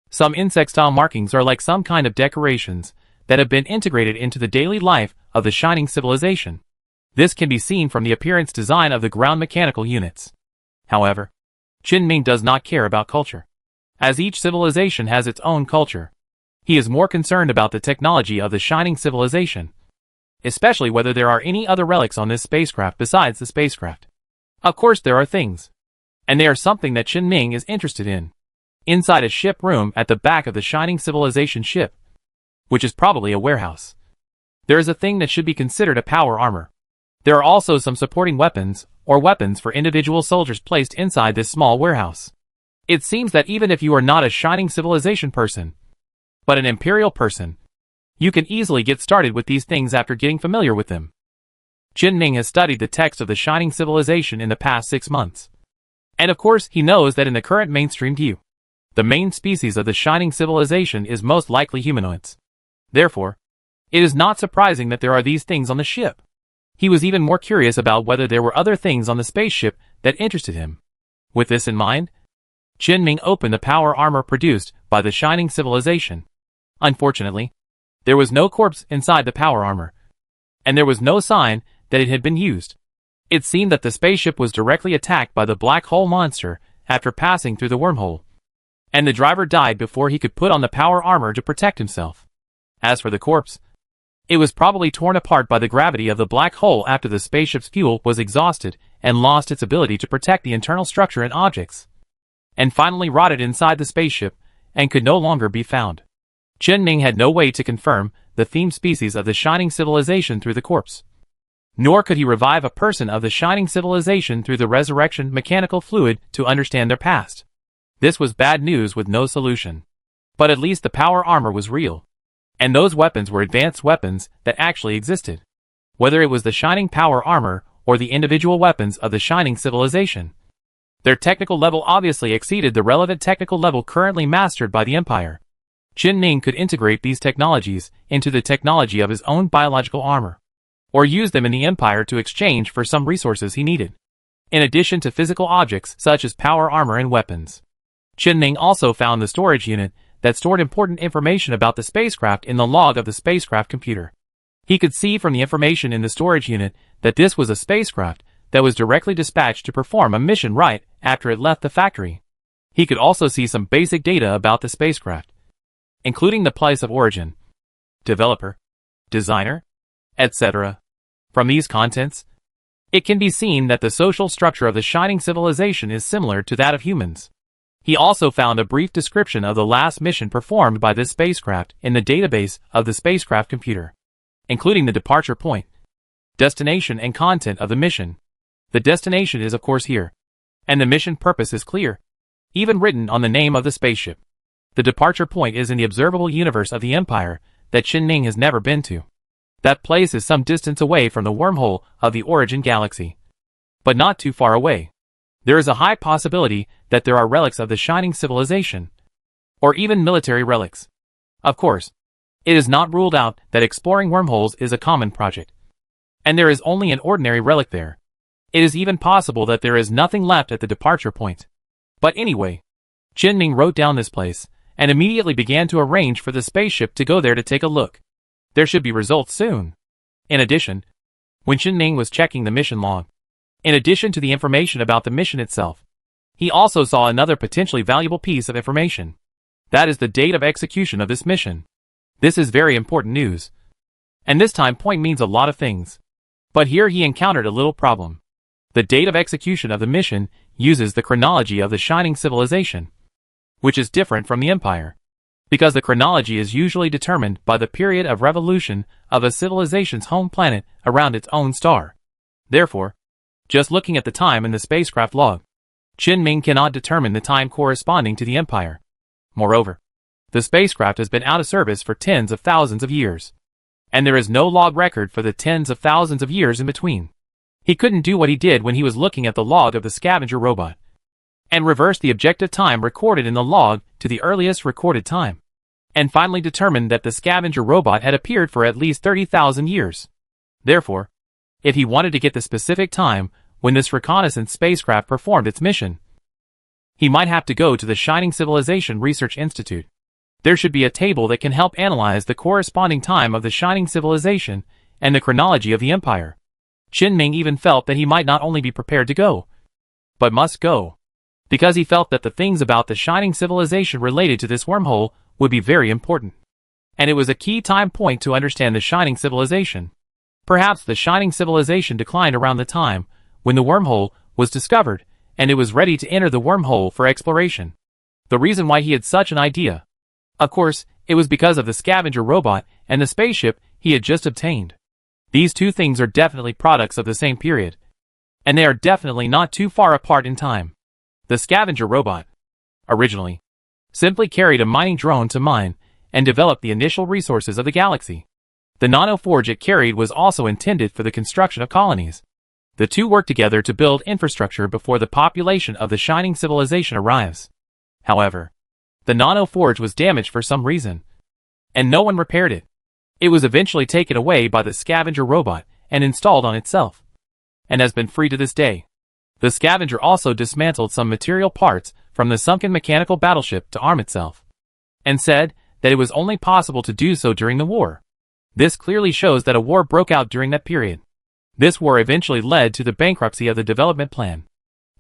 some insect-style markings are like some kind of decorations that have been integrated into the daily life of the shining civilization. This can be seen from the appearance design of the ground mechanical units. However, Qin Ming does not care about culture, as each civilization has its own culture. He is more concerned about the technology of the shining civilization, especially whether there are any other relics on this spacecraft besides the spacecraft. Of course there are things, and they are something that Qin Ming is interested in. Inside a ship room at the back of the shining civilization ship, which is probably a warehouse, there is a thing that should be considered a power armor. There are also some supporting weapons, or weapons for individual soldiers placed inside this small warehouse. It seems that even if you are not a shining civilization person, but an imperial person, you can easily get started with these things after getting familiar with them. Qin Ming has studied the text of the shining civilization in the past 6 months. And of course he knows that in the current mainstream view, the main species of the shining civilization is most likely humanoids. Therefore, it is not surprising that there are these things on the ship. He was even more curious about whether there were other things on the spaceship that interested him. With this in mind, Qin Ming opened the power armor produced by the shining civilization. Unfortunately, there was no corpse inside the power armor, and there was no sign that it had been used. It seemed that the spaceship was directly attacked by the black hole monster after passing through the wormhole, and the driver died before he could put on the power armor to protect himself. As for the corpse, it was probably torn apart by the gravity of the black hole after the spaceship's fuel was exhausted and lost its ability to protect the internal structure and objects, and finally rotted inside the spaceship and could no longer be found. Qin Ming had no way to confirm the themed species of the shining civilization through the corpse, nor could he revive a person of the shining civilization through the resurrection mechanical fluid to understand their past. This was bad news with no solution. But at least the power armor was real, and those weapons were advanced weapons that actually existed. Whether it was the shining power armor or the individual weapons of the shining civilization, their technical level obviously exceeded the relevant technical level currently mastered by the Empire. Qin Ming could integrate these technologies into the technology of his own biological armor, or use them in the Empire to exchange for some resources he needed, in addition to physical objects such as power armor and weapons. Qin Ming also found the storage unit that stored important information about the spacecraft in the log of the spacecraft computer. He could see from the information in the storage unit that this was a spacecraft that was directly dispatched to perform a mission right after it left the factory. He could also see some basic data about the spacecraft, including the place of origin, developer, designer, etc. From these contents, it can be seen that the social structure of the shining civilization is similar to that of humans. He also found a brief description of the last mission performed by this spacecraft in the database of the spacecraft computer, including the departure point, destination and content of the mission. The destination is of course here, and the mission purpose is clear, even written on the name of the spaceship. The departure point is in the observable universe of the Empire that Qin Ming has never been to. That place is some distance away from the wormhole of the origin galaxy, but not too far away. There is a high possibility that there are relics of the shining civilization, or even military relics. Of course, it is not ruled out that exploring wormholes is a common project, and there is only an ordinary relic there. It is even possible that there is nothing left at the departure point. But anyway, Qin Ming wrote down this place, and immediately began to arrange for the spaceship to go there to take a look. There should be results soon. In addition, when Qin Ming was checking the mission log, in addition to the information about the mission itself, he also saw another potentially valuable piece of information. That is the date of execution of this mission. This is very important news, and this time point means a lot of things. But here he encountered a little problem. The date of execution of the mission uses the chronology of the shining civilization, which is different from the Empire, because the chronology is usually determined by the period of revolution of a civilization's home planet around its own star. Therefore, just looking at the time in the spacecraft log, Qin Ming cannot determine the time corresponding to the Empire. Moreover, the spacecraft has been out of service for tens of thousands of years, and there is no log record for the tens of thousands of years in between. He couldn't do what he did when he was looking at the log of the scavenger robot, and reverse the objective time recorded in the log to the earliest recorded time, and finally determined that the scavenger robot had appeared for at least 30,000 years. Therefore, if he wanted to get the specific time when this reconnaissance spacecraft performed its mission, he might have to go to the Shining Civilization Research Institute. There should be a table that can help analyze the corresponding time of the Shining Civilization and the chronology of the Empire. Qin Ming even felt that he might not only be prepared to go, but must go, because he felt that the things about the Shining Civilization related to this wormhole would be very important. And it was a key time point to understand the Shining Civilization. Perhaps the Shining Civilization declined around the time when the wormhole was discovered, and it was ready to enter the wormhole for exploration. The reason why he had such an idea, of course, it was because of the scavenger robot and the spaceship he had just obtained. These two things are definitely products of the same period, and they are definitely not too far apart in time. The scavenger robot, originally, simply carried a mining drone to mine and develop the initial resources of the galaxy. The nanoforge it carried was also intended for the construction of colonies. The two work together to build infrastructure before the population of the Shining Civilization arrives. However, the nanoforge was damaged for some reason, and no one repaired it. It was eventually taken away by the scavenger robot and installed on itself, and has been free to this day. The scavenger also dismantled some material parts from the sunken mechanical battleship to arm itself, and said that it was only possible to do so during the war. This clearly shows that a war broke out during that period. This war eventually led to the bankruptcy of the development plan,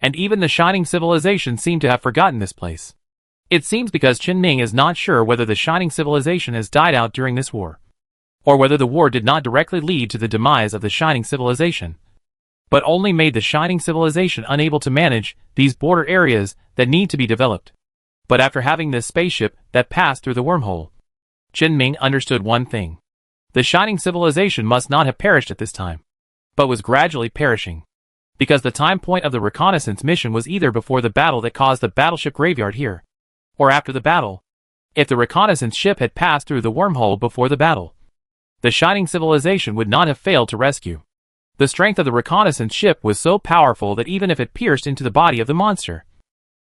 and even the Shining Civilization seemed to have forgotten this place. It seems because Qin Ming is not sure whether the Shining Civilization has died out during this war, or whether the war did not directly lead to the demise of the Shining Civilization, but only made the Shining Civilization unable to manage these border areas that need to be developed. But after having this spaceship that passed through the wormhole, Qin Ming understood one thing. The Shining Civilization must not have perished at this time, but was gradually perishing, because the time point of the reconnaissance mission was either before the battle that caused the battleship graveyard here, or after the battle. If the reconnaissance ship had passed through the wormhole before the battle, the Shining Civilization would not have failed to rescue. The strength of the reconnaissance ship was so powerful that even if it pierced into the body of the monster,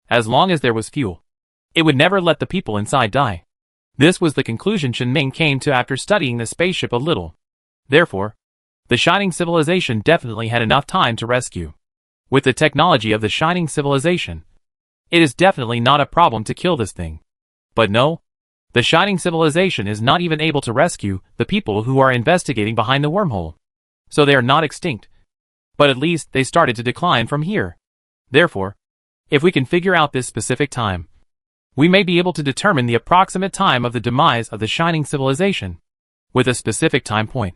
as long as there was fuel, it would never let the people inside die. This was the conclusion Qin Ming came to after studying the spaceship a little. Therefore, the Shining Civilization definitely had enough time to rescue. With the technology of the Shining Civilization, it is definitely not a problem to kill this thing. But no, the Shining Civilization is not even able to rescue the people who are investigating behind the wormhole. So they are not extinct, but at least they started to decline from here. Therefore, if we can figure out this specific time, we may be able to determine the approximate time of the demise of the Shining Civilization. With a specific time point,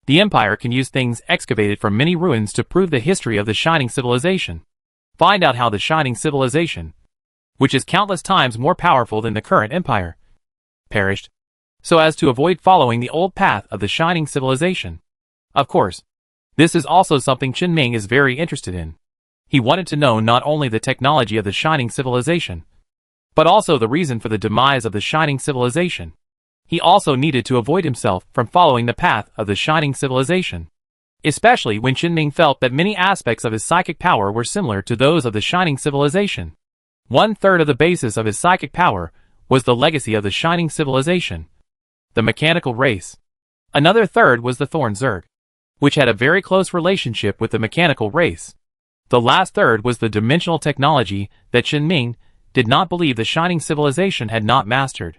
the Empire can use things excavated from many ruins to prove the history of the Shining Civilization. Find out how the Shining Civilization, which is countless times more powerful than the current Empire, perished, so as to avoid following the old path of the Shining Civilization. Of course, this is also something Qin Ming is very interested in. He wanted to know not only the technology of the Shining Civilization, but also the reason for the demise of the Shining Civilization. He also needed to avoid himself from following the path of the Shining Civilization, especially when Qin Ming felt that many aspects of his psychic power were similar to those of the Shining Civilization. 1/3 of the basis of his psychic power was the legacy of the Shining Civilization, the mechanical race. Another third was the Thorn Zerg, which had a very close relationship with the mechanical race. The last third was the dimensional technology that Qin Ming did not believe the Shining Civilization had not mastered.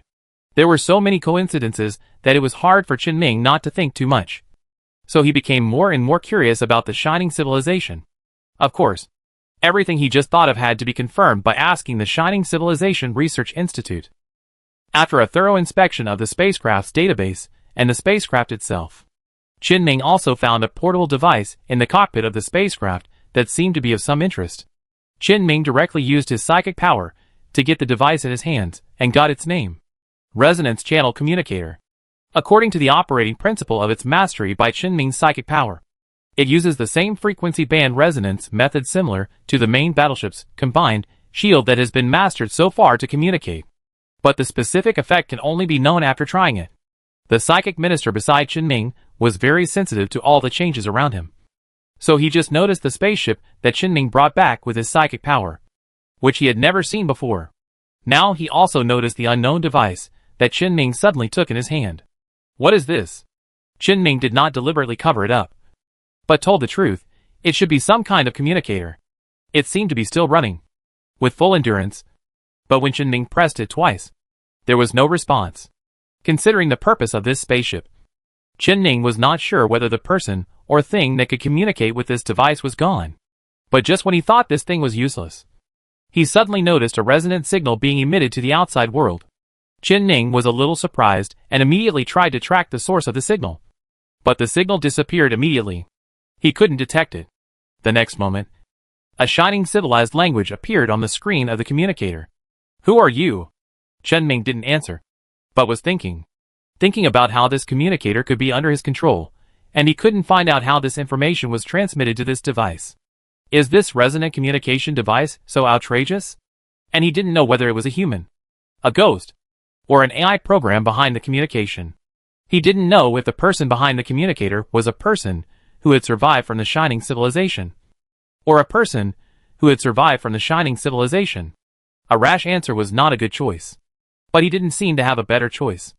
There were so many coincidences that it was hard for Qin Ming not to think too much. So he became more and more curious about the Shining Civilization. Of course, everything he just thought of had to be confirmed by asking the Shining Civilization Research Institute. After a thorough inspection of the spacecraft's database and the spacecraft itself, Qin Ming also found a portable device in the cockpit of the spacecraft that seemed to be of some interest. Qin Ming directly used his psychic power to get the device in his hands and got its name: Resonance Channel Communicator. According to the operating principle of its mastery by Qin Ming's psychic power, it uses the same frequency band resonance method similar to the main battleship's combined shield that has been mastered so far to communicate. But the specific effect can only be known after trying it. The psychic minister beside Chen Ming was very sensitive to all the changes around him. So he just noticed the spaceship that Chen Ming brought back with his psychic power, which he had never seen before. Now he also noticed the unknown device that Chen Ming suddenly took in his hand. What is this? Chen Ming did not deliberately cover it up, but told the truth. It should be some kind of communicator. It seemed to be still running, with full endurance, but when Chen Ming pressed it twice, there was no response. Considering the purpose of this spaceship, Chen Ming was not sure whether the person or thing that could communicate with this device was gone. But just when he thought this thing was useless, he suddenly noticed a resonant signal being emitted to the outside world. Chen Ming was a little surprised and immediately tried to track the source of the signal. But the signal disappeared immediately. He couldn't detect it. The next moment, a shining civilized language appeared on the screen of the communicator. Who are you? Chen Ming didn't answer, but was thinking about how this communicator could be under his control, and he couldn't find out how this information was transmitted to this device. Is this resonant communication device so outrageous? And he didn't know whether it was a human, a ghost, or an AI program behind the communication. He didn't know if the person behind the communicator was a person who had survived from the Shining Civilization, or a person who had survived from the Shining Civilization. A rash answer was not a good choice, but he didn't seem to have a better choice.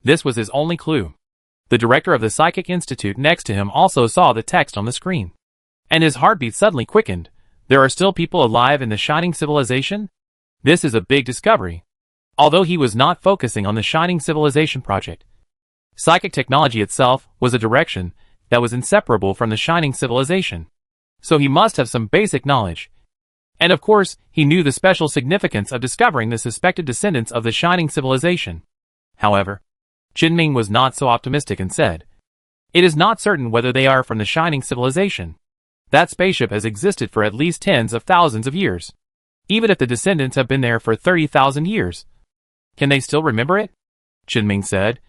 This was his only clue. The director of the Psychic Institute next to him also saw the text on the screen, and his heartbeat suddenly quickened. There are still people alive in the Shining Civilization? This is a big discovery. Although he was not focusing on the Shining Civilization project, psychic technology itself was a direction that was inseparable from the Shining Civilization. So he must have some basic knowledge. And of course, he knew the special significance of discovering the suspected descendants of the Shining Civilization. However, Chen Ming was not so optimistic and said, "It is not certain whether they are from the Shining Civilization. That spaceship has existed for at least tens of thousands of years. Even if the descendants have been there for 30,000 years. Can they still remember it?" Chen Ming said,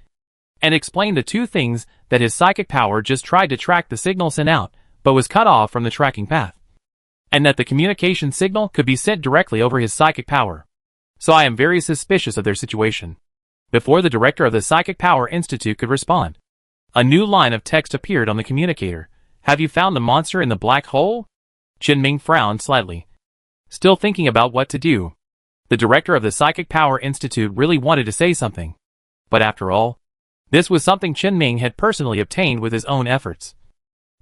and explained the two things: that his psychic power just tried to track the signal sent out, but was cut off from the tracking path, and that the communication signal could be sent directly over his psychic power. So I am very suspicious of their situation. Before the director of the Psychic Power Institute could respond, a new line of text appeared on the communicator. Have you found the monster in the black hole? Chen Ming frowned slightly, still thinking about what to do. The director of the Psychic Power Institute really wanted to say something, but after all, this was something Chen Ming had personally obtained with his own efforts,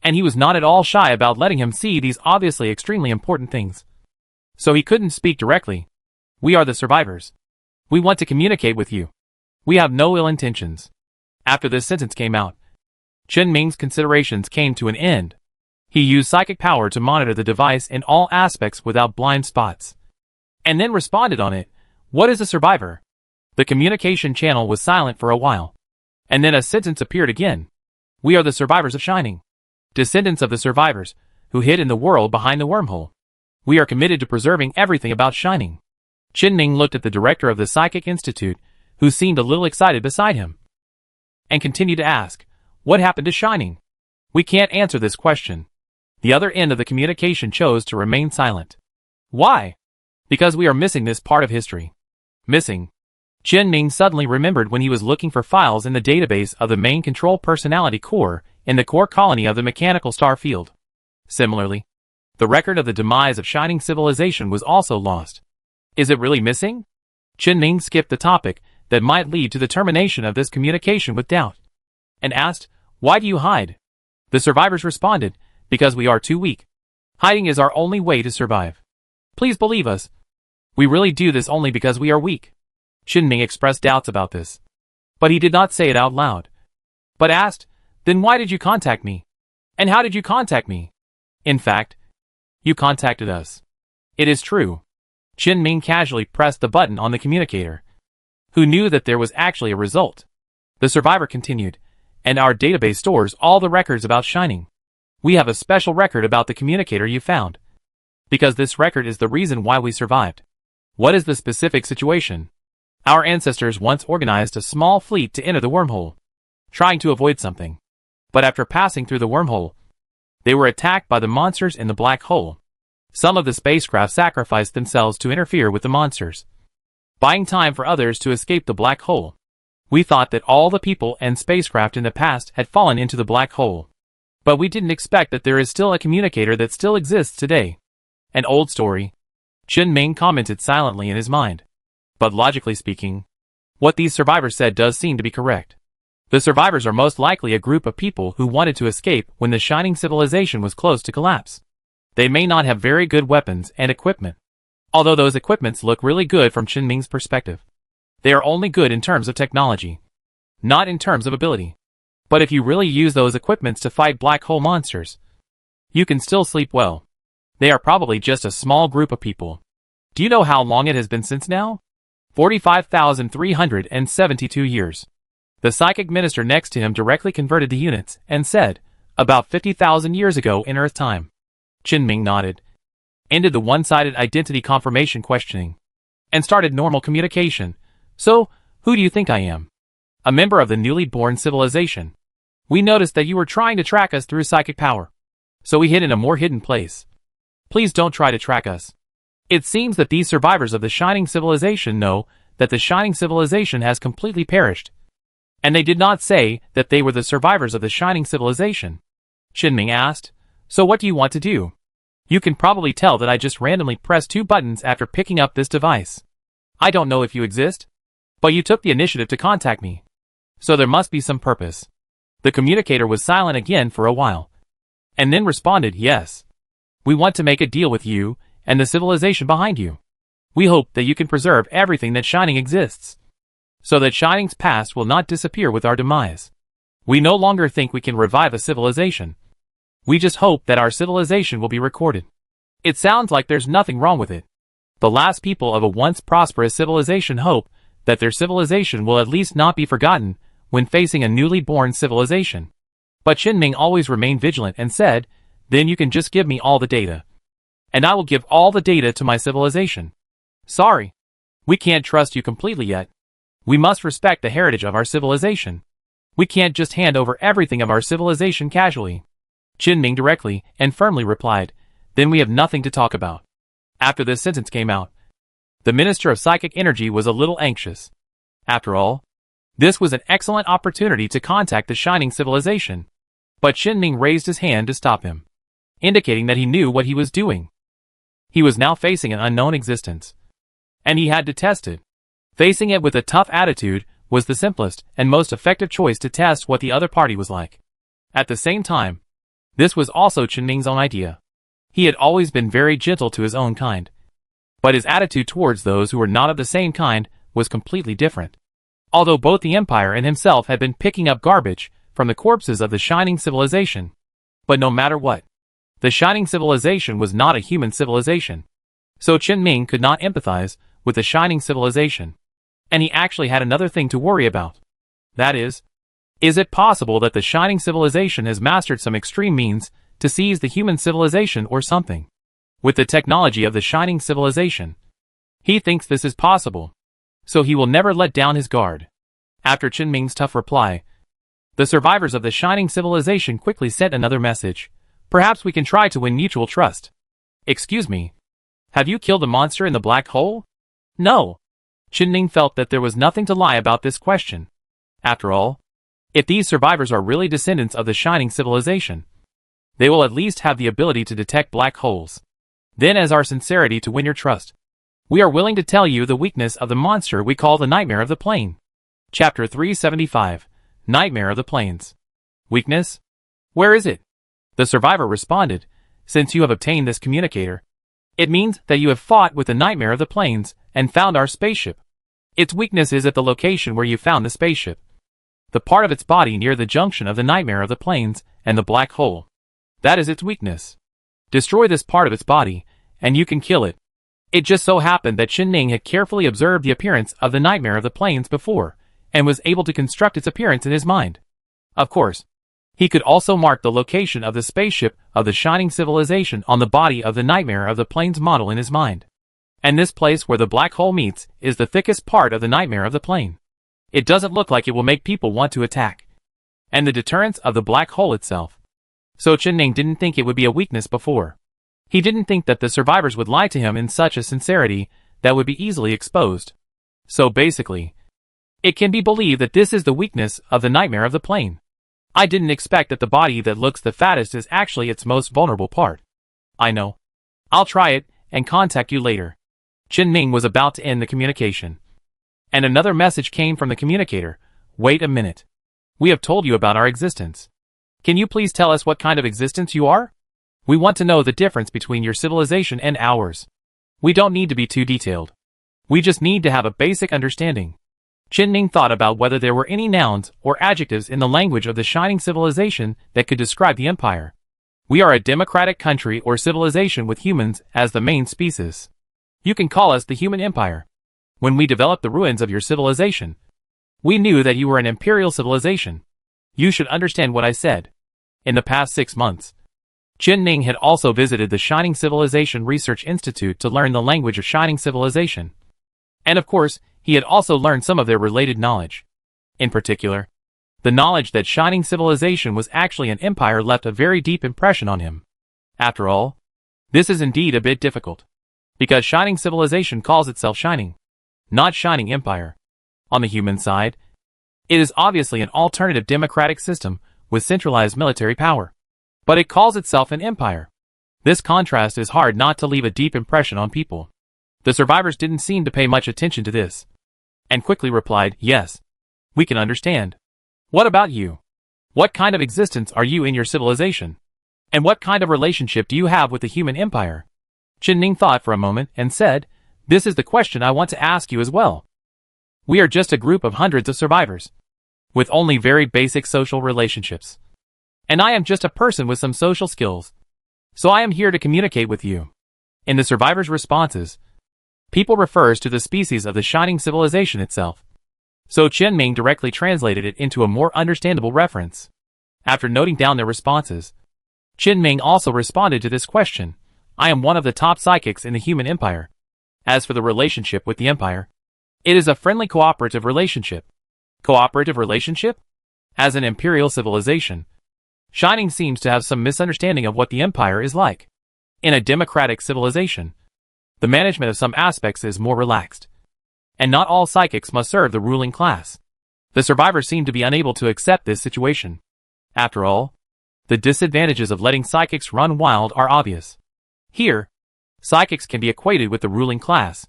and he was not at all shy about letting him see these obviously extremely important things. So he couldn't speak directly. We are the survivors. We want to communicate with you. We have no ill intentions. After this sentence came out, Chen Ming's considerations came to an end. He used psychic power to monitor the device in all aspects without blind spots, and then responded on it. What is a survivor? The communication channel was silent for a while, and then a sentence appeared again. We are the survivors of Shining, descendants of the survivors who hid in the world behind the wormhole. We are committed to preserving everything about Shining. Chen Ming looked at the director of the Psychic Institute, who seemed a little excited beside him, and continued to ask, what happened to Shining? We can't answer this question. The other end of the communication chose to remain silent. Why? Because we are missing this part of history. Missing. Chen Ming suddenly remembered when he was looking for files in the database of the main control personality core in the core colony of the mechanical star field. Similarly, the record of the demise of Shining Civilization was also lost. Is it really missing? Chen Ming skipped the topic that might lead to the termination of this communication with doubt, and asked, why do you hide? The survivors responded, because we are too weak. Hiding is our only way to survive. Please believe us. We really do this only because we are weak. Chen Ming expressed doubts about this, but he did not say it out loud, but asked, then why did you contact me? And how did you contact me? In fact, you contacted us. It is true. Chen Ming casually pressed the button on the communicator, who knew that there was actually a result. The survivor continued, and our database stores all the records about Shining. We have a special record about the communicator you found, because this record is the reason why we survived. What is the specific situation? Our ancestors once organized a small fleet to enter the wormhole, trying to avoid something. But after passing through the wormhole, they were attacked by the monsters in the black hole. Some of the spacecraft sacrificed themselves to interfere with the monsters, buying time for others to escape the black hole. We thought that all the people and spacecraft in the past had fallen into the black hole. But we didn't expect that there is still a communicator that still exists today. An old story. Chen Ming commented silently in his mind. But logically speaking, what these survivors said does seem to be correct. The survivors are most likely a group of people who wanted to escape when the shining civilization was close to collapse. They may not have very good weapons and equipment, although those equipments look really good from Chen Ming's perspective. They are only good in terms of technology, not in terms of ability. But if you really use those equipments to fight black hole monsters, you can still sleep well. They are probably just a small group of people. Do you know how long it has been since now? 45,372 years. The psychic minister next to him directly converted the units and said, about 50,000 years ago in Earth time. Chen Ming nodded, ended the one-sided identity confirmation questioning, and started normal communication. So, who do you think I am? A member of the newly born civilization. We noticed that you were trying to track us through psychic power. So we hid in a more hidden place. Please don't try to track us. It seems that these survivors of the Shining Civilization know that the Shining Civilization has completely perished. And they did not say that they were the survivors of the Shining Civilization. Chen Ming asked, so what do you want to do? You can probably tell that I just randomly pressed 2 buttons after picking up this device. I don't know if you exist, but you took the initiative to contact me. So there must be some purpose. The communicator was silent again for a while, and then responded, yes. We want to make a deal with you and the civilization behind you. We hope that you can preserve everything that Shining exists, so that Shining's past will not disappear with our demise. We no longer think we can revive a civilization. We just hope that our civilization will be recorded. It sounds like there's nothing wrong with it. The last people of a once prosperous civilization hope that their civilization will at least not be forgotten when facing a newly born civilization. But Chen Ming always remained vigilant and said, then you can just give me all the data. And I will give all the data to my civilization. Sorry. We can't trust you completely yet. We must respect the heritage of our civilization. We can't just hand over everything of our civilization casually. Chen Ming directly and firmly replied, then we have nothing to talk about. After this sentence came out, the Minister of Psychic Energy was a little anxious. After all, this was an excellent opportunity to contact the Shining Civilization. But Chen Ming raised his hand to stop him, indicating that he knew what he was doing. He was now facing an unknown existence, and he had to test it. Facing it with a tough attitude was the simplest and most effective choice to test what the other party was like. At the same time, this was also Chen Ming's own idea. He had always been very gentle to his own kind, but his attitude towards those who were not of the same kind was completely different. Although both the Empire and himself had been picking up garbage from the corpses of the Shining Civilization. But no matter what, the Shining Civilization was not a human civilization. So Chen Ming could not empathize with the Shining Civilization. And he actually had another thing to worry about. That is it possible that the Shining Civilization has mastered some extreme means to seize the human civilization or something? With the technology of the Shining Civilization. He thinks this is possible. So he will never let down his guard. After Chen Ming's tough reply, the survivors of the Shining Civilization quickly sent another message. Perhaps we can try to win mutual trust. Excuse me. Have you killed a monster in the black hole? No. Chen Ming felt that there was nothing to lie about this question. After all, if these survivors are really descendants of the Shining Civilization, they will at least have the ability to detect black holes. Then as our sincerity to win your trust, we are willing to tell you the weakness of the monster we call the Nightmare of the Plane. Chapter 375, Nightmare of the Plains. Weakness? Where is it? The survivor responded, since you have obtained this communicator, it means that you have fought with the Nightmare of the Plains and found our spaceship. Its weakness is at the location where you found the spaceship. The part of its body near the junction of the Nightmare of the Plains and the black hole. That is its weakness. Destroy this part of its body, and you can kill it. It just so happened that Chen Ming had carefully observed the appearance of the Nightmare of the Plains before, and was able to construct its appearance in his mind. Of course, he could also mark the location of the spaceship of the Shining Civilization on the body of the Nightmare of the Plains model in his mind. And this place where the black hole meets is the thickest part of the Nightmare of the Plane. It doesn't look like it will make people want to attack. And the deterrence of the black hole itself. So Chen Ming didn't think it would be a weakness before. He didn't think that the survivors would lie to him in such a sincerity that would be easily exposed. So basically, It can be believed that this is the weakness of the nightmare of the plane. I didn't expect that the body that looks the fattest is actually its most vulnerable part. I know. I'll try it and contact you later. Chen Ming was about to end the communication. And another message came from the communicator. Wait a minute. We have told you about our existence. Can you please tell us what kind of existence you are? We want to know the difference between your civilization and ours. We don't need to be too detailed. We just need to have a basic understanding. Chen Ming thought about whether there were any nouns or adjectives in the language of the shining civilization that could describe the empire. We are a democratic country or civilization with humans as the main species. You can call us the human empire. When we developed the ruins of your civilization, we knew that you were an imperial civilization. You should understand what I said. In the past 6 months, Chen Ming had also visited the Shining Civilization Research Institute to learn the language of Shining Civilization. And of course, he had also learned some of their related knowledge. In particular, the knowledge that Shining Civilization was actually an empire left a very deep impression on him. After all, this is indeed a bit difficult, because Shining Civilization calls itself Shining, not Shining Empire. On the human side, it is obviously an alternative democratic system with centralized military power. But it calls itself an empire. This contrast is hard not to leave a deep impression on people. The survivors didn't seem to pay much attention to this, and quickly replied, yes, we can understand. What about you? What kind of existence are you in your civilization? And what kind of relationship do you have with the human empire? Chen Ming thought for a moment and said, this is the question I want to ask you as well. We are just a group of hundreds of survivors, with only very basic social relationships. And I am just a person with some social skills. So I am here to communicate with you. In the survivors' responses, people refers to the species of the Shining Civilization itself. So Chen Ming directly translated it into a more understandable reference. After noting down their responses, Chen Ming also responded to this question. I am one of the top psychics in the human empire. As for the relationship with the empire, it is a friendly cooperative relationship. Cooperative relationship? As an imperial civilization, Shining seems to have some misunderstanding of what the empire is like. In a democratic civilization, the management of some aspects is more relaxed. And not all psychics must serve the ruling class. The survivors seem to be unable to accept this situation. After all, the disadvantages of letting psychics run wild are obvious. Here, psychics can be equated with the ruling class.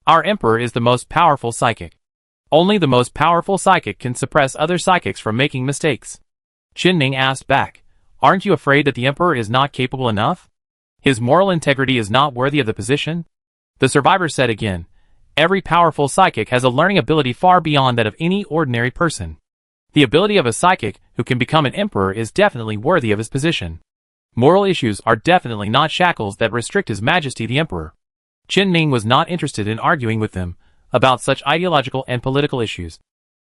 Our emperor is the most powerful psychic. Only the most powerful psychic can suppress other psychics from making mistakes. Chen Ming asked back, aren't you afraid that the emperor is not capable enough? His moral integrity is not worthy of the position? The survivor said again, every powerful psychic has a learning ability far beyond that of any ordinary person. The ability of a psychic who can become an emperor is definitely worthy of his position. Moral issues are definitely not shackles that restrict His Majesty the Emperor. Chen Ming was not interested in arguing with them about such ideological and political issues.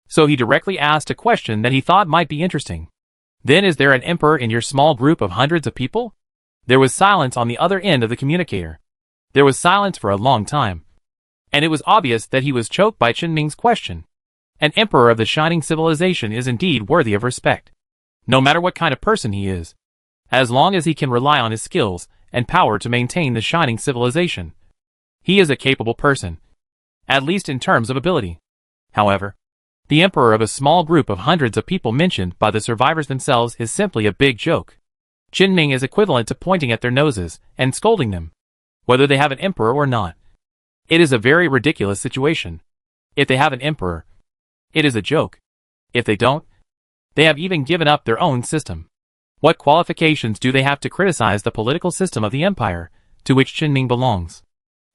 So he directly asked a question that he thought might be interesting. Then is there an emperor in your small group of hundreds of people? There was silence on the other end of the communicator. There was silence for a long time. And it was obvious that he was choked by Chen Ming's question. An emperor of the Shining Civilization is indeed worthy of respect. No matter what kind of person he is. As long as he can rely on his skills and power to maintain the Shining Civilization. He is a capable person. At least in terms of ability. However, the emperor of a small group of hundreds of people mentioned by the survivors themselves is simply a big joke. Chen Ming is equivalent to pointing at their noses and scolding them, whether they have an emperor or not. It is a very ridiculous situation. If they have an emperor, it is a joke. If they don't, they have even given up their own system. What qualifications do they have to criticize the political system of the empire to which Chen Ming belongs?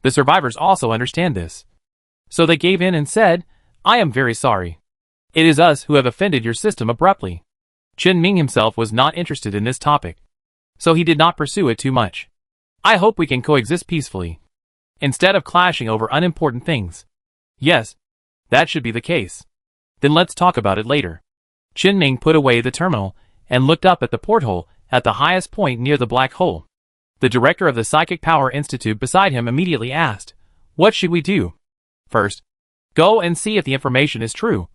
The survivors also understand this. So they gave in and said, I am very sorry. It is us who have offended your system abruptly. Chen Ming himself was not interested in this topic, so he did not pursue it too much. I hope we can coexist peacefully, instead of clashing over unimportant things. Yes, that should be the case. Then let's talk about it later. Chen Ming put away the terminal and looked up at the porthole at the highest point near the black hole. The director of the Psychic Power Institute beside him immediately asked, what should we do? First, go and see if the information is true,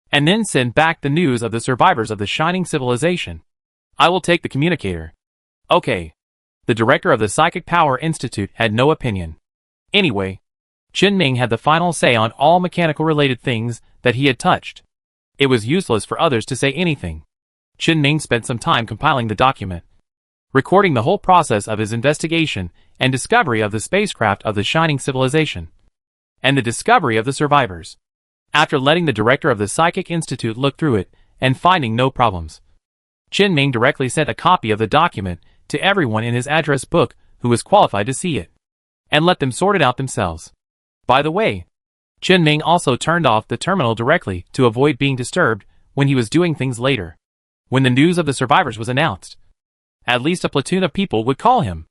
and then send back the news of the survivors of the Shining Civilization. I will take the communicator. Okay. The director of the Psychic Power Institute had no opinion. Anyway, Qin Ming had the final say on all mechanical-related things that he had touched. It was useless for others to say anything. Qin Ming spent some time compiling the document, recording the whole process of his investigation and discovery of the spacecraft of the Shining Civilization, and the discovery of the survivors. After letting the director of the Psychic Institute look through it and finding no problems, Qin Ming directly sent a copy of the document to everyone in his address book who was qualified to see it, and let them sort it out themselves. By the way, Qin Ming also turned off the terminal directly to avoid being disturbed when he was doing things later. When the news of the survivors was announced, at least a platoon of people would call him.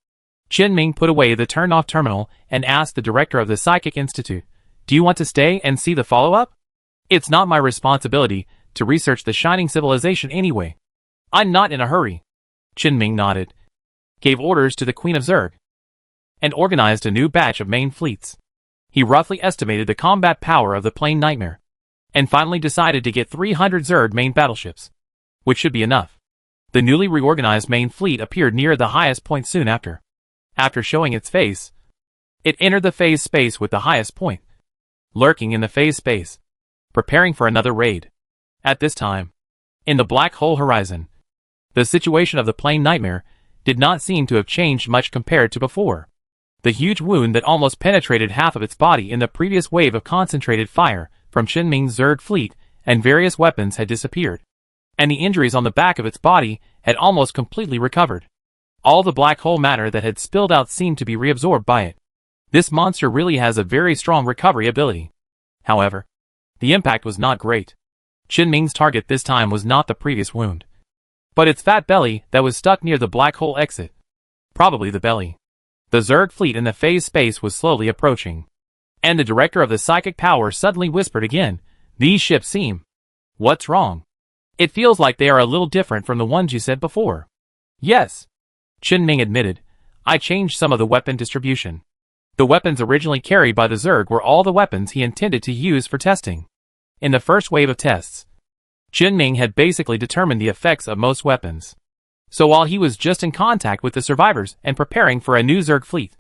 Qin Ming put away the turned-off terminal and asked the director of the Psychic Institute, "Do you want to stay and see the follow-up? It's not my responsibility to research the Shining Civilization anyway. I'm not in a hurry." Qin Ming nodded, gave orders to the Queen of Zerg, and organized a new batch of main fleets. He roughly estimated the combat power of the plane Nightmare, and finally decided to get 300 Zerg main battleships, which should be enough. The newly reorganized main fleet appeared near the highest point soon after. After showing its face, it entered the phase space with the highest point, lurking in the phase space, preparing for another raid. At this time, in the black hole horizon, the situation of the plane Nightmare did not seem to have changed much compared to before. The huge wound that almost penetrated half of its body in the previous wave of concentrated fire from Qin Ming's Zerg fleet and various weapons had disappeared, and the injuries on the back of its body had almost completely recovered. All the black hole matter that had spilled out seemed to be reabsorbed by it. This monster really has a very strong recovery ability. However, the impact was not great. Qin Ming's target this time was not the previous wound, but its fat belly that was stuck near the black hole exit. Probably the belly. The Zerg fleet in the phase space was slowly approaching, and the director of the psychic power suddenly whispered again, "These ships seem..." "What's wrong?" "It feels like they are a little different from the ones you said before." "Yes," Qin Ming admitted, "I changed some of the weapon distribution. The weapons originally carried by the Zerg were all the weapons he intended to use for testing. In the first wave of tests, Qin Ming had basically determined the effects of most weapons. So while he was just in contact with the survivors and preparing for a new Zerg fleet,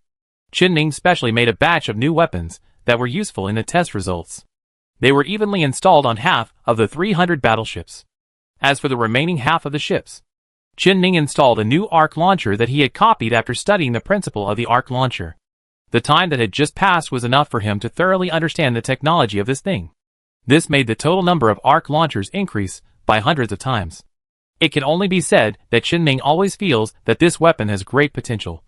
Qin Ming specially made a batch of new weapons that were useful in the test results. They were evenly installed on half of the 300 battleships. As for the remaining half of the ships, Qin Ming installed a new arc launcher that he had copied after studying the principle of the arc launcher. The time that had just passed was enough for him to thoroughly understand the technology of this thing. This made the total number of arc launchers increase by hundreds of times. It can only be said that Qin Ming always feels that this weapon has great potential,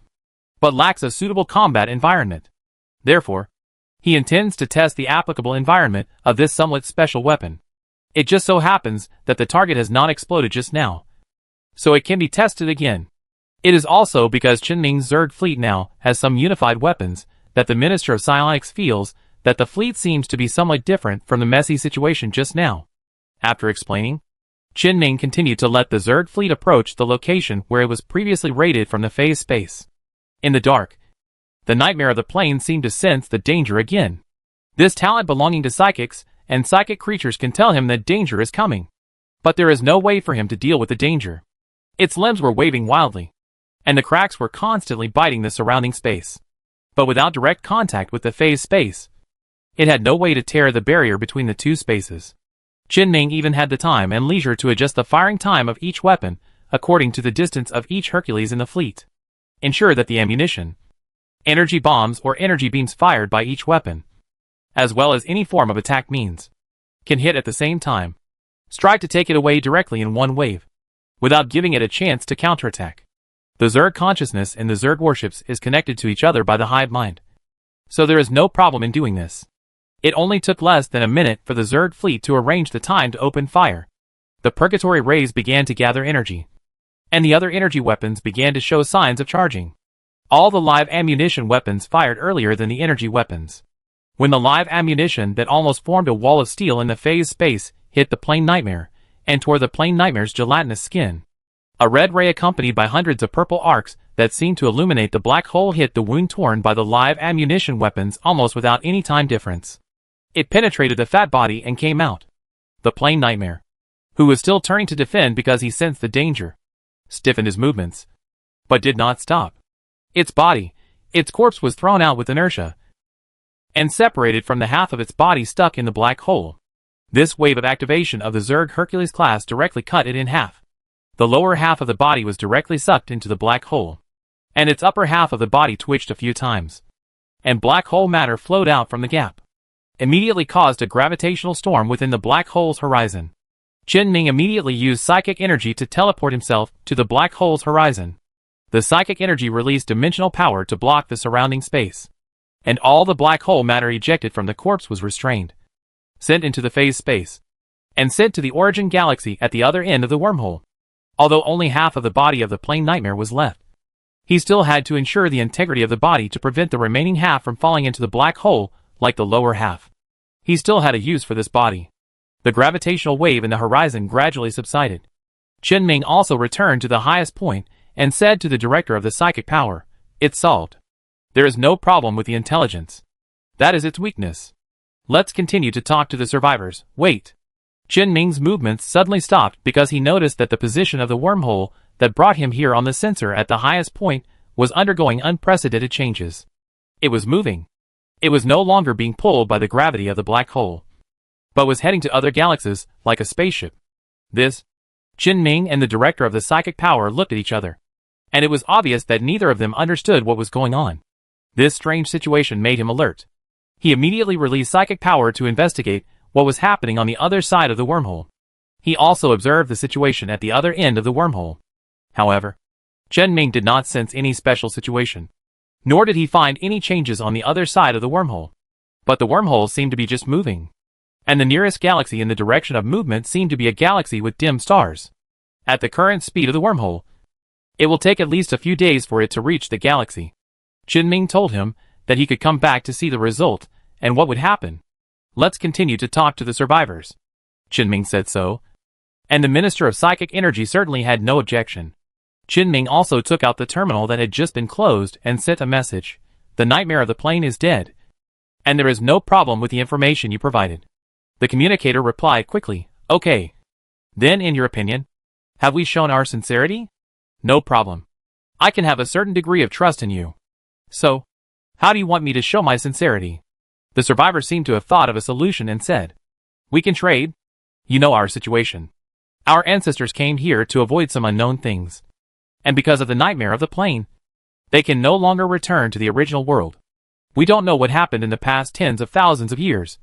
but lacks a suitable combat environment. Therefore, he intends to test the applicable environment of this somewhat special weapon. It just so happens that the target has not exploded just now, so it can be tested again. It is also because Qin Ming's Zerg fleet now has some unified weapons that the Minister of Psionics feels that the fleet seems to be somewhat different from the messy situation just now. After explaining, Qin Ming continued to let the Zerg fleet approach the location where it was previously raided from the phase space. In the dark, the nightmare of the plane seemed to sense the danger again. This talent belonging to psychics and psychic creatures can tell him that danger is coming. But there is no way for him to deal with the danger. Its limbs were waving wildly, and the cracks were constantly biting the surrounding space. But without direct contact with the phase space, it had no way to tear the barrier between the two spaces. Qin Ming even had the time and leisure to adjust the firing time of each weapon according to the distance of each Hercules in the fleet. Ensure that the ammunition, energy bombs or energy beams fired by each weapon, as well as any form of attack means, can hit at the same time. Strive to take it away directly in one wave, without giving it a chance to counterattack. The Zerg consciousness and the Zerg warships is connected to each other by the hive mind, so there is no problem in doing this. It only took less than a minute for the Zerg fleet to arrange the time to open fire. The purgatory rays began to gather energy, and the other energy weapons began to show signs of charging. All the live ammunition weapons fired earlier than the energy weapons. When the live ammunition that almost formed a wall of steel in the phase space hit the plane Nightmare, and tore the plane Nightmare's gelatinous skin, a red ray accompanied by hundreds of purple arcs that seemed to illuminate the black hole hit the wound torn by the live ammunition weapons almost without any time difference. It penetrated the fat body and came out. The plane Nightmare, who was still turning to defend because he sensed the danger, stiffened his movements, but did not stop. Its corpse was thrown out with inertia, and separated from the half of its body stuck in the black hole. This wave of activation of the Zerg Hercules class directly cut it in half. The lower half of the body was directly sucked into the black hole, and its upper half of the body twitched a few times, and black hole matter flowed out from the gap, immediately caused a gravitational storm within the black hole's horizon. Chen Ming immediately used psychic energy to teleport himself to the black hole's horizon. The psychic energy released dimensional power to block the surrounding space, and all the black hole matter ejected from the corpse was restrained, sent into the phase space, and sent to the origin galaxy at the other end of the wormhole. Although only half of the body of the plain nightmare was left, he still had to ensure the integrity of the body to prevent the remaining half from falling into the black hole like the lower half. He still had a use for this body. The gravitational wave in the horizon gradually subsided. Chen Ming also returned to the highest point and said to the director of the psychic power, "It's solved. There is no problem with the intelligence. That is its weakness. Let's continue to talk to the survivors." Wait. Chen Ming's movements suddenly stopped because he noticed that the position of the wormhole that brought him here on the sensor at the highest point was undergoing unprecedented changes. It was moving. It was no longer being pulled by the gravity of the black hole, but was heading to other galaxies like a spaceship. Chen Ming and the director of the psychic power looked at each other, and it was obvious that neither of them understood what was going on. This strange situation made him alert. He immediately released psychic power to investigate what was happening on the other side of the wormhole. He also observed the situation at the other end of the wormhole. However, Chen Ming did not sense any special situation, nor did he find any changes on the other side of the wormhole. But the wormhole seemed to be just moving, and the nearest galaxy in the direction of movement seemed to be a galaxy with dim stars. At the current speed of the wormhole, it will take at least a few days for it to reach the galaxy. Chen Ming told him that he could come back to see the result and what would happen. Let's continue to talk to the survivors. Chen Ming said so, and the Minister of Psychic Energy certainly had no objection. Chen Ming also took out the terminal that had just been closed and sent a message. "The nightmare of the plane is dead, and there is no problem with the information you provided." The communicator replied quickly, "Okay. Then, in your opinion, have we shown our sincerity?" "No problem. I can have a certain degree of trust in you. So, how do you want me to show my sincerity?" The survivor seemed to have thought of a solution and said, "We can trade. You know our situation. Our ancestors came here to avoid some unknown things, and because of the nightmare of the plane, they can no longer return to the original world. We don't know what happened in the past tens of thousands of years,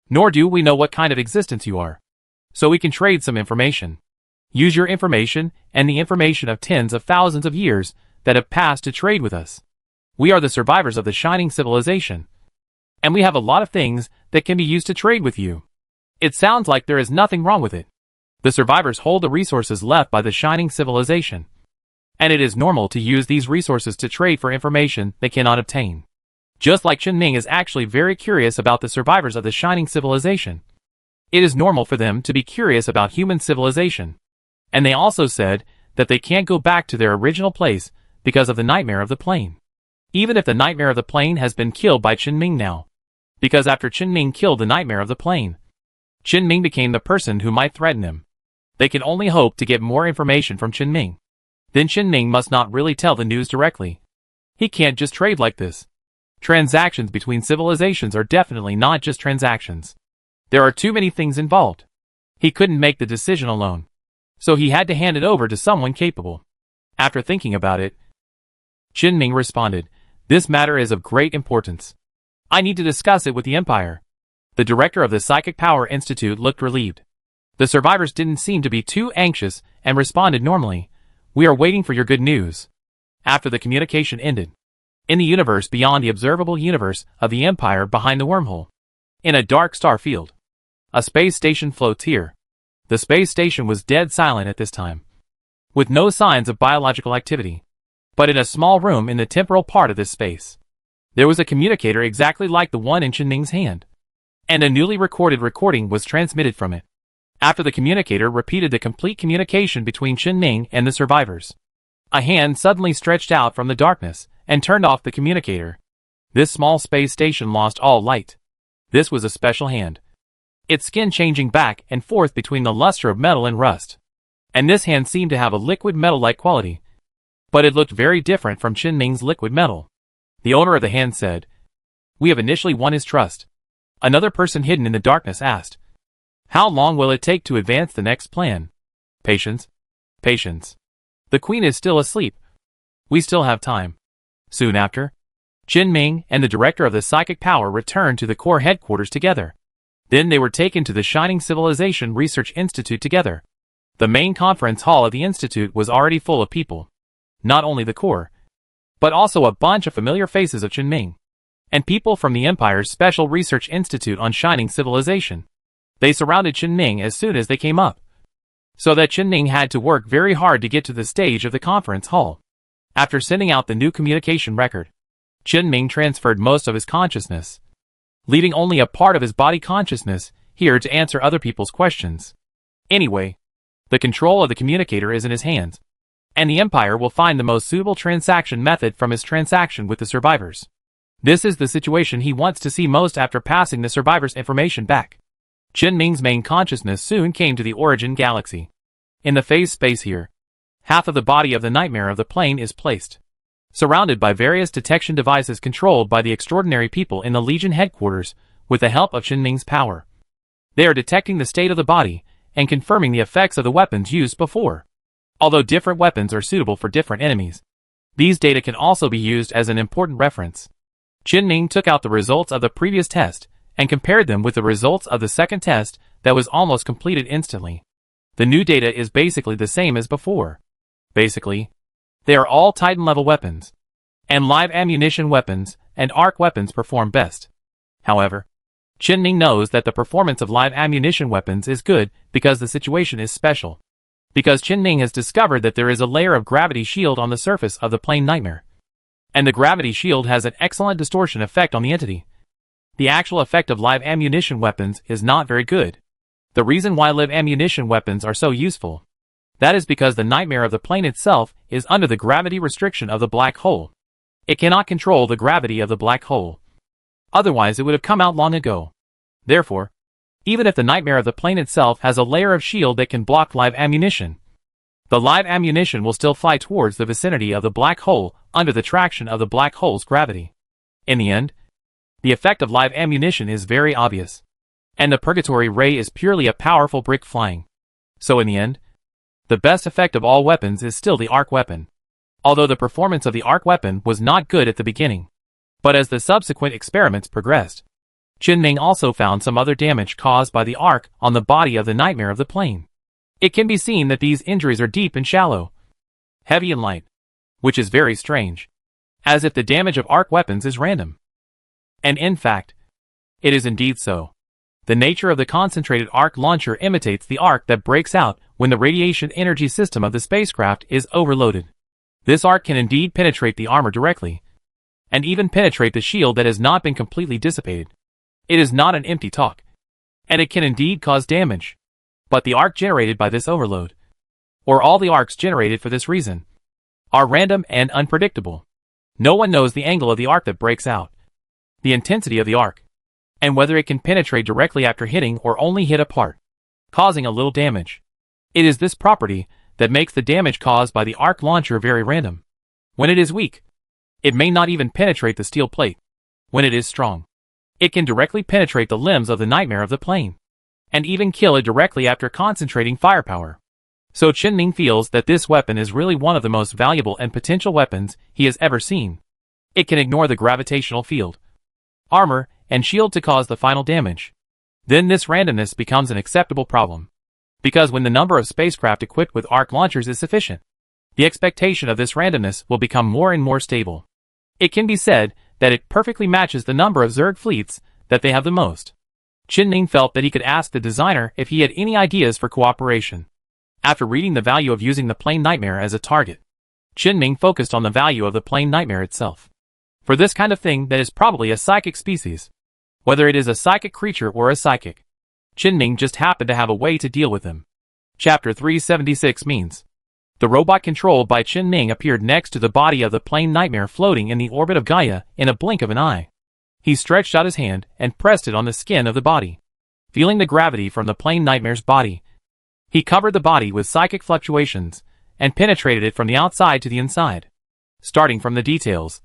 nor do we know what kind of existence you are. So we can trade some information. Use your information and the information of tens of thousands of years that have passed to trade with us. We are the survivors of the Shining Civilization, and we have a lot of things that can be used to trade with you. It sounds like there is nothing wrong with it. The survivors hold the resources left by the Shining Civilization, and it is normal to use these resources to trade for information they cannot obtain. Just like Chen Ming is actually very curious about the survivors of the Shining Civilization. It is normal for them to be curious about human civilization. And they also said that they can't go back to their original place because of the nightmare of the plane. Even if the nightmare of the plane has been killed by Chen Ming now. Because after Chen Ming killed the nightmare of the plane, Chen Ming became the person who might threaten him. They can only hope to get more information from Chen Ming. Then Chen Ming must not really tell the news directly. He can't just trade like this. Transactions between civilizations are definitely not just transactions. There are too many things involved. He couldn't make the decision alone, so he had to hand it over to someone capable. After thinking about it, Chen Ming responded, "This matter is of great importance. I need to discuss it with the Empire." The director of the Psychic Power Institute looked relieved. The survivors didn't seem to be too anxious and responded normally, "We are waiting for your good news." After the communication ended, in the universe beyond the observable universe of the Empire behind the wormhole, in a dark star field, a space station floats here. The space station was dead silent at this time, with no signs of biological activity. But in a small room in the temporal part of this space, there was a communicator exactly like the one in Chen Ming's hand, and a newly recorded recording was transmitted from it. After the communicator repeated the complete communication between Chen Ming and the survivors, a hand suddenly stretched out from the darkness and turned off the communicator. This small space station lost all light. This was a special hand, its skin changing back and forth between the luster of metal and rust. And this hand seemed to have a liquid metal-like quality, but it looked very different from Chen Ming's liquid metal. The owner of the hand said, We have initially won his trust. Another person hidden in the darkness asked, "How long will it take to advance the next plan?" "Patience. Patience. The queen is still asleep. We still have time." Soon after, Qin Ming and the director of the psychic power returned to the core headquarters together. Then they were taken to the Shining Civilization Research Institute together. The main conference hall of the institute was already full of people. Not only the core, but also a bunch of familiar faces of Qin Ming, and people from the Empire's Special Research Institute on Shining Civilization. They surrounded Qin Ming as soon as they came up, so that Qin Ming had to work very hard to get to the stage of the conference hall. After sending out the new communication record, Qin Ming transferred most of his consciousness, leaving only a part of his body consciousness here to answer other people's questions. Anyway, the control of the communicator is in his hands, and the Empire will find the most suitable transaction method from his transaction with the survivors. This is the situation he wants to see most after passing the survivors' information back. Qin Ming's main consciousness soon came to the origin galaxy. In the phase space here, half of the body of the nightmare of the plane is placed, surrounded by various detection devices controlled by the extraordinary people in the Legion headquarters with the help of Qin Ming's power. They are detecting the state of the body and confirming the effects of the weapons used before. Although different weapons are suitable for different enemies, these data can also be used as an important reference. Qin Ming took out the results of the previous test and compared them with the results of the second test that was almost completed instantly. The new data is basically the same as before. Basically, they are all Titan-level weapons, and live ammunition weapons and arc weapons perform best. However, Qin Ming knows that the performance of live ammunition weapons is good because the situation is special. Because Qin Ming has discovered that there is a layer of gravity shield on the surface of the plane nightmare, and the gravity shield has an excellent distortion effect on the entity. The actual effect of live ammunition weapons is not very good. The reason why live ammunition weapons are so useful, that is because the nightmare of the plane itself is under the gravity restriction of the black hole. It cannot control the gravity of the black hole. Otherwise it would have come out long ago. Therefore, even if the nightmare of the plane itself has a layer of shield that can block live ammunition, the live ammunition will still fly towards the vicinity of the black hole under the traction of the black hole's gravity. In the end, the effect of live ammunition is very obvious, and the purgatory ray is purely a powerful brick flying. So in the end, the best effect of all weapons is still the arc weapon. Although the performance of the arc weapon was not good at the beginning, but as the subsequent experiments progressed, Qin Ming also found some other damage caused by the arc on the body of the nightmare of the plane. It can be seen that these injuries are deep and shallow, heavy and light, which is very strange, as if the damage of arc weapons is random. And in fact, it is indeed so. The nature of the concentrated arc launcher imitates the arc that breaks out when the radiation energy system of the spacecraft is overloaded. This arc can indeed penetrate the armor directly, and even penetrate the shield that has not been completely dissipated. It is not an empty talk, and it can indeed cause damage. But the arc generated by this overload, or all the arcs generated for this reason, are random and unpredictable. No one knows the angle of the arc that breaks out, the intensity of the arc, and whether it can penetrate directly after hitting or only hit a part, causing a little damage. It is this property that makes the damage caused by the arc launcher very random. When it is weak, it may not even penetrate the steel plate. When it is strong, it can directly penetrate the limbs of the nightmare of the plane, and even kill it directly after concentrating firepower. So Qin Ming feels that this weapon is really one of the most valuable and potential weapons he has ever seen. It can ignore the gravitational field, armor, and shield to cause the final damage. Then this randomness becomes an acceptable problem, because when the number of spacecraft equipped with arc launchers is sufficient, the expectation of this randomness will become more and more stable. It can be said that it perfectly matches the number of Zerg fleets that they have the most. Qin Ming felt that he could ask the designer if he had any ideas for cooperation. After reading the value of using the plane nightmare as a target, Qin Ming focused on the value of the plane nightmare itself. For this kind of thing that is probably a psychic species, whether it is a psychic creature or a psychic, Qin Ming just happened to have a way to deal with them. Chapter 376 means. The robot controlled by Qin Ming appeared next to the body of the plane nightmare floating in the orbit of Gaia in a blink of an eye. He stretched out his hand and pressed it on the skin of the body. Feeling the gravity from the plane nightmare's body, he covered the body with psychic fluctuations and penetrated it from the outside to the inside. Starting from the details,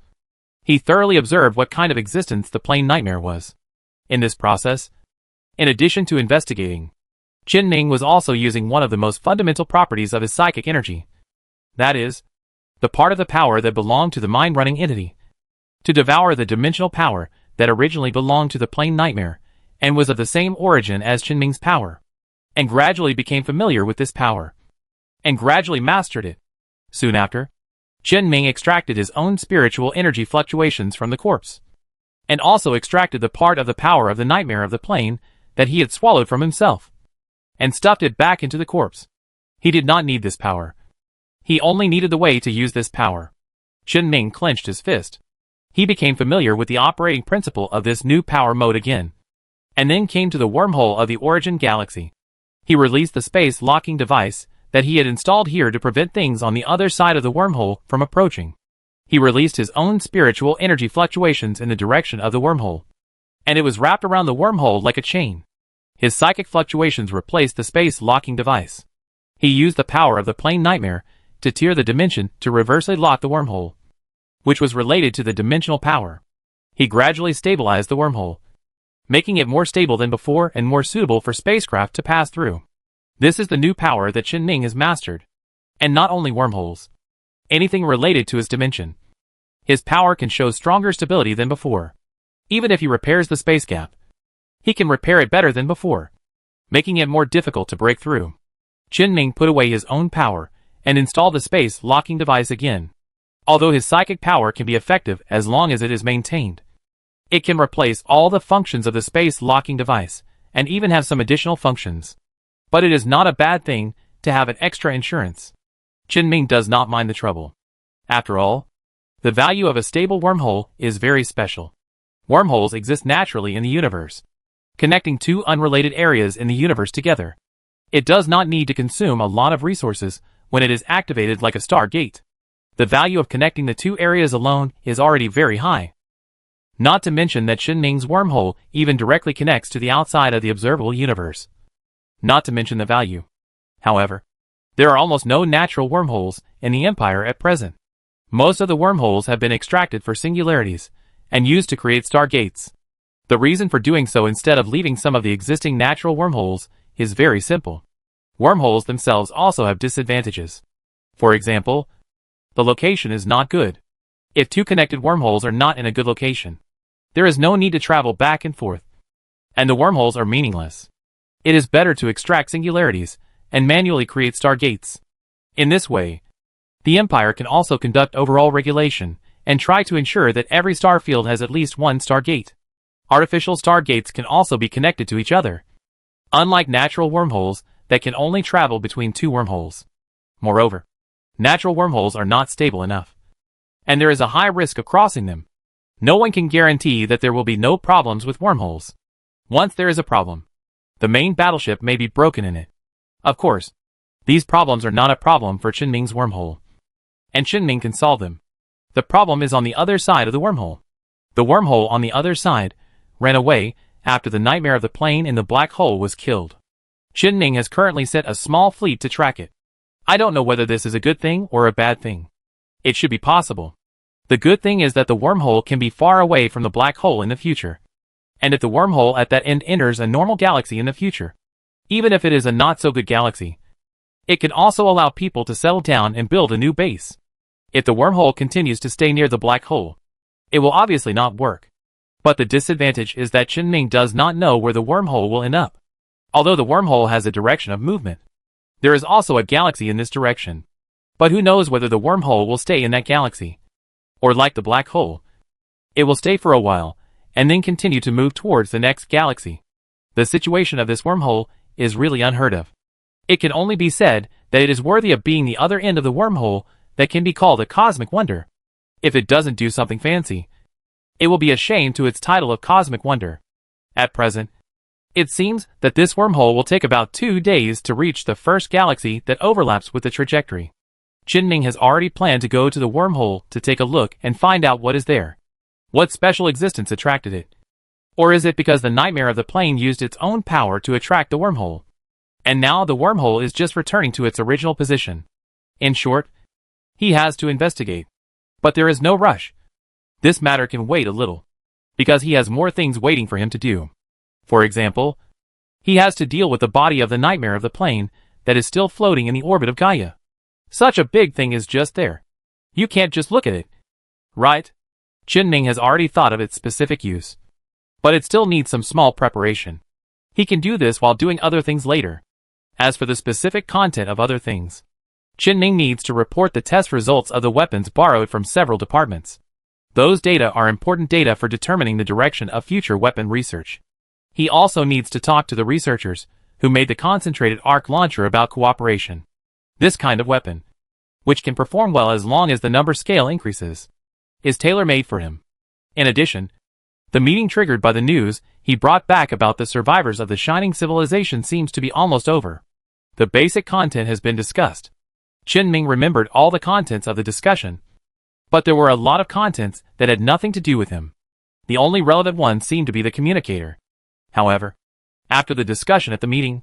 He thoroughly observed what kind of existence the plane nightmare was. In this process, in addition to investigating, Qin Ming was also using one of the most fundamental properties of his psychic energy. That is, the part of the power that belonged to the mind-running entity, to devour the dimensional power that originally belonged to the plane nightmare and was of the same origin as Qin Ming's power, and gradually became familiar with this power, and gradually mastered it. Soon after, Qin Ming extracted his own spiritual energy fluctuations from the corpse, and also extracted the part of the power of the nightmare of the plane that he had swallowed from himself, and stuffed it back into the corpse. He did not need this power. He only needed the way to use this power. Qin Ming clenched his fist. He became familiar with the operating principle of this new power mode again, and then came to the wormhole of the origin galaxy. He released the space locking device that he had installed here to prevent things on the other side of the wormhole from approaching. He released his own spiritual energy fluctuations in the direction of the wormhole, and it was wrapped around the wormhole like a chain. His psychic fluctuations replaced the space locking device. He used the power of the plane nightmare to tear the dimension to reversely lock the wormhole, which was related to the dimensional power. He gradually stabilized the wormhole, making it more stable than before and more suitable for spacecraft to pass through. This is the new power that Qin Ming has mastered. And not only wormholes. Anything related to his dimension. His power can show stronger stability than before. Even if he repairs the space gap, he can repair it better than before, making it more difficult to break through. Qin Ming put away his own power and installed the space locking device again. Although his psychic power can be effective as long as it is maintained, it can replace all the functions of the space locking device and even have some additional functions. But it is not a bad thing to have an extra insurance. Qin Ming does not mind the trouble. After all, the value of a stable wormhole is very special. Wormholes exist naturally in the universe, connecting two unrelated areas in the universe together. It does not need to consume a lot of resources when it is activated like a stargate. The value of connecting the two areas alone is already very high. Not to mention that Qin Ming's wormhole even directly connects to the outside of the observable universe. Not to mention the value. However, there are almost no natural wormholes in the Empire at present. Most of the wormholes have been extracted for singularities and used to create stargates. The reason for doing so instead of leaving some of the existing natural wormholes is very simple. Wormholes themselves also have disadvantages. For example, the location is not good. If two connected wormholes are not in a good location, there is no need to travel back and forth, and the wormholes are meaningless. It is better to extract singularities and manually create stargates. In this way, the Empire can also conduct overall regulation and try to ensure that every star field has at least one stargate. Artificial stargates can also be connected to each other, unlike natural wormholes that can only travel between two wormholes. Moreover, natural wormholes are not stable enough, and there is a high risk of crossing them. No one can guarantee that there will be no problems with wormholes. Once there is a problem, the main battleship may be broken in it. Of course, these problems are not a problem for Qin Ming's wormhole, and Qin Ming can solve them. The problem is on the other side of the wormhole. The wormhole on the other side ran away after the nightmare of the plane in the black hole was killed. Qin Ming has currently sent a small fleet to track it. I don't know whether this is a good thing or a bad thing. It should be possible. The good thing is that the wormhole can be far away from the black hole in the future. And if the wormhole at that end enters a normal galaxy in the future, even if it is a not-so-good galaxy, it can also allow people to settle down and build a new base. If the wormhole continues to stay near the black hole, it will obviously not work. But the disadvantage is that Qin Ming does not know where the wormhole will end up. Although the wormhole has a direction of movement, there is also a galaxy in this direction. But who knows whether the wormhole will stay in that galaxy? Or like the black hole, it will stay for a while, and then continue to move towards the next galaxy. The situation of this wormhole is really unheard of. It can only be said that it is worthy of being the other end of the wormhole that can be called a cosmic wonder. If it doesn't do something fancy, it will be a shame to its title of cosmic wonder. At present, it seems that this wormhole will take about 2 days to reach the first galaxy that overlaps with the trajectory. Qin Ming has already planned to go to the wormhole to take a look and find out what is there. What special existence attracted it? Or is it because the nightmare of the plane used its own power to attract the wormhole? And now the wormhole is just returning to its original position. In short, he has to investigate. But there is no rush. This matter can wait a little, because he has more things waiting for him to do. For example, he has to deal with the body of the nightmare of the plane that is still floating in the orbit of Gaia. Such a big thing is just there. You can't just look at it. Right? Qin has already thought of its specific use. But it still needs some small preparation. He can do this while doing other things later. As for the specific content of other things, Qin needs to report the test results of the weapons borrowed from several departments. Those data are important data for determining the direction of future weapon research. He also needs to talk to the researchers who made the concentrated arc launcher about cooperation. This kind of weapon, which can perform well as long as the number scale increases, is tailor-made for him. In addition, the meeting triggered by the news he brought back about the survivors of the Shining Civilization seems to be almost over. The basic content has been discussed. Qin remembered all the contents of the discussion, but there were a lot of contents that had nothing to do with him. The only relevant one seemed to be the communicator. However, after the discussion at the meeting,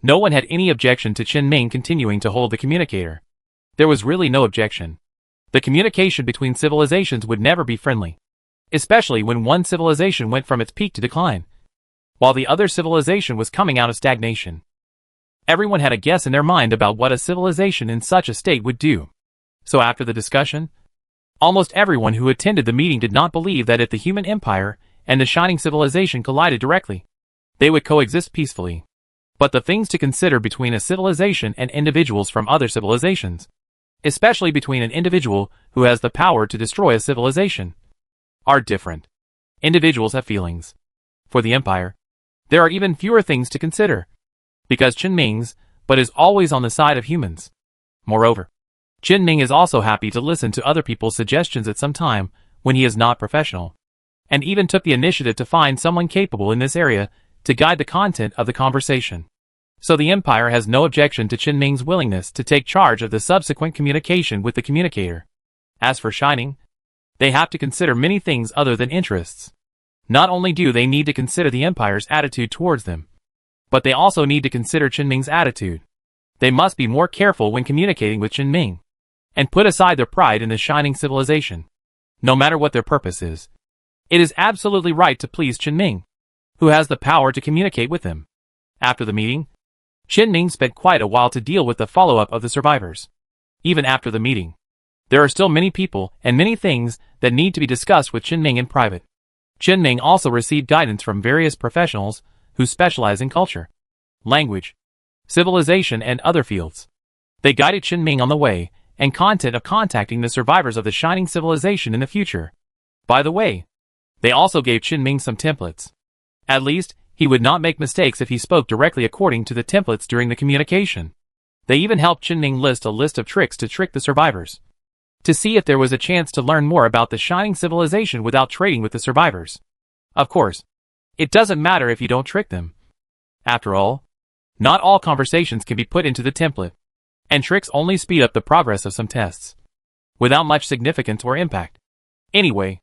no one had any objection to Qin continuing to hold the communicator. There was really no objection. The communication between civilizations would never be friendly, especially when one civilization went from its peak to decline, while the other civilization was coming out of stagnation. Everyone had a guess in their mind about what a civilization in such a state would do. So after the discussion, almost everyone who attended the meeting did not believe that if the human empire and the Shining Civilization collided directly, they would coexist peacefully. But the things to consider between a civilization and individuals from other civilizations, especially between an individual who has the power to destroy a civilization, are different. Individuals have feelings. For the Empire, there are even fewer things to consider, because Qin but is always on the side of humans. Moreover, Qin is also happy to listen to other people's suggestions at some time when he is not professional, and even took the initiative to find someone capable in this area to guide the content of the conversation. So the Empire has no objection to Qin willingness to take charge of the subsequent communication with the communicator. As for Shining, they have to consider many things other than interests. Not only do they need to consider the Empire's attitude towards them, but they also need to consider Qin attitude. They must be more careful when communicating with Qin and put aside their pride in the Shining Civilization. No matter what their purpose is, it is absolutely right to please Qin, who has the power to communicate with them. After the meeting, Qin spent quite a while to deal with the follow-up of the survivors. Even after the meeting, there are still many people and many things that need to be discussed with Qin in private. Qin also received guidance from various professionals who specialize in culture, language, civilization, and other fields. They guided Qin on the way and content of contacting the survivors of the Shining Civilization in the future. By the way, they also gave Qin some templates. At least, he would not make mistakes if he spoke directly according to the templates during the communication. They even helped Qin list a list of tricks to trick the survivors, to see if there was a chance to learn more about the Shining Civilization without trading with the survivors. Of course, it doesn't matter if you don't trick them. After all, not all conversations can be put into the template, and tricks only speed up the progress of some tests, without much significance or impact. Anyway,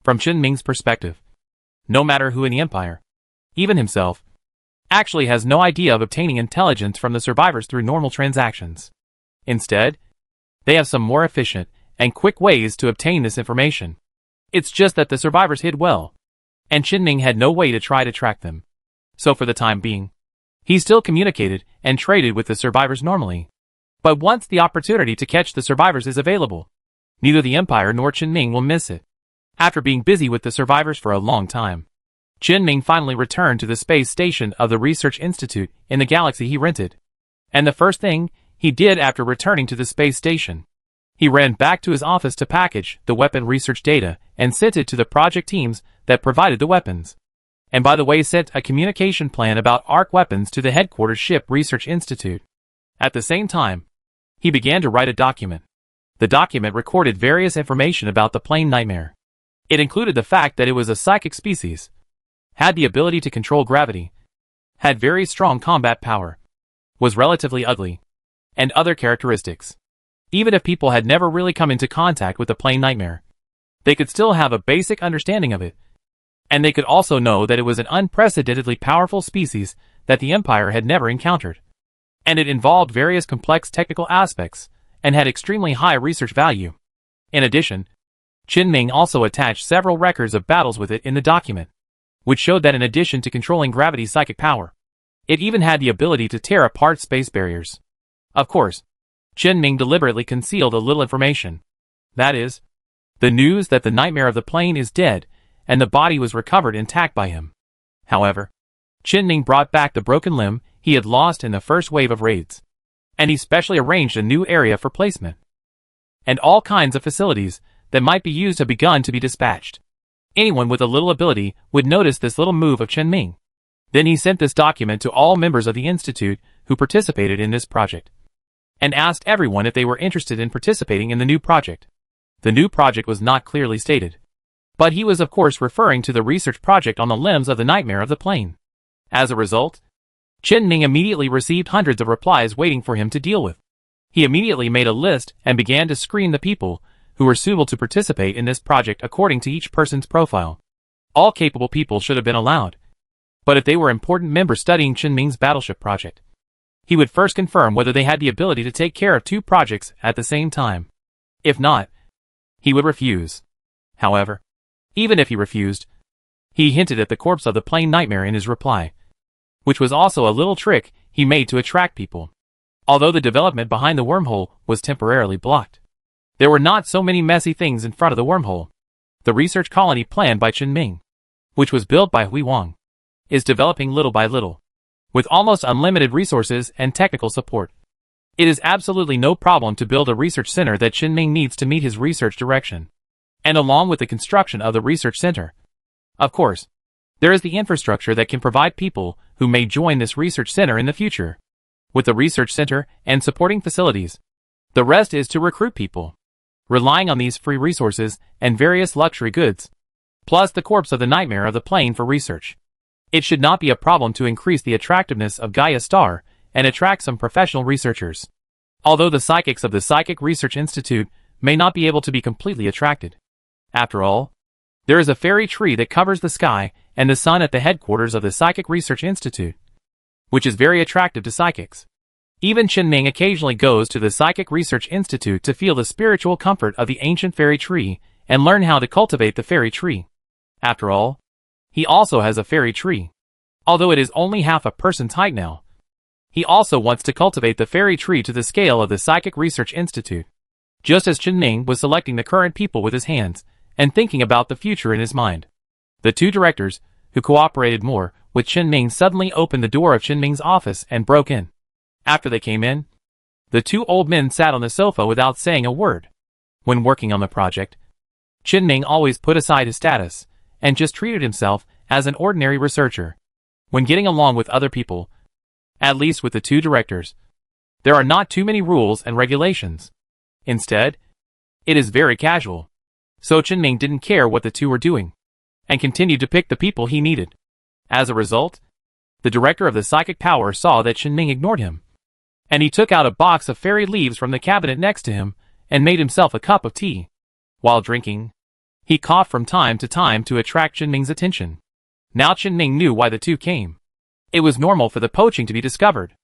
from Qin perspective, no matter who in the Empire, even himself, actually has no idea of obtaining intelligence from the survivors through normal transactions. Instead, they have some more efficient and quick ways to obtain this information. It's just that the survivors hid well, and Qin had no way to try to track them. So for the time being, he still communicated and traded with the survivors normally. But once the opportunity to catch the survivors is available, neither the Empire nor Qin will miss it. After being busy with the survivors for a long time, Qin finally returned to the space station of the Research Institute in the galaxy he rented. And the first thing he did after returning to the space station, he ran back to his office to package the weapon research data and sent it to the project teams that provided the weapons. And by the way, sent a communication plan about arc weapons to the headquarters Ship Research Institute. At the same time, he began to write a document. The document recorded various information about the plane nightmare. It included the fact that it was a psychic species, had the ability to control gravity, had very strong combat power, was relatively ugly, and other characteristics. Even if people had never really come into contact with the plane nightmare, they could still have a basic understanding of it. And they could also know that it was an unprecedentedly powerful species that the Empire had never encountered. And it involved various complex technical aspects, and had extremely high research value. In addition, Qin Ming also attached several records of battles with it in the document, which showed that in addition to controlling gravity's psychic power, it even had the ability to tear apart space barriers. Of course, Qin Ming deliberately concealed a little information. That is, the news that the nightmare of the plane is dead and the body was recovered intact by him. However, Qin Ming brought back the broken limb he had lost in the first wave of raids, and he specially arranged a new area for placement. And all kinds of facilities that might be used have begun to be dispatched. Anyone with a little ability would notice this little move of Qin Ming. Then he sent this document to all members of the Institute who participated in this project, and asked everyone if they were interested in participating in the new project. The new project was not clearly stated, but he was of course referring to the research project on the limbs of the nightmare of the plane. As a result, Qin Ming immediately received hundreds of replies waiting for him to deal with. He immediately made a list and began to screen the people who were suitable to participate in this project according to each person's profile. All capable people should have been allowed, but if they were important members studying Qin Ming's battleship project, he would first confirm whether they had the ability to take care of two projects at the same time. If not, he would refuse. However, even if he refused, he hinted at the corpse of the plane nightmare in his reply, which was also a little trick he made to attract people. Although the development behind the wormhole was temporarily blocked, there were not so many messy things in front of the wormhole. The research colony planned by Qin Ming, which was built by Hui Wang, is developing little by little, with almost unlimited resources and technical support. It is absolutely no problem to build a research center that Qin Ming needs to meet his research direction. And along with the construction of the research center, of course, there is the infrastructure that can provide people who may join this research center in the future. With the research center and supporting facilities, the rest is to recruit people, relying on these free resources and various luxury goods, plus the corpse of the nightmare of the plane for research. It should not be a problem to increase the attractiveness of Gaia Star and attract some professional researchers. Although the psychics of the Psychic Research Institute may not be able to be completely attracted. After all, there is a fairy tree that covers the sky and the sun at the headquarters of the Psychic Research Institute, which is very attractive to psychics. Even Qin Ming occasionally goes to the Psychic Research Institute to feel the spiritual comfort of the ancient fairy tree and learn how to cultivate the fairy tree. After all, he also has a fairy tree. Although it is only half a person's height now, he also wants to cultivate the fairy tree to the scale of the Psychic Research Institute. Just as Qin Ming was selecting the current people with his hands and thinking about the future in his mind, the two directors, who cooperated more with Qin Ming, suddenly opened the door of Qin Ming's office and broke in. After they came in, the two old men sat on the sofa without saying a word. When working on the project, Qin Ming always put aside his status and just treated himself as an ordinary researcher. When getting along with other people, at least with the two directors, there are not too many rules and regulations. Instead, it is very casual. So Qin Ming didn't care what the two were doing, and continued to pick the people he needed. As a result, the director of the psychic power saw that Qin Ming ignored him, and he took out a box of fairy leaves from the cabinet next to him and made himself a cup of tea. While drinking, he coughed from time to time to attract Qin Ming's attention. Now Qin Ming knew why the two came. It was normal for the poaching to be discovered,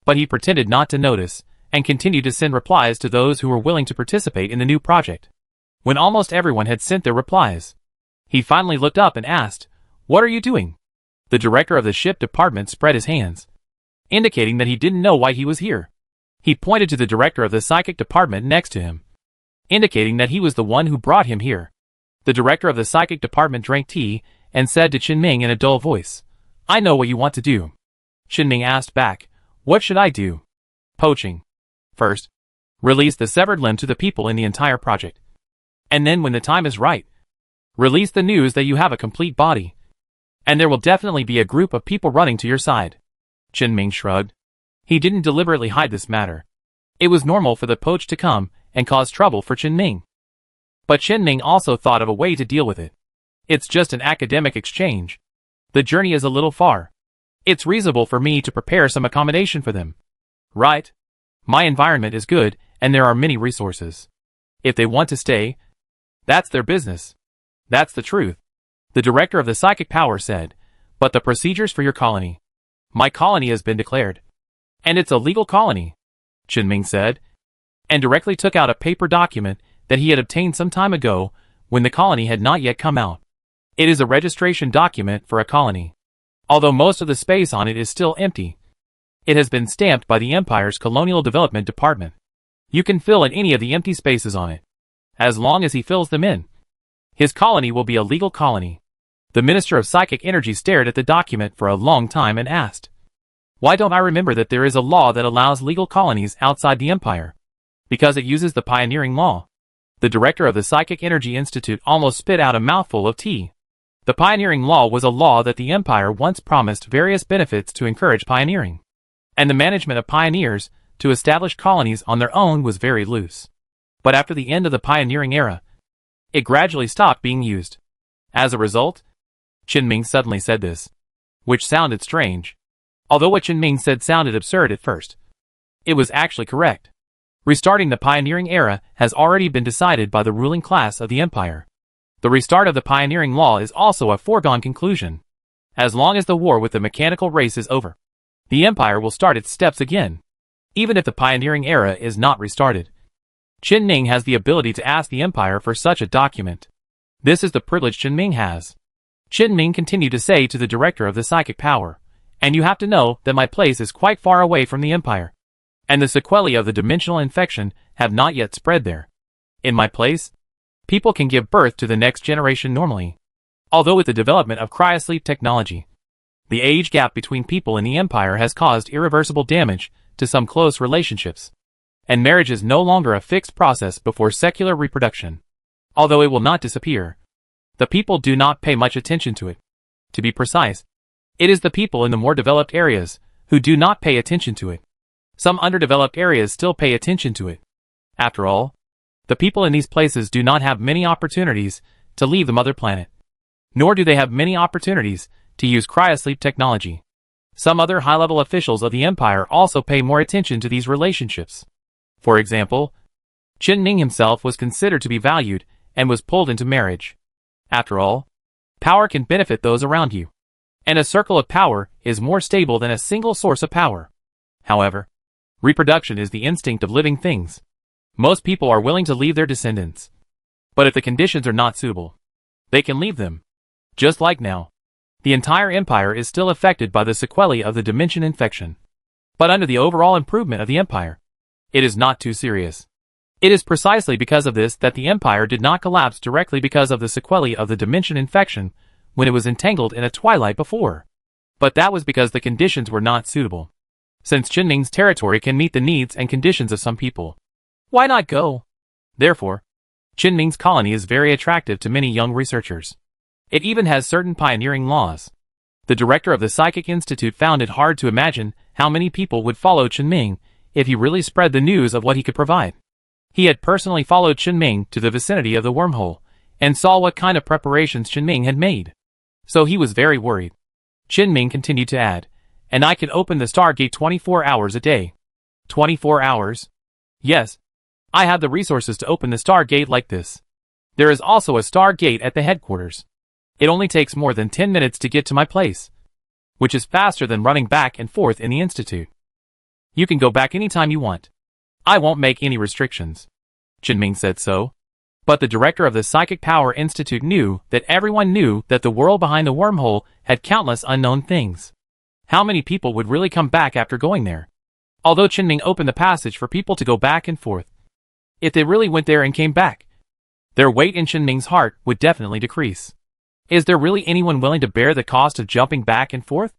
but he pretended not to notice and continued to send replies to those who were willing to participate in the new project. When almost everyone had sent their replies, he finally looked up and asked, "What are you doing?" The director of the ship department spread his hands, indicating that he didn't know why he was here. He pointed to the director of the psychic department next to him, indicating that he was the one who brought him here. The director of the psychic department drank tea and said to Qin Ming in a dull voice, "I know what you want to do." Qin Ming asked back, "What should I do?" "Poaching. First, release the severed limb to the people in the entire project. And then when the time is right, release the news that you have a complete body. And there will definitely be a group of people running to your side." Qin Ming shrugged. He didn't deliberately hide this matter. It was normal for the poach to come and cause trouble for Qin Ming. But Qin Ming also thought of a way to deal with it. It's just an academic exchange. The journey is a little far. It's reasonable for me to prepare some accommodation for them. Right? My environment is good and there are many resources. If they want to stay, that's their business. That's the truth. The director of the psychic power said, "But the procedures for your colony." "My colony has been declared. And it's a legal colony," Qin Ming said, and directly took out a paper document that he had obtained some time ago when the colony had not yet come out. It is a registration document for a colony. Although most of the space on it is still empty, it has been stamped by the Empire's Colonial Development Department. You can fill in any of the empty spaces on it. As long as he fills them in, his colony will be a legal colony. The Minister of Psychic Energy stared at the document for a long time and asked, "Why don't I remember that there is a law that allows legal colonies outside the Empire?" "Because it uses the pioneering law." The director of the Psychic Energy Institute almost spit out a mouthful of tea. The pioneering law was a law that the Empire once promised various benefits to encourage pioneering. And the management of pioneers to establish colonies on their own was very loose. But after the end of the pioneering era, it gradually stopped being used. As a result, Qin suddenly said this, which sounded strange. Although what Qin said sounded absurd at first, it was actually correct. Restarting the pioneering era has already been decided by the ruling class of the Empire. The restart of the pioneering law is also a foregone conclusion. As long as the war with the mechanical race is over, the Empire will start its steps again, even if the pioneering era is not restarted. Qin has the ability to ask the Empire for such a document. This is the privilege Qin has. Qin continued to say to the director of the psychic power, "And you have to know that my place is quite far away from the Empire, and the sequelae of the dimensional infection have not yet spread there. In my place, people can give birth to the next generation normally. Although with the development of cryosleep technology, the age gap between people in the Empire has caused irreversible damage to some close relationships, and marriage is no longer a fixed process before secular reproduction. Although it will not disappear, the people do not pay much attention to it. To be precise, it is the people in the more developed areas who do not pay attention to it. Some underdeveloped areas still pay attention to it. After all, the people in these places do not have many opportunities to leave the mother planet, nor do they have many opportunities to use cryosleep technology. Some other high-level officials of the Empire also pay more attention to these relationships. For example, Qin himself was considered to be valued and was pulled into marriage. After all, power can benefit those around you, and a circle of power is more stable than a single source of power. However, reproduction is the instinct of living things. Most people are willing to leave their descendants. But if the conditions are not suitable, they can leave them. Just like now, the entire Empire is still affected by the sequelae of the dimension infection. But under the overall improvement of the Empire, it is not too serious. It is precisely because of this that the Empire did not collapse directly because of the sequelae of the dimension infection when it was entangled in a twilight before. But that was because the conditions were not suitable. Since Qin's territory can meet the needs and conditions of some people, why not go? Therefore, Qin's colony is very attractive to many young researchers. It even has certain pioneering laws. The director of the Psychic Institute found it hard to imagine how many people would follow Qin if he really spread the news of what he could provide. He had personally followed Qin to the vicinity of the wormhole, and saw what kind of preparations Qin had made. So he was very worried. Qin continued to add, "And I can open the Stargate 24 hours a day." 24 hours? Yes. I have the resources to open the Stargate like this. There is also a Stargate at the headquarters. It only takes more than 10 minutes to get to my place, which is faster than running back and forth in the Institute. You can go back anytime you want. I won't make any restrictions. Qin said so. But the director of the Psychic Power Institute knew that everyone knew that the world behind the wormhole had countless unknown things. How many people would really come back after going there? Although Qin opened the passage for people to go back and forth, if they really went there and came back, their weight in Qin's heart would definitely decrease. Is there really anyone willing to bear the cost of jumping back and forth?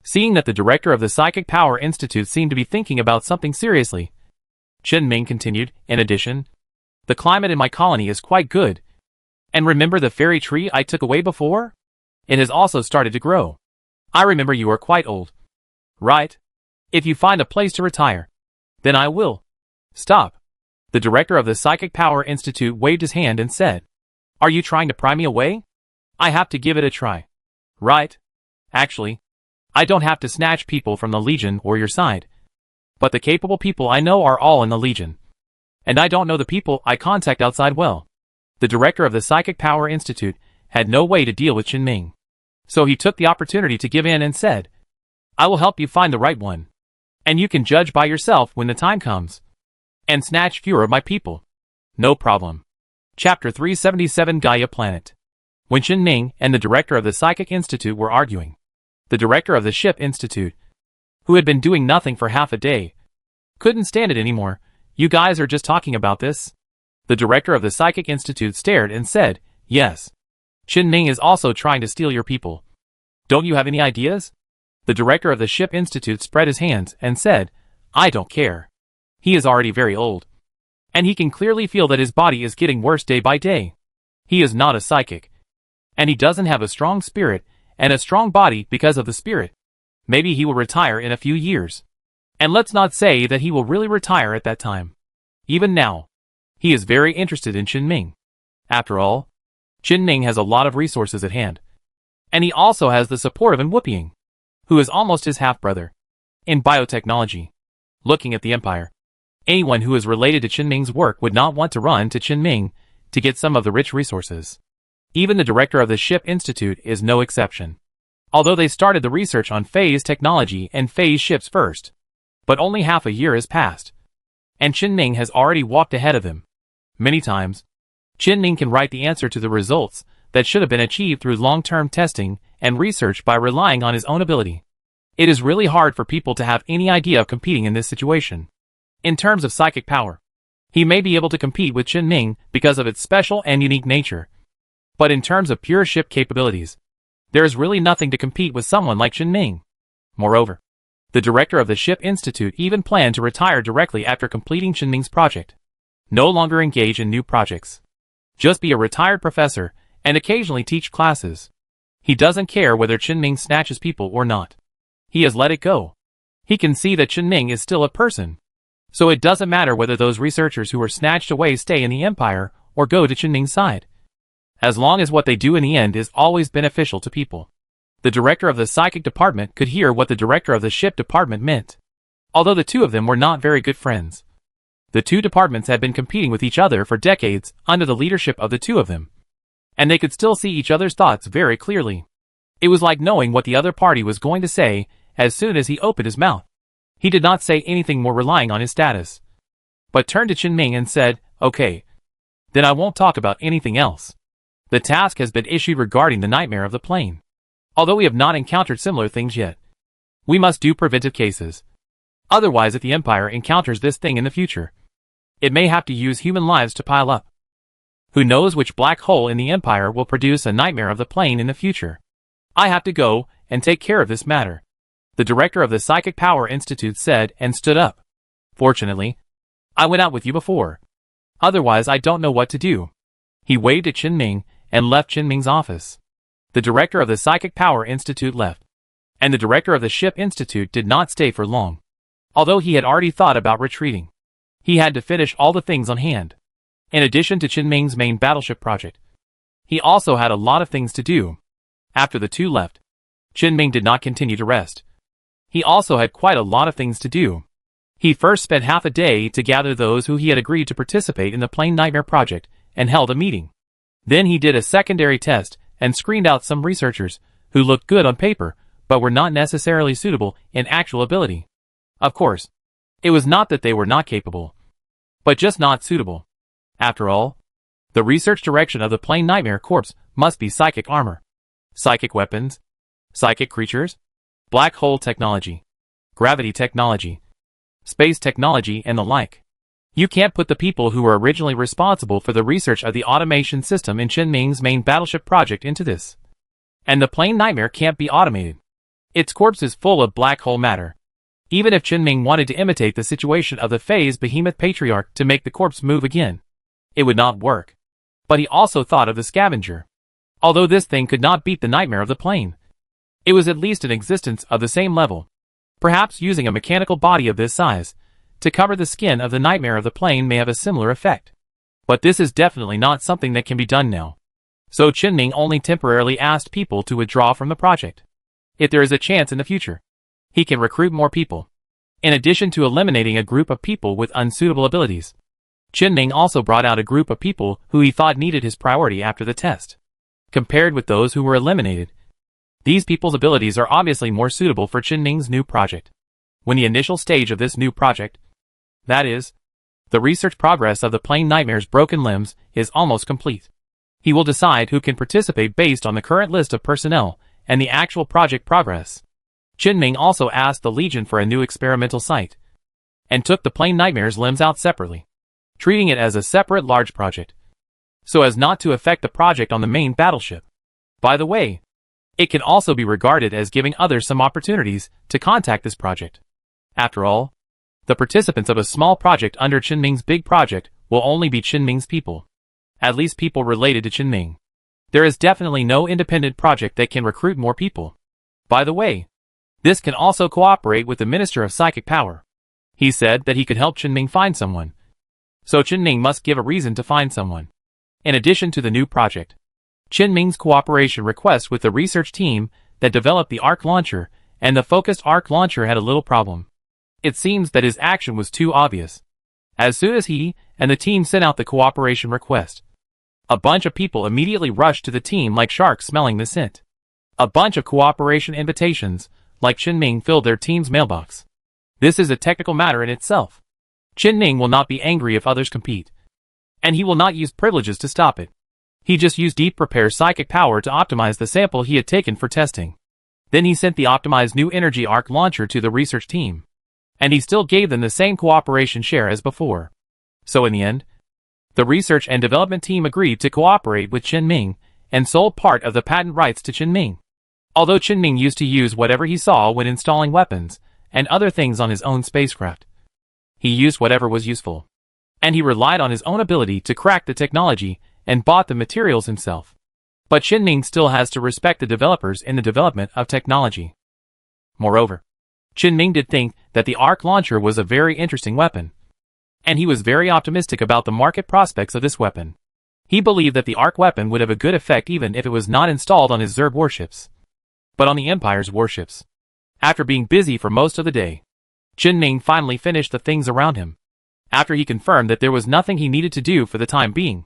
Seeing that the director of the Psychic Power Institute seemed to be thinking about something seriously, Qin continued, "In addition, the climate in my colony is quite good. And remember the fairy tree I took away before? It has also started to grow. I remember you are quite old. Right? If you find a place to retire, then I will." "Stop." The director of the Psychic Power Institute waved his hand and said, "Are you trying to pry me away? I have to give it a try." "Right. Actually, I don't have to snatch people from the Legion or your side. But the capable people I know are all in the Legion. And I don't know the people I contact outside well." The director of the Psychic Power Institute had no way to deal with Qin. So he took the opportunity to give in and said, "I will help you find the right one. And you can judge by yourself when the time comes. And snatch fewer of my people." "No problem. Chapter 377 Gaia Planet. When Chen Ming and the director of the Psychic Institute were arguing, the director of the Ship Institute, who had been doing nothing for half a day, couldn't stand it anymore. You guys are just talking about this? The director of the Psychic Institute stared and said, yes. Chen Ming is also trying to steal your people. Don't you have any ideas? The director of the Ship Institute spread his hands and said, I don't care. He is already very old. And he can clearly feel that his body is getting worse day by day. He is not a psychic. And he doesn't have a strong spirit and a strong body because of the spirit. Maybe he will retire in a few years. And let's not say that he will really retire at that time. Even now, he is very interested in Chen Ming. After all, Chen Ming has a lot of resources at hand. And he also has the support of An Whooping, who is almost his half-brother. In biotechnology, looking at the Empire, anyone who is related to Chen Ming's work would not want to run to Chen Ming to get some of the rich resources. Even the director of the Ship Institute is no exception. Although they started the research on phase technology and phase ships first. But only half a year has passed. And Chen Ming has already walked ahead of him. Many times, Chen Ming can write the answer to the results that should have been achieved through long-term testing and research by relying on his own ability. It is really hard for people to have any idea of competing in this situation. In terms of psychic power, he may be able to compete with Chen Ming because of its special and unique nature. But in terms of pure ship capabilities, there is really nothing to compete with someone like Chen Ming. Moreover, the director of the Ship Institute even planned to retire directly after completing Chen Ming's project. No longer engage in new projects. Just be a retired professor and occasionally teach classes. He doesn't care whether Chen Ming snatches people or not. He has let it go. He can see that Chen Ming is still a person. So it doesn't matter whether those researchers who were snatched away stay in the Empire or go to Chen Ming's side. As long as what they do in the end is always beneficial to people. The director of the Psychic Department could hear what the director of the Ship Department meant. Although the two of them were not very good friends. The two departments had been competing with each other for decades under the leadership of the two of them. And they could still see each other's thoughts very clearly. It was like knowing what the other party was going to say as soon as he opened his mouth. He did not say anything more relying on his status. But turned to Chen Ming and said, okay. Then I won't talk about anything else. The task has been issued regarding the nightmare of the plane. Although we have not encountered similar things yet. We must do preventive cases. Otherwise, if the Empire encounters this thing in the future, it may have to use human lives to pile up. Who knows which black hole in the Empire will produce a nightmare of the plane in the future. I have to go and take care of this matter. The director of the Psychic Power Institute said and stood up. Fortunately, I went out with you before. Otherwise, I don't know what to do. He waved at Chen Ming and left Chen Ming's office. The director of the Psychic Power Institute left. And the director of the Ship Institute did not stay for long. Although he had already thought about retreating. He had to finish all the things on hand. In addition to Chen Ming's main battleship project. He also had a lot of things to do. After the two left, Chen Ming did not continue to rest. He also had quite a lot of things to do. He first spent half a day to gather those who he had agreed to participate in the Plane Nightmare project and held a meeting. Then he did a secondary test and screened out some researchers who looked good on paper but were not necessarily suitable in actual ability. Of course, it was not that they were not capable, but just not suitable. After all, the research direction of the Plane Nightmare Corps must be psychic armor, psychic weapons, psychic creatures, black hole technology, gravity technology, space technology and the like. You can't put the people who were originally responsible for the research of the automation system in Chen Ming's main battleship project into this. And the Plane Nightmare can't be automated. Its corpse is full of black hole matter. Even if Chen Ming wanted to imitate the situation of the phase behemoth patriarch to make the corpse move again, it would not work. But he also thought of the scavenger. Although this thing could not beat the nightmare of the plane, it was at least an existence of the same level. Perhaps using a mechanical body of this size to cover the skin of the nightmare of the plane may have a similar effect. But this is definitely not something that can be done now. So Chen Ming only temporarily asked people to withdraw from the project. If there is a chance in the future, he can recruit more people. In addition to eliminating a group of people with unsuitable abilities, Chen Ming also brought out a group of people who he thought needed his priority after the test. Compared with those who were eliminated, these people's abilities are obviously more suitable for Chen Ming's new project. When the initial stage of this new project, that is, The research progress of the plane Nightmare's broken limbs is almost complete. He will decide who can participate based on the current list of personnel and the actual project progress. Qinming also asked the Legion for a new experimental site and took the plane Nightmare's limbs out separately, treating it as a separate large project, so as not to affect the project on the main battleship. By the way, it can also be regarded as giving others some opportunities to contact this project. After all, the participants of a small project under Qinming's big project will only be Qinming's people. At least people related to Qinming. There is definitely no independent project that can recruit more people. By the way, this can also cooperate with the Minister of Psychic Power. He said that he could help Qinming find someone. So Qinming must give a reason to find someone. In addition to the new project, Qinming's cooperation request with the research team that developed the arc launcher and the focused arc launcher had a little problem. It seems that his action was too obvious. As soon as he and the team sent out the cooperation request, a bunch of people immediately rushed to the team like sharks smelling the scent. A bunch of cooperation invitations, like Qinming, filled their team's mailbox. This is a technical matter in itself. Qinming will not be angry if others compete, and he will not use privileges to stop it. He just used deep prepare psychic power to optimize the sample he had taken for testing. Then he sent the optimized new energy arc launcher to the research team, and he still gave them the same cooperation share as before. So in the end, the research and development team agreed to cooperate with Qinming and sold part of the patent rights to Qinming. Although Qinming used to use whatever he saw when installing weapons and other things on his own spacecraft. He used whatever was useful, and he relied on his own ability to crack the technology and bought the materials himself. But Qinming still has to respect the developers in the development of technology. Moreover, Qinming did think that the arc launcher was a very interesting weapon, and he was very optimistic about the market prospects of this weapon. He believed that the arc weapon would have a good effect even if it was not installed on his Zerg warships, but on the Empire's warships. After being busy for most of the day, Qinming finally finished the things around him. After he confirmed that there was nothing he needed to do for the time being,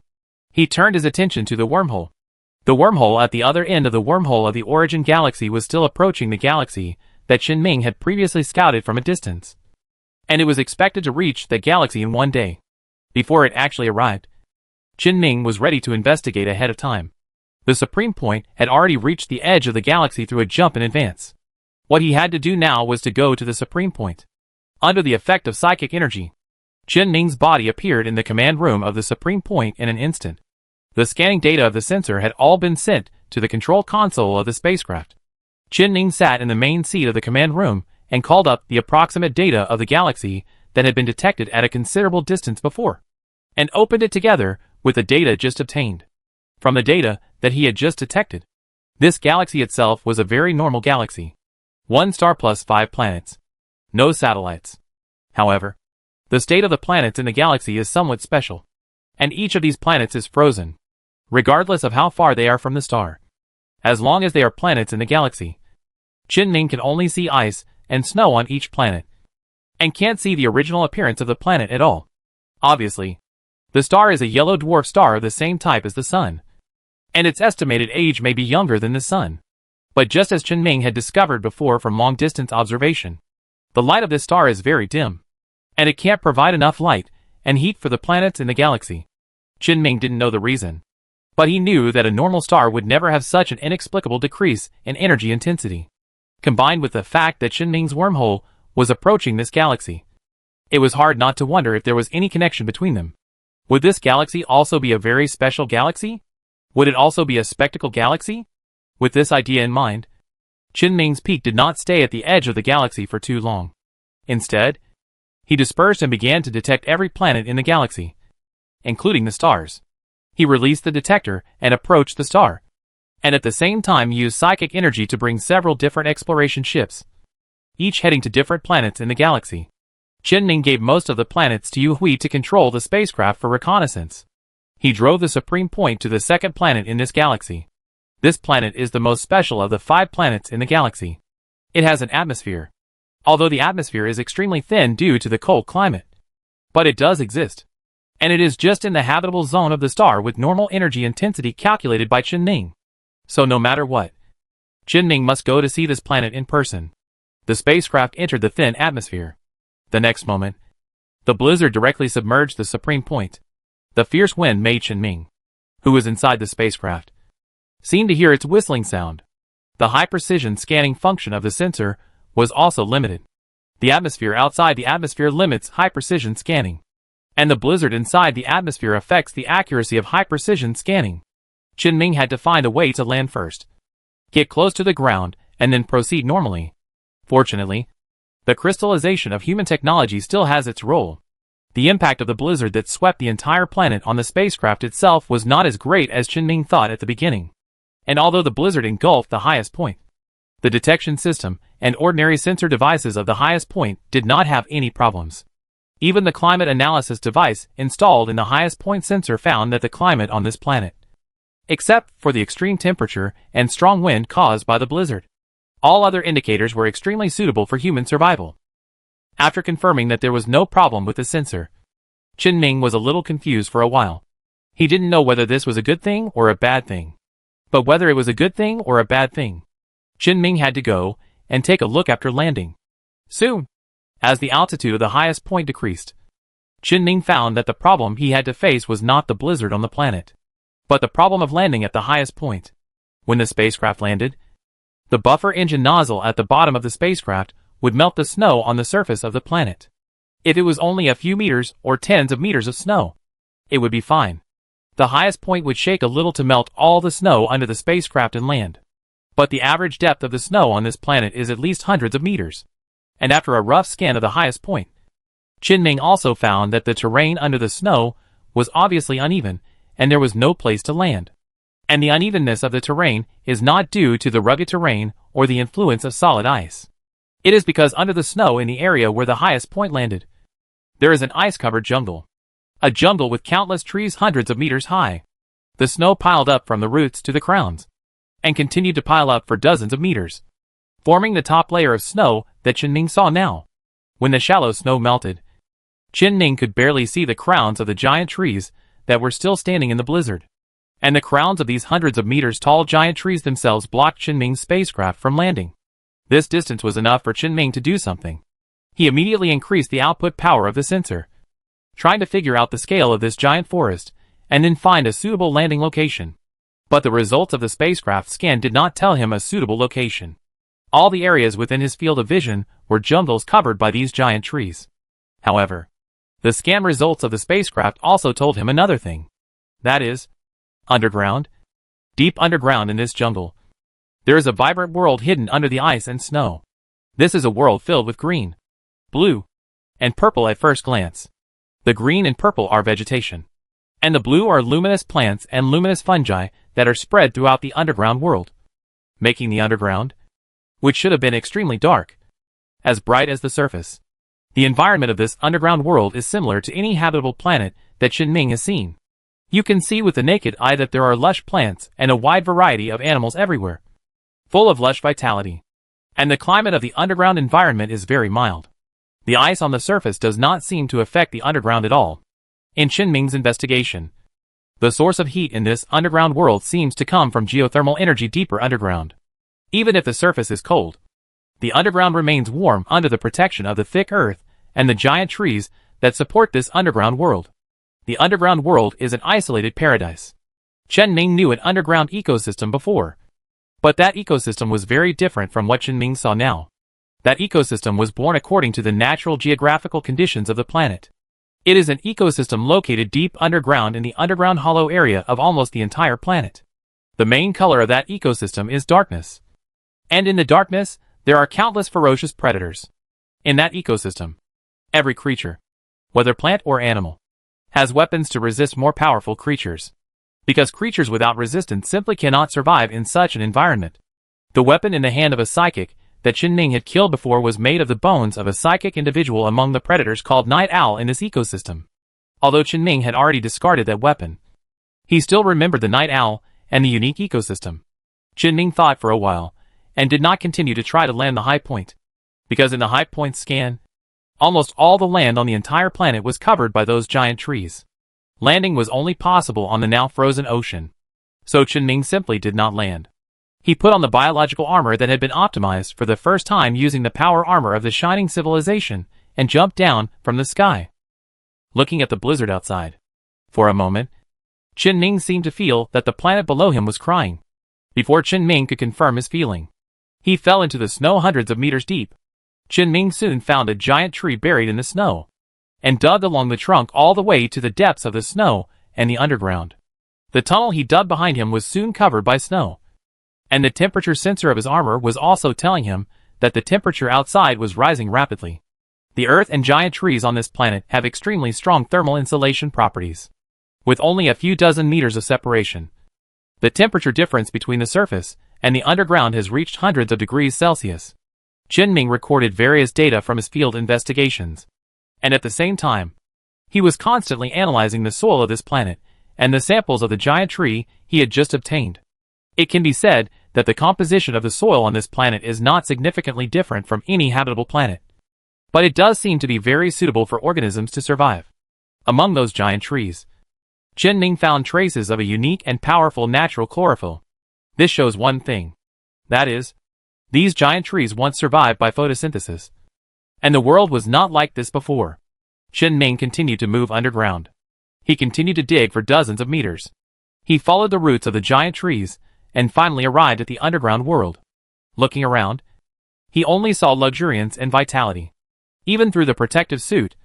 he turned his attention to the wormhole. The wormhole at the other end of the wormhole of the origin galaxy was still approaching the galaxy that Qinming had previously scouted from a distance, and it was expected to reach the galaxy in one day. Before it actually arrived, Qinming was ready to investigate ahead of time. The Supreme Point had already reached the edge of the galaxy through a jump in advance. What he had to do now was to go to the Supreme Point. Under the effect of psychic energy, Qinming's body appeared in the command room of the Supreme Point in an instant. The scanning data of the sensor had all been sent to the control console of the spacecraft. Qinming sat in the main seat of the command room and called up the approximate data of the galaxy that had been detected at a considerable distance before, and opened it together with the data just obtained from the data that he had just detected. This galaxy itself was a very normal galaxy. 1 star plus 5 planets. No satellites. However, the state of the planets in the galaxy is somewhat special, and each of these planets is frozen, regardless of how far they are from the star. As long as they are planets in the galaxy, Qinming can only see ice and snow on each planet, and can't see the original appearance of the planet at all. Obviously, the star is a yellow dwarf star of the same type as the Sun, and its estimated age may be younger than the Sun. But just as Qinming had discovered before from long-distance observation, the light of this star is very dim, and it can't provide enough light and heat for the planets in the galaxy. Qinming didn't know the reason, but he knew that a normal star would never have such an inexplicable decrease in energy intensity. Combined with the fact that Qinming's wormhole was approaching this galaxy, it was hard not to wonder if there was any connection between them. Would this galaxy also be a very special galaxy? Would it also be a spectacle galaxy? With this idea in mind, Qinming's peak did not stay at the edge of the galaxy for too long. Instead, he dispersed and began to detect every planet in the galaxy, including the stars. He released the detector and approached the star, and at the same time used psychic energy to bring several different exploration ships, each heading to different planets in the galaxy. Qinming gave most of the planets to Yu Hui to control the spacecraft for reconnaissance. He drove the Supreme Point to the second planet in this galaxy. This planet is the most special of the 5 planets in the galaxy. It has an atmosphere, although the atmosphere is extremely thin due to the cold climate. But it does exist, and it is just in the habitable zone of the star with normal energy intensity calculated by Qinming. So no matter what, Qinming must go to see this planet in person. The spacecraft entered the thin atmosphere. The next moment, The blizzard directly submerged the supreme point. The fierce wind made Chen-Ming, who was inside the spacecraft, seem to hear its whistling sound. The high-precision scanning function of the sensor was also limited. The atmosphere outside the atmosphere limits high-precision scanning, and the blizzard inside the atmosphere affects the accuracy of high-precision scanning. Chen-Ming had to find a way to land first, get close to the ground, and then proceed normally. Fortunately, the crystallization of human technology still has its role. The impact of the blizzard that swept the entire planet on the spacecraft itself was not as great as Chen-Ming thought at the beginning. And although the blizzard engulfed the highest point, the detection system and ordinary sensor devices of the highest point did not have any problems. Even the climate analysis device installed in the highest point sensor found that the climate on this planet, except for the extreme temperature and strong wind caused by the blizzard, all other indicators were extremely suitable for human survival. After confirming that there was no problem with the sensor, Chen-Ming was a little confused for a while. He didn't know whether this was a good thing or a bad thing. But whether it was a good thing or a bad thing, Chen-Ming had to go and take a look after landing. Soon, as the altitude of the highest point decreased, Chen-Ming found that the problem he had to face was not the blizzard on the planet, but the problem of landing at the highest point. When the spacecraft landed, the buffer engine nozzle at the bottom of the spacecraft would melt the snow on the surface of the planet. If it was only a few meters or tens of meters of snow, it would be fine. The highest point would shake a little to melt all the snow under the spacecraft and land. But the average depth of the snow on this planet is at least hundreds of meters. And after a rough scan of the highest point, Chen-Ming also found that the terrain under the snow was obviously uneven, and there was no place to land. And the unevenness of the terrain is not due to the rugged terrain or the influence of solid ice. It is because under the snow in the area where the highest point landed, there is an ice-covered jungle. A jungle with countless trees hundreds of meters high. The snow piled up from the roots to the crowns, and continued to pile up for dozens of meters, forming the top layer of snow that Chen-Ming saw now. When the shallow snow melted, Chen-Ming could barely see the crowns of the giant trees that were still standing in the blizzard. And the crowns of these hundreds of meters tall giant trees themselves blocked Chen-Ming's spacecraft from landing. This distance was enough for Chen-Ming to do something. He immediately increased the output power of the sensor, trying to figure out the scale of this giant forest, and then find a suitable landing location. But the results of the spacecraft scan did not tell him a suitable location. All the areas within his field of vision were jungles covered by these giant trees. However, the scan results of the spacecraft also told him another thing. That is, underground, deep underground in this jungle, there is a vibrant world hidden under the ice and snow. This is a world filled with green, blue, and purple at first glance. The green and purple are vegetation, and the blue are luminous plants and luminous fungi that are spread throughout the underground world, making the underground, which should have been extremely dark, as bright as the surface. The environment of this underground world is similar to any habitable planet that Chen-Ming has seen. You can see with the naked eye that there are lush plants and a wide variety of animals everywhere, full of lush vitality. And the climate of the underground environment is very mild. The ice on the surface does not seem to affect the underground at all. In Chen-Ming's investigation, the source of heat in this underground world seems to come from geothermal energy deeper underground. Even if the surface is cold, the underground remains warm under the protection of the thick earth and the giant trees that support this underground world. The underground world is an isolated paradise. Chen-Ming knew an underground ecosystem before, but that ecosystem was very different from what Chen-Ming saw now. That ecosystem was born according to the natural geographical conditions of the planet. It is an ecosystem located deep underground in the underground hollow area of almost the entire planet. The main color of that ecosystem is darkness. And in the darkness, there are countless ferocious predators. In that ecosystem, every creature, whether plant or animal, has weapons to resist more powerful creatures. Because creatures without resistance simply cannot survive in such an environment. The weapon in the hand of a psychic that Chen-Ming had killed before was made of the bones of a psychic individual among the predators called Night Owl in this ecosystem. Although Chen-Ming had already discarded that weapon, he still remembered the Night Owl and the unique ecosystem. Chen-Ming thought for a while, and did not continue to try to land the high point. Because in the high point scan, almost all the land on the entire planet was covered by those giant trees. Landing was only possible on the now frozen ocean. So Chen-Ming simply did not land. He put on the biological armor that had been optimized for the first time using the power armor of the Shining Civilization and jumped down from the sky. looking at the blizzard outside. For a moment, Chen Ming seemed to feel that the planet below him was crying. Before Chen Ming could confirm his feeling, he fell into the snow hundreds of meters deep. Chen Ming soon found a giant tree buried in the snow, and dug along the trunk all the way to the depths of the snow and the underground. The tunnel he dug behind him was soon covered by snow, and the temperature sensor of his armor was also telling him that the temperature outside was rising rapidly. The Earth and giant trees on this planet have extremely strong thermal insulation properties, with only a few dozen meters of separation. The temperature difference between the surface and the underground has reached hundreds of degrees Celsius. Chen Ming recorded various data from his field investigations, and at the same time, he was constantly analyzing the soil of this planet and the samples of the giant tree he had just obtained. It can be said that the composition of the soil on this planet is not significantly different from any habitable planet, but it does seem to be very suitable for organisms to survive. Among those giant trees, Chen Ming found traces of a unique and powerful natural chlorophyll. This shows one thing. That is, these giant trees once survived by photosynthesis. And the world was not like this before. Chen Ming continued to move underground. He continued to dig for dozens of meters. He followed the roots of the giant trees and finally arrived at the underground world. Looking around, he only saw luxuriance and vitality. Even through the protective suit,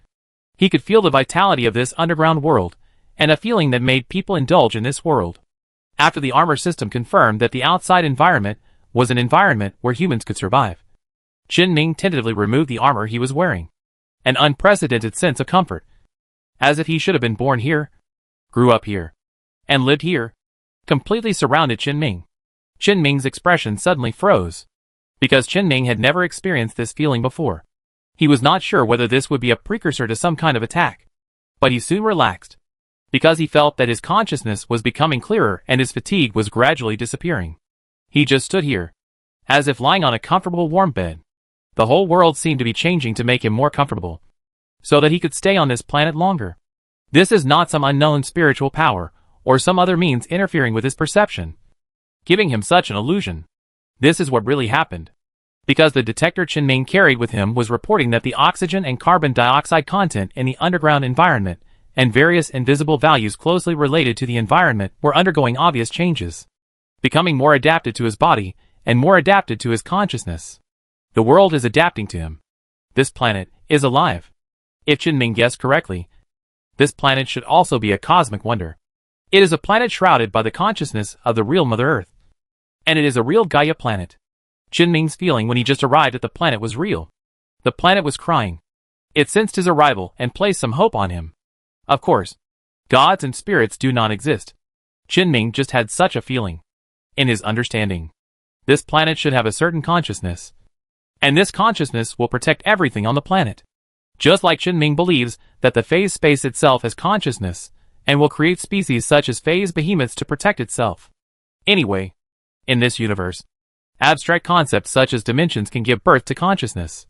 he could feel the vitality of this underground world, and a feeling that made people indulge in this world. After the armor system confirmed that the outside environment was an environment where humans could survive, Chen Ming tentatively removed the armor he was wearing. An unprecedented sense of comfort, as if he should have been born here, grew up here, and lived here, completely surrounded Chen Ming. Chen Ming's expression suddenly froze, because Chen Ming had never experienced this feeling before. He was not sure whether this would be a precursor to some kind of attack, but he soon relaxed, because he felt that his consciousness was becoming clearer and his fatigue was gradually disappearing. He just stood here, as if lying on a comfortable warm bed. The whole world seemed to be changing to make him more comfortable, so that he could stay on this planet longer. This is not some unknown spiritual power, or some other means interfering with his perception, giving him such an illusion. This is what really happened, because the detector Chen Ming carried with him was reporting that the oxygen and carbon dioxide content in the underground environment and various invisible values closely related to the environment were undergoing obvious changes, becoming more adapted to his body and more adapted to his consciousness. The world is adapting to him. This planet is alive. If Chen Ming guessed correctly, this planet should also be a cosmic wonder. It is a planet shrouded by the consciousness of the real Mother Earth. And it is a real Gaia planet. Chen Ming's feeling when he just arrived at the planet was real. The planet was crying. It sensed his arrival and placed some hope on him. Of course, gods and spirits do not exist. Chen Ming just had such a feeling. In his understanding, this planet should have a certain consciousness, and this consciousness will protect everything on the planet. Just like Chen Ming believes that the phase space itself has consciousness, and will create species such as phase behemoths to protect itself. Anyway, in this universe, abstract concepts such as dimensions can give birth to consciousness,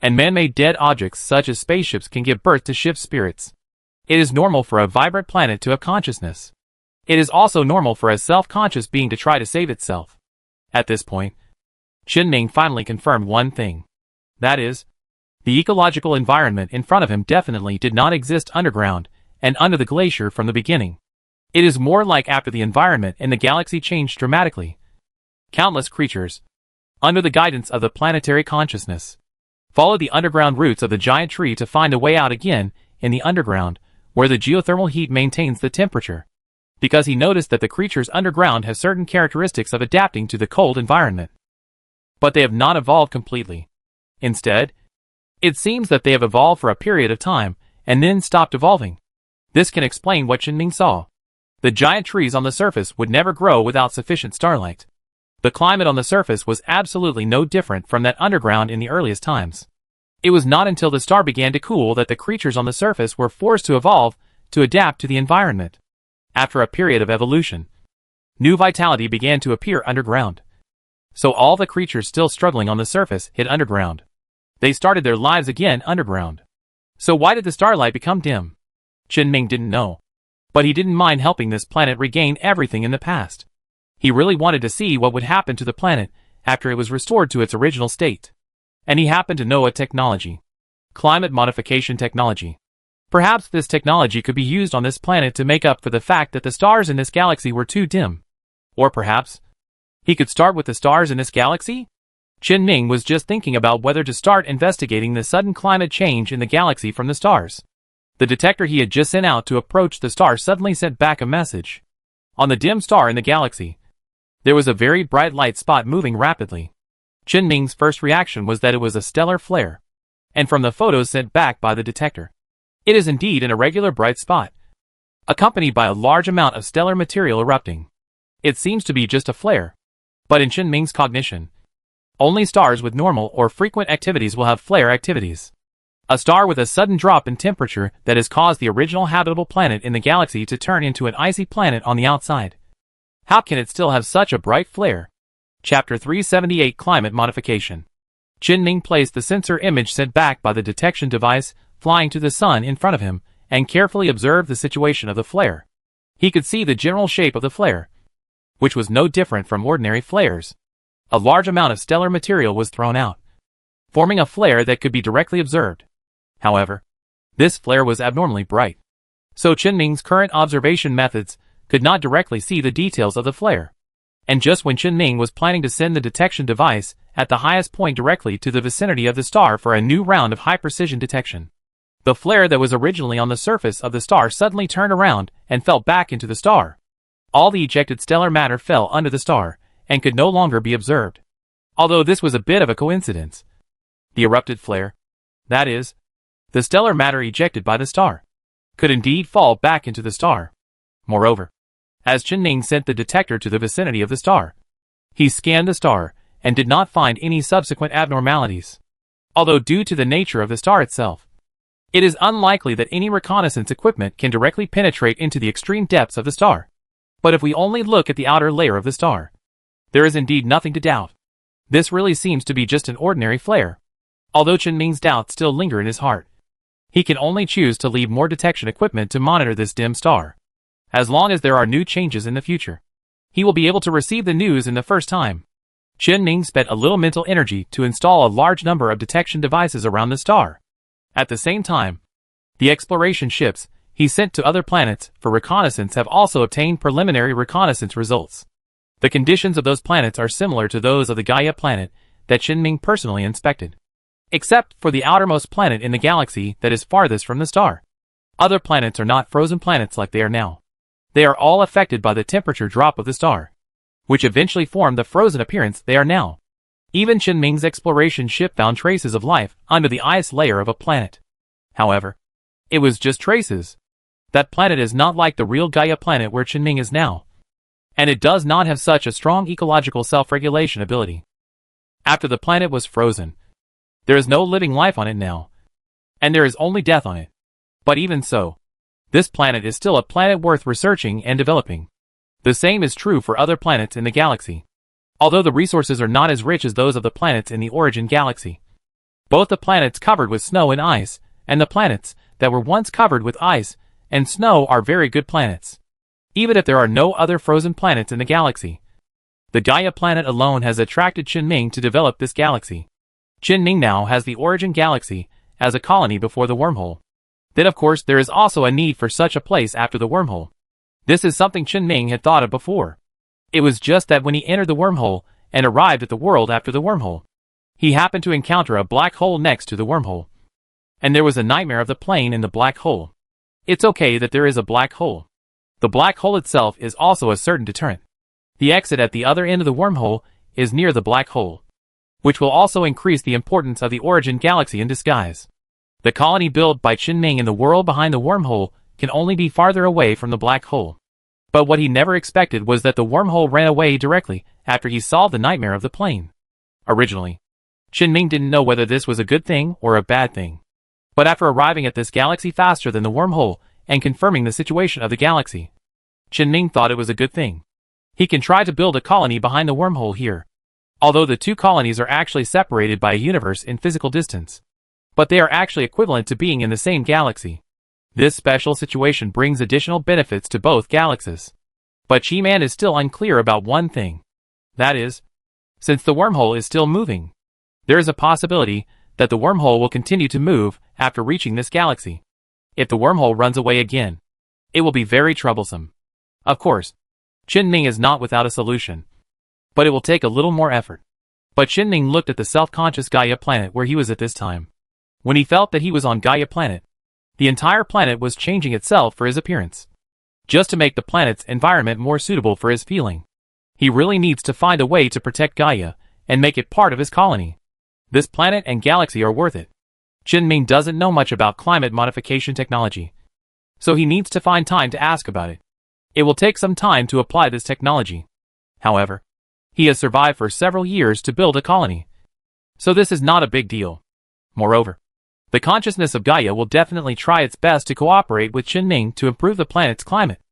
and man-made dead objects such as spaceships can give birth to ship spirits. It is normal for a vibrant planet to have consciousness. It is also normal for a self-conscious being to try to save itself. At this point, Chen Ming finally confirmed one thing. That is, the ecological environment in front of him definitely did not exist underground and under the glacier from the beginning. It is more like after the environment in the galaxy changed dramatically. Countless creatures, under the guidance of the planetary consciousness, followed the underground roots of the giant tree to find a way out again in the underground, where the geothermal heat maintains the temperature, because he noticed that the creatures underground have certain characteristics of adapting to the cold environment. But they have not evolved completely. Instead, it seems that they have evolved for a period of time and then stopped evolving. This can explain what Chen Ming saw. The giant trees on the surface would never grow without sufficient starlight. The climate on the surface was absolutely no different from that underground in the earliest times. It was not until the star began to cool that the creatures on the surface were forced to evolve to adapt to the environment. After a period of evolution, new vitality began to appear underground. So all the creatures still struggling on the surface hid underground. They started their lives again underground. So why did the starlight become dim? Chen Ming didn't know. But he didn't mind helping this planet regain everything in the past. He really wanted to see what would happen to the planet after it was restored to its original state. And he happened to know a technology. Climate modification technology. Perhaps this technology could be used on this planet to make up for the fact that the stars in this galaxy were too dim. Or perhaps he could start with the stars in this galaxy? Chen Ming was just thinking about whether to start investigating the sudden climate change in the galaxy from the stars. The detector he had just sent out to approach the star suddenly sent back a message. On the dim star in the galaxy, there was a very bright light spot moving rapidly. Chen Ming's first reaction was that it was a stellar flare. And from the photos sent back by the detector, it is indeed an irregular bright spot, accompanied by a large amount of stellar material erupting. It seems to be just a flare. But in Chen Ming's cognition, only stars with normal or frequent activities will have flare activities. A star with a sudden drop in temperature that has caused the original habitable planet in the galaxy to turn into an icy planet on the outside. How can it still have such a bright flare? Chapter 378 Climate Modification. Chen Ming placed the sensor image sent back by the detection device flying to the sun in front of him and carefully observed the situation of the flare. He could see the general shape of the flare, which was no different from ordinary flares. A large amount of stellar material was thrown out, forming a flare that could be directly observed. However, this flare was abnormally bright, so Chen Ming's current observation methods could not directly see the details of the flare. And just when Chen Ming was planning to send the detection device at the highest point directly to the vicinity of the star for a new round of high-precision detection, the flare that was originally on the surface of the star suddenly turned around and fell back into the star. All the ejected stellar matter fell under the star and could no longer be observed. Although this was a bit of a coincidence. The erupted flare, that is, the stellar matter ejected by the star, could indeed fall back into the star. Moreover, as Chen Ming sent the detector to the vicinity of the star, he scanned the star and did not find any subsequent abnormalities. Although due to the nature of the star itself, it is unlikely that any reconnaissance equipment can directly penetrate into the extreme depths of the star. But if we only look at the outer layer of the star, there is indeed nothing to doubt. This really seems to be just an ordinary flare. Although Chen Ming's doubts still linger in his heart, he can only choose to leave more detection equipment to monitor this dim star. As long as there are new changes in the future, he will be able to receive the news in the first time. Chen Ming spent a little mental energy to install a large number of detection devices around the star. At the same time, the exploration ships he sent to other planets for reconnaissance have also obtained preliminary reconnaissance results. The conditions of those planets are similar to those of the Gaia planet that Chen Ming personally inspected, except for the outermost planet in the galaxy that is farthest from the star. Other planets are not frozen planets like they are now. They are all affected by the temperature drop of the star, which eventually formed the frozen appearance they are now. Even Chen Ming's exploration ship found traces of life under the ice layer of a planet. However, it was just traces. That planet is not like the real Gaia planet where Chen Ming is now, and it does not have such a strong ecological self-regulation ability. After the planet was frozen, there is no living life on it now, and there is only death on it. But even so, this planet is still a planet worth researching and developing. The same is true for other planets in the galaxy. Although the resources are not as rich as those of the planets in the origin galaxy, both the planets covered with snow and ice, and the planets that were once covered with ice and snow are very good planets. Even if there are no other frozen planets in the galaxy, the Gaia planet alone has attracted Chen Ming to develop this galaxy. Chen Ming now has the origin galaxy as a colony before the wormhole. Then of course there is also a need for such a place after the wormhole. This is something Chen Ming had thought of before. It was just that when he entered the wormhole and arrived at the world after the wormhole, he happened to encounter a black hole next to the wormhole. And there was a nightmare of the plane in the black hole. It's okay that there is a black hole. The black hole itself is also a certain deterrent. The exit at the other end of the wormhole is near the black hole, which will also increase the importance of the origin galaxy in disguise. The colony built by Chen Ming in the world behind the wormhole can only be farther away from the black hole. But what he never expected was that the wormhole ran away directly after he solved the nightmare of the plane. Originally, Chen Ming didn't know whether this was a good thing or a bad thing. But after arriving at this galaxy faster than the wormhole and confirming the situation of the galaxy, Chen Ming thought it was a good thing. He can try to build a colony behind the wormhole here, although the two colonies are actually separated by a universe in physical distance. But they are actually equivalent to being in the same galaxy. This special situation brings additional benefits to both galaxies. But Chi-Man is still unclear about one thing. That is, since the wormhole is still moving, there is a possibility that the wormhole will continue to move after reaching this galaxy. If the wormhole runs away again, it will be very troublesome. Of course, Qin is not without a solution, but it will take a little more effort. But Qin looked at the self-conscious Gaia planet where he was at this time. When he felt that he was on Gaia planet, the entire planet was changing itself for his appearance. Just to make the planet's environment more suitable for his feeling, he really needs to find a way to protect Gaia and make it part of his colony. This planet and galaxy are worth it. Qin doesn't know much about climate modification technology, so he needs to find time to ask about it. It will take some time to apply this technology. However, he has survived for several years to build a colony, so this is not a big deal. Moreover, the consciousness of Gaia will definitely try its best to cooperate with Qin to improve the planet's climate,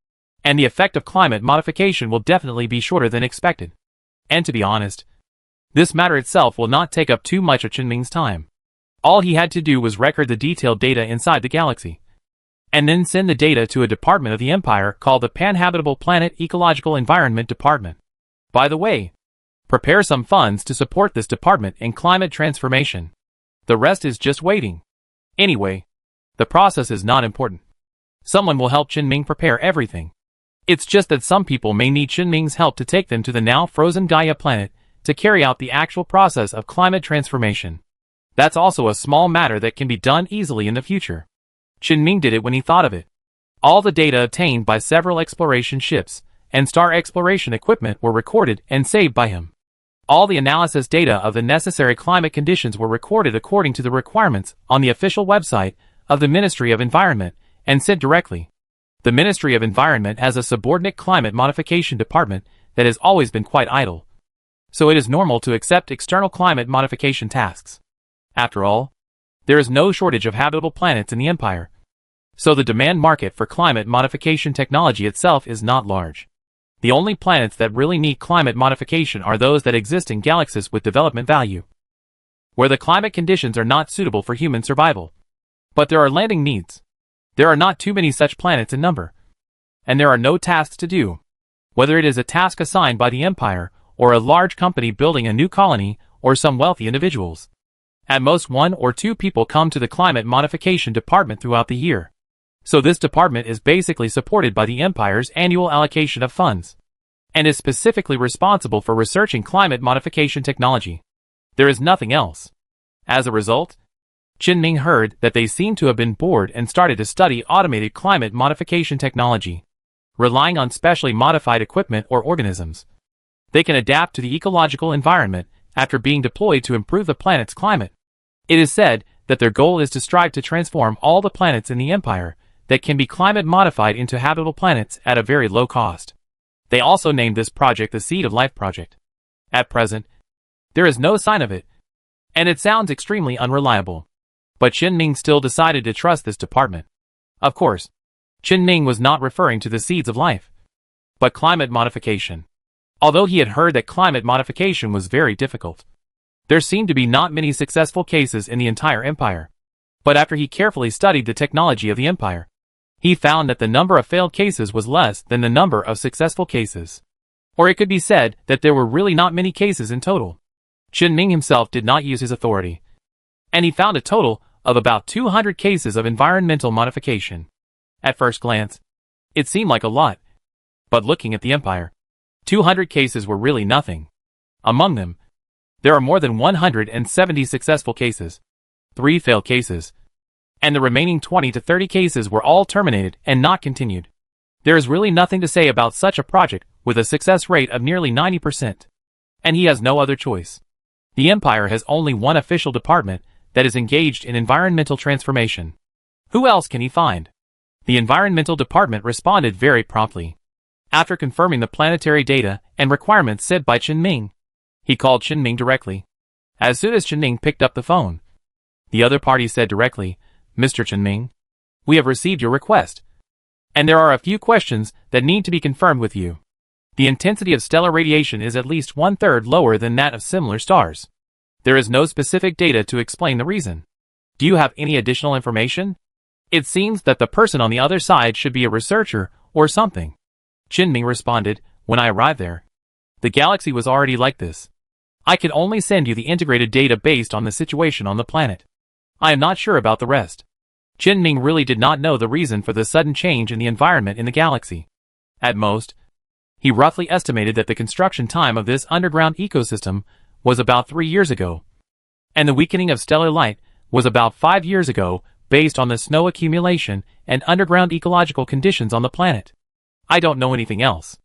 and the effect of climate modification will definitely be shorter than expected. And to be honest, this matter itself will not take up too much of Qin time. All he had to do was record the detailed data inside the galaxy, and then send the data to a department of the Empire called the Pan-Habitable Planet Ecological Environment Department. By the way, prepare some funds to support this department in climate transformation. The rest is just waiting. Anyway, the process is not important. Someone will help Qin prepare everything. It's just that some people may need Qin help to take them to the now frozen Gaia planet to carry out the actual process of climate transformation. That's also a small matter that can be done easily in the future. Qin did it when he thought of it. All the data obtained by several exploration ships and star exploration equipment were recorded and saved by him. All the analysis data of the necessary climate conditions were recorded according to the requirements on the official website of the Ministry of Environment and sent directly. The Ministry of Environment has a subordinate climate modification department that has always been quite idle, so it is normal to accept external climate modification tasks. After all, there is no shortage of habitable planets in the Empire, so the demand market for climate modification technology itself is not large. The only planets that really need climate modification are those that exist in galaxies with development value, where the climate conditions are not suitable for human survival. But there are landing needs. There are not too many such planets in number, and there are no tasks to do, whether it is a task assigned by the Empire, or a large company building a new colony, or some wealthy individuals. At most 1 or 2 people come to the climate modification department throughout the year. So this department is basically supported by the Empire's annual allocation of funds, and is specifically responsible for researching climate modification technology. There is nothing else. As a result, Qin heard that they seemed to have been bored and started to study automated climate modification technology, relying on specially modified equipment or organisms. They can adapt to the ecological environment after being deployed to improve the planet's climate. It is said that their goal is to strive to transform all the planets in the Empire that can be climate modified into habitable planets at a very low cost. They also named this project the Seed of Life Project. At present, there is no sign of it, and it sounds extremely unreliable. But Qin still decided to trust this department. Of course, Qin was not referring to the seeds of life, but climate modification. Although he had heard that climate modification was very difficult, there seemed to be not many successful cases in the entire Empire. But after he carefully studied the technology of the Empire, he found that the number of failed cases was less than the number of successful cases. Or it could be said that there were really not many cases in total. Qin himself did not use his authority, and he found a total of about 200 cases of environmental modification. At first glance, it seemed like a lot, but looking at the Empire, 200 cases were really nothing. Among them, there are more than 170 successful cases, 3 failed cases, and the remaining 20 to 30 cases were all terminated and not continued. There is really nothing to say about such a project with a success rate of nearly 90%. And he has no other choice. The Empire has only one official department that is engaged in environmental transformation. Who else can he find? The environmental department responded very promptly. After confirming the planetary data and requirements said by Qin, he called Qin directly. As soon as Qin picked up the phone, the other party said directly, "Mr. Qin, we have received your request, and there are a few questions that need to be confirmed with you. The intensity of stellar radiation is at least 1/3 lower than that of similar stars. There is no specific data to explain the reason. Do you have any additional information? It seems that the person on the other side should be a researcher or something." Qin responded, "When I arrived there, the galaxy was already like this. I can only send you the integrated data based on the situation on the planet. I am not sure about the rest. Chen Ming really did not know the reason for the sudden change in the environment in the galaxy. At most, he roughly estimated that the construction time of this underground ecosystem was about 3 years ago, and the weakening of stellar light was about 5 years ago based on the snow accumulation and underground ecological conditions on the planet. I don't know anything else.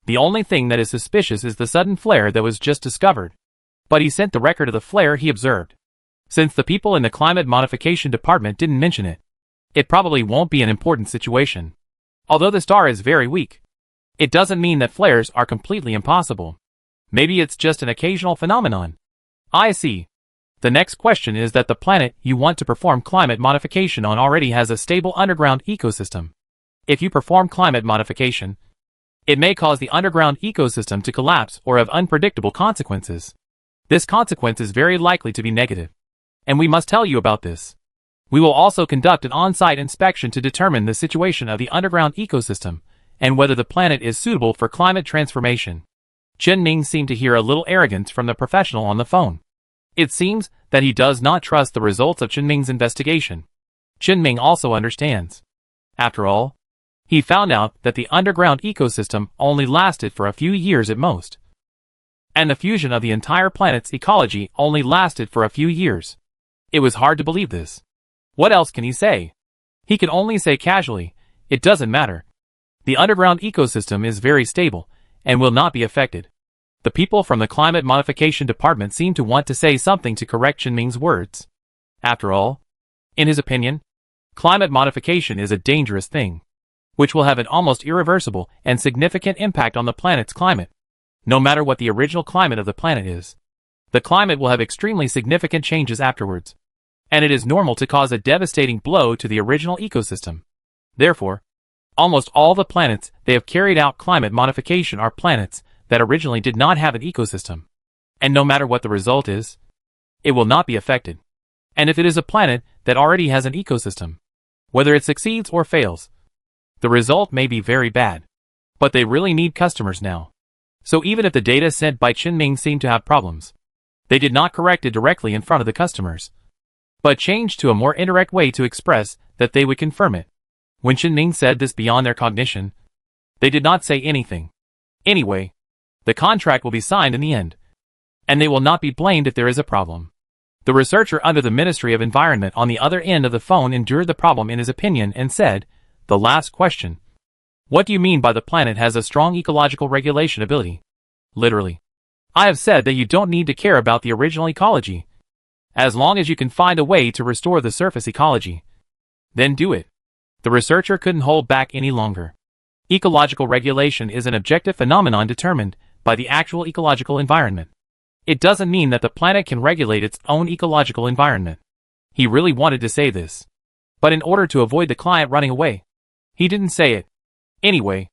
The only thing that is suspicious is the sudden flare that was just discovered. But he sent the record of the flare he observed. Since the people in the climate modification department didn't mention it, it probably won't be an important situation. Although the star is very weak, it doesn't mean that flares are completely impossible. Maybe it's just an occasional phenomenon. I see. The next question is that the planet you want to perform climate modification on already has a stable underground ecosystem. If you perform climate modification, it may cause the underground ecosystem to collapse or have unpredictable consequences. This consequence is very likely to be negative, and we must tell you about this. We will also conduct an on-site inspection to determine the situation of the underground ecosystem and whether the planet is suitable for climate transformation. Chen Ming seemed to hear a little arrogance from the professional on the phone. It seems that he does not trust the results of Chen Ming's investigation. Chen Ming also understands. After all, he found out that the underground ecosystem only lasted for a few years at most, and the fusion of the entire planet's ecology only lasted for a few years. It was hard to believe this. What else can he say? He can only say casually, it doesn't matter. The underground ecosystem is very stable and will not be affected. The people from the climate modification department seem to want to say something to correct Chen Ming's words. After all, in his opinion, climate modification is a dangerous thing, which will have an almost irreversible and significant impact on the planet's climate. No matter what the original climate of the planet is, the climate will have extremely significant changes afterwards, and it is normal to cause a devastating blow to the original ecosystem. Therefore, almost all the planets they have carried out climate modification are planets that originally did not have an ecosystem. And no matter what the result is, it will not be affected. And if it is a planet that already has an ecosystem, whether it succeeds or fails, the result may be very bad. But they really need customers now. So even if the data sent by Chen Ming seemed to have problems, they did not correct it directly in front of the customers, but changed to a more indirect way to express that they would confirm it. When Chen Ming said this beyond their cognition, they did not say anything. Anyway, the contract will be signed in the end, and they will not be blamed if there is a problem. The researcher under the Ministry of Environment on the other end of the phone endured the problem in his opinion and said, the last question. What do you mean by the planet has a strong ecological regulation ability? Literally. I have said that you don't need to care about the original ecology. As long as you can find a way to restore the surface ecology, then do it. The researcher couldn't hold back any longer. Ecological regulation is an objective phenomenon determined by the actual ecological environment. It doesn't mean that the planet can regulate its own ecological environment. He really wanted to say this, but in order to avoid the client running away, he didn't say it. Anyway,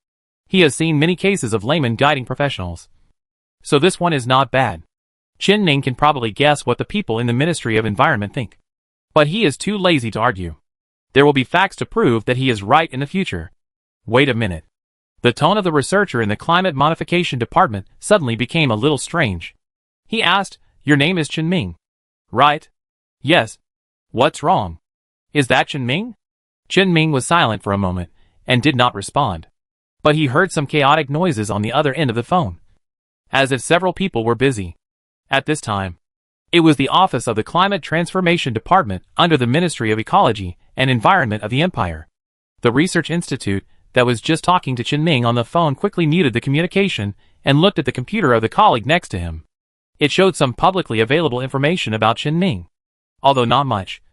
he has seen many cases of laymen guiding professionals, so this one is not bad. Chen Ming can probably guess what the people in the Ministry of Environment think, but he is too lazy to argue. There will be facts to prove that he is right in the future. Wait a minute. The tone of the researcher in the climate modification department suddenly became a little strange. He asked, your name is Chen Ming, right? Yes. What's wrong? Is that Chen Ming? Chen Ming was silent for a moment and did not respond. But he heard some chaotic noises on the other end of the phone, as if several people were busy. At this time, it was the office of the Climate Transformation Department under the Ministry of Ecology and Environment of the Empire. The research institute that was just talking to Chen Ming on the phone quickly muted the communication and looked at the computer of the colleague next to him. It showed some publicly available information about Chen Ming, although not much,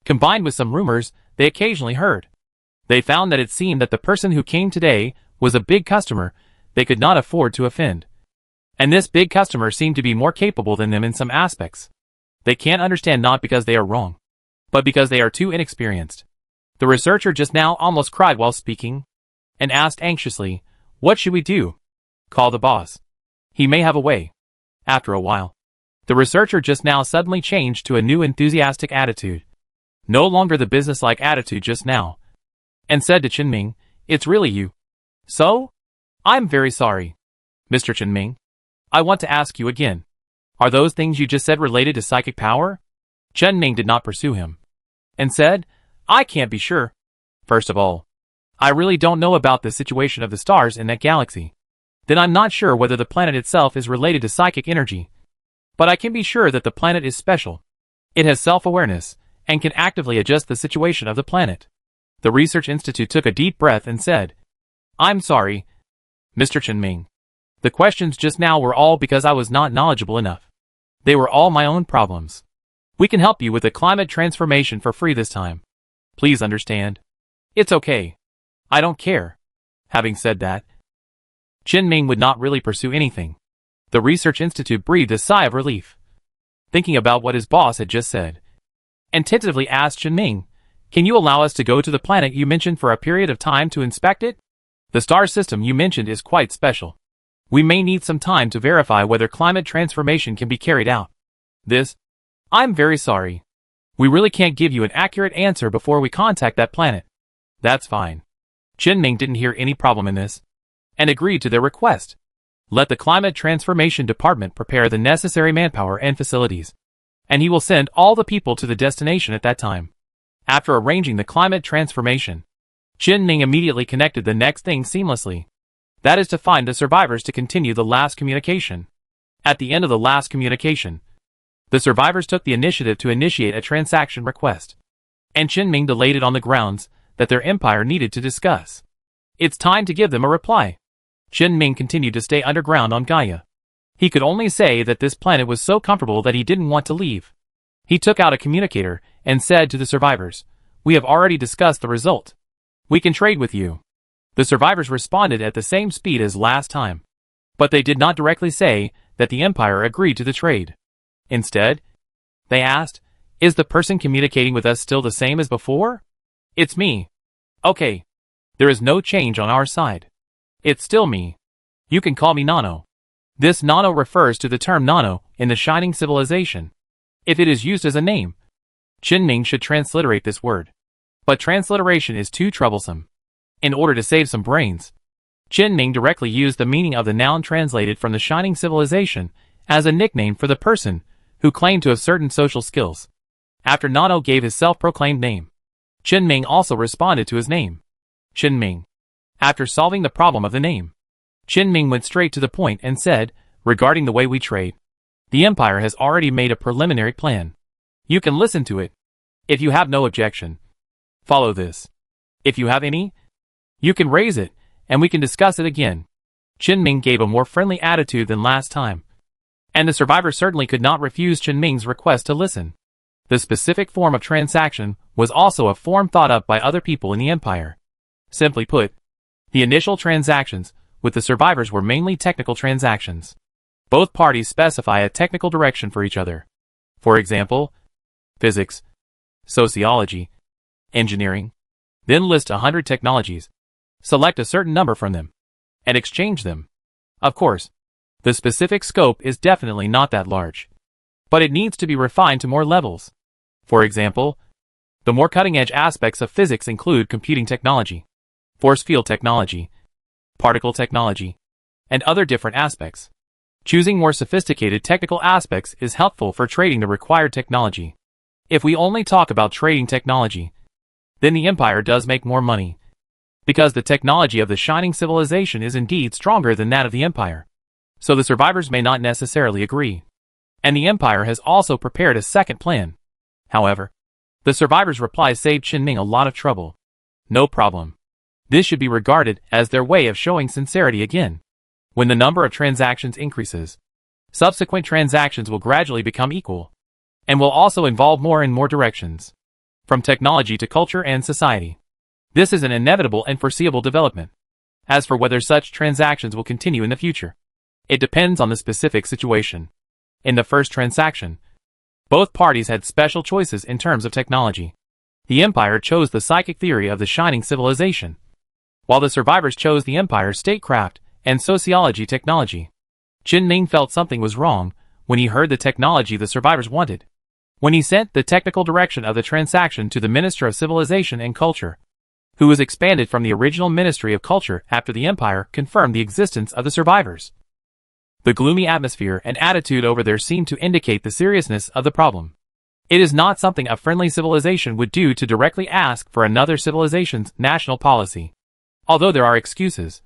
combined with some rumors they occasionally heard. They found that it seemed that the person who came today was a big customer they could not afford to offend. And this big customer seemed to be more capable than them in some aspects. They can't understand not because they are wrong, but because they are too inexperienced. The researcher just now almost cried while speaking, and asked anxiously, what should we do? Call the boss. He may have a way. After a while, the researcher just now suddenly changed to a new enthusiastic attitude. No longer the business-like attitude just now, and said to Chen Ming, it's really you. So? I'm very sorry. Mr. Chen Ming, I want to ask you again. Are those things you just said related to psychic power? Chen Ming did not pursue him, and said, I can't be sure. First of all, I really don't know about the situation of the stars in that galaxy. Then I'm not sure whether the planet itself is related to psychic energy. But I can be sure that the planet is special. It has self-awareness, and can actively adjust the situation of the planet. The Research Institute took a deep breath and said, I'm sorry, Mr. Chen Ming. The questions just now were all because I was not knowledgeable enough. They were all my own problems. We can help you with the climate transformation for free this time. Please understand. It's okay. I don't care. Having said that, Chen Ming would not really pursue anything. The Research Institute breathed a sigh of relief, thinking about what his boss had just said, and tentatively asked Chen Ming, can you allow us to go to the planet you mentioned for a period of time to inspect it? The star system you mentioned is quite special. We may need some time to verify whether climate transformation can be carried out. I'm very sorry. We really can't give you an accurate answer before we contact that planet. That's fine. Chen Ming didn't hear any problem in this, and agreed to their request. Let the Climate Transformation Department prepare the necessary manpower and facilities, and he will send all the people to the destination at that time. After arranging the climate transformation, Chen Ming immediately connected the next thing seamlessly. That is to find the survivors to continue the last communication. At the end of the last communication, the survivors took the initiative to initiate a transaction request, and Chen Ming delayed it on the grounds that their empire needed to discuss. It's time to give them a reply. Chen Ming continued to stay underground on Gaia. He could only say that this planet was so comfortable that he didn't want to leave. He took out a communicator and said to the survivors, we have already discussed the result. We can trade with you. The survivors responded at the same speed as last time. But they did not directly say that the Empire agreed to the trade. Instead, they asked, is the person communicating with us still the same as before? It's me. Okay. There is no change on our side. It's still me. You can call me Nano. This Nano refers to the term Nano in the Shining Civilization. If it is used as a name, Chen Ming should transliterate this word. But transliteration is too troublesome. In order to save some brains, Chen Ming directly used the meaning of the noun translated from the Shining Civilization as a nickname for the person who claimed to have certain social skills. After Nano gave his self-proclaimed name, Chen Ming also responded to his name, Chen Ming. After solving the problem of the name, Chen Ming went straight to the point and said, regarding the way we trade, the Empire has already made a preliminary plan. You can listen to it. If you have no objection, follow this. If you have any, you can raise it, and we can discuss it again. Chen Ming gave a more friendly attitude than last time, and the survivor certainly could not refuse Chen Ming's request to listen. The specific form of transaction was also a form thought up by other people in the Empire. Simply put, the initial transactions with the survivors were mainly technical transactions. Both parties specify a technical direction for each other. For example, physics, sociology, engineering. Then list 100 technologies, select a certain number from them, and exchange them. Of course, the specific scope is definitely not that large, but it needs to be refined to more levels. For example, the more cutting-edge aspects of physics include computing technology, force field technology, particle technology, and other different aspects. Choosing more sophisticated technical aspects is helpful for trading the required technology. If we only talk about trading technology, then the Empire does make more money, because the technology of the Shining Civilization is indeed stronger than that of the Empire. So the survivors may not necessarily agree. And the Empire has also prepared a second plan. However, the survivors' reply saved Chen Ming a lot of trouble. No problem. This should be regarded as their way of showing sincerity again. When the number of transactions increases, subsequent transactions will gradually become equal, and will also involve more and more directions, from technology to culture and society. This is an inevitable and foreseeable development. As for whether such transactions will continue in the future, it depends on the specific situation. In the first transaction, both parties had special choices in terms of technology. The Empire chose the psychic theory of the Shining Civilization, while the survivors chose the Empire's statecraft and sociology technology. Chen Ming felt something was wrong when he heard the technology the survivors wanted. When he sent the technical direction of the transaction to the Minister of Civilization and Culture, who was expanded from the original Ministry of Culture after the Empire confirmed the existence of the survivors. The gloomy atmosphere and attitude over there seemed to indicate the seriousness of the problem. It is not something a friendly civilization would do to directly ask for another civilization's national policy. Although there are excuses,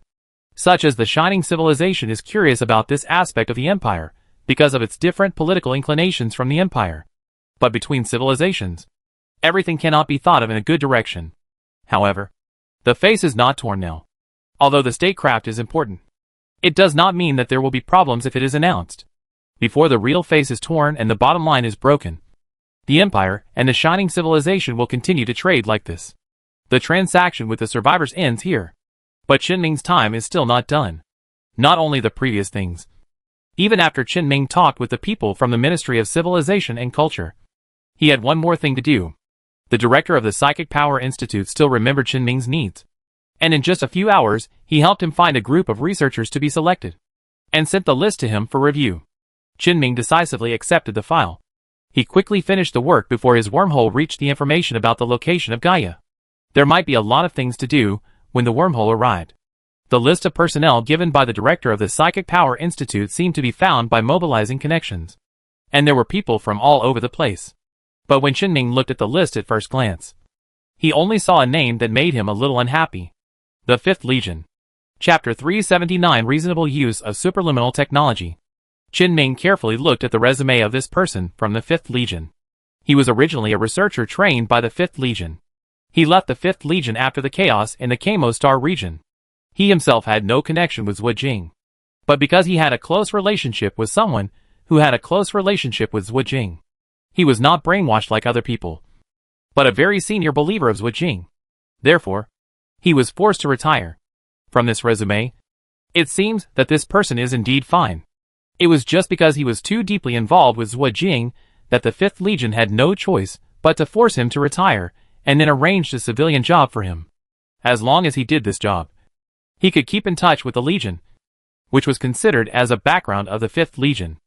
such as the Shining Civilization is curious about this aspect of the empire, because of its different political inclinations from the empire. But between civilizations, everything cannot be thought of in a good direction. However, the face is not torn now. Although the statecraft is important, it does not mean that there will be problems if it is announced. Before the real face is torn and the bottom line is broken, the empire and the Shining Civilization will continue to trade like this. The transaction with the survivors ends here. But Qin time is still not done. Not only the previous things. Even after Qin talked with the people from the Ministry of Civilization and Culture, he had one more thing to do. The director of the Psychic Power Institute still remembered Qin needs. And in just a few hours, he helped him find a group of researchers to be selected, and sent the list to him for review. Qin decisively accepted the file. He quickly finished the work before his wormhole reached the information about the location of Gaia. There might be a lot of things to do when the wormhole arrived. The list of personnel given by the director of the Psychic Power Institute seemed to be found by mobilizing connections. And there were people from all over the place. But when Qin looked at the list at first glance, he only saw a name that made him a little unhappy. The 5th Legion. Chapter 379 Reasonable Use of Superliminal Technology. Qin carefully looked at the resume of this person from the 5th Legion. He was originally a researcher trained by the 5th Legion. He left the 5th Legion after the chaos in the Kamo Star region. He himself had no connection with Zhujiang. But because he had a close relationship with someone who had a close relationship with Zhujiang, he was not brainwashed like other people, but a very senior believer of Zhujiang. Therefore, he was forced to retire. From this resume, it seems that this person is indeed fine. It was just because he was too deeply involved with Zhujiang that the 5th Legion had no choice but to force him to retire, and then arranged a civilian job for him. As long as he did this job, he could keep in touch with the Legion, which was considered as a background of the 5th Legion.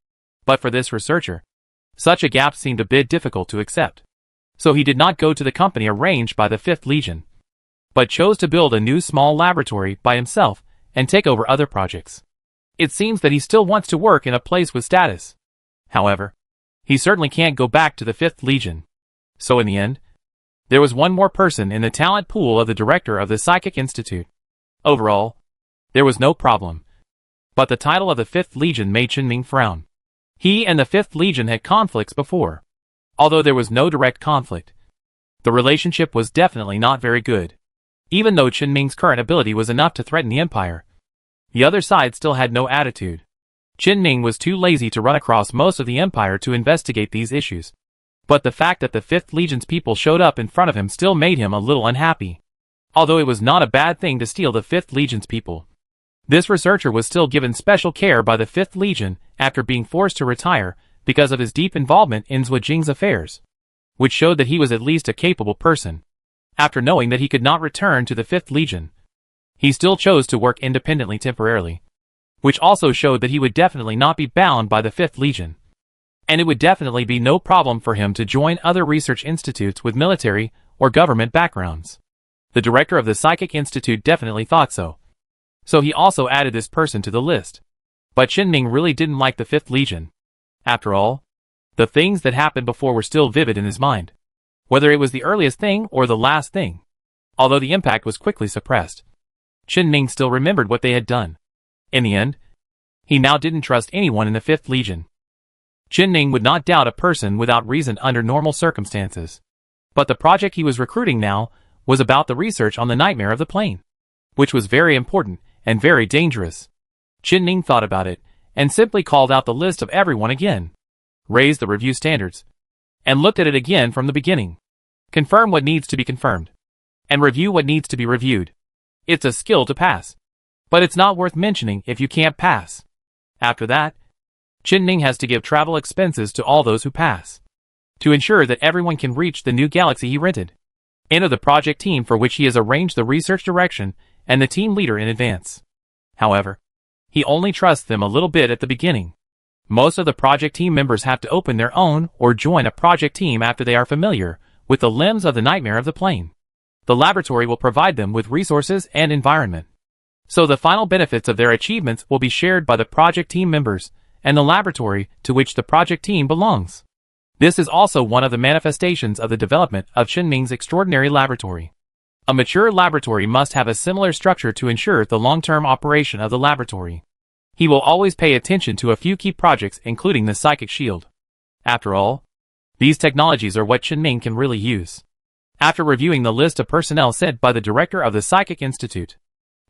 But for this researcher, such a gap seemed a bit difficult to accept. So he did not go to the company arranged by the 5th Legion, but chose to build a new small laboratory by himself and take over other projects. It seems that he still wants to work in a place with status. However, he certainly can't go back to the 5th Legion. So in the end, there was one more person in the talent pool of the director of the Psychic Institute. Overall, there was no problem. But the title of the 5th Legion made Qin frown. He and the 5th Legion had conflicts before. Although there was no direct conflict, the relationship was definitely not very good. Even though Qin current ability was enough to threaten the empire, the other side still had no attitude. Qin was too lazy to run across most of the empire to investigate these issues. But the fact that the 5th Legion's people showed up in front of him still made him a little unhappy. Although it was not a bad thing to steal the 5th Legion's people, this researcher was still given special care by the 5th Legion after being forced to retire because of his deep involvement in Zhujiang's affairs, which showed that he was at least a capable person. After knowing that he could not return to the 5th Legion, he still chose to work independently temporarily, which also showed that he would definitely not be bound by the 5th Legion. And it would definitely be no problem for him to join other research institutes with military or government backgrounds. The director of the Psychic Institute definitely thought so. So he also added this person to the list. But Qin really didn't like the 5th Legion. After all, the things that happened before were still vivid in his mind. Whether it was the earliest thing or the last thing. Although the impact was quickly suppressed, Qin still remembered what they had done. In the end, he now didn't trust anyone in the 5th Legion. Qin would not doubt a person without reason under normal circumstances. But the project he was recruiting now was about the research on the nightmare of the plane, which was very important and very dangerous. Qin thought about it and simply called out the list of everyone again, raised the review standards, and looked at it again from the beginning. Confirm what needs to be confirmed, and review what needs to be reviewed. It's a skill to pass, but it's not worth mentioning if you can't pass. After that, Qin has to give travel expenses to all those who pass, to ensure that everyone can reach the new galaxy he rented. Enter the project team for which he has arranged the research direction and the team leader in advance. However, he only trusts them a little bit at the beginning. Most of the project team members have to open their own or join a project team after they are familiar with the limbs of the nightmare of the plane. The laboratory will provide them with resources and environment. So the final benefits of their achievements will be shared by the project team members and the laboratory to which the project team belongs. This is also one of the manifestations of the development of Chenming's extraordinary laboratory. A mature laboratory must have a similar structure to ensure the long-term operation of the laboratory. He will always pay attention to a few key projects, including the psychic shield. After all, these technologies are what Chenming can really use. After reviewing the list of personnel sent by the director of the Psychic Institute,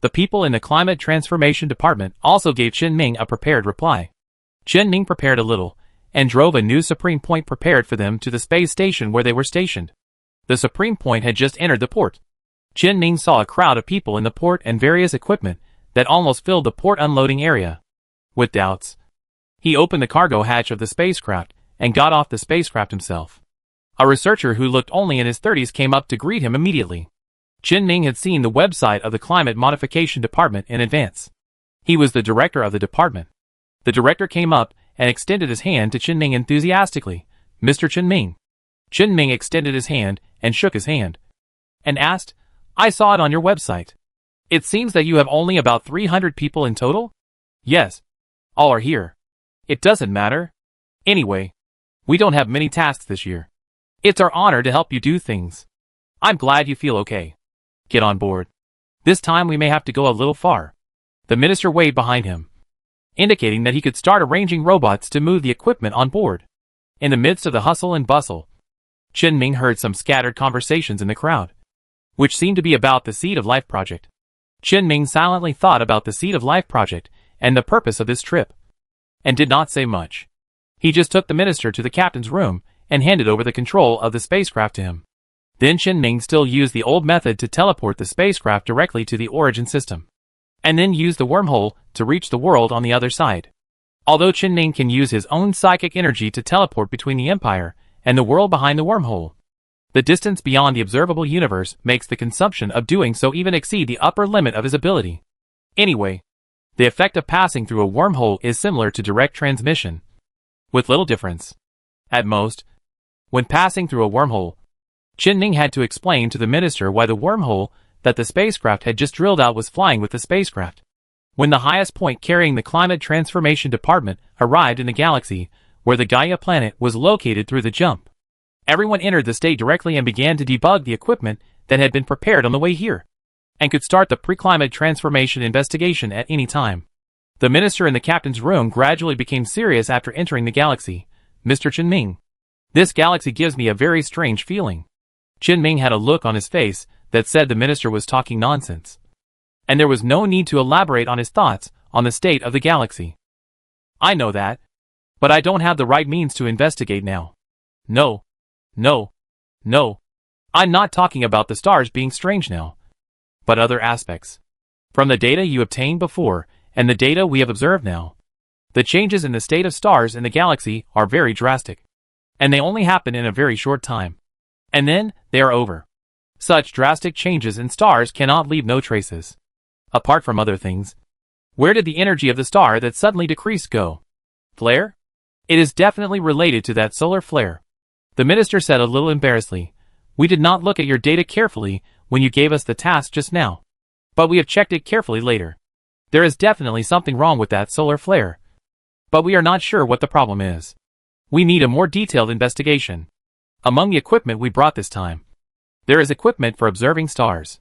the people in the Climate Transformation Department also gave Chenming a prepared reply. Chenming prepared a little, and drove a new Supreme Point prepared for them to the space station where they were stationed. The Supreme Point had just entered the port. Chenming saw a crowd of people in the port and various equipment that almost filled the port unloading area. With doubts, he opened the cargo hatch of the spacecraft and got off the spacecraft himself. A researcher who looked only in his 30s came up to greet him immediately. Chenming had seen the website of the Climate Modification Department in advance. He was the director of the department. The director came up and extended his hand to Chenming enthusiastically. "Mr. Chenming." Chenming extended his hand and shook his hand, and asked, "I saw it on your website. It seems that you have only about 300 people in total?" "Yes. All are here. It doesn't matter. Anyway, we don't have many tasks this year. It's our honor to help you do things. I'm glad you feel okay. Get on board. This time we may have to go a little far." The minister waved behind him, indicating that he could start arranging robots to move the equipment on board. In the midst of the hustle and bustle, Chenming heard some scattered conversations in the crowd, which seemed to be about the Seed of Life project. Chenming silently thought about the Seed of Life project and the purpose of this trip, and did not say much. He just took the minister to the captain's room and handed over the control of the spacecraft to him. Then Chenming still used the old method to teleport the spacecraft directly to the origin system, and then used the wormhole to reach the world on the other side. Although Chenming can use his own psychic energy to teleport between the Empire and the world behind the wormhole, the distance beyond the observable universe makes the consumption of doing so even exceed the upper limit of his ability. Anyway, the effect of passing through a wormhole is similar to direct transmission, with little difference. At most, when passing through a wormhole, Chenming had to explain to the minister why the wormhole that the spacecraft had just drilled out was flying with the spacecraft. When the highest point carrying the Climate Transformation Department arrived in the galaxy where the Gaia planet was located through the jump, everyone entered the state directly and began to debug the equipment that had been prepared on the way here, and could start the pre-climate transformation investigation at any time. The minister in the captain's room gradually became serious after entering the galaxy. "Mr. Chenming, this galaxy gives me a very strange feeling." Chenming had a look on his face that said the minister was talking nonsense, and there was no need to elaborate on his thoughts on the state of the galaxy. "I know that, but I don't have the right means to investigate now. No. I'm not talking about the stars being strange now, but other aspects. From the data you obtained before and the data we have observed now, the changes in the state of stars in the galaxy are very drastic, and they only happen in a very short time. And then, they are over. Such drastic changes in stars cannot leave no traces. Apart from other things, where did the energy of the star that suddenly decreased go? Flare? It is definitely related to that solar flare." The minister said a little embarrassedly, "We did not look at your data carefully when you gave us the task just now, but we have checked it carefully later. There is definitely something wrong with that solar flare, but we are not sure what the problem is. We need a more detailed investigation. Among the equipment we brought this time, there is equipment for observing stars.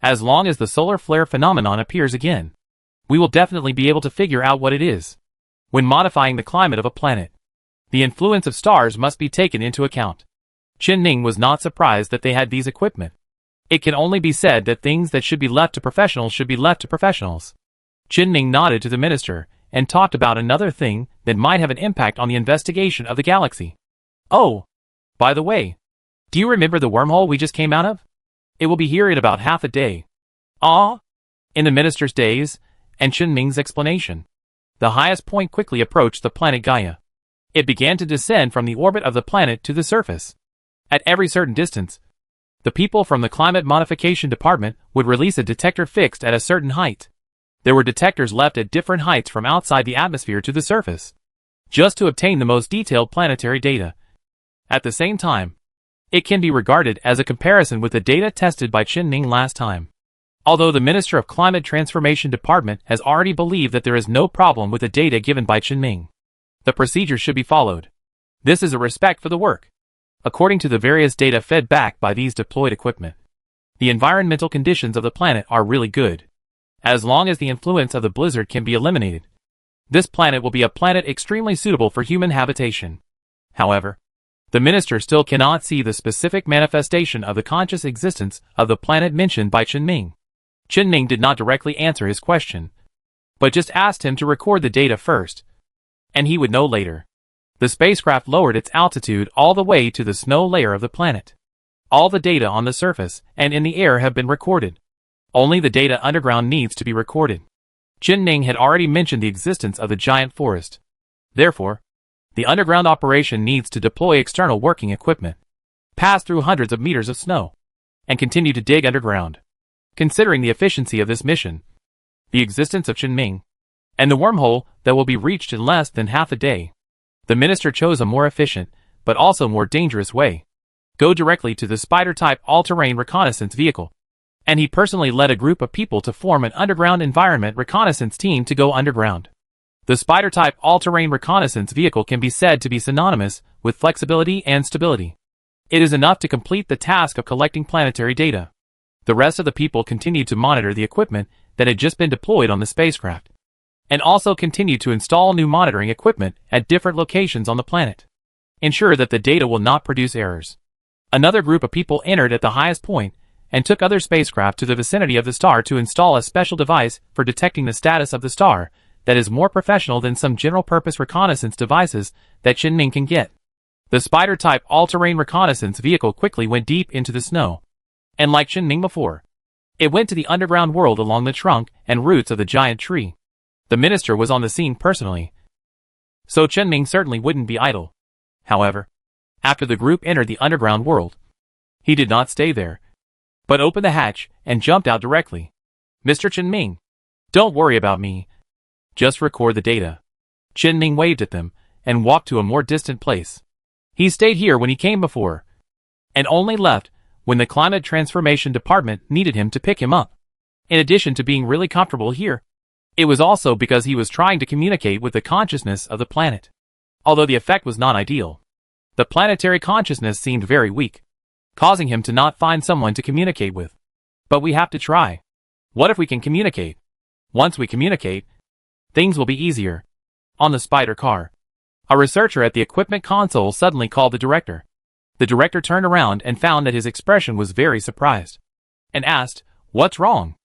As long as the solar flare phenomenon appears again, we will definitely be able to figure out what it is. When modifying the climate of a planet, the influence of stars must be taken into account." Chenming was not surprised that they had these equipment. It can only be said that things that should be left to professionals should be left to professionals. Chenming nodded to the minister and talked about another thing that might have an impact on the investigation of the galaxy. "Oh, by the way, do you remember the wormhole we just came out of? It will be here in about half a day." "Ah?" In the minister's daze and Chenming's explanation, the highest point quickly approached the planet Gaia. It began to descend from the orbit of the planet to the surface. At every certain distance, the people from the Climate Modification Department would release a detector fixed at a certain height. There were detectors left at different heights from outside the atmosphere to the surface, just to obtain the most detailed planetary data. At the same time, it can be regarded as a comparison with the data tested by Chenming last time. Although the Minister of Climate Transformation Department has already believed that there is no problem with the data given by Chenming, the procedure should be followed. This is a respect for the work. According to the various data fed back by these deployed equipment, the environmental conditions of the planet are really good. As long as the influence of the blizzard can be eliminated, this planet will be a planet extremely suitable for human habitation. However, the minister still cannot see the specific manifestation of the conscious existence of the planet mentioned by Chen Ming. Chen Ming did not directly answer his question, but just asked him to record the data first, and he would know later. The spacecraft lowered its altitude all the way to the snow layer of the planet. All the data on the surface and in the air have been recorded. Only the data underground needs to be recorded. Chen Ming had already mentioned the existence of the giant forest. Therefore, the underground operation needs to deploy external working equipment, pass through hundreds of meters of snow, and continue to dig underground. Considering the efficiency of this mission, the existence of Chen Ming, and the wormhole that will be reached in less than half a day, the minister chose a more efficient, but also more dangerous way. Go directly to the Spider-type all-terrain reconnaissance vehicle. And he personally led a group of people to form an underground environment reconnaissance team to go underground. The Spider-type all-terrain reconnaissance vehicle can be said to be synonymous with flexibility and stability. It is enough to complete the task of collecting planetary data. The rest of the people continued to monitor the equipment that had just been deployed on the spacecraft, and also continued to install new monitoring equipment at different locations on the planet. Ensure that the data will not produce errors. Another group of people entered at the highest point and took other spacecraft to the vicinity of the star to install a special device for detecting the status of the star that is more professional than some general-purpose reconnaissance devices that Chen Ming can get. The Spider-type all-terrain reconnaissance vehicle quickly went deep into the snow, and like Chen Ming before, it went to the underground world along the trunk and roots of the giant tree. The minister was on the scene personally, so Chen Ming certainly wouldn't be idle. However, after the group entered the underground world, he did not stay there, but opened the hatch and jumped out directly. Mr. Chen Ming, don't worry about me. Just record the data. Chen Ming waved at them and walked to a more distant place. He stayed here when he came before, and only left when the climate transformation department needed him to pick him up. In addition to being really comfortable here, it was also because he was trying to communicate with the consciousness of the planet. Although the effect was not ideal, the planetary consciousness seemed very weak, causing him to not find someone to communicate with. But we have to try. What if we can communicate? Once we communicate, things will be easier. On the Spider car, a researcher at the equipment console suddenly called the director. The director turned around and found that his expression was very surprised, and asked, "What's wrong?"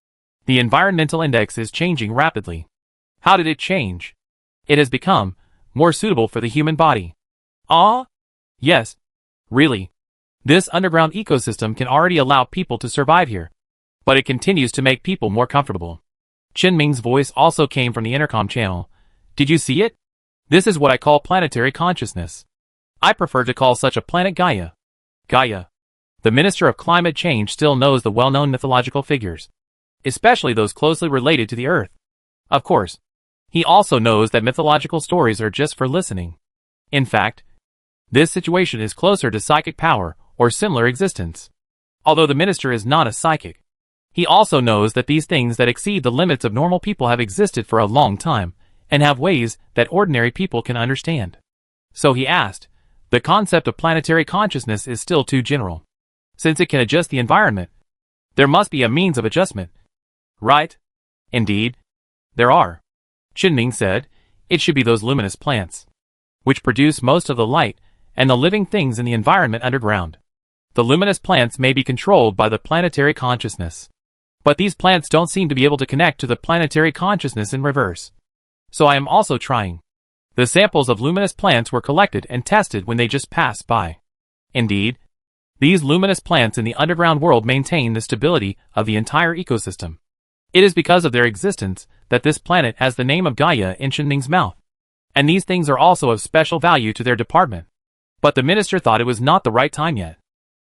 The environmental index is changing rapidly. How did it change? It has become more suitable for the human body. Ah? Yes. Really. This underground ecosystem can already allow people to survive here, but it continues to make people more comfortable. Chen Ming's voice also came from the intercom channel. Did you see it? This is what I call planetary consciousness. I prefer to call such a planet Gaia. Gaia. The Minister of Climate Change still knows the well-known mythological figures, especially those closely related to the Earth. Of course, he also knows that mythological stories are just for listening. In fact, this situation is closer to psychic power or similar existence. Although the minister is not a psychic, he also knows that these things that exceed the limits of normal people have existed for a long time and have ways that ordinary people can understand. So he asked, the concept of planetary consciousness is still too general. Since it can adjust the environment, there must be a means of adjustment. Right? Indeed, there are. Chen Ming said, it should be those luminous plants, which produce most of the light and the living things in the environment underground. The luminous plants may be controlled by the planetary consciousness, but these plants don't seem to be able to connect to the planetary consciousness in reverse. So I am also trying. The samples of luminous plants were collected and tested when they just passed by. Indeed, these luminous plants in the underground world maintain the stability of the entire ecosystem. It is because of their existence that this planet has the name of Gaia in Chen Ming's mouth. And these things are also of special value to their department. But the minister thought it was not the right time yet.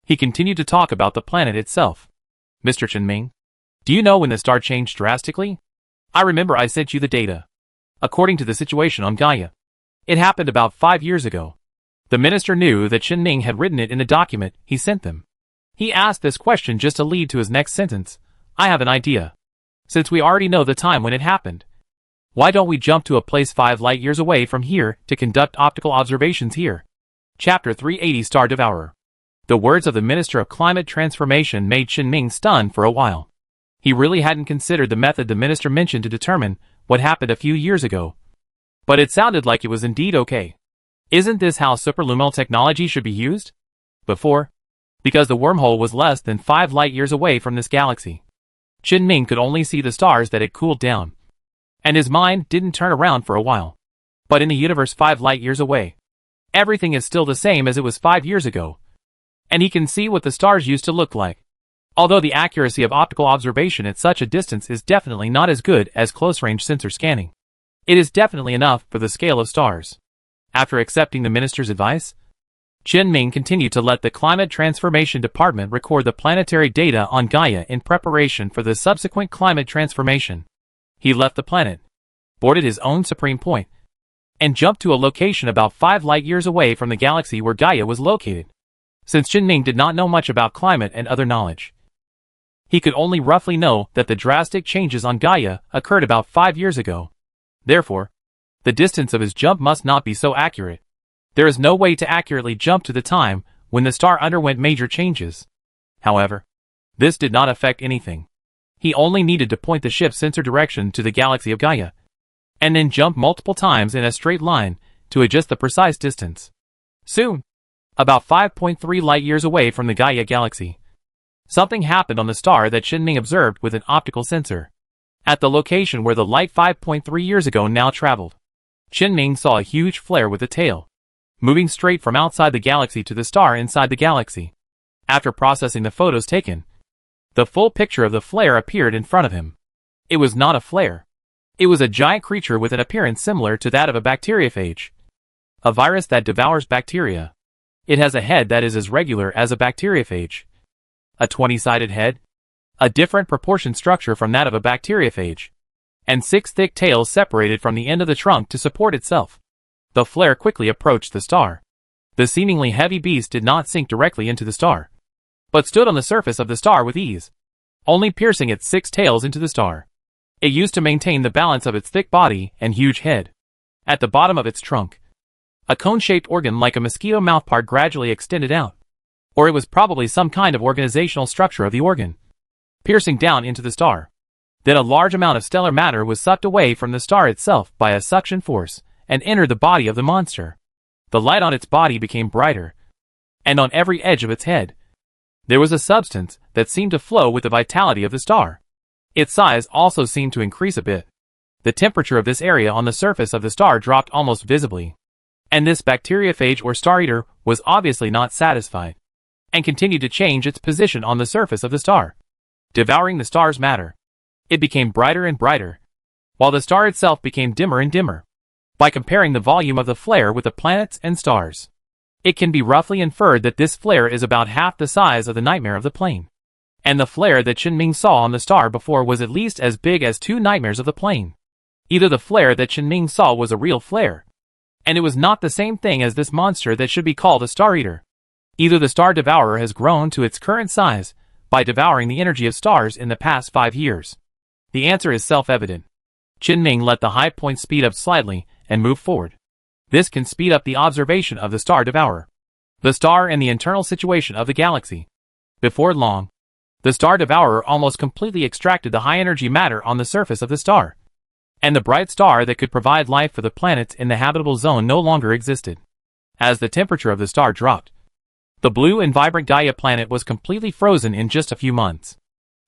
He continued to talk about the planet itself. Mr. Chen Ming, do you know when the star changed drastically? I remember I sent you the data. According to the situation on Gaia, it happened about 5 years ago. The minister knew that Chen Ming had written it in the document he sent them. He asked this question just to lead to his next sentence. I have an idea. Since we already know the time when it happened, why don't we jump to a place 5 light years away from here to conduct optical observations here? Chapter 380 Star Devourer. The words of the Minister of Climate Transformation made Qin stunned for a while. He really hadn't considered the method the minister mentioned to determine what happened a few years ago. But it sounded like it was indeed okay. Isn't this how superluminal technology should be used? Because the wormhole was less than 5 light-years away from this galaxy. Qin could only see the stars that had cooled down. And his mind didn't turn around for a while. But in the universe 5 light-years away, everything is still the same as it was 5 years ago. And he can see what the stars used to look like. Although the accuracy of optical observation at such a distance is definitely not as good as close-range sensor scanning, it is definitely enough for the scale of stars. After accepting the minister's advice, Qin continued to let the Climate Transformation Department record the planetary data on Gaia in preparation for the subsequent climate transformation. He left the planet, boarded his own supreme point, and jumped to a location about 5 light-years away from the galaxy where Gaia was located. Since Qin did not know much about climate and other knowledge, he could only roughly know that the drastic changes on Gaia occurred about 5 years ago. Therefore, the distance of his jump must not be so accurate. There is no way to accurately jump to the time when the star underwent major changes. However, this did not affect anything. He only needed to point the ship's sensor direction to the galaxy of Gaia, and then jump multiple times in a straight line to adjust the precise distance. Soon, about 5.3 light-years away from the Gaia galaxy, something happened on the star that Qin observed with an optical sensor. At the location where the light 5.3 years ago now traveled, Qin saw a huge flare with a tail, moving straight from outside the galaxy to the star inside the galaxy. After processing the photos taken, the full picture of the flare appeared in front of him. It was not a flare. It was a giant creature with an appearance similar to that of a bacteriophage, a virus that devours bacteria. It has a head that is as regular as a bacteriophage, a 20-sided head, a different proportion structure from that of a bacteriophage, and 6 thick tails separated from the end of the trunk to support itself. The flare quickly approached the star. The seemingly heavy beast did not sink directly into the star, but stood on the surface of the star with ease, only piercing its 6 tails into the star. It used to maintain the balance of its thick body and huge head. At the bottom of its trunk, a cone-shaped organ like a mosquito mouthpart gradually extended out. Or it was probably some kind of organizational structure of the organ, piercing down into the star. Then a large amount of stellar matter was sucked away from the star itself by a suction force and entered the body of the monster. The light on its body became brighter, and on every edge of its head, there was a substance that seemed to flow with the vitality of the star. Its size also seemed to increase a bit. The temperature of this area on the surface of the star dropped almost visibly, and this bacteriophage or star-eater was obviously not satisfied, and continued to change its position on the surface of the star, devouring the star's matter. It became brighter and brighter, while the star itself became dimmer and dimmer. By comparing the volume of the flare with the planets and stars, it can be roughly inferred that this flare is about half the size of the nightmare of the plane. And the flare that Qin saw on the star before was at least as big as 2 nightmares of the plane. Either the flare that Qin saw was a real flare, and it was not the same thing as this monster that should be called a star-eater. Either the star devourer has grown to its current size by devouring the energy of stars in the past 5 years. The answer is self-evident. Qin let the high point speed up slightly and move forward. This can speed up the observation of the star devourer, the star and the internal situation of the galaxy. Before long, the star devourer almost completely extracted the high-energy matter on the surface of the star, and the bright star that could provide life for the planets in the habitable zone no longer existed. As the temperature of the star dropped, the blue and vibrant Gaia planet was completely frozen in just a few months.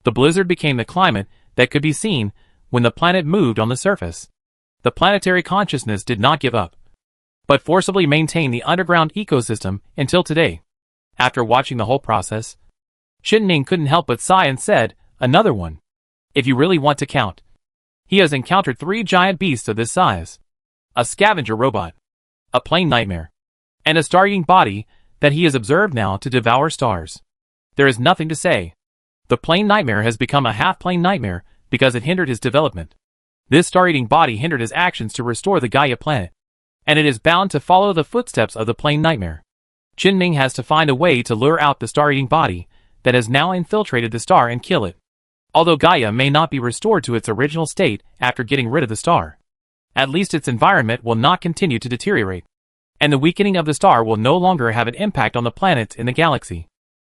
The blizzard became the climate that could be seen when the planet moved on the surface. The planetary consciousness did not give up, but forcibly maintained the underground ecosystem until today. After watching the whole process, Qin couldn't help but sigh and said, "Another one. If you really want to count." He has encountered 3 giant beasts of this size, a scavenger robot, a plane nightmare, and a star-eating body that he has observed now to devour stars. There is nothing to say. The plane nightmare has become a half-plane nightmare because it hindered his development. This star-eating body hindered his actions to restore the Gaia planet, and it is bound to follow the footsteps of the plane nightmare. Qin has to find a way to lure out the star-eating body that has now infiltrated the star and kill it. Although Gaia may not be restored to its original state after getting rid of the star, at least its environment will not continue to deteriorate. and the weakening of the star will no longer have an impact on the planets in the galaxy.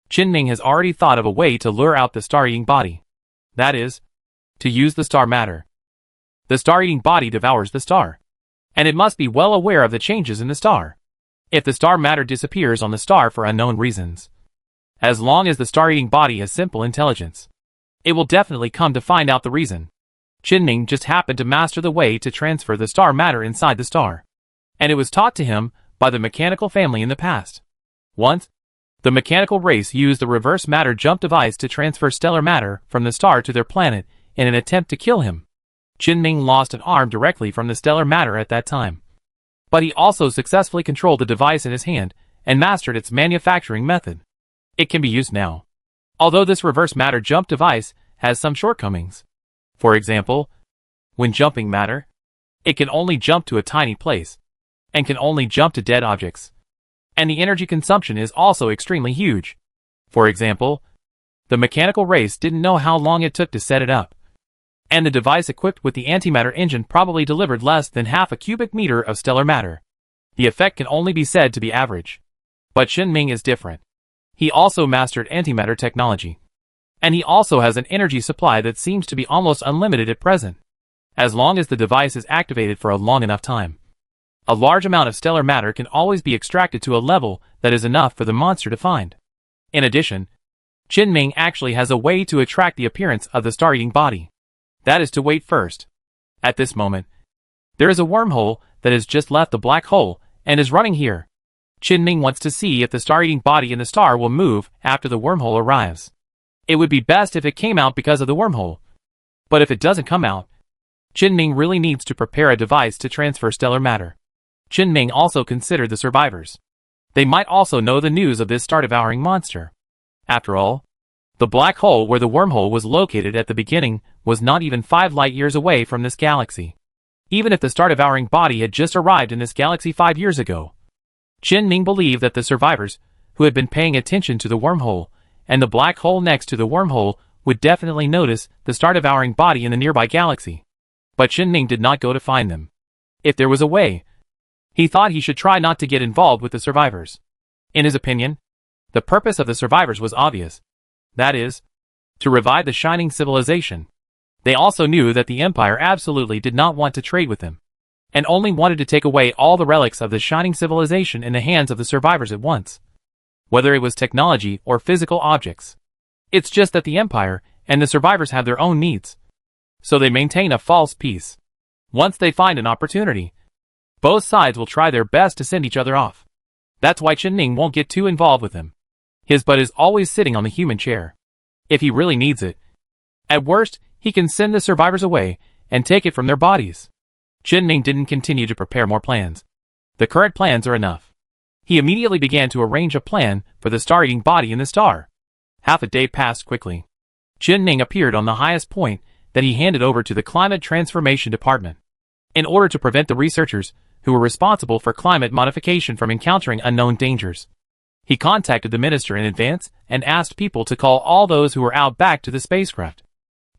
Qin has already thought of a way to lure out the star-eating body. That is, to use the star matter. The star-eating body devours the star, and it must be well aware of the changes in the star. If the star matter disappears on the star for unknown reasons, as long as the star-eating body has simple intelligence, it will definitely come to find out the reason. Qin just happened to master the way to transfer the star matter inside the star, and it was taught to him by the mechanical family in the past. Once, the mechanical race used the reverse matter jump device to transfer stellar matter from the star to their planet in an attempt to kill him. Qin lost an arm directly from the stellar matter at that time, but he also successfully controlled the device in his hand and mastered its manufacturing method. It can be used now, although this reverse matter jump device has some shortcomings. For example, when jumping matter, it can only jump to a tiny place, and can only jump to dead objects. And the energy consumption is also extremely huge. For example, the mechanical race didn't know how long it took to set it up, and the device equipped with the antimatter engine probably delivered less than half a cubic meter of stellar matter. The effect can only be said to be average. But Qin is different. He also mastered antimatter technology, and he also has an energy supply that seems to be almost unlimited at present, as long as the device is activated for a long enough time. A large amount of stellar matter can always be extracted to a level that is enough for the monster to find. In addition, Qin actually has a way to attract the appearance of the star-eating body. That is to wait first. At this moment, there is a wormhole that has just left the black hole and is running here. Qin wants to see if the star-eating body in the star will move after the wormhole arrives. It would be best if it came out because of the wormhole. But if it doesn't come out, Qin really needs to prepare a device to transfer stellar matter. Qin also considered the survivors. They might also know the news of this star-devouring monster. After all, the black hole where the wormhole was located at the beginning was not even 5 light-years away from this galaxy. Even if the star-devouring body had just arrived in this galaxy 5 years ago, Qin believed that the survivors, who had been paying attention to the wormhole and the black hole next to the wormhole, would definitely notice the star-devouring body in the nearby galaxy. But Qin did not go to find them. If there was a way, he thought he should try not to get involved with the survivors. In his opinion, the purpose of the survivors was obvious. That is, to revive the shining civilization. They also knew that the Empire absolutely did not want to trade with them, and only wanted to take away all the relics of the shining civilization in the hands of the survivors at once, whether it was technology or physical objects. It's just that the Empire and the survivors have their own needs, so they maintain a false peace. Once they find an opportunity, both sides will try their best to send each other off. That's why Qin won't get too involved with him. His butt is always sitting on the human chair. If he really needs it, at worst, he can send the survivors away and take it from their bodies. Qin didn't continue to prepare more plans. The current plans are enough. He immediately began to arrange a plan for the star-eating body in the star. Half a day passed quickly. Qin appeared on the highest point that he handed over to the Climate Transformation Department. In order to prevent the researchers who were responsible for climate modification from encountering unknown dangers, he contacted the minister in advance and asked people to call all those who were out back to the spacecraft,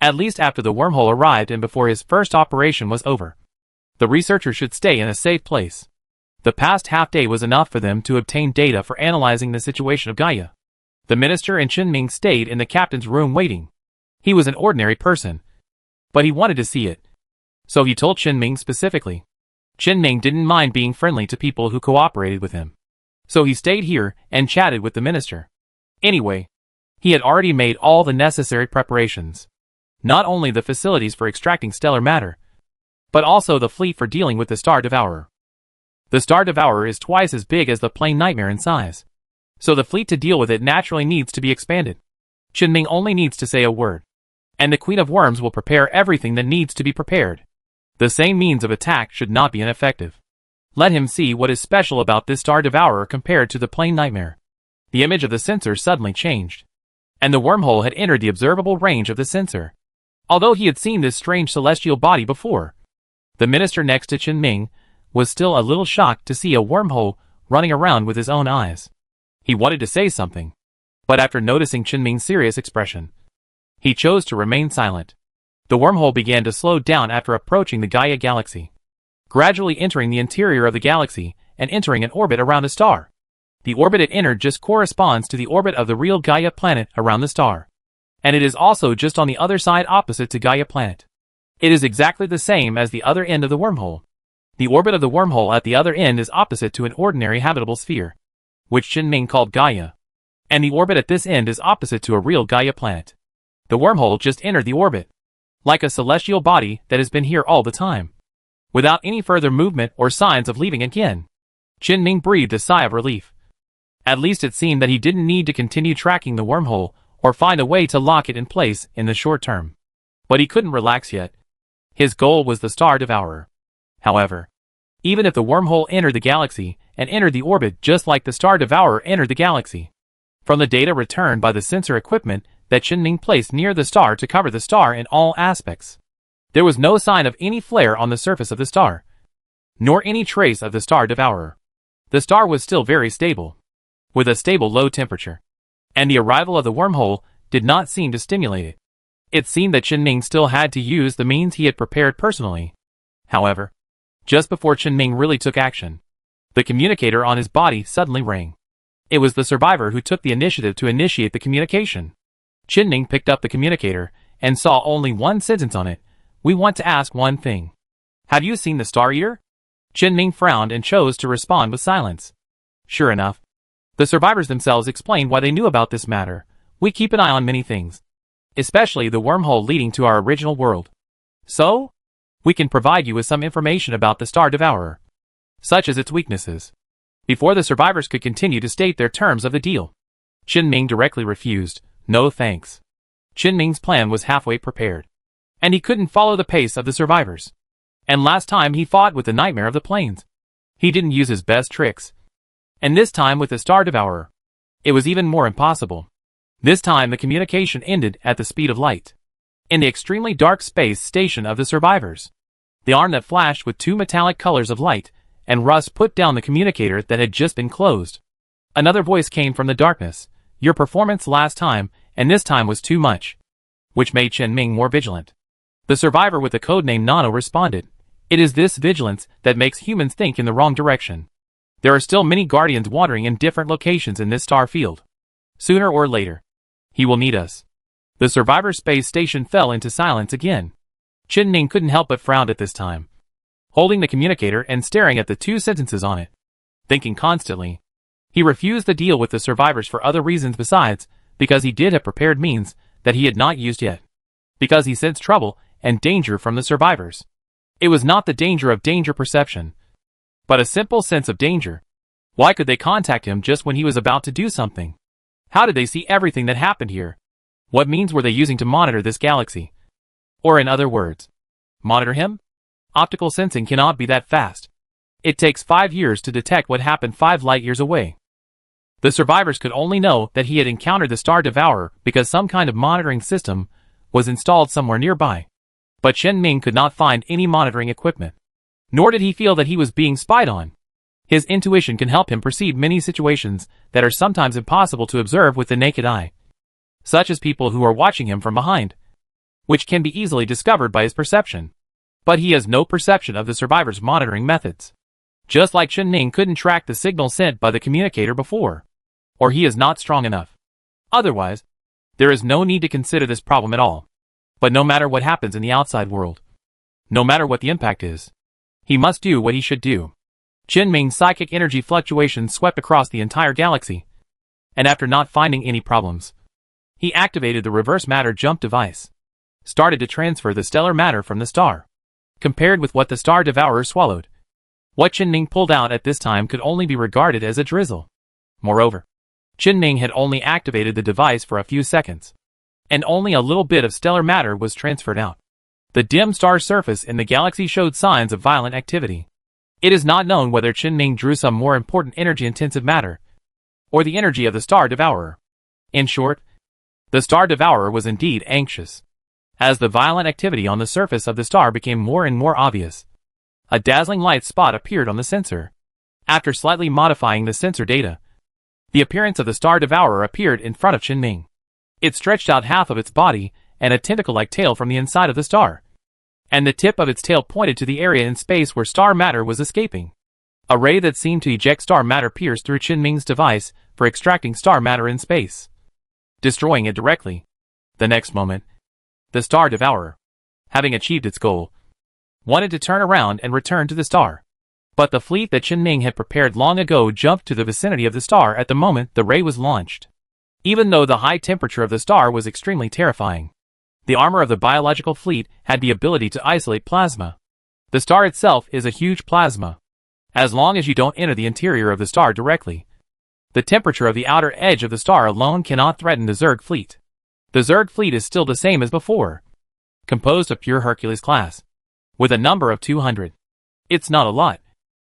at least after the wormhole arrived and before his first operation was over. The researchers should stay in a safe place. The past half day was enough for them to obtain data for analyzing the situation of Gaia. The minister and Qin stayed in the captain's room waiting. He was an ordinary person, but he wanted to see it, so he told Qin specifically. Qin didn't mind being friendly to people who cooperated with him, so he stayed here and chatted with the minister. Anyway, he had already made all the necessary preparations. Not only the facilities for extracting stellar matter, but also the fleet for dealing with the Star Devourer. The Star Devourer is twice as big as the plane Nightmare in size, so the fleet to deal with it naturally needs to be expanded. Qin only needs to say a word, and the Queen of Worms will prepare everything that needs to be prepared. The same means of attack should not be ineffective. Let him see what is special about this Star Devourer compared to the plane Nightmare. The image of the sensor suddenly changed, and the wormhole had entered the observable range of the sensor. Although he had seen this strange celestial body before, the minister next to Qin was still a little shocked to see a wormhole running around with his own eyes. He wanted to say something, but after noticing Qin's serious expression, he chose to remain silent. The wormhole began to slow down after approaching the Gaia galaxy, gradually entering the interior of the galaxy and entering an orbit around a star. The orbit it entered just corresponds to the orbit of the real Gaia planet around the star. And it is also just on the other side opposite to Gaia planet. It is exactly the same as the other end of the wormhole. The orbit of the wormhole at the other end is opposite to an ordinary habitable sphere, which Chen-Ming called Gaia. And the orbit at this end is opposite to a real Gaia planet. The wormhole just entered the orbit, like a celestial body that has been here all the time, without any further movement or signs of leaving again. Chen-Ming breathed a sigh of relief. At least it seemed that he didn't need to continue tracking the wormhole or find a way to lock it in place in the short term. But he couldn't relax yet. His goal was the Star Devourer. However, even if the wormhole entered the galaxy and entered the orbit just like the Star Devourer entered the galaxy, from the data returned by the sensor equipment that Chen-Ming placed near the star to cover the star in all aspects, there was no sign of any flare on the surface of the star, nor any trace of the Star Devourer. The star was still very stable, with a stable low temperature, and the arrival of the wormhole did not seem to stimulate it. It seemed that Chen-Ming still had to use the means he had prepared personally. However, just before Chen-Ming really took action, the communicator on his body suddenly rang. It was the survivor who took the initiative to initiate the communication. Chen-Ming picked up the communicator and saw only one sentence on it. "We want to ask one thing. Have you seen the Star Eater?" Chen-Ming frowned and chose to respond with silence. Sure enough, the survivors themselves explained why they knew about this matter. "We keep an eye on many things, especially the wormhole leading to our original world. So, we can provide you with some information about the Star Devourer, such as its weaknesses." Before the survivors could continue to state their terms of the deal, Chen-Ming directly refused. No thanks. Chen-Ming's plan was halfway prepared, and he couldn't follow the pace of the survivors. And last time he fought with the nightmare of the plains, he didn't use his best tricks. And this time with the Star Devourer, it was even more impossible. This time the communication ended at the speed of light, in the extremely dark space station of the survivors. The arm that flashed with two metallic colors of light, and Russ put down the communicator that had just been closed. Another voice came from the darkness. "Your performance last time, and this time was too much," which made Chen-Ming more vigilant. The survivor with the codename Nano responded. "It is this vigilance that makes humans think in the wrong direction. There are still many guardians wandering in different locations in this star field. Sooner or later, he will need us." The survivor space station fell into silence again. Chen-Ming couldn't help but frown at this time, holding the communicator and staring at the two sentences on it, thinking constantly. He refused the deal with the survivors for other reasons besides, because he did have prepared means that he had not used yet. Because he sensed trouble and danger from the survivors. It was not the danger of danger perception, but a simple sense of danger. Why could they contact him just when he was about to do something? How did they see everything that happened here? What means were they using to monitor this galaxy? Or in other words, monitor him? Optical sensing cannot be that fast. It takes 5 years to detect what happened 5 light years away. The survivors could only know that he had encountered the Star Devourer because some kind of monitoring system was installed somewhere nearby. But Chen-Ming could not find any monitoring equipment. Nor did he feel that he was being spied on. His intuition can help him perceive many situations that are sometimes impossible to observe with the naked eye, such as people who are watching him from behind, which can be easily discovered by his perception. But he has no perception of the survivors' monitoring methods. Just like Chen-Ming couldn't track the signal sent by the communicator before. Or he is not strong enough. Otherwise, there is no need to consider this problem at all. But no matter what happens in the outside world, no matter what the impact is, he must do what he should do. Chen-Ming's psychic energy fluctuations swept across the entire galaxy, and after not finding any problems, he activated the reverse matter jump device, started to transfer the stellar matter from the star, compared with what the Star Devourer swallowed. What Chen-Ming pulled out at this time could only be regarded as a drizzle. Moreover, Chen-Ming had only activated the device for a few seconds, and only a little bit of stellar matter was transferred out. The dim star surface in the galaxy showed signs of violent activity. It is not known whether Chen-Ming drew some more important energy-intensive matter, or the energy of the Star Devourer. In short, the Star Devourer was indeed anxious. As the violent activity on the surface of the star became more and more obvious, a dazzling light spot appeared on the sensor. After slightly modifying the sensor data, the appearance of the Star Devourer appeared in front of Chen-Ming. It stretched out half of its body and a tentacle-like tail from the inside of the star, and the tip of its tail pointed to the area in space where star matter was escaping. A ray that seemed to eject star matter pierced through Qin Ming's device for extracting star matter in space, destroying it directly. The next moment, the Star Devourer, having achieved its goal, wanted to turn around and return to the star. But the fleet that Qin Ming had prepared long ago jumped to the vicinity of the star at the moment the ray was launched. Even though the high temperature of the star was extremely terrifying, the armor of the biological fleet had the ability to isolate plasma. The star itself is a huge plasma. As long as you don't enter the interior of the star directly, the temperature of the outer edge of the star alone cannot threaten the Zerg fleet. The Zerg fleet is still the same as before, composed of pure Hercules class, with a number of 200. It's not a lot,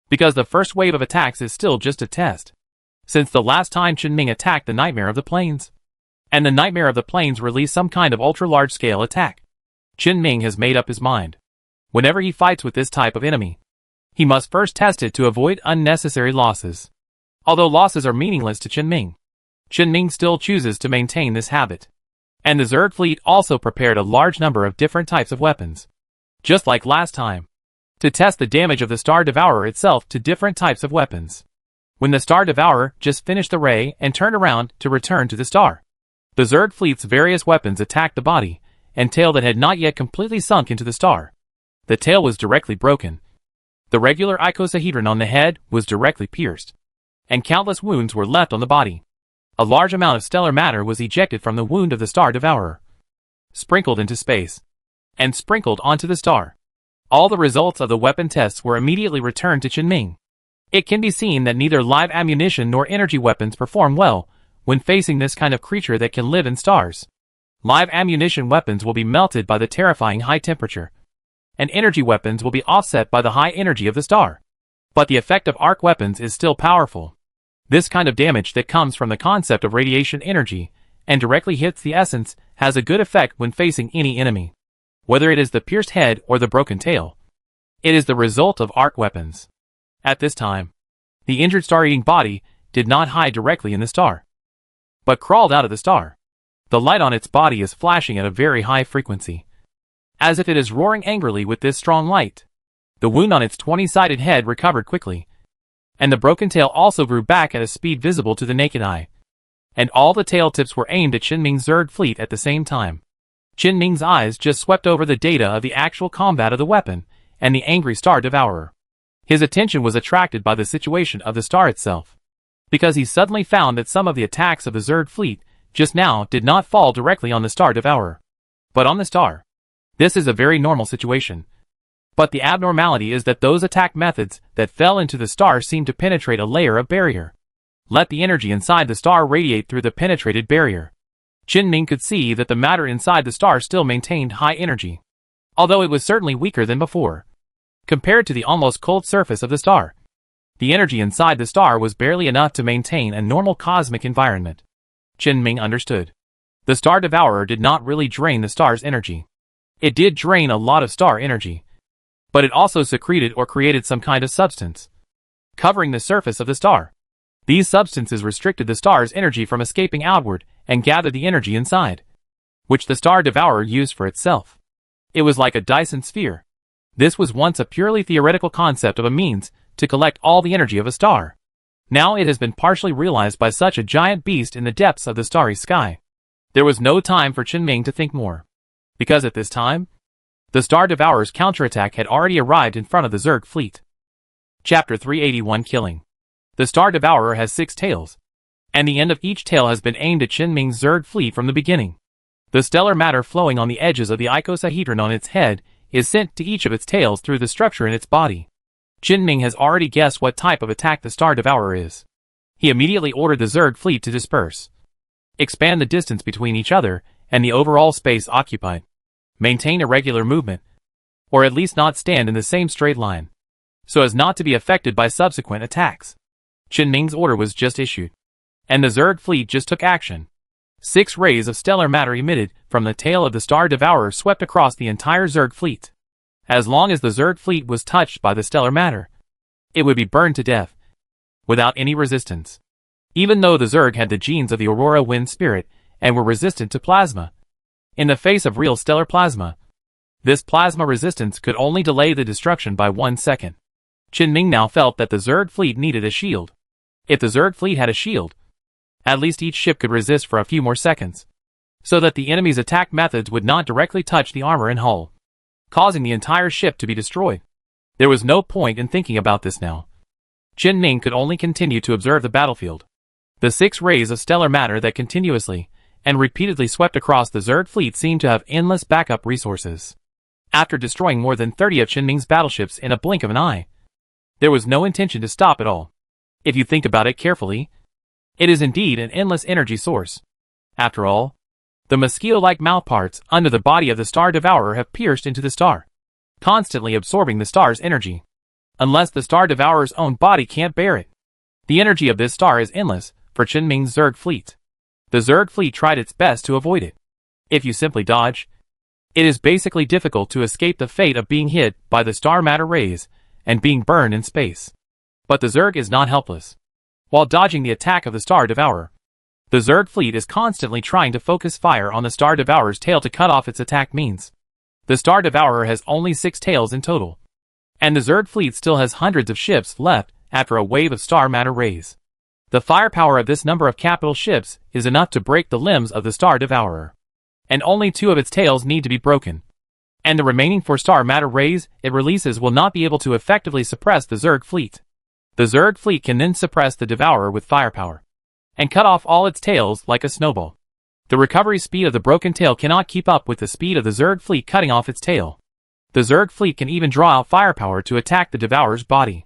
because the first wave of attacks is still just a test, since the last time Qin Ming attacked the Nightmare of the Plains, and the Nightmare of the Plains released some kind of ultra-large-scale attack. Qin Ming has made up his mind. Whenever he fights with this type of enemy, he must first test it to avoid unnecessary losses. Although losses are meaningless to Qin Ming still chooses to maintain this habit. And the Zerg fleet also prepared a large number of different types of weapons, just like last time, to test the damage of the Star Devourer itself to different types of weapons. When the Star Devourer just finished the ray and turned around to return to the star, the Zerg fleet's various weapons attacked the body and tail that had not yet completely sunk into the star. The tail was directly broken. The regular icosahedron on the head was directly pierced, and countless wounds were left on the body. A large amount of stellar matter was ejected from the wound of the Star Devourer, sprinkled into space, and sprinkled onto the star. All the results of the weapon tests were immediately returned to Qin Ming. It can be seen that neither live ammunition nor energy weapons perform well when facing this kind of creature that can live in stars. Live ammunition weapons will be melted by the terrifying high temperature, and energy weapons will be offset by the high energy of the star. But the effect of arc weapons is still powerful. This kind of damage that comes from the concept of radiation energy and directly hits the essence has a good effect when facing any enemy. Whether it is the pierced head or the broken tail, it is the result of arc weapons. At this time, the injured star-eating body did not hide directly in the star, but crawled out of the star. The light on its body is flashing at a very high frequency, as if it is roaring angrily with this strong light. The wound on its 20-sided head recovered quickly, and the broken tail also grew back at a speed visible to the naked eye. And all the tail tips were aimed at Qin Ming's Zerg fleet at the same time. Qin Ming's eyes just swept over the data of the actual combat of the weapon and the angry Star Devourer. His attention was attracted by the situation of the star itself, because he suddenly found that some of the attacks of the Zerg fleet just now did not fall directly on the Star Devourer, but on the star. This is a very normal situation. But the abnormality is that those attack methods that fell into the star seemed to penetrate a layer of barrier. Let the energy inside the star radiate through the penetrated barrier. Qin Ming could see that the matter inside the star still maintained high energy, although it was certainly weaker than before. Compared to the almost cold surface of the star, the energy inside the star was barely enough to maintain a normal cosmic environment. Qin Ming understood. The Star Devourer did not really drain the star's energy. It did drain a lot of star energy, but it also secreted or created some kind of substance, covering the surface of the star. These substances restricted the star's energy from escaping outward and gathered the energy inside, which the Star Devourer used for itself. It was like a Dyson sphere. This was once a purely theoretical concept of a means to collect all the energy of a star. Now it has been partially realized by such a giant beast in the depths of the starry sky. There was no time for Qin Ming to think more, because at this time, the Star Devourer's counterattack had already arrived in front of the Zerg fleet. Chapter 381 Killing. The Star Devourer has 6 tails, and the end of each tail has been aimed at Qin Ming's Zerg fleet from the beginning. The stellar matter flowing on the edges of the icosahedron on its head is sent to each of its tails through the structure in its body. Qin Ming has already guessed what type of attack the Star Devourer is. He immediately ordered the Zerg fleet to disperse, expand the distance between each other and the overall space occupied, maintain irregular movement, or at least not stand in the same straight line, so as not to be affected by subsequent attacks. Qin Ming's order was just issued, and the Zerg fleet just took action. 6 rays of stellar matter emitted from the tail of the Star Devourer swept across the entire Zerg fleet. As long as the Zerg fleet was touched by the stellar matter, it would be burned to death, without any resistance. Even though the Zerg had the genes of the Aurora Wind Spirit and were resistant to plasma, in the face of real stellar plasma, this plasma resistance could only delay the destruction by 1 second. Ming now felt that the Zerg fleet needed a shield. If the Zerg fleet had a shield, at least each ship could resist for a few more seconds, so that the enemy's attack methods would not directly touch the armor and hull, causing the entire ship to be destroyed. There was no point in thinking about this now. Ming could only continue to observe the battlefield. The 6 rays of stellar matter that continuously and repeatedly swept across the Zerg fleet seemed to have endless backup resources. After destroying more than 30 of Ming's battleships in a blink of an eye, there was no intention to stop at all. If you think about it carefully, it is indeed an endless energy source. After all, the mosquito-like mouthparts under the body of the Star Devourer have pierced into the star, constantly absorbing the star's energy. Unless the Star Devourer's own body can't bear it. The energy of this star is endless for Ming's Zerg fleet. The Zerg fleet tried its best to avoid it. If you simply dodge, it is basically difficult to escape the fate of being hit by the star matter rays and being burned in space. But the Zerg is not helpless. While dodging the attack of the Star Devourer, the Zerg fleet is constantly trying to focus fire on the Star Devourer's tail to cut off its attack means. The Star Devourer has only 6 tails in total, and the Zerg fleet still has hundreds of ships left after a wave of star matter rays. The firepower of this number of capital ships is enough to break the limbs of the Star Devourer, and only 2 of its tails need to be broken. And the remaining 4 star matter rays it releases will not be able to effectively suppress the Zerg fleet. The Zerg fleet can then suppress the Devourer with firepower, and cut off all its tails like a snowball. The recovery speed of the broken tail cannot keep up with the speed of the Zerg fleet cutting off its tail. The Zerg fleet can even draw out firepower to attack the Devourer's body.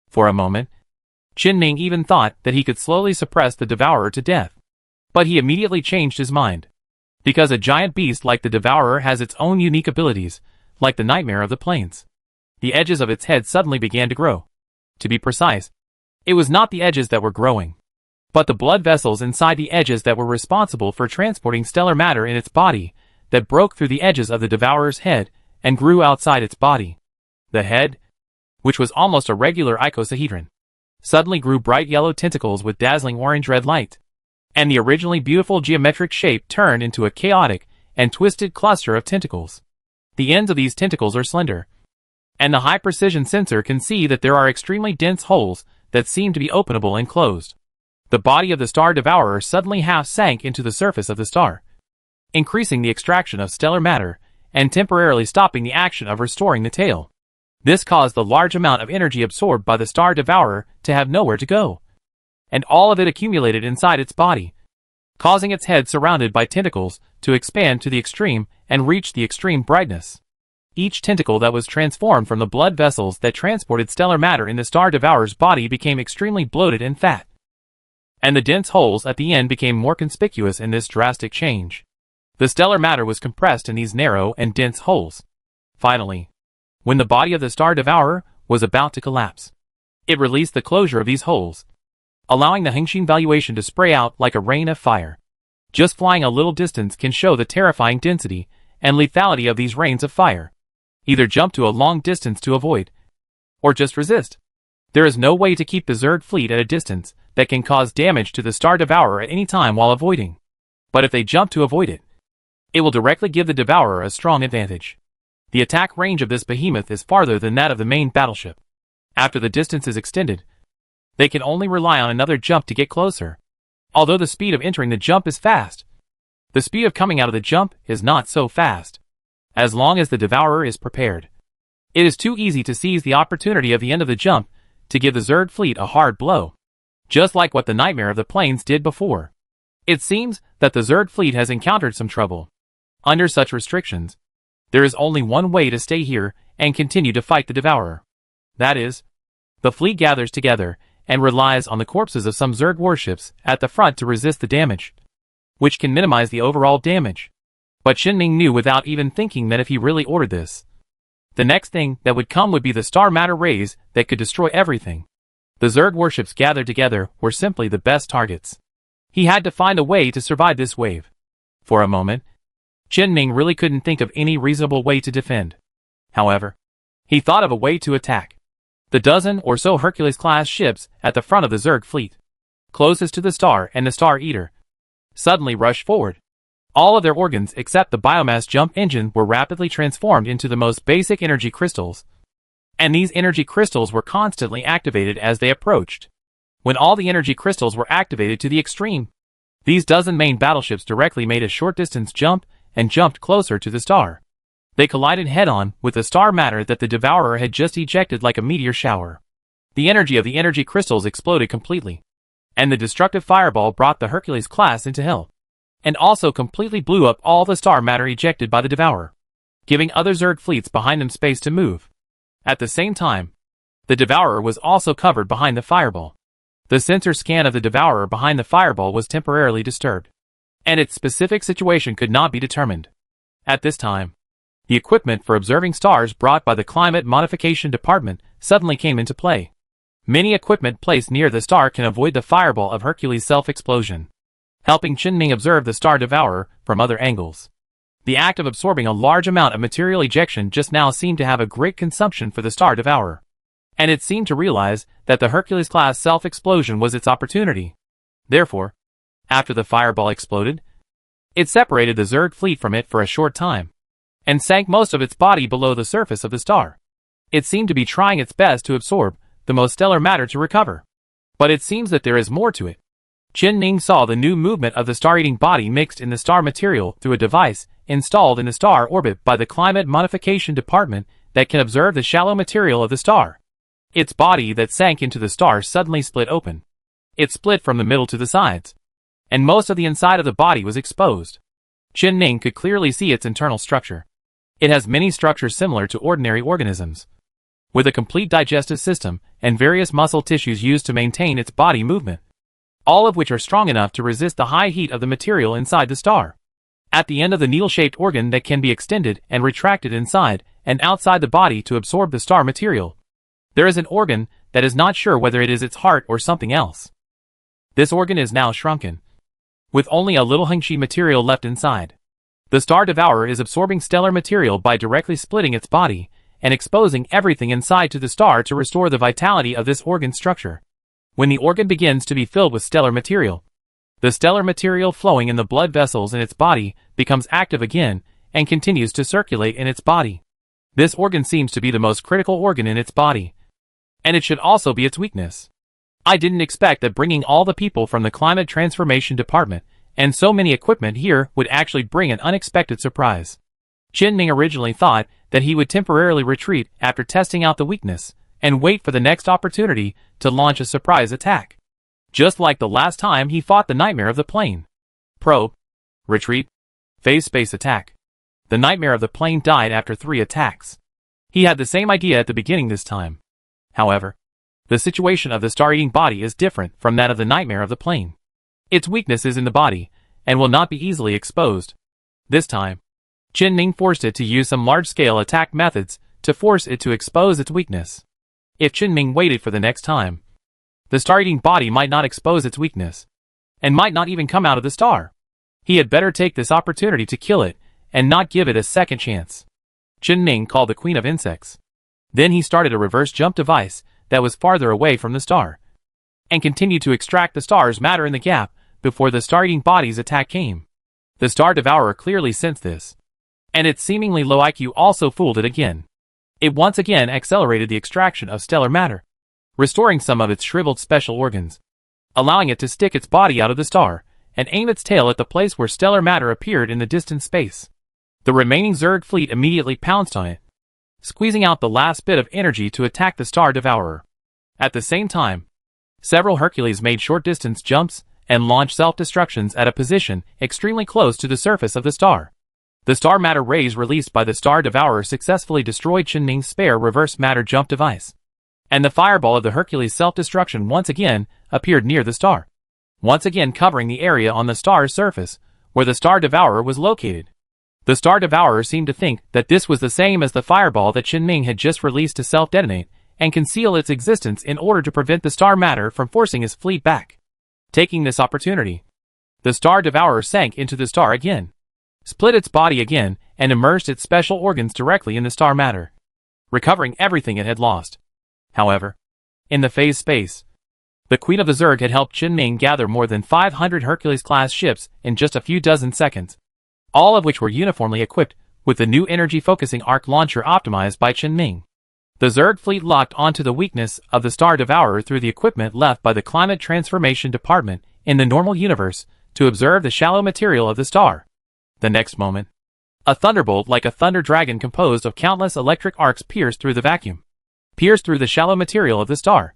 For a moment, Ming even thought that he could slowly suppress the Devourer to death. But he immediately changed his mind. Because a giant beast like the Devourer has its own unique abilities, like the Nightmare of the Plains. The edges of its head suddenly began to grow. To be precise, it was not the edges that were growing, but the blood vessels inside the edges that were responsible for transporting stellar matter in its body, that broke through the edges of the Devourer's head and grew outside its body. The head, which was almost a regular icosahedron, suddenly grew bright yellow tentacles with dazzling orange-red light, and the originally beautiful geometric shape turned into a chaotic and twisted cluster of tentacles. The ends of these tentacles are slender, and the high-precision sensor can see that there are extremely dense holes that seem to be openable and closed. The body of the Star Devourer suddenly half sank into the surface of the star, increasing the extraction of stellar matter and temporarily stopping the action of restoring the tail. This caused the large amount of energy absorbed by the Star Devourer to have nowhere to go, and all of it accumulated inside its body, causing its head surrounded by tentacles to expand to the extreme and reach the extreme brightness. Each tentacle that was transformed from the blood vessels that transported stellar matter in the Star Devourer's body became extremely bloated and fat, and the dense holes at the end became more conspicuous in this drastic change. The stellar matter was compressed in these narrow and dense holes. Finally, when the body of the Star Devourer was about to collapse, it released the closure of these holes, allowing the Hengxin valuation to spray out like a rain of fire. Just flying a little distance can show the terrifying density and lethality of these rains of fire. Either jump to a long distance to avoid, or just resist. There is no way to keep the Zerg fleet at a distance that can cause damage to the Star Devourer at any time while avoiding. But if they jump to avoid it, it will directly give the Devourer a strong advantage. The attack range of this behemoth is farther than that of the main battleship. After the distance is extended, they can only rely on another jump to get closer. Although the speed of entering the jump is fast, the speed of coming out of the jump is not so fast. As long as the Devourer is prepared, it is too easy to seize the opportunity of the end of the jump to give the Zerg fleet a hard blow, just like what the Nightmare of the Plains did before. It seems that the Zerg fleet has encountered some trouble. Under such restrictions, there is only one way to stay here and continue to fight the Devourer. That is, the fleet gathers together and relies on the corpses of some Zerg warships at the front to resist the damage, which can minimize the overall damage. But Ming knew without even thinking that if he really ordered this, the next thing that would come would be the star matter rays that could destroy everything. The Zerg warships gathered together were simply the best targets. He had to find a way to survive this wave. For a moment, Ming really couldn't think of any reasonable way to defend. However, he thought of a way to attack. The dozen or so Hercules-class ships at the front of the Zerg fleet, closest to the Star and the Star Eater, suddenly rushed forward. All of their organs except the biomass jump engine were rapidly transformed into the most basic energy crystals, and these energy crystals were constantly activated as they approached. When all the energy crystals were activated to the extreme, these dozen main battleships directly made a short-distance jump and jumped closer to the star. They collided head-on with the star matter that the Devourer had just ejected like a meteor shower. The energy of the energy crystals exploded completely, and the destructive fireball brought the Hercules class into hell, and also completely blew up all the star matter ejected by the Devourer, giving other Zerg fleets behind them space to move. At the same time, the Devourer was also covered behind the fireball. The sensor scan of the Devourer behind the fireball was temporarily disturbed, and its specific situation could not be determined. At this time, the equipment for observing stars brought by the Climate Modification Department suddenly came into play. Many equipment placed near the star can avoid the fireball of Hercules' self-explosion, helping Qinming observe the star Devourer from other angles. The act of absorbing a large amount of material ejection just now seemed to have a great consumption for the star Devourer, and it seemed to realize that the Hercules-class self-explosion was its opportunity. Therefore, after the fireball exploded, it separated the Zerg fleet from it for a short time, and sank most of its body below the surface of the star. It seemed to be trying its best to absorb the most stellar matter to recover. But it seems that there is more to it. Qinming saw the new movement of the star-eating body mixed in the star material through a device installed in the star orbit by the Climate Modification Department that can observe the shallow material of the star. Its body that sank into the star suddenly split open. It split from the middle to the sides, and most of the inside of the body was exposed. Qinming could clearly see its internal structure. It has many structures similar to ordinary organisms, with a complete digestive system and various muscle tissues used to maintain its body movement, all of which are strong enough to resist the high heat of the material inside the star. At the end of the needle-shaped organ that can be extended and retracted inside and outside the body to absorb the star material, there is an organ that is not sure whether it is its heart or something else. This organ is now shrunken, with only a little Hengshi material left inside. The star Devourer is absorbing stellar material by directly splitting its body and exposing everything inside to the star to restore the vitality of this organ structure. When the organ begins to be filled with stellar material, the stellar material flowing in the blood vessels in its body becomes active again and continues to circulate in its body. This organ seems to be the most critical organ in its body, and it should also be its weakness. I didn't expect that bringing all the people from the Climate Transformation Department and so many equipment here would actually bring an unexpected surprise. Qinming originally thought that he would temporarily retreat after testing out the weakness and wait for the next opportunity to launch a surprise attack. Just like the last time he fought the Nightmare of the Plane. Probe. Retreat. Phase space attack. The Nightmare of the Plane died after 3 attacks. He had the same idea at the beginning this time. However, the situation of the star-eating body is different from that of the Nightmare of the Plane. Its weakness is in the body, and will not be easily exposed. This time, Qinming forced it to use some large-scale attack methods to force it to expose its weakness. If Qinming waited for the next time, the star-eating body might not expose its weakness, and might not even come out of the star. He had better take this opportunity to kill it, and not give it a second chance. Qinming called the Queen of Insects. Then he started a reverse jump device that was farther away from the star, and continued to extract the star's matter in the gap before the star-eating body's attack came. The star Devourer clearly sensed this, and its seemingly low IQ also fooled it again. It once again accelerated the extraction of stellar matter, restoring some of its shriveled special organs, allowing it to stick its body out of the star and aim its tail at the place where stellar matter appeared in the distant space. The remaining Zerg fleet immediately pounced on it, squeezing out the last bit of energy to attack the star Devourer. At the same time, several Hercules made short-distance jumps and launched self-destructions at a position extremely close to the surface of the star. The star matter rays released by the star Devourer successfully destroyed Qinming's spare reverse matter jump device, and the fireball of the Hercules self-destruction once again appeared near the star, once again covering the area on the star's surface where the star Devourer was located. The star Devourer seemed to think that this was the same as the fireball that Qinming had just released to self-detonate and conceal its existence in order to prevent the star matter from forcing his fleet back. Taking this opportunity, the star Devourer sank into the star again, split its body again, and immersed its special organs directly in the star matter, recovering everything it had lost. However, in the phase space, the Queen of the Zerg had helped Qinming gather more than 500 Hercules-class ships in just a few dozen seconds, all of which were uniformly equipped with the new energy-focusing arc launcher optimized by Qinming. The Zerg fleet locked onto the weakness of the Star Devourer through the equipment left by the Climate Transformation Department in the normal universe to observe the shallow material of the star. The next moment, a thunderbolt like a thunder dragon composed of countless electric arcs pierced through the vacuum, pierced through the shallow material of the star,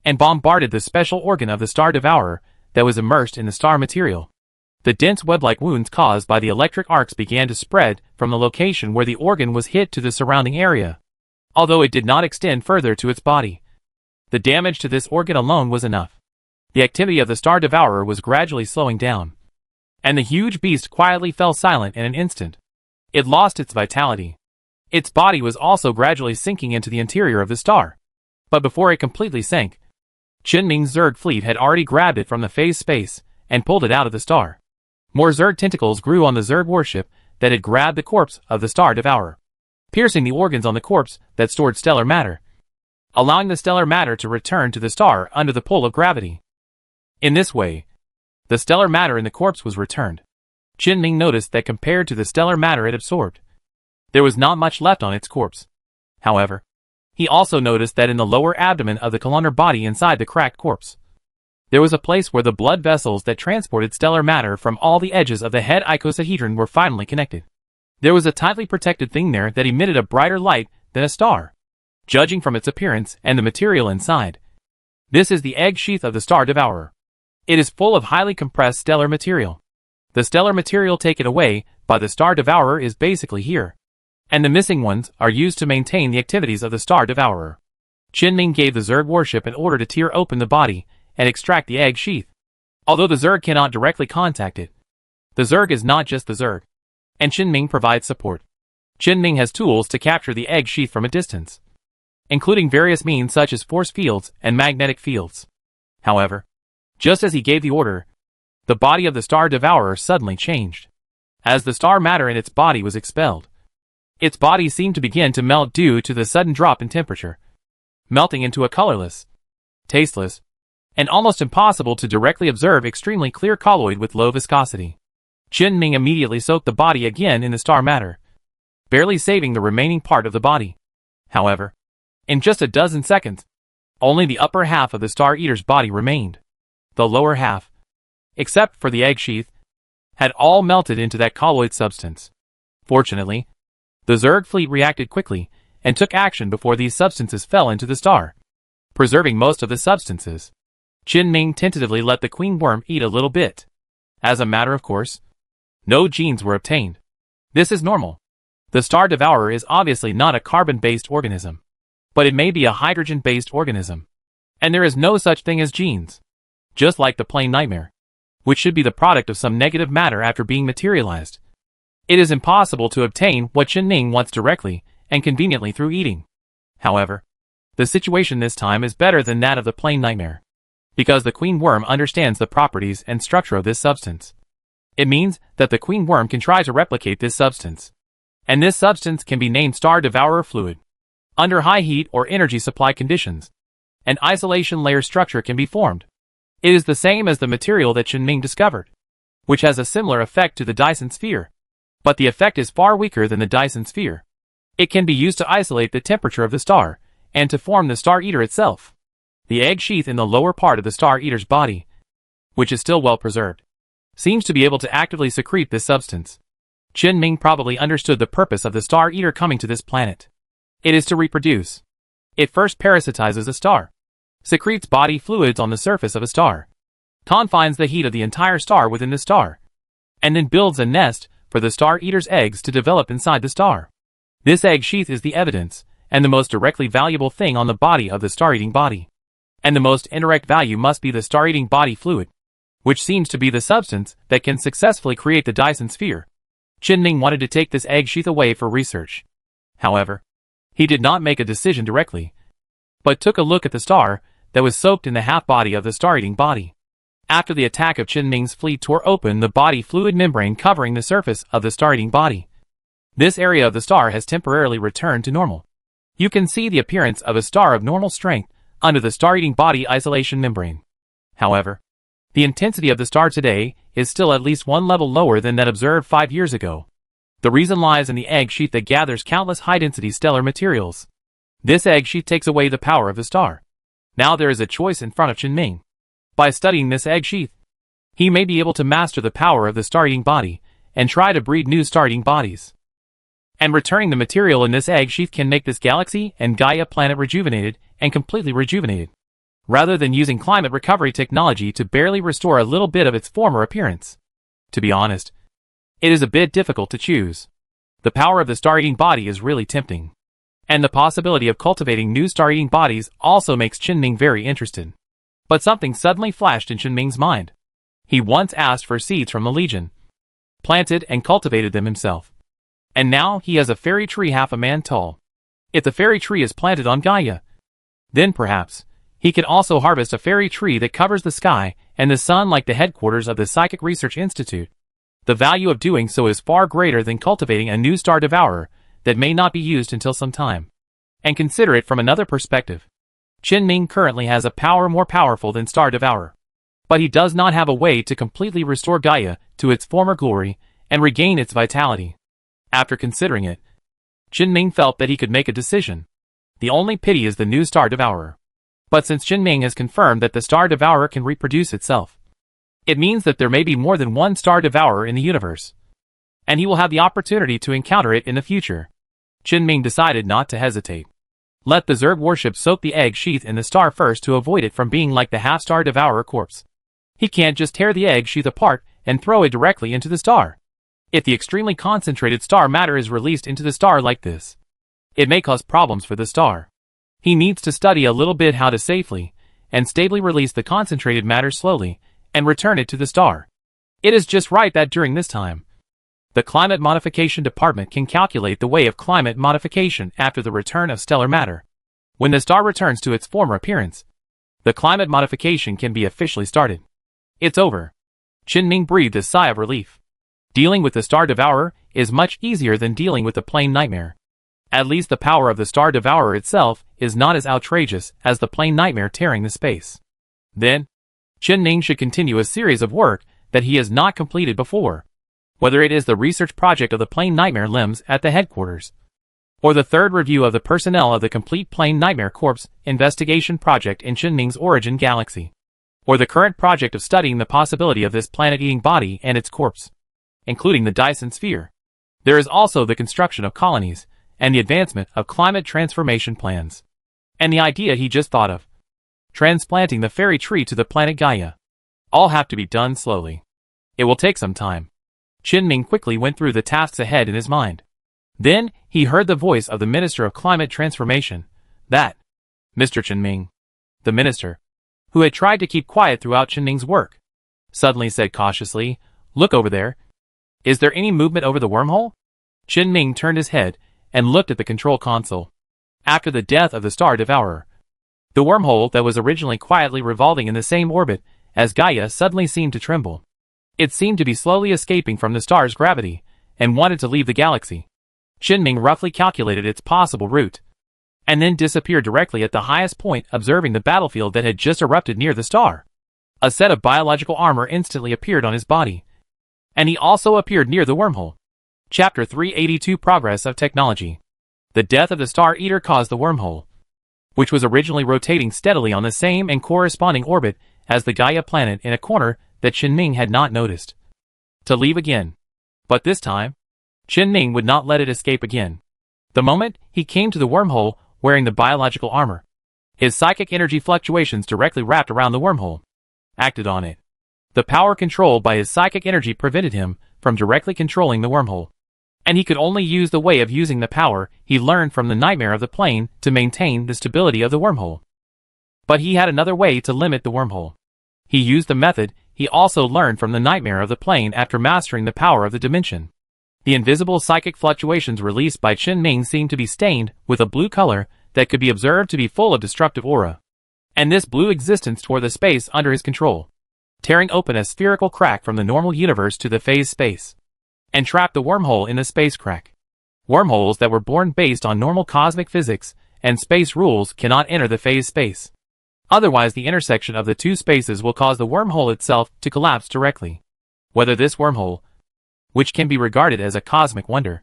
and bombarded the special organ of the Star Devourer that was immersed in the star material. The dense web-like wounds caused by the electric arcs began to spread from the location where the organ was hit to the surrounding area, although it did not extend further to its body. The damage to this organ alone was enough. The activity of the Star Devourer was gradually slowing down, and the huge beast quietly fell silent in an instant. It lost its vitality. Its body was also gradually sinking into the interior of the star. But before it completely sank, Qinming's Zerg fleet had already grabbed it from the phase space and pulled it out of the star. More Zerg tentacles grew on the Zerg warship that had grabbed the corpse of the Star Devourer, piercing the organs on the corpse that stored stellar matter, allowing the stellar matter to return to the star under the pull of gravity. In this way, the stellar matter in the corpse was returned. Qinming noticed that compared to the stellar matter it absorbed, there was not much left on its corpse. However, he also noticed that in the lower abdomen of the columnar body inside the cracked corpse, there was a place where the blood vessels that transported stellar matter from all the edges of the head icosahedron were finally connected. There was a tightly protected thing there that emitted a brighter light than a star, judging from its appearance and the material inside. This is the egg sheath of the Star Devourer. It is full of highly compressed stellar material. The stellar material taken away by the Star Devourer is basically here, and the missing ones are used to maintain the activities of the Star Devourer. Qinming gave the Zerg warship an order to tear open the body and extract the egg sheath. Although the Zerg cannot directly contact it, the Zerg is not just the Zerg, and Qinming provides support. Qinming has tools to capture the egg sheath from a distance, including various means such as force fields and magnetic fields. However, just as he gave the order, the body of the Star Devourer suddenly changed. As the star matter in its body was expelled, its body seemed to begin to melt due to the sudden drop in temperature, melting into a colorless, tasteless, and almost impossible to directly observe extremely clear colloid with low viscosity. Qinming immediately soaked the body again in the star matter, barely saving the remaining part of the body. However, in just a dozen seconds, only the upper half of the Star Eater's body remained. The lower half, except for the egg sheath, had all melted into that colloid substance. Fortunately, the Zerg fleet reacted quickly and took action before these substances fell into the star, preserving most of the substances. Qinming tentatively let the queen worm eat a little bit. As a matter of course, no genes were obtained. This is normal. The Star Devourer is obviously not a carbon-based organism, but it may be a hydrogen-based organism. And there is no such thing as genes. Just like the plain nightmare, which should be the product of some negative matter after being materialized. It is impossible to obtain what Qinming wants directly and conveniently through eating. However, the situation this time is better than that of the plain nightmare, because the queen worm understands the properties and structure of this substance. It means that the queen worm can try to replicate this substance, and this substance can be named Star Devourer fluid. Under high heat or energy supply conditions, an isolation layer structure can be formed. It is the same as the material that Qinming discovered, which has a similar effect to the Dyson sphere. But the effect is far weaker than the Dyson sphere. It can be used to isolate the temperature of the star, and to form the Star Eater itself. The egg sheath in the lower part of the Star Eater's body, which is still well preserved, seems to be able to actively secrete this substance. Qinming probably understood the purpose of the Star Eater coming to this planet. It is to reproduce. It first parasitizes a star, secretes body fluids on the surface of a star, confines the heat of the entire star within the star, and then builds a nest for the Star Eater's eggs to develop inside the star. This egg sheath is the evidence, and the most directly valuable thing on the body of the star-eating body. And the most indirect value must be the star-eating body fluid, which seems to be the substance that can successfully create the Dyson sphere. Qinming wanted to take this egg sheath away for research. However, he did not make a decision directly, but took a look at the star that was soaked in the half-body of the star-eating body. After the attack of Qinming's fleet tore open the body fluid membrane covering the surface of the star-eating body, this area of the star has temporarily returned to normal. You can see the appearance of a star of normal strength under the star-eating body isolation membrane. However, the intensity of the star today is still at least one level lower than that observed 5 years ago. The reason lies in the egg sheath that gathers countless high-density stellar materials. This egg sheath takes away the power of the star. Now there is a choice in front of Qin. By studying this egg sheath, he may be able to master the power of the star-eating body and try to breed new star-eating bodies. And returning the material in this egg sheath can make this galaxy and Gaia planet rejuvenated and completely rejuvenated, rather than using climate recovery technology to barely restore a little bit of its former appearance. To be honest, it is a bit difficult to choose. The power of the star-eating body is really tempting, and the possibility of cultivating new star-eating bodies also makes Qin very interested. But something suddenly flashed in Qin mind. He once asked for seeds from the Legion, planted and cultivated them himself. And now he has a fairy tree half a man tall. If the fairy tree is planted on Gaia, then perhaps he can also harvest a fairy tree that covers the sky and the sun like the headquarters of the Psychic Research Institute. The value of doing so is far greater than cultivating a new star devourer that may not be used until some time. And consider it from another perspective. Qin currently has a power more powerful than Star Devourer. But he does not have a way to completely restore Gaia to its former glory and regain its vitality. After considering it, Qin felt that he could make a decision. The only pity is the new Star Devourer. But since Qin has confirmed that the Star Devourer can reproduce itself, it means that there may be more than one Star Devourer in the universe, and he will have the opportunity to encounter it in the future. Qin decided not to hesitate. Let the Zerg warship soak the egg sheath in the star first to avoid it from being like the half-star Devourer corpse. He can't just tear the egg sheath apart and throw it directly into the star. If the extremely concentrated star matter is released into the star like this, it may cause problems for the star. He needs to study a little bit how to safely and stably release the concentrated matter slowly and return it to the star. It is just right that during this time, the Climate Modification Department can calculate the way of climate modification after the return of stellar matter. When the star returns to its former appearance, the climate modification can be officially started. It's over. Qin breathed a sigh of relief. Dealing with the Star Devourer is much easier than dealing with the plain nightmare. At least the power of the Star Devourer itself is not as outrageous as the plain nightmare tearing the space. Then, Qin should continue a series of work that he has not completed before. Whether it is the research project of the plain nightmare limbs at the headquarters, or the third review of the personnel of the complete plain nightmare corpse investigation project in Qin's origin galaxy, or the current project of studying the possibility of this planet-eating body and its corpse, including the Dyson sphere. There is also the construction of colonies, and the advancement of climate transformation plans. And the idea he just thought of, transplanting the fairy tree to the planet Gaia, all have to be done slowly. It will take some time. Qin quickly went through the tasks ahead in his mind. Then, he heard the voice of the Minister of Climate Transformation, that Mr. Qin, the minister, who had tried to keep quiet throughout Qin's work, suddenly said cautiously, "Look over there. Is there any movement over the wormhole?" Qin turned his head and looked at the control console. After the death of the Star Devourer, the wormhole that was originally quietly revolving in the same orbit as Gaia suddenly seemed to tremble. It seemed to be slowly escaping from the star's gravity and wanted to leave the galaxy. Qin roughly calculated its possible route, and then disappeared directly at the highest point, observing the battlefield that had just erupted near the star. A set of biological armor instantly appeared on his body, and he also appeared near the wormhole. Chapter 382 Progress of Technology. The death of the Star Eater caused the wormhole, which was originally rotating steadily on the same and corresponding orbit as the Gaia planet in a corner that Qin had not noticed, to leave again. But this time, Qin would not let it escape again. The moment he came to the wormhole wearing the biological armor, his psychic energy fluctuations directly wrapped around the wormhole, acted on it. The power controlled by his psychic energy prevented him from directly controlling the wormhole, and he could only use the way of using the power he learned from the nightmare of the plane to maintain the stability of the wormhole. But he had another way to limit the wormhole. He used the method he also learned from the nightmare of the plane after mastering the power of the dimension. The invisible psychic fluctuations released by Qin seemed to be stained with a blue color that could be observed to be full of destructive aura. And this blue existence tore the space under his control, tearing open a spherical crack from the normal universe to the phase space, and trapped the wormhole in the space crack. Wormholes that were born based on normal cosmic physics and space rules cannot enter the phase space. Otherwise, the intersection of the two spaces will cause the wormhole itself to collapse directly. Whether this wormhole, which can be regarded as a cosmic wonder,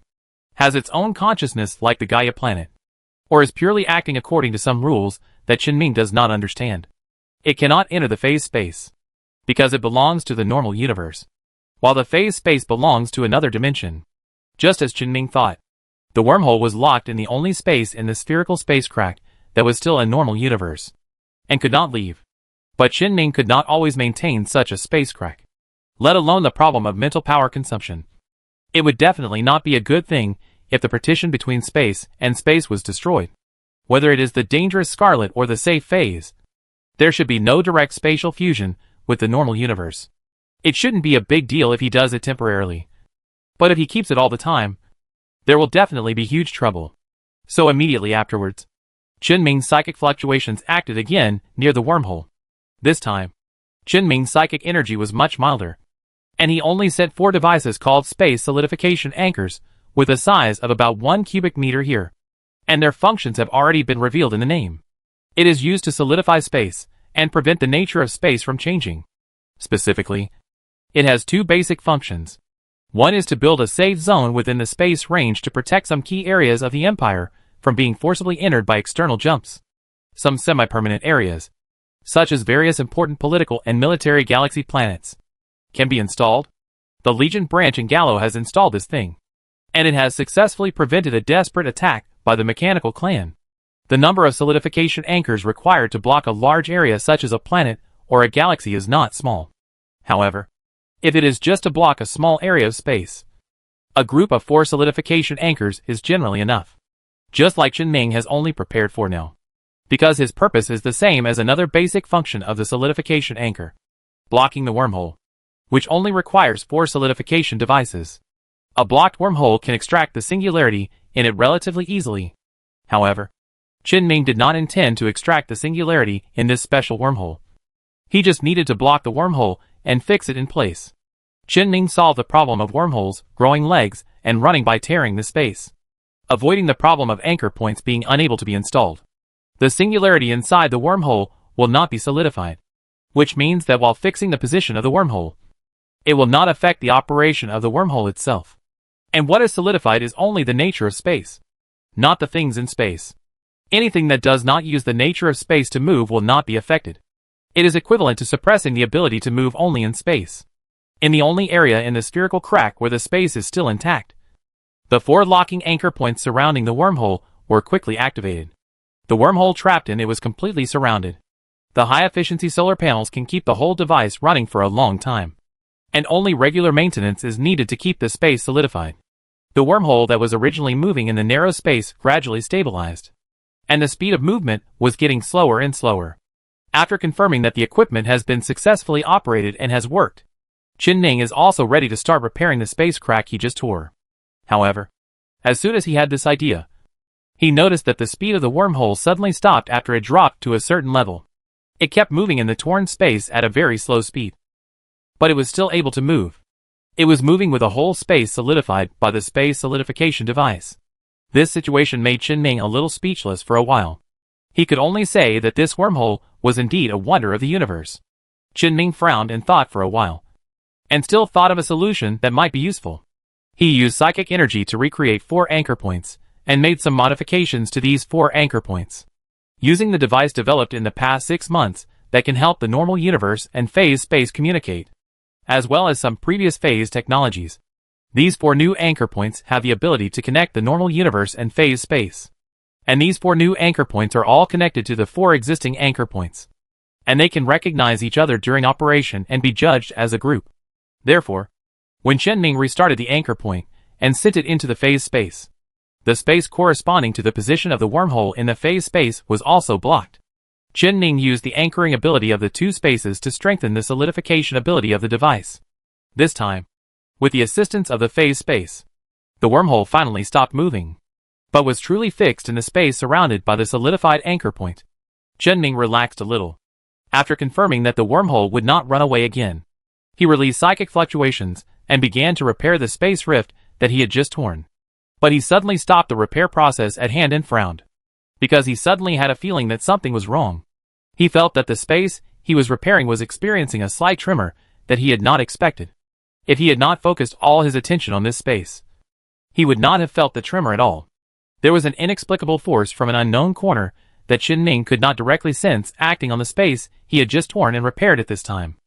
has its own consciousness like the Gaia planet, or is purely acting according to some rules that Qinming does not understand. It cannot enter the phase space, because it belongs to the normal universe, while the phase space belongs to another dimension. Just as Qinming thought, the wormhole was locked in the only space in the spherical space crack that was still a normal universe, and could not leave. But Qinming could not always maintain such a space crack, let alone the problem of mental power consumption. It would definitely not be a good thing if the partition between space and space was destroyed. Whether it is the dangerous scarlet or the safe phase, there should be no direct spatial fusion with the normal universe. It shouldn't be a big deal if he does it temporarily. But if he keeps it all the time, there will definitely be huge trouble. So immediately afterwards, Qinming's psychic fluctuations acted again near the wormhole. This time, Qinming's psychic energy was much milder, and he only sent 4 devices called space solidification anchors with a size of about 1 cubic meter here, and their functions have already been revealed in the name. It is used to solidify space and prevent the nature of space from changing. Specifically, it has 2 basic functions. One is to build a safe zone within the space range to protect some key areas of the Empire from being forcibly entered by external jumps. Some semi-permanent areas, such as various important political and military galaxy planets, can be installed. The Legion branch in Gallo has installed this thing, and it has successfully prevented a desperate attack by the mechanical clan. The number of solidification anchors required to block a large area such as a planet or a galaxy is not small. However, if it is just to block a small area of space, a group of 4 solidification anchors is generally enough. Just like Qinming has only prepared 4 now, because his purpose is the same as another basic function of the solidification anchor, blocking the wormhole, which only requires 4 solidification devices. A blocked wormhole can extract the singularity in it relatively easily. However, Qinming did not intend to extract the singularity in this special wormhole. He just needed to block the wormhole and fix it in place. Qinming solved the problem of wormholes growing legs and running by tearing the space, avoiding the problem of anchor points being unable to be installed. The singularity inside the wormhole will not be solidified, which means that while fixing the position of the wormhole, it will not affect the operation of the wormhole itself. And what is solidified is only the nature of space, not the things in space. Anything that does not use the nature of space to move will not be affected. It is equivalent to suppressing the ability to move only in space, in the only area in the spherical crack where the space is still intact. The 4 locking anchor points surrounding the wormhole were quickly activated. The wormhole trapped in it was completely surrounded. The high-efficiency solar panels can keep the whole device running for a long time, and only regular maintenance is needed to keep the space solidified. The wormhole that was originally moving in the narrow space gradually stabilized, and the speed of movement was getting slower and slower. After confirming that the equipment has been successfully operated and has worked, Qinming is also ready to start repairing the space crack he just tore. However, as soon as he had this idea, he noticed that the speed of the wormhole suddenly stopped after it dropped to a certain level. It kept moving in the torn space at a very slow speed, but it was still able to move. It was moving with a whole space solidified by the space solidification device. This situation made Qinming a little speechless for a while. He could only say that this wormhole was indeed a wonder of the universe. Qinming frowned and thought for a while, and still thought of a solution that might be useful. He used psychic energy to recreate 4 anchor points, and made some modifications to these 4 anchor points, using the device developed in the past 6 months that can help the normal universe and phase space communicate, as well as some previous phase technologies. These 4 new anchor points have the ability to connect the normal universe and phase space. And these 4 new anchor points are all connected to the 4 existing anchor points, and they can recognize each other during operation and be judged as a group. Therefore, when Qinming restarted the anchor point and sent it into the phase space, the space corresponding to the position of the wormhole in the phase space was also blocked. Qinming used the anchoring ability of the 2 spaces to strengthen the solidification ability of the device. This time, with the assistance of the phase space, the wormhole finally stopped moving, but was truly fixed in the space surrounded by the solidified anchor point. Qinming relaxed a little. After confirming that the wormhole would not run away again, he released psychic fluctuations and began to repair the space rift that he had just torn. But he suddenly stopped the repair process at hand and frowned, because he suddenly had a feeling that something was wrong. He felt that the space he was repairing was experiencing a slight tremor that he had not expected. If he had not focused all his attention on this space, he would not have felt the tremor at all. There was an inexplicable force from an unknown corner that Qin could not directly sense acting on the space he had just torn and repaired at this time.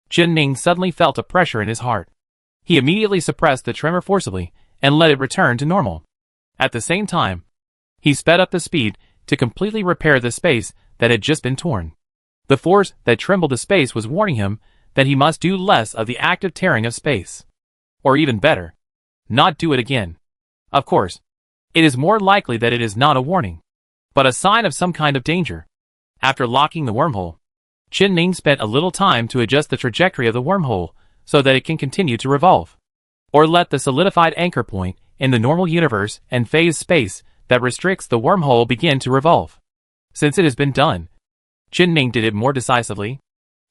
Qin suddenly felt a pressure in his heart. He immediately suppressed the tremor forcibly and let it return to normal. At the same time, he sped up the speed to completely repair the space that had just been torn. The force that trembled the space was warning him that he must do less of the active tearing of space. Or even better, not do it again. Of course, it is more likely that it is not a warning, but a sign of some kind of danger. After locking the wormhole, Qin spent a little time to adjust the trajectory of the wormhole so that it can continue to revolve. Or let the solidified anchor point in the normal universe and phase space that restricts the wormhole begin to revolve. Since it has been done, Qin did it more decisively.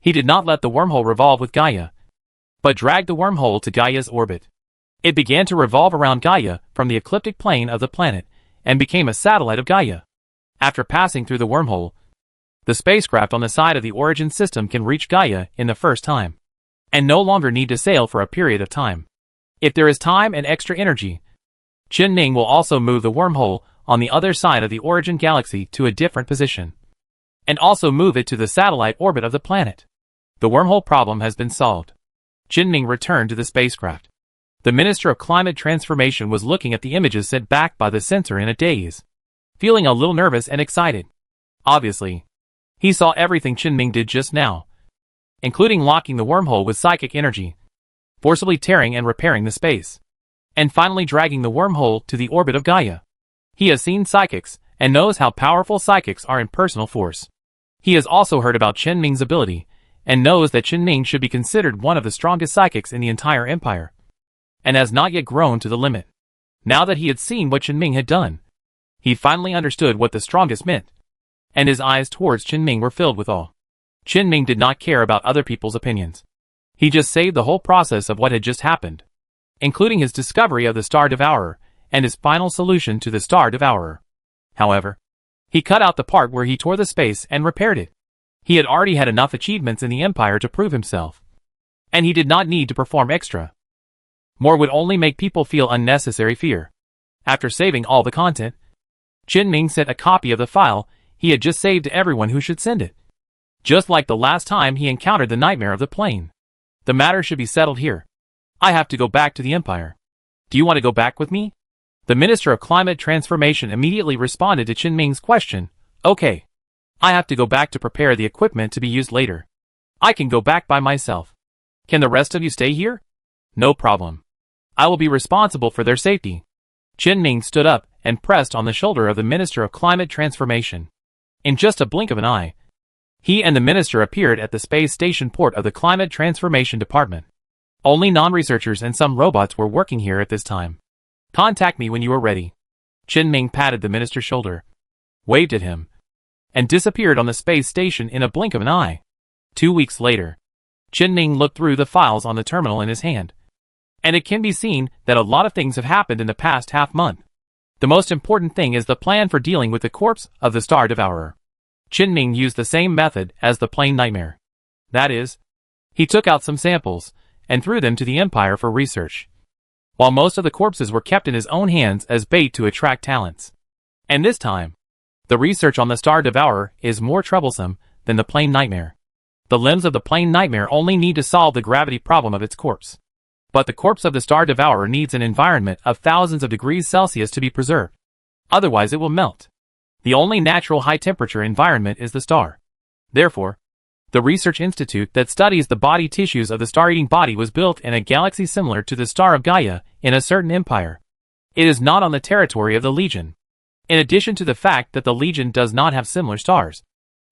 He did not let the wormhole revolve with Gaia, but dragged the wormhole to Gaia's orbit. It began to revolve around Gaia from the ecliptic plane of the planet and became a satellite of Gaia. After passing through the wormhole, the spacecraft on the side of the origin system can reach Gaia in the first time, and no longer need to sail for a period of time. If there is time and extra energy, Qin will also move the wormhole on the other side of the origin galaxy to a different position, and also move it to the satellite orbit of the planet. The wormhole problem has been solved. Qin returned to the spacecraft. The Minister of Climate Transformation was looking at the images sent back by the sensor in a daze, feeling a little nervous and excited. Obviously, he saw everything Qin did just now, including locking the wormhole with psychic energy, forcibly tearing and repairing the space, and finally dragging the wormhole to the orbit of Gaia. He has seen psychics and knows how powerful psychics are in personal force. He has also heard about Qin ability and knows that Qin should be considered one of the strongest psychics in the entire empire, and has not yet grown to the limit. Now that he had seen what Qin had done, he finally understood what the strongest meant, and his eyes towards Qin were filled with awe. Qin did not care about other people's opinions. He just saved the whole process of what had just happened, including his discovery of the Star Devourer and his final solution to the Star Devourer. However, he cut out the part where he tore the space and repaired it. He had already had enough achievements in the Empire to prove himself, and he did not need to perform extra. More would only make people feel unnecessary fear. After saving all the content, Qin sent a copy of the file he had just saved to everyone who should send it. Just like the last time he encountered the nightmare of the plane. The matter should be settled here. I have to go back to the Empire. Do you want to go back with me? The Minister of Climate Transformation immediately responded to Qin question. Okay. I have to go back to prepare the equipment to be used later. I can go back by myself. Can the rest of you stay here? No problem. I will be responsible for their safety. Qin stood up and pressed on the shoulder of the Minister of Climate Transformation. In just a blink of an eye, he and the minister appeared at the space station port of the Climate Transformation Department. Only non-researchers and some robots were working here at this time. Contact me when you are ready. Qin patted the minister's shoulder, waved at him, and disappeared on the space station in a blink of an eye. 2 weeks later, Qin looked through the files on the terminal in his hand, and it can be seen that a lot of things have happened in the past half-month. The most important thing is the plan for dealing with the corpse of the Star Devourer. Qin used the same method as the plane nightmare. That is, he took out some samples and threw them to the Empire for research, while most of the corpses were kept in his own hands as bait to attract talents. And this time, the research on the Star Devourer is more troublesome than the plane nightmare. The limbs of the plane nightmare only need to solve the gravity problem of its corpse. But the corpse of the Star Devourer needs an environment of thousands of degrees Celsius to be preserved. Otherwise it will melt. The only natural high-temperature environment is the star. Therefore, the research institute that studies the body tissues of the star-eating body was built in a galaxy similar to the star of Gaia in a certain empire. It is not on the territory of the Legion. In addition to the fact that the Legion does not have similar stars,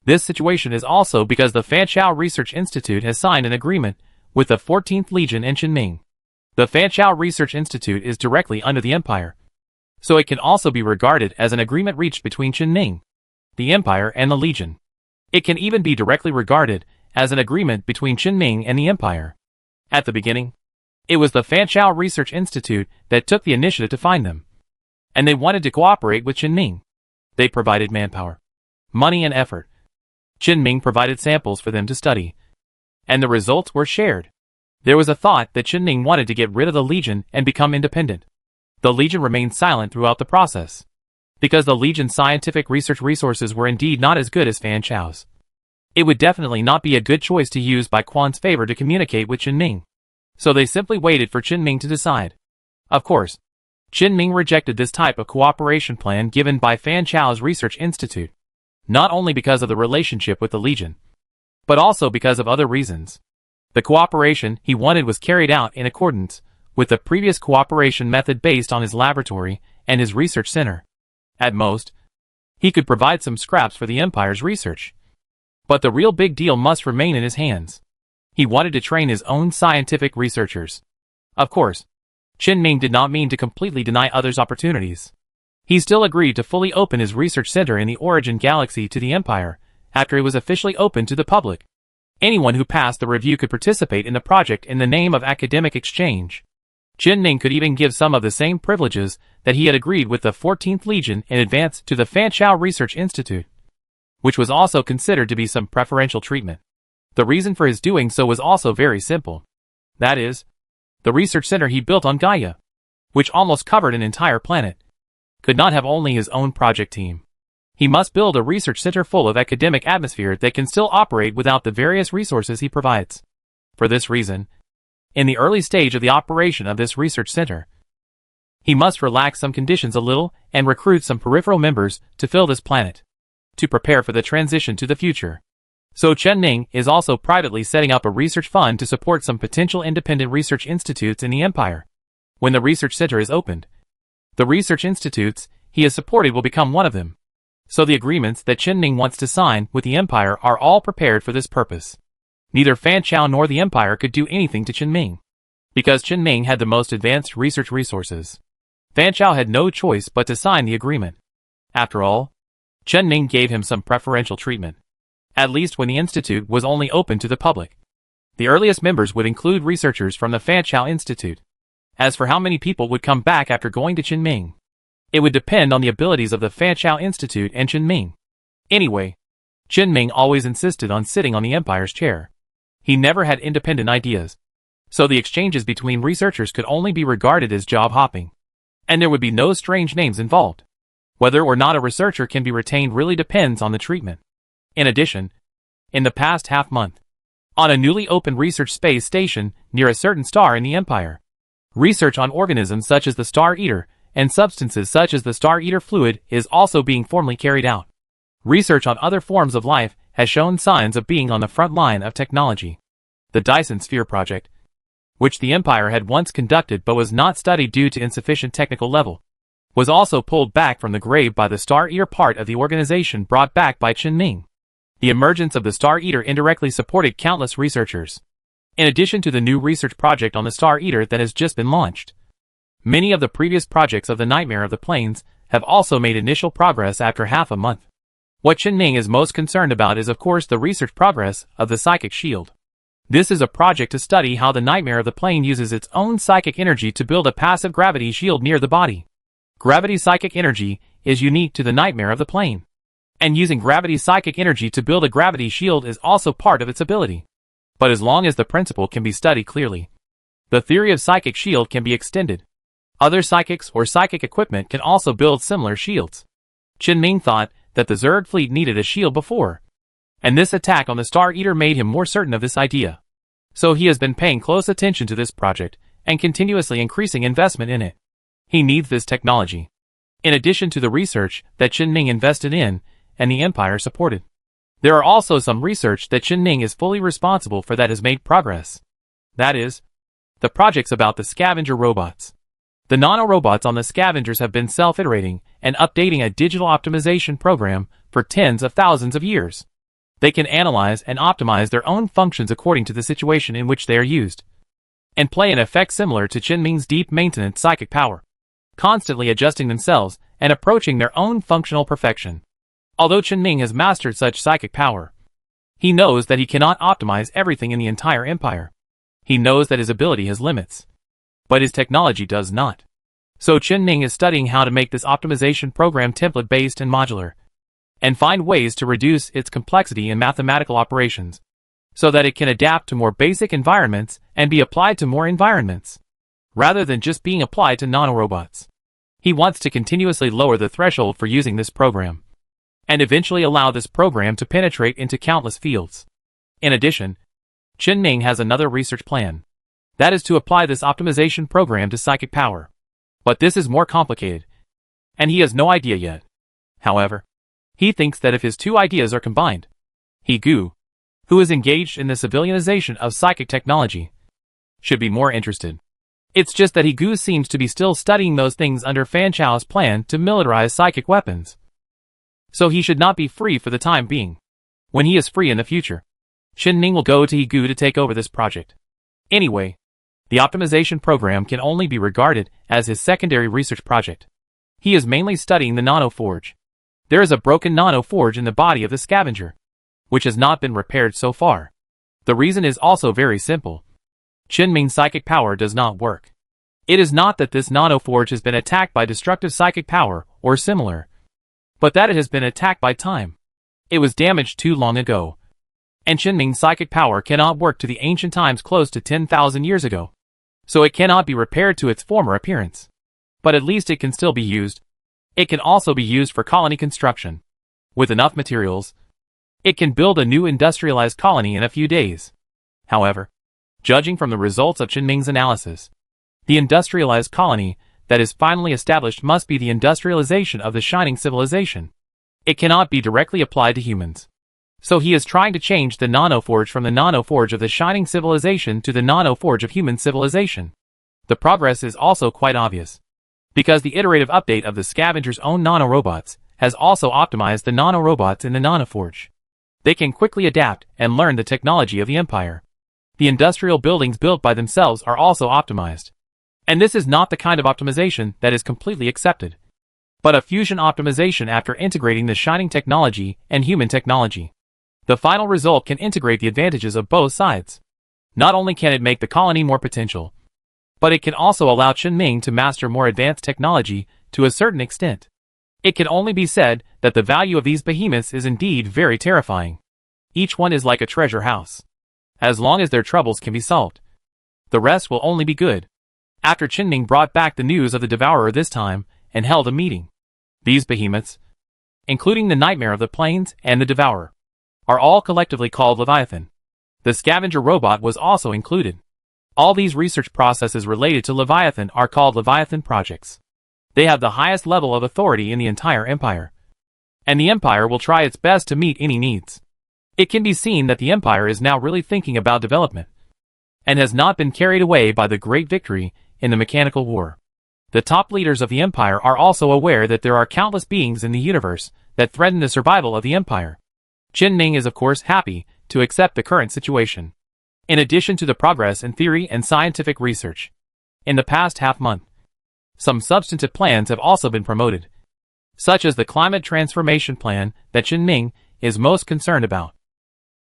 this situation is also because the Fanchao Research Institute has signed an agreement with the 14th Legion in Qinming. The Fanchao Research Institute is directly under the Empire, so it can also be regarded as an agreement reached between Qinming, the Empire, and the Legion. It can even be directly regarded as an agreement between Qinming and the Empire. At the beginning, it was the Fanchao Research Institute that took the initiative to find them, and they wanted to cooperate with Qinming. They provided manpower, money, and effort. Qinming provided samples for them to study, and the results were shared. There was a thought that Qinming wanted to get rid of the Legion and become independent. The Legion remained silent throughout the process. because the Legion's scientific research resources were indeed not as good as Fan Chao's. It would definitely not be a good choice to use by Quan's favor to communicate with Chen Ming. So they simply waited for Chen Ming to decide. Of course, Chen Ming rejected this type of cooperation plan given by Fan Chao's research institute, not only because of the relationship with the Legion, but also because of other reasons. The cooperation he wanted was carried out in accordance with the previous cooperation method based on his laboratory and his research center. At most, he could provide some scraps for the Empire's research. But the real big deal must remain in his hands. He wanted to train his own scientific researchers. Of course, Chen Ming did not mean to completely deny others opportunities. He still agreed to fully open his research center in the Origin Galaxy to the Empire after it was officially opened to the public. Anyone who passed the review could participate in the project in the name of academic exchange. Chen Ming could even give some of the same privileges that he had agreed with the 14th Legion in advance to the Fan Chao Research Institute, which was also considered to be some preferential treatment. The reason for his doing so was also very simple. That is, the research center he built on Gaia, which almost covered an entire planet, could not have only his own project team. He must build a research center full of academic atmosphere that can still operate without the various resources he provides. For this reason, in the early stage of the operation of this research center, he must relax some conditions a little and recruit some peripheral members to fill this planet, to prepare for the transition to the future. So Chen Ming is also privately setting up a research fund to support some potential independent research institutes in the Empire. When the research center is opened, the research institutes he has supported will become one of them. So the agreements that Chen Ming wants to sign with the Empire are all prepared for this purpose. Neither Fan Chao nor the Empire could do anything to Chen Ming, because Chen Ming had the most advanced research resources. Fan Chao had no choice but to sign the agreement. After all, Chen Ming gave him some preferential treatment, at least when the institute was only open to the public. The earliest members would include researchers from the Fan Chao Institute. As for how many people would come back after going to Chen Ming, it would depend on the abilities of the Fan Chao Institute and Chen Ming. Anyway, Chen Ming always insisted on sitting on the Empire's chair. He never had independent ideas, so the exchanges between researchers could only be regarded as job hopping, and there would be no strange names involved. Whether or not a researcher can be retained really depends on the treatment. In addition, in the past half-month, on a newly opened research space station near a certain star in the Empire, research on organisms such as the Star Eater and substances such as the Star Eater fluid is also being formally carried out. Research on other forms of life has shown signs of being on the front line of technology. The Dyson Sphere project, which the Empire had once conducted but was not studied due to insufficient technical level, was also pulled back from the grave by the Star Eater part of the organization brought back by Chen Ming. The emergence of the Star Eater indirectly supported countless researchers. In addition to the new research project on the Star Eater that has just been launched, many of the previous projects of the Nightmare of the Plains have also made initial progress after half a month. What Chen Ming is most concerned about is of course the research progress of the Psychic Shield. This is a project to study how the Nightmare of the Plane uses its own psychic energy to build a passive gravity shield near the body. Gravity psychic energy is unique to the Nightmare of the Plane, and using gravity psychic energy to build a gravity shield is also part of its ability. But as long as the principle can be studied clearly, the theory of psychic shield can be extended. Other psychics or psychic equipment can also build similar shields. Chen Ming thought that the Zerg fleet needed a shield before, and this attack on the Star Eater made him more certain of this idea. So he has been paying close attention to this project and continuously increasing investment in it. He needs this technology, in addition to the research that Chen Ming invested in and the Empire supported. There are also some research that Chen Ming is fully responsible for that has made progress. That is, the projects about the scavenger robots. The nanorobots on the scavengers have been self-iterating and updating a digital optimization program for tens of thousands of years. They can analyze and optimize their own functions according to the situation in which they are used, and play an effect similar to Chen Ming's deep maintenance psychic power, constantly adjusting themselves and approaching their own functional perfection. Although Chen Ming has mastered such psychic power, he knows that he cannot optimize everything in the entire empire. He knows that his ability has limits, but his technology does not. So Chen Ming is studying how to make this optimization program template-based and modular, and find ways to reduce its complexity in mathematical operations, so that it can adapt to more basic environments and be applied to more environments, rather than just being applied to nanorobots. He wants to continuously lower the threshold for using this program, and eventually allow this program to penetrate into countless fields. In addition, Chen Ming has another research plan. That is to apply this optimization program to psychic power. But this is more complicated, and he has no idea yet. However, he thinks that if his two ideas are combined, he Gu, who is engaged in the civilianization of psychic technology, should be more interested. It's just that he Gu seems to be still studying those things under Fan Chao's plan to militarize psychic weapons. So he should not be free for the time being. When he is free in the future, Chen Ming will go to He Gu to take over this project. Anyway, the optimization program can only be regarded as his secondary research project. He is mainly studying the nanoforge. There is a broken nanoforge in the body of the scavenger, which has not been repaired so far. The reason is also very simple. Chen Ming's psychic power does not work. It is not that this nanoforge has been attacked by destructive psychic power or similar, but that it has been attacked by time. It was damaged too long ago. And Chen Ming's psychic power cannot work to the ancient times close to 10,000 years ago. So it cannot be repaired to its former appearance. But at least it can still be used. It can also be used for colony construction. With enough materials, it can build a new industrialized colony in a few days. However, judging from the results of Chen Ming's analysis, the industrialized colony that is finally established must be the industrialization of the Shining Civilization. It cannot be directly applied to humans. So he is trying to change the nanoforge from the nanoforge of the Shining Civilization to the nanoforge of human civilization. The progress is also quite obvious, because the iterative update of the scavenger's own nanorobots has also optimized the nanorobots in the nanoforge. They can quickly adapt and learn the technology of the Empire. The industrial buildings built by themselves are also optimized. And this is not the kind of optimization that is completely accepted, but a fusion optimization after integrating the Shining technology and human technology. The final result can integrate the advantages of both sides. Not only can it make the colony more potential, but it can also allow Chen Ming to master more advanced technology to a certain extent. It can only be said that the value of these behemoths is indeed very terrifying. Each one is like a treasure house. As long as their troubles can be solved, the rest will only be good. After Chen Ming brought back the news of the Devourer this time and held a meeting, these behemoths, including the Nightmare of the Plains and the Devourer, are all collectively called Leviathan. The scavenger robot was also included. All these research processes related to Leviathan are called Leviathan projects. They have the highest level of authority in the entire Empire. And the Empire will try its best to meet any needs. It can be seen that the Empire is now really thinking about development, and has not been carried away by the great victory in the mechanical war. The top leaders of the Empire are also aware that there are countless beings in the universe that threaten the survival of the Empire. Chen Ming is of course happy to accept the current situation. In addition to the progress in theory and scientific research, in the past half-month, some substantive plans have also been promoted, such as the climate transformation plan that Chen Ming is most concerned about.